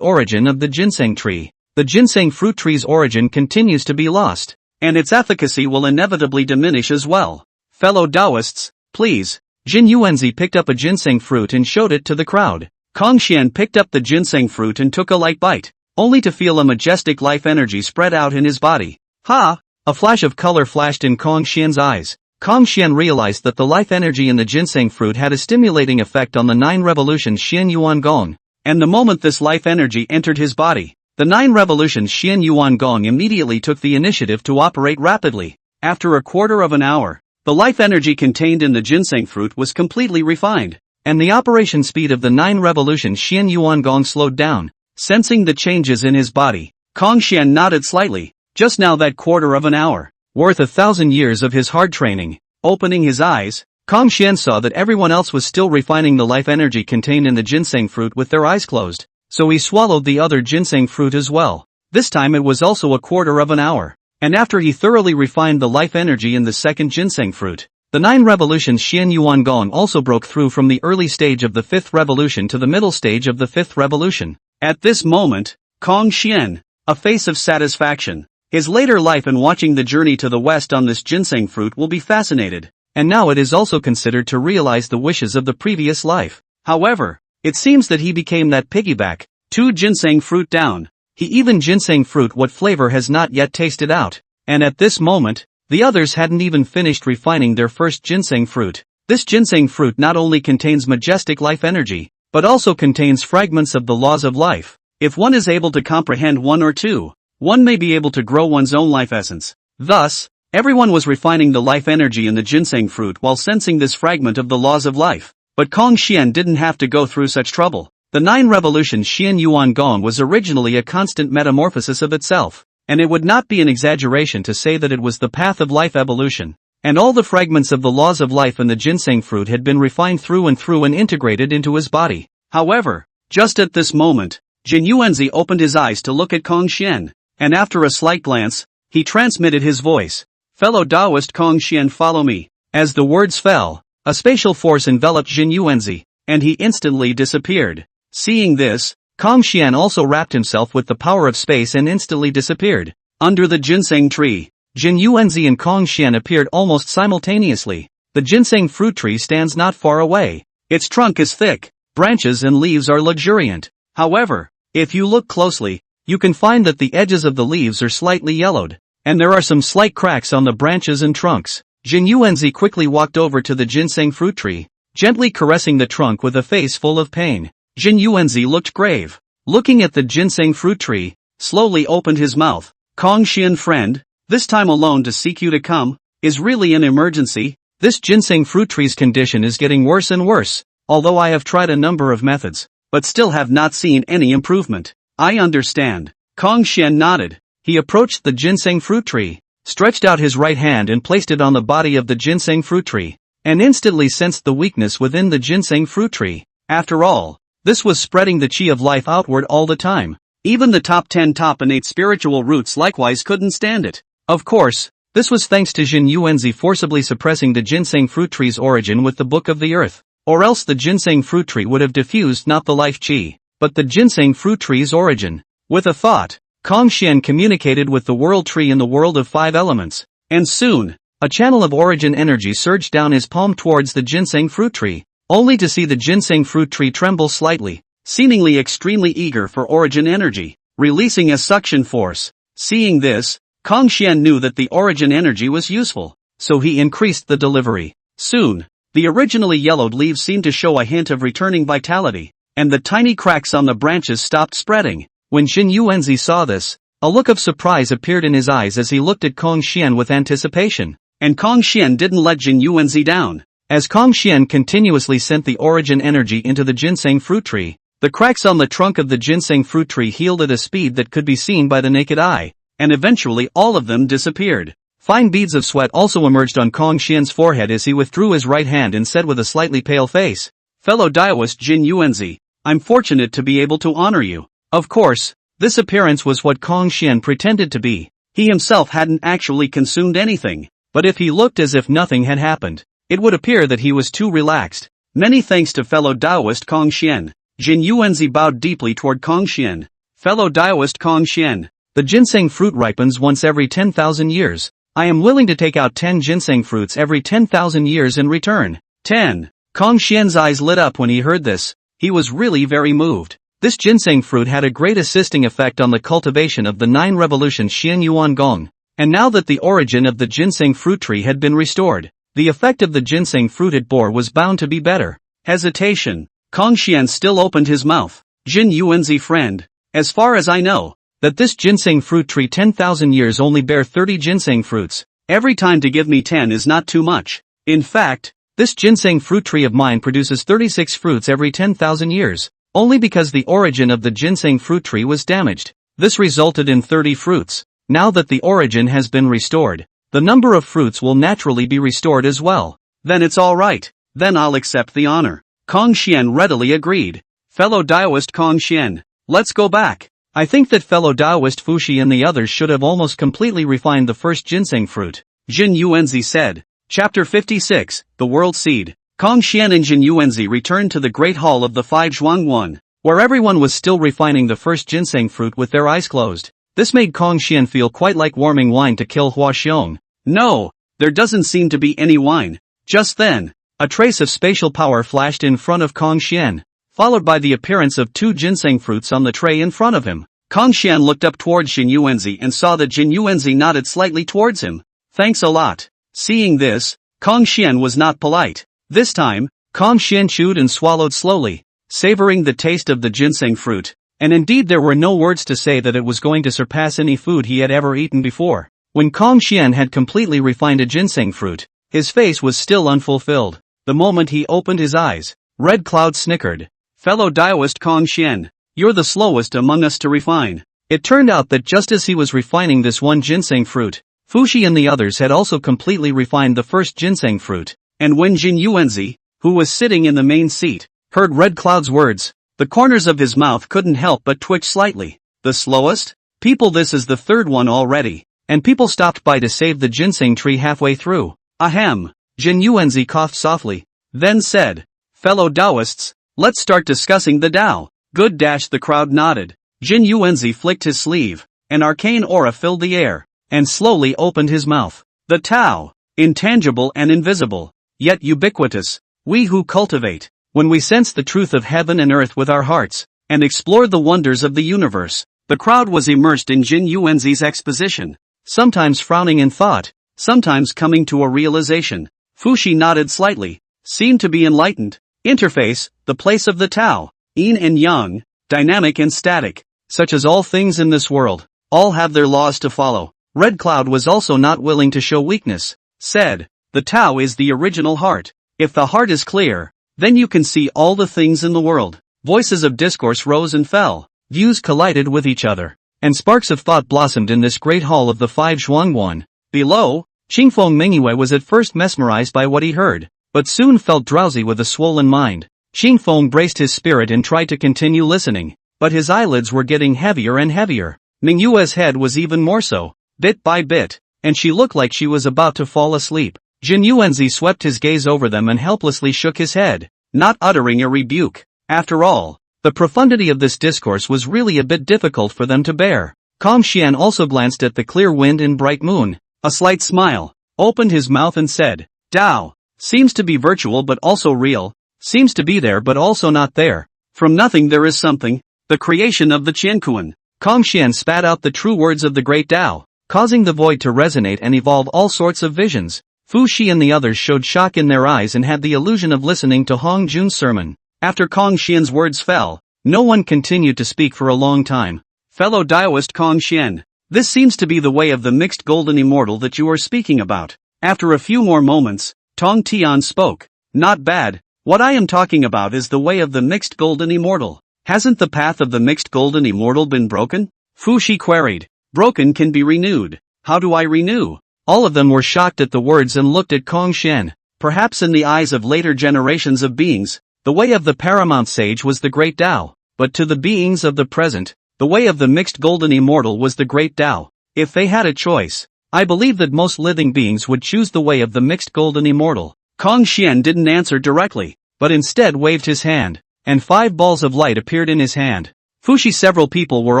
origin of the ginseng tree. The ginseng fruit tree's origin continues to be lost, and its efficacy will inevitably diminish as well. Fellow Taoists, please. Jin Yuanzi picked up a ginseng fruit and showed it to the crowd. Kong Xian picked up the ginseng fruit and took a light bite, only to feel a majestic life energy spread out in his body. Ha! A flash of color flashed in Kong Xian's eyes. Kong Xian realized that the life energy in the ginseng fruit had a stimulating effect on the 9 revolutions Xian Yuan Gong, and the moment this life energy entered his body, the 9 revolutions Xian Yuan Gong immediately took the initiative to operate rapidly. After a quarter of an hour, the life energy contained in the ginseng fruit was completely refined, and the operation speed of the 9 revolutions Xian Yuan Gong slowed down. Sensing the changes in his body, Kong Xian nodded slightly. Just now that quarter of an hour, worth 1,000 years of his hard training. Opening his eyes, Kong Xian saw that everyone else was still refining the life energy contained in the ginseng fruit with their eyes closed, so he swallowed the other ginseng fruit as well. This time it was also a quarter of an hour, and after he thoroughly refined the life energy in the second ginseng fruit, the 9 revolutions Xian Yuan Gong also broke through from the early stage of the 5th revolution to the middle stage of the 5th revolution. At this moment, Kong Xian, a face of satisfaction. His later life and watching the journey to the west on this ginseng fruit will be fascinated, and now it is also considered to realize the wishes of the previous life. However, it seems that he became that piggyback, 2 ginseng fruit down. He even ginseng fruit what flavor has not yet tasted out, and at this moment, the others hadn't even finished refining their first ginseng fruit. This ginseng fruit not only contains majestic life energy, but also contains fragments of the laws of life. If one is able to comprehend one or two, one may be able to grow one's own life essence. Thus, everyone was refining the life energy in the ginseng fruit while sensing this fragment of the laws of life. But Kong Xian didn't have to go through such trouble. The 9 revolutions Xian Yuan Gong was originally a constant metamorphosis of itself, and it would not be an exaggeration to say that it was the path of life evolution. And all the fragments of the laws of life in the ginseng fruit had been refined through and integrated into his body. However, just at this moment, Jin Yuanzi opened his eyes to look at Kong Xian, and after a slight glance, he transmitted his voice. "Fellow Taoist Kong Xian, follow me." As the words fell, a spatial force enveloped Jin Yuanzi, and he instantly disappeared. Seeing this, Kong Xian also wrapped himself with the power of space and instantly disappeared. Under the ginseng tree, Jin Yuanzi and Kong Xian appeared almost simultaneously. The ginseng fruit tree stands not far away. Its trunk is thick, branches and leaves are luxuriant. However, if you look closely, you can find that the edges of the leaves are slightly yellowed, and there are some slight cracks on the branches and trunks. Jin Yuanzi quickly walked over to the ginseng fruit tree, gently caressing the trunk with a face full of pain. Jin Yuanzi looked grave. Looking at the ginseng fruit tree, slowly opened his mouth. "Kong Xian friend, this time alone to seek you to come, is really an emergency. This ginseng fruit tree's condition is getting worse and worse, although I have tried a number of methods, but still have not seen any improvement." "I understand." Kong Xian nodded. He approached the ginseng fruit tree, stretched out his right hand and placed it on the body of the ginseng fruit tree, and instantly sensed the weakness within the ginseng fruit tree. After all, this was spreading the chi of life outward all the time. Even the top 10 top innate spiritual roots likewise couldn't stand it. Of course, this was thanks to Jin Yuanzi forcibly suppressing the ginseng fruit tree's origin with the Book of the Earth, or else the ginseng fruit tree would have diffused not the life chi, but the ginseng fruit tree's origin. With a thought, Kong Xian communicated with the world tree in the world of 5 elements, and soon, a channel of origin energy surged down his palm towards the ginseng fruit tree, only to see the ginseng fruit tree tremble slightly, seemingly extremely eager for origin energy, releasing a suction force. Seeing this, Kong Xian knew that the origin energy was useful, so he increased the delivery. Soon, the originally yellowed leaves seemed to show a hint of returning vitality, and the tiny cracks on the branches stopped spreading. When Jin Yuanzi saw this, a look of surprise appeared in his eyes as he looked at Kong Xian with anticipation. And Kong Xian didn't let Jin Yuanzi down. As Kong Xian continuously sent the origin energy into the ginseng fruit tree, the cracks on the trunk of the ginseng fruit tree healed at a speed that could be seen by the naked eye, and eventually all of them disappeared. Fine beads of sweat also emerged on Kong Xian's forehead as he withdrew his right hand and said with a slightly pale face, "Fellow Taoist Jin Yuanzi, I'm fortunate to be able to honor you." Of course, this appearance was what Kong Xian pretended to be. He himself hadn't actually consumed anything, but if he looked as if nothing had happened, it would appear that he was too relaxed. "Many thanks to fellow Taoist Kong Xian." Jin Yuanzi bowed deeply toward Kong Xian. "Fellow Taoist Kong Xian, the ginseng fruit ripens once every 10,000 years. I am willing to take out 10 ginseng fruits every 10,000 years in return." 10. Kong Xian's eyes lit up when he heard this. He was really very moved. This ginseng fruit had a great assisting effect on the cultivation of the 9 revolutions Xian Yuan Gong, and now that the origin of the ginseng fruit tree had been restored, the effect of the ginseng fruit it bore was bound to be better. Hesitation. Kong Xian still opened his mouth. "Jin Yuanzi friend, as far as I know, that this ginseng fruit tree 10,000 years only bear 30 ginseng fruits. Every time to give me 10 is not too much. In fact, this ginseng fruit tree of mine produces 36 fruits every 10,000 years. Only because the origin of the ginseng fruit tree was damaged. This resulted in 30 fruits. Now that the origin has been restored, the number of fruits will naturally be restored as well." "Then it's all right. Then I'll accept the honor." Kong Xian readily agreed. "Fellow Taoist Kong Xian, let's go back. I think that fellow Taoist Fuxi and the others should have almost completely refined the first ginseng fruit," Jin Yuanzi said. Chapter 56, The World Seed. Kong Xian and Jin Yuanzi returned to the Great Hall of the 5 Zhuangguan, where everyone was still refining the first ginseng fruit with their eyes closed. This made Kong Xian feel quite like warming wine to kill Hua Xiong. "No, there doesn't seem to be any wine." Just then, a trace of spatial power flashed in front of Kong Xian, followed by the appearance of 2 ginseng fruits on the tray in front of him. Kong Xian looked up towards Jin Yuanzi and saw that Jin Yuanzi nodded slightly towards him. "Thanks a lot." Seeing this, Kong Xian was not polite. This time, Kong Xian chewed and swallowed slowly, savoring the taste of the ginseng fruit, and indeed there were no words to say that it was going to surpass any food he had ever eaten before. When Kong Xian had completely refined a ginseng fruit, his face was still unfulfilled. The moment he opened his eyes, Red Cloud snickered. Fellow Daoist Hongjun, you're the slowest among us to refine. It turned out that just as he was refining this one ginseng fruit, Fuxi and the others had also completely refined the first ginseng fruit, and when Jin Yuanzi, who was sitting in the main seat, heard Red Cloud's words, the corners of his mouth couldn't help but twitch slightly. The slowest? People, this is the third one already, and people stopped by to save the ginseng tree halfway through. Ahem. Jin Yuanzi coughed softly, then said, fellow Taoists, let's start discussing the Tao. Good. The crowd nodded. Jin Yuanzi flicked his sleeve, an arcane aura filled the air, and slowly opened his mouth. The Tao, intangible and invisible, yet ubiquitous, we who cultivate, when we sense the truth of heaven and earth with our hearts, and explore the wonders of the universe. The crowd was immersed in Jin Yuanzi's exposition, sometimes frowning in thought, sometimes coming to a realization. Fuxi nodded slightly, seemed to be enlightened. Interface, the place of the Tao, yin and yang, dynamic and static, such as all things in this world, all have their laws to follow. Red Cloud was also not willing to show weakness, said, the Tao is the original heart. If the heart is clear, then you can see all the things in the world. Voices of discourse rose and fell, views collided with each other, and sparks of thought blossomed in this great hall of the five Zhuangguan. Below, Qingfeng Mingyue was at first mesmerized by what he heard, but soon felt drowsy with a swollen mind. Qingfeng braced his spirit and tried to continue listening, but his eyelids were getting heavier and heavier. Mingyue's head was even more so, bit by bit, and she looked like she was about to fall asleep. Jin Yuanzi swept his gaze over them and helplessly shook his head, not uttering a rebuke. After all, the profundity of this discourse was really a bit difficult for them to bear. Kong Xian also glanced at the clear wind and bright moon, a slight smile, opened his mouth and said, Tao, seems to be virtual but also real, seems to be there but also not there. From nothing there is something, the creation of the Qianquan. Kong Xian spat out the true words of the great Tao, causing the void to resonate and evolve all sorts of visions. Fuxi and the others showed shock in their eyes and had the illusion of listening to Hongjun's sermon. After Kong Xian's words fell, no one continued to speak for a long time. Fellow Daoist Kong Xian, this seems to be the way of the mixed golden immortal that you are speaking about. After a few more moments, Tong Tian spoke. Not bad. What I am talking about is the way of the mixed golden immortal. Hasn't the path of the mixed golden immortal been broken? Fuxi queried. Broken can be renewed. How do I renew? All of them were shocked at the words and looked at Kong Xian. Perhaps in the eyes of later generations of beings, the way of the paramount sage was the great Tao, but to the beings of the present, the way of the mixed golden immortal was the great Tao. If they had a choice, I believe that most living beings would choose the way of the mixed golden immortal. Kong Xian didn't answer directly, but instead waved his hand, and 5 balls of light appeared in his hand. Fuxi, several people were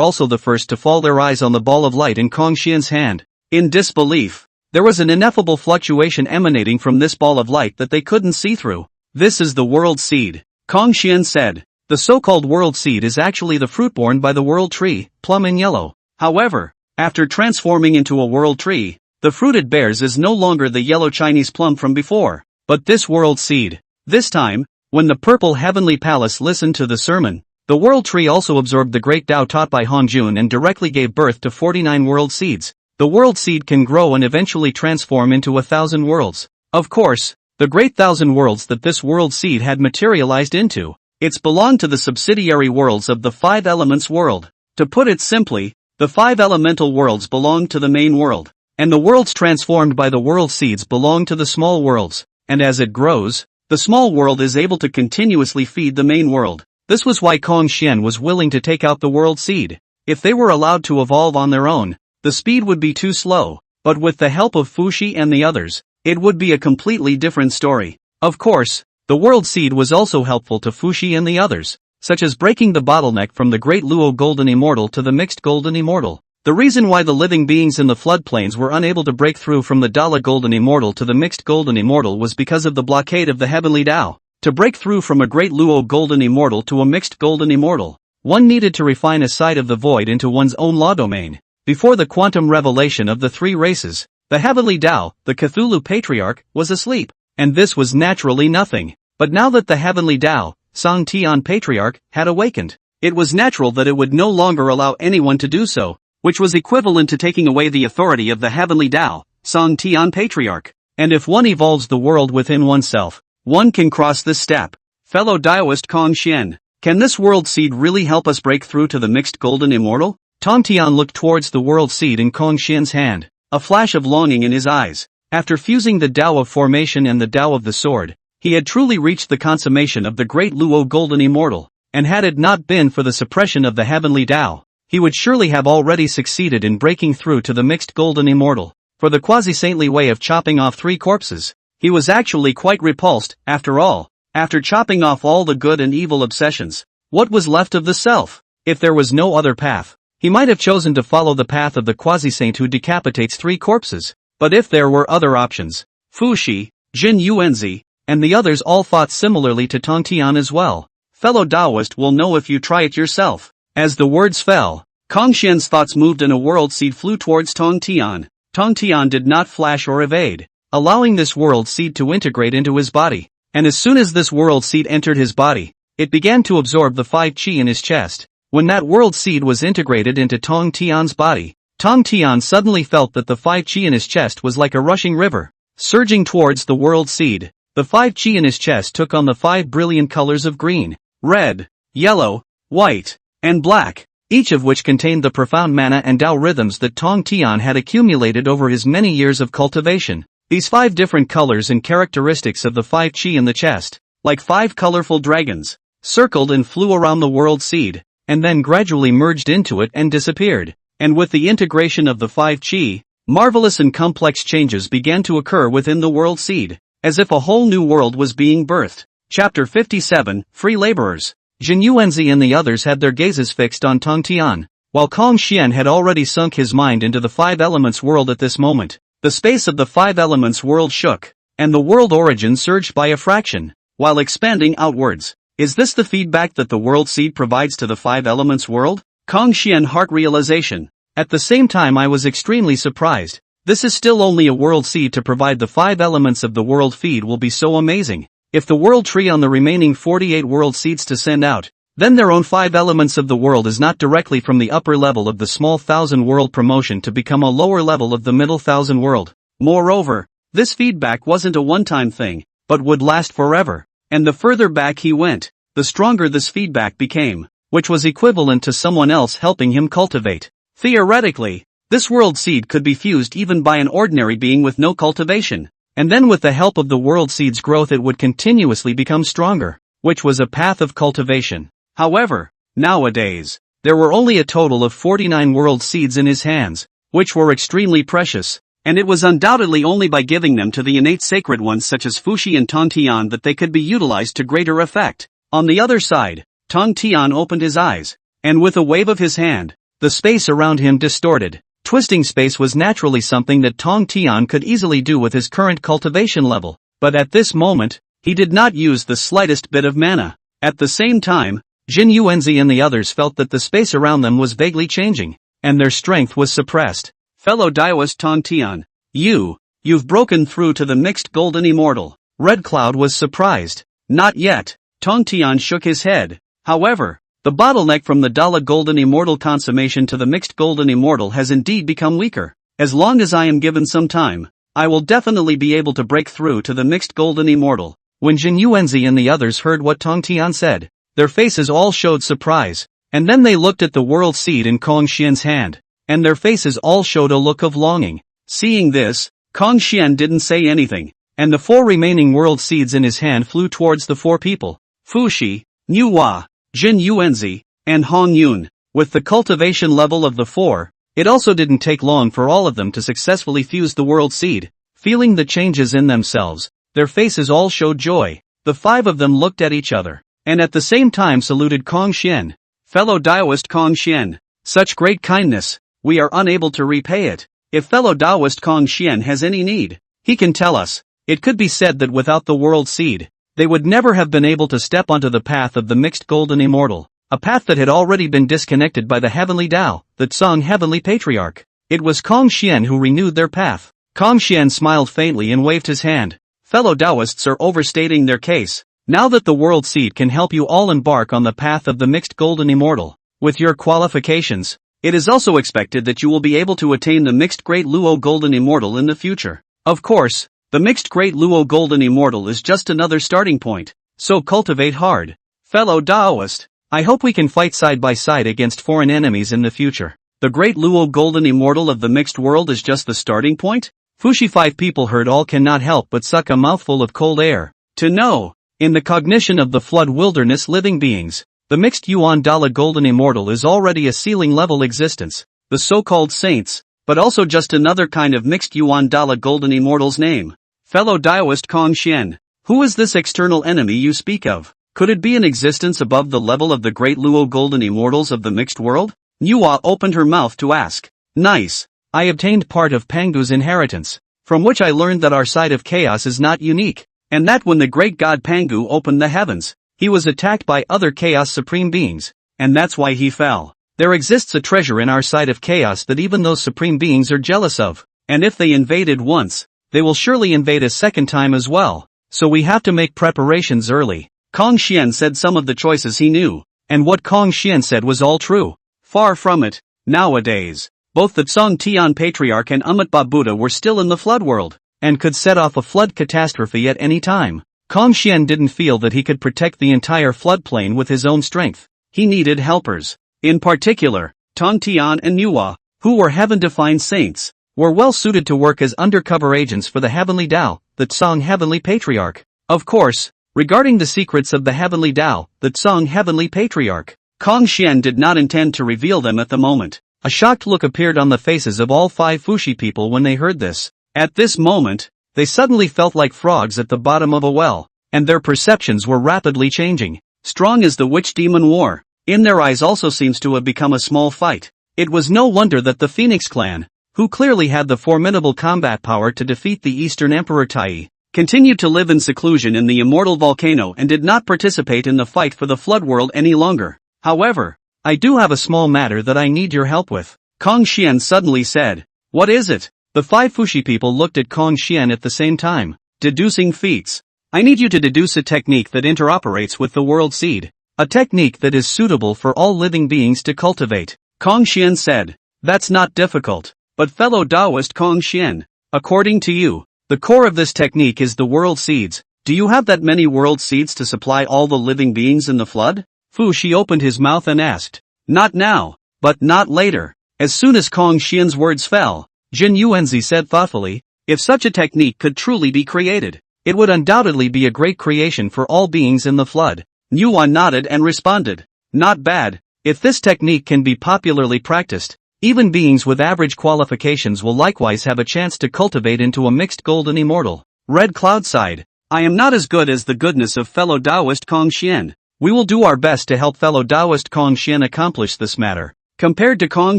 also the first to fall their eyes on the ball of light in Kong Xian's hand. In disbelief, there was an ineffable fluctuation emanating from this ball of light that they couldn't see through. This is the world seed, Kong Xian said. The so-called world seed is actually the fruit borne by the world tree, plum in yellow. However, after transforming into a world tree, the fruit it bears is no longer the yellow Chinese plum from before, but this world seed. This time, when the purple heavenly palace listened to the sermon, the world tree also absorbed the great Tao taught by Hongjun and directly gave birth to 49 world seeds. The world seed can grow and eventually transform into 1,000 worlds. Of course, the great 1,000 worlds that this world seed had materialized into, it's belonged to the subsidiary worlds of the 5 elements world. To put it simply, the 5 elemental worlds belong to the main world, and the worlds transformed by the world seeds belong to the small worlds, and as it grows, the small world is able to continuously feed the main world. This was why Kong Xian was willing to take out the world seed. If they were allowed to evolve on their own, the speed would be too slow, but with the help of Fuxi and the others, it would be a completely different story. Of course, the world seed was also helpful to Fuxi and the others, such as breaking the bottleneck from the Great Luo golden immortal to the mixed golden immortal. The reason why the living beings in the floodplains were unable to break through from the Dala golden immortal to the mixed golden immortal was because of the blockade of the heavenly Tao. To break through from a Great Luo golden immortal to a mixed golden immortal, one needed to refine a side of the void into one's own law domain. Before the quantum revelation of the 3 races, the heavenly Tao, the Cthulhu patriarch, was asleep, and this was naturally nothing. But now that the heavenly Tao, Song Tian patriarch, had awakened, it was natural that it would no longer allow anyone to do so, which was equivalent to taking away the authority of the heavenly Tao, Song Tian patriarch. And if one evolves the world within oneself, one can cross this step. Fellow Daoist Kong Xian, can this world seed really help us break through to the mixed golden immortal? Tong Tian looked towards the world seed in Kong Xian's hand, a flash of longing in his eyes. After fusing the Tao of formation and the Tao of the sword, he had truly reached the consummation of the Great Luo golden immortal, and had it not been for the suppression of the heavenly Tao, he would surely have already succeeded in breaking through to the mixed golden immortal. For the quasi-saintly way of chopping off 3 corpses, he was actually quite repulsed. After all, after chopping off all the good and evil obsessions, what was left of the self? If there was no other path, he might have chosen to follow the path of the quasi-saint who decapitates 3 corpses. But if there were other options, Fu Shi, Jin Yuanzi, and the others all thought similarly to Tong Tian as well. Fellow Taoist will know if you try it yourself. As the words fell, Kong Xian's thoughts moved and a world seed flew towards Tong Tian. Tong Tian did not flash or evade, allowing this world seed to integrate into his body. And as soon as this world seed entered his body, it began to absorb the 5 qi in his chest. When that world seed was integrated into Tong Tian's body, Tong Tian suddenly felt that the 5 qi in his chest was like a rushing river, surging towards the world seed. The 5 qi in his chest took on the 5 brilliant colors of green, red, yellow, white, and black, each of which contained the profound mana and Tao rhythms that Tong Tian had accumulated over his many years of cultivation. These 5 different colors and characteristics of the 5 qi in the chest, like 5 colorful dragons, circled and flew around the world seed, and then gradually merged into it and disappeared. And with the integration of the 5 qi, marvelous and complex changes began to occur within the world seed, as if a whole new world was being birthed. Chapter 57, Free Laborers. Jin Yuanzi and the others had their gazes fixed on Tong Tian, while Kong Xian had already sunk his mind into the 5 elements world at this moment. The space of the 5 elements world shook, and the world origin surged by a fraction, while expanding outwards. Is this the feedback that the world seed provides to the 5 elements world? Kong Xian heart realization. At the same time I was extremely surprised. This is still only a world seed to provide the 5 elements of the world feed will be so amazing. If the world tree on the remaining 48 world seeds to send out, then their own 5 elements of the world is not directly from the upper level of the small 1000 world promotion to become a lower level of the middle 1000 world. Moreover, this feedback wasn't a one-time thing, but would last forever. And the further back he went, the stronger this feedback became, which was equivalent to someone else helping him cultivate. Theoretically, this world seed could be fused even by an ordinary being with no cultivation, and then with the help of the world seed's growth it would continuously become stronger, which was a path of cultivation. However, nowadays, there were only a total of 49 world seeds in his hands, which were extremely precious, and it was undoubtedly only by giving them to the innate sacred ones such as Fuxi and Tong Tian that they could be utilized to greater effect. On the other side, Tong Tian opened his eyes, and with a wave of his hand, the space around him distorted. Twisting space was naturally something that Tong Tian could easily do with his current cultivation level, but at this moment, he did not use the slightest bit of mana. At the same time, Jin Yuanzi and the others felt that the space around them was vaguely changing, and their strength was suppressed. Fellow Daoist Tong Tian, you've broken through to the mixed golden immortal. Red Cloud was surprised. Not yet. Tong Tian shook his head. However, the bottleneck from the Dala golden immortal consummation to the mixed golden immortal has indeed become weaker. As long as I am given some time, I will definitely be able to break through to the mixed golden immortal. When Jin Yuanzi and the others heard what Tong Tian said, their faces all showed surprise, and then they looked at the world seed in Kong Xian's hand, and their faces all showed a look of longing. Seeing this, Kong Xian didn't say anything, and the 4 remaining world seeds in his hand flew towards the 4 people, Fuxi, Nuwa, Jin Yuanzi, and Hongjun. With the cultivation level of the 4, it also didn't take long for all of them to successfully fuse the world seed. Feeling the changes in themselves, their faces all showed joy. The 5 of them looked at each other, and at the same time saluted Kong Xian. Fellow Daoist Kong Xian, such great kindness, we are unable to repay it. If fellow Daoist Kong Xian has any need, he can tell us. It could be said that without the world seed, they would never have been able to step onto the path of the mixed golden immortal, a path that had already been disconnected by the heavenly Tao, the Tsang heavenly patriarch. It was Kong Xian who renewed their path. Kong Xian smiled faintly and waved his hand. Fellow Taoists are overstating their case. Now that the world seed can help you all embark on the path of the mixed golden immortal, with your qualifications, it is also expected that you will be able to attain the mixed Great Luo golden immortal in the future. Of course, the mixed Great Luo golden immortal is just another starting point. So cultivate hard. Fellow Daoist, I hope we can fight side by side against foreign enemies in the future. The Great Luo golden immortal of the mixed world is just the starting point? Fushi 5 people heard all cannot help but suck a mouthful of cold air. To know, in the cognition of the flood wilderness living beings, the mixed Yuan Dala golden immortal is already a ceiling-level existence, the so-called saints, but also just another kind of mixed Yuan Dala golden immortal's name. Fellow Daoist Kong Xian, who is this external enemy you speak of? Could it be an existence above the level of the Great Luo golden immortals of the mixed world? Nuwa opened her mouth to ask. Nice. I obtained part of Pangu's inheritance, from which I learned that our side of chaos is not unique, and that when the great god Pangu opened the heavens, he was attacked by other chaos supreme beings, and that's why he fell. There exists a treasure in our side of chaos that even those supreme beings are jealous of, and if they invaded once, they will surely invade a second time as well, so we have to make preparations early. Kong Xian said some of the choices he knew, and what Kong Xian said was all true. Far from it. Nowadays, both the Tsong Tian Patriarch and Amitabha Buddha were still in the flood world, and could set off a flood catastrophe at any time. Kong Xian didn't feel that he could protect the entire floodplain with his own strength. He needed helpers. In particular, Tong Tian and Nuwa, who were heaven-defined saints, were well suited to work as undercover agents for the Heavenly Tao, the Tsong Heavenly Patriarch. Of course, regarding the secrets of the Heavenly Tao, the Tsong Heavenly Patriarch, Kong Xian did not intend to reveal them at the moment. A shocked look appeared on the faces of all 5 Fushi people when they heard this. At this moment, they suddenly felt like frogs at the bottom of a well, and their perceptions were rapidly changing. Strong as the witch-demon war, in their eyes also seems to have become a small fight. It was no wonder that the Phoenix clan, who clearly had the formidable combat power to defeat the Eastern Emperor Tai, continued to live in seclusion in the immortal volcano and did not participate in the fight for the flood world any longer. However, I do have a small matter that I need your help with, Kong Xian suddenly said. What is it? The 5 Fushi people looked at Kong Xian at the same time. Deducing feats. I need you to deduce a technique that interoperates with the world seed. A technique that is suitable for all living beings to cultivate. Kong Xian said. That's not difficult. But fellow Taoist Kong Xian, according to you, the core of this technique is the world seeds. Do you have that many world seeds to supply all the living beings in the flood? Fu Shi opened his mouth and asked. Not now, but not later. As soon as Kong Xian's words fell, Jin Yuanzi said thoughtfully, if such a technique could truly be created, it would undoubtedly be a great creation for all beings in the flood. Nuwa nodded and responded. Not bad. If this technique can be popularly practiced, even beings with average qualifications will likewise have a chance to cultivate into a mixed golden immortal. Red Cloud sighed. I am not as good as the goodness of fellow Taoist Kong Xian. We will do our best to help fellow Taoist Kong Xian accomplish this matter. Compared to Kong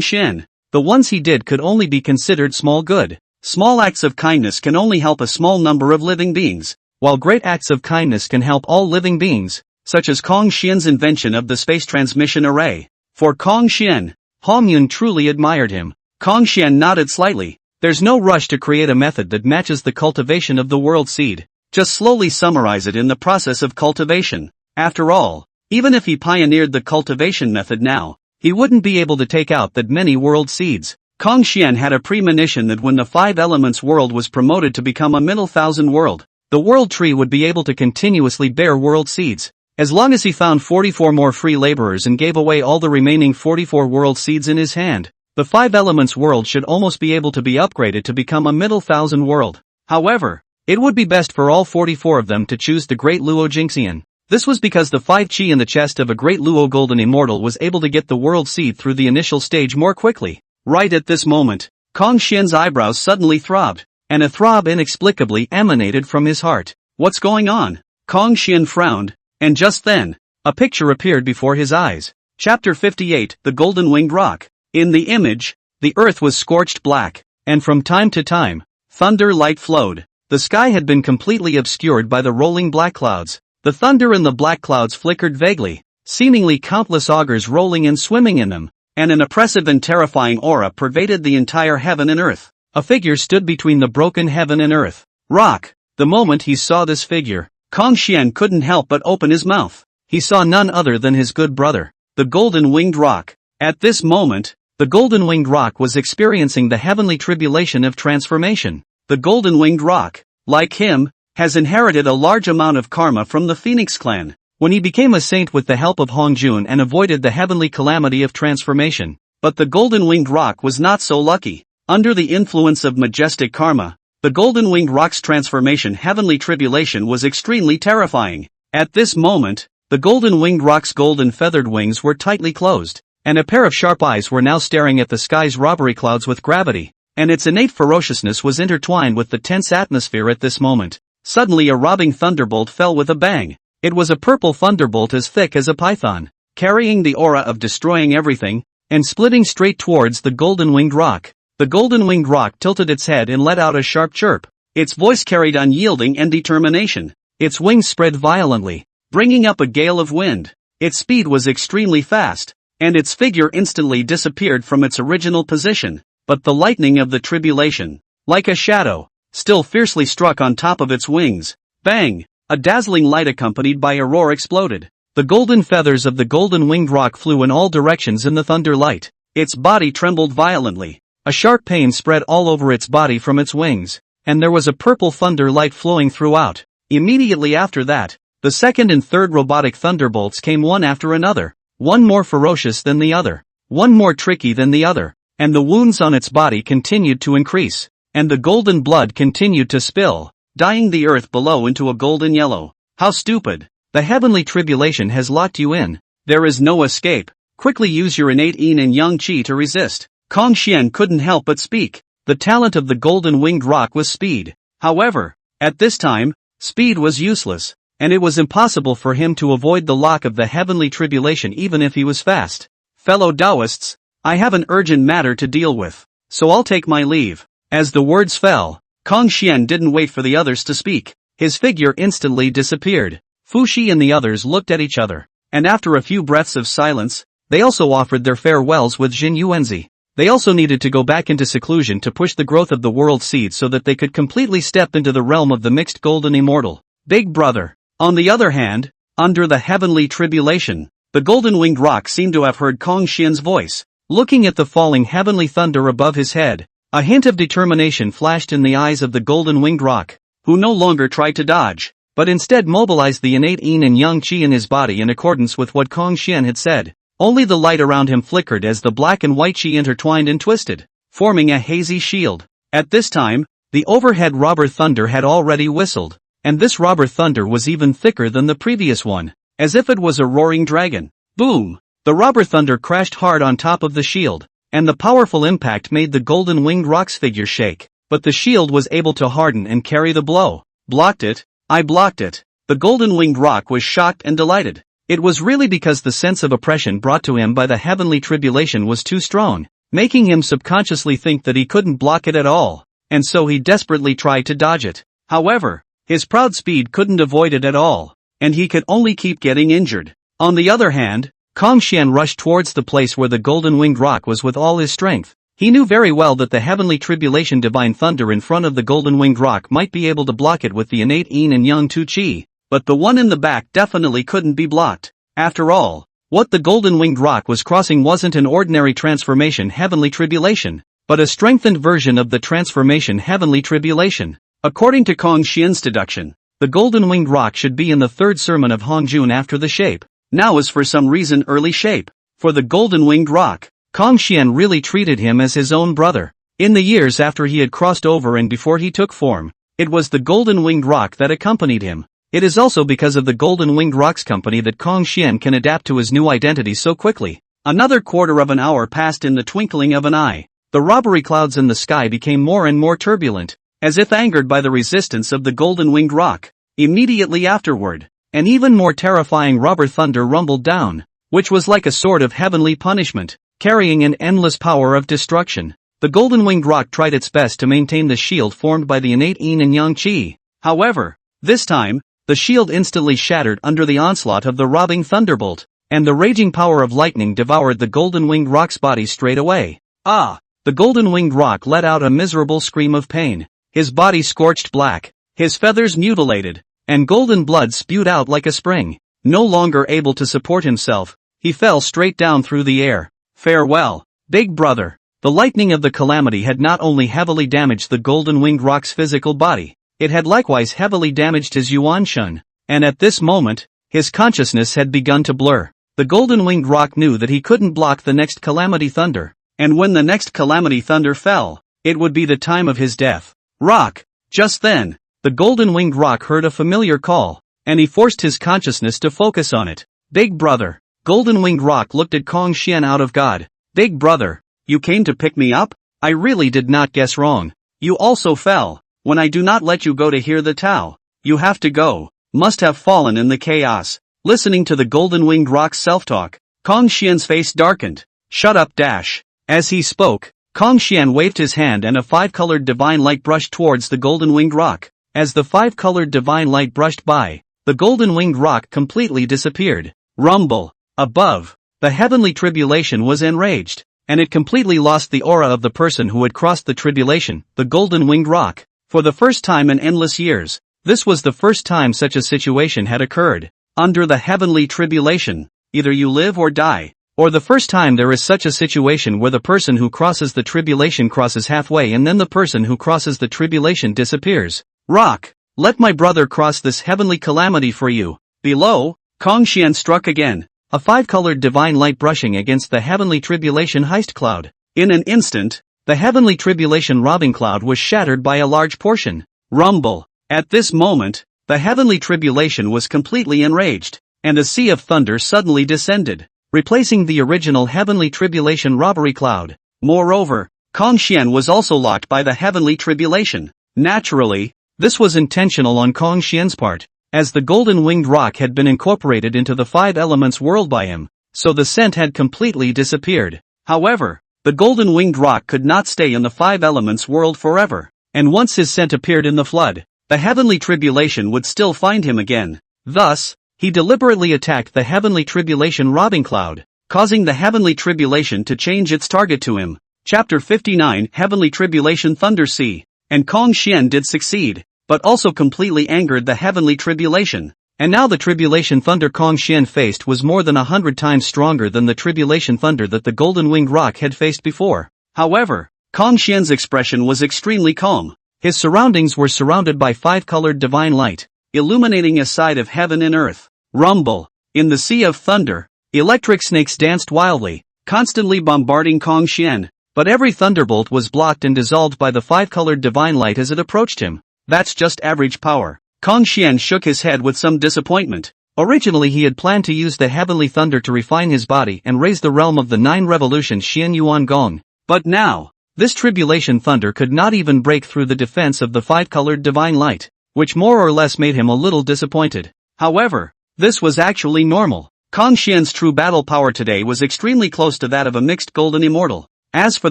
Xian, the ones he did could only be considered small good. Small acts of kindness can only help a small number of living beings, while great acts of kindness can help all living beings, such as Kong Xian's invention of the space transmission array. For Kong Xian, Hongjun truly admired him. Kong Xian nodded slightly. There's no rush to create a method that matches the cultivation of the world seed. Just slowly summarize it in the process of cultivation. After all, even if he pioneered the cultivation method now, he wouldn't be able to take out that many world seeds. Kong Xian had a premonition that when the 5 elements world was promoted to become a middle thousand world, the world tree would be able to continuously bear world seeds. As long as he found 44 more free laborers and gave away all the remaining 44 world seeds in his hand, the 5 elements world should almost be able to be upgraded to become a middle thousand world. However, it would be best for all 44 of them to choose the Great Luo Ginseng. This was because the 5 chi in the chest of a Great Luo Golden Immortal was able to get the world seed through the initial stage more quickly. Right at this moment, Kong Xian's eyebrows suddenly throbbed, and a throb inexplicably emanated from his heart. What's going on? Kong Xian frowned, and just then, a picture appeared before his eyes. Chapter 58, The Golden Winged Rock. In the image, the earth was scorched black, and from time to time, thunder light flowed. The sky had been completely obscured by the rolling black clouds. The thunder and the black clouds flickered vaguely, seemingly countless augurs rolling and swimming in them, and an oppressive and terrifying aura pervaded the entire heaven and earth. A figure stood between the broken heaven and earth. Rock! The moment he saw this figure, Kong Xian couldn't help but open his mouth. He saw none other than his good brother, the Golden Winged Rock. At this moment, the Golden Winged Rock was experiencing the heavenly tribulation of transformation. The Golden Winged Rock, like him, has inherited a large amount of karma from the Phoenix clan. When he became a saint with the help of Hongjun and avoided the heavenly calamity of transformation. But the golden-winged rock was not so lucky. Under the influence of majestic karma, the golden-winged rock's transformation heavenly tribulation was extremely terrifying. At this moment, the golden-winged rock's golden feathered wings were tightly closed, and a pair of sharp eyes were now staring at the sky's robbery clouds with gravity, and its innate ferociousness was intertwined with the tense atmosphere at this moment. Suddenly a robbing thunderbolt fell with a bang. It was a purple thunderbolt as thick as a python, carrying the aura of destroying everything, and splitting straight towards the golden-winged rock. The golden-winged rock tilted its head and let out a sharp chirp. Its voice carried unyielding and determination. Its wings spread violently, bringing up a gale of wind. Its speed was extremely fast, and its figure instantly disappeared from its original position. But the lightning of the tribulation, like a shadow, still fiercely struck on top of its wings. Bang! A dazzling light accompanied by a roar exploded. The golden feathers of the golden-winged rock flew in all directions in the thunder light. Its body trembled violently. A sharp pain spread all over its body from its wings, and there was a purple thunder light flowing throughout. Immediately after that, the second and third robotic thunderbolts came one after another, one more ferocious than the other, one more tricky than the other, and the wounds on its body continued to increase, and the golden blood continued to spill, dyeing the earth below into a golden yellow. How stupid! The heavenly tribulation has locked you in. There is no escape. Quickly use your innate yin and yang qi to resist. Kong Xian couldn't help but speak. The talent of the golden-winged rock was speed. However, at this time, speed was useless, and it was impossible for him to avoid the lock of the heavenly tribulation even if he was fast. Fellow Taoists, I have an urgent matter to deal with, so I'll take my leave. As the words fell, Kong Xian didn't wait for the others to speak. His figure instantly disappeared. Fu Shi and the others looked at each other, and after a few breaths of silence, they also offered their farewells with Jin Yuanzi. They also needed to go back into seclusion to push the growth of the world seed so that they could completely step into the realm of the mixed golden immortal. Big brother. On the other hand, under the heavenly tribulation, the golden-winged rock seemed to have heard Kong Xian's voice. Looking at the falling heavenly thunder above his head, a hint of determination flashed in the eyes of the golden-winged rock, who no longer tried to dodge, but instead mobilized the innate yin and yang qi in his body in accordance with what Kong Xian had said. Only the light around him flickered as the black and white qi intertwined and twisted, forming a hazy shield. At this time, the overhead robber thunder had already whistled, and this robber thunder was even thicker than the previous one, as if it was a roaring dragon. Boom! The robber thunder crashed hard on top of the shield, and the powerful impact made the golden-winged rock's figure shake, but the shield was able to harden and carry the blow. Blocked it? I blocked it. The golden-winged rock was shocked and delighted. It was really because the sense of oppression brought to him by the heavenly tribulation was too strong, making him subconsciously think that he couldn't block it at all, and so he desperately tried to dodge it. However, his proud speed couldn't avoid it at all, and he could only keep getting injured. On the other hand, Kong Xian rushed towards the place where the golden-winged rock was with all his strength. He knew very well that the heavenly tribulation divine thunder in front of the golden-winged rock might be able to block it with the innate yin and yang tu qi, but the one in the back definitely couldn't be blocked. After all, what the golden-winged rock was crossing wasn't an ordinary transformation heavenly tribulation, but a strengthened version of the transformation heavenly tribulation. According to Kong Xian's deduction, the golden-winged rock should be in the third sermon of Hongjun after the shape. Now is for some reason early shape. For the golden-winged rock, Kong Xian really treated him as his own brother. In the years after he had crossed over and before he took form, it was the golden-winged rock that accompanied him. It is also because of the golden-winged rock's company that Kong Xian can adapt to his new identity so quickly. Another quarter of an hour passed in the twinkling of an eye. The robbery clouds in the sky became more and more turbulent, as if angered by the resistance of the golden-winged rock. Immediately afterward, an even more terrifying robber thunder rumbled down, which was like a sword of heavenly punishment, carrying an endless power of destruction. The golden-winged rock tried its best to maintain the shield formed by the innate yin and yang qi. However, this time, the shield instantly shattered under the onslaught of the robbing thunderbolt, and the raging power of lightning devoured the golden-winged rock's body straight away. Ah! The golden-winged rock let out a miserable scream of pain. His body scorched black, his feathers mutilated, and golden blood spewed out like a spring. No longer able to support himself, he fell straight down through the air. Farewell, big brother. The lightning of the calamity had not only heavily damaged the golden-winged rock's physical body, it had likewise heavily damaged his yuan shun, and at this moment, his consciousness had begun to blur. The golden-winged rock knew that he couldn't block the next calamity thunder, and when the next calamity thunder fell, it would be the time of his death. Rock! Just then, the golden-winged rock heard a familiar call, and he forced his consciousness to focus on it. Big brother! Golden-winged rock looked at Kong Xian out of God. Big brother, you came to pick me up? I really did not guess wrong. You also fell. When I do not let you go to hear the Tao, you have to go. Must have fallen in the chaos. Listening to the golden-winged rock's self-talk, Kong Xian's face darkened. Shut up dash. As he spoke, Kong Xian waved his hand and a five-colored divine light brushed towards the golden-winged rock. As the five-colored divine light brushed by, the golden-winged rock completely disappeared. Rumble. Above, the heavenly tribulation was enraged, and it completely lost the aura of the person who had crossed the tribulation, the golden-winged rock. For the first time in endless years, this was the first time such a situation had occurred. Under the heavenly tribulation, either you live or die, or the first time there is such a situation where the person who crosses the tribulation crosses halfway and then the person who crosses the tribulation disappears. Rock, let my brother cross this heavenly calamity for you. Below, Kong Xian struck again, a five-colored divine light brushing against the heavenly tribulation heist cloud. In an instant, the heavenly tribulation robbing cloud was shattered by a large portion. Rumble. At this moment, the heavenly tribulation was completely enraged, and a sea of thunder suddenly descended, replacing the original heavenly tribulation robbery cloud. Moreover, Kong Xian was also locked by the heavenly tribulation. Naturally, this was intentional on Kong Xian's part, as the golden-winged rock had been incorporated into the five elements world by him, so the scent had completely disappeared. However, the golden-winged rock could not stay in the five elements world forever, and once his scent appeared in the flood, the heavenly tribulation would still find him again. Thus, he deliberately attacked the heavenly tribulation robbing cloud, causing the heavenly tribulation to change its target to him. Chapter 59 Heavenly Tribulation Thunder Sea. And Kong Xian did succeed, but also completely angered the heavenly tribulation. And now the tribulation thunder Kong Xian faced was more than 100 times stronger than the tribulation thunder that the golden-winged rock had faced before. However, Kong Xian's expression was extremely calm. His surroundings were surrounded by five-colored divine light, illuminating a side of heaven and earth. Rumble. In the sea of thunder, electric snakes danced wildly, constantly bombarding Kong Xian, but every thunderbolt was blocked and dissolved by the five-colored divine light as it approached him. That's just average power. Kong Xian shook his head with some disappointment. Originally he had planned to use the heavenly thunder to refine his body and raise the realm of the 9 revolutions Xian Yuan Gong. But now, this tribulation thunder could not even break through the defense of the five-colored divine light, which more or less made him a little disappointed. However, this was actually normal. Kong Xian's true battle power today was extremely close to that of a mixed golden immortal. As for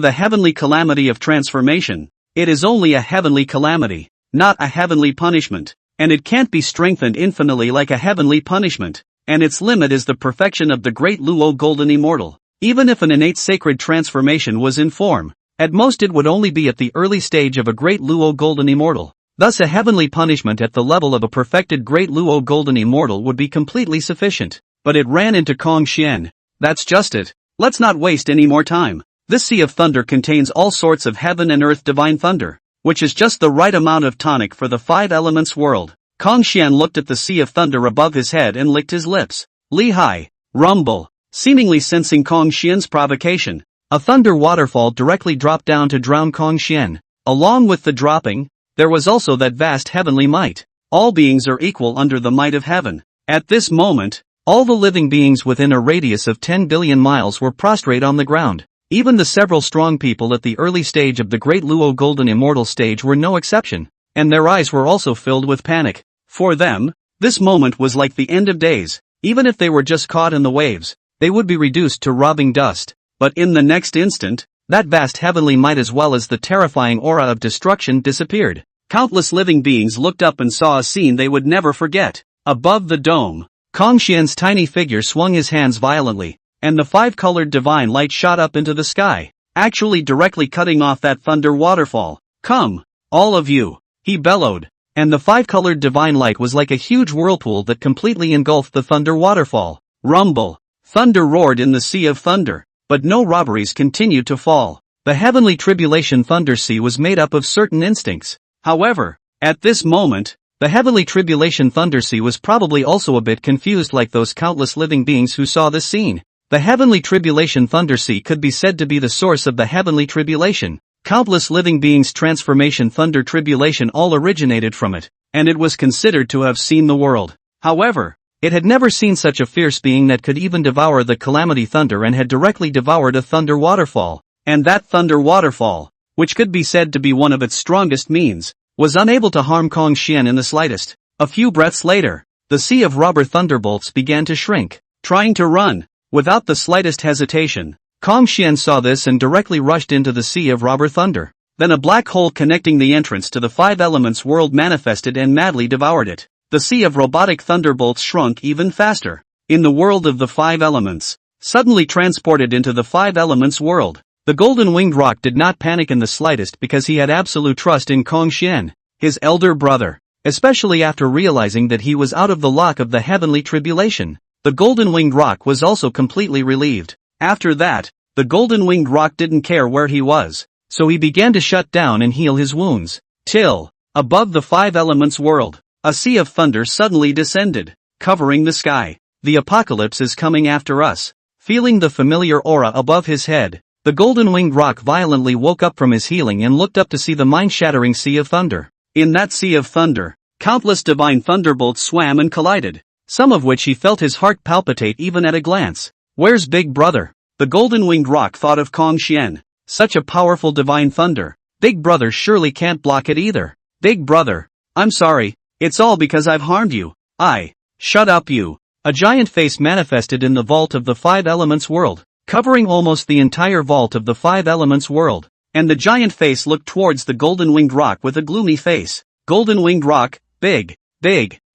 the heavenly calamity of transformation, it is only a heavenly calamity, not a heavenly punishment, and it can't be strengthened infinitely like a heavenly punishment, and its limit is the perfection of the Great Luo golden immortal. Even if an innate sacred transformation was in form, at most it would only be at the early stage of a Great Luo golden immortal. Thus a heavenly punishment at the level of a perfected Great Luo golden immortal would be completely sufficient. But it ran into Kong Xian. That's just it. Let's not waste any more time. This sea of thunder contains all sorts of heaven and earth divine thunder, which is just the right amount of tonic for the five elements world. Kong Xian looked at the sea of thunder above his head and licked his lips. Lehigh. Rumble. Seemingly sensing Kong Xian's provocation, a thunder waterfall directly dropped down to drown Kong Xian. Along with the dropping, there was also that vast heavenly might. All beings are equal under the might of heaven. At this moment, all the living beings within a radius of 10 billion miles were prostrate on the ground. Even the several strong people at the early stage of the Great Luo Golden Immortal stage were no exception, and their eyes were also filled with panic. For them, this moment was like the end of days. Even if they were just caught in the waves, they would be reduced to robbing dust. But in the next instant, that vast heavenly might as well as the terrifying aura of destruction disappeared. Countless living beings looked up and saw a scene they would never forget. Above the dome, Kong Xian's tiny figure swung his hands violently, and the five-colored divine light shot up into the sky, actually directly cutting off that thunder waterfall. Come, all of you, he bellowed, and the five-colored divine light was like a huge whirlpool that completely engulfed the thunder waterfall. Rumble. Thunder roared in the sea of thunder, but no robberies continued to fall. The heavenly tribulation thunder sea was made up of certain instincts. However, At this moment, the heavenly tribulation thunder sea was probably also a bit confused like those countless living beings who saw this scene. The heavenly tribulation thunder sea could be said to be the source of the heavenly tribulation. Countless living beings' transformation thunder tribulation all originated from it, and it was considered to have seen the world. However, it had never seen such a fierce being that could even devour the calamity thunder and had directly devoured a thunder waterfall. And that thunder waterfall, which could be said to be one of its strongest means, was unable to harm Kong Xian in the slightest. A few breaths later, the sea of rubber thunderbolts began to shrink, trying to run. Without the slightest hesitation, Kong Xian saw this and directly rushed into the sea of rubber thunder. Then a black hole connecting the entrance to the five elements world manifested and madly devoured it. The sea of robotic thunderbolts shrunk even faster. In the world of the five elements, suddenly transported into the five elements world, the golden winged rock did not panic in the slightest because he had absolute trust in Kong Xian, his elder brother, especially after realizing that he was out of the lock of the heavenly tribulation. The golden winged rock was also completely relieved. After that, the golden winged rock didn't care where he was, so he began to shut down and heal his wounds. Till, above the five elements world, a sea of thunder suddenly descended, covering the sky. The apocalypse is coming after us. Feeling the familiar aura above his head, the golden winged rock violently woke up from his healing and looked up to see the mind-shattering sea of thunder. In that sea of thunder, countless divine thunderbolts swam and collided, some of which he felt his heart palpitate even at a glance. Where's Big Brother? The golden winged rock thought of Kong Xian. Such a powerful divine thunder. Big Brother surely can't block it either. Big Brother, I'm sorry, it's all because I've harmed you. Shut up you. A giant face manifested in the vault of the five elements world, covering almost the entire vault of the five elements world, and the giant face looked towards the golden winged rock with a gloomy face. Golden winged rock, big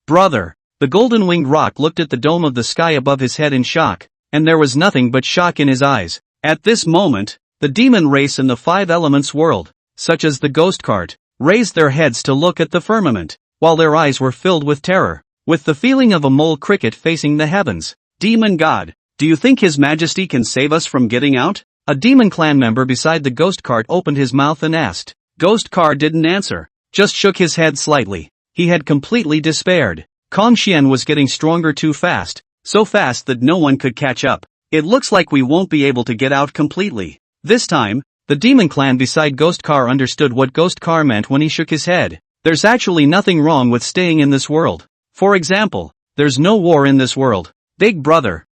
brother. The golden winged rock looked at the dome of the sky above his head in shock, and there was nothing but shock in his eyes. At this moment, the demon race in the five elements world, such as the ghost cart, raised their heads to look at the firmament, while their eyes were filled with terror, with the feeling of a mole cricket facing the heavens. Demon God, do you think His Majesty can save us from getting out? A demon clan member beside the ghost cart opened his mouth and asked. Ghost cart didn't answer, just shook his head slightly. He had completely despaired. Kong Xian was getting stronger too fast, so fast that no one could catch up. It looks like we won't be able to get out completely. This time, the demon clan beside Ghost Car understood what Ghost Car meant when he shook his head. There's actually nothing wrong with staying in this world. For example, there's no war in this world. Big Brother,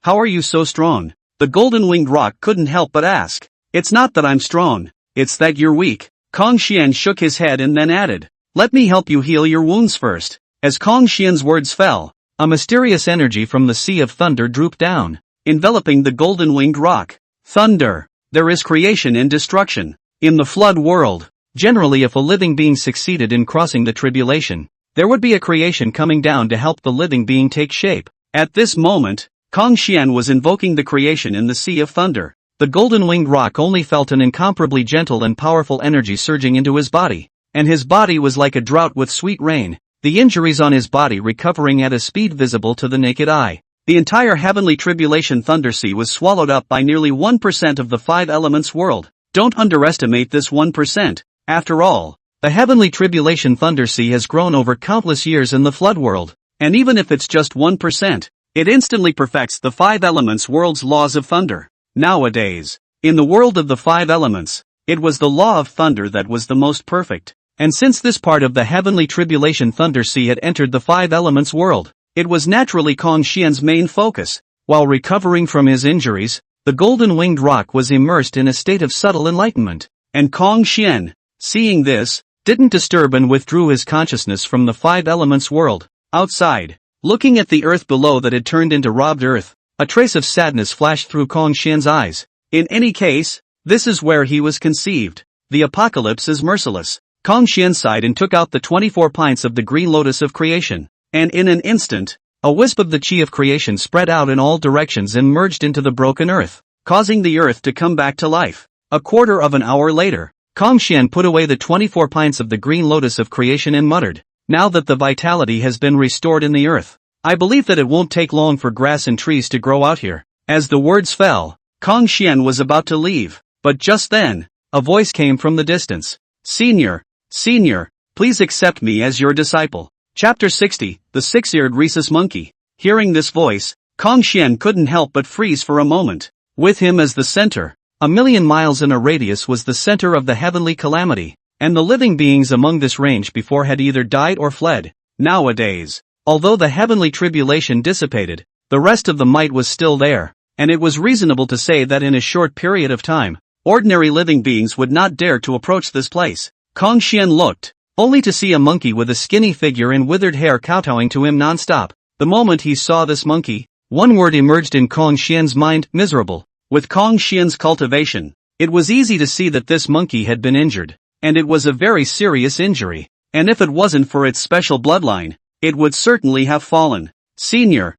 how are you so strong? The golden winged rock couldn't help but ask. It's not that I'm strong, it's that you're weak. Kong Xian shook his head and then added, let me help you heal your wounds first. As Kong Xian's words fell, a mysterious energy from the sea of thunder drooped down, enveloping the golden winged rock. Thunder. There is creation and destruction. In the flood world, generally if a living being succeeded in crossing the tribulation, there would be a creation coming down to help the living being take shape. At this moment, Kong Xian was invoking the creation in the sea of thunder. The golden winged rock only felt an incomparably gentle and powerful energy surging into his body, and his body was like a drought with sweet rain, the injuries on his body recovering at a speed visible to the naked eye. The entire heavenly tribulation thunder sea was swallowed up by nearly 1% of the five elements world. Don't underestimate this 1%. After all, the heavenly tribulation thunder sea has grown over countless years in the flood world, and even if it's just 1%, it instantly perfects the five elements world's laws of thunder. Nowadays, in the world of the five elements, it was the law of thunder that was the most perfect. And since this part of the heavenly tribulation thunder sea had entered the five elements world, it was naturally Kong Xian's main focus. While recovering from his injuries, the golden winged rock was immersed in a state of subtle enlightenment, and Kong Xian, seeing this, didn't disturb and withdrew his consciousness from the five elements world. Outside, looking at the earth below that had turned into robbed earth, a trace of sadness flashed through Kong Xian's eyes. In any case, this is where he was conceived. The apocalypse is merciless. Kong Xian sighed and took out the 24 pints of the green lotus of creation, and in an instant, a wisp of the chi of creation spread out in all directions and merged into the broken earth, causing the earth to come back to life. A quarter of an hour later, Kong Xian put away the 24 pints of the green lotus of creation and muttered, now that the vitality has been restored in the earth, I believe that it won't take long for grass and trees to grow out here. As the words fell, Kong Xian was about to leave, but just then, a voice came from the distance. Senior, Please accept me as your disciple. Chapter 60, The Six-Eared Rhesus Monkey. Hearing this voice, Hongjun couldn't help but freeze for a moment. With him as the center, 1,000,000 miles in a radius was the center of the heavenly calamity, and the living beings among this range before had either died or fled. Nowadays, although the heavenly tribulation dissipated, the rest of the might was still there, and it was reasonable to say that in a short period of time, ordinary living beings would not dare to approach this place. Hongjun looked, only to see a monkey with a skinny figure and withered hair kowtowing to him non-stop. The moment he saw this monkey, one word emerged in Hongjun's mind: miserable. With Hongjun's cultivation, it was easy to see that this monkey had been injured, and it was a very serious injury, and if it wasn't for its special bloodline, it would certainly have fallen. Senior,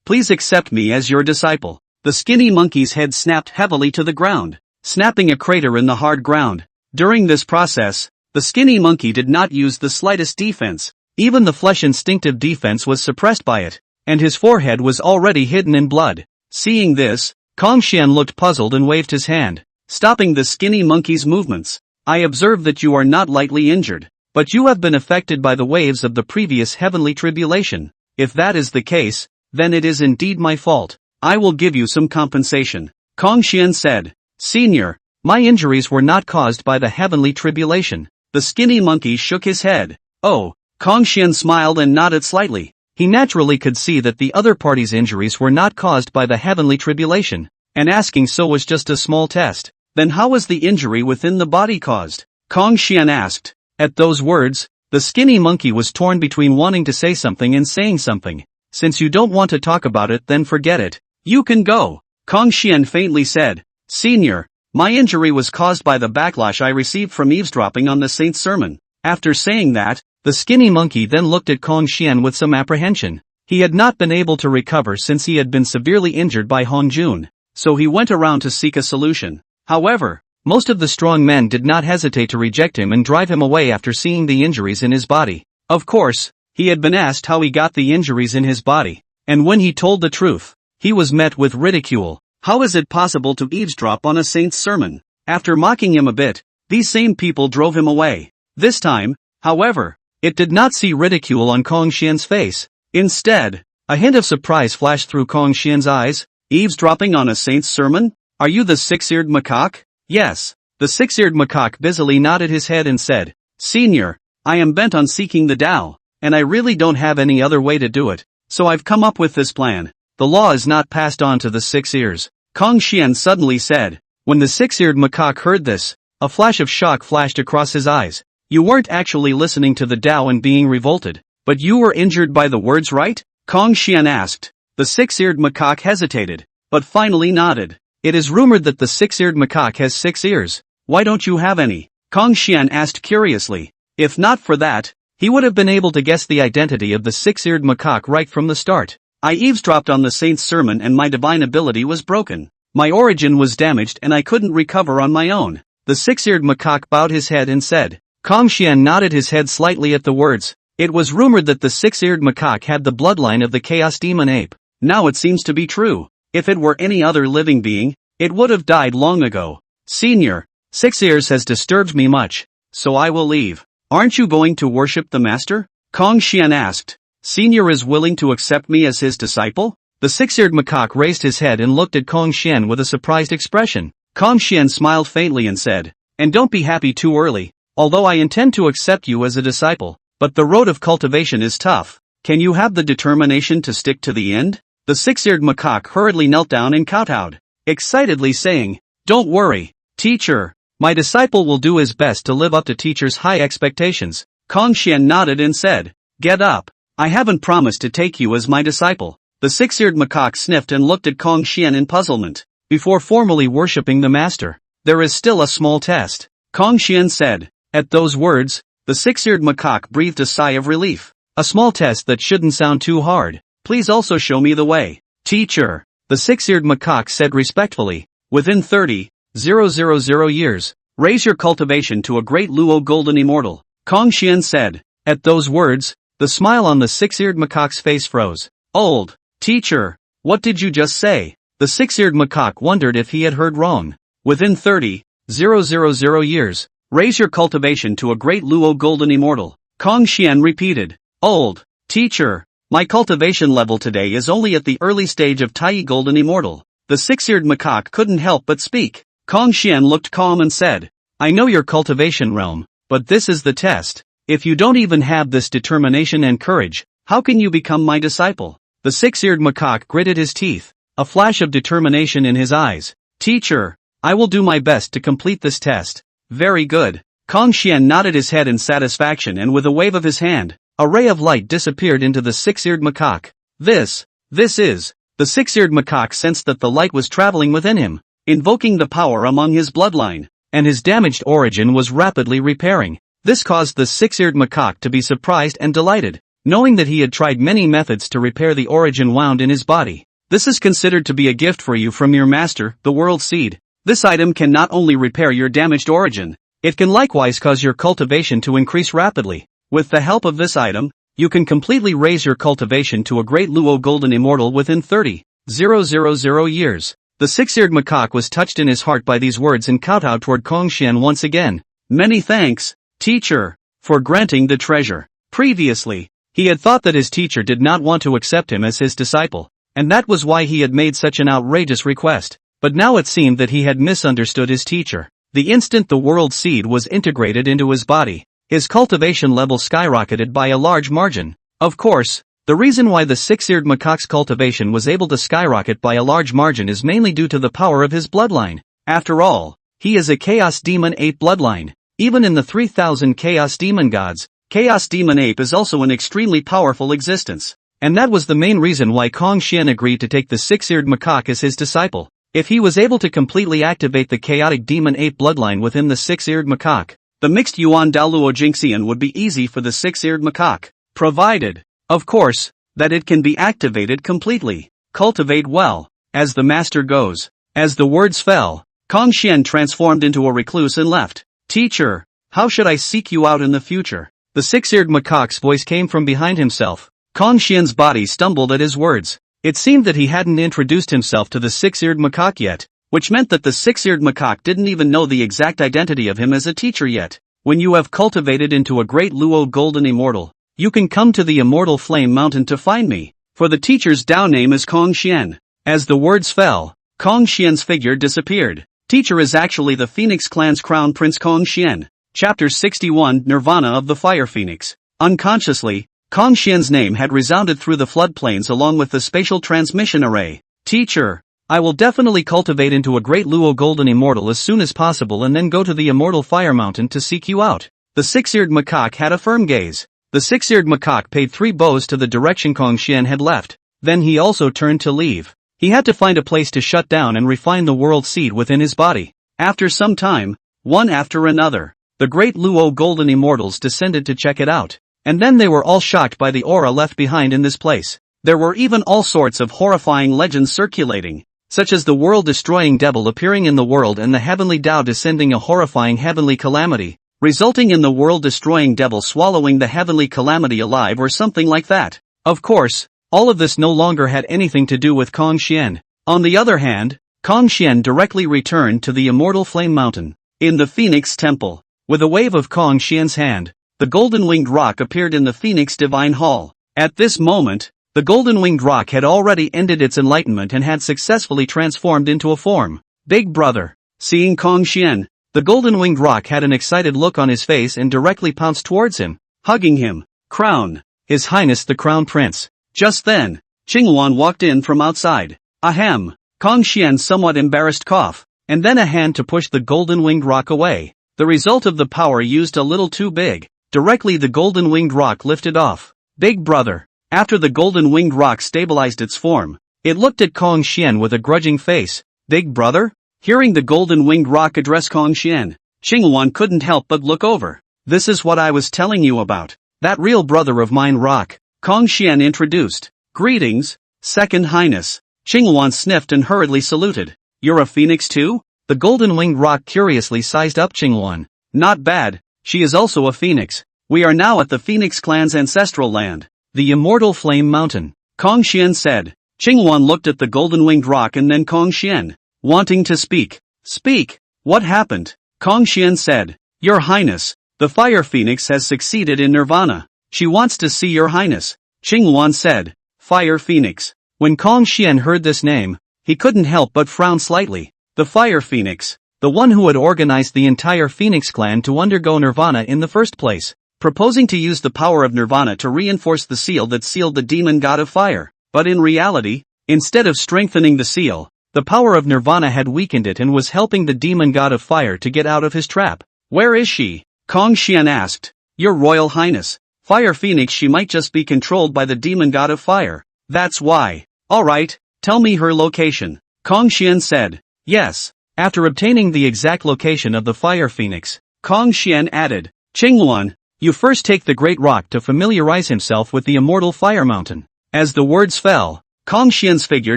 please accept me as your disciple. The skinny monkey's head snapped heavily to the ground, snapping a crater in the hard ground. During this process, the skinny monkey did not use the slightest defense. Even the flesh instinctive defense was suppressed by it, and his forehead was already hidden in blood. Seeing this, Hongjun looked puzzled and waved his hand, stopping the skinny monkey's movements. I observe that you are not lightly injured, but you have been affected by the waves of the previous heavenly tribulation. If that is the case, then it is indeed my fault. I will give you some compensation. Hongjun said. Senior, my injuries were not caused by the heavenly tribulation. The skinny monkey shook his head. Oh. Hongjun smiled and nodded slightly. He naturally could see that the other party's injuries were not caused by the heavenly tribulation, and asking so was just a small test. Then how was the injury within the body caused? Hongjun asked. At those words, the skinny monkey was torn between wanting to say something and saying something. Since you don't want to talk about it, then forget it. You can go. Hongjun faintly said. Senior, my injury was caused by the backlash I received from eavesdropping on the saint's sermon. After saying that, the skinny monkey then looked at Hongjun with some apprehension. He had not been able to recover since he had been severely injured by Hongjun, so he went around to seek a solution. However, most of the strong men did not hesitate to reject him and drive him away after seeing the injuries in his body. Of course, he had been asked how he got the injuries in his body, and when he told the truth, he was met with ridicule. How is it possible to eavesdrop on a saint's sermon? After mocking him a bit, these same people drove him away. This time, however, it did not see ridicule on Hongjun's face. Instead, a hint of surprise flashed through Hongjun's eyes. Eavesdropping on a saint's sermon? Are you the six-eared macaque? Yes. The six-eared macaque busily nodded his head and said, Senior, I am bent on seeking the Tao, and I really don't have any other way to do it, so I've come up with this plan. The law is not passed on to the six ears. Hongjun suddenly said. When the six-eared macaque heard this, a flash of shock flashed across his eyes. You weren't actually listening to the Tao and being revolted, but you were injured by the words, right? Hongjun asked. The six-eared macaque hesitated, but finally nodded. It is rumored that the six-eared macaque has 6 ears. Why don't you have any? Hongjun asked curiously. If not for that, he would have been able to guess the identity of the six-eared macaque right from the start. I eavesdropped on the saint's sermon and my divine ability was broken. My origin was damaged and I couldn't recover on my own. The six-eared macaque bowed his head and said. Hongjun nodded his head slightly at the words. It was rumored that the six-eared macaque had the bloodline of the chaos demon ape. Now it seems to be true. If it were any other living being, it would have died long ago. Senior, 6 ears has disturbed me much, so I will leave. Aren't you going to worship the master? Hongjun asked. Senior is willing to accept me as his disciple? The six-eared macaque raised his head and looked at Hongjun with a surprised expression. Hongjun smiled faintly and said, and don't be happy too early. Although I intend to accept you as a disciple, but the road of cultivation is tough. Can you have the determination to stick to the end? The six-eared macaque hurriedly knelt down and kowtowed, excitedly saying, Don't worry, teacher. My disciple will do his best to live up to teacher's high expectations. Hongjun nodded and said, Get up. I haven't promised to take you as my disciple. The six-eared macaque sniffed and looked at Hongjun in puzzlement. Before formally worshipping the master, there is still a small test. Hongjun said. At those words, the six-eared macaque breathed a sigh of relief. A small test that shouldn't sound too hard. Please also show me the way. Teacher, the six-eared macaque said respectfully. Within 30,000 years, raise your cultivation to a Great Luo golden immortal. Hongjun said. At those words, the smile on the six-eared macaque's face froze. Old. Teacher, what did you just say? The six-eared macaque wondered if he had heard wrong. Within 30,000 years, Raise your cultivation to a Great Luo golden immortal. Kong Xian repeated. Old. Teacher. My cultivation level today is only at the early stage of Tai golden immortal. The six-eared macaque couldn't help but speak. Kong Xian looked calm and said, I know your cultivation realm, but this is the test. If you don't even have this determination and courage, how can you become my disciple? The six-eared macaque gritted his teeth, a flash of determination in his eyes. Teacher, I will do my best to complete this test. Very good. Kong Xian nodded his head in satisfaction, and with a wave of his hand, a ray of light disappeared into the six-eared macaque. This is. The six-eared macaque sensed that the light was traveling within him, invoking the power among his bloodline, and his damaged origin was rapidly repairing. This caused the six-eared macaque to be surprised and delighted, knowing that he had tried many methods to repair the origin wound in his body. This is considered to be a gift for you from your master, the world seed. This item can not only repair your damaged origin, it can likewise cause your cultivation to increase rapidly. With the help of this item, you can completely raise your cultivation to a Great Luo golden immortal within 30,000 years. The six-eared macaque was touched in his heart by these words and kowtowed toward Kong Xian once again. Many thanks, teacher, for granting the treasure. Previously, he had thought that his teacher did not want to accept him as his disciple, and that was why he had made such an outrageous request. But now it seemed that he had misunderstood his teacher. The instant the world seed was integrated into his body, his cultivation level skyrocketed by a large margin. Of course, the reason why the six-eared macaque's cultivation was able to skyrocket by a large margin is mainly due to the power of his bloodline. After all, he is a Chaos Demon Ape bloodline. Even in the 3,000 Chaos Demon gods, Chaos Demon Ape is also an extremely powerful existence. And that was the main reason why Kong Xian agreed to take the six-eared macaque as his disciple. If he was able to completely activate the chaotic demon ape bloodline within the six-eared macaque, the mixed yuan daolu Ginseng would be easy for the six-eared macaque, provided, of course, that it can be activated completely. Cultivate well, as the master goes. As the words fell, Kong Xian transformed into a recluse and left. Teacher, how should I seek you out in the future? The six-eared macaque's voice came from behind himself. Kong Xian's body stumbled at his words. It seemed that he hadn't introduced himself to the six-eared macaque yet, which meant that the six-eared macaque didn't even know the exact identity of him as a teacher yet. When you have cultivated into a Great Luo golden immortal, you can come to the immortal flame mountain to find me, for the teacher's Dao name is Kong Xian. As the words fell, Kong Xian's figure disappeared. Teacher is actually the Phoenix clan's crown prince Kong Xian. Chapter 61 Nirvana of the Fire Phoenix. Unconsciously, Kong Xian's name had resounded through the floodplains along with the spatial transmission array. Teacher, I will definitely cultivate into a Great Luo golden immortal as soon as possible and then go to the immortal fire mountain to seek you out. The six-eared macaque had a firm gaze. The six-eared macaque paid 3 bows to the direction Kong Xian had left. Then he also turned to leave. He had to find a place to shut down and refine the world seed within his body. After some time, one after another, the Great Luo golden immortals descended to check it out. And then they were all shocked by the aura left behind in this place. There were even all sorts of horrifying legends circulating, such as the world-destroying devil appearing in the world and the heavenly Tao descending, a horrifying heavenly calamity, resulting in the world-destroying devil swallowing the heavenly calamity alive or something like that. Of course, all of this no longer had anything to do with Kong Xian. On the other hand, Kong Xian directly returned to the immortal flame mountain. In the Phoenix Temple, with a wave of Kong Xian's hand, the golden-winged rock appeared in the Phoenix Divine Hall. At this moment, the golden-winged rock had already ended its enlightenment and had successfully transformed into a form. Big brother. Seeing Kong Xian, the golden-winged rock had an excited look on his face and directly pounced towards him, hugging him. Crown, His Highness the Crown Prince. Just then, Xuan walked in from outside. Ahem. Kong Xian somewhat embarrassed cough, and then a hand to push the golden-winged rock away. The result of the power used a little too big. Directly the golden-winged rock lifted off. Big brother. After the golden-winged rock stabilized its form, it looked at Kong Xian with a grudging face. Big brother? Hearing the golden-winged rock address Kong Xian, Xuan couldn't help but look over. This is what I was telling you about. That real brother of mine rock. Kong Xian introduced. Greetings, Second Highness. Xuan sniffed and hurriedly saluted. You're a phoenix too? The golden-winged rock curiously sized up Xuan. Not bad, she is also a phoenix. We are now at the Phoenix clan's ancestral land, the Immortal Flame Mountain. Kong Xian said. Xuan looked at the golden-winged rock and then Kong Xian, wanting to speak. Speak, what happened? Kong Xian said. Your Highness, the Fire Phoenix has succeeded in Nirvana. She wants to see Your Highness, Xuan said. Fire Phoenix. When Kong Xian heard this name, he couldn't help but frown slightly. The Fire Phoenix, the one who had organized the entire Phoenix clan to undergo Nirvana in the first place, proposing to use the power of Nirvana to reinforce the seal that sealed the demon god of fire. But in reality, instead of strengthening the seal, the power of Nirvana had weakened it and was helping the demon god of fire to get out of his trap. Where is she? Kong Xian asked. Your Royal Highness, Fire Phoenix, she might just be controlled by the demon god of fire. That's why. Alright, tell me her location. Kong Xian said. Yes. After obtaining the exact location of the Fire Phoenix, Kong Xian added, Qingluan, you first take the Great Rock to familiarize himself with the immortal Fire Mountain. As the words fell, Kong Xian's figure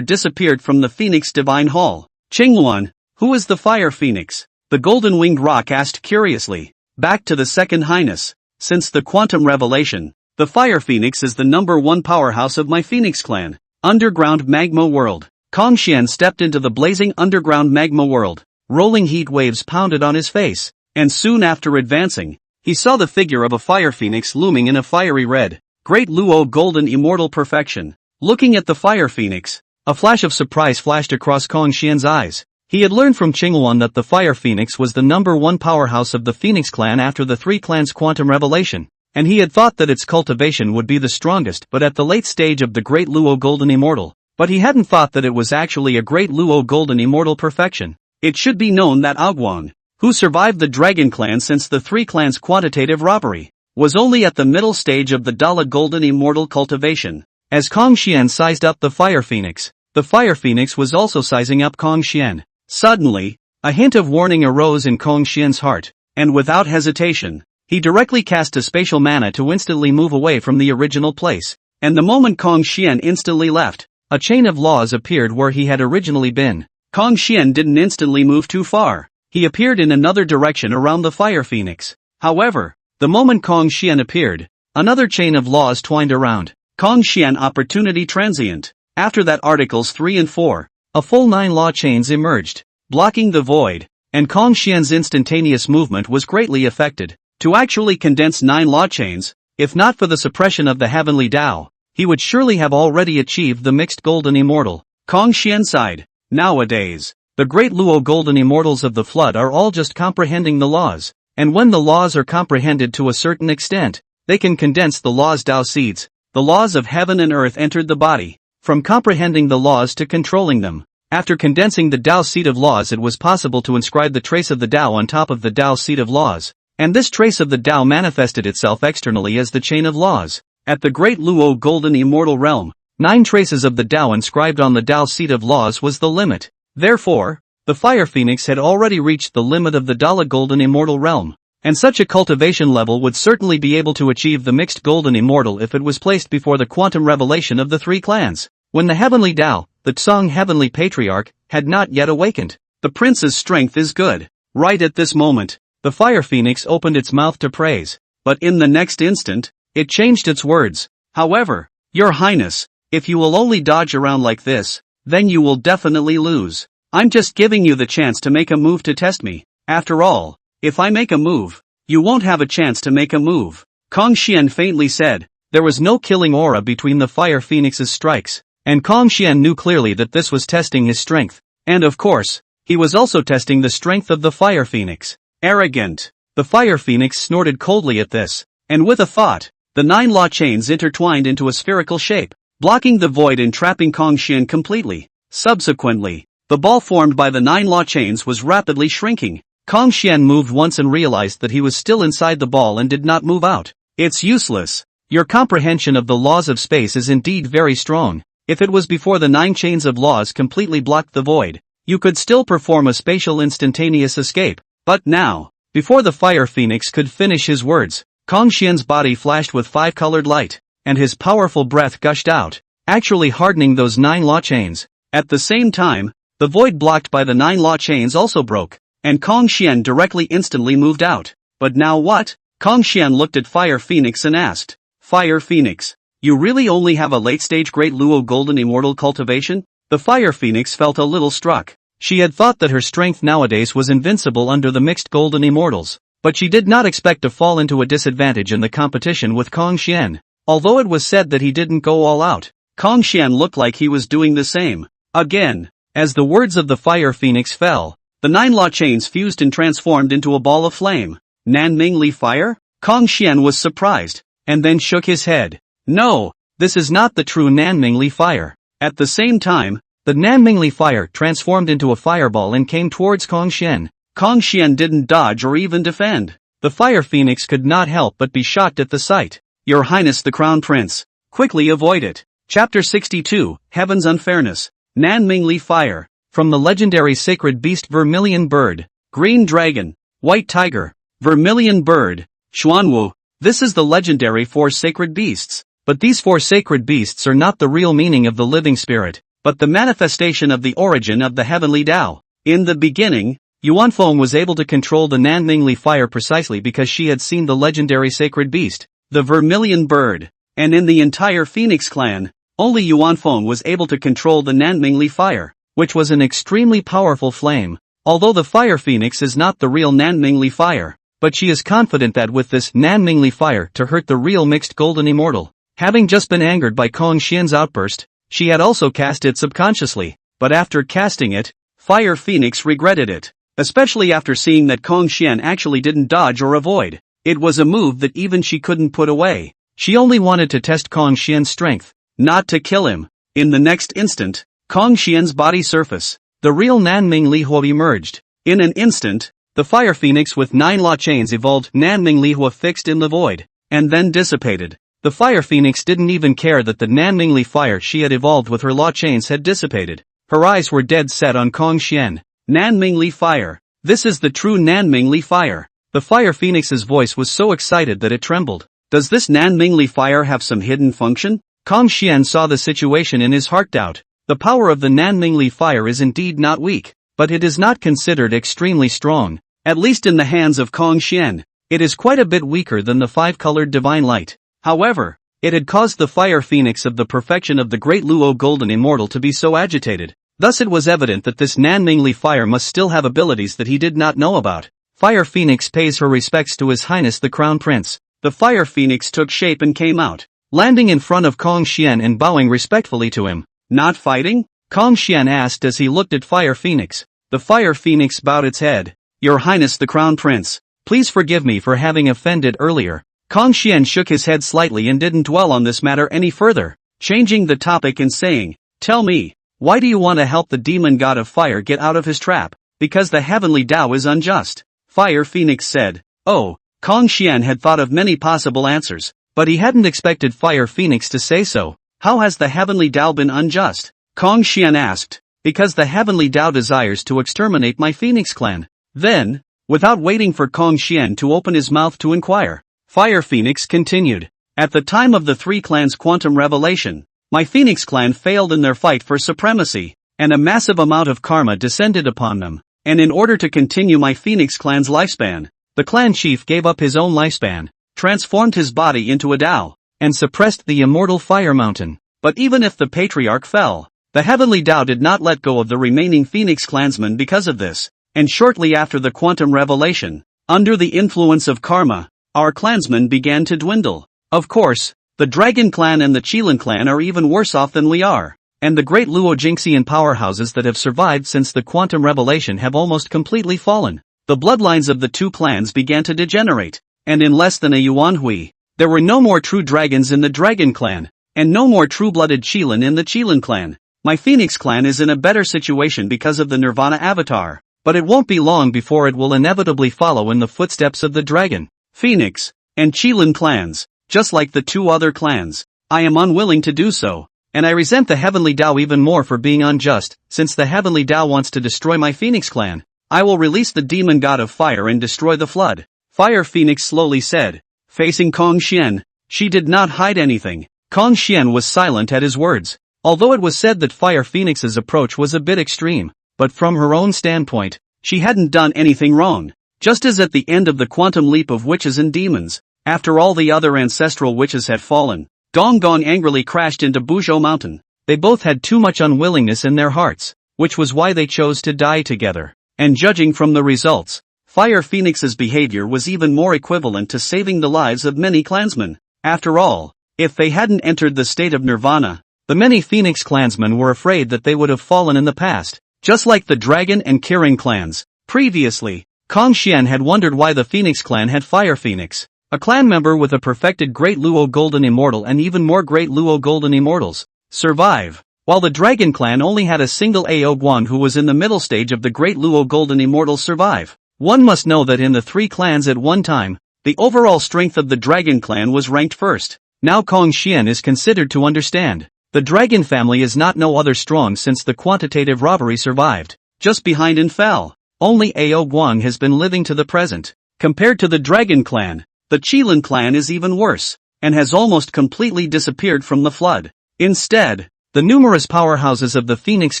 disappeared from the Phoenix Divine Hall. Qingluan, who is the Fire Phoenix? The Golden-Winged Rock asked curiously. Back to the Second Highness. Since the Quantum Revelation, the Fire Phoenix is the #1 powerhouse of my Phoenix clan. Underground Magma World. Kong Xian stepped into the blazing underground magma world. Rolling heat waves pounded on his face, and soon after advancing, he saw the figure of a Fire Phoenix looming in a fiery red. Great Luo Golden Immortal Perfection. Looking at the Fire Phoenix, a flash of surprise flashed across Kong Xian's eyes. He had learned from Qingluan that the Fire Phoenix was the #1 powerhouse of the Phoenix clan after the three clans' Quantum Revelation, and he had thought that its cultivation would be the strongest but at the late stage of the Great Luo Golden Immortal. But he hadn't thought that it was actually a Great Luo Golden Immortal Perfection. It should be known that Aguang, who survived the Dragon Clan since the three clans' quantitative robbery, was only at the middle stage of the Daolu Golden Immortal cultivation. As Kong Xian sized up the Fire Phoenix, the Fire Phoenix was also sizing up Kong Xian. Suddenly, a hint of warning arose in Kong Xian's heart, and without hesitation, he directly cast a spatial mana to instantly move away from the original place. And the moment Kong Xian instantly left, a chain of laws appeared where he had originally been. Kong Xian didn't instantly move too far. He appeared in another direction around the Fire Phoenix. However, the moment Kong Xian appeared, another chain of laws twined around. Kong Xian Opportunity Transient. After that, Articles 3 and 4, a full 9 law chains emerged, blocking the void, and Kong Xian's instantaneous movement was greatly affected. To actually condense 9 law chains, if not for the suppression of the heavenly Tao, he would surely have already achieved the mixed golden immortal. Kong Xian sighed. Nowadays, the Great Luo Golden Immortals of the Flood are all just comprehending the laws, and when the laws are comprehended to a certain extent, they can condense the laws' Tao seeds. The laws of heaven and earth entered the body. From comprehending the laws to controlling them. After condensing the Tao seed of laws, it was possible to inscribe the trace of the Tao on top of the Tao seed of laws, and this trace of the Tao manifested itself externally as the chain of laws. At the Great Luo Golden Immortal Realm, 9 traces of the Tao inscribed on the Tao seed of laws was the limit. Therefore, the Fire Phoenix had already reached the limit of the Daolu Golden Immortal Realm, and such a cultivation level would certainly be able to achieve the mixed golden immortal if it was placed before the quantum revelation of the three clans. When the heavenly Tao, the Tsung heavenly patriarch, had not yet awakened. The prince's strength is good. Right at this moment, the Fire Phoenix opened its mouth to praise, but in the next instant, it changed its words. However, Your Highness, if you will only dodge around like this, then you will definitely lose. I'm just giving you the chance to make a move to test me. After all, if I make a move, you won't have a chance to make a move. Kong Xian faintly said. There was no killing aura between the Fire Phoenix's strikes. And Kong Xian knew clearly that this was testing his strength. And of course, he was also testing the strength of the Fire Phoenix. Arrogant. The Fire Phoenix snorted coldly at this. And with a thought, the 9 law chains intertwined into a spherical shape, blocking the void and trapping Kong Xian completely. Subsequently, the ball formed by the 9 law chains was rapidly shrinking. Kong Xian moved once and realized that he was still inside the ball and did not move out. It's useless. Your comprehension of the laws of space is indeed very strong. If it was before the 9 chains of laws completely blocked the void, you could still perform a spatial instantaneous escape. But now, before the Fire Phoenix could finish his words, Kong Xian's body flashed with 5-colored light, and his powerful breath gushed out, actually hardening those 9 law chains. At the same time, the void blocked by the 9 law chains also broke, and Kong Xian directly instantly moved out. But now what? Kong Xian looked at Fire Phoenix and asked, Fire Phoenix, you really only have a late-stage Great Luo Golden Immortal cultivation? The Fire Phoenix felt a little struck. She had thought that her strength nowadays was invincible under the mixed Golden Immortals. but she did not expect to fall into a disadvantage in the competition with Kong Xian. Although it was said that he didn't go all out, Kong Xian looked like he was doing the same. Again, as the words of the fire phoenix fell, the 9 law chains fused and transformed into a ball of flame. Nanmingli fire? Kong Xian was surprised, and then shook his head. No, this is not the true Nanmingli fire. At the same time, the Nanmingli fire transformed into a fireball and came towards Kong Xian. Kong Xian didn't dodge or even defend. The fire phoenix could not help but be shocked at the sight. Your Highness the Crown Prince, quickly avoid it. Chapter 62, Heaven's Unfairness. Nanmingli fire. From the legendary sacred beast vermilion bird, green dragon, white tiger, vermilion bird, Xuan. This is the legendary 4 sacred beasts. But these 4 sacred beasts are not the real meaning of the living spirit, but the manifestation of the origin of the heavenly Tao. In the beginning, Yuanfeng was able to control the Nanmingli fire precisely because she had seen the legendary sacred beast, the vermilion bird. And in the entire Phoenix clan, only Yuanfeng was able to control the Nanmingli fire, which was an extremely powerful flame. Although the fire phoenix is not the real Nanmingli fire, but she is confident that with this Nanmingli fire to hurt the real mixed golden immortal. Having just been angered by Kong Xian's outburst, she had also cast it subconsciously, but after casting it, Fire Phoenix regretted it, especially after seeing that Kong Xian actually didn't dodge or avoid. It was a move that even she couldn't put away. She only wanted to test Kong Xian's strength, not to kill him. In the next instant, Kong Xian's body surface, the real Nanmingli Hua emerged. In an instant, the Fire Phoenix with 9 law chains evolved Nanmingli Hua fixed in the void, and then dissipated. The Fire Phoenix didn't even care that the Nanmingli fire she had evolved with her law chains had dissipated. Her eyes were dead set on Kong Xian. Nanmingli fire. This is the true Nanmingli fire. The Fire Phoenix's voice was so excited that it trembled. Does this Nanmingli fire have some hidden function? Kong Xian saw the situation in his heart. Doubt. The power of the Nanmingli fire is indeed not weak, but it is not considered extremely strong. At least in the hands of Kong Xian, it is quite a bit weaker than the 5-colored divine light. However, it had caused the Fire Phoenix of the perfection of the Great Luo Golden Immortal to be so agitated. Thus it was evident that this Nanmingli fire must still have abilities that he did not know about. Fire Phoenix pays her respects to His Highness the Crown Prince. The Fire Phoenix took shape and came out, landing in front of Kong Xian and bowing respectfully to him. Not fighting? Kong Xian asked as he looked at Fire Phoenix. The Fire Phoenix bowed its head. Your Highness the Crown Prince, please forgive me for having offended earlier. Kong Xian shook his head slightly and didn't dwell on this matter any further, changing the topic and saying, tell me, why do you want to help the demon god of fire get out of his trap? Because the heavenly Tao is unjust. Fire Phoenix said. Oh, Kong Xian had thought of many possible answers, but he hadn't expected Fire Phoenix to say so. How has the heavenly Tao been unjust? Kong Xian asked. Because the heavenly Tao desires to exterminate my Phoenix clan. Then, without waiting for Kong Xian to open his mouth to inquire, Fire Phoenix continued. At the time of the 3 clans' quantum revelation, my Phoenix clan failed in their fight for supremacy, and a massive amount of karma descended upon them. And in order to continue my Phoenix clan's lifespan, the clan chief gave up his own lifespan, transformed his body into a Tao, and suppressed the immortal fire mountain. But even if the patriarch fell, the heavenly Tao did not let go of the remaining Phoenix clansmen because of this. And shortly after the quantum revelation, under the influence of karma, our clansmen began to dwindle. Of course, the Dragon Clan and the Qilin Clan are even worse off than we are, and the Great Luo Jingxian powerhouses that have survived since the quantum revelation have almost completely fallen. The bloodlines of the 2 clans began to degenerate, and in less than a yuan hui, there were no more true dragons in the Dragon Clan, and no more true-blooded Qilin in the Qilin Clan. My Phoenix Clan is in a better situation because of the Nirvana avatar, but it won't be long before it will inevitably follow in the footsteps of the Dragon, Phoenix, and Qilin clans. Just like the 2 other clans, I am unwilling to do so, and I resent the Heavenly Tao even more for being unjust. Since the Heavenly Tao wants to destroy my Phoenix clan, I will release the demon god of fire and destroy the flood. Fire Phoenix slowly said. Facing Kong Xian, she did not hide anything. Kong Xian was silent at his words. Although it was said that Fire Phoenix's approach was a bit extreme, but from her own standpoint, she hadn't done anything wrong. Just as at the end of the quantum leap of witches and demons, after all the other ancestral witches had fallen, Gong Gong angrily crashed into Buzhou Mountain. They both had too much unwillingness in their hearts, which was why they chose to die together. And judging from the results, Fire Phoenix's behavior was even more equivalent to saving the lives of many clansmen. After all, if they hadn't entered the state of Nirvana, the many Phoenix clansmen were afraid that they would have fallen in the past, just like the Dragon and Kirin clans. Previously, Hongjun had wondered why the Phoenix clan had Fire Phoenix, a clan member with a perfected Great Luo Golden Immortal and even more Great Luo Golden Immortals, survive, while the Dragon clan only had a single Xuan who was in the middle stage of the Great Luo Golden Immortals survive. One must know that in the three clans at one time, the overall strength of the Dragon clan was ranked first. Now Hongjun is considered to understand. The Dragon family is not no other strong since the quantitative robbery survived. Just behind and fell. Only Xuan has been living to the present. Compared to the Dragon clan, the Qilin clan is even worse, and has almost completely disappeared from the flood. Instead, the numerous powerhouses of the Phoenix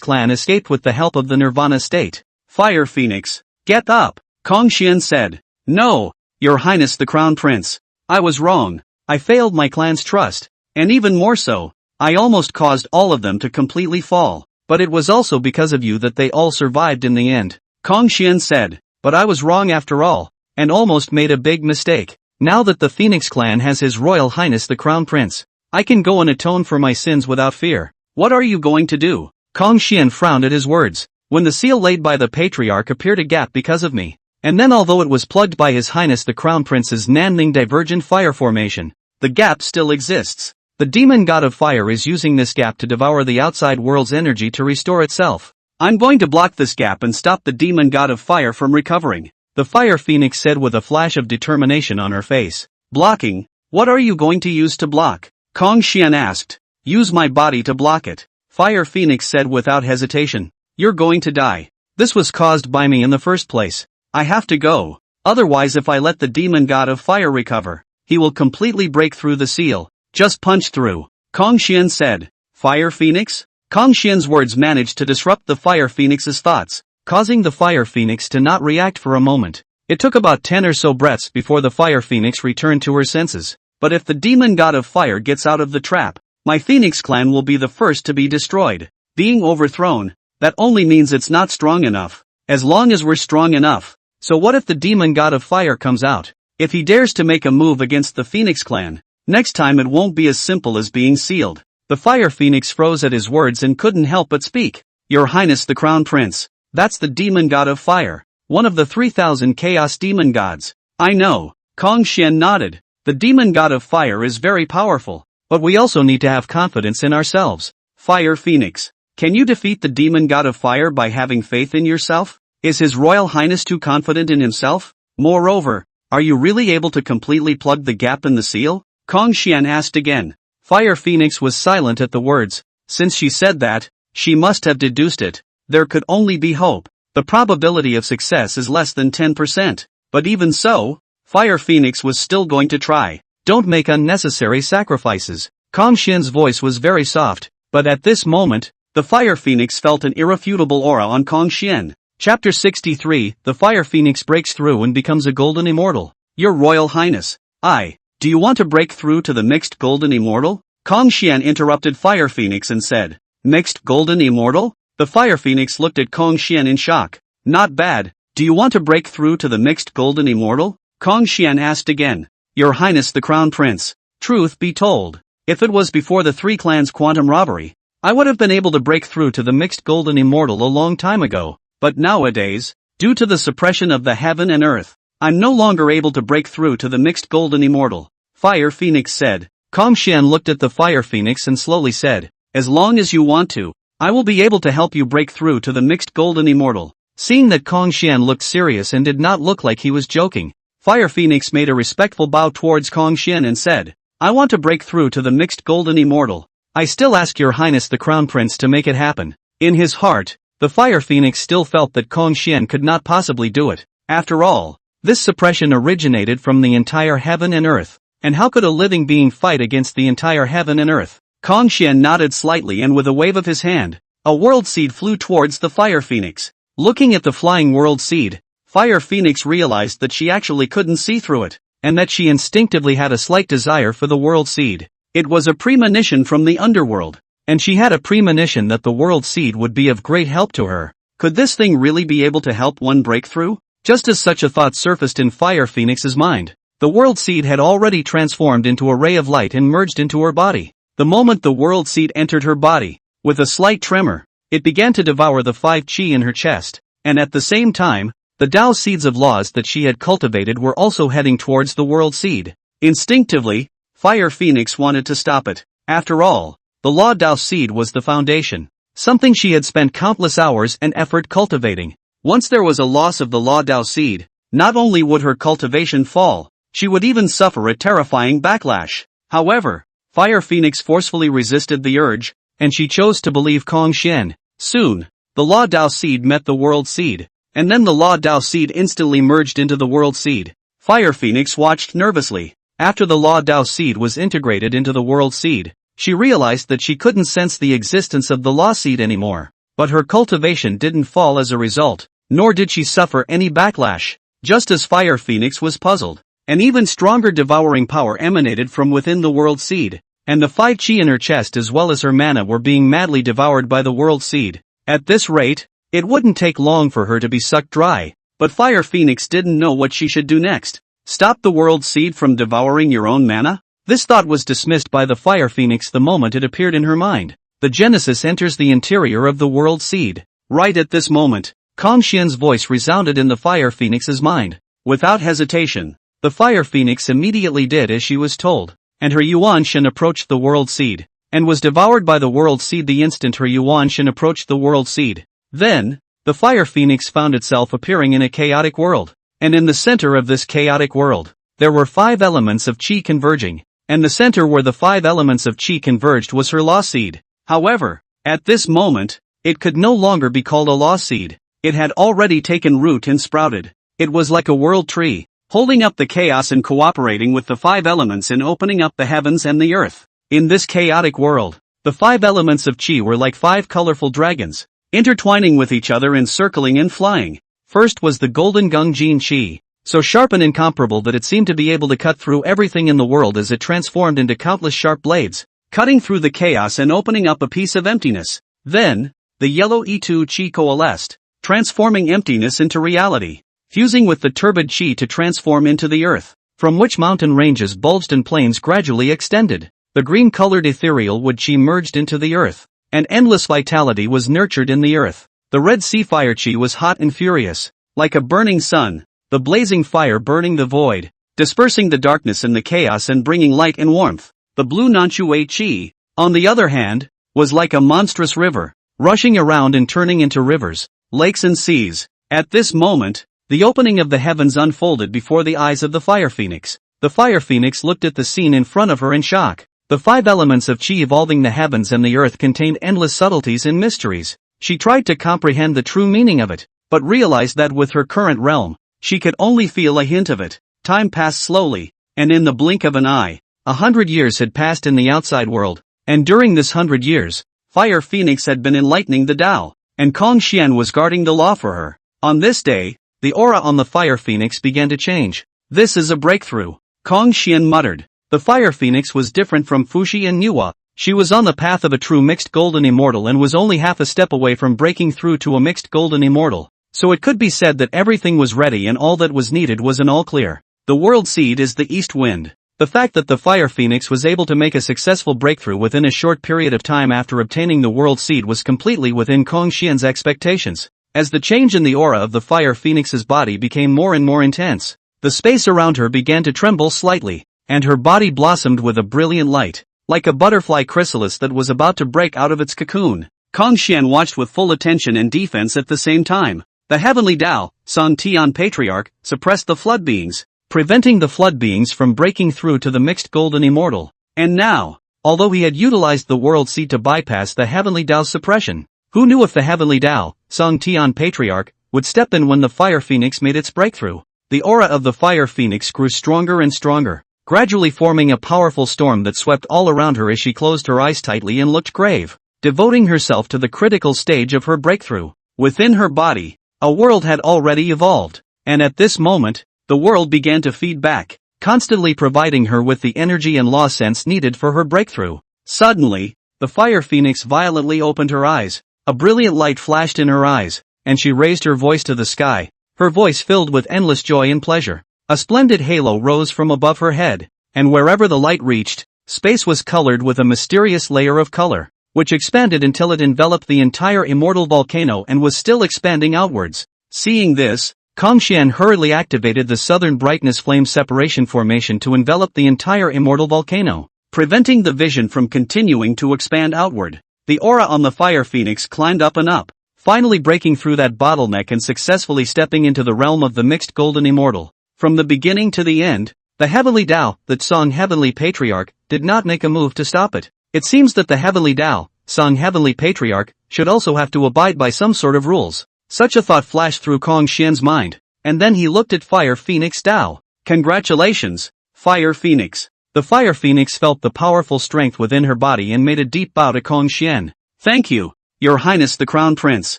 clan escaped with the help of the Nirvana state. Fire Phoenix, get up, Hongjun said. No, Your Highness the Crown Prince. I was wrong. I failed my clan's trust, and even more so, I almost caused all of them to completely fall, but it was also because of you that they all survived in the end. Hongjun said, but I was wrong after all, and almost made a big mistake. Now that the Phoenix clan has His Royal Highness the Crown Prince, I can go and atone for my sins without fear. What are you going to do? Hongjun frowned at his words. When the seal laid by the Patriarch appeared a gap because of me, and then although it was plugged by His Highness the Crown Prince's Nanling divergent fire formation, the gap still exists. The demon god of fire is using this gap to devour the outside world's energy to restore itself. I'm going to block this gap and stop the demon god of fire from recovering, the Fire Phoenix said with a flash of determination on her face. Blocking? What are you going to use to block? Hongjun asked. Use my body to block it, Fire Phoenix said without hesitation. You're going to die. This was caused by me in the first place. I have to go. Otherwise, if I let the demon god of fire recover, he will completely break through the seal. Just punch through, Hongjun said. Fire Phoenix? Hongjun's words managed to disrupt the Fire Phoenix's thoughts, causing the Fire Phoenix to not react for a moment. It took about 10 or so breaths before the Fire Phoenix returned to her senses. But if the demon god of fire gets out of the trap, my Phoenix clan will be the first to be destroyed. Being overthrown, that only means it's not strong enough. As long as we're strong enough. So what if the demon god of fire comes out? If he dares to make a move against the Phoenix clan, next time it won't be as simple as being sealed. The Fire Phoenix froze at his words and couldn't help but speak. Your Highness the Crown Prince. That's the demon god of fire. One of the 3,000 chaos demon gods. I know. Hongjun nodded. The demon god of fire is very powerful. But we also need to have confidence in ourselves. Fire Phoenix. Can you defeat the demon god of fire by having faith in yourself? Is His Royal Highness too confident in himself? Moreover, are you really able to completely plug the gap in the seal? Hongjun asked again. Fire Phoenix was silent at the words. Since she said that, she must have deduced it. There could only be hope. The probability of success is less than 10%. But even so, Fire Phoenix was still going to try. Don't make unnecessary sacrifices. Hongjun's voice was very soft, but at this moment, the Fire Phoenix felt an irrefutable aura on Hongjun. Chapter 63, the Fire Phoenix breaks through and becomes a golden immortal. Your Royal Highness, do you want to break through to the mixed golden immortal? Hongjun interrupted Fire Phoenix and said, Mixed golden immortal? The Fire Phoenix looked at Hongjun in shock. Not bad. Do you want to break through to the mixed golden immortal? Hongjun asked again. Your Highness the Crown Prince. Truth be told, if it was before the three clans' quantum robbery, I would have been able to break through to the mixed golden immortal a long time ago. But nowadays, due to the suppression of the heaven and earth, I'm no longer able to break through to the mixed golden immortal. Fire Phoenix said. Hongjun looked at the Fire Phoenix and slowly said, as long as you want to, I will be able to help you break through to the mixed golden immortal. Seeing that Hongjun looked serious and did not look like he was joking, Fire Phoenix made a respectful bow towards Hongjun and said, I want to break through to the mixed golden immortal. I still ask Your Highness the Crown Prince to make it happen. In his heart, the Fire Phoenix still felt that Hongjun could not possibly do it. After all, this suppression originated from the entire heaven and earth. And how could a living being fight against the entire heaven and earth? Hongjun nodded slightly and with a wave of his hand, a world seed flew towards the Fire Phoenix. Looking at the flying world seed, Fire Phoenix realized that she actually couldn't see through it, and that she instinctively had a slight desire for the world seed. It was a premonition from the underworld, and she had a premonition that the world seed would be of great help to her. Could this thing really be able to help one break through? Just as such a thought surfaced in Fire Phoenix's mind, the world seed had already transformed into a ray of light and merged into her body. The moment the world seed entered her body, with a slight tremor, it began to devour the 5 qi in her chest, and at the same time, the Dao seeds of laws that she had cultivated were also heading towards the world seed. Instinctively, Fire Phoenix wanted to stop it. After all, the Law Dao seed was the foundation, something she had spent countless hours and effort cultivating. Once there was a loss of the Law Dao seed, not only would her cultivation fall, she would even suffer a terrifying backlash. However, Fire Phoenix forcefully resisted the urge, and she chose to believe Kong Xian. Soon, the Law Dao seed met the world seed, and then the Law Dao seed instantly merged into the world seed. Fire Phoenix watched nervously. After the Law Dao seed was integrated into the world seed, she realized that she couldn't sense the existence of the Law seed anymore. But her cultivation didn't fall as a result, nor did she suffer any backlash. Just as Fire Phoenix was puzzled, an even stronger devouring power emanated from within the world seed, and the 5 qi in her chest as well as her mana were being madly devoured by the world seed. At this rate, it wouldn't take long for her to be sucked dry, but Fire Phoenix didn't know what she should do next. Stop the world seed from devouring your own mana? This thought was dismissed by the Fire Phoenix the moment it appeared in her mind. The Genesis enters the interior of the world seed. Right at this moment, Kong Xian's voice resounded in the Fire Phoenix's mind. Without hesitation, the Fire Phoenix immediately did as she was told, and her yuan shen approached the world seed, and was devoured by the world seed the instant her yuan shen approached the world seed. Then, the Fire Phoenix found itself appearing in a chaotic world, and in the center of this chaotic world, there were 5 elements of qi converging, and the center where the 5 elements of qi converged was her law seed. However, at this moment, it could no longer be called a law seed. It had already taken root and sprouted. It was like a world tree, holding up the chaos and cooperating with the 5 elements in opening up the heavens and the earth. In this chaotic world, the 5 elements of qi were like 5 colorful dragons, intertwining with each other and circling and flying. First was the golden gong Jin qi, so sharp and incomparable that it seemed to be able to cut through everything in the world as it transformed into countless sharp blades, cutting through the chaos and opening up a piece of emptiness. Then, the yellow E2 qi coalesced, transforming emptiness into reality, fusing with the turbid qi to transform into the earth, from which mountain ranges bulged and plains gradually extended. The green-colored ethereal wood qi merged into the earth, and endless vitality was nurtured in the earth. The red sea fire qi was hot and furious, like a burning sun, the blazing fire burning the void, dispersing the darkness and the chaos and bringing light and warmth. The blue non-shui qi, on the other hand, was like a monstrous river, rushing around and turning into rivers, lakes and seas. At this moment, the opening of the heavens unfolded before the eyes of the Fire Phoenix. The Fire Phoenix looked at the scene in front of her in shock. The 5 elements of qi evolving the heavens and the earth contained endless subtleties and mysteries. She tried to comprehend the true meaning of it, but realized that with her current realm, she could only feel a hint of it. Time passed slowly, and in the blink of an eye, 100 years had passed in the outside world, and during this 100 years, Fire Phoenix had been enlightening the Dao, and Kong Xian was guarding the law for her. On this day, the aura on the Fire Phoenix began to change. This is a breakthrough, Kong Xian muttered. The Fire Phoenix was different from Fuxi and Nuwa. She was on the path of a true mixed golden immortal and was only half a step away from breaking through to a mixed golden immortal. So it could be said that everything was ready and all that was needed was an all clear. The world seed is the east wind. The fact that the Fire Phoenix was able to make a successful breakthrough within a short period of time after obtaining the world seed was completely within Kong Xian's expectations. As the change in the aura of the Fire Phoenix's body became more and more intense, the space around her began to tremble slightly, and her body blossomed with a brilliant light, like a butterfly chrysalis that was about to break out of its cocoon. Kong Xian watched with full attention and defense at the same time. The heavenly Dao, Song Tian Patriarch, suppressed the flood beings, preventing the flood beings from breaking through to the mixed golden immortal. And now, although he had utilized the world seed to bypass the heavenly Dao's suppression, who knew if the heavenly Dao, Song Tian Patriarch, would step in when the Fire Phoenix made its breakthrough? The aura of the Fire Phoenix grew stronger and stronger, gradually forming a powerful storm that swept all around her as she closed her eyes tightly and looked grave, devoting herself to the critical stage of her breakthrough. Within her body, a world had already evolved, and at this moment, the world began to feed back, constantly providing her with the energy and law sense needed for her breakthrough. Suddenly, the Fire Phoenix violently opened her eyes, a brilliant light flashed in her eyes, and she raised her voice to the sky. her voice filled with endless joy and pleasure. A splendid halo rose from above her head, and wherever the light reached, space was colored with a mysterious layer of color, which expanded until it enveloped the entire immortal volcano and was still expanding outwards. Seeing this, Xuan hurriedly activated the southern brightness flame separation formation to envelop the entire immortal volcano, preventing the vision from continuing to expand outward. The aura on the fire phoenix climbed up and up, finally breaking through that bottleneck and successfully stepping into the realm of the mixed golden immortal. From the beginning to the end, the heavenly Tao, that Song Heavenly Patriarch, did not make a move to stop it. It seems that the heavenly Tao, Song Heavenly Patriarch, should also have to abide by some sort of rules. Such a thought flashed through Xuan's mind, and then he looked at Fire Phoenix Tao. Congratulations, Fire Phoenix. The Fire Phoenix felt the powerful strength within her body and made a deep bow to Xuan. Thank you, Your Highness the Crown Prince,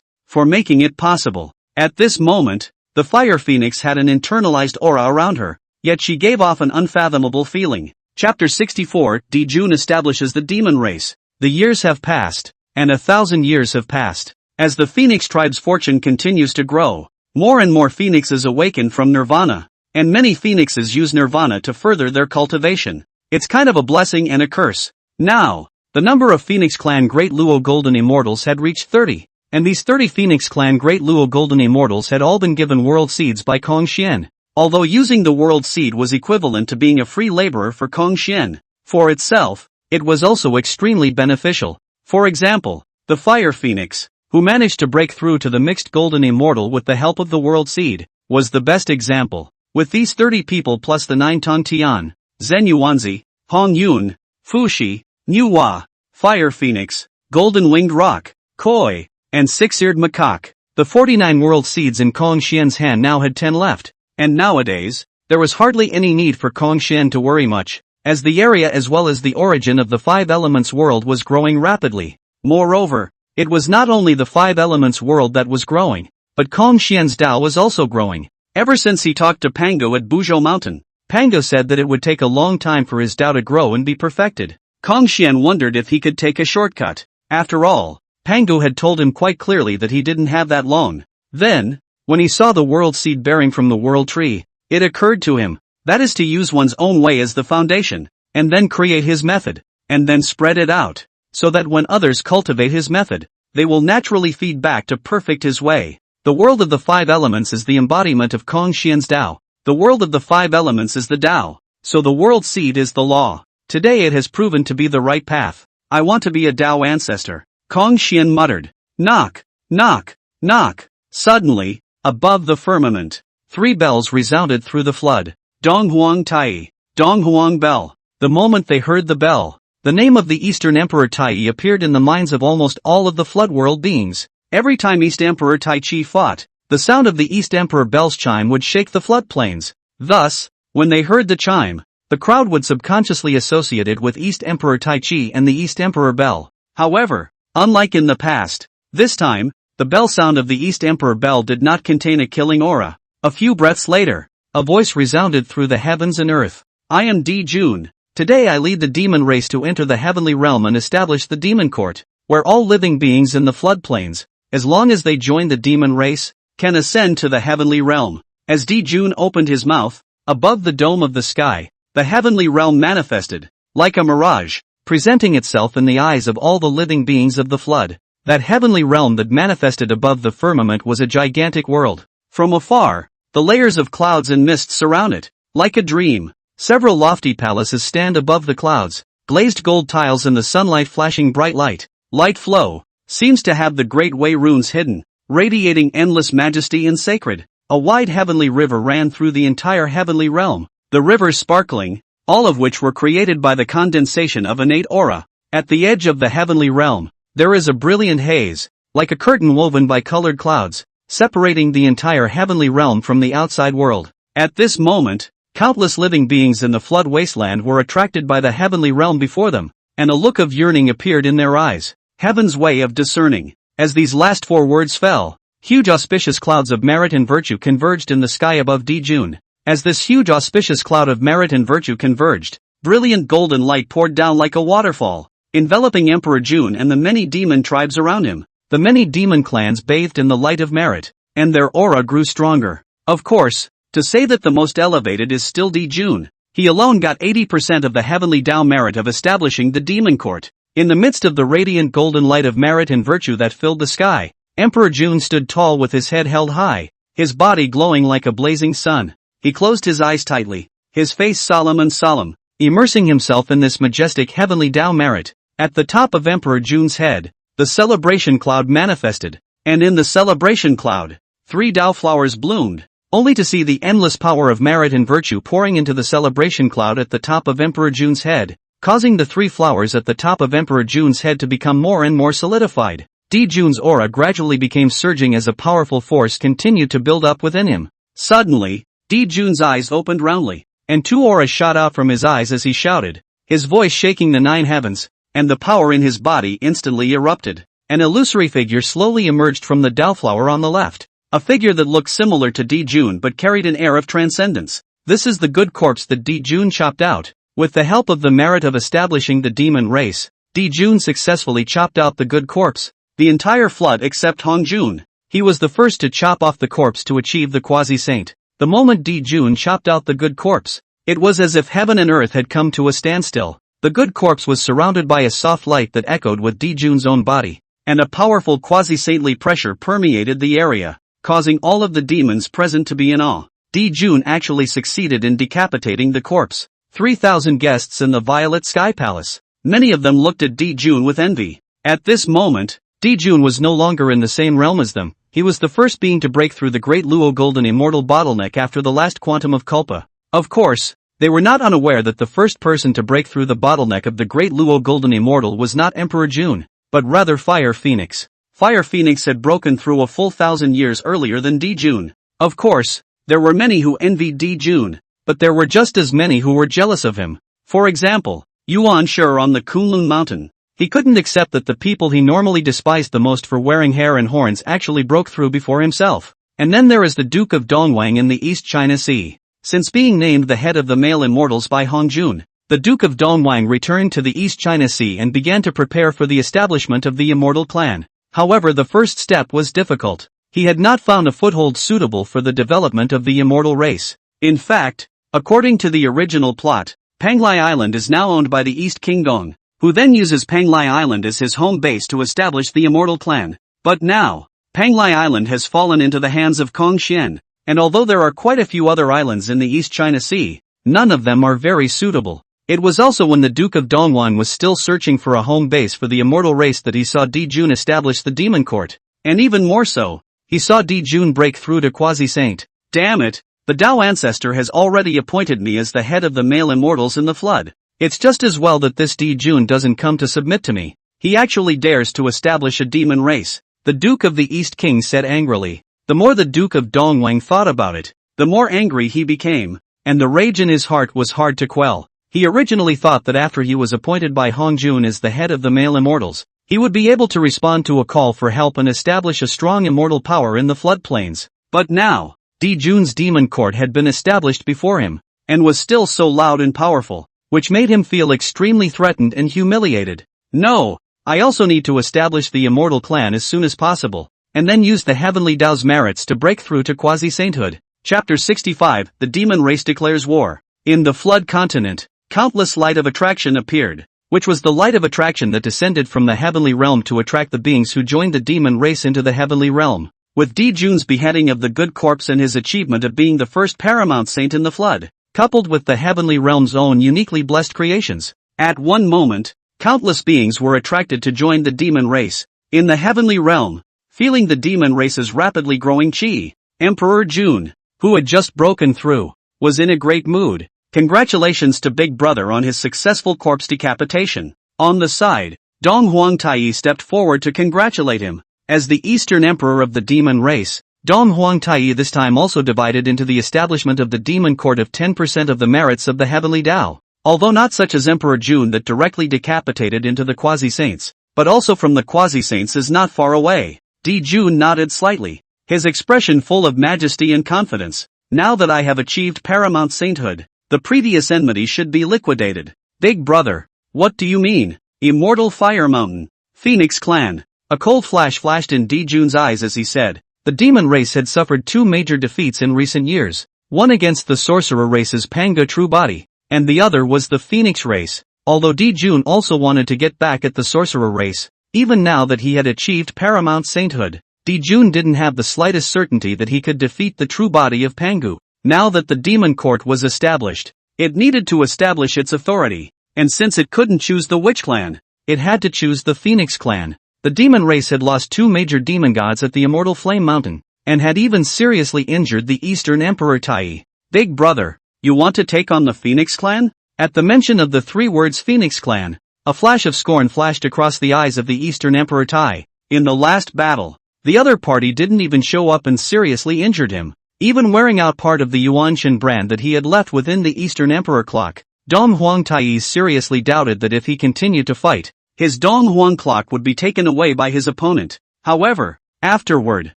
for making it possible. At this moment, the Fire Phoenix had an internalized aura around her, yet she gave off an unfathomable feeling. Chapter 64, Jieyin establishes the demon race. The years have passed, and 1,000 years have passed. As the Phoenix tribe's fortune continues to grow, more and more Phoenixes awaken from Nirvana, and many Phoenixes use Nirvana to further their cultivation. It's kind of a blessing and a curse. Now, the number of Phoenix Clan Great Luo Golden Immortals had reached 30, and these 30 Phoenix Clan Great Luo Golden Immortals had all been given world seeds by Xuan. Although using the world seed was equivalent to being a free laborer for Xuan, for itself, it was also extremely beneficial. For example, the Fire Phoenix, who managed to break through to the mixed golden immortal with the help of the world seed, was the best example. With these 30 people plus the 9 Tong Tian, Zhen Yuanzi, Hongjun, Fushi, Nuwa, Fire Phoenix, Golden Winged Rock, Koi, and Six-Eared Macaque, the 49 world seeds in Xuan's hand now had 10 left, and nowadays, there was hardly any need for Xuan to worry much, as the area as well as the origin of the Five Elements world was growing rapidly. Moreover, it was not only the Five Elements world that was growing, but Xuan's Tao was also growing. Ever since he talked to Pangu at Buzhou Mountain, Pangu said that it would take a long time for his Tao to grow and be perfected. Xuan wondered if he could take a shortcut. After all, Pangu had told him quite clearly that he didn't have that long. Then, when he saw the world seed bearing from the world tree, it occurred to him, that is to use one's own way as the foundation, and then create his method, and then spread it out, so that when others cultivate his method, they will naturally feed back to perfect his way. The world of the Five Elements is the embodiment of Xuan's Tao. The world of the Five Elements is the Tao, so the world seed is the law. Today it has proven to be the right path. I want to be a Tao ancestor. Xuan muttered. Knock, knock, knock. Suddenly, above the firmament, 3 bells resounded through the flood. Dong Huang Tai, Dong Huang Bell. The moment they heard the bell, the name of the Eastern Emperor Tai appeared in the minds of almost all of the flood world beings. Every time East Emperor Tai Chi fought, the sound of the East Emperor bell's chime would shake the floodplains. Thus, when they heard the chime, the crowd would subconsciously associate it with East Emperor Tai Chi and the East Emperor bell. However, unlike in the past, this time, the bell sound of the East Emperor bell did not contain a killing aura. A few breaths later, a voice resounded through the heavens and earth. I am Jieyin. Today I lead the demon race to enter the heavenly realm and establish the demon court, where all living beings in the floodplains, as long as they join the demon race, can ascend to the heavenly realm. As Jieyin opened his mouth, above the dome of the sky, the heavenly realm manifested, like a mirage, presenting itself in the eyes of all the living beings of the flood. That heavenly realm that manifested above the firmament was a gigantic world. From afar, the layers of clouds and mist surround it, like a dream. Several lofty palaces stand above the clouds, glazed gold tiles in the sunlight flashing bright light. Light flow seems to have the great way runes hidden, radiating endless majesty and sacred. A wide heavenly river ran through the entire heavenly realm, the rivers sparkling, all of which were created by the condensation of innate aura. At the edge of the heavenly realm, there is a brilliant haze, like a curtain woven by colored clouds, separating the entire heavenly realm from the outside world. At this moment, countless living beings in the flood wasteland were attracted by the heavenly realm before them, and a look of yearning appeared in their eyes. Heaven's way of discerning. As these last 4 words fell, huge auspicious clouds of merit and virtue converged in the sky above Jieyin. As this huge auspicious cloud of merit and virtue converged, brilliant golden light poured down like a waterfall, enveloping Emperor Jun and the many demon tribes around him. The many demon clans bathed in the light of merit, and their aura grew stronger. Of course, to say that the most elevated is still Jieyin. He alone got 80% of the heavenly Dao merit of establishing the demon court. In the midst of the radiant golden light of merit and virtue that filled the sky, Emperor Jun stood tall with his head held high, his body glowing like a blazing sun. He closed his eyes tightly, his face solemn, immersing himself in this majestic heavenly Dao merit. At the top of Emperor Jun's head, the celebration cloud manifested, and in the celebration cloud, 3 Dao flowers bloomed, only to see the endless power of merit and virtue pouring into the celebration cloud at the top of Emperor Jun's head, causing the 3 flowers at the top of Emperor Jun's head to become more and more solidified. Jun's aura gradually became surging as a powerful force continued to build up within him. Suddenly, Jun's eyes opened roundly, and 2 auras shot out from his eyes as he shouted, his voice shaking the 9 heavens, and the power in his body instantly erupted. An illusory figure slowly emerged from the Dao flower on the left. A figure that looked similar to Jun but carried an air of transcendence. This is the good corpse that Jun chopped out. With the help of the merit of establishing the demon race, Jun successfully chopped out the good corpse. The entire flood except Hongjun. He was the first to chop off the corpse to achieve the quasi-saint. The moment Jun chopped out the good corpse, it was as if heaven and earth had come to a standstill. The good corpse was surrounded by a soft light that echoed with Jun's own body, and a powerful quasi-saintly pressure permeated the area, causing all of the demons present to be in awe. Jun actually succeeded in decapitating the corpse. 3,000 guests in the Violet Sky Palace. Many of them looked at Jun with envy. At this moment, Jun was no longer in the same realm as them. He was the first being to break through the Great Luo Golden Immortal bottleneck after the last quantum of Culpa. Of course, they were not unaware that the first person to break through the bottleneck of the Great Luo Golden Immortal was not Emperor Jun, but rather Fire Phoenix. Fire Phoenix had broken through a full 1,000 years earlier than Jun. Of course, there were many who envied Jun, but there were just as many who were jealous of him. For example, Yuan Sure on the Kunlun mountain. He couldn't accept that the people he normally despised the most for wearing hair and horns actually broke through before himself. And then there is the Duke of Dongwang in the East China Sea. Since being named the head of the male immortals by Hongjun, the Duke of Dongwang returned to the East China Sea and began to prepare for the establishment of the immortal clan. However, the first step was difficult. He had not found a foothold suitable for the development of the immortal race. In fact, according to the original plot, Penglai Island is now owned by the East King Gong, who then uses Penglai Island as his home base to establish the immortal clan. But now, Penglai Island has fallen into the hands of Kong Xian, and although there are quite a few other islands in the East China Sea, none of them are very suitable. It was also when the Duke of Dongwang was still searching for a home base for the immortal race that he saw Jun establish the demon court. And even more so, he saw Jun break through to quasi-saint. Damn it, the Dao ancestor has already appointed me as the head of the male immortals in the flood. It's just as well that this Jun doesn't come to submit to me. He actually dares to establish a demon race, the Duke of the East King said angrily. The more the Duke of Dongwang thought about it, the more angry he became, and the rage in his heart was hard to quell. He originally thought that after he was appointed by Hongjun as the head of the male immortals, he would be able to respond to a call for help and establish a strong immortal power in the floodplains. But now, Jun's demon court had been established before him, and was still so loud and powerful, which made him feel extremely threatened and humiliated. No, I also need to establish the immortal clan as soon as possible, and then use the heavenly Dao's merits to break through to quasi-sainthood. Chapter 65, The Demon Race Declares War. In the Flood Continent, countless light of attraction appeared, which was the light of attraction that descended from the heavenly realm to attract the beings who joined the demon race into the heavenly realm. With Jun's beheading of the good corpse and his achievement of being the first paramount saint in the flood, coupled with the heavenly realm's own uniquely blessed creations, at one moment, countless beings were attracted to join the demon race. In the heavenly realm, feeling the demon race's rapidly growing chi, Emperor Jun, who had just broken through, was in a great mood. Congratulations to Big Brother on his successful corpse decapitation. On the side, Dong Huangtai stepped forward to congratulate him. As the Eastern Emperor of the demon race, Dong Huangtai this time also divided into the establishment of the demon court of 10% of the merits of the heavenly Dao. Although not such as Emperor Jun that directly decapitated into the quasi-saints, but also from the quasi-saints is not far away. Jun nodded slightly, his expression full of majesty and confidence. Now that I have achieved paramount sainthood, the previous enmity should be liquidated. Big Brother, what do you mean? Immortal Fire Mountain, Phoenix Clan. A cold flash flashed in Jun's eyes as he said, The demon race had suffered two major defeats in recent years, one against the sorcerer race's Pangu true body, and the other was the phoenix race. Although Jieyin also wanted to get back at the sorcerer race, even now that he had achieved paramount sainthood, Jieyin didn't have the slightest certainty that he could defeat the true body of Pangu. Now that the demon court was established, it needed to establish its authority, and since it couldn't choose the witch clan, it had to choose the phoenix clan. The demon race had lost two major demon gods at the immortal flame mountain, and had even seriously injured the Eastern Emperor Tai. Big brother, you want to take on the Phoenix clan? At the mention of the three words Phoenix clan, a flash of scorn flashed across the eyes of the Eastern Emperor Tai. In the last battle, the other party didn't even show up and seriously injured him, even wearing out part of the Yuan brand that he had left within the Eastern Emperor clock. Dong Huang Tai seriously doubted that if he continued to fight, his Dong Huang clock would be taken away by his opponent. However, afterward,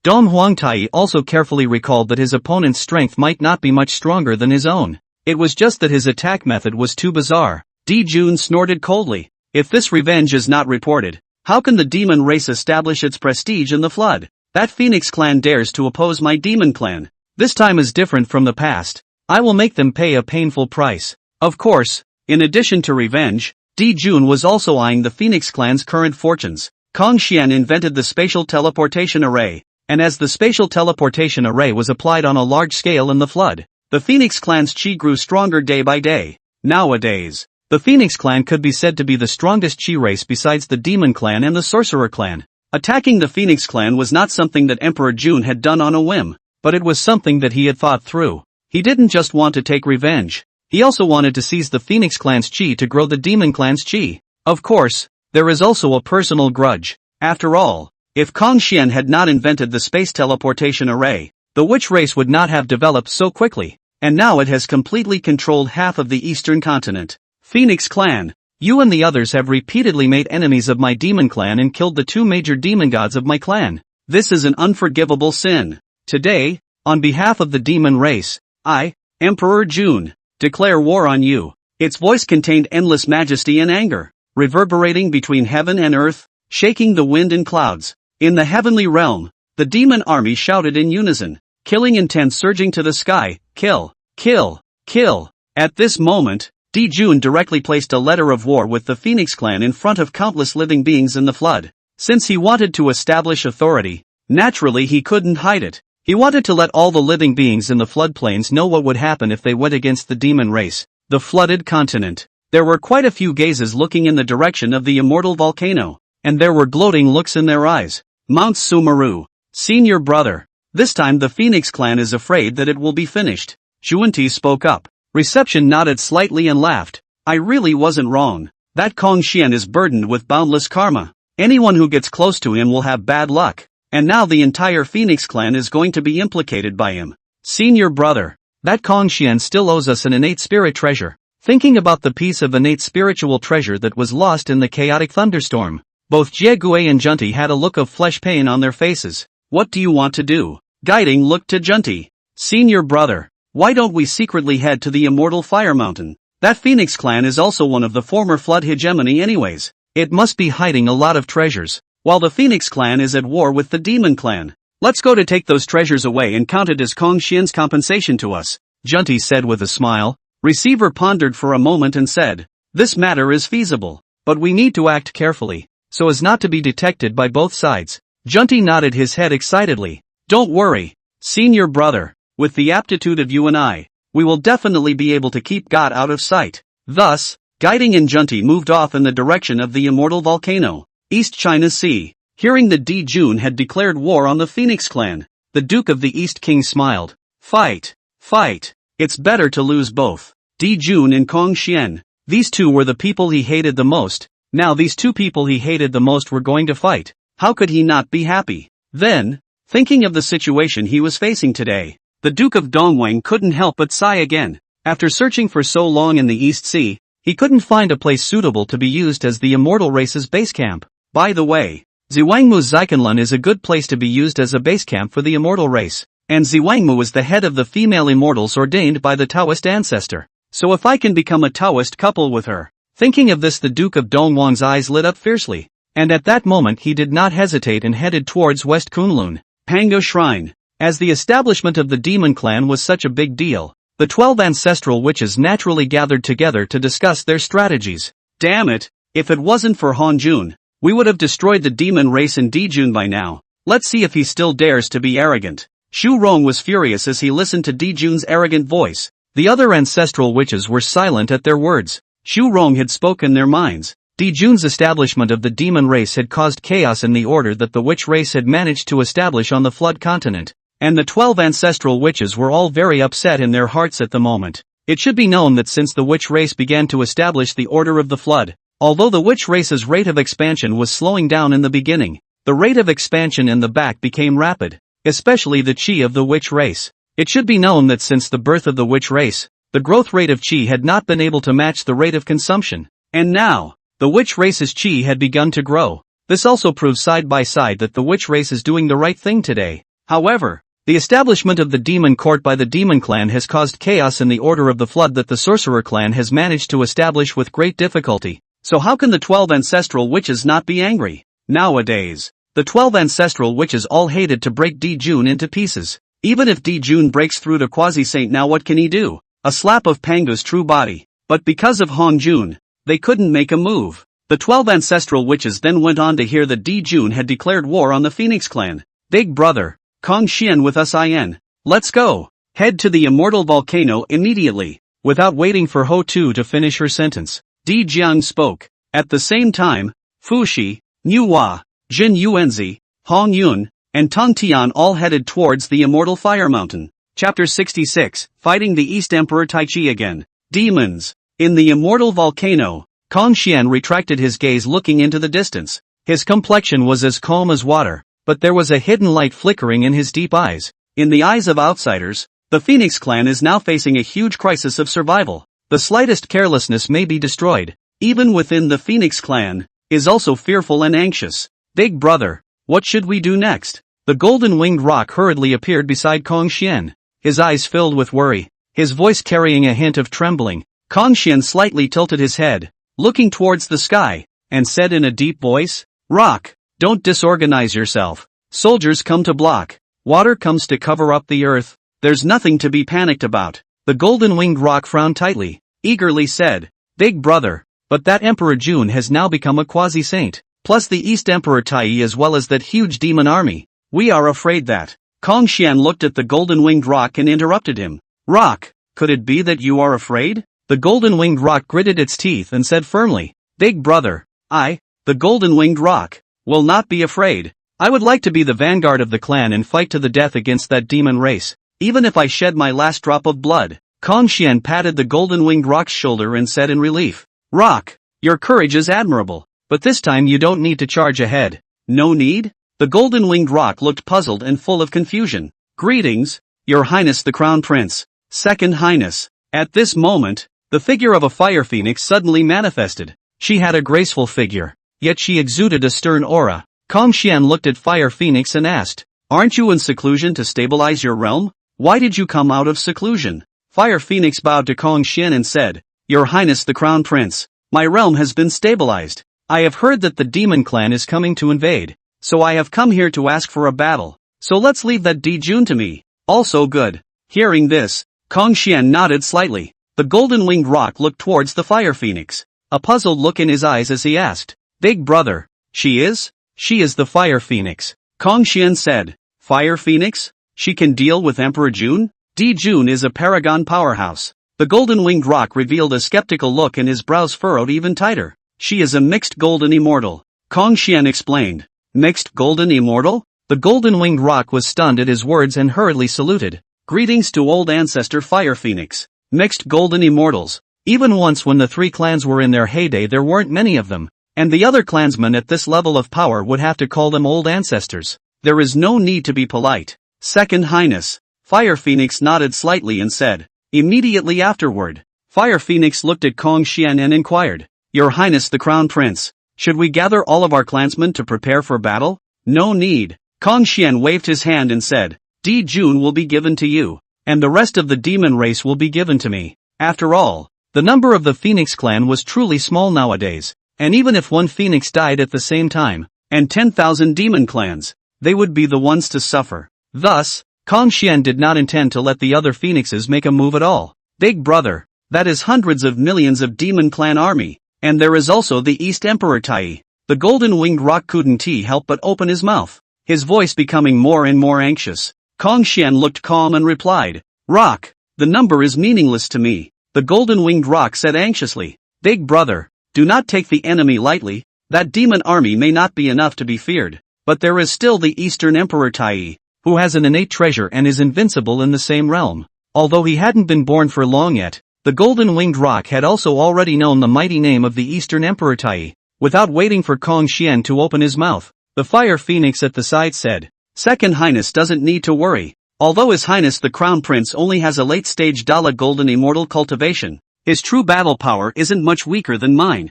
Dong Huang Tai also carefully recalled that his opponent's strength might not be much stronger than his own. It was just that his attack method was too bizarre. Jieyin snorted coldly. If this revenge is not reported, how can the demon race establish its prestige in the flood? That Phoenix clan dares to oppose my demon clan. This time is different from the past. I will make them pay a painful price. Of course, in addition to revenge, Jieyin was also eyeing the Phoenix clan's current fortunes. Hongjun invented the spatial teleportation array, and as the spatial teleportation array was applied on a large scale in the flood, the Phoenix clan's chi grew stronger day by day. Nowadays, the Phoenix clan could be said to be the strongest chi race besides the demon clan and the sorcerer clan. Attacking the Phoenix clan was not something that Emperor Jun had done on a whim, but it was something that he had thought through. He didn't just want to take revenge. He also wanted to seize the Phoenix clan's chi to grow the demon clan's chi. Of course, there is also a personal grudge. After all, if Hongjun had not invented the space teleportation array, the witch race would not have developed so quickly, and now it has completely controlled half of the eastern continent. Phoenix clan, you and the others have repeatedly made enemies of my demon clan and killed the two major demon gods of my clan. This is an unforgivable sin. Today, on behalf of the demon race, I, Emperor Jun, declare war on you. Its voice contained endless majesty and anger, reverberating between heaven and earth, shaking the wind and clouds. In the heavenly realm, the demon army shouted in unison, killing intent surging to the sky, kill, kill, kill. At this moment, Jieyin directly placed a letter of war with the Phoenix clan in front of countless living beings in the flood. Since he wanted to establish authority, naturally he couldn't hide it. He wanted to let all the living beings in the floodplains know what would happen if they went against the demon race. The flooded continent. There were quite a few gazes looking in the direction of the immortal volcano, and there were gloating looks in their eyes. Mount Sumeru. Senior brother. This time the Phoenix clan is afraid that it will be finished. Zhunti spoke up. Reception nodded slightly and laughed. I really wasn't wrong. That Hongjun is burdened with boundless karma. Anyone who gets close to him will have bad luck. And now the entire Phoenix clan is going to be implicated by him. Senior brother. That Hongjun still owes us an innate spirit treasure. Thinking about the piece of innate spiritual treasure that was lost in the chaotic thunderstorm, both Jieyin and Zhunti had a look of flesh pain on their faces. What do you want to do? Guiding looked to Zhunti. Senior brother, why don't we secretly head to the immortal fire mountain? That Phoenix clan is also one of the former flood hegemony anyways. It must be hiding a lot of treasures, while the Phoenix clan is at war with the demon clan. Let's go to take those treasures away and count it as Hongjun's compensation to us, Zhunti said with a smile. Receiver pondered for a moment and said, this matter is feasible, but we need to act carefully, so as not to be detected by both sides. Zhunti nodded his head excitedly. Don't worry, senior brother, with the aptitude of you and I, we will definitely be able to keep God out of sight. Thus, Guiding and Zhunti moved off in the direction of the immortal volcano, East China Sea. Hearing that Jun had declared war on the Phoenix clan, the Duke of the East King smiled. Fight, fight, it's better to lose both. Jun and Hongjun, these two were the people he hated the most. Now these two people he hated the most were going to fight. How could he not be happy? Then, thinking of the situation he was facing today, the Duke of Dongwang couldn't help but sigh again. After searching for so long in the East Sea, he couldn't find a place suitable to be used as the immortal race's base camp. By the way, Zhuangmu Zikanlun is a good place to be used as a base camp for the immortal race, and Zhuangmu is the head of the female immortals ordained by the Taoist ancestor. So if I can become a Taoist couple with her. Thinking of this, the Duke of Dongwang's eyes lit up fiercely, and at that moment he did not hesitate and headed towards West Kunlun. Pangu Shrine. As the establishment of the demon clan was such a big deal, the 12 ancestral witches naturally gathered together to discuss their strategies. Damn it, if it wasn't for Hongjun, we would have destroyed the demon race in Dijun by now. Let's see if he still dares to be arrogant. Xu Rong was furious as he listened to Dijun's arrogant voice. The other ancestral witches were silent at their words. Xu Rong had spoken their minds. Dijun's establishment of the demon race had caused chaos in the order that the witch race had managed to establish on the Flood continent, and the 12 ancestral witches were all very upset in their hearts at the moment. It should be known that since the witch race began to establish the Order of the Flood, although the witch race's rate of expansion was slowing down in the beginning, the rate of expansion in the back became rapid, especially the chi of the witch race. It should be known that since the birth of the witch race, the growth rate of chi had not been able to match the rate of consumption, and now, the witch race's chi had begun to grow. This also proves side by side that the witch race is doing the right thing today. However, the establishment of the demon court by the demon clan has caused chaos in the Order of the Flood that the sorcerer clan has managed to establish with great difficulty. So how can the 12 ancestral witches not be angry? Nowadays, the 12 ancestral witches all hated to break Dijun into pieces. Even if Dijun breaks through to quasi-saint, now what can he do? A slap of Pangu's true body. But because of Hongjun, they couldn't make a move. The 12 ancestral witches then went on to hear that Dijun had declared war on the Phoenix clan. Big brother, Kong Shien with us in. Let's go. Head to the immortal volcano immediately. Without waiting for Ho Tu to finish her sentence, Di Jiang spoke. At the same time, Fushi, Nuwa, Jin Yuanzi, Hongyun, and Tong Tian all headed towards the immortal fire mountain. Chapter 66, Fighting the East Emperor Taichi again. Demons. In the immortal volcano, Kong Xian retracted his gaze looking into the distance. His complexion was as calm as water, but there was a hidden light flickering in his deep eyes. In the eyes of outsiders, the Phoenix clan is now facing a huge crisis of survival. The slightest carelessness may be destroyed. Even within the Phoenix clan, is also fearful and anxious. Big brother, what should we do next? The golden-winged rock hurriedly appeared beside Kong Xian, his eyes filled with worry, his voice carrying a hint of trembling. Kong Xian slightly tilted his head, looking towards the sky, and said in a deep voice, "Rock, don't disorganize yourself. Soldiers come to block. Water comes to cover up the earth. There's nothing to be panicked about." The golden-winged rock frowned tightly, eagerly said, "Big brother, but that Emperor Jun has now become a quasi-saint, plus the East Emperor Tai as well as that huge demon army. We are afraid that." Kong Xian looked at the golden-winged rock and interrupted him. "Rock, could it be that you are afraid?" The golden-winged rock gritted its teeth and said firmly, "Big brother, I, the golden-winged rock, will not be afraid. I would like to be the vanguard of the clan and fight to the death against that demon race, even if I shed my last drop of blood." Kong Xian patted the golden-winged rock's shoulder and said in relief, "Rock, your courage is admirable, but this time you don't need to charge ahead." "No need?" The golden-winged rock looked puzzled and full of confusion. "Greetings, Your Highness the Crown Prince, Second Highness." At this moment, the figure of a fire phoenix suddenly manifested. She had a graceful figure, yet she exuded a stern aura. Kong Xian looked at Fire Phoenix and asked, "Aren't you in seclusion to stabilize your realm? Why did you come out of seclusion?" Fire Phoenix bowed to Kong Xian and said, "Your Highness the Crown Prince, my realm has been stabilized. I have heard that the demon clan is coming to invade, so I have come here to ask for a battle. So let's leave that Dijun to me." "Also good." Hearing this, Kong Xian nodded slightly. The golden-winged rock looked towards the Fire Phoenix, a puzzled look in his eyes as he asked, "Big brother, she is?" "She is the Fire Phoenix," Kong Xian said. "Fire Phoenix? She can deal with Emperor Jun?" Dijun is a paragon powerhouse. The golden-winged rock revealed a skeptical look and his brows furrowed even tighter. "She is a mixed golden immortal," Kong Xian explained. "Mixed golden immortal?" The golden-winged rock was stunned at his words and hurriedly saluted. "Greetings to old ancestor Fire Phoenix." Mixed golden immortals. Even once when the three clans were in their heyday there weren't many of them, and the other clansmen at this level of power would have to call them old ancestors. There is no need to be polite. "Second Highness." Fire Phoenix nodded slightly and said. Immediately afterward, Fire Phoenix looked at Kong Xian and inquired, "Your Highness the Crown Prince, should we gather all of our clansmen to prepare for battle?" "No need." Kong Xian waved his hand and said, "Dijun will be given to you, and the rest of the demon race will be given to me." After all, the number of the Phoenix clan was truly small nowadays, and even if one Phoenix died at the same time, and 10,000 demon clans, they would be the ones to suffer. Thus, Hongjun did not intend to let the other phoenixes make a move at all. Big brother, that is hundreds of millions of demon clan army, and there is also the East Emperor Tai. The golden-winged rock couldn't help but open his mouth, his voice becoming more and more anxious. Hongjun looked calm and replied, "Rock, the number is meaningless to me," the golden-winged rock said anxiously. "Big brother, do not take the enemy lightly, that demon army may not be enough to be feared, but there is still the Eastern Emperor Tai, who has an innate treasure and is invincible in the same realm." Although he hadn't been born for long yet, the golden-winged rock had also already known the mighty name of the Eastern Emperor Tai. Without waiting for Hongjun to open his mouth, the fire phoenix at the side said, "Second Highness doesn't need to worry. Although His Highness the Crown Prince only has a late-stage daolu golden immortal cultivation, his true battle power isn't much weaker than mine."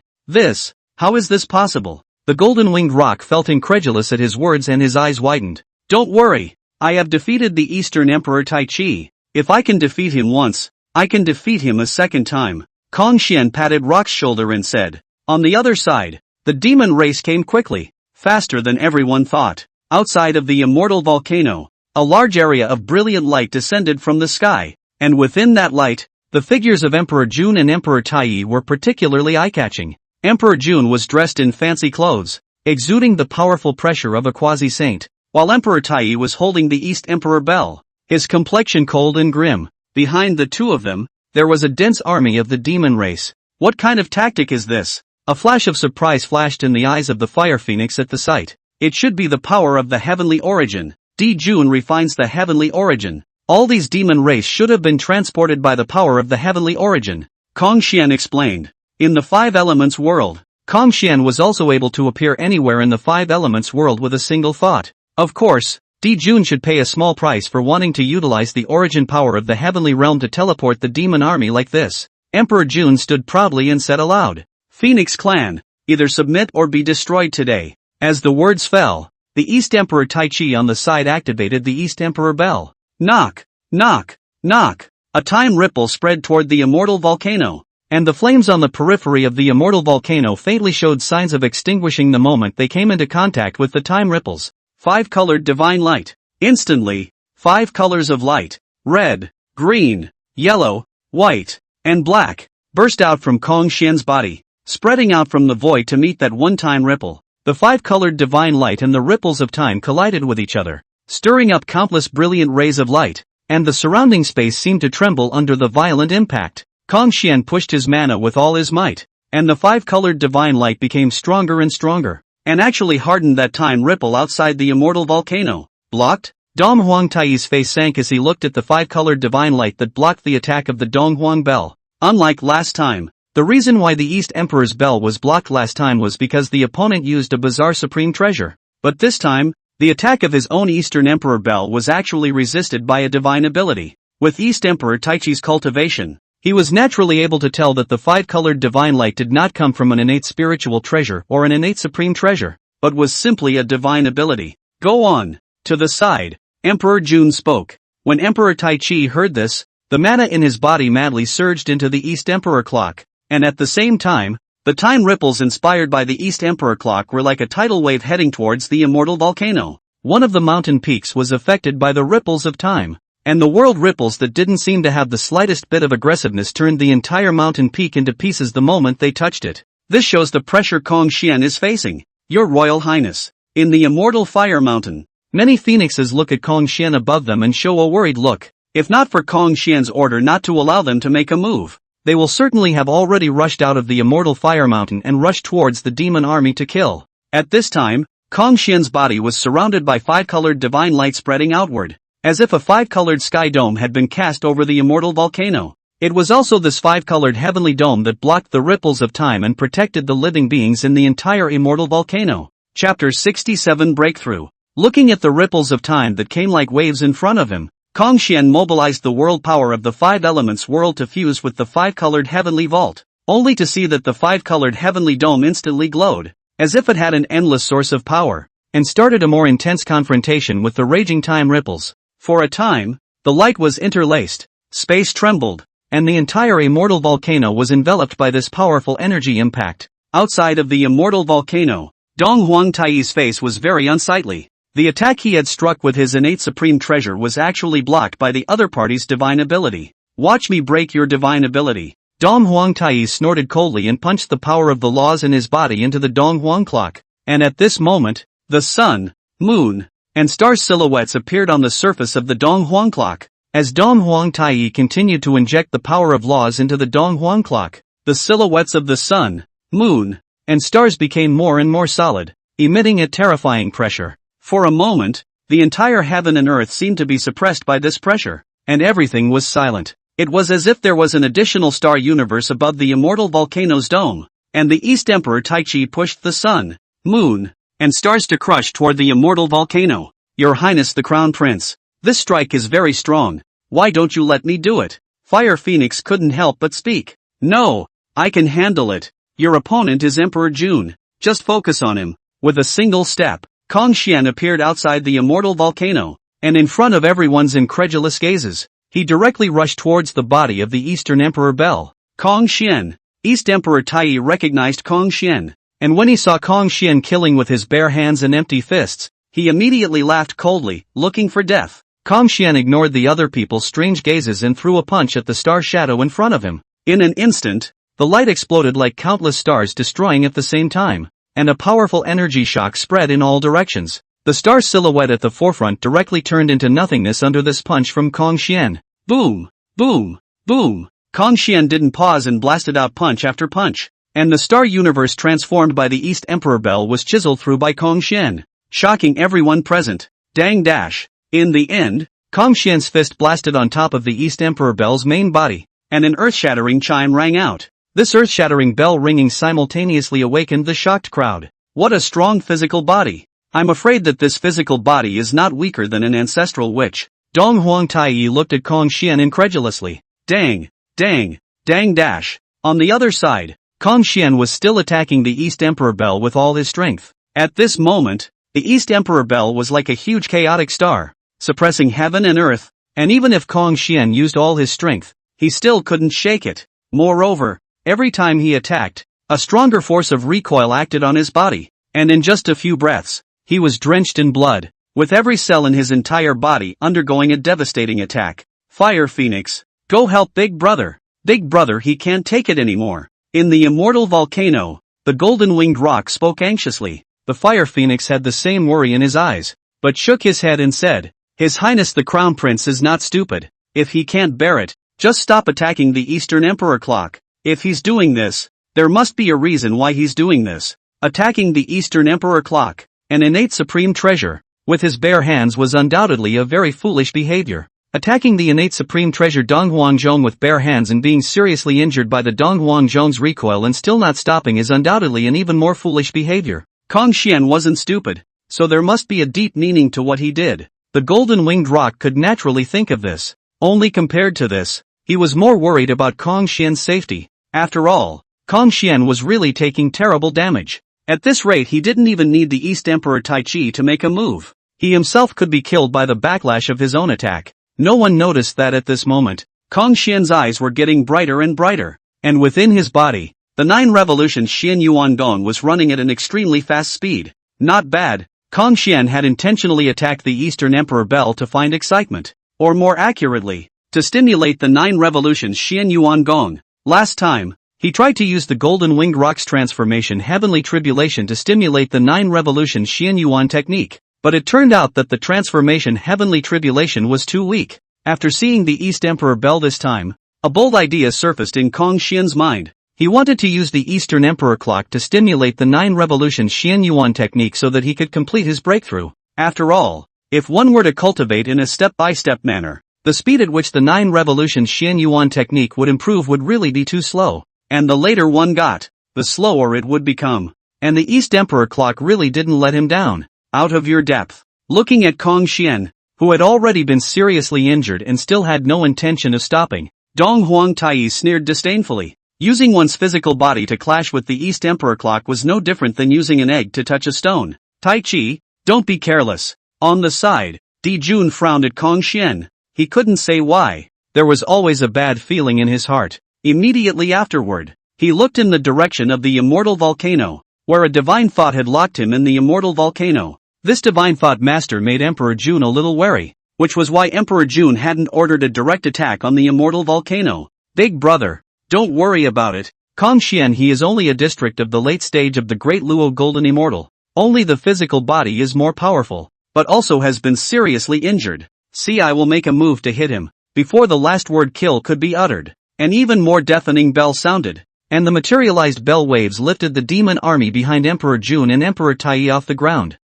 How is this possible? The golden-winged rock felt incredulous at his words and his eyes widened. "Don't worry, I have defeated the Eastern Emperor Tai Chi. If I can defeat him once, I can defeat him a second time." Hongjun patted Rock's shoulder and said. On the other side, the demon race came quickly, faster than everyone thought. Outside of the immortal volcano, a large area of brilliant light descended from the sky, and within that light, the figures of Emperor Jun and Emperor Tai were particularly eye-catching. Emperor Jun was dressed in fancy clothes, exuding the powerful pressure of a quasi-saint, while Emperor Tai was holding the East Emperor bell, his complexion cold and grim. Behind the two of them, there was a dense army of the demon race. What kind of tactic is this? A flash of surprise flashed in the eyes of the fire phoenix at the sight. It should be the power of the heavenly origin. Jun refines the heavenly origin. All these demon race should have been transported by the power of the heavenly origin. Hongjun explained. In the Five Elements world, Hongjun was also able to appear anywhere in the Five Elements world with a single thought. Of course, Jun should pay a small price for wanting to utilize the origin power of the heavenly realm to teleport the demon army like this. Emperor Jun stood proudly and said aloud, "Phoenix clan, either submit or be destroyed today." As the words fell, the East Emperor Tai Chi on the side activated the East Emperor bell. Knock, knock, knock. A time ripple spread toward the immortal volcano, and the flames on the periphery of the immortal volcano faintly showed signs of extinguishing the moment they came into contact with the time ripples. Five-colored divine light. Instantly, 5 colors of light, red, green, yellow, white, and black, burst out from Hongjun's body, spreading out from the void to meet that one-time ripple. The 5-colored divine light and the ripples of time collided with each other, stirring up countless brilliant rays of light, and the surrounding space seemed to tremble under the violent impact. Hongjun pushed his mana with all his might, and the 5-colored divine light became stronger and stronger, and actually hardened that time ripple outside the immortal volcano. Blocked? Donghuang Tai's face sank as he looked at the 5-colored divine light that blocked the attack of the Donghuang bell. Unlike last time, the reason why the East Emperor's bell was blocked last time was because the opponent used a bizarre supreme treasure. But this time, the attack of his own Eastern Emperor bell was actually resisted by a divine ability. With East Emperor Taichi's cultivation, he was naturally able to tell that the 5-colored divine light did not come from an innate spiritual treasure or an innate supreme treasure, but was simply a divine ability. Go on. To the side, Emperor Jun spoke. When Emperor Taichi heard this, the mana in his body madly surged into the East Emperor clock, and at the same time, the time ripples inspired by the East Emperor clock were like a tidal wave heading towards the immortal volcano. One of the mountain peaks was affected by the ripples of time, and the world ripples that didn't seem to have the slightest bit of aggressiveness turned the entire mountain peak into pieces the moment they touched it. This shows the pressure Hongjun is facing. Your Royal Highness. In the immortal fire mountain, many phoenixes look at Hongjun above them and show a worried look. If not for Hongjun's order not to allow them to make a move, they will certainly have already rushed out of the immortal fire mountain and rushed towards the demon army to kill. At this time, Hongjun's body was surrounded by 5-colored divine light spreading outward, as if a 5-colored sky dome had been cast over the immortal volcano. It was also this 5-colored heavenly dome that blocked the ripples of time and protected the living beings in the entire immortal volcano. Chapter 67 Breakthrough. Looking at the ripples of time that came like waves in front of him, Hongjun mobilized the world power of the 5 elements world to fuse with the 5-colored heavenly vault, only to see that the 5-colored heavenly dome instantly glowed, as if it had an endless source of power, and started a more intense confrontation with the raging time ripples. For a time, the light was interlaced, space trembled, and the entire immortal volcano was enveloped by this powerful energy impact. Outside of the immortal volcano, Donghuang Tai's face was very unsightly. The attack he had struck with his innate supreme treasure was actually blocked by the other party's divine ability. Watch me break your divine ability. Dong Huang Tai snorted coldly and punched the power of the laws in his body into the Dong Huang clock. And at this moment, the sun, moon, and star silhouettes appeared on the surface of the Dong Huang clock. As Dong Huang Tai continued to inject the power of laws into the Dong Huang clock, the silhouettes of the sun, moon, and stars became more and more solid, emitting a terrifying pressure. For a moment, the entire heaven and earth seemed to be suppressed by this pressure, and everything was silent. It was as if there was an additional star universe above the immortal volcano's dome, and the East Emperor Taichi pushed the sun, moon, and stars to crush toward the immortal volcano. Your Highness the Crown Prince, this strike is very strong. Why don't you let me do it? Fire Phoenix couldn't help but speak. No, I can handle it. Your opponent is Emperor Jun. Just focus on him. With a single step, Kong Xian appeared outside the immortal volcano, and in front of everyone's incredulous gazes, he directly rushed towards the body of the Eastern Emperor Bel. Kong Xian. East Emperor Tai recognized Kong Xian, and when he saw Kong Xian killing with his bare hands and empty fists, he immediately laughed coldly, looking for death. Kong Xian ignored the other people's strange gazes and threw a punch at the star shadow in front of him. In an instant, the light exploded like countless stars destroying at the same time, and a powerful energy shock spread in all directions. The star silhouette at the forefront directly turned into nothingness under this punch from Kong Xian. Boom! Boom! Boom! Kong Xian didn't pause and blasted out punch after punch, and the star universe transformed by the East Emperor Bel was chiseled through by Kong Xian, shocking everyone present. Dang dash! In the end, Kong Xian's fist blasted on top of the East Emperor Bel's main body, and an earth-shattering chime rang out. This earth-shattering bell ringing simultaneously awakened the shocked crowd. What a strong physical body! I'm afraid that this physical body is not weaker than an ancestral witch. Dong Huang Tai looked at Kong Xian incredulously. Dang! Dang! Dang dash! On the other side, Kong Xian was still attacking the East Emperor Bel with all his strength. At this moment, the East Emperor Bel was like a huge chaotic star, suppressing heaven and earth, and even if Kong Xian used all his strength, he still couldn't shake it. Moreover, every time he attacked, a stronger force of recoil acted on his body, and in just a few breaths, he was drenched in blood, with every cell in his entire body undergoing a devastating attack. Fire Phoenix, go help Big Brother. Big Brother, he can't take it anymore. In the immortal volcano, the golden-winged rock spoke anxiously. The Fire Phoenix had the same worry in his eyes, but shook his head and said, His Highness the Crown Prince is not stupid. If he can't bear it, just stop attacking the Eastern Emperor clock. If he's doing this, there must be a reason why he's doing this. Attacking the Eastern Emperor clock, an innate supreme treasure, with his bare hands was undoubtedly a very foolish behavior. Attacking the innate supreme treasure Dong Huangzhong with bare hands and being seriously injured by the Dong Huangzhong's recoil and still not stopping is undoubtedly an even more foolish behavior. Kong Xian wasn't stupid, so there must be a deep meaning to what he did. The golden-winged rock could naturally think of this. Only compared to this, he was more worried about Kong Xian's safety. After all, Kong Xian was really taking terrible damage. At this rate he didn't even need the East Emperor Taichi to make a move. He himself could be killed by the backlash of his own attack. No one noticed that at this moment, Kong Xian's eyes were getting brighter and brighter, and within his body, the 9 revolutions Xian Yuan Gong was running at an extremely fast speed. Not bad. Kong Xian had intentionally attacked the Eastern Emperor Bel to find excitement, or more accurately, to stimulate the 9 revolutions Xian Yuan Gong. Last time, he tried to use the Golden Winged Rock's transformation Heavenly Tribulation to stimulate the 9 revolutions Xian Yuan technique, but it turned out that the transformation Heavenly Tribulation was too weak. After seeing the East Emperor Bel this time, a bold idea surfaced in Kong Xian's mind. He wanted to use the Eastern Emperor clock to stimulate the 9 revolutions Xian Yuan technique so that he could complete his breakthrough. After all, if one were to cultivate in a step-by-step manner, the speed at which the 9 revolutions Xian Yuan technique would improve would really be too slow, and the later one got, the slower it would become. And the East Emperor clock really didn't let him down. Out of your depth. Looking at Kong Xian, who had already been seriously injured and still had no intention of stopping, Dong Huang Tai sneered disdainfully. Using one's physical body to clash with the East Emperor clock was no different than using an egg to touch a stone. Tai Chi, don't be careless. On the side, Di Jun frowned at Kong Xian. He couldn't say why. There was always a bad feeling in his heart. Immediately afterward, he looked in the direction of the immortal volcano, where a divine thought had locked him in the immortal volcano. This divine thought master made Emperor Jun a little wary, which was why Emperor Jun hadn't ordered a direct attack on the immortal volcano. Big brother, don't worry about it. Shien, he is only a district of the late stage of the Great Luo Golden Immortal. Only the physical body is more powerful, but also has been seriously injured. See, I will make a move to hit him. Before the last word kill could be uttered, an even more deafening bell sounded, and the materialized bell waves lifted the demon army behind Emperor Jun and Emperor Tai off the ground.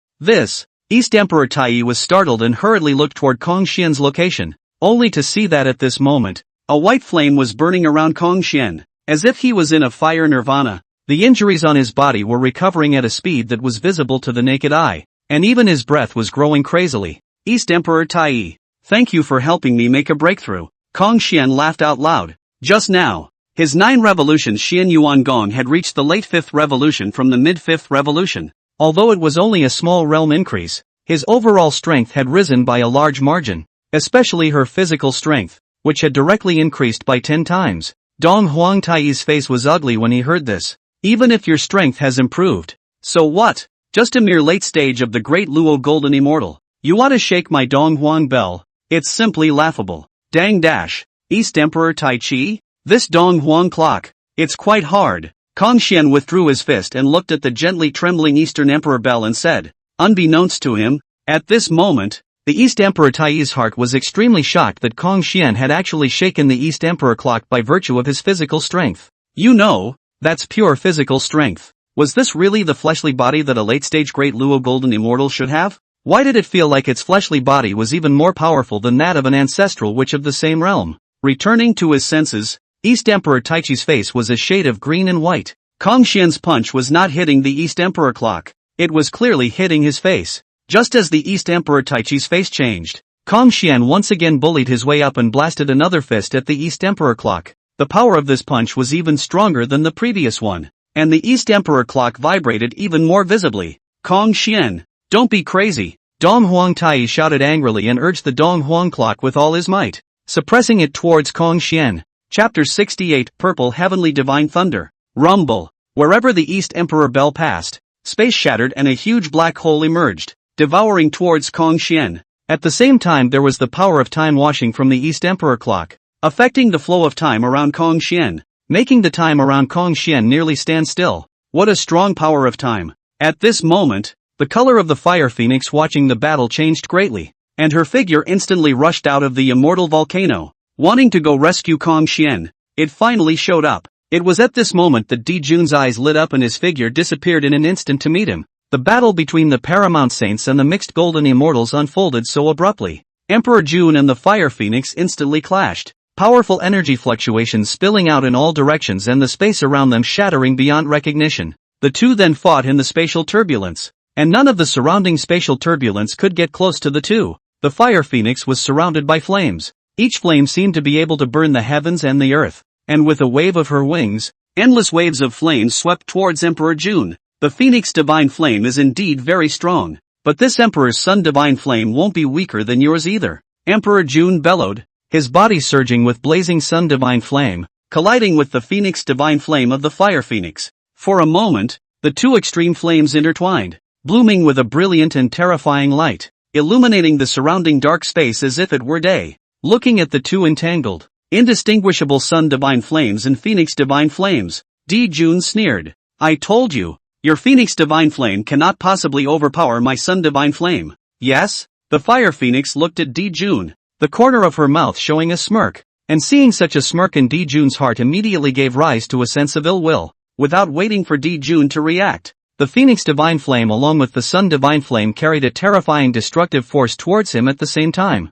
East Emperor Tai was startled and hurriedly looked toward Xien's location, only to see that at this moment, a white flame was burning around Xien, as if he was in a fire nirvana. The injuries on his body were recovering at a speed that was visible to the naked eye, and even his breath was growing crazily. East Emperor Tai, thank you for helping me make a breakthrough. Xien laughed out loud. Just now, his 9 revolutions Xian Yuan Gong had reached the late 5th revolution from the mid-5th revolution. Although it was only a small realm increase, his overall strength had risen by a large margin, especially her physical strength, which had directly increased by 10 times. Dong Huang Tai's face was ugly when he heard this. Even if your strength has improved, so what? Just a mere late stage of the Great Luo Golden Immortal. You want to shake my Dong Huang bell? It's simply laughable. Dang dash. East Emperor Tai Chi? This Dong Huang clock. It's quite hard. Xien withdrew his fist and looked at the gently trembling Eastern Emperor bell and said, unbeknownst to him, at this moment, the East Emperor Tai's heart was extremely shocked that Xien had actually shaken the East Emperor clock by virtue of his physical strength. You know, that's pure physical strength. Was this really the fleshly body that a late-stage Great Luo Golden Immortal should have? Why did it feel like its fleshly body was even more powerful than that of an ancestral witch of the same realm? Returning to his senses, East Emperor Taichi's face was a shade of green and white. Xien's punch was not hitting the East Emperor clock. It was clearly hitting his face. Just as the East Emperor Taichi's face changed, Xien once again bullied his way up and blasted another fist at the East Emperor clock. The power of this punch was even stronger than the previous one, and the East Emperor clock vibrated even more visibly. Xien, don't be crazy. Dong Huang Tai shouted angrily and urged the Dong Huang clock with all his might, suppressing it towards Xien. Chapter 68 Purple Heavenly Divine Thunder. Rumble. Wherever the East Emperor bell passed, space shattered and a huge black hole emerged, devouring towards Xien. At the same time there was the power of time washing from the East Emperor clock, affecting the flow of time around Xien, making the time around Xien nearly stand still. What a strong power of time. At this moment, the color of the fire phoenix watching the battle changed greatly, and her figure instantly rushed out of the immortal volcano, wanting to go rescue Xien. It finally showed up. It was at this moment that Jun's eyes lit up and his figure disappeared in an instant to meet him. The battle between the Paramount Saints and the mixed golden immortals unfolded so abruptly. Emperor Jun and the fire phoenix instantly clashed, powerful energy fluctuations spilling out in all directions and the space around them shattering beyond recognition. The two then fought in the spatial turbulence, and none of the surrounding spatial turbulence could get close to the two. The fire phoenix was surrounded by flames. Each flame seemed to be able to burn the heavens and the earth, and with a wave of her wings, endless waves of flames swept towards Emperor Jun. The Phoenix Divine Flame is indeed very strong, but this Emperor's Sun Divine Flame won't be weaker than yours either. Emperor Jun bellowed, his body surging with blazing Sun Divine Flame, colliding with the Phoenix Divine Flame of the Fire Phoenix. For a moment, the two extreme flames intertwined, blooming with a brilliant and terrifying light, illuminating the surrounding dark space as if it were day. Looking at the two entangled, indistinguishable Sun Divine Flames and Phoenix Divine Flames, Jun sneered. I told you, your Phoenix Divine Flame cannot possibly overpower my Sun Divine Flame. Yes? The Fire Phoenix looked at Jun, the corner of her mouth showing a smirk, and seeing such a smirk in Jun's heart immediately gave rise to a sense of ill will. Without waiting for Jun to react, the Phoenix Divine Flame along with the Sun Divine Flame carried a terrifying destructive force towards him at the same time.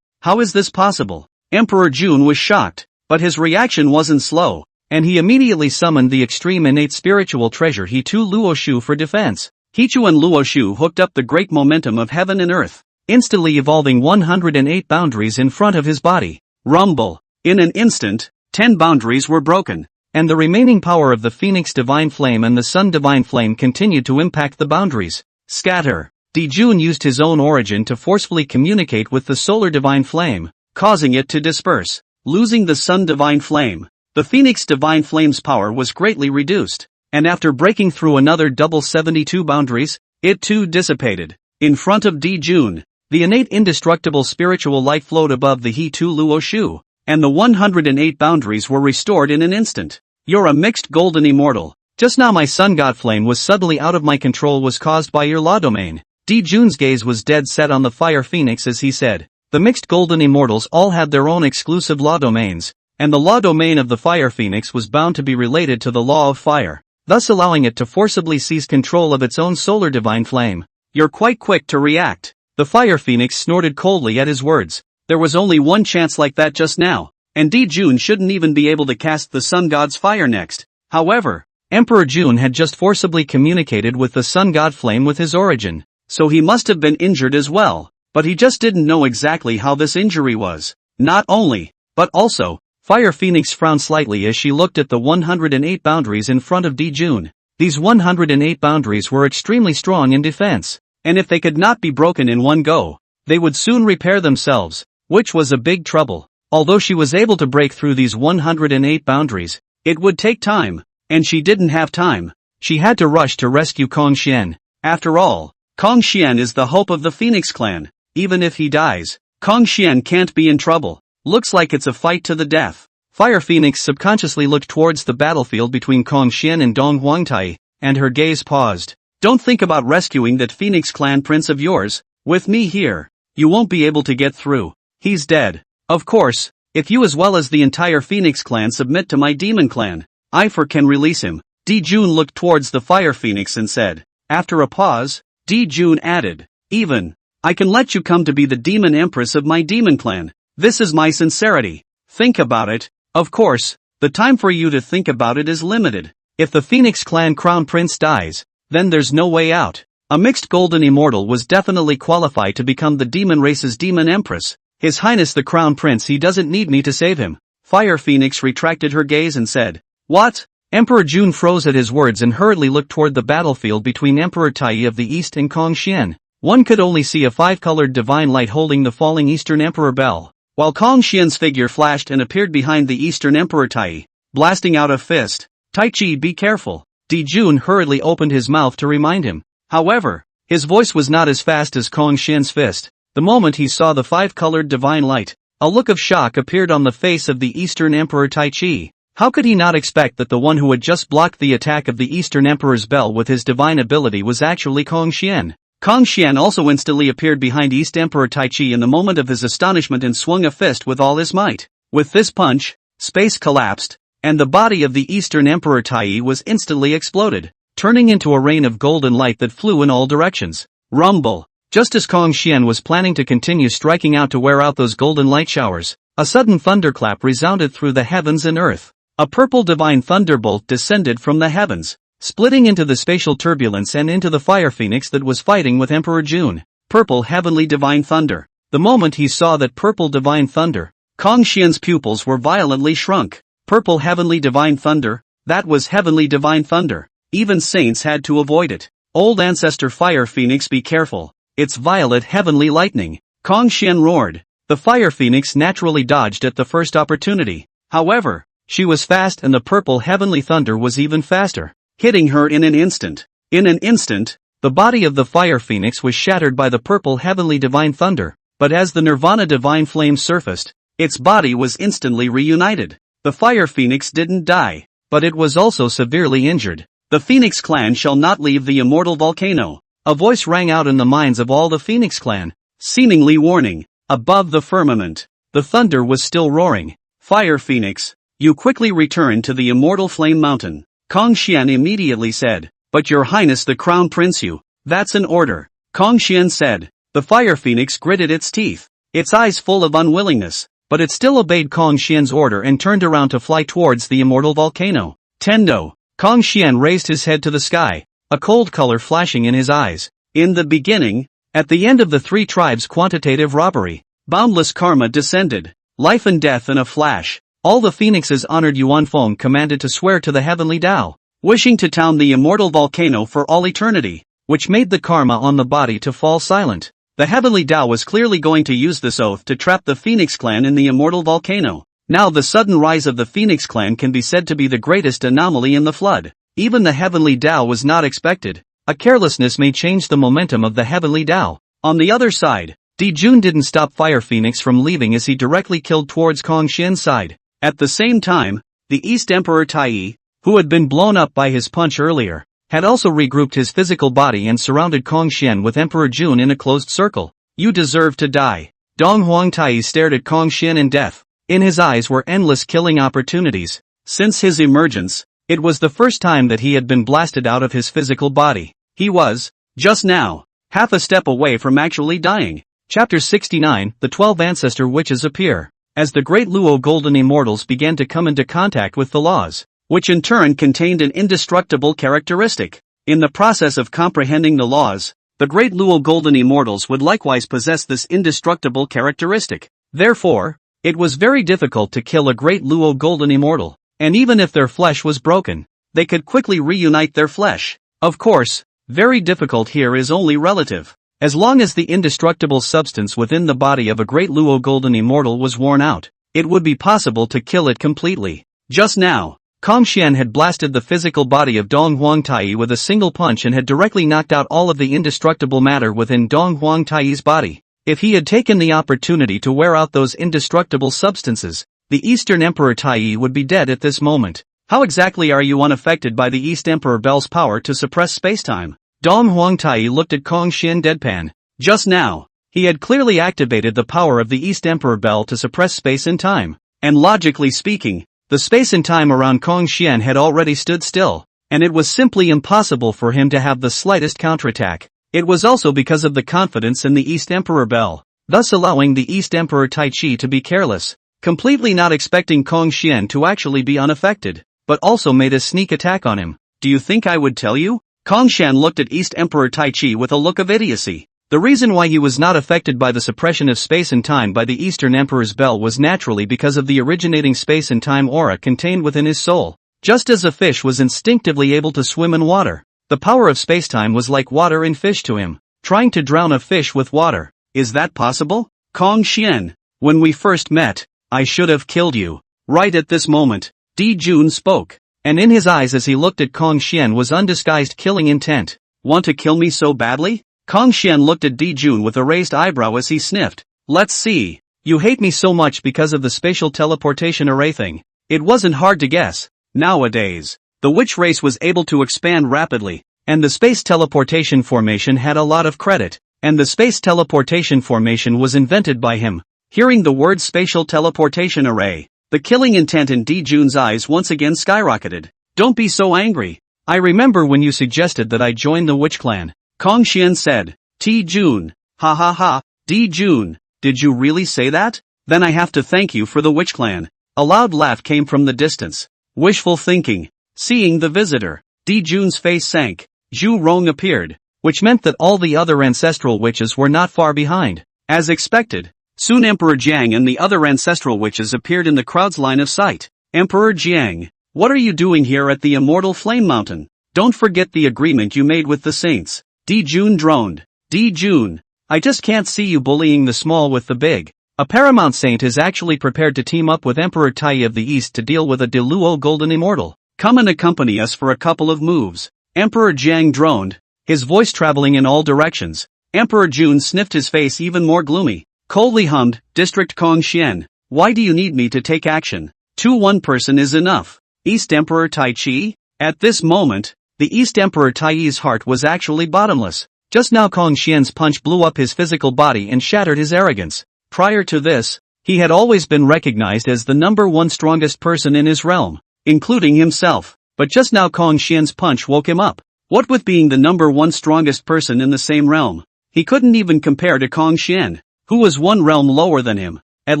How is this possible? Emperor Jun was shocked, but his reaction wasn't slow, and he immediately summoned the extreme innate spiritual treasure He-Tu Luoshu for defense. He-Tu and Luoshu hooked up the great momentum of heaven and earth, instantly evolving 108 boundaries in front of his body. Rumble. In an instant, 10 boundaries were broken, and the remaining power of the Phoenix Divine Flame and the Sun Divine Flame continued to impact the boundaries. Scatter. Jun used his own origin to forcefully communicate with the Solar Divine Flame, causing it to disperse. Losing the Sun Divine Flame, the Phoenix Divine Flame's power was greatly reduced, and after breaking through another double 72 boundaries, it too dissipated. In front of Jun, the innate indestructible spiritual light flowed above the He Tu Luo Shu, and the 108 boundaries were restored in an instant. You're a mixed golden immortal. Just now my sun god flame was suddenly out of my control was caused by your law domain. Jun's gaze was dead set on the fire phoenix as he said, the mixed golden immortals all had their own exclusive law domains, and the law domain of the fire phoenix was bound to be related to the law of fire, thus allowing it to forcibly seize control of its own solar divine flame. You're quite quick to react. The fire phoenix snorted coldly at his words. There was only one chance like that just now, and Jun shouldn't even be able to cast the sun god's fire next. However, Emperor Jun had just forcibly communicated with the sun god flame with his origin, so he must have been injured as well, but he just didn't know exactly how this injury was. Not only, but also, Fire Phoenix frowned slightly as she looked at the 108 boundaries in front of Jun. These 108 boundaries were extremely strong in defense, and if they could not be broken in one go, they would soon repair themselves, which was a big trouble. Although she was able to break through these 108 boundaries, it would take time, and she didn't have time. She had to rush to rescue Kong Xian. After all, Kong Xian is the hope of the Phoenix clan. Even if he dies, Kong Xian can't be in trouble. Looks like it's a fight to the death. Fire Phoenix subconsciously looked towards the battlefield between Kong Xian and Dong Huangtai, and her gaze paused. Don't think about rescuing that Phoenix clan prince of yours. With me here, you won't be able to get through. He's dead. Of course, if you as well as the entire Phoenix clan submit to my demon clan, I can release him. Jun looked towards the Fire Phoenix and said. After a pause, Jun added, even, I can let you come to be the demon empress of my demon clan. This is my sincerity. Think about it. Of course, the time for you to think about it is limited. If the Phoenix clan crown prince dies, then there's no way out. A mixed golden immortal was definitely qualified to become the demon race's demon empress. His Highness the Crown Prince, he doesn't need me to save him. Fire Phoenix retracted her gaze and said, what? Emperor Jun froze at his words and hurriedly looked toward the battlefield between Emperor Tai of the East and Kong Xian. One could only see a five-colored divine light holding the falling Eastern Emperor bell, while Kong Xian's figure flashed and appeared behind the Eastern Emperor Tai, blasting out a fist. Tai Chi, be careful. Jun hurriedly opened his mouth to remind him. However, his voice was not as fast as Kong Xian's fist. The moment he saw the five-colored divine light, a look of shock appeared on the face of the Eastern Emperor Tai Chi. How could he not expect that the one who had just blocked the attack of the Eastern Emperor's bell with his divine ability was actually Kong Xian? Kong Xian also instantly appeared behind East Emperor Tai Chi in the moment of his astonishment and swung a fist with all his might. With this punch, space collapsed, and the body of the Eastern Emperor Tai was instantly exploded, turning into a rain of golden light that flew in all directions. Rumble! Just as Kong Xian was planning to continue striking out to wear out those golden light showers, a sudden thunderclap resounded through the heavens and earth. A purple divine thunderbolt descended from the heavens, splitting into the spatial turbulence and into the Fire Phoenix that was fighting with Emperor Jun. Purple heavenly divine thunder. The moment he saw that purple divine thunder, Kong Xian's pupils were violently shrunk. Purple heavenly divine thunder, that was heavenly divine thunder. Even saints had to avoid it. Old ancestor Fire Phoenix, be careful. It's violet heavenly lightning. Kong Xian roared. The Fire Phoenix naturally dodged at the first opportunity. However, she was fast and the purple heavenly thunder was even faster, hitting her in an instant. In an instant, the body of the Fire Phoenix was shattered by the purple heavenly divine thunder, but as the Nirvana divine flame surfaced, its body was instantly reunited. The Fire Phoenix didn't die, but it was also severely injured. The Phoenix clan shall not leave the immortal volcano. A voice rang out in the minds of all the Phoenix clan, seemingly warning. Above the firmament, the thunder was still roaring. Fire Phoenix, you quickly return to the immortal flame mountain. Kong Xian immediately said, but your highness the crown prince, that's an order. Kong Xian said. The Fire Phoenix gritted its teeth, its eyes full of unwillingness, but it still obeyed Kong Xian's order and turned around to fly towards the immortal volcano. Tendo. Kong Xian raised his head to the sky, a cold color flashing in his eyes. In the beginning, at the end of the three tribes' quantitative robbery, boundless karma descended, life and death in a flash. All the phoenixes honored Yuan Feng commanded to swear to the heavenly Tao, wishing to town the immortal volcano for all eternity, which made the karma on the body to fall silent. The heavenly Tao was clearly going to use this oath to trap the Phoenix clan in the immortal volcano. Now the sudden rise of the Phoenix clan can be said to be the greatest anomaly in the flood. Even the heavenly Tao was not expected. a carelessness may change the momentum of the heavenly Tao. On the other side, Jun didn't stop Fire Phoenix from leaving as he directly killed towards Kong Xian's side. At the same time, the East Emperor Tai, who had been blown up by his punch earlier, had also regrouped his physical body and surrounded Kong Xian with Emperor Jun in a closed circle. You deserve to die. Dong Huang Tai stared at Kong Xian in death. In his eyes were endless killing opportunities. Since his emergence, it was the first time that he had been blasted out of his physical body. He was, just now, half a step away from actually dying. Chapter 69, The 12 Ancestor Witches appear. As the Great Luo Golden Immortals began to come into contact with the laws, which in turn contained an indestructible characteristic. In the process of comprehending the laws, the Great Luo Golden Immortals would likewise possess this indestructible characteristic. Therefore, it was very difficult to kill a Great Luo Golden Immortal, and even if their flesh was broken, they could quickly reunite their flesh. Of course, very difficult here is only relative. As long as the indestructible substance within the body of a Great Luo Golden Immortal was worn out, it would be possible to kill it completely. Just now, Kong Xian had blasted the physical body of Dong Huang Tai with a single punch and had directly knocked out all of the indestructible matter within Dong Huang Tai's body. If he had taken the opportunity to wear out those indestructible substances, the Eastern Emperor Tai would be dead at this moment. How exactly are you unaffected by the East Emperor Bell's power to suppress spacetime? Dong Huang Tai looked at Kong Xian deadpan. Just now, he had clearly activated the power of the East Emperor Bell to suppress space and time. And logically speaking, the space and time around Kong Xian had already stood still, and it was simply impossible for him to have the slightest counterattack. It was also because of the confidence in the East Emperor Bell, thus allowing the East Emperor Tai Chi to be careless, completely not expecting Kong Xian to actually be unaffected, but also made a sneak attack on him. Do you think I would tell you? Kong Xian looked at East Emperor Tai Chi with a look of idiocy. The reason why he was not affected by the suppression of space and time by the Eastern Emperor's bell was naturally because of the originating space and time aura contained within his soul. Just as a fish was instinctively able to swim in water, the power of spacetime was like water in fish to him, trying to drown a fish with water. Is that possible? Kong Xian, when we first met, I should have killed you. Right at this moment, Jun spoke, and in his eyes as he looked at Kong Xian was undisguised killing intent. Want to kill me so badly? Kong Xian looked at Jun with a raised eyebrow as he sniffed. Let's see. You hate me so much because of the spatial teleportation array thing. It wasn't hard to guess. Nowadays, the witch race was able to expand rapidly, and the space teleportation formation had a lot of credit, and the space teleportation formation was invented by him. Hearing the word spatial teleportation array, the killing intent in Jun's eyes once again skyrocketed. Don't be so angry. I remember when you suggested that I join the witch clan. Kong Xian said. Jun. Ha ha ha. Jun, did you really say that? Then I have to thank you for the witch clan. A loud laugh came from the distance. Wishful thinking. Seeing the visitor, Jun's face sank. Zhu Rong appeared, which meant that all the other ancestral witches were not far behind. As expected, soon Emperor Jiang and the other ancestral witches appeared in the crowd's line of sight. Emperor Jiang, what are you doing here at the Immortal Flame Mountain? Don't forget the agreement you made with the saints. Jun droned. Jun, I just can't see you bullying the small with the big. A paramount saint is actually prepared to team up with Emperor Tai of the East to deal with a Luo Golden Immortal. Come and accompany us for a couple of moves. Emperor Jiang droned, his voice traveling in all directions. Emperor Jun sniffed, his face even more gloomy. Coldly hummed, District Kong Xian, why do you need me to take action? One person is enough. East Emperor Tai Chi? At this moment, the East Emperor Tai's heart was actually bottomless. Just now Kong Xian's punch blew up his physical body and shattered his arrogance. Prior to this, he had always been recognized as the #1 strongest person in his realm, including himself. But just now Kong Xian's punch woke him up. What with being the #1 strongest person in the same realm, he couldn't even compare to Kong Xian, who was one realm lower than him. At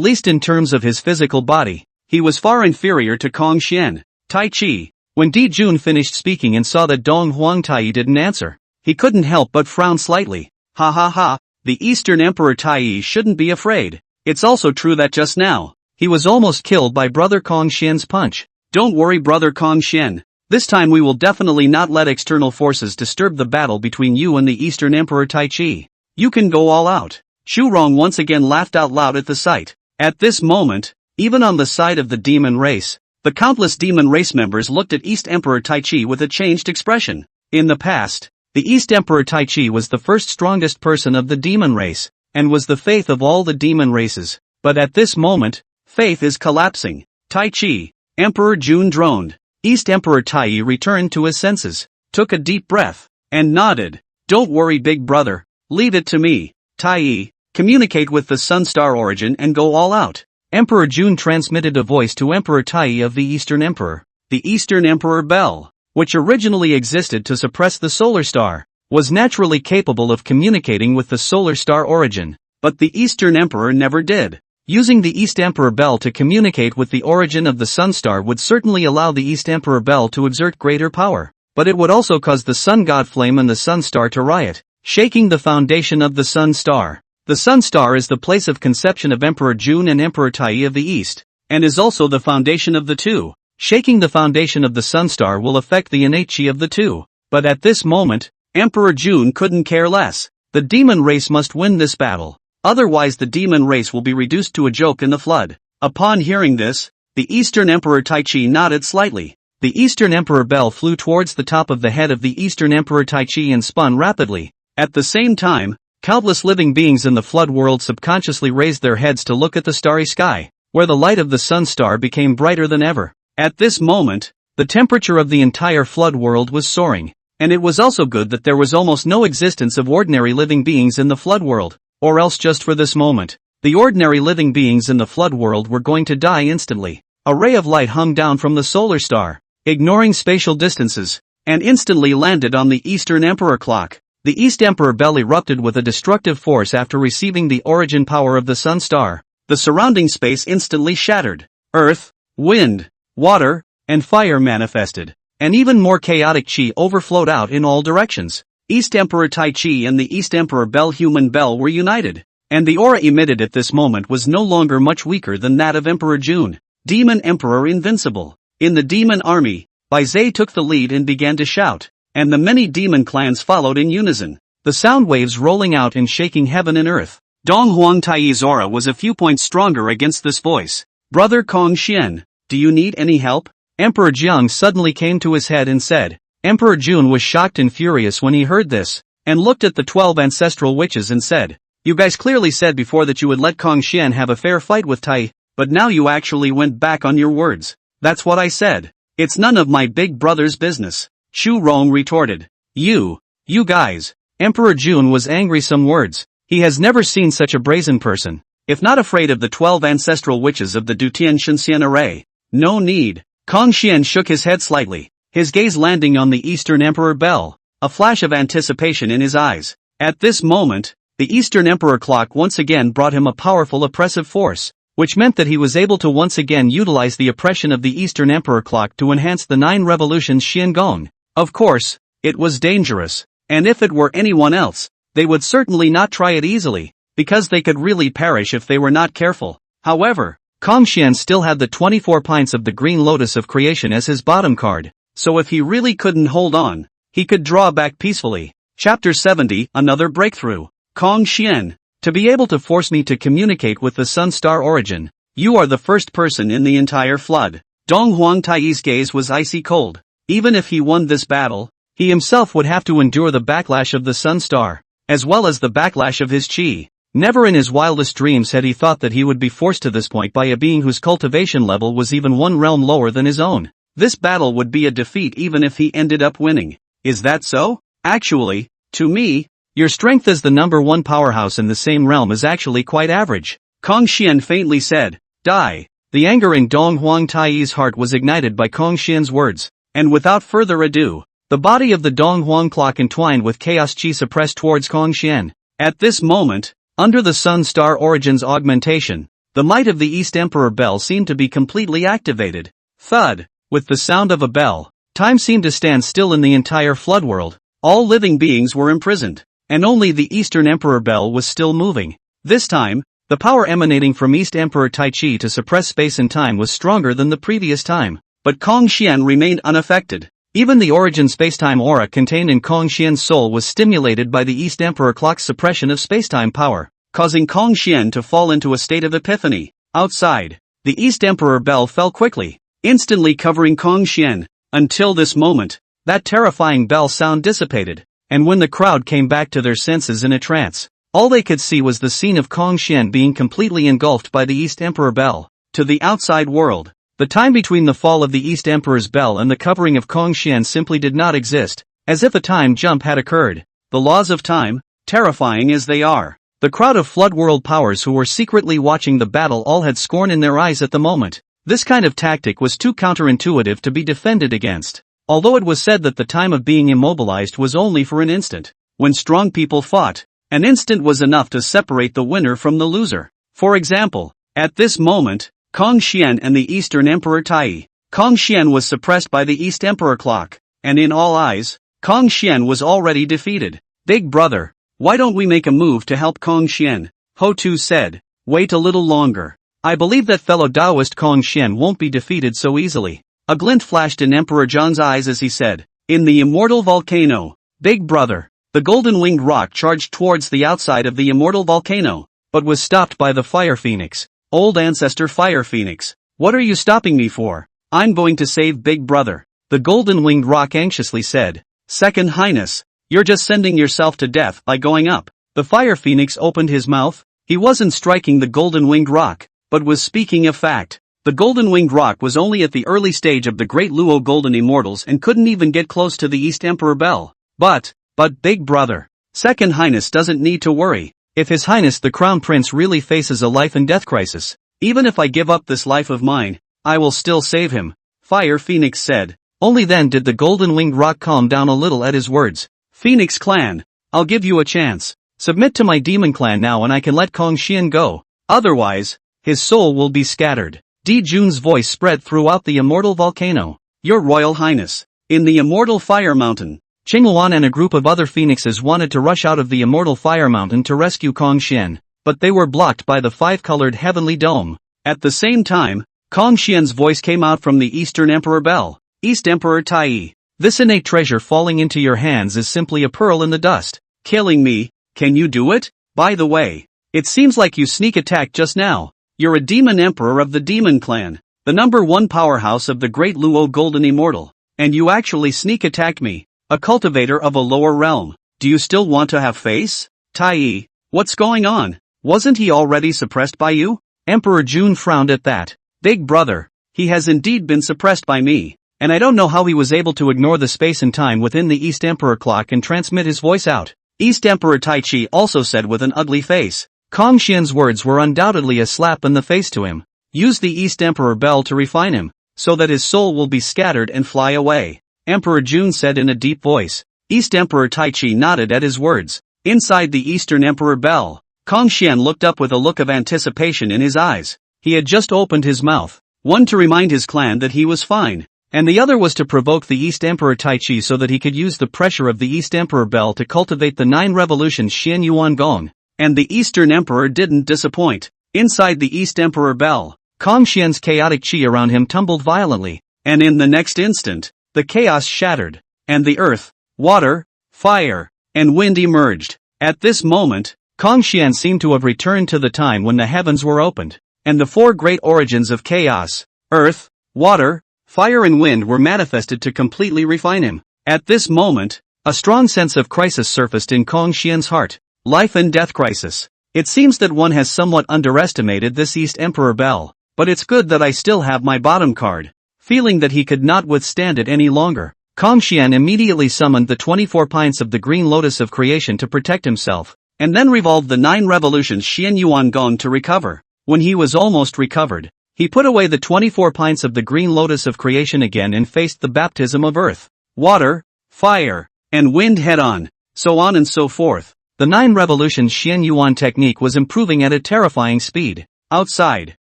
least in terms of his physical body, he was far inferior to Kong Xian. Tai Chi. When Jun finished speaking and saw that Dong Huang Tai didn't answer, he couldn't help but frown slightly. Ha ha ha, the Eastern Emperor Tai shouldn't be afraid. It's also true that just now, he was almost killed by Brother Kong Xian's punch. Don't worry, Brother Kong Xian. This time we will definitely not let external forces disturb the battle between you and the Eastern Emperor Tai Chi. You can go all out. Zhu Rong once again laughed out loud at the sight. At this moment, even on the side of the demon race, the countless demon race members looked at East Emperor Tai Chi with a changed expression. In the past, The East Emperor Tai Chi was the first strongest person of the demon race, and was the faith of all the demon races. But at this moment, faith is collapsing. Tai Chi. Emperor Jun droned. East Emperor Tai returned to his senses, took a deep breath, and nodded. Don't worry, big brother. Leave it to me. Tai, communicate with the Sun Star origin and go all out. Emperor Jun transmitted a voice to Emperor Tai of the Eastern Emperor. The Eastern Emperor Bell, which originally existed to suppress the solar star, was naturally capable of communicating with the solar star origin, but the Eastern Emperor never did. Using the East Emperor Bell to communicate with the origin of the Sun Star would certainly allow the East Emperor Bell to exert greater power, but it would also cause the Sun God Flame and the Sun Star to riot, shaking the foundation of the Sun Star. The Sun Star is the place of conception of Emperor Jun and Emperor Tai of the East, and is also the foundation of the two. Shaking the foundation of the Sun Star will affect the innate chi of the two, but at this moment, Emperor Jun couldn't care less. The demon race must win this battle. Otherwise the demon race will be reduced to a joke in the flood. Upon hearing this, the Eastern Emperor Tai Chi nodded slightly. The Eastern Emperor Bell flew towards the top of the head of the Eastern Emperor Tai Chi and spun rapidly. At the same time, countless living beings in the flood world subconsciously raised their heads to look at the starry sky, where the light of the Sun Star became brighter than ever. At this moment, the temperature of the entire flood world was soaring, and it was also good that there was almost no existence of ordinary living beings in the flood world. Or else just for this moment, the ordinary living beings in the flood world were going to die instantly. A ray of light hung down from the solar star, ignoring spatial distances, and instantly landed on the Eastern Emperor clock. The East Emperor Bell erupted with a destructive force after receiving the origin power of the Sun Star. The surrounding space instantly shattered. Earth, wind, water, and fire manifested, and even more chaotic chi overflowed out in all directions. East Emperor Tai Chi and the East Emperor Bell Human Bell were united, and the aura emitted at this moment was no longer much weaker than that of Emperor Jun. Demon Emperor Invincible. In the demon army, Bai Zhe took the lead and began to shout, and the many demon clans followed in unison, the sound waves rolling out and shaking heaven and earth. Dong Huang Tai's aura was a few points stronger against this voice. Brother Kong Xian, do you need any help? Emperor Jiang suddenly came to his head and said. Emperor Jun was shocked and furious when he heard this, and looked at the 12 ancestral witches and said, You guys clearly said before that you would let Kong Xian have a fair fight with Tai, but now you actually went back on your words. That's what I said. It's none of my big brother's business. Xu Rong retorted. You guys. Emperor Jun was angry some words. He has never seen such a brazen person. If not afraid of the 12 ancestral witches of the Dutian Shenxian array. No need. Kong Xian shook his head slightly, his gaze landing on the Eastern Emperor Bell, a flash of anticipation in his eyes. At this moment, the Eastern Emperor clock once again brought him a powerful oppressive force, which meant that he was able to once again utilize the oppression of the Eastern Emperor clock to enhance the 9 revolutions Xian Gong. Of course, it was dangerous, and if it were anyone else, they would certainly not try it easily, because they could really perish if they were not careful. However, Kong Xian still had the 24 pints of the Green Lotus of Creation as his bottom card, so if he really couldn't hold on, he could draw back peacefully. Chapter 70, Another Breakthrough. Kong Xian, to be able to force me to communicate with the Sun Star origin, you are the first person in the entire flood. Dong Huang Tai's gaze was icy cold. Even if he won this battle, he himself would have to endure the backlash of the Sun Star, as well as the backlash of his chi. Never in his wildest dreams had he thought that he would be forced to this point by a being whose cultivation level was even one realm lower than his own. This battle would be a defeat even if he ended up winning. Is that so? Actually, to me, your strength as the number 1 powerhouse in the same realm is actually quite average. Kong Xian faintly said. Die. The anger in Dong Huang Tai's heart was ignited by Kong Xian's words, and without further ado, the body of the Dong Huang clock entwined with chaos chi suppressed towards Kong Xian. At this moment, under the Sun Star Origin's augmentation, the might of the East Emperor Bell seemed to be completely activated. Thud! With the sound of a bell, time seemed to stand still in the entire flood world. All living beings were imprisoned, and only the Eastern Emperor Bell was still moving. This time, the power emanating from East Emperor Tai Chi to suppress space and time was stronger than the previous time, but Kong Xian remained unaffected. Even the origin spacetime aura contained in Kong Xian's soul was stimulated by the East Emperor clock's suppression of spacetime power, causing Kong Xian to fall into a state of epiphany. Outside, the East Emperor Bell fell quickly, instantly covering Kong Xian. Until this moment, that terrifying bell sound dissipated. and when the crowd came back to their senses in a trance, all they could see was the scene of Kong Xian being completely engulfed by the East Emperor Bell. To the outside world, the time between the fall of the East Emperor's bell and the covering of Kong Xian simply did not exist, as if a time jump had occurred. The laws of time, terrifying as they are, the crowd of flood world powers who were secretly watching the battle all had scorn in their eyes at the moment. This kind of tactic was too counterintuitive to be defended against. Although it was said that the time of being immobilized was only for an instant, when strong people fought, an instant was enough to separate the winner from the loser. For example, at this moment, Kong Xian and the Eastern Emperor Tai. Kong Xian was suppressed by the East Emperor clock, and in all eyes, Kong Xian was already defeated. Big brother, why don't we make a move to help Kong Xian? Ho Tu said. Wait a little longer. I believe that fellow Taoist Kong Xian won't be defeated so easily. A glint flashed in Emperor Zhang's eyes as he said, in the immortal volcano. Big brother, the golden-winged rock charged towards the outside of the immortal volcano, but was stopped by the fire phoenix. Old ancestor fire phoenix, what are you stopping me for? I'm going to save big brother. The golden-winged rock anxiously said. Second Highness, you're just sending yourself to death by going up. The fire phoenix opened his mouth. He wasn't striking the golden-winged rock, but was speaking a fact. The golden-winged rock was only at the early stage of the Great Luo golden immortals and couldn't even get close to the East Emperor Bell. But big brother, Second Highness doesn't need to worry. If His Highness the Crown Prince really faces a life and death crisis, even if I give up this life of mine, I will still save him, Fire Phoenix said. Only then did the golden-winged rock calm down a little at his words. Phoenix Clan, I'll give you a chance. Submit to my demon clan now and I can let Kong Xian go. Otherwise, his soul will be scattered. Di Jun's voice spread throughout the immortal volcano. Your Royal Highness, in the immortal fire mountain, Qingluan and a group of other phoenixes wanted to rush out of the immortal fire mountain to rescue Kong Xian, but they were blocked by the five-colored heavenly dome. At the same time, Kong Xian's voice came out from the Eastern Emperor Bell. East Emperor Tai, this innate treasure falling into your hands is simply a pearl in the dust. Killing me, can you do it? By the way, it seems like you sneak attacked just now. You're a demon emperor of the demon clan, the #1 powerhouse of the Great Luo golden immortal, and you actually sneak attacked me, a cultivator of a lower realm. Do you still want to have face? Tai, what's going on? Wasn't he already suppressed by you? Emperor Jun frowned at that. Big brother, he has indeed been suppressed by me, and I don't know how he was able to ignore the space and time within the East Emperor clock and transmit his voice out. East Emperor Tai Chi also said with an ugly face. Kong Xian's words were undoubtedly a slap in the face to him. Use the East Emperor Bell to refine him, so that his soul will be scattered and fly away, Emperor Jun said in a deep voice. East Emperor Tai Chi nodded at his words. Inside the Eastern Emperor Bell, Kong Xian looked up with a look of anticipation in his eyes. He had just opened his mouth, one to remind his clan that he was fine, and the other was to provoke the East Emperor Tai Chi so that he could use the pressure of the East Emperor Bell to cultivate the 9 revolutions Xian Yuan Gong. And the Eastern Emperor didn't disappoint. Inside the East Emperor Bell, Kong Xian's chaotic chi around him tumbled violently, and in the next instant, the chaos shattered, and the earth, water, fire, and wind emerged. At this moment, Kong Xian seemed to have returned to the time when the heavens were opened, and the 4 great origins of chaos, earth, water, fire and wind were manifested to completely refine him. At this moment, a strong sense of crisis surfaced in Kong Xian's heart. Life and death crisis. It seems that one has somewhat underestimated this East Emperor Bell, but it's good that I still have my bottom card. Feeling that he could not withstand it any longer, Kong Xian immediately summoned the 24 pints of the green lotus of creation to protect himself, and then revolved the 9 revolutions Xian Yuan Gong to recover. When he was almost recovered, he put away the 24 pints of the green lotus of creation again and faced the baptism of earth, water, fire, and wind head-on, so on and so forth. The 9 revolutions Xian Yuan technique was improving at a terrifying speed. Outside,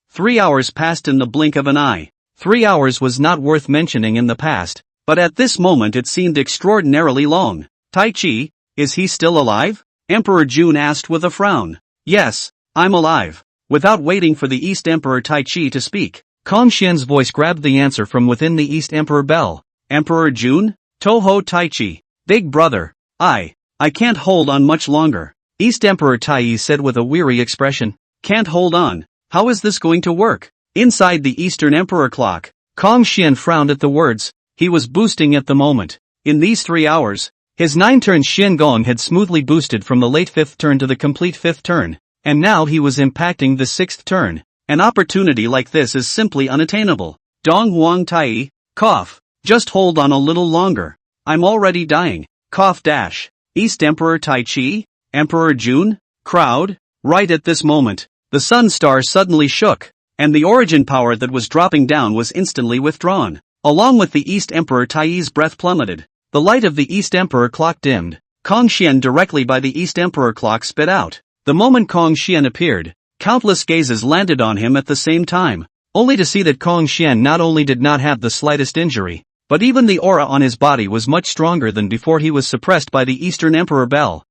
3 hours passed in the blink of an eye. 3 hours was not worth mentioning in the past, but at this moment it seemed extraordinarily long. Tai Chi, is he still alive? Emperor Jun asked with a frown. Yes, I'm alive. Without waiting for the East Emperor Tai Chi to speak, Kong Xian's voice grabbed the answer from within the East Emperor Bell. Emperor Jun? Toho Tai Chi. Big brother, I can't hold on much longer. East Emperor Tai said with a weary expression. Can't hold on? How is this going to work? Inside the Eastern Emperor clock, Kong Xian frowned at the words. He was boosting at the moment. In these 3 hours, His 9-turn shien gong had smoothly boosted from the late 5th turn to the complete 5th turn, and now he was impacting the 6th turn. An opportunity like this is simply unattainable. Dong Huang Tai, cough. Just hold on a little longer. I'm already dying. Cough dash. East Emperor Tai Chi? Emperor Jun? Crowd? Right at this moment, the sun star suddenly shook, and the origin power that was dropping down was instantly withdrawn. Along with the East Emperor Tai's breath plummeted. The light of the East Emperor clock dimmed. Kong Xian directly by the East Emperor clock spit out. The moment Kong Xian appeared, countless gazes landed on him at the same time, only to see that Kong Xian not only did not have the slightest injury, but even the aura on his body was much stronger than before he was suppressed by the Eastern Emperor Bell.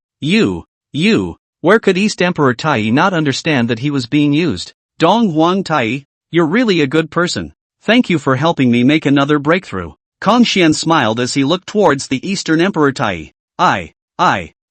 Where could East Emperor Tai not understand that he was being used? Dong Huang Tai, you're really a good person. Thank you for helping me make another breakthrough. Kong Xian smiled as he looked towards the Eastern Emperor Tai.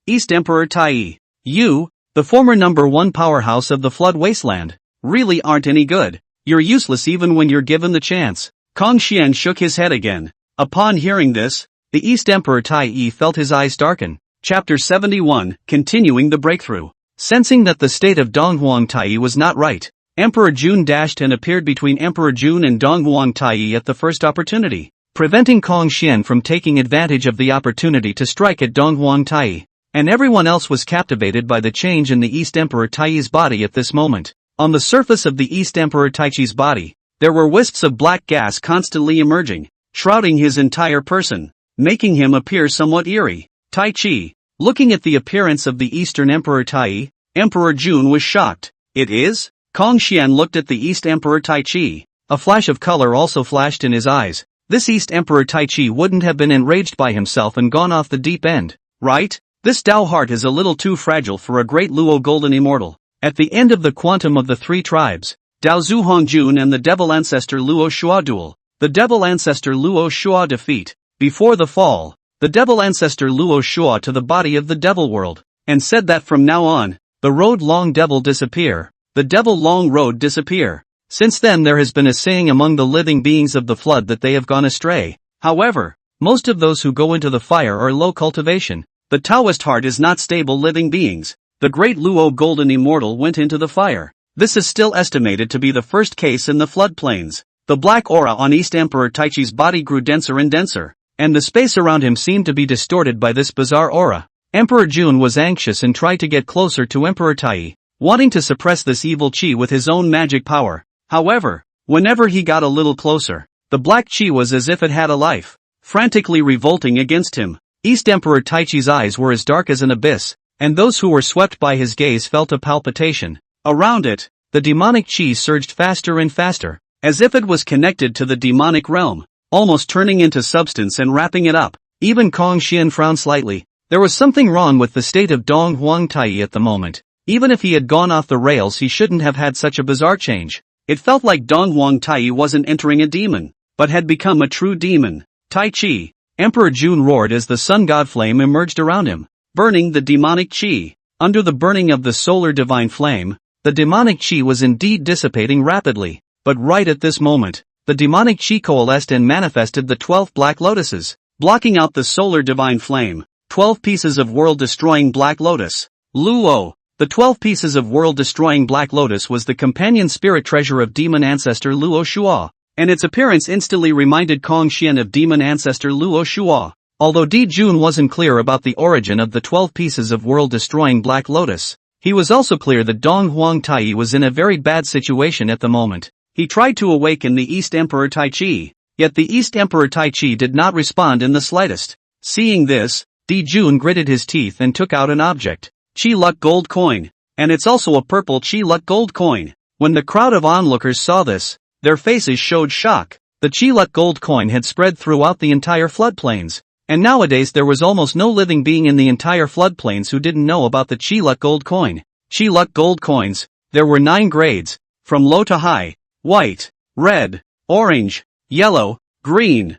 East Emperor Tai. You, the former #1 powerhouse of the Flood Wasteland, really aren't any good. You're useless even when you're given the chance. Kong Xian shook his head again. Upon hearing this, the East Emperor Tai felt his eyes darken. Chapter 71, continuing the breakthrough. Sensing that the state of Dong Huang Tai was not right, Emperor Jun dashed and appeared between Emperor Jun and Dong Huang Tai at the first opportunity, preventing Kong Xian from taking advantage of the opportunity to strike at Dong Huang Tai. And everyone else was captivated by the change in the East Emperor Tai's body at this moment. On the surface of the East Emperor Taichi's body, there were wisps of black gas constantly emerging, shrouding his entire person, making him appear somewhat eerie. Tai Chi. Looking at the appearance of the Eastern Emperor Tai, Emperor Jun was shocked. It is? Kong Xian looked at the East Emperor Tai Chi. A flash of color also flashed in his eyes. This East Emperor Tai Chi wouldn't have been enraged by himself and gone off the deep end, right? This Dao heart is a little too fragile for a Great Luo golden immortal. At the end of the quantum of the three tribes, Dao Zhu Hongjun and the Devil Ancestor Luo Shua duel, the Devil Ancestor Luo Shua defeat. Before the fall, the Devil Ancestor Luo Shua to the body of the Devil world, and said that from now on, the road long devil disappear, the devil long road disappear. Since then there has been a saying among the living beings of the flood that they have gone astray. However, most of those who go into the fire are low cultivation. The Taoist heart is not stable living beings. The Great Luo golden immortal went into the fire. This is still estimated to be the first case in the floodplains. The black aura on East Emperor Taichi's body grew denser and denser, and the space around him seemed to be distorted by this bizarre aura. Emperor Jun was anxious and tried to get closer to Emperor Tai, wanting to suppress this evil chi with his own magic power. However, whenever he got a little closer, the black chi was as if it had a life, frantically revolting against him. East Emperor Taichi's eyes were as dark as an abyss, and those who were swept by his gaze felt a palpitation. Around it, the demonic chi surged faster and faster, as if it was connected to the demonic realm, almost turning into substance and wrapping it up. Even Kong Xian frowned slightly. There was something wrong with the state of Dong Huang Tai at the moment. Even if he had gone off the rails, he shouldn't have had such a bizarre change. It felt like Dong Huang Tai wasn't entering a demon, but had become a true demon. Tai Chi. Emperor Jun roared as the sun god flame emerged around him, burning the demonic chi. Under the burning of the solar divine flame, the demonic chi was indeed dissipating rapidly. But right at this moment, the demonic chi coalesced and manifested the 12 black lotuses, blocking out the solar divine flame. 12 pieces of world-destroying black lotus. Luo. The 12 pieces of world-destroying black lotus was the companion spirit treasure of demon ancestor Luo Shua, and its appearance instantly reminded Kong Xian of demon ancestor Luo Shua. Although Di Jun wasn't clear about the origin of the 12 pieces of world-destroying black lotus, he was also clear that Dong Huang Tai was in a very bad situation at the moment. He tried to awaken the East Emperor Tai Chi, yet the East Emperor Tai Chi did not respond in the slightest. Seeing this, Di Jun gritted his teeth and took out an object. Chi Luck gold coin. And it's also a purple Chi Luck gold coin. When the crowd of onlookers saw this, their faces showed shock. The Chi Luck gold coin had spread throughout the entire floodplains, and nowadays there was almost no living being in the entire floodplains who didn't know about the Chi Luck gold coin. Chi Luck gold coins. There were 9 grades, from low to high: white, red, orange, yellow, green,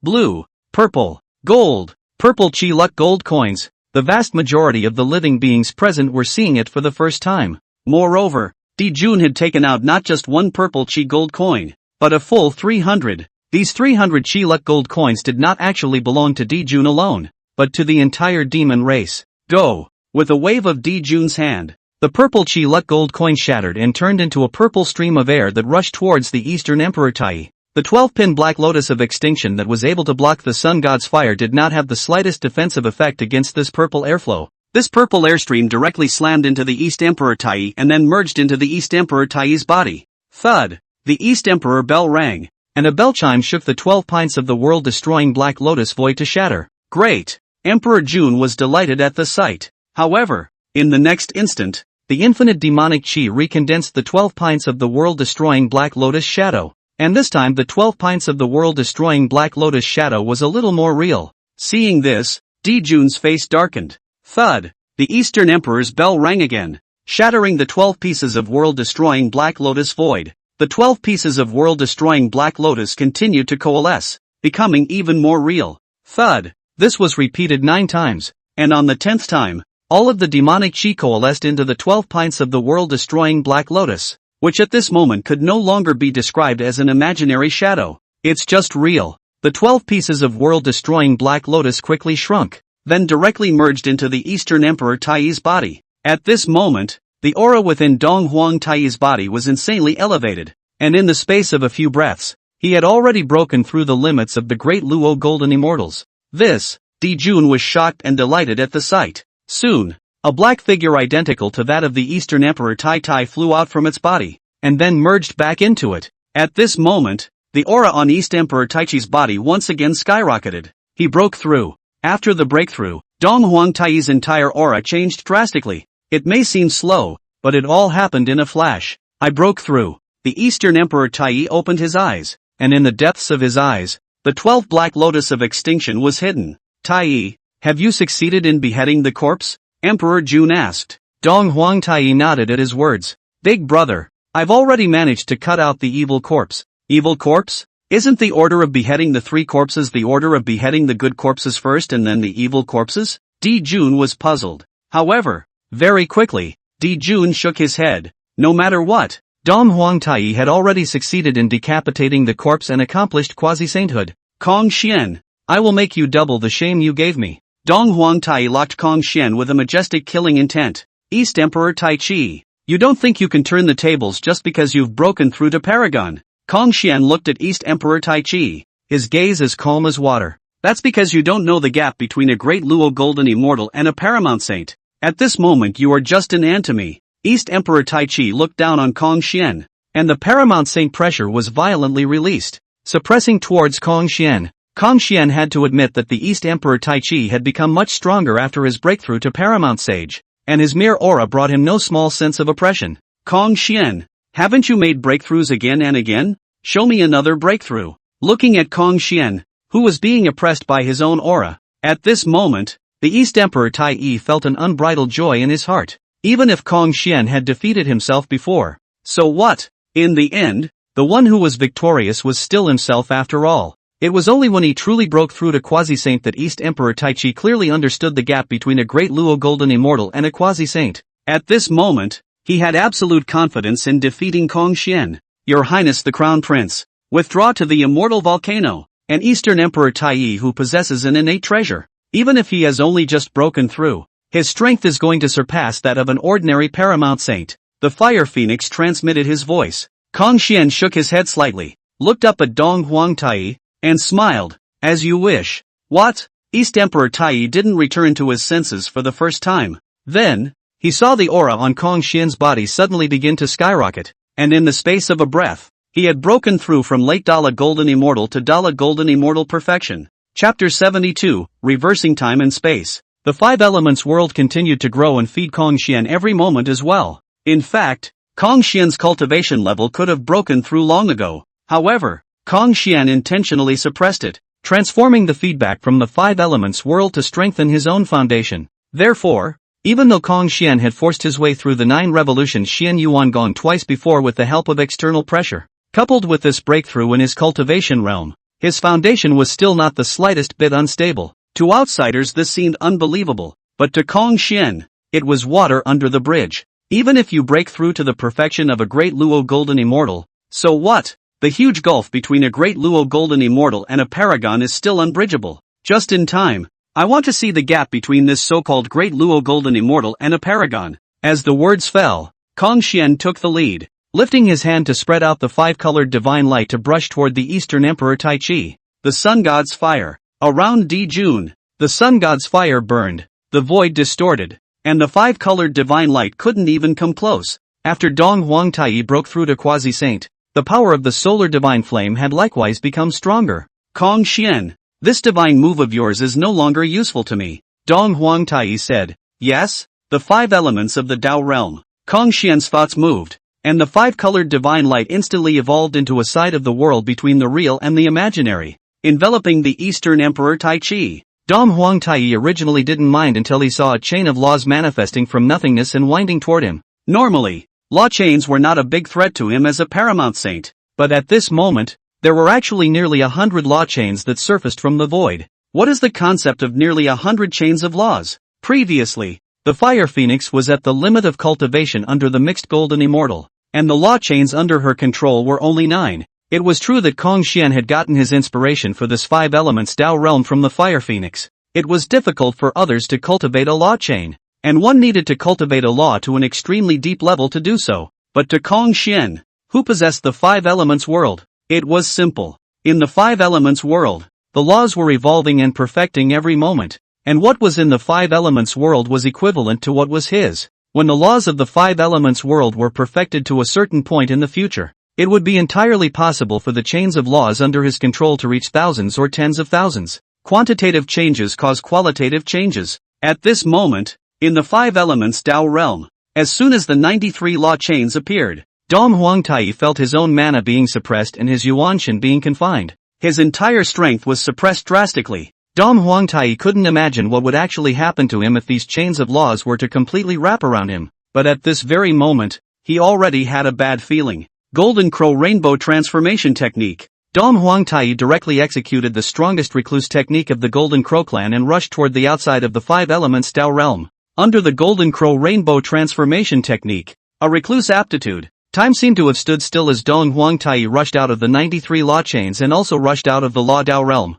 blue, purple, gold. Purple Chi Luck gold coins. The vast majority of the living beings present were seeing it for the first time. Moreover, Di Jun had taken out not just one purple Chi gold coin, but a full 300. These 300 Chi Luck gold coins did not actually belong to Di Jun alone. but to the entire demon race. Go! With a wave of Dijun's hand, the purple chi lut gold coin shattered and turned into a purple stream of air that rushed towards the Eastern Emperor Tai. The 12-pin black lotus of extinction that was able to block the sun god's fire did not have the slightest defensive effect against this purple airflow. This purple airstream directly slammed into the East Emperor Tai and then merged into the East Emperor Tai's body. Thud! The East Emperor bell rang, and a bell chime shook the 12 pints of the world-destroying black lotus void to shatter. Great! Emperor Jun was delighted at the sight. However, in the next instant, the infinite demonic chi recondensed the 12 pints of the world-destroying black lotus shadow. And this time the 12 pints of the world-destroying black lotus shadow was a little more real. Seeing this, Dijun's face darkened. Thud! The Eastern Emperor's bell rang again, shattering the 12 pieces of world-destroying black lotus void. The 12 pieces of world-destroying black lotus continued to coalesce, becoming even more real. Thud! This was repeated 9 times, and on the 10th time, all of the demonic chi coalesced into the 12 pints of the world-destroying black lotus, which at this moment could no longer be described as an imaginary shadow. It's just real. The 12 pieces of world-destroying black lotus quickly shrunk, then directly merged into the Eastern Emperor Tai's body. At this moment, the aura within Dong Huang Tai's body was insanely elevated, and in the space of a few breaths, he had already broken through the limits of the Great Luo Golden Immortals. This, Dijun was shocked and delighted at the sight. Soon, a black figure identical to that of the Eastern Emperor Tai flew out from its body, and then merged back into it. At this moment, the aura on East Emperor Taichi's body once again skyrocketed. He broke through. After the breakthrough, Dong Huang Tai's entire aura changed drastically. It may seem slow, but it all happened in a flash. I broke through. The Eastern Emperor Tai opened his eyes, and in the depths of his eyes, the 12 black lotus of extinction was hidden. Tai, have you succeeded in beheading the corpse? Emperor Jun asked. Dong Huang Tai nodded at his words. Big brother, I've already managed to cut out the evil corpse. Evil corpse? Isn't the order of beheading the 3 corpses the order of beheading the good corpses first and then the evil corpses? Dijun was puzzled. However, very quickly, Dijun shook his head. No matter what, Dong Huang Tai had already succeeded in decapitating the corpse and accomplished quasi-sainthood. Kong Shien, I will make you double the shame you gave me. Dong Huang Tai locked Kong Shien with a majestic killing intent. East Emperor Tai Chi, you don't think you can turn the tables just because you've broken through to Paragon? Kong Shien looked at East Emperor Tai Chi, his gaze as calm as water. That's because you don't know the gap between a Great Luo Golden Immortal and a Paramount Saint. At this moment you are just an ant to me. East Emperor Tai Chi looked down on Kong Shien, and the Paramount Saint pressure was violently released, suppressing towards Kong Shien. Kong Shien had to admit that the East Emperor Tai Chi had become much stronger after his breakthrough to Paramount Sage, and his mere aura brought him no small sense of oppression. Kong Shien, haven't you made breakthroughs again and again? Show me another breakthrough. Looking at Kong Shien, who was being oppressed by his own aura, at this moment, the East Emperor Tai felt an unbridled joy in his heart, even if Kong Shien had defeated himself before. So what? In the end, the one who was victorious was still himself after all. It was only when he truly broke through to Quasi-Saint that East Emperor Taichi clearly understood the gap between a Great Luo Golden Immortal and a Quasi-Saint. At this moment, he had absolute confidence in defeating Kong Shien. Your Highness the Crown Prince, withdraw to the immortal volcano. An Eastern Emperor Tai who possesses an innate treasure. Even if he has only just broken through, his strength is going to surpass that of an ordinary Paramount Saint. The Fire Phoenix transmitted his voice. Kong Shien shook his head slightly, looked up at Dong Huang Tai, and smiled. As you wish. What? East Emperor Tai didn't return to his senses for the first time. Then, he saw the aura on Kong Shien's body suddenly begin to skyrocket, and in the space of a breath, he had broken through from late Dala Golden Immortal to Dala Golden Immortal Perfection. Chapter 72, Reversing Time and Space. The 5 Elements world continued to grow and feed Kong Shien every moment as well. In fact, Kong Shien's cultivation level could have broken through long ago. However, Kong Shien intentionally suppressed it, transforming the feedback from the 5 Elements world to strengthen his own foundation. Therefore, even though Kong Shien had forced his way through the 9 revolutions Xian Yuan Gong twice before with the help of external pressure, coupled with this breakthrough in his cultivation realm, his foundation was still not the slightest bit unstable. To outsiders this seemed unbelievable, but to Kong Shien, it was water under the bridge. Even if you break through to the perfection of a Great Luo Golden Immortal, so what? The huge gulf between a Great Luo Golden Immortal and a Paragon is still unbridgeable. Just in time, I want to see the gap between this so-called Great Luo golden immortal and a paragon. As the words fell, Hongjun took the lead, lifting his hand to spread out the five-colored divine light to brush toward the Eastern Emperor Tai Chi. The sun god's fire. Around June, the sun god's fire burned, the void distorted, and the five-colored divine light couldn't even come close. After Dong Huangtai broke through to quasi-saint, the power of the solar divine flame had likewise become stronger. Hongjun, this divine move of yours is no longer useful to me, Dong Huangtai said. Yes? The five elements of the Dao realm. Hongjun's thoughts moved, and the five-colored divine light instantly evolved into a side of the world between the real and the imaginary, enveloping the Eastern Emperor Tai Chi. Dong Huangtai originally didn't mind until he saw a chain of laws manifesting from nothingness and winding toward him. Normally, law chains were not a big threat to him as a paramount saint, but at this moment, there were actually nearly 100 law chains that surfaced from the void. What is the concept of nearly 100 chains of laws? Previously, the Fire Phoenix was at the limit of cultivation under the mixed golden immortal, and the law chains under her control were only 9. It was true that Hongjun had gotten his inspiration for this five elements Dao realm from the Fire Phoenix. It was difficult for others to cultivate a law chain, and one needed to cultivate a law to an extremely deep level to do so. But to Hongjun, who possessed the five elements world, it was simple. In the five elements world, the laws were evolving and perfecting every moment, and what was in the five elements world was equivalent to what was his. When the laws of the five elements world were perfected to a certain point in the future, it would be entirely possible for the chains of laws under his control to reach thousands or tens of thousands. Quantitative changes cause qualitative changes. At this moment, in the five elements Dao realm, as soon as the 93 law chains appeared, Dong Huangtai felt his own mana being suppressed and his yuan being confined. His entire strength was suppressed drastically. Dong Huangtai couldn't imagine what would actually happen to him if these chains of laws were to completely wrap around him, but at this very moment, he already had a bad feeling. Golden Crow Rainbow Transformation Technique. Dong Huangtai directly executed the strongest recluse technique of the Golden Crow clan and rushed toward the outside of the five elements Dao realm. Under the Golden Crow Rainbow Transformation Technique, a recluse aptitude, time seemed to have stood still as Dong Huangtai rushed out of the 93 law chains and also rushed out of the Law Dao realm.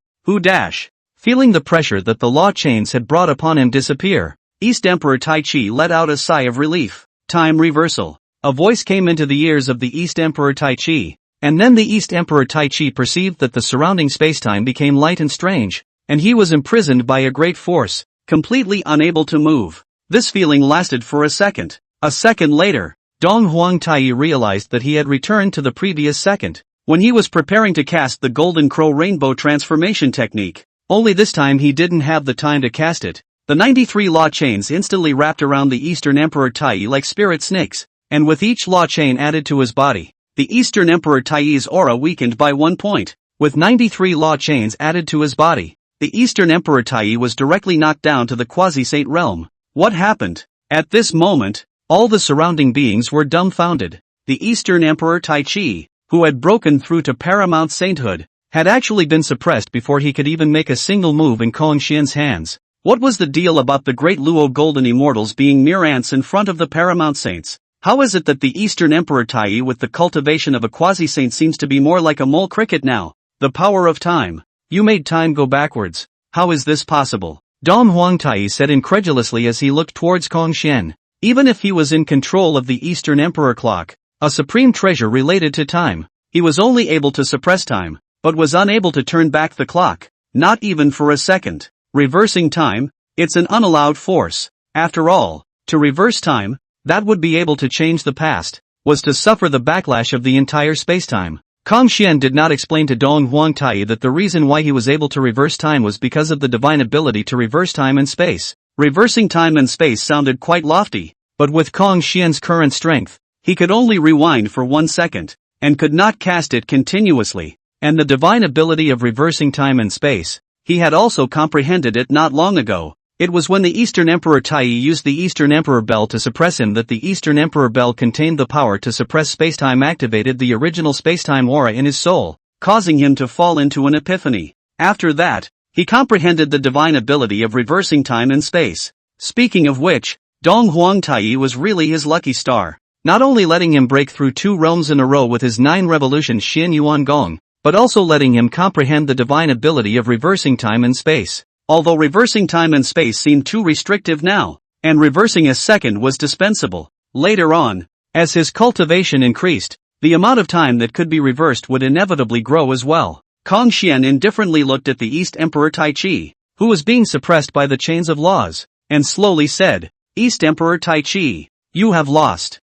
Feeling the pressure that the law chains had brought upon him disappear, East Emperor Tai Chi let out a sigh of relief. Time reversal. A voice came into the ears of the East Emperor Tai Chi, and then the East Emperor Tai Chi perceived that the surrounding spacetime became light and strange, and he was imprisoned by a great force, completely unable to move. This feeling lasted for a second. A second later, Dong Huangtai realized that he had returned to the previous second, when he was preparing to cast the Golden Crow Rainbow Transformation Technique. Only this time he didn't have the time to cast it. The 93 law chains instantly wrapped around the Eastern Emperor Tai like spirit snakes, and with each law chain added to his body, the Eastern Emperor Tai's aura weakened by 1 point. With 93 law chains added to his body, the Eastern Emperor Tai was directly knocked down to the quasi-saint realm. What happened? At this moment, all the surrounding beings were dumbfounded. The Eastern Emperor Tai Chi, who had broken through to paramount sainthood, had actually been suppressed before he could even make a single move in Hongjun's hands. What was the deal about the Great Luo golden immortals being mere ants in front of the paramount saints? How is it that the Eastern Emperor Tai with the cultivation of a quasi-saint seems to be more like a mole cricket now? The power of time. You made time go backwards. How is this possible? Dong Huangtai said incredulously as he looked towards Hongjun. Even if he was in control of the Eastern Emperor clock, a supreme treasure related to time, he was only able to suppress time, but was unable to turn back the clock, not even for a second. Reversing time, it's an unallowed force. After all, to reverse time, that would be able to change the past, was to suffer the backlash of the entire spacetime. Hongjun did not explain to Dong Huangtai that the reason why he was able to reverse time was because of the divine ability to reverse time and space. Reversing time and space sounded quite lofty, but with Hongjun's current strength, he could only rewind for 1 second, and could not cast it continuously. And the divine ability of reversing time and space, he had also comprehended it not long ago. It was when the Eastern Emperor Tai used the Eastern Emperor Bell to suppress him that the Eastern Emperor Bell contained the power to suppress spacetime, activated the original spacetime aura in his soul, causing him to fall into an epiphany. After that, he comprehended the divine ability of reversing time and space. Speaking of which, Dong Huangtai was really his lucky star, not only letting him break through 2 realms in a row with his 9 revolution Shien Yuan Gong, but also letting him comprehend the divine ability of reversing time and space. although reversing time and space seemed too restrictive now, and reversing a second was dispensable. Later on, as his cultivation increased, the amount of time that could be reversed would inevitably grow as well. Kong Xian indifferently looked at the East Emperor Tai Chi, who was being suppressed by the chains of laws, and slowly said, "East Emperor Tai Chi, you have lost."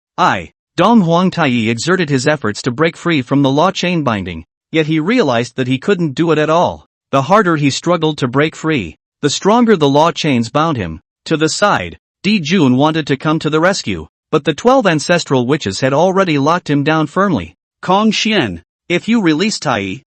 Dong Huang Tai exerted his efforts to break free from the law chain binding, yet he realized that he couldn't do it at all. The harder he struggled to break free, the stronger the law chains bound him. To the side, Di Jun wanted to come to the rescue, but the 12 ancestral witches had already locked him down firmly. "Kong Xian, if you release Tai,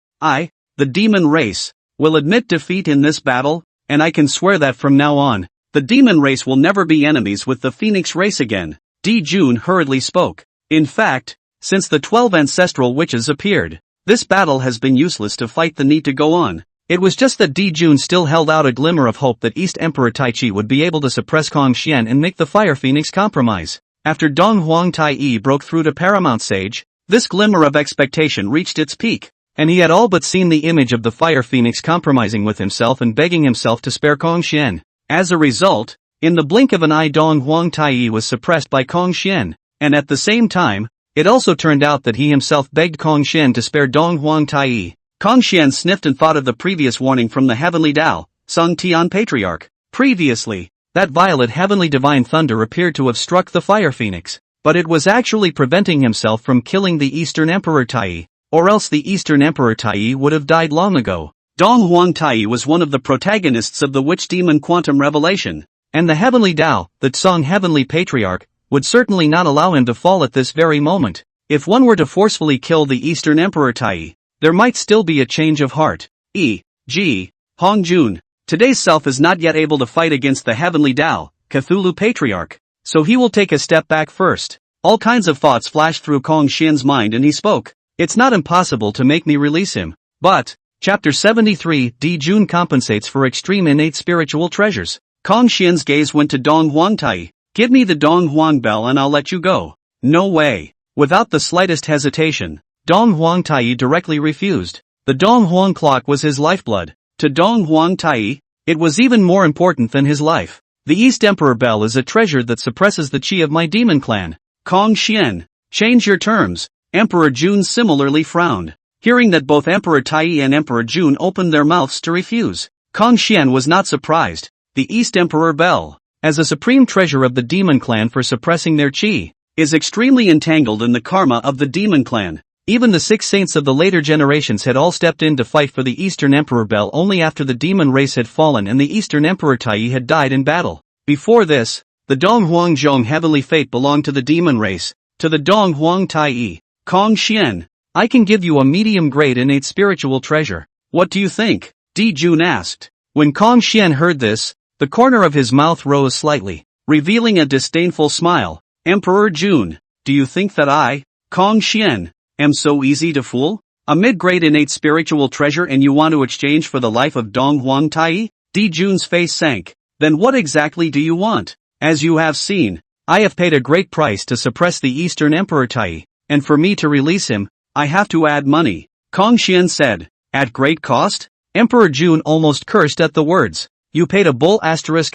the demon race, will admit defeat in this battle, and I can swear that from now on, the demon race will never be enemies with the Phoenix race again." Di Jun hurriedly spoke. "In fact, since the 12 ancestral witches appeared, this battle has been useless to fight the need to go on." It was just that Di Jun still held out a glimmer of hope that East Emperor Tai Chi would be able to suppress Kong Xian and make the Fire Phoenix compromise. After Dong Huang Tai broke through to Paramount Sage, this glimmer of expectation reached its peak, and he had all but seen the image of the Fire Phoenix compromising with himself and begging himself to spare Kong Xian. As a result, in the blink of an eye Dong Huang Tai was suppressed by Kong Xian, and at the same time, it also turned out that he himself begged Kong Xian to spare Dong Huang Tai. Kong Xian sniffed and thought of the previous warning from the heavenly Tao, Sung Tian Patriarch. Previously, that violet heavenly divine thunder appeared to have struck the Fire Phoenix, but it was actually preventing himself from killing the Eastern Emperor Tai, or else the Eastern Emperor Tai would have died long ago. Dong Huang Tai was one of the protagonists of the Witch Demon Quantum Revelation, and the heavenly Tao, the Song Heavenly Patriarch, would certainly not allow him to fall at this very moment. If one were to forcefully kill the Eastern Emperor Tai, there might still be a change of heart. E.g., Hongjun, today's self is not yet able to fight against the heavenly Tao, Cthulhu Patriarch, so he will take a step back first. All kinds of thoughts flashed through Kong Xian's mind and he spoke. "It's not impossible to make me release him, but..." Chapter 73 Di Jun compensates for extreme innate spiritual treasures. Kong Xian's gaze went to Dong Huang Tai. "Give me the Dong Huang bell and I'll let you go." "No way." Without the slightest hesitation, Dong Huang Tai directly refused. The Dong Huang clock was his lifeblood. To Dong Huang Tai, it was even more important than his life. "The East Emperor bell is a treasure that suppresses the chi of my demon clan." "Kong Xian, change your terms." Emperor Jun similarly frowned. Hearing that both Emperor Tai and Emperor Jun opened their mouths to refuse, Kong Xian was not surprised. The East Emperor bell, as a supreme treasure of the demon clan for suppressing their chi, is extremely entangled in the karma of the demon clan. Even the 6 saints of the later generations had all stepped in to fight for the Eastern Emperor bell only after the demon race had fallen and the Eastern Emperor Tai had died in battle. Before this, the Dong Huang Zhong heavenly fate belonged to the demon race. To the Dong Huang Tai, "Kong Xian, I can give you a medium-grade innate spiritual treasure. What do you think?" Di Jun asked. When Kong Xian heard this, the corner of his mouth rose slightly, revealing a disdainful smile. "Emperor Jun, do you think that I, Kong Xian, am so easy to fool? A mid-grade innate spiritual treasure and you want to exchange for the life of Dong Huang Tai?" Di Jun's face sank. "Then what exactly do you want? As you have seen, I have paid a great price to suppress the Eastern Emperor Tai, and for me to release him, I have to add money." Kong Xian said. "At great cost?" Emperor Jun almost cursed at the words. "You paid a bull asterisk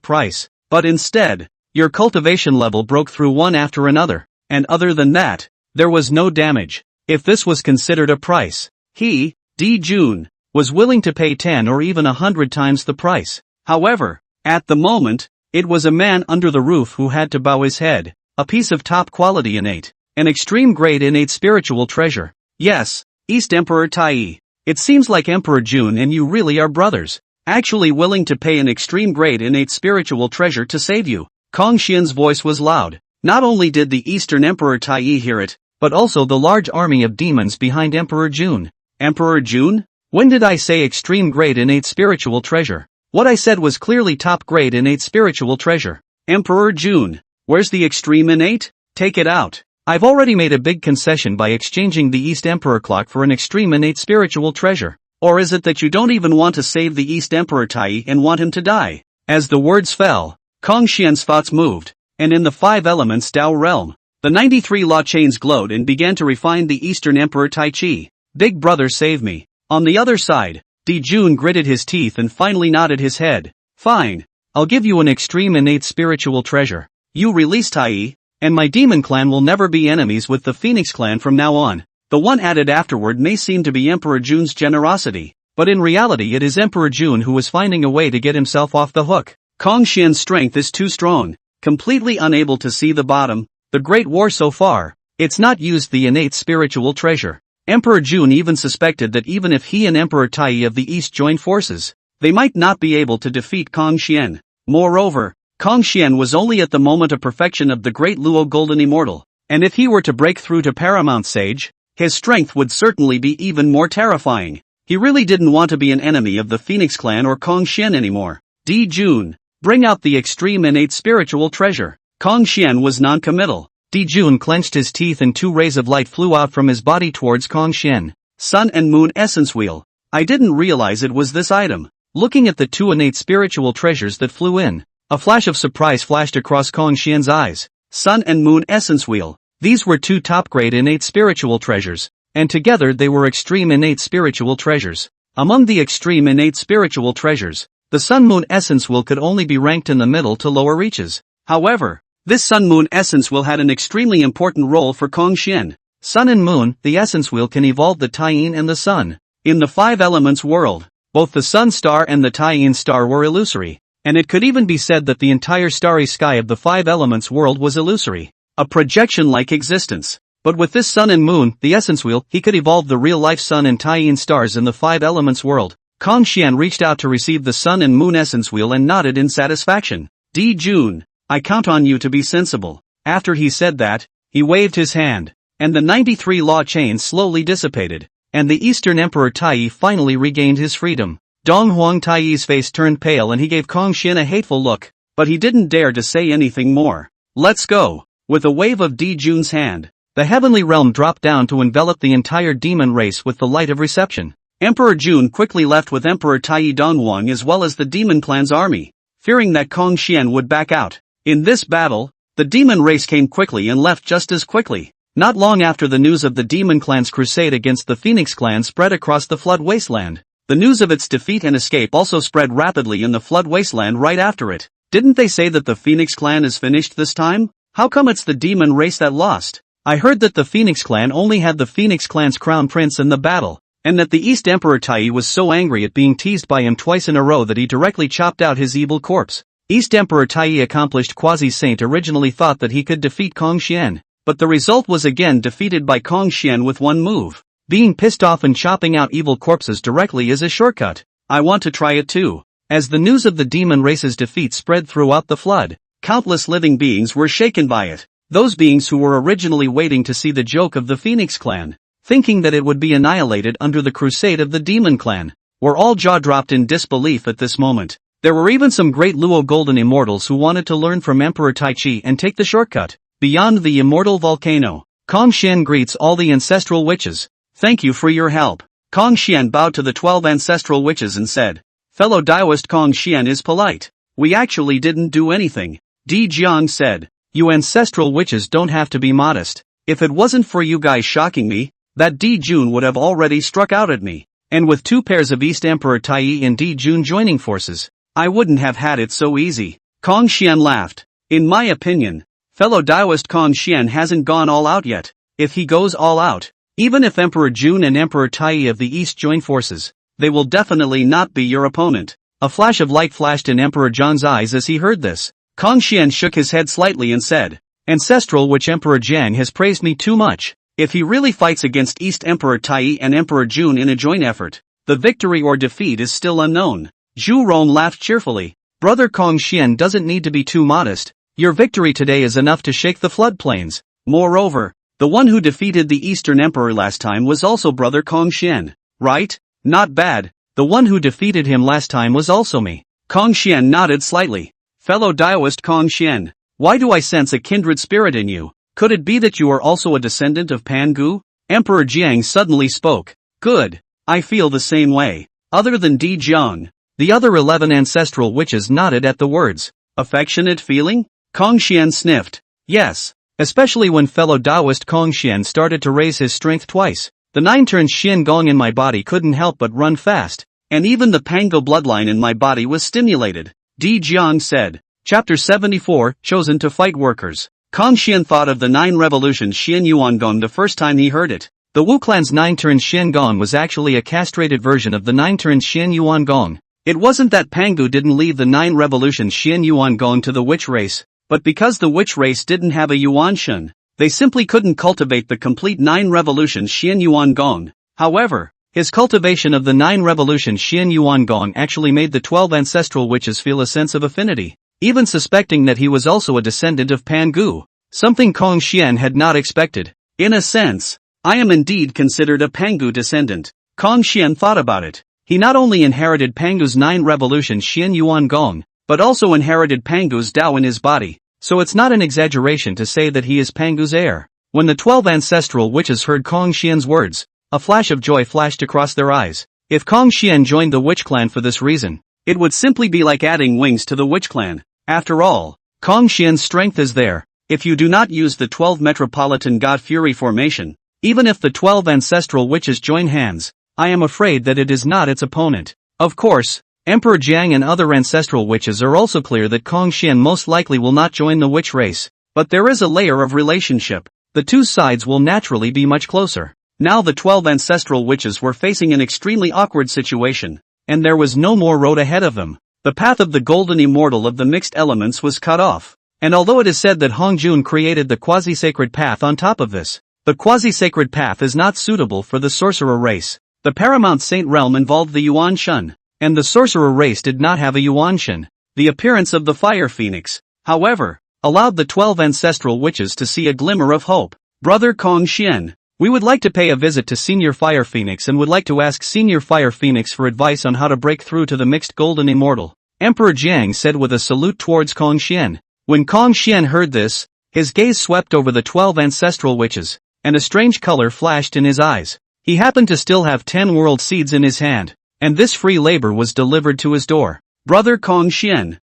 price, but instead, your cultivation level broke through one after another, and other than that, there was no damage. If this was considered a price, he, Di Jun, was willing to pay 10 or even 100 times the price. However, at the moment, it was a man under the roof who had to bow his head, a piece of top quality innate, an extreme grade innate spiritual treasure. Yes, East Emperor Tai. It seems like Emperor Jun and you really are brothers, actually willing to pay an extreme grade innate spiritual treasure to save you." Kong Xian's voice was loud. Not only did the Eastern Emperor Tai hear it, but also the large army of demons behind Emperor Jun. "Emperor Jun? When did I say extreme grade innate spiritual treasure? What I said was clearly top grade innate spiritual treasure." "Emperor Jun, where's the extreme innate? Take it out." "I've already made a big concession by exchanging the East Emperor clock for an extreme innate spiritual treasure. Or is it that you don't even want to save the East Emperor Tai and want him to die?" As the words fell, Kong Xian's thoughts moved, and in the 5 elements Tao realm, the 93 law chains glowed and began to refine the Eastern Emperor Tai Chi. "Big brother save me." On the other side, Jun gritted his teeth and finally nodded his head. Fine. I'll give you an extreme innate spiritual treasure. You release Tai, and my demon clan will never be enemies with the Phoenix clan from now on. The one added afterward may seem to be Emperor Jun's generosity, but in reality it is Emperor Jun who is finding a way to get himself off the hook. Kong Xian's strength is too strong, completely unable to see the bottom. The Great War so far, it's not used the innate spiritual treasure. Emperor Jun even suspected that even if he and Emperor Tai of the East joined forces, they might not be able to defeat Kong Xian. Moreover, Kong Xian was only at the moment of perfection of the Great Luo Golden Immortal, and if he were to break through to Paramount Sage, his strength would certainly be even more terrifying. He really didn't want to be an enemy of the Phoenix clan or Kong Xian anymore. Jun, bring out the extreme innate spiritual treasure. Kong Xian was non-committal. Jun clenched his teeth and 2 rays of light flew out from his body towards Kong Xian. Sun and Moon Essence Wheel. I didn't realize it was this item. Looking at the 2 innate spiritual treasures that flew in, a flash of surprise flashed across Kong Xian's eyes. Sun and Moon Essence Wheel. These were 2 top-grade innate spiritual treasures, and together they were extreme innate spiritual treasures. Among the extreme innate spiritual treasures, the Sun Moon Essence Wheel could only be ranked in the middle to lower reaches. However, this Sun Moon Essence Wheel had an extremely important role for Kong Xian. Sun and Moon, the Essence Wheel can evolve the Taiyin and the Sun. In the 5 elements world, both the Sun Star and the Taiyin Star were illusory, and it could even be said that the entire starry sky of the 5 elements world was illusory, a projection-like existence. But with this Sun and Moon, the Essence Wheel, he could evolve the real-life Sun and Taiyin stars in the 5 elements world. Kong Xian reached out to receive the Sun and Moon Essence Wheel and nodded in satisfaction. Jun, I count on you to be sensible. After he said that, he waved his hand, and the 93 law chain slowly dissipated, and the Eastern Emperor Tai finally regained his freedom. Dong Huang Tai's face turned pale and he gave Kong Xian a hateful look, but he didn't dare to say anything more. Let's go. With a wave of Jun's hand, the heavenly realm dropped down to envelop the entire demon race with the light of reception. Emperor Jun quickly left with Emperor Tai Donghuang as well as the demon clan's army, fearing that Kong Xian would back out. In this battle, the demon race came quickly and left just as quickly. Not long after the news of the demon clan's crusade against the Phoenix clan spread across the Flood Wasteland, the news of its defeat and escape also spread rapidly in the Flood Wasteland right after it. Didn't they say that the Phoenix clan is finished this time? How come it's the demon race that lost? I heard that the Phoenix clan only had the Phoenix clan's crown prince in the battle, and that the East Emperor Tai was so angry at being teased by him twice in a row that he directly chopped out his evil corpse. East Emperor Tai, accomplished quasi-saint, originally thought that he could defeat Kong Xian, but the result was again defeated by Kong Xian with one move. Being pissed off and chopping out evil corpses directly is a shortcut. I want to try it too. As the news of the demon race's defeat spread throughout the flood, countless living beings were shaken by it. Those beings who were originally waiting to see the joke of the Phoenix clan, thinking that it would be annihilated under the crusade of the demon clan, were all jaw-dropped in disbelief at this moment. There were even some Great Luo Golden Immortals who wanted to learn from Emperor Tai Chi and take the shortcut. Beyond the immortal volcano, Kong Xian greets all the ancestral witches. Thank you for your help. Kong Xian bowed to the 12 ancestral witches and said, Fellow Daoist Kong Xian is polite. We actually didn't do anything. Jiang said, You ancestral witches don't have to be modest. If it wasn't for you guys shocking me, that Jun would have already struck out at me. And with 2 pairs of East Emperor Tai and Jun joining forces, I wouldn't have had it so easy. Kong Xian laughed. In my opinion, fellow Daoist Kong Xian hasn't gone all out yet. If he goes all out, even if Emperor Jun and Emperor Tai of the East join forces, they will definitely not be your opponent. A flash of light flashed in Emperor Zhang's eyes as he heard this. Kong Xian shook his head slightly and said, Ancestral Witch Emperor Zhang has praised me too much. If he really fights against East Emperor Tai and Emperor Jun in a joint effort, the victory or defeat is still unknown. Zhu Rong laughed cheerfully. Brother Kong Xian doesn't need to be too modest. Your victory today is enough to shake the floodplains. Moreover, the one who defeated the Eastern Emperor last time was also Brother Kong Xian, right? Not bad. The one who defeated him last time was also me. Kong Xian nodded slightly. Fellow Daoist Kong Xian, why do I sense a kindred spirit in you? Could it be that you are also a descendant of Pangu? Emperor Jiang suddenly spoke. Good. I feel the same way. Other than Jiang, the other 11 ancestral witches nodded at the words. Affectionate feeling? Kong Xian sniffed. Yes. Especially when fellow Daoist Kong Xian started to raise his strength twice. The 9 turns Xian Gong in my body couldn't help but run fast, and even the Pangu bloodline in my body was stimulated. Di Jiang said. Chapter 74, Chosen to Fight Workers. Kong Xian thought of the 9 revolutions Xian Yuan Gong the first time he heard it. The Wu clan's 9-turn Xian Gong was actually a castrated version of the 9-turn Xian Yuan Gong. It wasn't that Pangu didn't leave the 9 revolutions Xian Yuan Gong to the witch race, but because the witch race didn't have a Yuan Shen, they simply couldn't cultivate the complete 9 revolutions Xian Yuan Gong. However, his cultivation of the 9 revolutions Xian Yuan Gong actually made the 12 ancestral witches feel a sense of affinity, even suspecting that he was also a descendant of Pangu, something Kong Xian had not expected. In a sense, I am indeed considered a Pangu descendant. Kong Xian thought about it. He not only inherited Pangu's 9 revolutions Xian Yuan Gong, but also inherited Pangu's Dao in his body, so it's not an exaggeration to say that he is Pangu's heir. When the 12 ancestral witches heard Kong Xian's words, a flash of joy flashed across their eyes. If Kong Xian joined the witch clan for this reason, it would simply be like adding wings to the witch clan. After all, Kong Xian's strength is there. If you do not use the 12 Metropolitan God Fury formation, even if the 12 ancestral witches join hands, I am afraid that it is not its opponent. Of course, Emperor Jiang and other ancestral witches are also clear that Kong Xian most likely will not join the witch race, but there is a layer of relationship. The two sides will naturally be much closer. Now the 12 ancestral witches were facing an extremely awkward situation, and there was no more road ahead of them. The path of the golden immortal of the mixed elements was cut off, and although it is said that Hongjun created the quasi-sacred path on top of this, the quasi-sacred path is not suitable for the sorcerer race. The paramount saint realm involved the Yuan Shen, and the sorcerer race did not have a Yuan Shen. The appearance of the fire phoenix, however, allowed the 12 ancestral witches to see a glimmer of hope. Brother Kong Xian, we would like to pay a visit to Senior Fire Phoenix and would like to ask Senior Fire Phoenix for advice on how to break through to the mixed golden immortal, Emperor Jiang said with a salute towards Kong Xian. When Kong Xian heard this, his gaze swept over the 12 ancestral witches, and a strange color flashed in his eyes. He happened to still have 10 world seeds in his hand, and this free labor was delivered to his door. Brother Kong Xian,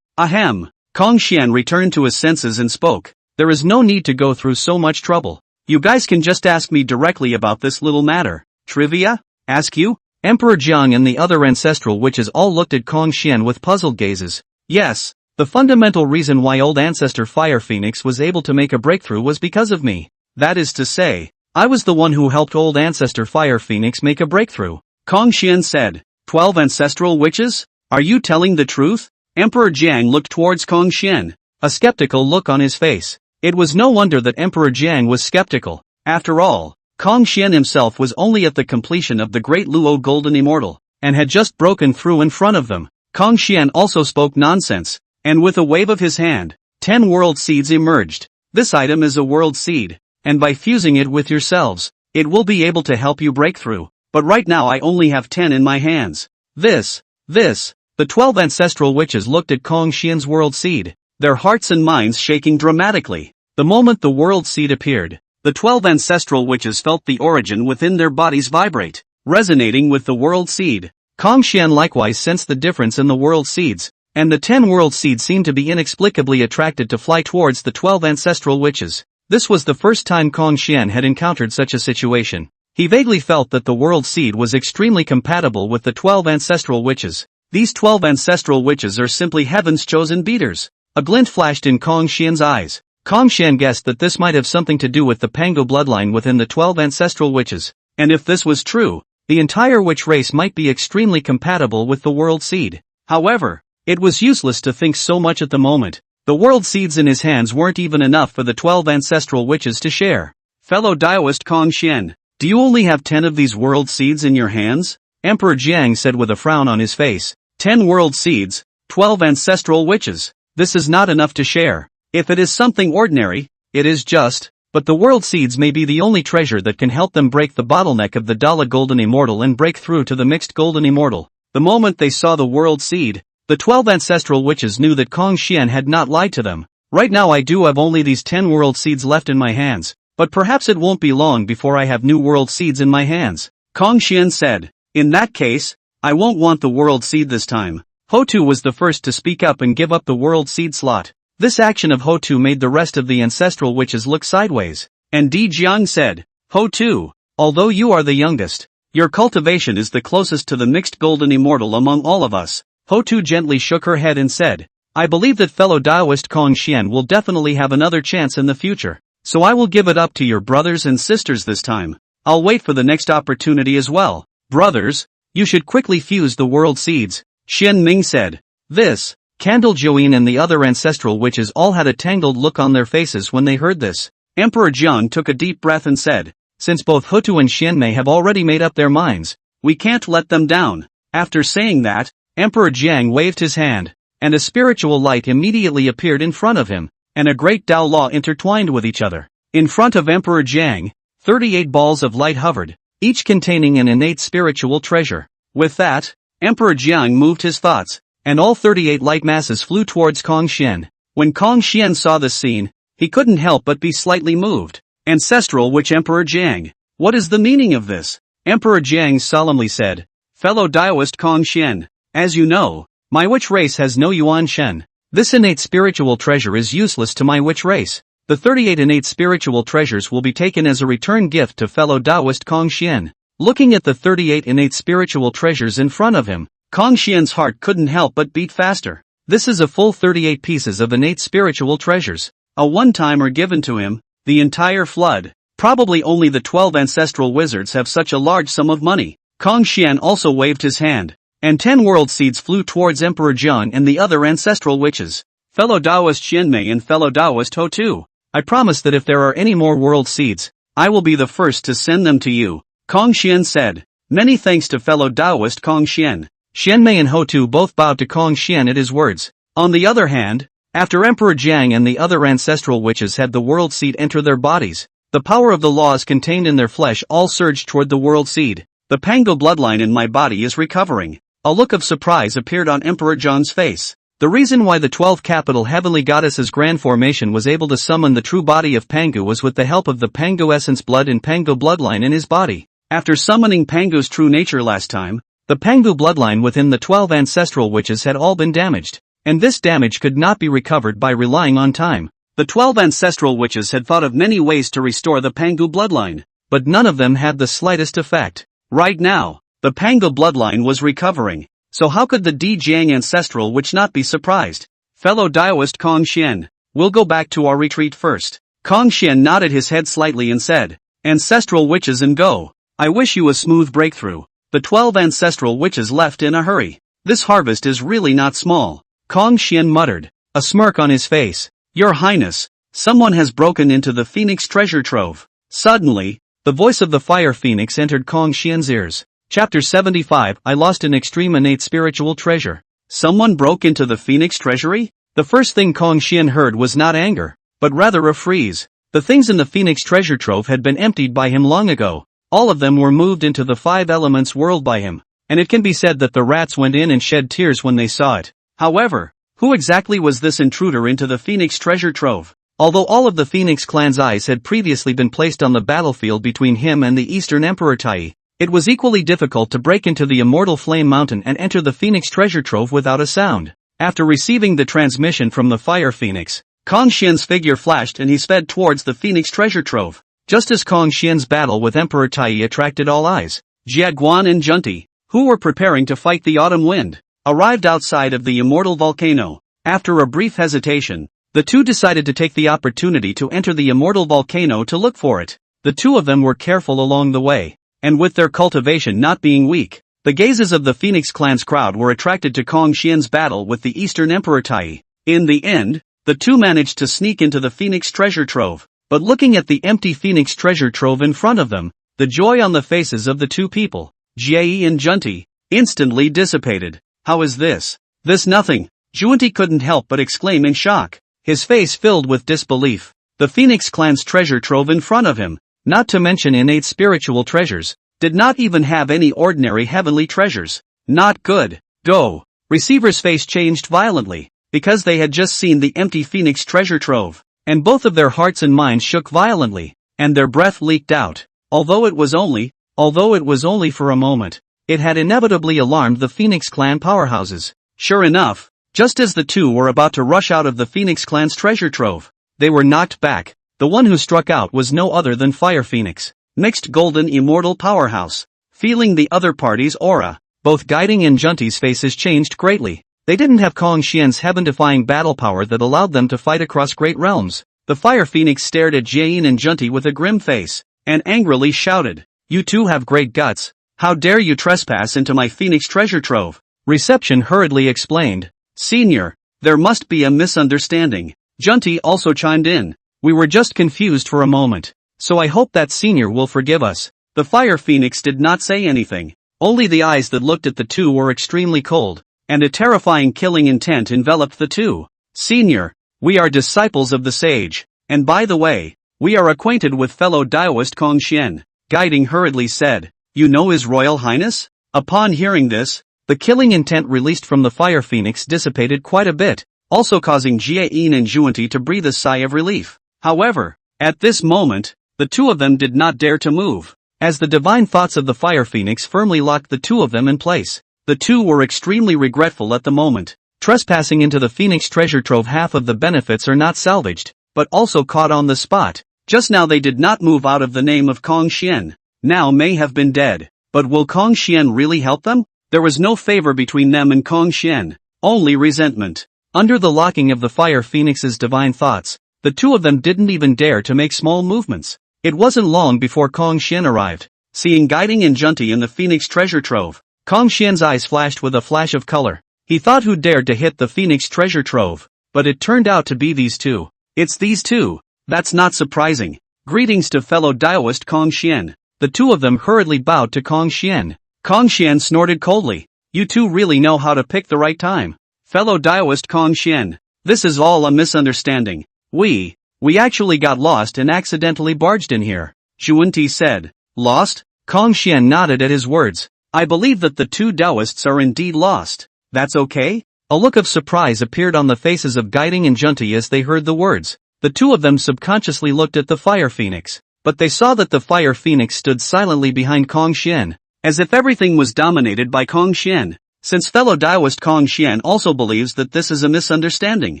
ahem. Kong Xian returned to his senses and spoke. There is no need to go through so much trouble. You guys can just ask me directly about this little matter. Trivia? Ask you? Emperor Jiang and the other ancestral witches all looked at Kong Xian with puzzled gazes. Yes, the fundamental reason why old ancestor Fire Phoenix was able to make a breakthrough was because of me. That is to say, I was the one who helped old ancestor Fire Phoenix make a breakthrough. Kong Xian said, 12 ancestral witches? Are you telling the truth? Emperor Jiang looked towards Kong Xian, a skeptical look on his face. It was no wonder that Emperor Jiang was skeptical. After all, Kong Xian himself was only at the completion of the Great Luo Golden Immortal, and had just broken through in front of them. Kong Xian also spoke nonsense, and with a wave of his hand, 10 world seeds emerged. This item is a world seed, and by fusing it with yourselves, it will be able to help you break through. But right now I only have 10 in my hands. The 12 ancestral witches looked at Kong Xian's world seed, their hearts and minds shaking dramatically. The moment the world seed appeared, the 12 ancestral witches felt the origin within their bodies vibrate, resonating with the world seed. Kong Xian likewise sensed the difference in the world seeds, and the 10 world seeds seemed to be inexplicably attracted to fly towards the 12 ancestral witches. This was the first time Kong Xian had encountered such a situation. He vaguely felt that the world seed was extremely compatible with the 12 ancestral witches. These 12 ancestral witches are simply heaven's chosen beaters. A glint flashed in Kong Xian's eyes. Kong Xian guessed that this might have something to do with the Pangu bloodline within the 12 ancestral witches, and if this was true, the entire witch race might be extremely compatible with the world seed. However, it was useless to think so much at the moment. The world seeds in his hands weren't even enough for the 12 ancestral witches to share. Fellow Daoist Kong Xian, do you only have 10 of these world seeds in your hands? Emperor Jiang said with a frown on his face. 10 world seeds, 12 ancestral witches. This is not enough to share. If it is something ordinary, it is just, but the world seeds may be the only treasure that can help them break the bottleneck of the daolu golden immortal and break through to the mixed golden immortal. The moment they saw the world seed, the 12 ancestral witches knew that Kong Xian had not lied to them. Right now I do have only these 10 world seeds left in my hands, but perhaps it won't be long before I have new world seeds in my hands. Kong Xian said, in that case, I won't want the world seed this time. Hotu was the first to speak up and give up the world seed slot. This action of Hotu made the rest of the ancestral witches look sideways, and Di Jiang said, Hotu, although you are the youngest, Your cultivation is the closest to the mixed golden immortal among all of us. Hotu gently shook her head and said, I believe that fellow Daoist Kong Xian will definitely have another chance in the future. So I will give it up to your brothers and sisters this time. I'll wait for the next opportunity as well. Brothers, you should quickly fuse the world seeds, Xian Ming said. This, Candle Jieyin and the other ancestral witches all had a tangled look on their faces when they heard this. Emperor Jiang took a deep breath and said, since both Hotu and Xianmei have already made up their minds, we can't let them down. After saying that, Emperor Jiang waved his hand, and a spiritual light immediately appeared in front of him, and a great daolu intertwined with each other. In front of Emperor Jiang, 38 balls of light hovered, each containing an innate spiritual treasure. With that, Emperor Jiang moved his thoughts, and all 38 light masses flew towards Kong Xian. When Kong Xian saw this scene, he couldn't help but be slightly moved. Ancestral Witch Emperor Jiang, what is the meaning of this? Emperor Jiang solemnly said, fellow Daoist Kong Xian, as you know, my witch race has no yuan shen. This innate spiritual treasure is useless to my witch race. The 38 innate spiritual treasures will be taken as a return gift to fellow Daoist Kong Xian. Looking at the 38 innate spiritual treasures in front of him, Kong Xian's heart couldn't help but beat faster. This is a full 38 pieces of innate spiritual treasures. A one-timer given to him, the entire flood. Probably only the 12 ancestral wizards have such a large sum of money. Kong Xian also waved his hand, and 10 world seeds flew towards Emperor Jiang and the other ancestral witches. Fellow Daoist Xianmei and fellow Daoist Hotu, I promise that if there are any more world seeds, I will be the first to send them to you. Kong Xian said, many thanks to fellow Daoist Kong Xian. Xianmei and Hotu both bowed to Kong Xian at his words. On the other hand, after Emperor Jiang and the other ancestral witches had the world seed enter their bodies, the power of the laws contained in their flesh all surged toward the world seed. The Pangu bloodline in my body is recovering. A look of surprise appeared on Emperor Jiang's face. The reason why the 12 capital heavenly goddesses grand formation was able to summon the true body of Pangu was with the help of the Pangu essence blood and Pangu bloodline in his body. After summoning Pangu's true nature last time, the Pangu bloodline within the 12 ancestral witches had all been damaged. And this damage could not be recovered by relying on time. The 12 ancestral witches had thought of many ways to restore the Pangu bloodline, but none of them had the slightest effect. Right now, the Pangu bloodline was recovering, so how could the Jiang ancestral witch not be surprised? Fellow Daoist Kong Xian, we'll go back to our retreat first. Kong Xian nodded his head slightly and said, ancestral witches and go. I wish you a smooth breakthrough. The 12 ancestral witches left in a hurry. This harvest is really not small. Kong Xian muttered, a smirk on his face. Your Highness, someone has broken into the Phoenix treasure trove. Suddenly, the voice of the Fire Phoenix entered Kong Xian's ears. Chapter 75 I lost an extreme innate spiritual treasure. Someone broke into the Phoenix treasury? The first thing Kong Xian heard was not anger, but rather a freeze. The things in the Phoenix treasure trove had been emptied by him long ago. All of them were moved into the 5 elements world by him, and it can be said that the rats went in and shed tears when they saw it. However, who exactly was this intruder into the Phoenix treasure trove? Although all of the Phoenix clan's eyes had previously been placed on the battlefield between him and the Eastern Emperor Tai, it was equally difficult to break into the immortal Flame Mountain and enter the Phoenix treasure trove without a sound. After receiving the transmission from the Fire Phoenix, Kong Xian's figure flashed and he sped towards the Phoenix treasure trove. Just as Kong Xian's battle with Emperor Tai attracted all eyes, Jieyin and Zhunti, who were preparing to fight the autumn wind, arrived outside of the immortal volcano. After a brief hesitation, the two decided to take the opportunity to enter the immortal volcano to look for it. The two of them were careful along the way, and with their cultivation not being weak, the gazes of the Phoenix clan's crowd were attracted to Kong Xian's battle with the Eastern Emperor Tai. In the end, the two managed to sneak into the Phoenix treasure trove, but looking at the empty Phoenix treasure trove in front of them, the joy on the faces of the two people, Jieyin and Zhunti, instantly dissipated. How is this? This nothing. Zhunti couldn't help but exclaim in shock, his face filled with disbelief. The Phoenix clan's treasure trove in front of him, not to mention innate spiritual treasures, did not even have any ordinary heavenly treasures. Not good. Go. Receiver's face changed violently, because they had just seen the empty Phoenix treasure trove, and both of their hearts and minds shook violently, and their breath leaked out. Although it was only for a moment, it had inevitably alarmed the Phoenix clan powerhouses. Sure enough, just as the two were about to rush out of the Phoenix clan's treasure trove, they were knocked back. The one who struck out was no other than Fire Phoenix, mixed golden immortal powerhouse. Feeling the other party's aura, both Guiding and Zhunti's faces changed greatly. They didn't have Kong Xian's heaven-defying battle power that allowed them to fight across great realms. The Fire Phoenix stared at Jieyin and Zhunti with a grim face, and angrily shouted, "You two have great guts. How dare you trespass into my Phoenix treasure trove?" Reception hurriedly explained, "Senior, there must be a misunderstanding." Zhunti also chimed in, "We were just confused for a moment, so I hope that Senior will forgive us." The Fire Phoenix did not say anything, only the eyes that looked at the two were extremely cold, and a terrifying killing intent enveloped the two. "Senior, we are disciples of the sage, and by the way, we are acquainted with fellow Daoist Kong Xian," Guiding hurriedly said. "You know His Royal Highness?" Upon hearing this, the killing intent released from the Fire Phoenix dissipated quite a bit, also causing Jieyin and Zhunti to breathe a sigh of relief. However, at this moment, the two of them did not dare to move, as the divine thoughts of the Fire Phoenix firmly locked the two of them in place. The two were extremely regretful at the moment. Trespassing into the Phoenix treasure trove, half of the benefits are not salvaged, but also caught on the spot. Just now they did not move out of the name of Kong Xian. Now may have been dead, but will Kong Xian really help them? There was no favor between them and Kong Xian, only resentment. Under the locking of the Fire Phoenix's divine thoughts, the two of them didn't even dare to make small movements. It wasn't long before Kong Xian arrived. Seeing Guiding and Zhunti in the Phoenix treasure trove, Kong Xian's eyes flashed with a flash of color. He thought who dared to hit the Phoenix treasure trove, but it turned out to be these two. It's these two. That's not surprising. Greetings to fellow Daoist Kong Xian. The two of them hurriedly bowed to Kong Xian. Kong Xian snorted coldly. "You two really know how to pick the right time. Fellow Daoist Kong Xian, this is all a misunderstanding. We actually got lost and accidentally barged in here," Zhunti said. "Lost?" Kong Xian nodded at his words. "I believe that the two Daoists are indeed lost. That's okay?" A look of surprise appeared on the faces of Guiding and Zhunti as they heard the words. The two of them subconsciously looked at the Fire Phoenix, but they saw that the Fire Phoenix stood silently behind Kong Xian, as if everything was dominated by Kong Xian. Since fellow Daoist Kong Xian also believes that this is a misunderstanding,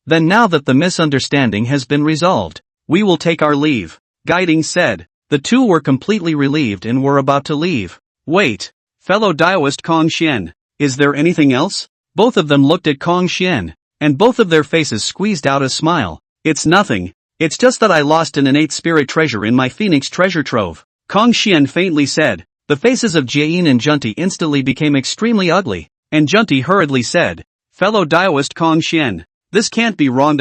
then now that the misunderstanding has been resolved, we will take our leave, Guiding said. The two were completely relieved and were about to leave. "Wait, fellow Daoist Kong Xian, is there anything else?" Both of them looked at Kong Xian, and both of their faces squeezed out a smile. "It's nothing. It's just that I lost an innate spirit treasure in my Phoenix treasure trove," Kong Xian faintly said. The faces of Jieyin and Zhunti instantly became extremely ugly, and Zhunti hurriedly said, "Fellow Daoist Kong Xian, this can't be wrong.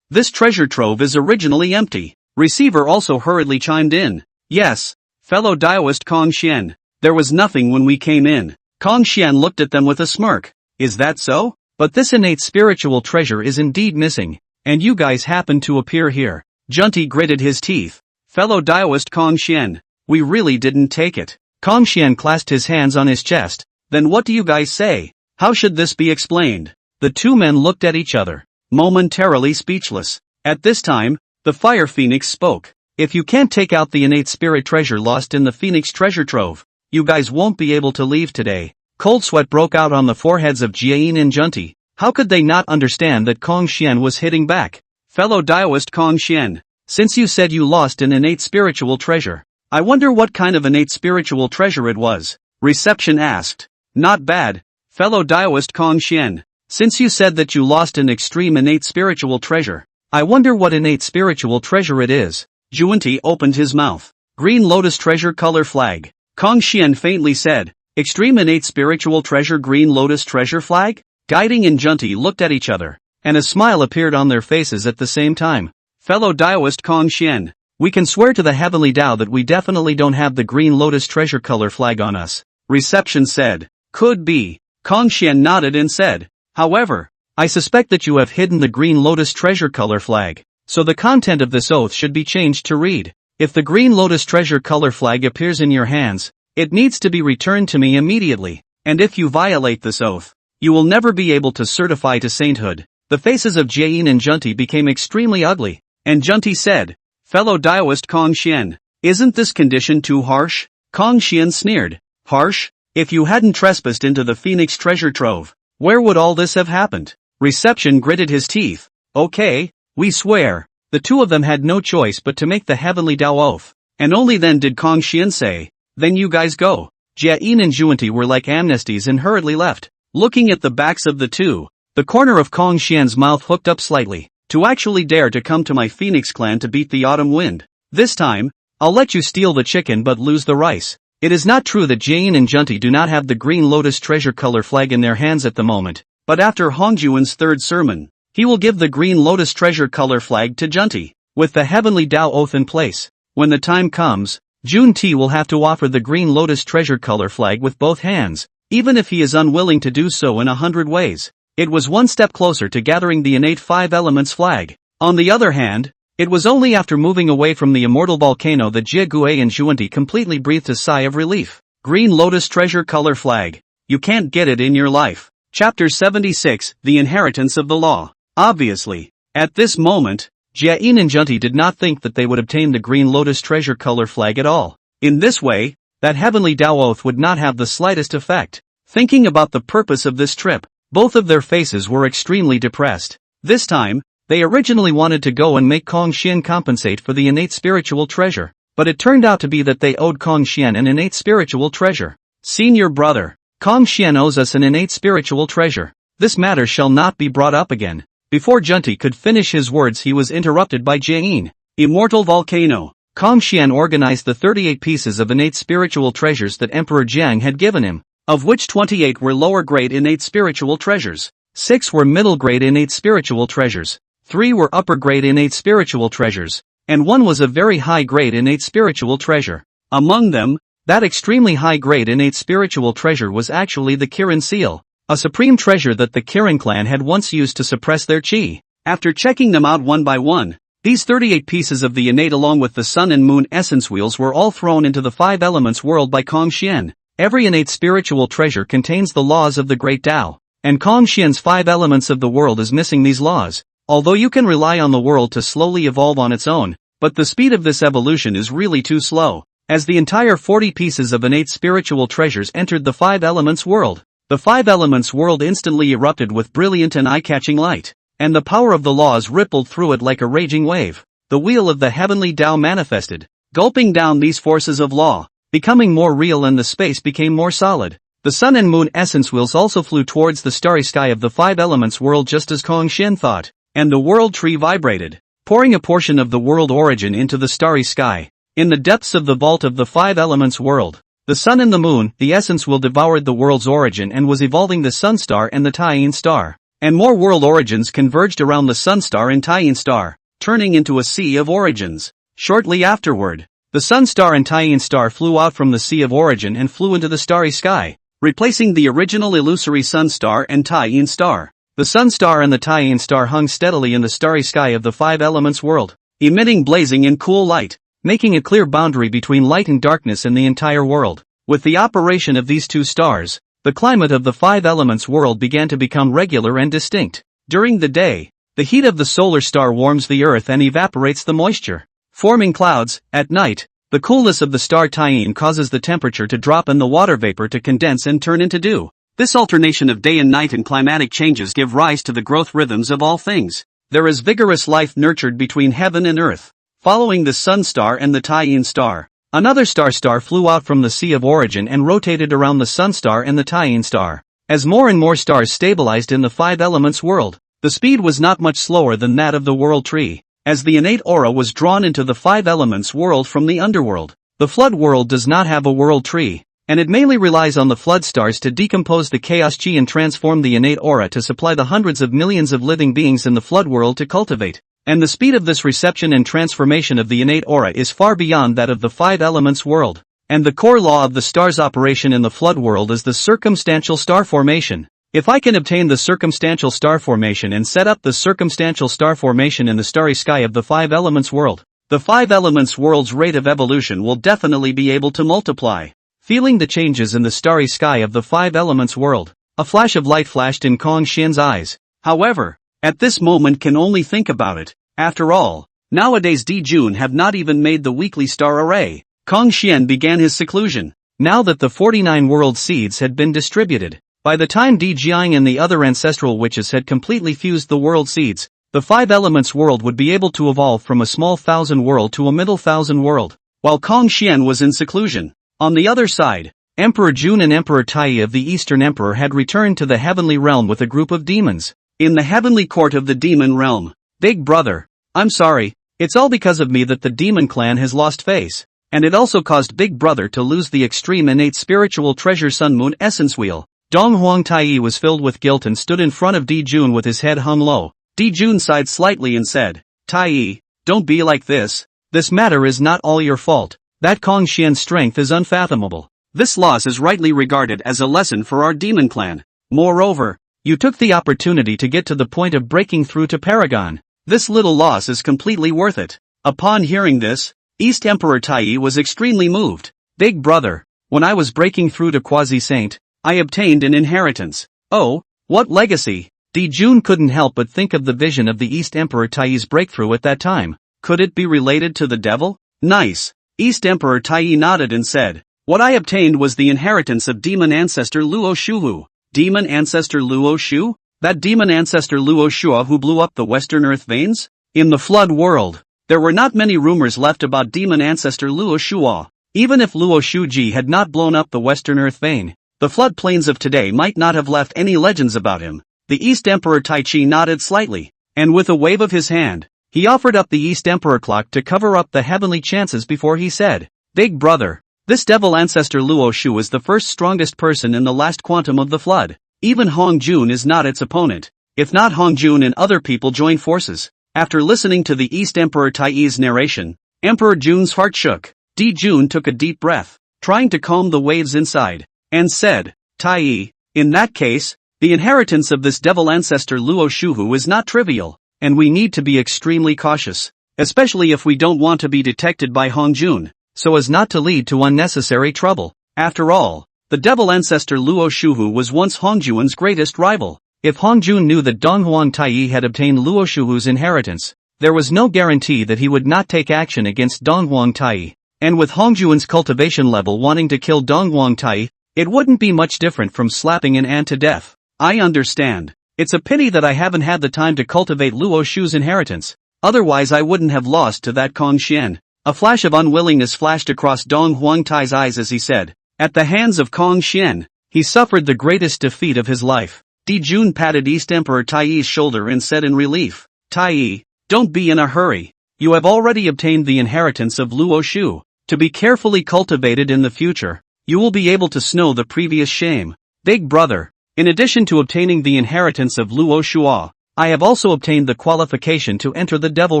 This treasure trove is originally empty." Receiver also hurriedly chimed in. "Yes, fellow Daoist Kong Xian, there was nothing when we came in." Kong Xian looked at them with a smirk. "Is that so? But this innate spiritual treasure is indeed missing, and you guys happen to appear here." Zhunti gritted his teeth. "Fellow Daoist Kong Xian, we really didn't take it." Kong Xian clasped his hands on his chest. "Then what do you guys say? How should this be explained?" The two men looked at each other, momentarily speechless. At this time, the Fire Phoenix spoke. "If you can't take out the innate spirit treasure lost in the Phoenix treasure trove, you guys won't be able to leave today." Cold sweat broke out on the foreheads of Jieyin and Zhunti. How could they not understand that Kong Xian was hitting back? "Fellow Daoist Kong Xian, since you said you lost an innate spiritual treasure, I wonder what kind of innate spiritual treasure it was?" Reception asked. "Not bad, fellow Daoist Kong Xian. Since you said that you lost an extreme innate spiritual treasure, I wonder what innate spiritual treasure it is." Zhunti opened his mouth. "Green lotus treasure color flag." Kong Xian faintly said, "Extreme innate spiritual treasure, green lotus treasure flag?" Guiding and Zhunti looked at each other, and a smile appeared on their faces at the same time. "Fellow Daoist Kong Xian, we can swear to the heavenly Tao that we definitely don't have the green lotus treasure color flag on us," Reception said. "Could be." Kong Xian nodded and said, "However, I suspect that you have hidden the green lotus treasure color flag, so the content of this oath should be changed to read, if the green lotus treasure color flag appears in your hands, it needs to be returned to me immediately, and if you violate this oath, you will never be able to certify to sainthood." The faces of Jieyin and Zhunti became extremely ugly, and Zhunti said, "Fellow Daoist Kong Xian, isn't this condition too harsh?" Kong Xian sneered. "Harsh? If you hadn't trespassed into the Phoenix treasure trove, where would all this have happened?" Reception gritted his teeth. "Okay, we swear." The two of them had no choice but to make the heavenly Tao oath, and only then did Kong Xian say, "Then you guys go." Jieyin and Zhunti were like amnesties and hurriedly left. Looking at the backs of the two, the corner of Kong Xian's mouth hooked up slightly. To actually dare to come to my Phoenix clan to beat the autumn wind. This time, I'll let you steal the chicken but lose the rice. It is not true that Jieyin and Zhunti do not have the green lotus treasure color flag in their hands at the moment, but after Hongjun's third sermon, he will give the green lotus treasure color flag to Zhunti, with the heavenly Dao oath in place. When the time comes, Zhunti will have to offer the green lotus treasure color flag with both hands, even if he is unwilling to do so in 100 ways. It was one step closer to gathering the innate 5 elements flag. On the other hand, it was only after moving away from the immortal volcano that Jieyin and Zhunti completely breathed a sigh of relief. Green lotus treasure color flag. You can't get it in your life. Chapter 76, The Inheritance of the Law. Obviously, at this moment, Jieyin and Zhunti did not think that they would obtain the green lotus treasure color flag at all. In this way, that heavenly Dao oath would not have the slightest effect. Thinking about the purpose of this trip, both of their faces were extremely depressed. This time, they originally wanted to go and make Kong Xian compensate for the innate spiritual treasure, but it turned out to be that they owed Kong Xian an innate spiritual treasure. Senior brother, Kong Xian owes us an innate spiritual treasure. This matter shall not be brought up again. Before Zhunti could finish his words, he was interrupted by Jieyin. Immortal volcano. Kong Xian organized the 38 pieces of innate spiritual treasures that Emperor Jiang had given him, of which 28 were lower-grade innate spiritual treasures, 6 were middle-grade innate spiritual treasures, 3 were upper-grade innate spiritual treasures, and 1 was a very high-grade innate spiritual treasure. Among them, that extremely high-grade innate spiritual treasure was actually the Kirin seal, a supreme treasure that the Kirin clan had once used to suppress their qi. After checking them out one by one, these 38 pieces of the innate along with the sun and moon essence wheels were all thrown into the 5 elements world by Kong Xian. Every innate spiritual treasure contains the laws of the Great Tao, and Kong Xian's 5 elements of the world is missing these laws. Although you can rely on the world to slowly evolve on its own, but the speed of this evolution is really too slow. As the entire 40 pieces of innate spiritual treasures entered the 5 elements world, the 5 elements world instantly erupted with brilliant and eye-catching light, and the power of the laws rippled through it like a raging wave. The wheel of the heavenly Tao manifested, gulping down these forces of law, becoming more real, and the space became more solid. The sun and moon essence wheels also flew towards the starry sky of the 5 elements world just as Kong Xian thought, and the world tree vibrated, pouring a portion of the world origin into the starry sky. In the depths of the vault of the 5 elements world, the sun and the moon, the essence wheel, devoured the world's origin and was evolving the sun star and the Taiyin star. And more world origins converged around the sun star and Taiyin star, turning into a sea of origins. Shortly afterward, the sun star and Taiyin star flew out from the sea of origin and flew into the starry sky, replacing the original illusory sun star and Taiyin star. The sun star and the Taiyin star hung steadily in the starry sky of the 5 elements world, emitting blazing and cool light, making a clear boundary between light and darkness in the entire world. With the operation of these 2 stars, the climate of the 5 elements world began to become regular and distinct. During the day, the heat of the solar star warms the earth and evaporates the moisture, forming clouds. At night, the coolness of the star Taiyin causes the temperature to drop and the water vapor to condense and turn into dew. This alternation of day and night and climatic changes give rise to the growth rhythms of all things. There is vigorous life nurtured between heaven and earth. Following the sun star and the Taiyin star, another star flew out from the sea of origin and rotated around the sun star and the Taiyin star. As more and more stars stabilized in the 5 elements world, the speed was not much slower than that of the world tree. As the innate aura was drawn into the 5 elements world from the underworld, the flood world does not have a world tree, and it mainly relies on the flood stars to decompose the chaos chi and transform the innate aura to supply the hundreds of millions of living beings in the flood world to cultivate. And the speed of this reception and transformation of the innate aura is far beyond that of the 5 elements world. And the core law of the star's operation in the flood world is the circumstantial star formation. If I can obtain the circumstantial star formation and set up the circumstantial star formation in the starry sky of the 5 elements world, the 5 elements world's rate of evolution will definitely be able to multiply. Feeling the changes in the starry sky of the 5 elements world, a flash of light flashed in Kong Xian's eyes. However, at this moment can only think about it. After all, nowadays Jun have not even made the weekly star array. Kong Xian began his seclusion. Now that the 49 world seeds had been distributed, by the time Jieyin and the other ancestral witches had completely fused the world seeds, the 5 elements world would be able to evolve from a small 1,000 world to a middle 1,000 world, while Kong Xian was in seclusion. On the other side, Emperor Jun and Emperor Tai of the Eastern Emperor had returned to the heavenly realm with a group of demons. In the heavenly court of the demon realm. Big brother, I'm sorry, it's all because of me that the demon clan has lost face. And it also caused Big Brother to lose the extreme innate spiritual treasure Sun Moon Essence Wheel. Dong Huang Tai was filled with guilt and stood in front of Di Jun with his head hung low. Di Jun sighed slightly and said, Tai, don't be like this. This matter is not all your fault. That Kong Xian's strength is unfathomable. This loss is rightly regarded as a lesson for our demon clan. Moreover, you took the opportunity to get to the point of breaking through to Paragon. This little loss is completely worth it. Upon hearing this, East Emperor Tai was extremely moved. Big brother, when I was breaking through to Quasi-Saint, I obtained an inheritance. Oh, what legacy? Di Jun couldn't help but think of the vision of the East Emperor Tai's breakthrough at that time. Could it be related to the devil? Nice. East Emperor Tai nodded and said, what I obtained was the inheritance of demon ancestor Luo Shuhu. Demon ancestor Luo Shu? That demon ancestor Luo Shua who blew up the Western Earth veins? In the flood world, there were not many rumors left about demon ancestor Luo Shua. Even if Luo Shuji had not blown up the Western Earth vein, the flood plains of today might not have left any legends about him. The East Emperor Tai Chi nodded slightly, and with a wave of his hand, he offered up the East Emperor clock to cover up the heavenly chances before he said, Big brother, this devil ancestor Luo Shu is the first strongest person in the last quantum of the flood. Even Hongjun is not its opponent. If not Hongjun and other people join forces. After listening to the East Emperor Tai's narration, Emperor Jun's heart shook. Di Jun took a deep breath, trying to calm the waves inside, and said, Tai, in that case, the inheritance of this devil ancestor Luo Shuhu is not trivial, and we need to be extremely cautious, especially if we don't want to be detected by Hongjun, so as not to lead to unnecessary trouble. After all, the devil ancestor Luo Shuhu was once Hongjun's greatest rival. If Hongjun knew that Dong Huang Tai had obtained Luo Shuhu's inheritance, there was no guarantee that he would not take action against Dong Huang Tai. And with Hongjun's cultivation level wanting to kill Dong Huang Tai, it wouldn't be much different from slapping an ant to death. I understand. It's a pity that I haven't had the time to cultivate Luo Shu's inheritance. Otherwise I wouldn't have lost to that Kong Xian. A flash of unwillingness flashed across Dong Huang Tai's eyes as he said, at the hands of Kong Xian, he suffered the greatest defeat of his life. Di Jun patted East Emperor Tai's shoulder and said in relief, Tai, don't be in a hurry. You have already obtained the inheritance of Luo Shu. To be carefully cultivated in the future, you will be able to snow the previous shame. Big brother, in addition to obtaining the inheritance of Luo Shua, I have also obtained the qualification to enter the Devil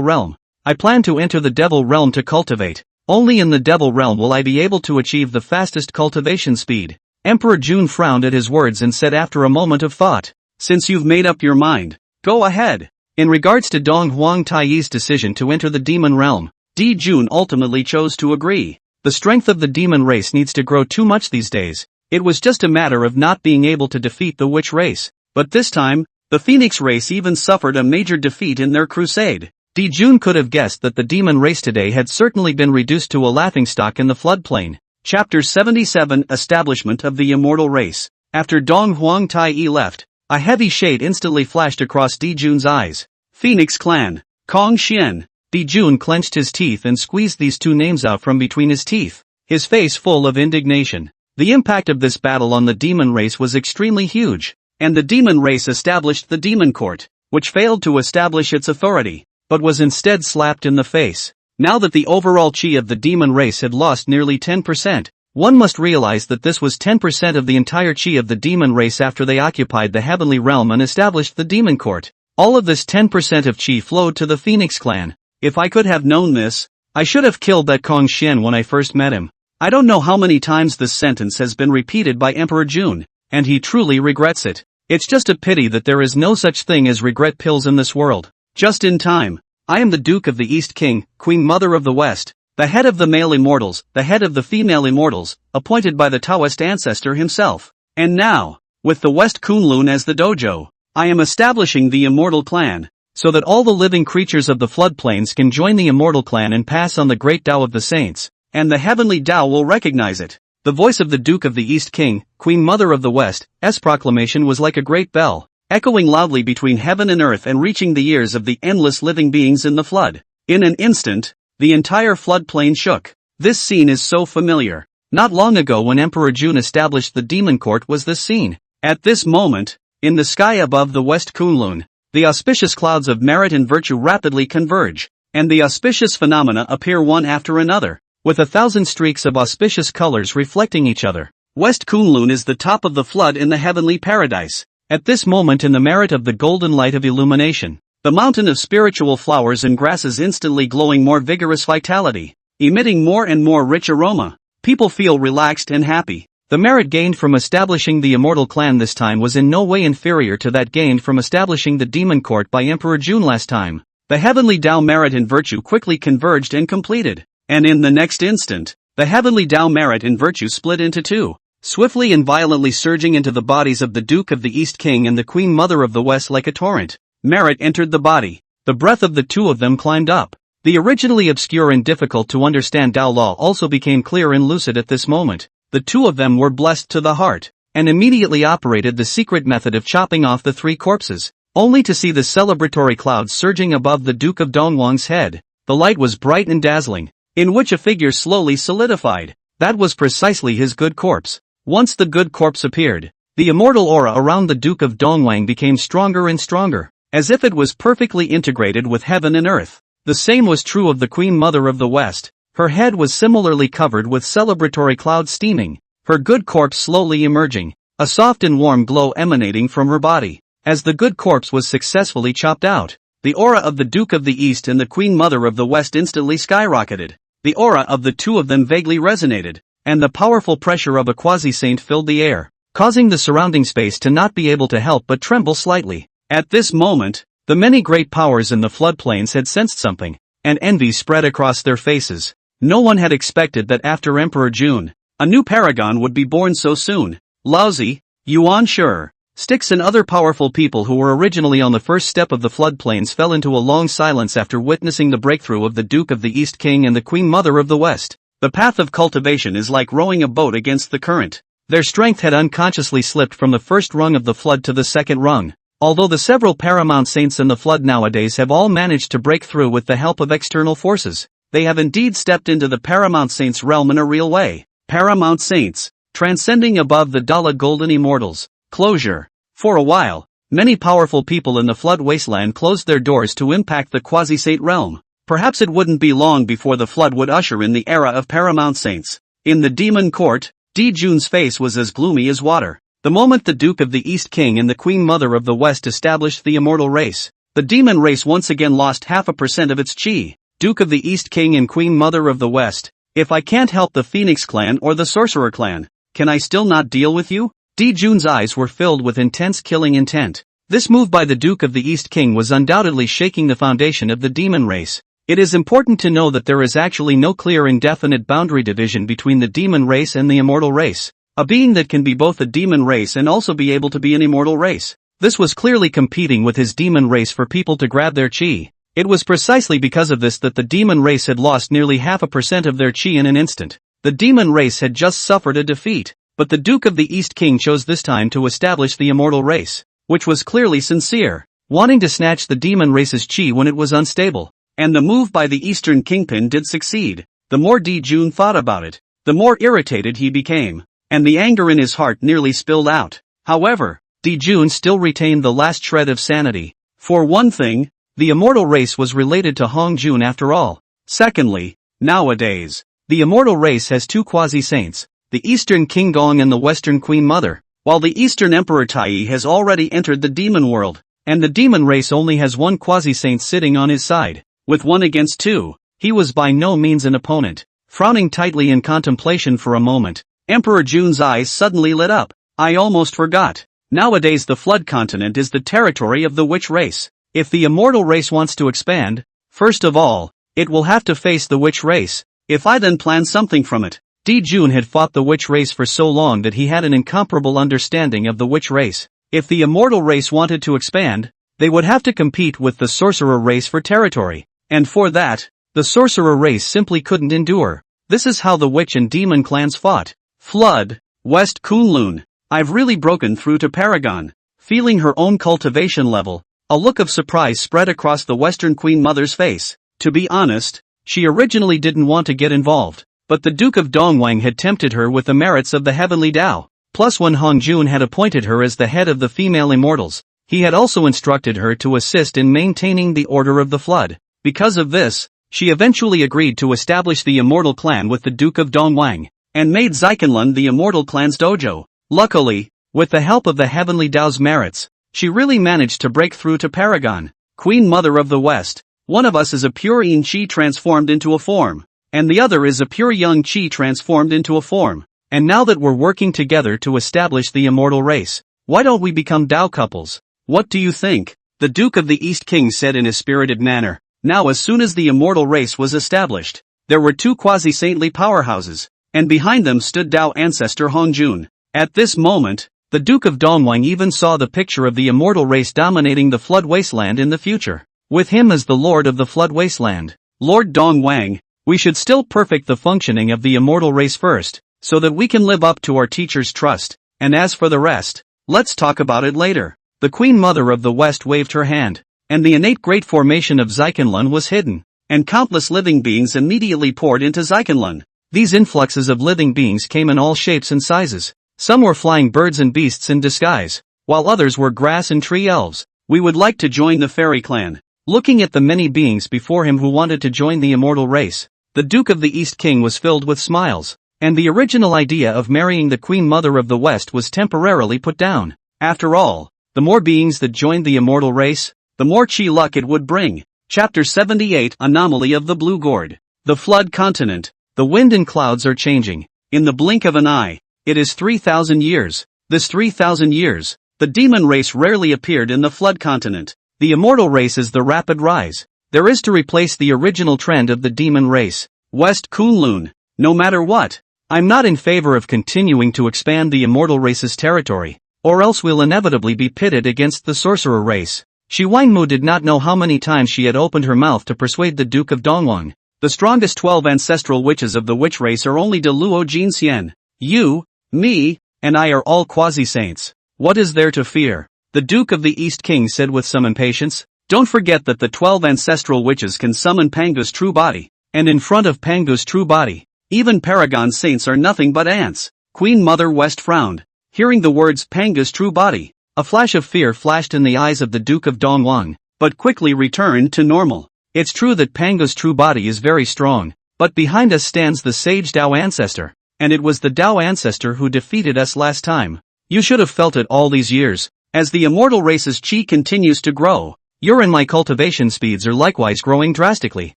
Realm. I plan to enter the Devil Realm to cultivate. Only in the Devil Realm will I be able to achieve the fastest cultivation speed. Emperor Jun frowned at his words and said after a moment of thought, since you've made up your mind, go ahead. In regards to Dong Huang Tai's decision to enter the Demon Realm, Di Jun ultimately chose to agree. The strength of the demon race needs to grow too much these days. It was just a matter of not being able to defeat the witch race. But this time, the Phoenix race even suffered a major defeat in their crusade. Di Jun could have guessed that the demon race today had certainly been reduced to a laughingstock in the floodplain. Chapter 77 Establishment of the Immortal Race. After Dong Huang Tai left, a heavy shade instantly flashed across Di Jun's eyes. Phoenix Clan. Kong Xian. Di Jun clenched his teeth and squeezed these two names out from between his teeth, his face full of indignation. The impact of this battle on the demon race was extremely huge, and the demon race established the demon court, which failed to establish its authority, but was instead slapped in the face. Now that the overall chi of the demon race had lost nearly 10%, one must realize that this was 10% of the entire chi of the demon race after they occupied the heavenly realm and established the demon court. All of this 10% of chi flowed to the Phoenix clan. If I could have known this, I should have killed that Kong Xian when I first met him. I don't know how many times this sentence has been repeated by Emperor Jun, and he truly regrets it. It's just a pity that there is no such thing as regret pills in this world. Just in time. I am the Duke of the East King, Queen Mother of the West, the head of the male immortals, the head of the female immortals, appointed by the Taoist ancestor himself. And now, with the West Kunlun as the dojo, I am establishing the Immortal Clan, so that all the living creatures of the floodplains can join the Immortal Clan and pass on the Great Tao of the Saints, and the Heavenly Tao will recognize it. The voice of the Duke of the East King, Queen Mother of the West, S proclamation was like a great bell, echoing loudly between heaven and earth and reaching the ears of the endless living beings in the flood. In an instant, the entire floodplain shook. This scene is so familiar. Not long ago when Emperor Jun established the demon court was this scene. At this moment, in the sky above the West Kunlun, the auspicious clouds of merit and virtue rapidly converge, and the auspicious phenomena appear one after another, with 1,000 streaks of auspicious colors reflecting each other. West Kunlun is the top of the flood in the heavenly paradise. At this moment in the merit of the golden light of illumination, the mountain of spiritual flowers and grasses instantly glowing more vigorous vitality, emitting more and more rich aroma. People feel relaxed and happy. The merit gained from establishing the immortal clan this time was in no way inferior to that gained from establishing the demon court by Emperor Jun last time. The heavenly Tao merit and virtue quickly converged and completed, and in the next instant, the heavenly Tao merit and virtue split into two, swiftly and violently surging into the bodies of the Duke of the East King and the Queen Mother of the West like a torrent. Merit entered the body. The breath of the two of them climbed up. The originally obscure and difficult to understand Tao law also became clear and lucid at this moment. The two of them were blessed to the heart, and immediately operated the secret method of chopping off the three corpses, only to see the celebratory clouds surging above the Duke of Dongwang's head. The light was bright and dazzling, in which a figure slowly solidified. That was precisely his good corpse. Once the good corpse appeared, the immortal aura around the Duke of Dongwang became stronger and stronger, as if it was perfectly integrated with heaven and earth. The same was true of the Queen Mother of the West. Her head was similarly covered with celebratory clouds steaming, her good corpse slowly emerging, a soft and warm glow emanating from her body. As the good corpse was successfully chopped out, the aura of the Duke of the East and the Queen Mother of the West instantly skyrocketed. The aura of the two of them vaguely resonated, and the powerful pressure of a quasi-saint filled the air, causing the surrounding space to not be able to help but tremble slightly. At this moment, the many great powers in the floodplains had sensed something, and envy spread across their faces. No one had expected that after Emperor Jun, a new paragon would be born so soon. Laozi, Yuan Sure, Styx and other powerful people who were originally on the first step of the floodplains fell into a long silence after witnessing the breakthrough of the Duke of the East King and the Queen Mother of the West. The path of cultivation is like rowing a boat against the current. Their strength had unconsciously slipped from the first rung of the flood to the second rung. Although the several paramount saints in the flood nowadays have all managed to break through with the help of external forces, they have indeed stepped into the paramount saints' realm in a real way. Paramount saints, transcending above the Dala golden immortals. Closure. For a while, many powerful people in the flood wasteland closed their doors to impact the quasi-saint realm. Perhaps it wouldn't be long before the flood would usher in the era of paramount saints. In the demon court, Di Jun's face was as gloomy as water. The moment the Duke of the East King and the Queen Mother of the West established the immortal race, the demon race once again lost 0.5% of its chi. Duke of the East King and Queen Mother of the West, if I can't help the Phoenix clan or the Sorcerer clan, can I still not deal with you? Di Jun's eyes were filled with intense killing intent. This move by the Duke of the East King was undoubtedly shaking the foundation of the demon race. It is important to know that there is actually no clear and definite boundary division between the demon race and the immortal race. A being that can be both a demon race and also be able to be an immortal race. This was clearly competing with his demon race for people to grab their chi. It was precisely because of this that the demon race had lost nearly 0.5% of their chi in an instant. The demon race had just suffered a defeat, but the Duke of the East King chose this time to establish the immortal race, which was clearly sincere, wanting to snatch the demon race's chi when it was unstable. And the move by the Eastern Kingpin did succeed. The more Di Jun thought about it, the more irritated he became, and the anger in his heart nearly spilled out. However, Di Jun still retained the last shred of sanity. For one thing, the immortal race was related to Hongjun after all. Secondly, nowadays, the immortal race has two quasi-saints, the Eastern King Gong and the Western Queen Mother, while the Eastern Emperor Tai has already entered the demon world, and the demon race only has one quasi-saint sitting on his side. With 1 against 2, he was by no means an opponent. Frowning tightly in contemplation for a moment, Emperor Jun's eyes suddenly lit up. I almost forgot. Nowadays the Flood continent is the territory of the witch race. If the immortal race wants to expand, first of all, it will have to face the witch race. If I then plan something from it. Di Jun had fought the witch race for so long that he had an incomparable understanding of the witch race. If the immortal race wanted to expand, they would have to compete with the sorcerer race for territory. And for that, the sorcerer race simply couldn't endure. This is how the witch and demon clans fought. Flood, West Kunlun. I've really broken through to Paragon. Feeling her own cultivation level, a look of surprise spread across the Western Queen Mother's face. To be honest, she originally didn't want to get involved. but the Duke of Dongwang had tempted her with the merits of the heavenly Tao. Plus when Hongjun had appointed her as the head of the female immortals, he had also instructed her to assist in maintaining the order of the flood. Because of this, she eventually agreed to establish the immortal clan with the Duke of Dongwang, and made Zikenlun the immortal clan's dojo. Luckily, with the help of the heavenly Tao's merits, she really managed to break through to Paragon. Queen Mother of the West, one of us is a pure yin qi transformed into a form, and the other is a pure yang qi transformed into a form. And now that we're working together to establish the immortal race, why don't we become Tao couples? What do you think? The Duke of the East King said in his spirited manner. Now as soon as the immortal race was established, there were two quasi-saintly powerhouses, and behind them stood Tao ancestor Hongjun. At this moment, the Duke of Dongwang even saw the picture of the immortal race dominating the flood wasteland in the future. With him as the lord of the flood wasteland. Lord Dongwang, we should still perfect the functioning of the immortal race first, so that we can live up to our teacher's trust, and as for the rest, let's talk about it later. The Queen Mother of the West waved her hand, and the innate great formation of Zikenlun was hidden, and countless living beings immediately poured into Zikenlun. These influxes of living beings came in all shapes and sizes. Some were flying birds and beasts in disguise, while others were grass and tree elves. We would like to join the fairy clan. Looking at the many beings before him who wanted to join the immortal race, the Duke of the East King was filled with smiles, and the original idea of marrying the Queen Mother of the West was temporarily put down. After all, the more beings that joined the immortal race, the more chi luck it would bring. Chapter 78 Anomaly of the Blue Gourd. The Flood Continent. The wind and clouds are changing. In the blink of an eye, it is 3,000 years. This 3,000 years, the demon race rarely appeared in the Flood Continent. The immortal race is the rapid rise. There is to replace the original trend of the demon race. West Kunlun. No matter what, I'm not in favor of continuing to expand the immortal race's territory, or else we'll inevitably be pitted against the sorcerer race. Xiwanmu did not know how many times she had opened her mouth to persuade the Duke of Dongwang. The strongest 12 ancestral witches of the witch race are only Daoluo Ginseng. You, me, and I are all quasi-saints. What is there to fear? The Duke of the East King said with some impatience. Don't forget that the 12 ancestral witches can summon Pangu's true body, and in front of Pangu's true body, even Paragon saints are nothing but ants. Queen Mother West frowned. Hearing the words Pangu's true body, a flash of fear flashed in the eyes of the Duke of Dongwang, but quickly returned to normal. It's true that Pangu's true body is very strong, but behind us stands the sage Tao ancestor, and it was the Tao ancestor who defeated us last time. You should have felt it all these years. As the immortal race's chi continues to grow, your and my cultivation speeds are likewise growing drastically,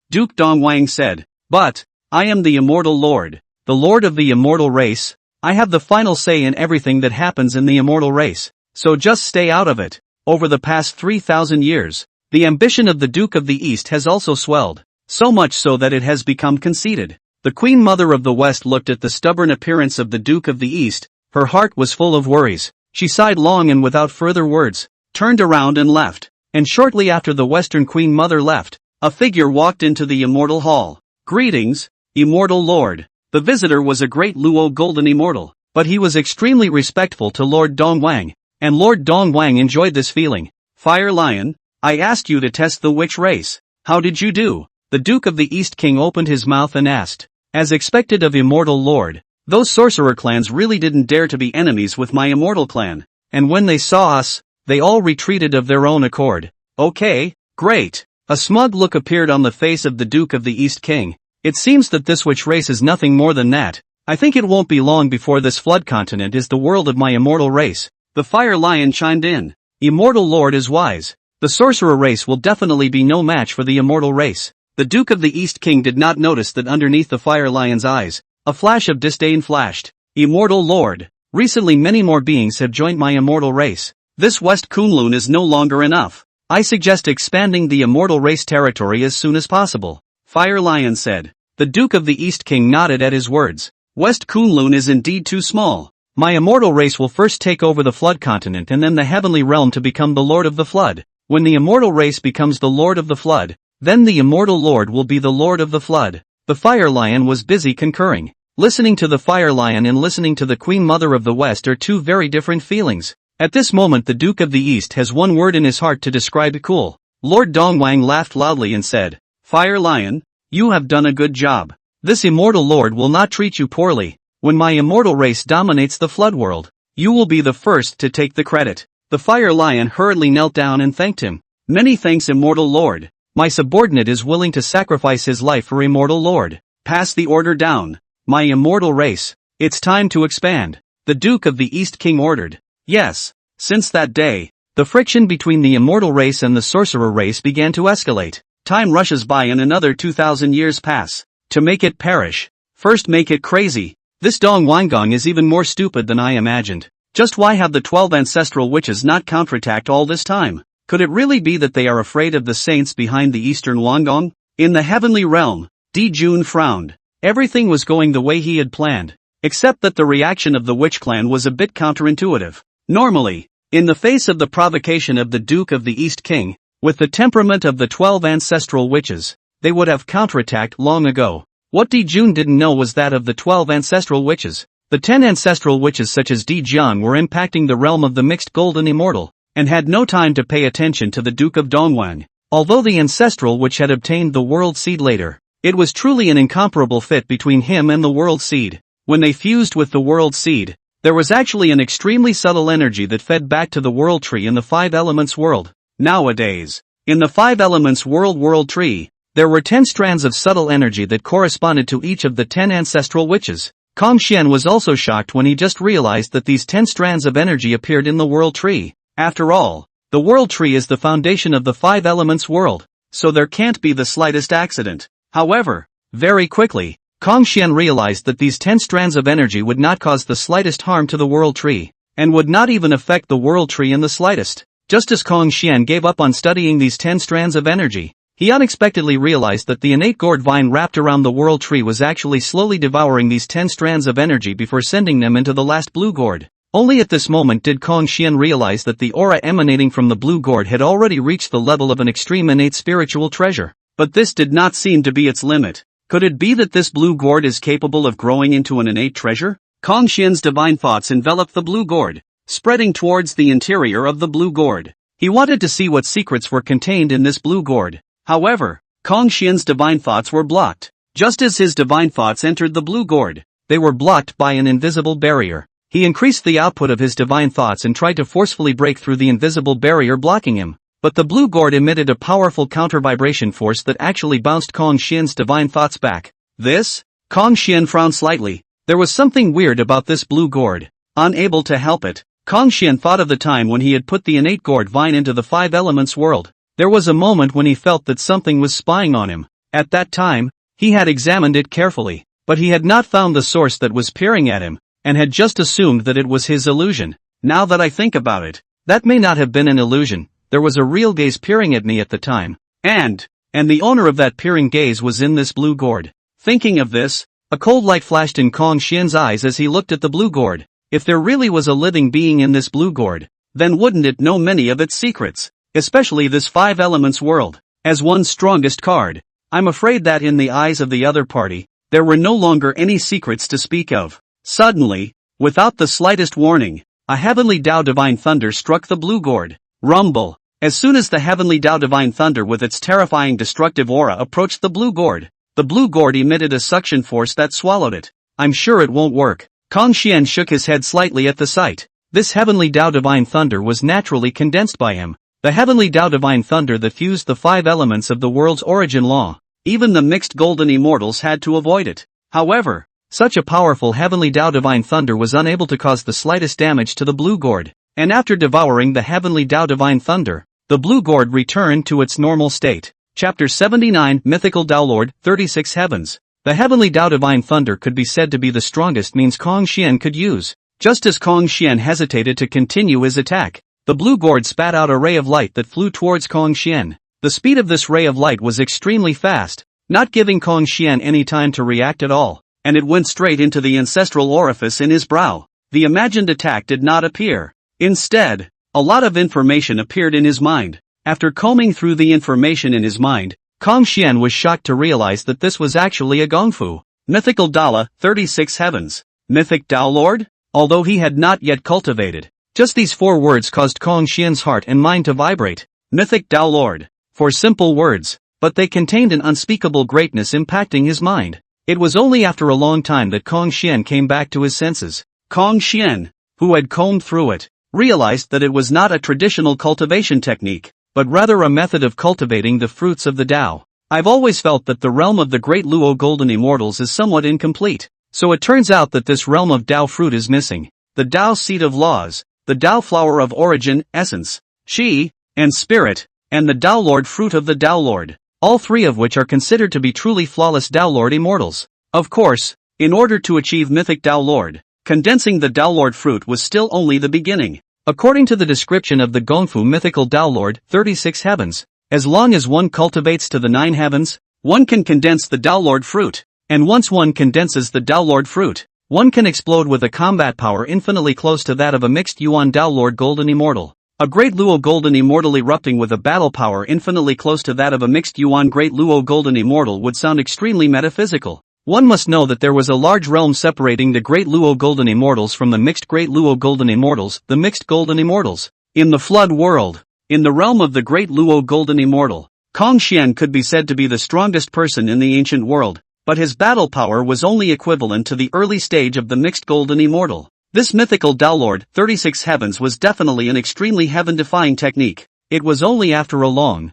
Duke Dongwang said. But, I am the immortal lord, the lord of the immortal race. I have the final say in everything that happens in the immortal race, so just stay out of it. Over the past 3,000 years, the ambition of the Duke of the East has also swelled, so much so that it has become conceited. The Queen Mother of the West looked at the stubborn appearance of the Duke of the East. Her heart was full of worries. She sighed long and without further words, turned around and left. And shortly after the Western Queen Mother left, a figure walked into the immortal hall. Greetings, immortal lord. The visitor was a Great Luo golden immortal, but he was extremely respectful to Lord Dongwang, and Lord Dongwang enjoyed this feeling. Fire Lion, I asked you to test the witch race. How did you do? The Duke of the East King opened his mouth and asked. As expected of immortal lord, those sorcerer clans really didn't dare to be enemies with my immortal clan, and when they saw us, they all retreated of their own accord. Okay, great. A smug look appeared on the face of the Duke of the East King. It seems that this witch race is nothing more than that. I think it won't be long before this flood continent is the world of my immortal race. The Fire Lion chimed in. Immortal Lord is wise. The sorcerer race will definitely be no match for the immortal race. The Duke of the East King did not notice that underneath the Fire Lion's eyes, a flash of disdain flashed. Immortal Lord, recently many more beings have joined my immortal race. This West Kunlun is no longer enough. I suggest expanding the immortal race territory as soon as possible. Fire Lion said. The Duke of the East King nodded at his words. West Kunlun is indeed too small. My immortal race will first take over the flood continent and then the heavenly realm to become the lord of the flood. When the immortal race becomes the lord of the flood, then the immortal lord will be the lord of the flood. The Fire Lion was busy concurring. Listening to the Fire Lion and listening to the Queen Mother of the West are two very different feelings. At this moment the Duke of the East has one word in his heart to describe it: cool. Lord Dongwang laughed loudly and said, Fire Lion, you have done a good job. This immortal lord will not treat you poorly. When my immortal race dominates the flood world, you will be the first to take the credit." The fire lion hurriedly knelt down and thanked him. "Many thanks, immortal lord. My subordinate is willing to sacrifice his life for immortal lord. Pass the order down. My immortal race. It's time to expand," the Duke of the East King ordered. Yes. Since that day, the friction between the immortal race and the sorcerer race began to escalate. Time rushes by and another 2,000 years pass. To make it perish, first make it crazy. This Dong Wanggong is even more stupid than I imagined. Just why have the 12 ancestral witches not counterattacked all this time? Could it really be that they are afraid of the saints behind the Eastern Wanggong? In the heavenly realm, Di Jun frowned. Everything was going the way he had planned, except that the reaction of the witch clan was a bit counterintuitive. Normally, in the face of the provocation of the Duke of the East King, with the temperament of the 12 ancestral witches, they would have counterattacked long ago. What Di Jun didn't know was that of the 12 ancestral witches, the 10 ancestral witches such as Di Jiang were impacting the realm of the mixed golden immortal, and had no time to pay attention to the Duke of Dongwang. Although the ancestral witch had obtained the world seed later, it was truly an incomparable fit between him and the world seed. When they fused with the world seed, there was actually an extremely subtle energy that fed back to the world tree in the five elements world. Nowadays, in the five elements world tree, there were 10 strands of subtle energy that corresponded to each of the 10 ancestral witches. Kong Xian was also shocked when he just realized that these 10 strands of energy appeared in the world tree. After all, the world tree is the foundation of the five elements world, so there can't be the slightest accident. However, very quickly, Kong Xian realized that these 10 strands of energy would not cause the slightest harm to the world tree, and would not even affect the world tree in the slightest. Just as Kong Xian gave up on studying these 10 strands of energy, he unexpectedly realized that the innate gourd vine wrapped around the world tree was actually slowly devouring these 10 strands of energy before sending them into the last blue gourd. Only at this moment did Kong Xian realize that the aura emanating from the blue gourd had already reached the level of an extreme innate spiritual treasure. But this did not seem to be its limit. Could it be that this blue gourd is capable of growing into an innate treasure? Kong Xian's divine thoughts enveloped the blue gourd, spreading towards the interior of the blue gourd. He wanted to see what secrets were contained in this blue gourd. However, Kong Xian's divine thoughts were blocked. Just as his divine thoughts entered the blue gourd, they were blocked by an invisible barrier. He increased the output of his divine thoughts and tried to forcefully break through the invisible barrier blocking him. But the blue gourd emitted a powerful counter-vibration force that actually bounced Kong Xian's divine thoughts back. This? Kong Xian frowned slightly. There was something weird about this blue gourd. Unable to help it, Kong Xian thought of the time when he had put the innate gourd vine into the five elements world. There was a moment when he felt that something was spying on him. At that time, he had examined it carefully, but he had not found the source that was peering at him, and had just assumed that it was his illusion. Now that I think about it, that may not have been an illusion. There was a real gaze peering at me at the time. And the owner of that peering gaze was in this blue gourd. Thinking of this, a cold light flashed in Kong Xian's eyes as he looked at the blue gourd. If there really was a living being in this blue gourd, then wouldn't it know many of its secrets? Especially this five elements world, as one's strongest card. I'm afraid that in the eyes of the other party, there were no longer any secrets to speak of. Suddenly, without the slightest warning, a heavenly Tao divine thunder struck the blue gourd. Rumble. As soon as the heavenly Tao divine thunder with its terrifying destructive aura approached the blue gourd emitted a suction force that swallowed it. I'm sure it won't work. Kong Xian shook his head slightly at the sight. This heavenly Tao divine thunder was naturally condensed by him. The heavenly Tao divine thunder that fused the five elements of the world's origin law. Even the mixed golden immortals had to avoid it. However, such a powerful heavenly Tao divine thunder was unable to cause the slightest damage to the blue gourd, and after devouring the heavenly Tao divine thunder, the blue gourd returned to its normal state. Chapter 79 Mythical Daolord, 36 Heavens. The heavenly Tao divine thunder could be said to be the strongest means Kong Xian could use. Just as Kong Xian hesitated to continue his attack, the blue gourd spat out a ray of light that flew towards Kong Xian. The speed of this ray of light was extremely fast, not giving Kong Xian any time to react at all, and it went straight into the ancestral orifice in his brow. The imagined attack did not appear. Instead, a lot of information appeared in his mind. After combing through the information in his mind, Kong Xian was shocked to realize that this was actually a gongfu. Mythical Dala, 36 Heavens. Mythic Daolord? Although he had not yet cultivated. Just these 4 words caused Kong Xian's heart and mind to vibrate. Mythic Daolord. 4 simple words, but they contained an unspeakable greatness impacting his mind. It was only after a long time that Kong Xian came back to his senses. Kong Xian, who had combed through it, realized that it was not a traditional cultivation technique, but rather a method of cultivating the fruits of the Tao. I've always felt that the realm of the Great Luo Golden Immortals is somewhat incomplete, so it turns out that this realm of Tao fruit is missing. The Tao seed of laws, the Tao flower of origin, essence, Qi, and spirit, and the Tao Lord fruit of the Tao Lord, all three of which are considered to be truly flawless Tao Lord immortals. Of course, in order to achieve mythic Tao Lord, condensing the Tao Lord fruit was still only the beginning. According to the description of the Gongfu mythical Tao Lord, 36 heavens, as long as one cultivates to the 9 heavens, one can condense the Tao Lord fruit, and once one condenses the Tao Lord fruit, one can explode with a combat power infinitely close to that of a mixed Yuan Tao Lord Golden Immortal. A Great Luo Golden Immortal erupting with a battle power infinitely close to that of a mixed Yuan Great Luo Golden Immortal would sound extremely metaphysical. One must know that there was a large realm separating the Great Luo Golden Immortals from the mixed Great Luo Golden Immortals, the mixed Golden Immortals. In the Flood world, in the realm of the Great Luo Golden Immortal, Kong Xian could be said to be the strongest person in the ancient world, but his battle power was only equivalent to the early stage of the mixed Golden Immortal. This mythical Tao Lord, 36 heavens was definitely an extremely heaven-defying technique. It was only after a long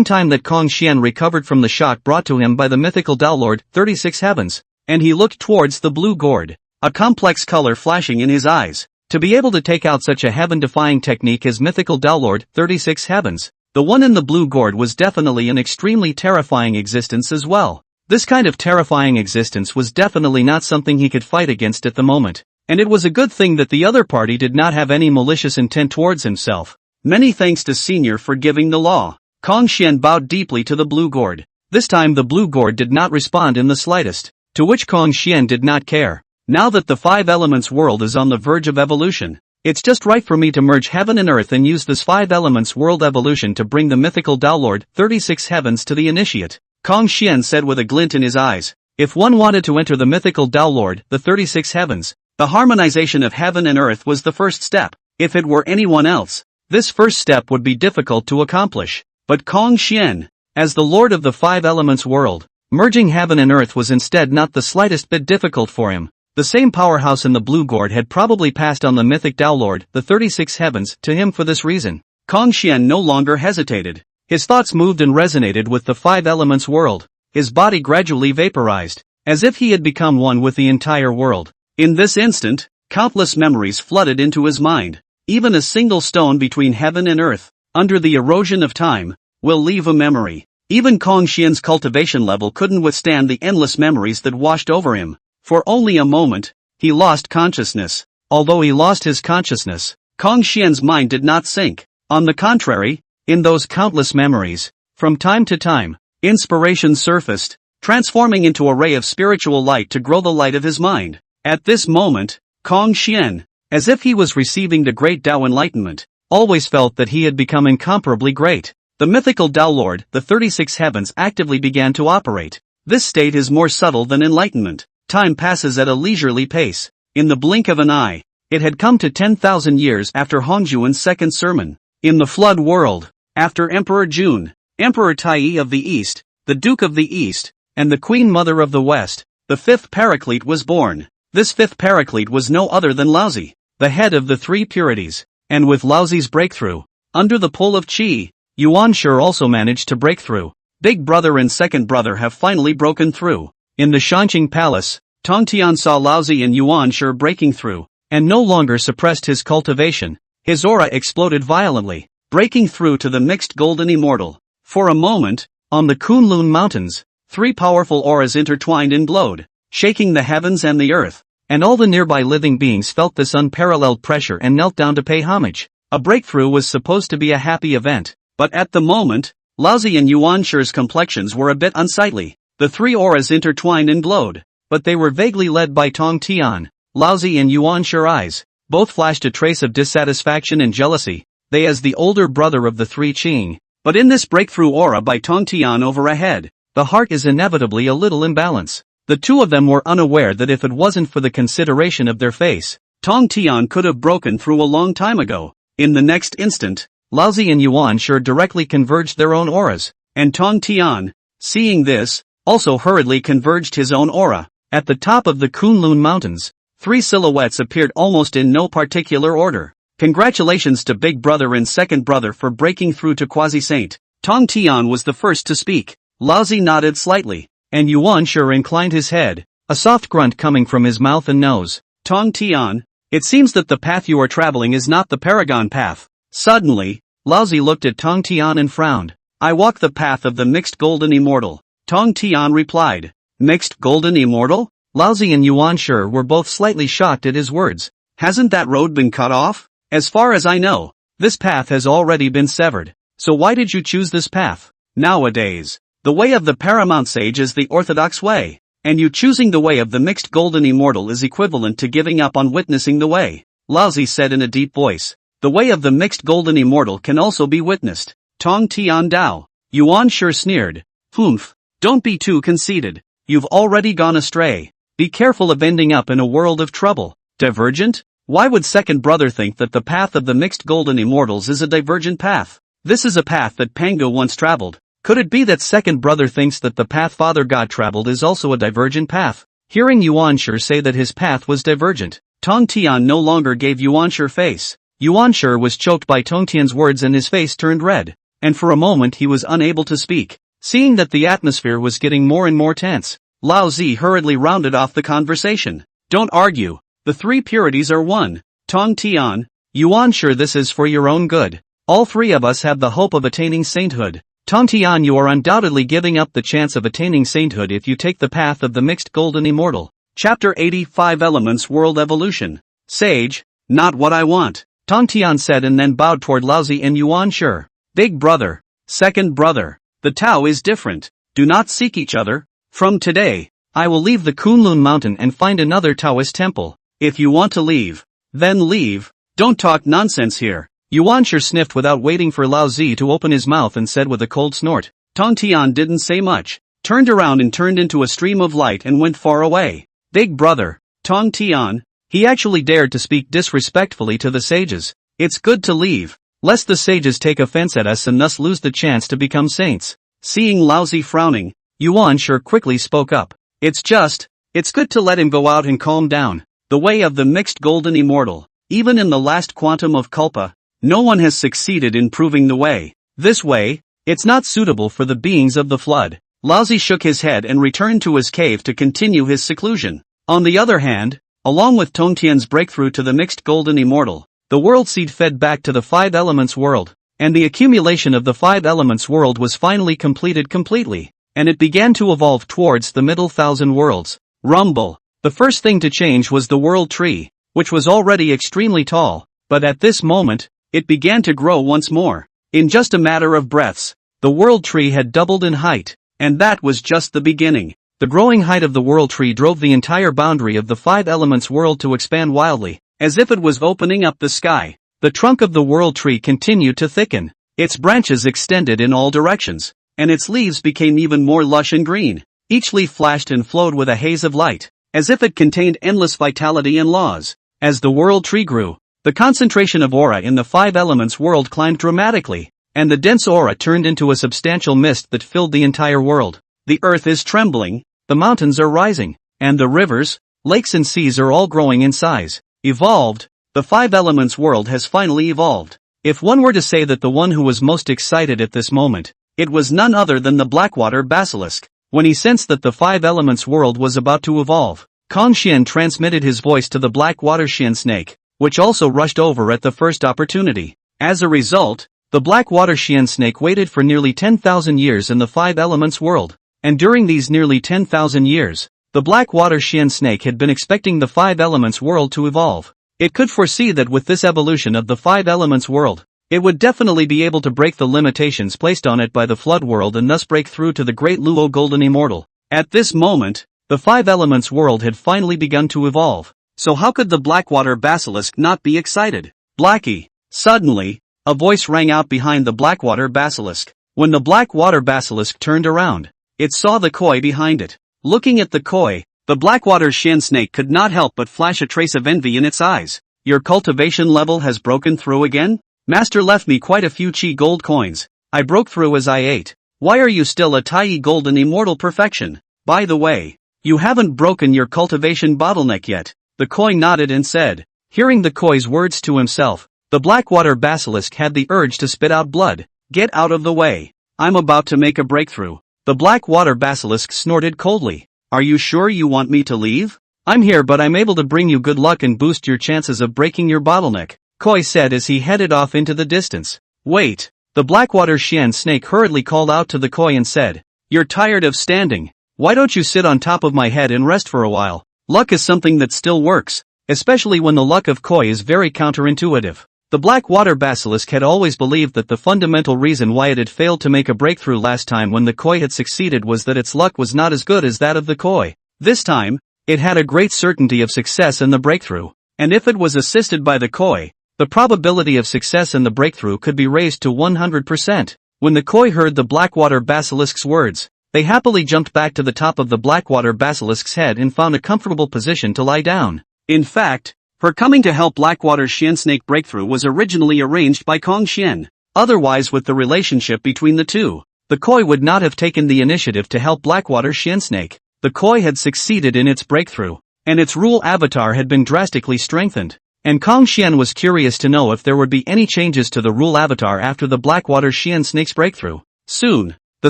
time that Kong Xian recovered from the shock brought to him by the mythical Tao Lord, 36 heavens, and he looked towards the blue gourd, a complex color flashing in his eyes. To be able to take out such a heaven-defying technique as mythical Tao Lord, 36 heavens, the one in the blue gourd was definitely an extremely terrifying existence as well. This kind of terrifying existence was definitely not something he could fight against at the moment. And it was a good thing that the other party did not have any malicious intent towards himself. Many thanks to Senior for giving the law. Kong Xian bowed deeply to the blue gourd. This time the blue gourd did not respond in the slightest, to which Kong Xian did not care. Now that the 5 elements world is on the verge of evolution, it's just right for me to merge heaven and earth and use this 5 elements world evolution to bring the mythical Tao Lord, 36 heavens to the initiate. Kong Xian said with a glint in his eyes. If one wanted to enter the mythical Tao Lord, the 36 heavens, the harmonization of heaven and earth was the first step. If it were anyone else, this first step would be difficult to accomplish. But Kong Xian, as the lord of the 5 elements world, merging heaven and earth was instead not the slightest bit difficult for him. The same powerhouse in the blue gourd had probably passed on the mythic Tao Lord, the 36 heavens, to him for this reason. Kong Xian no longer hesitated. His thoughts moved and resonated with the 5 elements world. His body gradually vaporized, as if he had become one with the entire world. In this instant, countless memories flooded into his mind. Even a single stone between heaven and earth, under the erosion of time, will leave a memory. Even Kong Xian's cultivation level couldn't withstand the endless memories that washed over him. For only a moment, he lost consciousness. Although he lost his consciousness, Kong Xian's mind did not sink. On the contrary, in those countless memories, from time to time, inspiration surfaced, transforming into a ray of spiritual light to grow the light of his mind. At this moment, Kong Xian, as if he was receiving the great Tao enlightenment, always felt that he had become incomparably great. The mythical Tao Lord, the 36 heavens actively began to operate. This state is more subtle than enlightenment. Time passes at a leisurely pace. In the blink of an eye, it had come to 10,000 years after Hongjun's second sermon. In the Flood world, after Emperor Jun, Emperor Tai of the East, the Duke of the East, and the Queen Mother of the West, the 5th Paraclete was born. This 5th Paraclete was no other than Laozi, the head of the 3 purities, and with Laozi's breakthrough, under the pull of Qi, Yuan sure also managed to break through. Big brother and second brother have finally broken through. In the Shanqing Palace, Tongtian saw Laozi and Yuan sure breaking through, and no longer suppressed his cultivation. His aura exploded violently, breaking through to the mixed golden immortal. For a moment, on the Kunlun Mountains, 3 powerful auras intertwined and glowed, shaking the heavens and the earth, and all the nearby living beings felt this unparalleled pressure and knelt down to pay homage. A breakthrough was supposed to be a happy event, but at the moment, Laozi and Yuan Shi's complexions were a bit unsightly. The 3 auras intertwined and glowed, but they were vaguely led by Tong Tian. Laozi and Yuan Shi's eyes both flashed a trace of dissatisfaction and jealousy. They as the older brother of the 3 Qing, but in this breakthrough aura by Tong Tian over ahead, the heart is inevitably a little imbalance. The 2 of them were unaware that if it wasn't for the consideration of their face, Tong Tian could have broken through a long time ago. In the next instant, Laozi and Yuan Shi directly converged their own auras, and Tong Tian, seeing this, also hurriedly converged his own aura. At the top of the Kunlun Mountains, 3 silhouettes appeared almost in no particular order. Congratulations to Big Brother and Second Brother for breaking through to Quasi-Saint. Tong Tian was the first to speak. Laozi nodded slightly, and Yuan sure inclined his head, a soft grunt coming from his mouth and nose. Tong Tian, it seems that the path you are traveling is not the Paragon path. Suddenly, Laozi looked at Tong Tian and frowned. I walk the path of the mixed golden immortal. Tong Tian replied. Mixed golden immortal? Laozi and Yuan sure were both slightly shocked at his words. Hasn't that road been cut off? As far as I know, this path has already been severed. So why did you choose this path? Nowadays, the way of the paramount sage is the orthodox way, and you choosing the way of the mixed golden immortal is equivalent to giving up on witnessing the way. Laozi said in a deep voice. The way of the mixed golden immortal can also be witnessed. Tong Tian Dao. Yuan sure sneered. Humph. Don't be too conceited. You've already gone astray. Be careful of ending up in a world of trouble. Divergent? Why would Second Brother think that the path of the mixed golden immortals is a divergent path? This is a path that Pangu once traveled. Could it be that Second Brother thinks that the path Father God traveled is also a divergent path? Hearing Yuanshur say that his path was divergent, Tong Tian no longer gave Yuanshur face. Yuanshur was choked by Tong Tian's words and his face turned red, and for a moment he was unable to speak. Seeing that the atmosphere was getting more and more tense, Lao Zi hurriedly rounded off the conversation. Don't argue. The 3 purities are one. Tong Tian, Yuanshur, this is for your own good. All 3 of us have the hope of attaining sainthood. Tong Tian, you are undoubtedly giving up the chance of attaining sainthood if you take the path of the mixed golden immortal. Chapter 85 Elements World Evolution. Sage, not what I want. Tong Tian said and then bowed toward Laozi and Yuanshur. Big Brother, Second Brother, the Tao is different. Do not seek each other. From today, I will leave the Kunlun Mountain and find another Taoist temple. If you want to leave, then leave. Don't talk nonsense here. Yuanshur sniffed without waiting for Lao Zi to open his mouth and said with a cold snort. Tong Tian didn't say much, turned around and turned into a stream of light and went far away. Big Brother, Tong Tian, he actually dared to speak disrespectfully to the sages. It's good to leave, lest the sages take offense at us and thus lose the chance to become saints. Seeing Lao Zi frowning, Yuanshur quickly spoke up. It's good to let him go out and calm down. The way of the mixed golden immortal. Even in the last quantum of Kalpa, no one has succeeded in proving the way. This way, it's not suitable for the beings of the flood. Laozi shook his head and returned to his cave to continue his seclusion. On the other hand, along with Tong Tian's breakthrough to the mixed golden immortal, the world seed fed back to the 5 elements world, and the accumulation of the 5 elements world was finally completed completely, and it began to evolve towards the middle 1,000 worlds. Rumble. The first thing to change was the world tree, which was already extremely tall, but at this moment, it began to grow once more. In just a matter of breaths, the world tree had doubled in height, and that was just the beginning. The growing height of the world tree drove the entire boundary of the 5 elements world to expand wildly, as if it was opening up the sky. The trunk of the world tree continued to thicken, its branches extended in all directions, and its leaves became even more lush and green. Each leaf flashed and flowed with a haze of light, as if it contained endless vitality and laws. As the world tree grew, the concentration of aura in the 5 elements world climbed dramatically, and the dense aura turned into a substantial mist that filled the entire world. The earth is trembling, the mountains are rising, and the rivers, lakes and seas are all growing in size. Evolved, the 5 elements world has finally evolved. If one were to say that the one who was most excited at this moment, it was none other than the Blackwater Basilisk. When he sensed that the 5 elements world was about to evolve, Shien transmitted his voice to the Blackwater Shien snake, which also rushed over at the first opportunity. As a result, the Blackwater Shien snake waited for nearly 10,000 years in the 5 elements world, and during these nearly 10,000 years, the Blackwater Shien snake had been expecting the 5 elements world to evolve. It could foresee that with this evolution of the 5 elements world, it would definitely be able to break the limitations placed on it by the flood world and thus break through to the Great Luo golden immortal. At this moment, the 5 elements world had finally begun to evolve, so how could the Blackwater Basilisk not be excited? Blackie. Suddenly, a voice rang out behind the Blackwater Basilisk. When the Blackwater Basilisk turned around, it saw the koi behind it. Looking at the koi, the Blackwater Shien snake could not help but flash a trace of envy in its eyes. Your cultivation level has broken through again? Master left me quite a few chi gold coins. I broke through as I ate. Why are you still a tiny golden immortal perfection? By the way, you haven't broken your cultivation bottleneck yet. The koi nodded and said. Hearing the koi's words to himself, the Blackwater Basilisk had the urge to spit out blood. Get out of the way. I'm about to make a breakthrough. The Blackwater Basilisk snorted coldly. Are you sure you want me to leave? I'm here, but I'm able to bring you good luck and boost your chances of breaking your bottleneck, Koi said as he headed off into the distance. Wait. The Blackwater Shien snake hurriedly called out to the koi and said. You're tired of standing. Why don't you sit on top of my head and rest for a while? Luck is something that still works, especially when the luck of koi is very counterintuitive. The Blackwater Basilisk had always believed that the fundamental reason why it had failed to make a breakthrough last time when the koi had succeeded was that its luck was not as good as that of the koi. This time, it had a great certainty of success in the breakthrough, and if it was assisted by the koi, the probability of success in the breakthrough could be raised to 100%. When the koi heard the Blackwater Basilisk's words, they happily jumped back to the top of the Blackwater Basilisk's head and found a comfortable position to lie down. In fact, her coming to help Blackwater Shien snake breakthrough was originally arranged by Kong Xian. Otherwise, with the relationship between the two, the koi would not have taken the initiative to help Blackwater Shien snake. The koi had succeeded in its breakthrough, and its rule avatar had been drastically strengthened. And Kong Xian was curious to know if there would be any changes to the rule avatar after the Blackwater Shien snake's breakthrough. Soon, the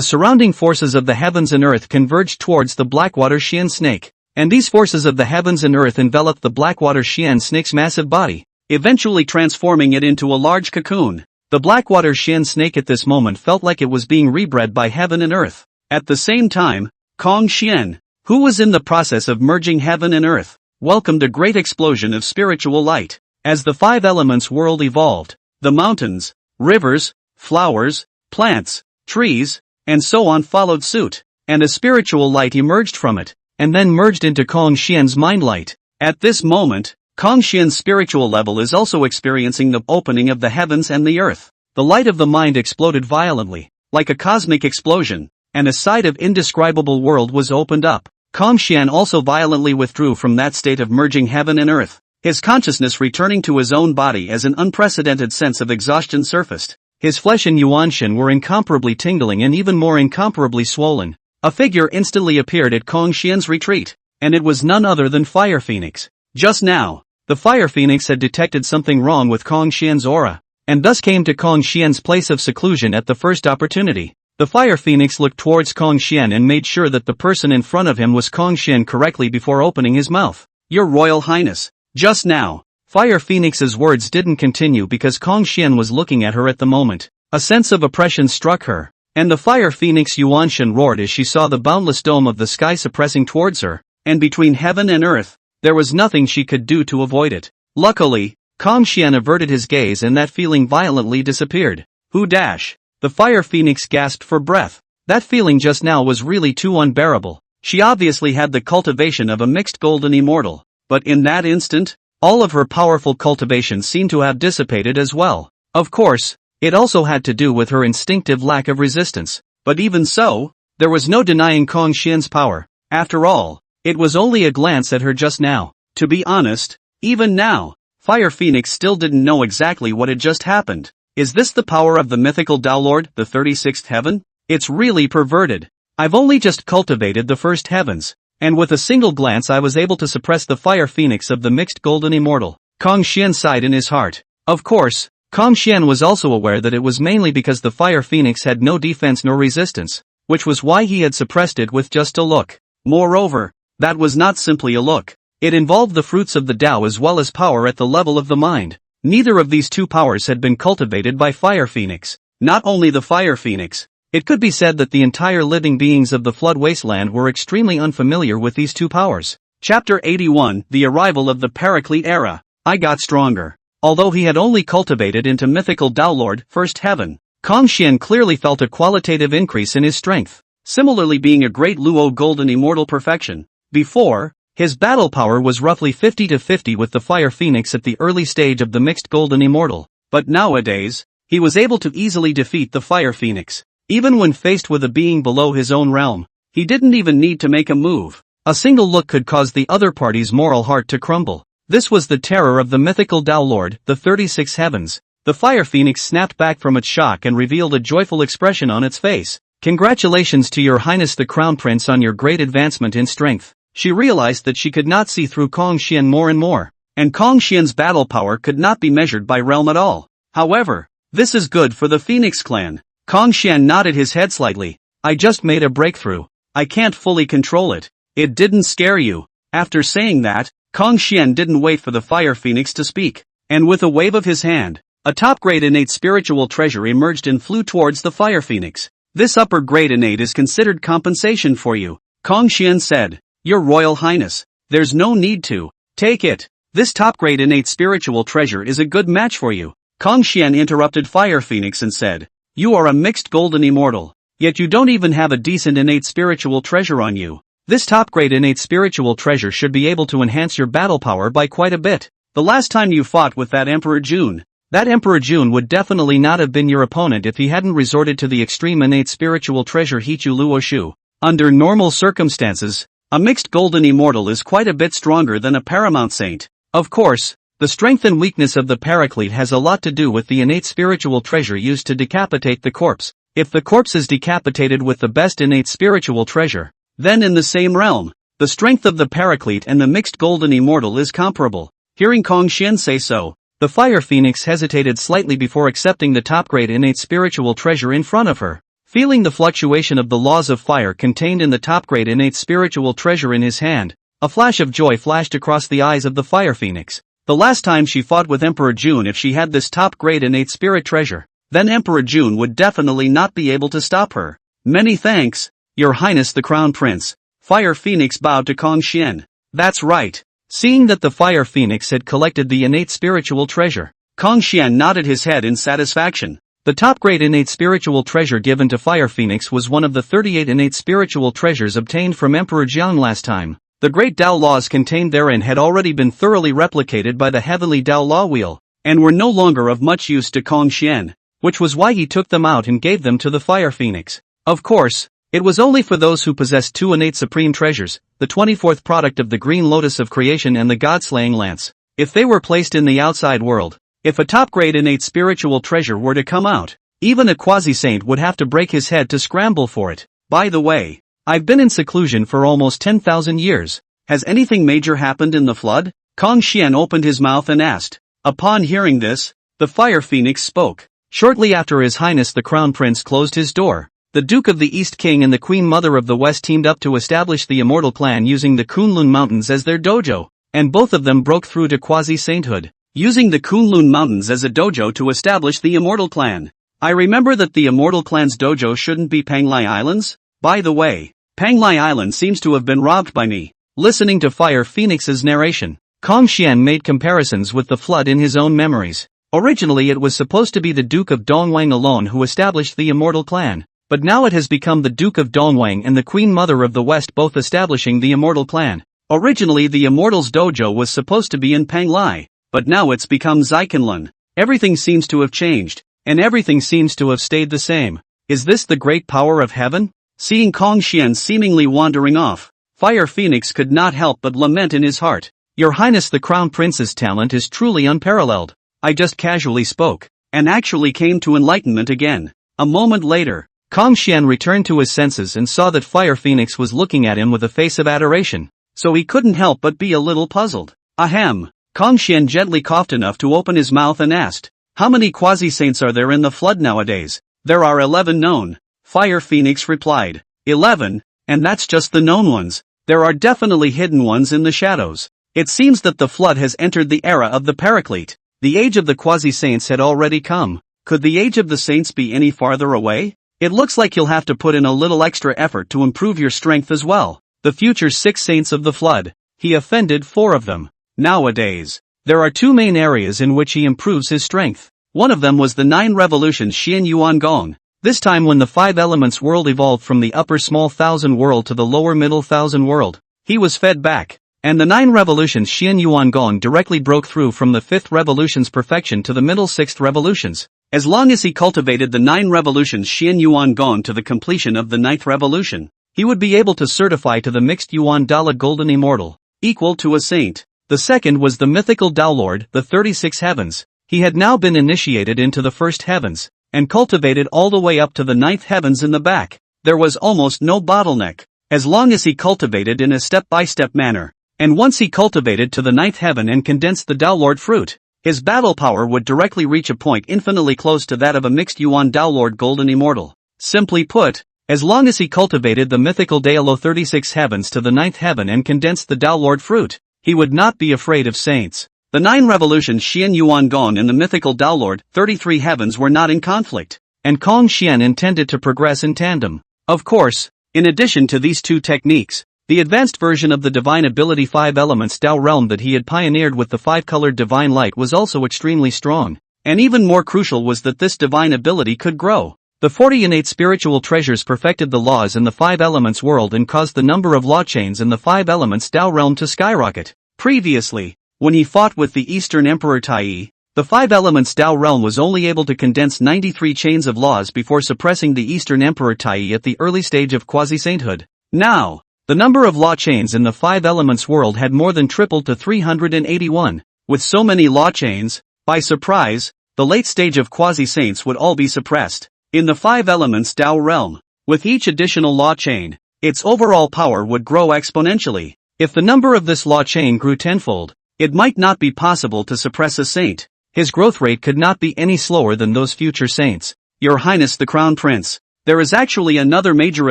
surrounding forces of the heavens and earth converged towards the Blackwater Shien snake. And these forces of the heavens and earth enveloped the Blackwater Shien snake's massive body, eventually transforming it into a large cocoon. The Blackwater Shien snake at this moment felt like it was being rebred by heaven and earth. At the same time, Kong Xian, who was in the process of merging heaven and earth, welcomed a great explosion of spiritual light. As the five elements world evolved, the mountains, rivers, flowers, plants, trees, and so on followed suit, and a spiritual light emerged from it, and then merged into Kong Xian's mind light. At this moment, Kong Xian's spiritual level is also experiencing the opening of the heavens and the earth. The light of the mind exploded violently, like a cosmic explosion, and a sight of indescribable world was opened up. Kong Xian also violently withdrew from that state of merging heaven and earth, his consciousness returning to his own body as an unprecedented sense of exhaustion surfaced. His flesh and yuan were incomparably tingling and even more incomparably swollen. A figure instantly appeared at Kong Xian's retreat, and it was none other than Fire Phoenix. Just now, the Fire Phoenix had detected something wrong with Kong Xian's aura, and thus came to Kong Xian's place of seclusion at the first opportunity. The Fire Phoenix looked towards Kong Xian and made sure that the person in front of him was Kong Xian correctly before opening his mouth. Your Royal Highness. Just now, Fire Phoenix's words didn't continue because Kong Xian was looking at her at the moment. A sense of oppression struck her, and the Fire Phoenix Yuanshan roared as she saw the boundless dome of the sky suppressing towards her, and between heaven and earth, there was nothing she could do to avoid it. Luckily, Kong Xian averted his gaze and that feeling violently disappeared. Who dash? The Fire Phoenix gasped for breath. That feeling just now was really too unbearable. She obviously had the cultivation of a mixed golden immortal, but in that instant, all of her powerful cultivation seemed to have dissipated as well. Of course, it also had to do with her instinctive lack of resistance, but even so, there was no denying Kong Xian's power. After all, it was only a glance at her just now. To be honest, even now, Fire Phoenix still didn't know exactly what had just happened. Is this the power of the mythical Dao Lord, the 36th heaven? It's really perverted. I've only just cultivated the first heavens, and with a single glance I was able to suppress the Fire Phoenix of the mixed golden immortal. Kong Xian sighed in his heart. Of course, Kong Xian was also aware that it was mainly because the Fire Phoenix had no defense nor resistance, which was why he had suppressed it with just a look. Moreover, that was not simply a look. It involved the fruits of the Tao as well as power at the level of the mind. Neither of these two powers had been cultivated by Fire Phoenix. Not only the Fire Phoenix, it could be said that the entire living beings of the Flood Wasteland were extremely unfamiliar with these two powers. Chapter 81, The Arrival of the Paraclete Era. I got stronger. Although he had only cultivated into mythical Dao Lord, first heaven, Kong Xian clearly felt a qualitative increase in his strength, similarly being a Great Luo golden immortal perfection. Before, his battle power was roughly 50-50 with the Fire Phoenix at the early stage of the mixed golden immortal, but nowadays, he was able to easily defeat the Fire Phoenix. Even when faced with a being below his own realm, he didn't even need to make a move. A single look could cause the other party's moral heart to crumble. This was the terror of the mythical Dao Lord, the 36 heavens. The Fire Phoenix snapped back from its shock and revealed a joyful expression on its face. Congratulations to your highness the crown prince on your great advancement in strength. She realized that she could not see through Kong Xian more and more, and Kong Xian's battle power could not be measured by realm at all. However, this is good for the Phoenix clan. Kong Xian nodded his head slightly. I just made a breakthrough. I can't fully control it. It didn't scare you. After saying that, Kong Xian didn't wait for the Fire Phoenix to speak, and with a wave of his hand, a top-grade innate spiritual treasure emerged and flew towards the Fire Phoenix. This upper-grade innate is considered compensation for you, Kong Xian said. Your Royal Highness, there's no need to. Take it. This top-grade innate spiritual treasure is a good match for you. Kong Xian interrupted Fire Phoenix and said, you are a mixed golden immortal, yet you don't even have a decent innate spiritual treasure on you. This top-grade innate spiritual treasure should be able to enhance your battle power by quite a bit. The last time you fought with that Emperor Jun would definitely not have been your opponent if he hadn't resorted to the extreme innate spiritual treasure Hichu Luo Shu. Under normal circumstances, a mixed golden immortal is quite a bit stronger than a paramount saint. Of course, the strength and weakness of the paraclete has a lot to do with the innate spiritual treasure used to decapitate the corpse. If the corpse is decapitated with the best innate spiritual treasure, then in the same realm, the strength of the paraclete and the mixed golden immortal is comparable. Hearing Kong Xian say so, the Fire Phoenix hesitated slightly before accepting the top-grade innate spiritual treasure in front of her. Feeling the fluctuation of the laws of fire contained in the top-grade innate spiritual treasure in his hand, a flash of joy flashed across the eyes of the Fire Phoenix. The last time she fought with Emperor Jun, if she had this top-grade innate spirit treasure, then Emperor Jun would definitely not be able to stop her. Many thanks, Your Highness the Crown Prince. Fire Phoenix bowed to Kong Xian. That's right. Seeing that the Fire Phoenix had collected the innate spiritual treasure, Kong Xian nodded his head in satisfaction. The top-grade innate spiritual treasure given to Fire Phoenix was one of the 38 innate spiritual treasures obtained from Emperor Jiang last time. The great Dao laws contained therein had already been thoroughly replicated by the heavenly Dao law wheel, and were no longer of much use to Kong Xian, which was why he took them out and gave them to the Fire Phoenix. Of course, it was only for those who possessed two innate supreme treasures, the 24th product of the green lotus of creation and the god-slaying lance. If they were placed in the outside world, if a top-grade innate spiritual treasure were to come out, even a quasi-saint would have to break his head to scramble for it. By the way, I've been in seclusion for almost 10,000 years. Has anything major happened in the flood? Kong Xian opened his mouth and asked. Upon hearing this, the Fire Phoenix spoke. Shortly after His Highness the Crown Prince closed his door, the Duke of the East King and the Queen Mother of the West teamed up to establish the Immortal Clan using the Kunlun Mountains as their dojo, and both of them broke through to quasi-sainthood, using the Kunlun Mountains as a dojo to establish the Immortal Clan. I remember that the Immortal Clan's dojo shouldn't be Penglai Islands? By the way, Penglai Island seems to have been robbed by me. Listening to Fire Phoenix's narration, Kong Xian made comparisons with the flood in his own memories. Originally it was supposed to be the Duke of Dongwang alone who established the Immortal Clan, but now it has become the Duke of Dongwang and the Queen Mother of the West both establishing the Immortal Clan. Originally the Immortals dojo was supposed to be in Penglai, but now it's become Xikanlun. Everything seems to have changed, and everything seems to have stayed the same. Is this the great power of heaven? Seeing Kong Xian seemingly wandering off, Fire Phoenix could not help but lament in his heart. Your Highness the Crown Prince's talent is truly unparalleled. I just casually spoke, and actually came to enlightenment again. A moment later, Kong Xian returned to his senses and saw that Fire Phoenix was looking at him with a face of adoration, so he couldn't help but be a little puzzled. Ahem. Kong Xian gently coughed enough to open his mouth and asked, how many quasi-saints are there in the flood nowadays? There are 11 known. Fire Phoenix replied. 11, and that's just the known ones. There are definitely hidden ones in the shadows. It seems that the flood has entered the era of the Paraclete. The age of the quasi-saints had already come. Could the age of the saints be any farther away? It looks like you'll have to put in a little extra effort to improve your strength as well. The future 6 saints of the flood. He offended 4 of them. Nowadays, there are 2 main areas in which he improves his strength. One of them was the 9 revolutions Shien Yuan Gong. This time when the 5 elements world evolved from the upper small thousand world to the lower middle thousand world, he was fed back, and the 9 revolutions Shien Yuan Gong directly broke through from the 5th revolution's perfection to the middle 6th revolutions. As long as he cultivated the 9 revolutions Shien Yuan Gong to the completion of the 9th revolution, he would be able to certify to the mixed Yuan Dala Golden Immortal, equal to a saint. The second was the mythical Dao Lord, the 36 heavens. He had now been initiated into the first heavens, and cultivated all the way up to the 9th heavens in the back. there was almost no bottleneck, as long as he cultivated in a step-by-step manner. And once he cultivated to the 9th heaven and condensed the daolord fruit, his battle power would directly reach a point infinitely close to that of a mixed yuan daolord golden immortal. Simply put, as long as he cultivated the mythical daolu 36 heavens to the 9th heaven and condensed the daolord fruit, he would not be afraid of saints. The 9 revolutions Shien Yuan Gong and the mythical daolord 33 heavens were not in conflict, and Kong Xian intended to progress in tandem. Of course, in addition to these two techniques, the advanced version of the divine ability 5 elements Dao realm that he had pioneered with the 5-colored divine light was also extremely strong, and even more crucial was that this divine ability could grow. The 40 innate spiritual treasures perfected the laws in the 5 elements world and caused the number of law chains in the 5 elements Dao realm to skyrocket. Previously, when he fought with the Eastern Emperor Tai, the 5 elements Dao realm was only able to condense 93 chains of laws before suppressing the Eastern Emperor Tai at the early stage of quasi-sainthood. Now, the number of law chains in the 5 elements world had more than tripled to 381. With so many law chains, by surprise, the late stage of quasi-saints would all be suppressed. In the 5 elements Dao realm, with each additional law chain, its overall power would grow exponentially. If the number of this law chain grew tenfold, it might not be possible to suppress a saint. His growth rate could not be any slower than those future saints. Your Highness the Crown Prince, there is actually another major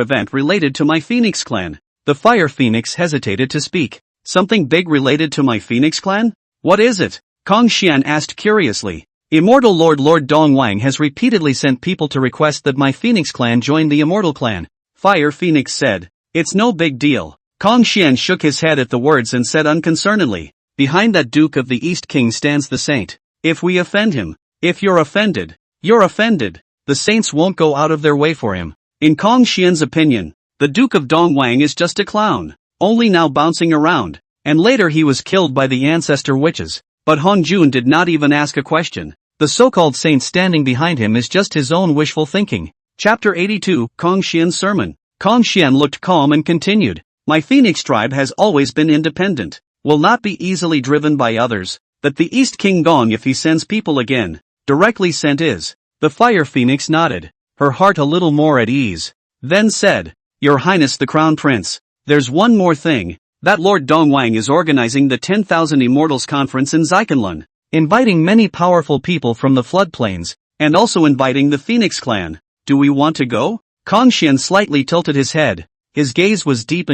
event related to my Phoenix clan. The Fire Phoenix hesitated to speak. Something big related to my Phoenix clan? What is it? Kong Xian asked curiously. Immortal Lord Dong Wang has repeatedly sent people to request that my Phoenix clan join the Immortal clan. Fire Phoenix said. It's no big deal. Kong Xian shook his head at the words and said unconcernedly, behind that Duke of the East King stands the saint. If we offend him, if you're offended, you're offended. The saints won't go out of their way for him. In Kong Xian's opinion, the Duke of Dong Wang is just a clown, only now bouncing around, and later he was killed by the ancestor witches. But Hongjun did not even ask a question. The so-called saint standing behind him is just his own wishful thinking. Chapter 82, Kong Xian's Sermon. Kong Xian looked calm and continued. My Phoenix tribe has always been independent, will not be easily driven by others, that the East King Gong if he sends people again, directly sent is. The Fire Phoenix nodded, her heart a little more at ease, then said, Your Highness the Crown Prince, there's one more thing, that Lord Dong Wang is organizing the 10,000 Immortals Conference in Xikanlun, inviting many powerful people from the floodplains, and also inviting the Phoenix clan. Do we want to go? Kong Xian slightly tilted his head, his gaze was deep,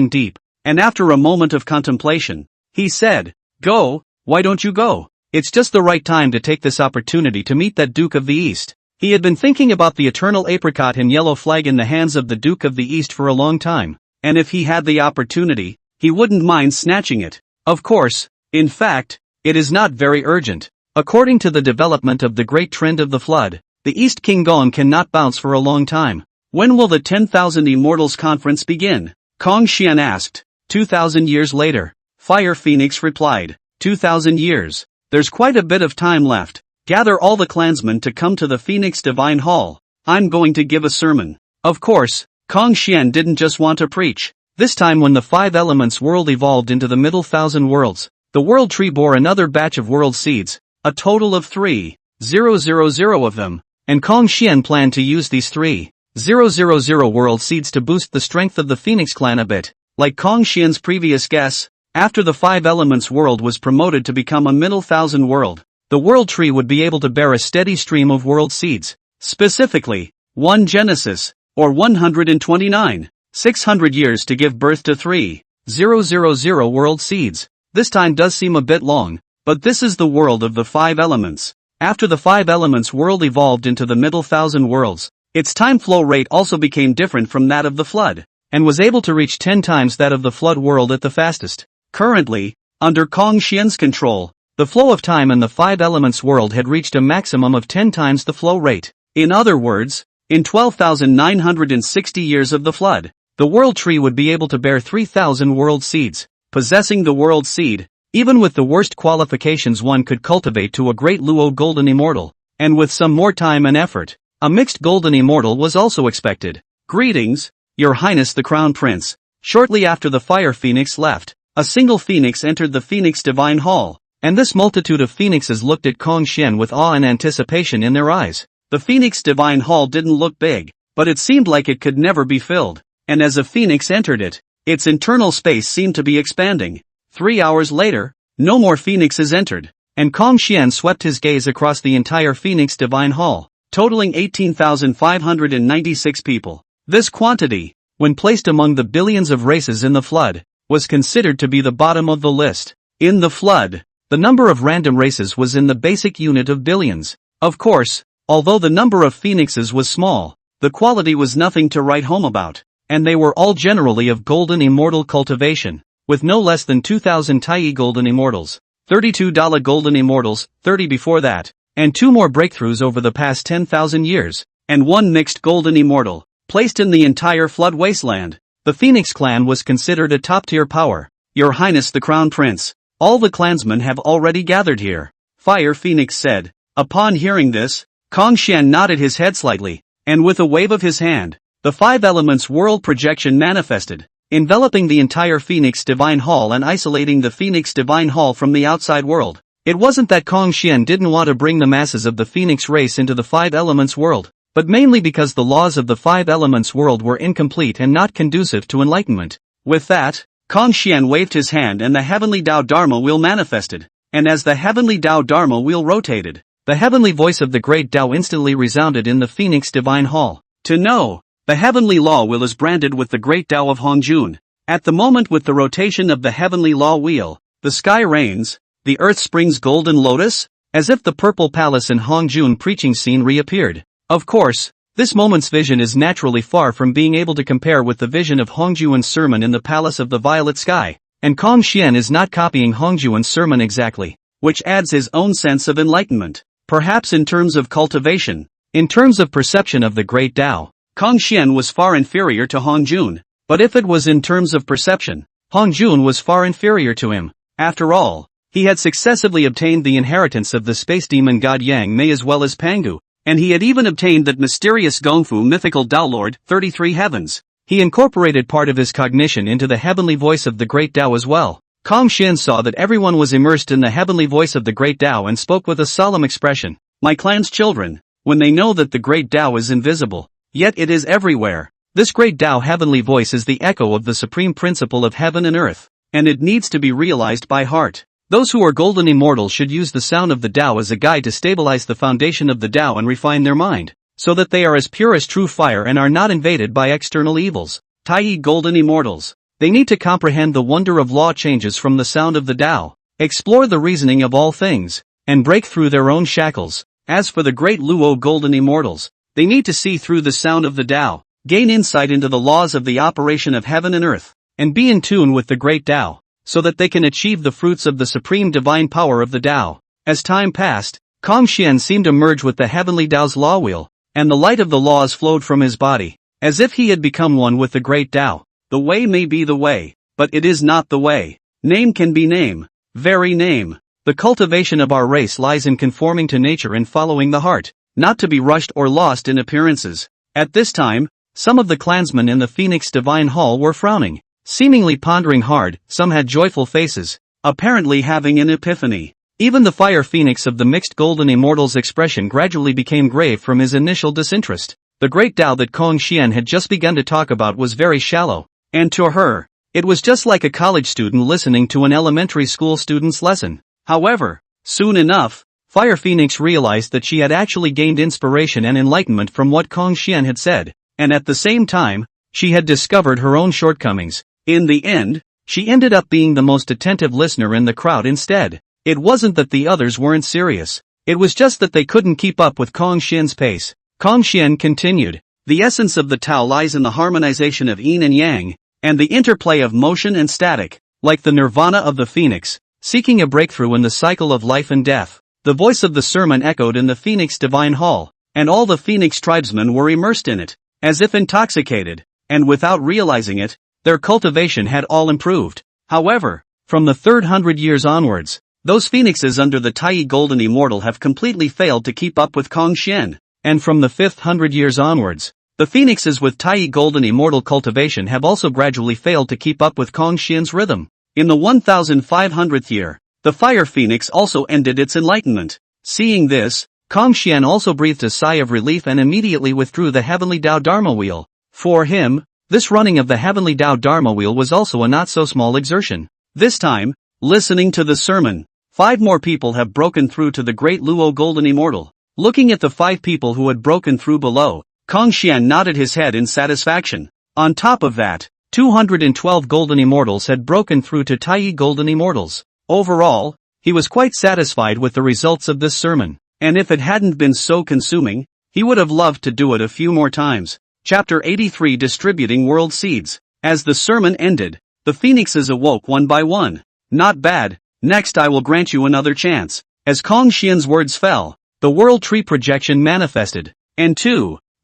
and after a moment of contemplation, he said, Go, why don't you go? It's just the right time to take this opportunity to meet that Duke of the East. He had been thinking about the eternal apricot and yellow flag in the hands of the Duke of the East for a long time, and if he had the opportunity, he wouldn't mind snatching it. Of course, in fact, it is not very urgent. According to the development of the great trend of the flood, the East King Gong cannot bounce for a long time. When will the 10,000 Immortals Conference begin? Kong Xian asked. 2,000 years later. Fire Phoenix replied. 2,000 years. There's quite a bit of time left. Gather all the clansmen to come to the Phoenix Divine Hall. I'm going to give a sermon. Of course, Kong Xian didn't just want to preach. This time when the 5 elements world evolved into the middle 1,000 worlds, the world tree bore another batch of world seeds, a total of 3,000 of them, and Kong Xian planned to use these 3,000 world seeds to boost the strength of the Phoenix clan a bit. Like Kong Xian's previous guess, after the 5 elements world was promoted to become a middle 1,000 world, the world tree would be able to bear a steady stream of world seeds. Specifically, 1 Genesis, or 129. 600 years to give birth to 3,000 world seeds. This time does seem a bit long, but this is the world of the 5 elements. After the 5 elements world evolved into the middle 1,000 worlds, its time flow rate also became different from that of the flood, and was able to reach 10 times that of the flood world at the fastest. Currently, under Kong Xian's control, the flow of time in the 5 elements world had reached a maximum of 10 times the flow rate. In other words, in 12,960 years of the flood, the world tree would be able to bear 3,000 world seeds. Possessing the world seed, even with the worst qualifications one could cultivate to a Great Luo golden immortal, and with some more time and effort, a mixed golden immortal was also expected. Greetings, Your Highness the Crown Prince. Shortly after the Fire Phoenix left, a single phoenix entered the Phoenix Divine Hall, and this multitude of phoenixes looked at Kong Xian with awe and anticipation in their eyes. The Phoenix Divine Hall didn't look big, but it seemed like it could never be filled, and as a phoenix entered it, its internal space seemed to be expanding. 3 hours later, no more phoenixes entered, and Hongjun swept his gaze across the entire Phoenix Divine Hall, totaling 18,596 people. This quantity, when placed among the billions of races in the flood, was considered to be the bottom of the list. In the flood, the number of random races was in the basic unit of billions. Of course, although the number of phoenixes was small, the quality was nothing to write home about, and they were all generally of golden immortal cultivation, with no less than 2,000 Taiyi golden immortals, 32 Dala golden immortals, 30 before that, and 2 more breakthroughs over the past 10,000 years, and 1 mixed golden immortal, placed in the entire flood wasteland. The Phoenix clan was considered a top-tier power. Your Highness the Crown Prince, all the clansmen have already gathered here, Fire Phoenix said. Upon hearing this, Hongjun nodded his head slightly, and with a wave of his hand, the 5 elements world projection manifested, enveloping the entire Phoenix Divine Hall and isolating the Phoenix Divine Hall from the outside world. It wasn't that Hongjun didn't want to bring the masses of the Phoenix race into the 5 elements world, but mainly because the laws of the 5 elements world were incomplete and not conducive to enlightenment. With that, Hongjun waved his hand and the heavenly Tao Dharma wheel manifested, and as the heavenly Tao Dharma wheel rotated, the heavenly voice of the great Tao instantly resounded in the Phoenix Divine Hall. To know, the heavenly law wheel is branded with the great Tao of Hongjun. At the moment with the rotation of the heavenly law wheel, the sky rains, the earth springs golden lotus, as if the purple palace in Hongjun preaching scene reappeared. Of course, this moment's vision is naturally far from being able to compare with the vision of Hongjun's sermon in the palace of the violet sky, and Hongjun is not copying Hongjun's sermon exactly, which adds his own sense of enlightenment. Perhaps in terms of cultivation, in terms of perception of the great Tao, Hongjun was far inferior to Hongjun, but if it was in terms of perception, Hongjun was far inferior to him. After all, he had successively obtained the inheritance of the space demon god Yangmei as well as Pangu, and he had even obtained that mysterious Gongfu mythical Tao Lord, 33 heavens. He incorporated part of his cognition into the heavenly voice of the great Tao as well. Hongjun saw that everyone was immersed in the heavenly voice of the great Tao and spoke with a solemn expression. My clan's children, when they know that the great Tao is invisible, yet it is everywhere, this great Tao heavenly voice is the echo of the supreme principle of heaven and earth, and it needs to be realized by heart. Those who are golden immortals should use the sound of the Tao as a guide to stabilize the foundation of the Tao and refine their mind, so that they are as pure as true fire and are not invaded by external evils. Taiyi golden immortals. They need to comprehend the wonder of law changes from the sound of the Tao, explore the reasoning of all things, and break through their own shackles. As for the Great Luo golden immortals, they need to see through the sound of the Tao, gain insight into the laws of the operation of heaven and earth, and be in tune with the great Tao, so that they can achieve the fruits of the supreme divine power of the Tao. As time passed, Hongjun seemed to merge with the heavenly Tao's law wheel, and the light of the laws flowed from his body, as if he had become one with the great Tao. The way may be the way, but it is not the way. Name can be name, very name. The cultivation of our race lies in conforming to nature and following the heart, not to be rushed or lost in appearances. At this time, some of the clansmen in the Phoenix Divine Hall were frowning, seemingly pondering hard. Some had joyful faces, apparently having an epiphany. Even the Fire Phoenix of the mixed golden immortals' expression gradually became grave from his initial disinterest. The great Tao that Hongjun had just begun to talk about was very shallow. And to her, it was just like a college student listening to an elementary school student's lesson. However, soon enough, Fire Phoenix realized that she had actually gained inspiration and enlightenment from what Hongjun had said, and at the same time, she had discovered her own shortcomings. In the end, she ended up being the most attentive listener in the crowd instead. It wasn't that the others weren't serious, it was just that they couldn't keep up with Hongjun's pace. Hongjun continued, the essence of the Tao lies in the harmonization of yin and yang, and the interplay of motion and static, like the Nirvana of the Phoenix, seeking a breakthrough in the cycle of life and death. The voice of the sermon echoed in the Phoenix Divine Hall, and all the Phoenix tribesmen were immersed in it, as if intoxicated, and without realizing it, their cultivation had all improved. However, from the 300 years onwards, those phoenixes under the Taiyi golden immortal have completely failed to keep up with Hongjun, and from the 500 years onwards, the phoenixes with Taiyi golden immortal cultivation have also gradually failed to keep up with Hongjun's rhythm. In the 1500th year, the Fire Phoenix also ended its enlightenment. Seeing this, Kong Xian also breathed a sigh of relief and immediately withdrew the heavenly Dao Dharma wheel. For him, this running of the heavenly Dao Dharma wheel was also a not-so-small exertion. This time, listening to the sermon, 5 more people have broken through to the Great Luo Golden Immortal. Looking at the 5 people who had broken through below, Kong Xian nodded his head in satisfaction. On top of that, 212 Golden Immortals had broken through to Taiyi Golden Immortals. Overall, he was quite satisfied with the results of this sermon, and if it hadn't been so consuming, he would have loved to do it a few more times. Chapter 83 Distributing World Seeds. As the sermon ended, the phoenixes awoke one by one. Not bad, next I will grant you another chance. As Kong Xian's words fell, the world tree projection manifested, and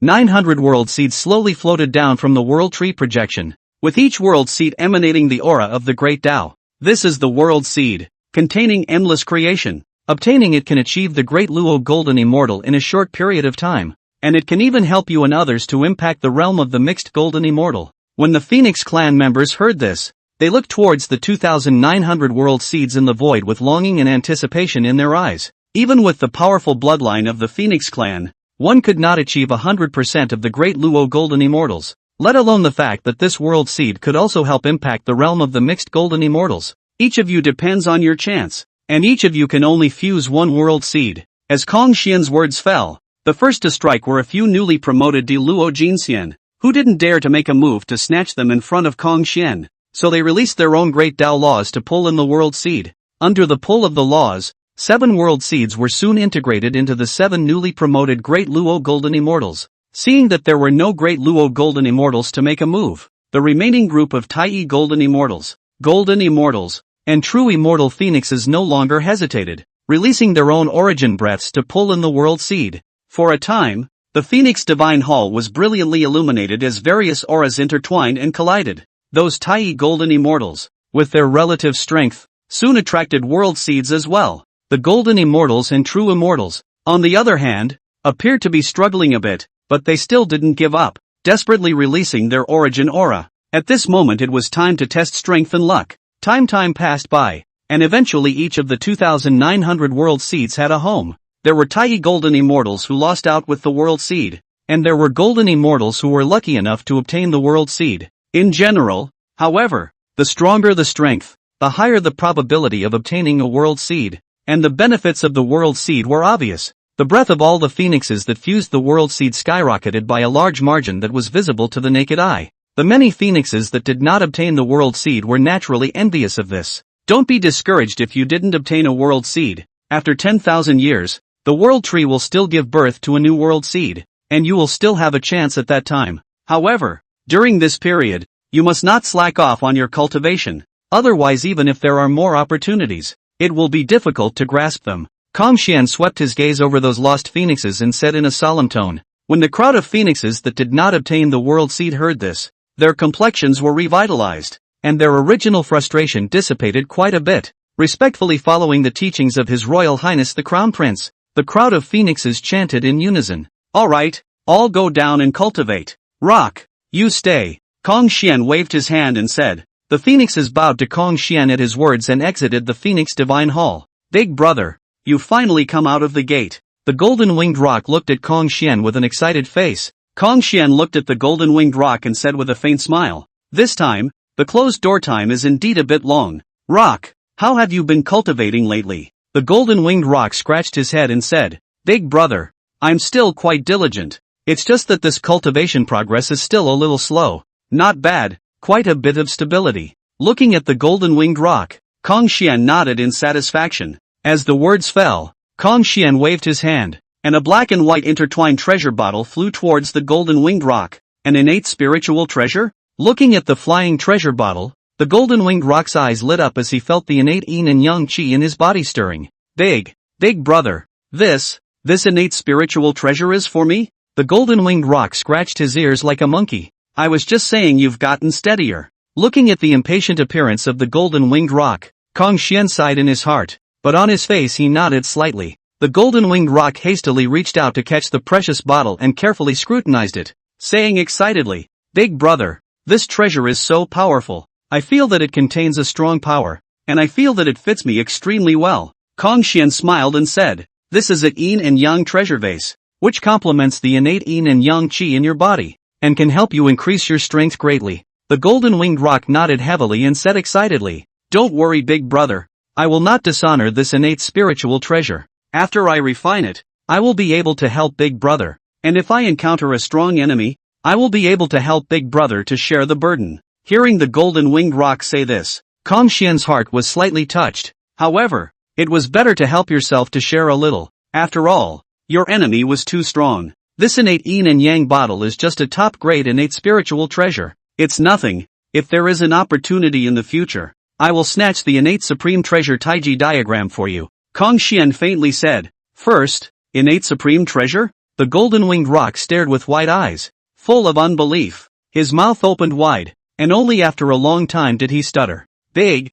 900 world seeds slowly floated down from the world tree projection, with each world seed emanating the aura of the Great Tao. This is the world seed, containing endless creation. Obtaining it can achieve the Great Luo Golden Immortal in a short period of time, and it can even help you and others to impact the realm of the mixed Golden Immortal. When the Phoenix clan members heard this, they looked towards the 2,900 world seeds in the void with longing and anticipation in their eyes. Even with the powerful bloodline of the Phoenix clan, one could not achieve 100% of the Great Luo Golden Immortals, let alone the fact that this world seed could also help impact the realm of the mixed Golden Immortals. Each of you depends on your chance, and each of you can only fuse one world seed. As Kong Xian's words fell, the first to strike were a few newly promoted Luo Ginseng, who didn't dare to make a move to snatch them in front of Kong Xian, so they released their own Great Dao laws to pull in the world seed. Under the pull of the laws, 7 world seeds were soon integrated into the 7 newly promoted Great Luo Golden Immortals. Seeing that there were no Great Luo Golden Immortals to make a move, the remaining group of Taiyi Golden Immortals, and true immortal phoenixes no longer hesitated, releasing their own origin breaths to pull in the world seed. For a time, the Phoenix Divine Hall was brilliantly illuminated as various auras intertwined and collided. Those Taiyi Golden Immortals, with their relative strength, soon attracted world seeds as well. The Golden Immortals and True Immortals, on the other hand, appeared to be struggling a bit, but they still didn't give up, desperately releasing their origin aura. At this moment it was time to test strength and luck. Time passed by, and eventually each of the 2,900 world seeds had a home. There were Taiyi Golden Immortals who lost out with the world seed, and there were Golden Immortals who were lucky enough to obtain the world seed. In general, however, the stronger the strength, the higher the probability of obtaining a world seed, and the benefits of the world seed were obvious. The breath of all the phoenixes that fused the world seed skyrocketed by a large margin that was visible to the naked eye. The many phoenixes that did not obtain the world seed were naturally envious of this. Don't be discouraged if you didn't obtain a world seed. After 10,000 years, the world tree will still give birth to a new world seed, and you will still have a chance at that time. However, during this period, you must not slack off on your cultivation. Otherwise, even if there are more opportunities, it will be difficult to grasp them. Kong Xian swept his gaze over those lost phoenixes and said in a solemn tone. When the crowd of phoenixes that did not obtain the world seed heard this, their complexions were revitalized, and their original frustration dissipated quite a bit. Respectfully following the teachings of His Royal Highness the Crown Prince, the crowd of phoenixes chanted in unison. Alright, all go down and cultivate. Rock, you stay. Kong Xian waved his hand and said. The phoenixes bowed to Kong Xian at his words and exited the Phoenix Divine Hall. Big brother, you finally come out of the gate. The golden winged rock looked at Kong Xian with an excited face. Kong Xian looked at the golden winged rock and said with a faint smile. This time, the closed door time is indeed a bit long. Rock, how have you been cultivating lately? The golden winged rock scratched his head and said, Big brother, I'm still quite diligent. It's just that this cultivation progress is still a little slow. Not bad, quite a bit of stability. Looking at the golden winged rock, Kong Xian nodded in satisfaction. As the words fell, Kong Xian waved his hand, and a black and white intertwined treasure bottle flew towards the golden winged rock. An innate spiritual treasure? Looking at the flying treasure bottle, the golden winged rock's eyes lit up as he felt the innate yin and yang qi in his body stirring. Big brother, this innate spiritual treasure is for me? The golden winged rock scratched his ears like a monkey. I was just saying you've gotten steadier. Looking at the impatient appearance of the golden winged rock, Kong Xian sighed in his heart, but on his face he nodded slightly. The golden winged rock hastily reached out to catch the precious bottle and carefully scrutinized it, saying excitedly, Big brother, this treasure is so powerful. I feel that it contains a strong power, and I feel that it fits me extremely well. Kong Xian smiled and said, This is a yin and yang treasure vase, which complements the innate yin and yang qi in your body, and can help you increase your strength greatly. The golden-winged rock nodded heavily and said excitedly, "Don't worry, big brother. I will not dishonor this innate spiritual treasure. After I refine it, I will be able to help big brother. And if I encounter a strong enemy, I will be able to help big brother to share the burden." Hearing the golden-winged rock say this, Kong Xian's heart was slightly touched. However, it was better to help yourself to share a little. After all, your enemy was too strong. This innate yin and yang bottle is just a top-grade innate spiritual treasure. It's nothing. If there is an opportunity in the future, I will snatch the innate supreme treasure Taiji diagram for you. Kong Xian faintly said. First, innate supreme treasure? The golden-winged rock stared with wide eyes, full of unbelief. His mouth opened wide, and only after a long time did he stutter. Big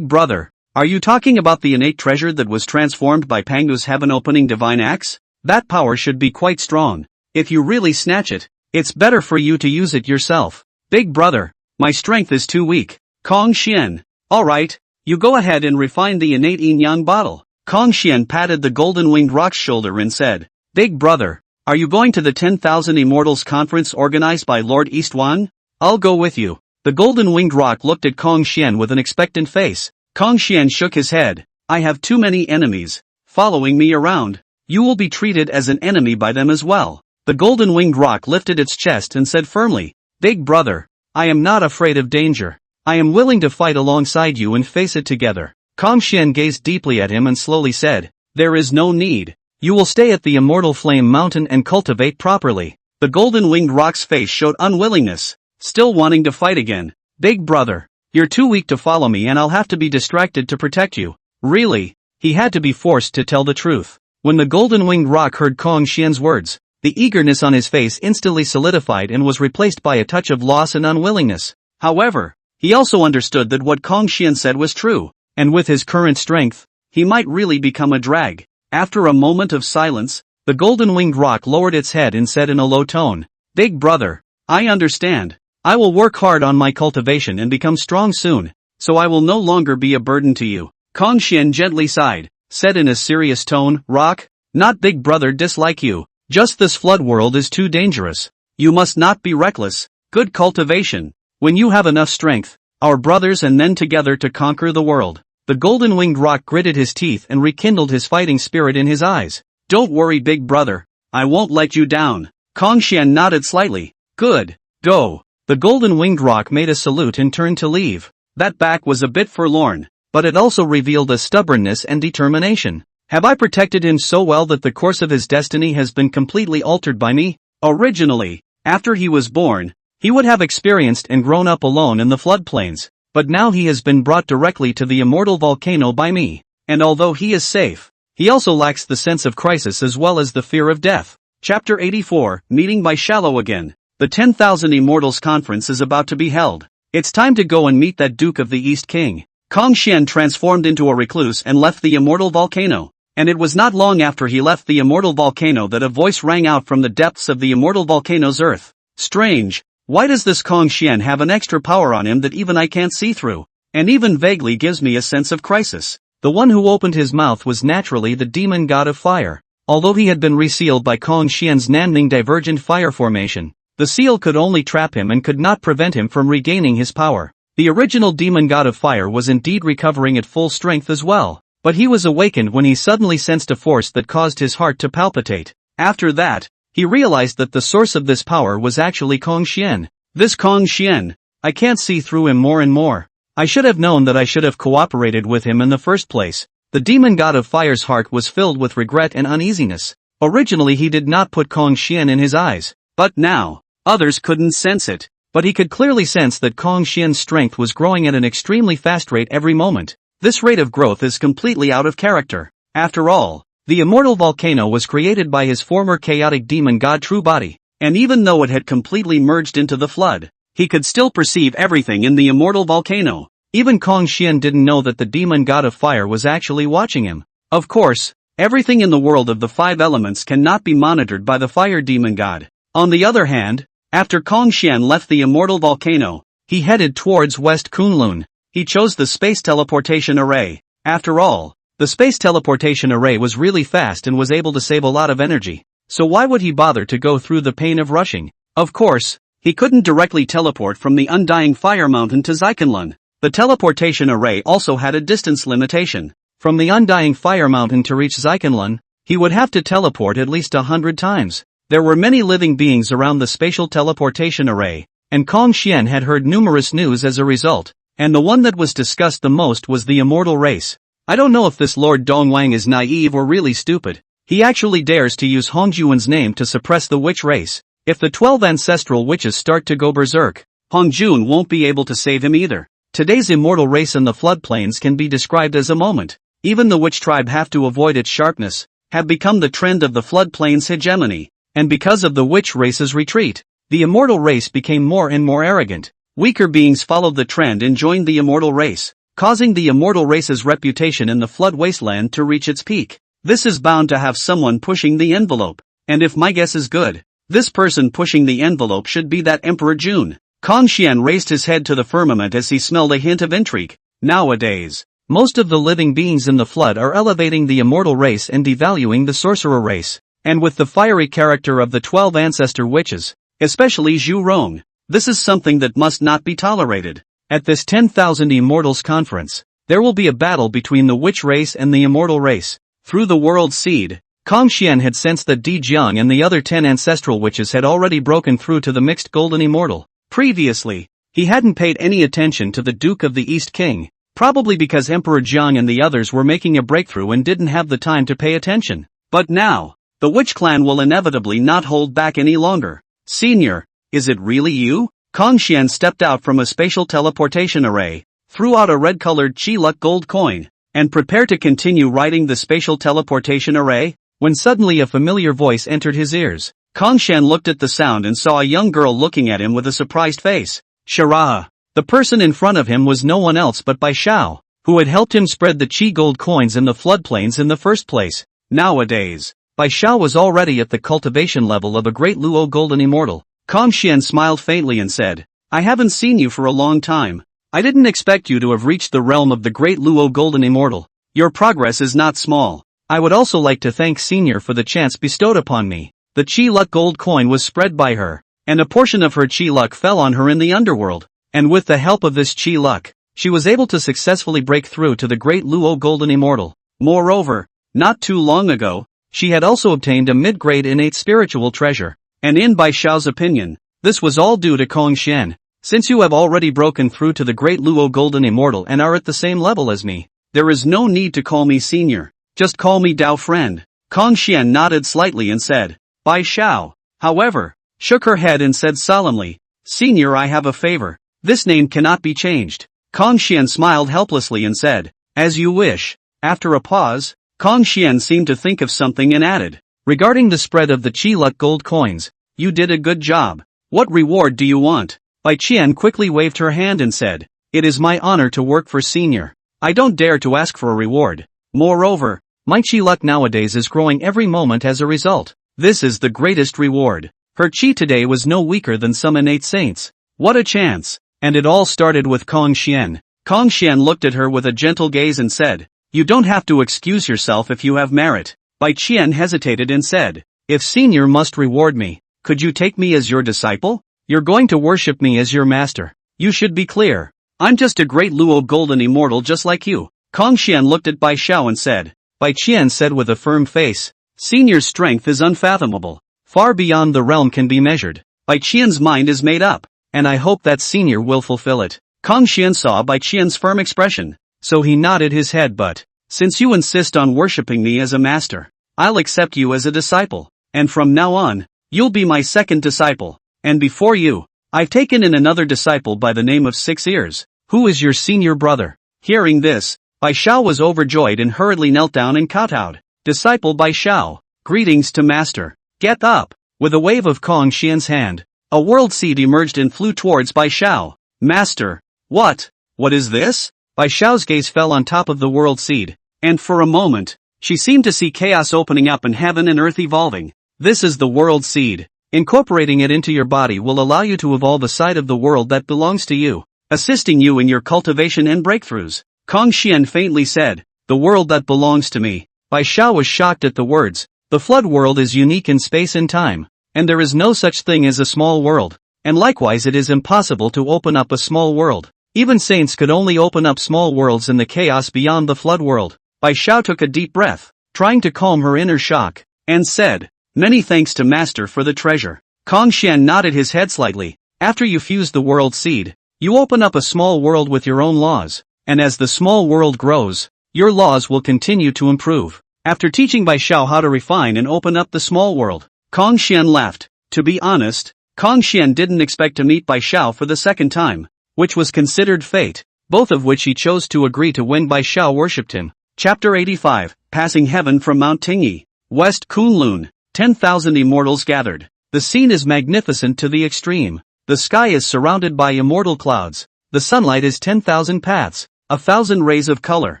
brother, are you talking about the innate treasure that was transformed by Pangu's heaven-opening divine axe? That power should be quite strong. If you really snatch it, it's better for you to use it yourself. Big brother, my strength is too weak. Kong Xian. Alright, you go ahead and refine the innate yin-yang bottle. Kong Xian patted the golden-winged rock's shoulder and said, Big brother, are you going to the 10,000 Immortals conference organized by Lord Xuan? I'll go with you. The golden-winged rock looked at Kong Xian with an expectant face. Kong Xian shook his head. I have too many enemies following me around. You will be treated as an enemy by them as well. The golden-winged rock lifted its chest and said firmly, Big brother, I am not afraid of danger. I am willing to fight alongside you and face it together. Kong Xian gazed deeply at him and slowly said, There is no need. You will stay at the Immortal Flame Mountain and cultivate properly. The golden-winged rock's face showed unwillingness, still wanting to fight again. Big brother, you're too weak to follow me and I'll have to be distracted to protect you. Really? He had to be forced to tell the truth. When the golden-winged rock heard Kong Xian's words, the eagerness on his face instantly solidified and was replaced by a touch of loss and unwillingness. However, he also understood that what Kong Xian said was true, and with his current strength, he might really become a drag. After a moment of silence, the golden-winged rock lowered its head and said in a low tone, Big brother, I understand. I will work hard on my cultivation and become strong soon, so I will no longer be a burden to you. Kong Xian gently sighed, said in a serious tone, Rock, not big brother dislike you. Just this flood world is too dangerous. You must not be reckless. Good cultivation. When you have enough strength, our brothers and then together to conquer the world. The golden-winged rock gritted his teeth and rekindled his fighting spirit in his eyes. Don't worry, big brother. I won't let you down. Kong Xian nodded slightly. Good. Go. The golden-winged rock made a salute and turned to leave. That back was a bit forlorn, but it also revealed a stubbornness and determination. Have I protected him so well that the course of his destiny has been completely altered by me? Originally, after he was born, he would have experienced and grown up alone in the floodplains, but now he has been brought directly to the immortal volcano by me, and although he is safe, he also lacks the sense of crisis as well as the fear of death. Chapter 84, Meeting by Shallow Again. The 10,000 Immortals conference is about to be held. It's time to go and meet that Duke of the East King. Kong Xian transformed into a recluse and left the immortal volcano. And it was not long after he left the immortal volcano that a voice rang out from the depths of the immortal volcano's earth. Strange, why does this Kong Xian have an extra power on him that even I can't see through, and even vaguely gives me a sense of crisis? The one who opened his mouth was naturally the demon god of fire. Although he had been resealed by Kong Xian's Nanning divergent fire formation, the seal could only trap him and could not prevent him from regaining his power. The original demon god of fire was indeed recovering at full strength as well. But he was awakened when he suddenly sensed a force that caused his heart to palpitate. After that, he realized that the source of this power was actually Kong Xian. This Kong Xian, I can't see through him more and more. I should have known that I should have cooperated with him in the first place. The demon god of fire's heart was filled with regret and uneasiness. Originally he did not put Kong Xian in his eyes, but now, others couldn't sense it. But he could clearly sense that Kong Xian's strength was growing at an extremely fast rate every moment. This rate of growth is completely out of character. After all, the immortal volcano was created by his former chaotic demon god true body, and even though it had completely merged into the flood, he could still perceive everything in the immortal volcano. Even Kong Xian didn't know that the demon god of fire was actually watching him. Of course, everything in the world of the five elements cannot be monitored by the fire demon god. On the other hand, after Kong Xian left the immortal volcano, he headed towards West Kunlun. He chose the space teleportation array. After all, The space teleportation array was really fast and was able to save a lot of energy. So why would he bother to go through the pain of rushing? Of course, he couldn't directly teleport from the Undying Fire Mountain to Xikanlun. The teleportation array also had a distance limitation. From the Undying Fire Mountain to reach Xikanlun, he would have to teleport at least 100 times. There were many living beings around the spatial teleportation array, and Kong Xian had heard numerous news as a result, and the one that was discussed the most was the immortal race. I don't know if this Lord Dongwang is naive or really stupid. He actually dares to use Hongjun's name to suppress the witch race. If the 12 ancestral witches start to go berserk, Hongjun won't be able to save him either. Today's immortal race in the floodplains can be described as a moment. Even the witch tribe have to avoid its sharpness, have become the trend of the floodplains hegemony, and because of the witch race's retreat, the immortal race became more and more arrogant. Weaker beings followed the trend and joined the immortal race, causing the immortal race's reputation in the flood wasteland to reach its peak. This is bound to have someone pushing the envelope, and if my guess is good, this person pushing the envelope should be that Emperor Jun. Kong Xian raised his head to the firmament as he smelled a hint of intrigue. Nowadays, most of the living beings in the flood are elevating the immortal race and devaluing the sorcerer race, and with the fiery character of the 12 ancestor witches, especially Zhu Rong, this is something that must not be tolerated. At this 10,000 Immortals conference, there will be a battle between the witch race and the immortal race. Through the world seed, Kong Xian had sensed that Di Jiang and the other 10 ancestral witches had already broken through to the mixed golden immortal. Previously, he hadn't paid any attention to the Duke of the East King, probably because Emperor Jiang and the others were making a breakthrough and didn't have the time to pay attention. But now, the witch clan will inevitably not hold back any longer. Senior, is it really you? Kong Xian stepped out from a spatial teleportation array, threw out a red-colored Chi-Luck gold coin, and prepared to continue riding the spatial teleportation array, when suddenly a familiar voice entered his ears. Kong Xian looked at the sound and saw a young girl looking at him with a surprised face. Sharaha. The person in front of him was no one else but Bai Xiao, who had helped him spread the Qi gold coins in the floodplains in the first place. Nowadays, Bai Xiao was already at the cultivation level of a Great Luo golden immortal. Kong Xian smiled faintly and said, I haven't seen you for a long time. I didn't expect you to have reached the realm of the Great Luo golden immortal. Your progress is not small. I would also like to thank Senior for the chance bestowed upon me. The Chi-Luck gold coin was spread by her, and a portion of her Chi-Luck fell on her in the underworld, and with the help of this Chi-Luck, she was able to successfully break through to the Great Luo golden immortal. Moreover, not too long ago, she had also obtained a mid-grade innate spiritual treasure. And in Bai Xiao's opinion, this was all due to Kong Xian. Since you have already broken through to the Great Luo Golden Immortal and are at the same level as me, there is no need to call me senior, just call me Dao friend. Kong Xian nodded slightly and said, Bai Xiao, however, shook her head and said solemnly, Senior, I have a favor. This name cannot be changed. Kong Xian smiled helplessly and said, As you wish. After a pause, Kong Xian seemed to think of something and added, Regarding the spread of the Chi-Luck gold coins, you did a good job. What reward do you want? Bai Qian quickly waved her hand and said, It is my honor to work for Senior. I don't dare to ask for a reward. Moreover, my Chi-Luck nowadays is growing every moment as a result. This is the greatest reward. Her Chi today was no weaker than some innate saints. What a chance! And it all started with Kong Xian. Kong Xian looked at her with a gentle gaze and said, You don't have to excuse yourself if you have merit. Bai Qian hesitated and said, If Senior must reward me, could you take me as your disciple? You're going to worship me as your master. You should be clear. I'm just a Great Luo golden immortal just like you. Kong Xian looked at Bai Xiao and said. Bai Qian said with a firm face, Senior's strength is unfathomable. Far beyond the realm can be measured. Bai Qian's mind is made up, and I hope that Senior will fulfill it. Kong Xian saw Bai Qian's firm expression, so he nodded his head but, since you insist on worshipping me as a master, I'll accept you as a disciple, and from now on, you'll be my second disciple, and before you, I've taken in another disciple by the name of 6 Ears, who is your senior brother. Hearing this, Bai Xiao was overjoyed and hurriedly knelt down and kowtowed. Disciple Bai Xiao, greetings to master. Get up. With a wave of Kong Xian's hand, a world seed emerged and flew towards Bai Xiao. Master, what is this? Bai Xiao's gaze fell on top of the world seed, and for a moment, she seemed to see chaos opening up and heaven and earth evolving. This is the world seed. Incorporating it into your body will allow you to evolve a side of the world that belongs to you, assisting you in your cultivation and breakthroughs. Kong Xian faintly said, the world that belongs to me. Bai Xiao was shocked at the words. The flood world is unique in space and time, and there is no such thing as a small world, and likewise it is impossible to open up a small world. Even saints could only open up small worlds in the chaos beyond the flood world. Bai Xiao took a deep breath, trying to calm her inner shock, and said, "Many thanks to Master for the treasure." Xuan nodded his head slightly. After you fuse the world seed, you open up a small world with your own laws, and as the small world grows, your laws will continue to improve. After teaching Bai Xiao how to refine and open up the small world, Xuan laughed. To be honest, Xuan didn't expect to meet Bai Xiao for the second time, which was considered fate, both of which he chose to agree to when Bai Xiao worshipped him. Chapter 85, Passing Heaven from Mount Tingyi, West Kunlun, 10,000 immortals gathered. The scene is magnificent to the extreme. The sky is surrounded by immortal clouds. The sunlight is 10,000 paths, 1,000 rays of color.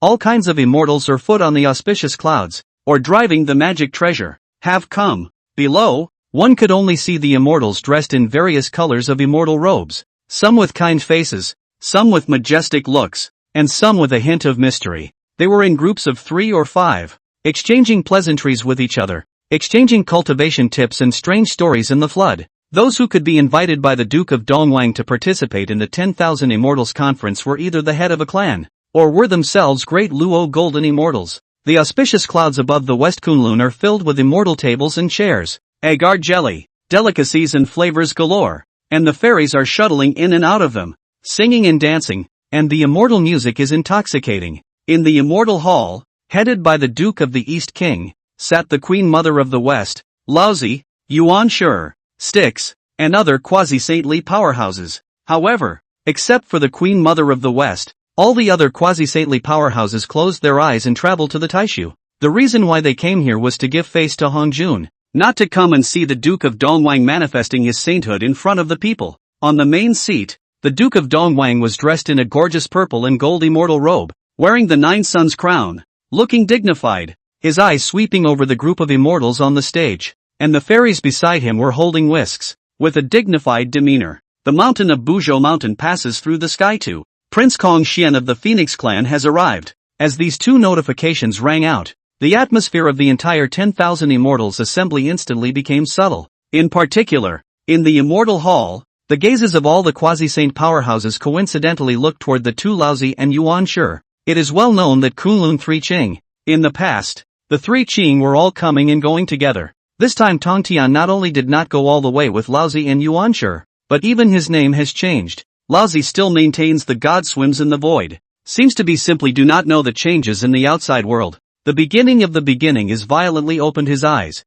All kinds of immortals are foot on the auspicious clouds, or driving the magic treasure, have come. Below, one could only see the immortals dressed in various colors of immortal robes, some with kind faces, some with majestic looks, and some with a hint of mystery. They were in groups of 3 or 5, exchanging pleasantries with each other, exchanging cultivation tips and strange stories in the flood. Those who could be invited by the Duke of Dongwang to participate in the 10,000 Immortals Conference were either the head of a clan, or were themselves Great Luo golden immortals. The auspicious clouds above the West Kunlun are filled with immortal tables and chairs, agar jelly, delicacies and flavors galore, and the fairies are shuttling in and out of them, singing and dancing, and the immortal music is intoxicating. In the Immortal Hall, headed by the Duke of the East King, sat the Queen Mother of the West, Laozi, Yuan Shi, Styx, and other quasi-saintly powerhouses. However, except for the Queen Mother of the West, all the other quasi-saintly powerhouses closed their eyes and traveled to the Taishu. The reason why they came here was to give face to Hongjun, not to come and see the Duke of Dongwang manifesting his sainthood in front of the people. On the main seat, the Duke of Dongwang was dressed in a gorgeous purple and gold immortal robe, wearing the 9 suns crown, looking dignified, his eyes sweeping over the group of immortals on the stage, and the fairies beside him were holding whisks, with a dignified demeanor. The mountain of Buzhou Mountain passes through the sky too. Prince Hongjun of the Phoenix clan has arrived. As these 2 notifications rang out, the atmosphere of the entire 10,000 immortals assembly instantly became subtle. In particular, in the Immortal Hall, the gazes of all the quasi-saint powerhouses coincidentally looked toward the 2 Laozi and Yuan Shi. It is well known that Kunlun 3 Qing. In the past, the 3 Qing were all coming and going together. This time Tongtian not only did not go all the way with Laozi and Yuan Shi, but even his name has changed. Laozi still maintains the god swims in the void. Seems to be simply do not know the changes in the outside world. The beginning of the beginning is violently opened his eyes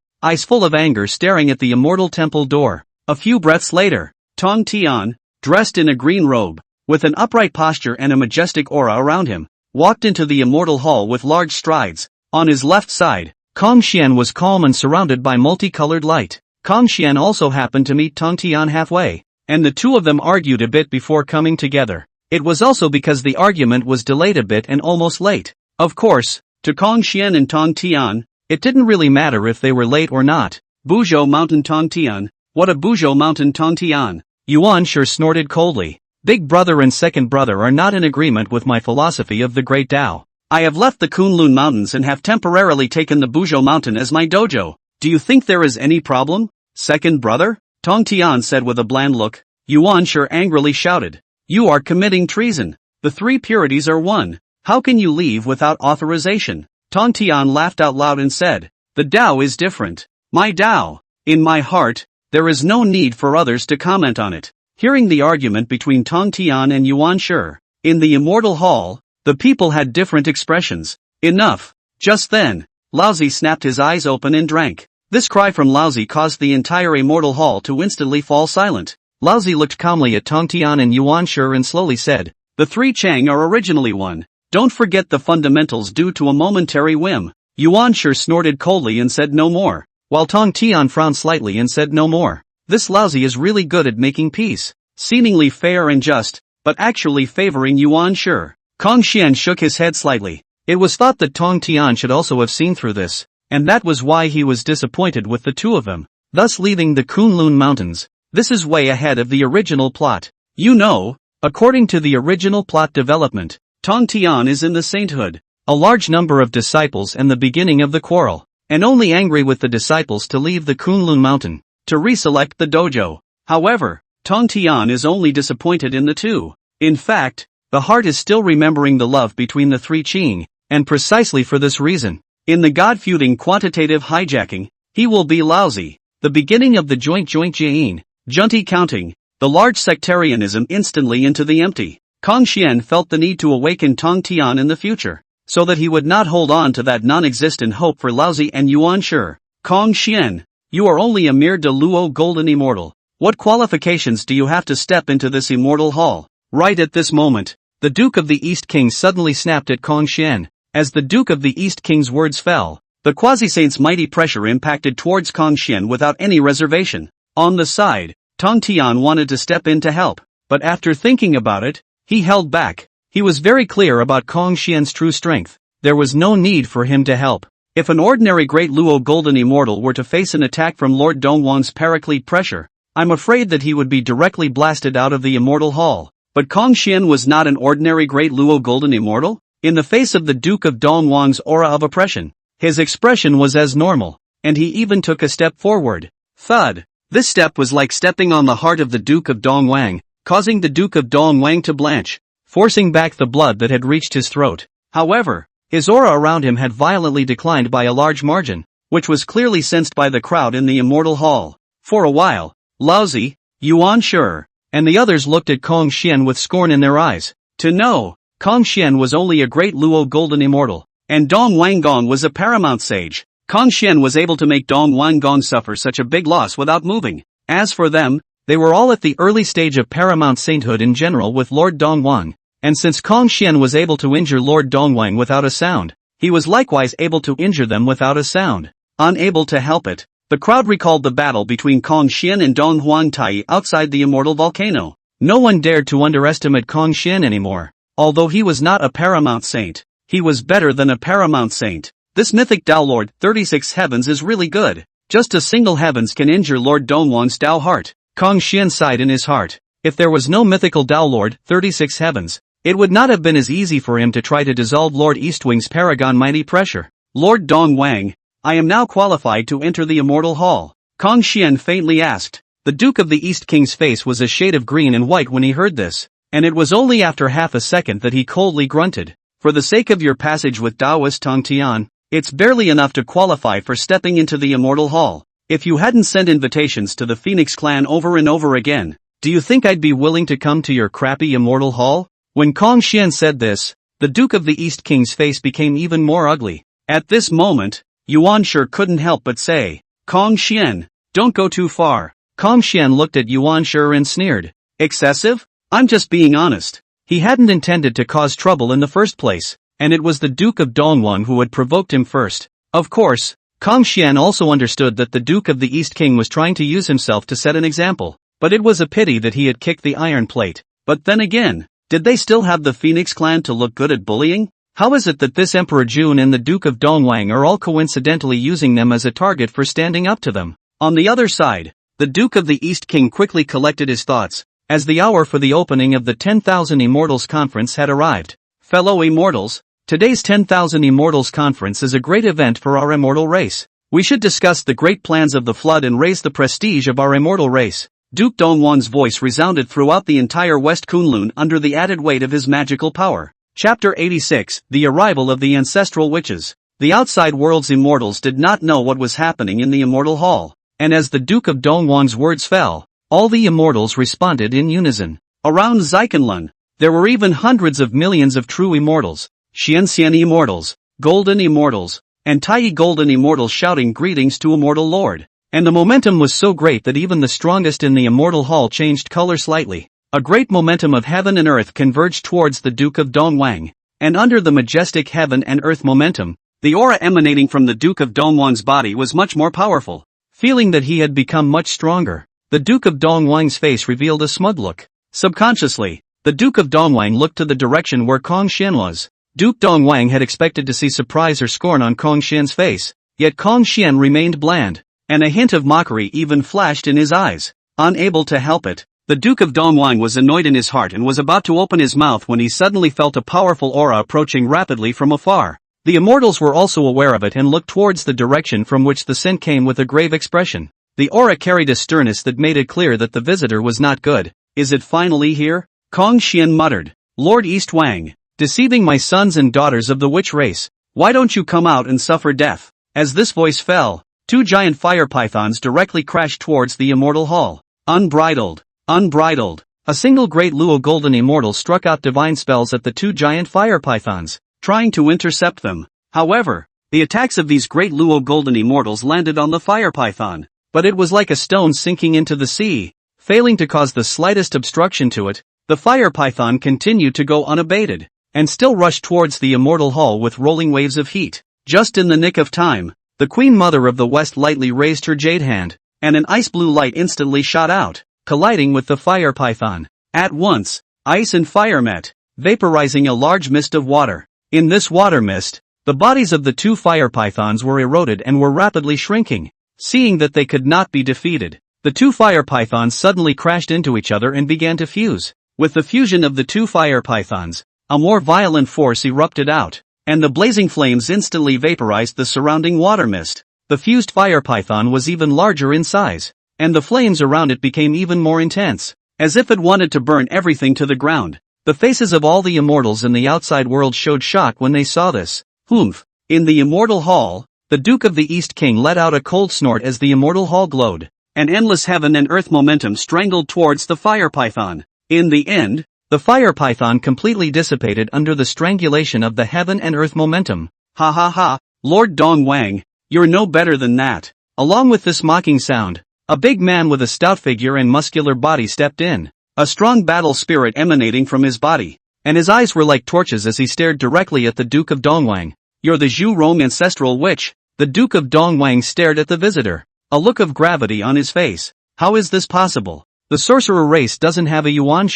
full of anger staring at the immortal temple door. A few breaths later, Tongtian, dressed in a green robe, with an upright posture and a majestic aura around him, walked into the immortal hall with large strides. On his left side, Xuan was calm and surrounded by multicolored light. Xuan also happened to meet Tongtian halfway, and the 2 of them argued a bit before coming together. It was also because the argument was delayed a bit and almost late. Of course, to Xuan and Tongtian, it didn't really matter if they were late or not. Buzhou Mountain Tongtian, what a Buzhou Mountain Tongtian. Yuan Shi snorted coldly. Big brother and second brother are not in agreement with my philosophy of the Great Tao. I have left the Kunlun Mountains and have temporarily taken the Buzhou Mountain as my dojo. Do you think there is any problem? Second brother? Tongtian said with a bland look. Yuan Shi angrily shouted. You are committing treason. The 3 purities are 1. How can you leave without authorization? Tongtian laughed out loud and said, the Tao is different. My Tao. In my heart, there is no need for others to comment on it. Hearing the argument between Tongtian and Yuan Shi, in the Immortal Hall, the people had different expressions. Enough. Just then, Laozi snapped his eyes open and drank. This cry from Laozi caused the entire Immortal Hall to instantly fall silent. Laozi looked calmly at Tongtian and Yuan Shi and slowly said, the 3 Chang are originally 1. Don't forget the fundamentals due to a momentary whim. Yuan Shi snorted coldly and said no more, while Tongtian frowned slightly and said no more. This Laozi is really good at making peace, seemingly fair and just, but actually favoring Yuan Shi. Xuan shook his head slightly. It was thought that Tongtian should also have seen through this, and that was why he was disappointed with the 2 of them, thus leaving the Kunlun Mountains. This is way ahead of the original plot. You know, according to the original plot development, Tongtian is in the sainthood, a large number of disciples and the beginning of the quarrel, and only angry with the disciples to leave the Kunlun mountain, to reselect the dojo. However, Tong Tian is only disappointed in the two. In fact, the heart is still remembering the love between the three Qing, and precisely for this reason, in the God-feuding quantitative hijacking, he will be lousy. The beginning of the joint Jieyin, Zhunti counting, the large sectarianism instantly into the empty. Kong Xian felt the need to awaken Tong Tian in the future, so that he would not hold on to that non-existent hope for lousy and yuan sure. Kong Xian, you are only a mere daolu golden immortal. What qualifications do you have to step into this immortal hall? Right at this moment, the Duke of the East King suddenly snapped at Kong Xian. As the Duke of the East King's words fell, the quasi-saint's mighty pressure impacted towards Kong Xian without any reservation. On the side, Tong Tian wanted to step in to help, but after thinking about it, he held back. He was very clear about Kong Xian's true strength. There was no need for him to help. If an ordinary Great Luo Golden Immortal were to face an attack from Lord Dongwang's paraclete pressure, I'm afraid that he would be directly blasted out of the Immortal Hall. But Kong Xian was not an ordinary Great Luo Golden Immortal? In the face of the Duke of Dongwang's aura of oppression, his expression was as normal, and he even took a step forward. Thud. This step was like stepping on the heart of the Duke of Dongwang, causing the Duke of Dongwang to blanch, forcing back the blood that had reached his throat. However, his aura around him had violently declined by a large margin, which was clearly sensed by the crowd in the Immortal Hall. For a while, lousy, yuan sure, and the others looked at Kong Xian with scorn in their eyes. To know, Kong Xian was only a Great Luo Golden Immortal, and Dong Wanggong was a paramount sage. Kong Xian was able to make Dong Wanggong suffer such a big loss without moving. As for them, they were all at the early stage of paramount sainthood in general with Lord Dongwang, and since Kong Xian was able to injure Lord Dongwang without a sound, he was likewise able to injure them without a sound. Unable to help it, the crowd recalled the battle between Kong Xian and Dong Huangtai outside the Immortal Volcano. No one dared to underestimate Kong Xian anymore. Although he was not a paramount saint, he was better than a paramount saint. This mythic Dao Lord 36 Heavens is really good. Just a single heavens can injure Lord Dongwang's Dao heart. Kong Xian sighed in his heart. If there was no mythical Dao Lord 36 Heavens, it would not have been as easy for him to try to dissolve Lord Eastwing's paragon mighty pressure. Lord Dongwang, I am now qualified to enter the Immortal Hall. Kong Xian faintly asked. The Duke of the East King's face was a shade of green and white when he heard this. And it was only after half a second that he coldly grunted. For the sake of your passage with Taoist Tong Tian, it's barely enough to qualify for stepping into the Immortal Hall. If you hadn't sent invitations to the Phoenix clan over and over again, do you think I'd be willing to come to your crappy Immortal Hall? When Kong Xian said this, the Duke of the East King's face became even more ugly. At this moment, Yuan sure couldn't help but say, Kong Xian, don't go too far. Kong Xian looked at Yuan sure and sneered. Excessive? I'm just being honest. He hadn't intended to cause trouble in the first place, and it was the Duke of Dongwang who had provoked him first. Of course, Kong Xian also understood that the Duke of the East King was trying to use himself to set an example, but it was a pity that he had kicked the iron plate. But then again, did they still have the Phoenix clan to look good at bullying? How is it that this Emperor Jun and the Duke of Dongwang are all coincidentally using them as a target for standing up to them? On the other side, the Duke of the East King quickly collected his thoughts, as the hour for the opening of the 10,000 Immortals Conference had arrived. Fellow Immortals, today's 10,000 Immortals Conference is a great event for our immortal race. We should discuss the great plans of the flood and raise the prestige of our immortal race. Duke Dongwang's voice resounded throughout the entire West Kunlun under the added weight of his magical power. Chapter 86, The Arrival of the Ancestral Witches. The outside world's immortals did not know what was happening in the Immortal Hall, and as the Duke of Dongwang's words fell, all the immortals responded in unison. Around Zikanlun, there were even hundreds of millions of true immortals, shien immortals, golden immortals, and Tai golden immortals shouting greetings to Immortal Lord. And the momentum was so great that even the strongest in the Immortal Hall changed color slightly. A great momentum of heaven and earth converged towards the Duke of Dongwang, and under the majestic heaven and earth momentum, the aura emanating from the Duke of Dongwang's body was much more powerful. Feeling that he had become much stronger, the Duke of Dongwang's face revealed a smug look. Subconsciously, the Duke of Dongwang looked to the direction where Kong Xian was. Duke Dongwang had expected to see surprise or scorn on Kong Xian's face, yet Kong Xian remained bland, and a hint of mockery even flashed in his eyes. Unable to help it, The Duke of Dongwang was annoyed in his heart and was about to open his mouth when he suddenly felt a powerful aura approaching rapidly from afar. The immortals were also aware of it and looked towards the direction from which the scent came with a grave expression. The aura carried a sternness that made it clear that the visitor was not good. Is it finally here? Kong Xian muttered. Lord East Wang, deceiving my sons and daughters of the witch race, why don't you come out and suffer death? As this voice fell, two giant fire pythons directly crashed towards the immortal hall. Unbridled. Unbridled. A single Great Luo golden immortal struck out divine spells at the two giant fire pythons, trying to intercept them. However, the attacks of these Great Luo golden immortals landed on the fire python, but it was like a stone sinking into the sea, failing to cause the slightest obstruction to it. The fire python continued to go unabated, and still rushed towards the immortal hall with rolling waves of heat. Just in the nick of time, the Queen Mother of the West lightly raised her jade hand, and an ice blue light instantly shot out, colliding with the fire python. At once, ice and fire met, vaporizing a large mist of water. In this water mist, the bodies of the two fire pythons were eroded and were rapidly shrinking. Seeing that they could not be defeated, the two fire pythons suddenly crashed into each other and began to fuse. With the fusion of the two fire pythons, a more violent force erupted out, and the blazing flames instantly vaporized the surrounding water mist. The fused fire python was even larger in size, and the flames around it became even more intense, as if it wanted to burn everything to the ground. The faces of all the immortals in the outside world showed shock when they saw this. Humph! In the immortal hall, the Duke of the East King let out a cold snort as the immortal hall glowed. An endless heaven and earth momentum strangled towards the fire python. In the end, the fire python completely dissipated under the strangulation of the heaven and earth momentum. Ha ha ha, Lord Dongwang, you're no better than that. Along with this mocking sound, a big man with a stout figure and muscular body stepped in, a strong battle spirit emanating from his body, and his eyes were like torches as he stared directly at the Duke of Dongwang. You're the Zhu Rong ancestral witch. The Duke of Dongwang stared at the visitor, a look of gravity on his face. How is this possible? The sorcerer race doesn't have a yuan.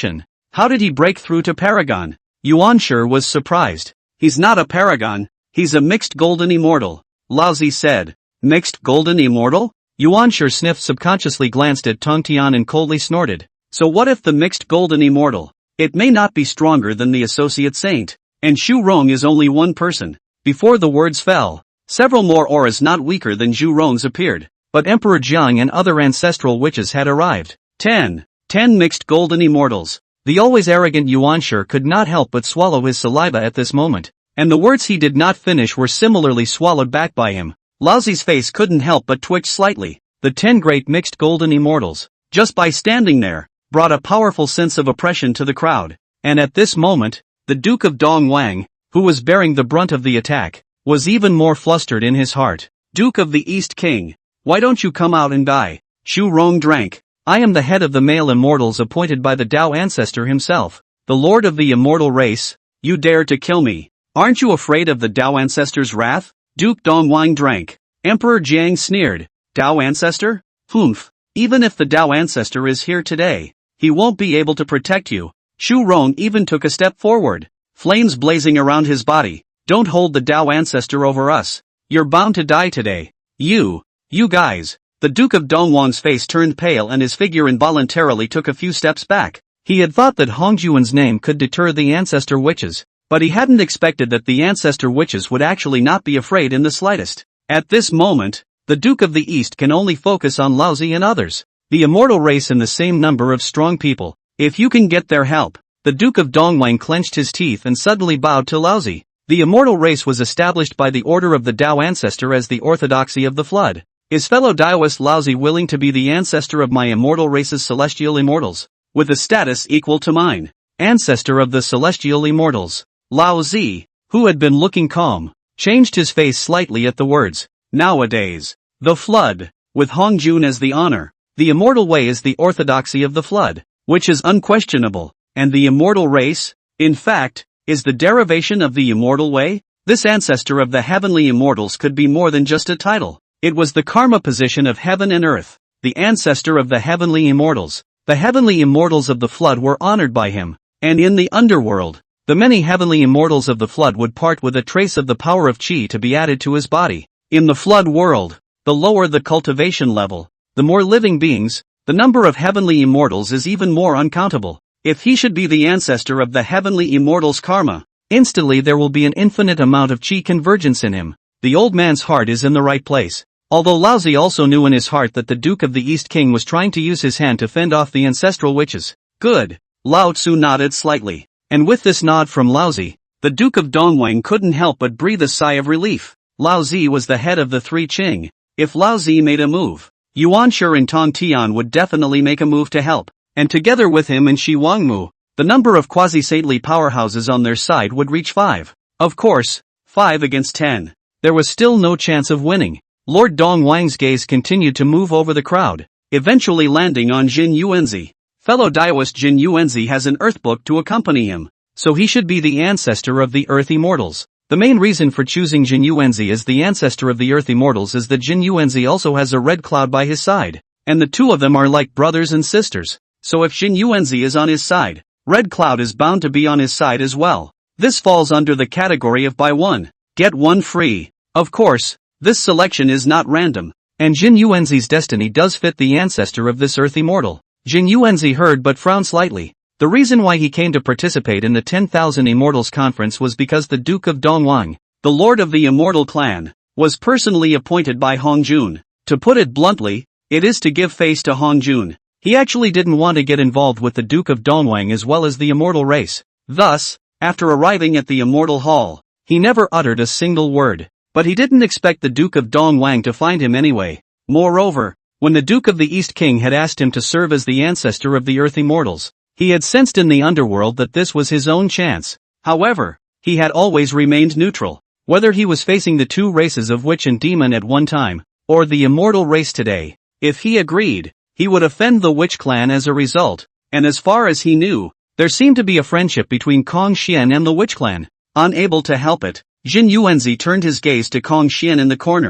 How did he break through to paragon? Yuan was surprised. He's not a paragon, he's a mixed golden immortal, Laozi said. Mixed golden immortal? Yuan sniffed, subconsciously glanced at Tong Tian and coldly snorted. So what if the mixed golden immortal? It may not be stronger than the associate saint, and Zhu Rong is only one person. Before the words fell, several more auras not weaker than Zhu Rong's appeared, but Emperor Jiang and other ancestral witches had arrived. 10 mixed golden immortals. The always arrogant Yuan could not help but swallow his saliva at this moment, and the words he did not finish were similarly swallowed back by him. Laozi's face couldn't help but twitch slightly. The 10 great mixed golden immortals, just by standing there, brought a powerful sense of oppression to the crowd, and at this moment, the Duke of Dongwang, who was bearing the brunt of the attack, was even more flustered in his heart. Duke of the East King, why don't you come out and die? Zhu Rong drank. I am the head of the male immortals appointed by the Tao ancestor himself, the lord of the immortal race. You dare to kill me. Aren't you afraid of the Tao ancestor's wrath? Duke Dongwang drank. Emperor Jiang sneered. Tao ancestor? Humph. Even if the Tao ancestor is here today, he won't be able to protect you. Zhu Rong even took a step forward, flames blazing around his body. Don't hold the Tao ancestor over us. You're bound to die today. You guys. The Duke of Dongwang's face turned pale and his figure involuntarily took a few steps back. He had thought that Hongjun's name could deter the ancestor witches, but he hadn't expected that the ancestor witches would actually not be afraid in the slightest. At this moment, the Duke of the East can only focus on Laozi and others, the immortal race and the same number of strong people. If you can get their help. The Duke of Dongwang clenched his teeth and suddenly bowed to Laozi. The immortal race was established by the order of the Tao ancestor as the orthodoxy of the flood. Is fellow Taoist Laozi willing to be the ancestor of my immortal race's celestial immortals, with a status equal to mine? Ancestor of the celestial immortals. Laozi, who had been looking calm, changed his face slightly at the words. Nowadays, the flood, with Hongjun as the honor, the immortal way is the orthodoxy of the flood, which is unquestionable, and the immortal race, in fact, is the derivation of the immortal way. This ancestor of the heavenly immortals could be more than just a title. It was the karma position of heaven and earth, the ancestor of the heavenly immortals. The heavenly immortals of the flood were honored by him, and in the underworld, the many heavenly immortals of the flood would part with a trace of the power of Qi to be added to his body. In the flood world, the lower the cultivation level, the more living beings, The number of heavenly immortals is even more uncountable. If he should be the ancestor of the heavenly immortals karma, instantly there will be an infinite amount of chi convergence in him. The old man's heart is in the right place. Although Laozi also knew in his heart that the Duke of the East King was trying to use his hand to fend off the ancestral witches. Good. Lao Tzu nodded slightly. And with this nod from Laozi, the Duke of Dongwang couldn't help but breathe a sigh of relief. Laozi was the head of the three Qing. If Laozi made a move, Yuan Shi and Tong Tian would definitely make a move to help. And together with him and Shi Wangmu, the number of quasi-saintly powerhouses on their side would reach 5. Of course, 5 against 10. There was still no chance of winning. Lord Dongwang's gaze continued to move over the crowd, eventually landing on Jin Yuanzi. Fellow Daoist Jin Yuanzi has an earth book to accompany him, so he should be the ancestor of the earth immortals. The main reason for choosing Jin Yuanzi as the ancestor of the earth immortals is that Jin Yuanzi also has a red cloud by his side, and the two of them are like brothers and sisters. So if Jin Yuanzi is on his side, Red Cloud is bound to be on his side as well. This falls under the category of buy one, get one free. Of course, this selection is not random, and Jin Yuanzi's destiny does fit the ancestor of this earth immortal. Jin Yuanzi heard but frowned slightly. The reason why he came to participate in the 10,000 Immortals Conference was because the Duke of Dongwang, the lord of the Immortal clan, was personally appointed by Hongjun. To put it bluntly, it is to give face to Hongjun. He actually didn't want to get involved with the Duke of Dongwang as well as the immortal race. Thus, after arriving at the Immortal Hall, he never uttered a single word. But he didn't expect the Duke of Dongwang to find him anyway. Moreover, when the Duke of the East King had asked him to serve as the ancestor of the Earth Immortals, he had sensed in the underworld that this was his own chance. However, he had always remained neutral. Whether he was facing the two races of witch and demon at one time, or the immortal race today, if he agreed, he would offend the witch clan as a result, and as far as he knew, there seemed to be a friendship between Kong Xian and the witch clan. Unable to help it, Jin Yuanzi turned his gaze to Kong Xian in the corner.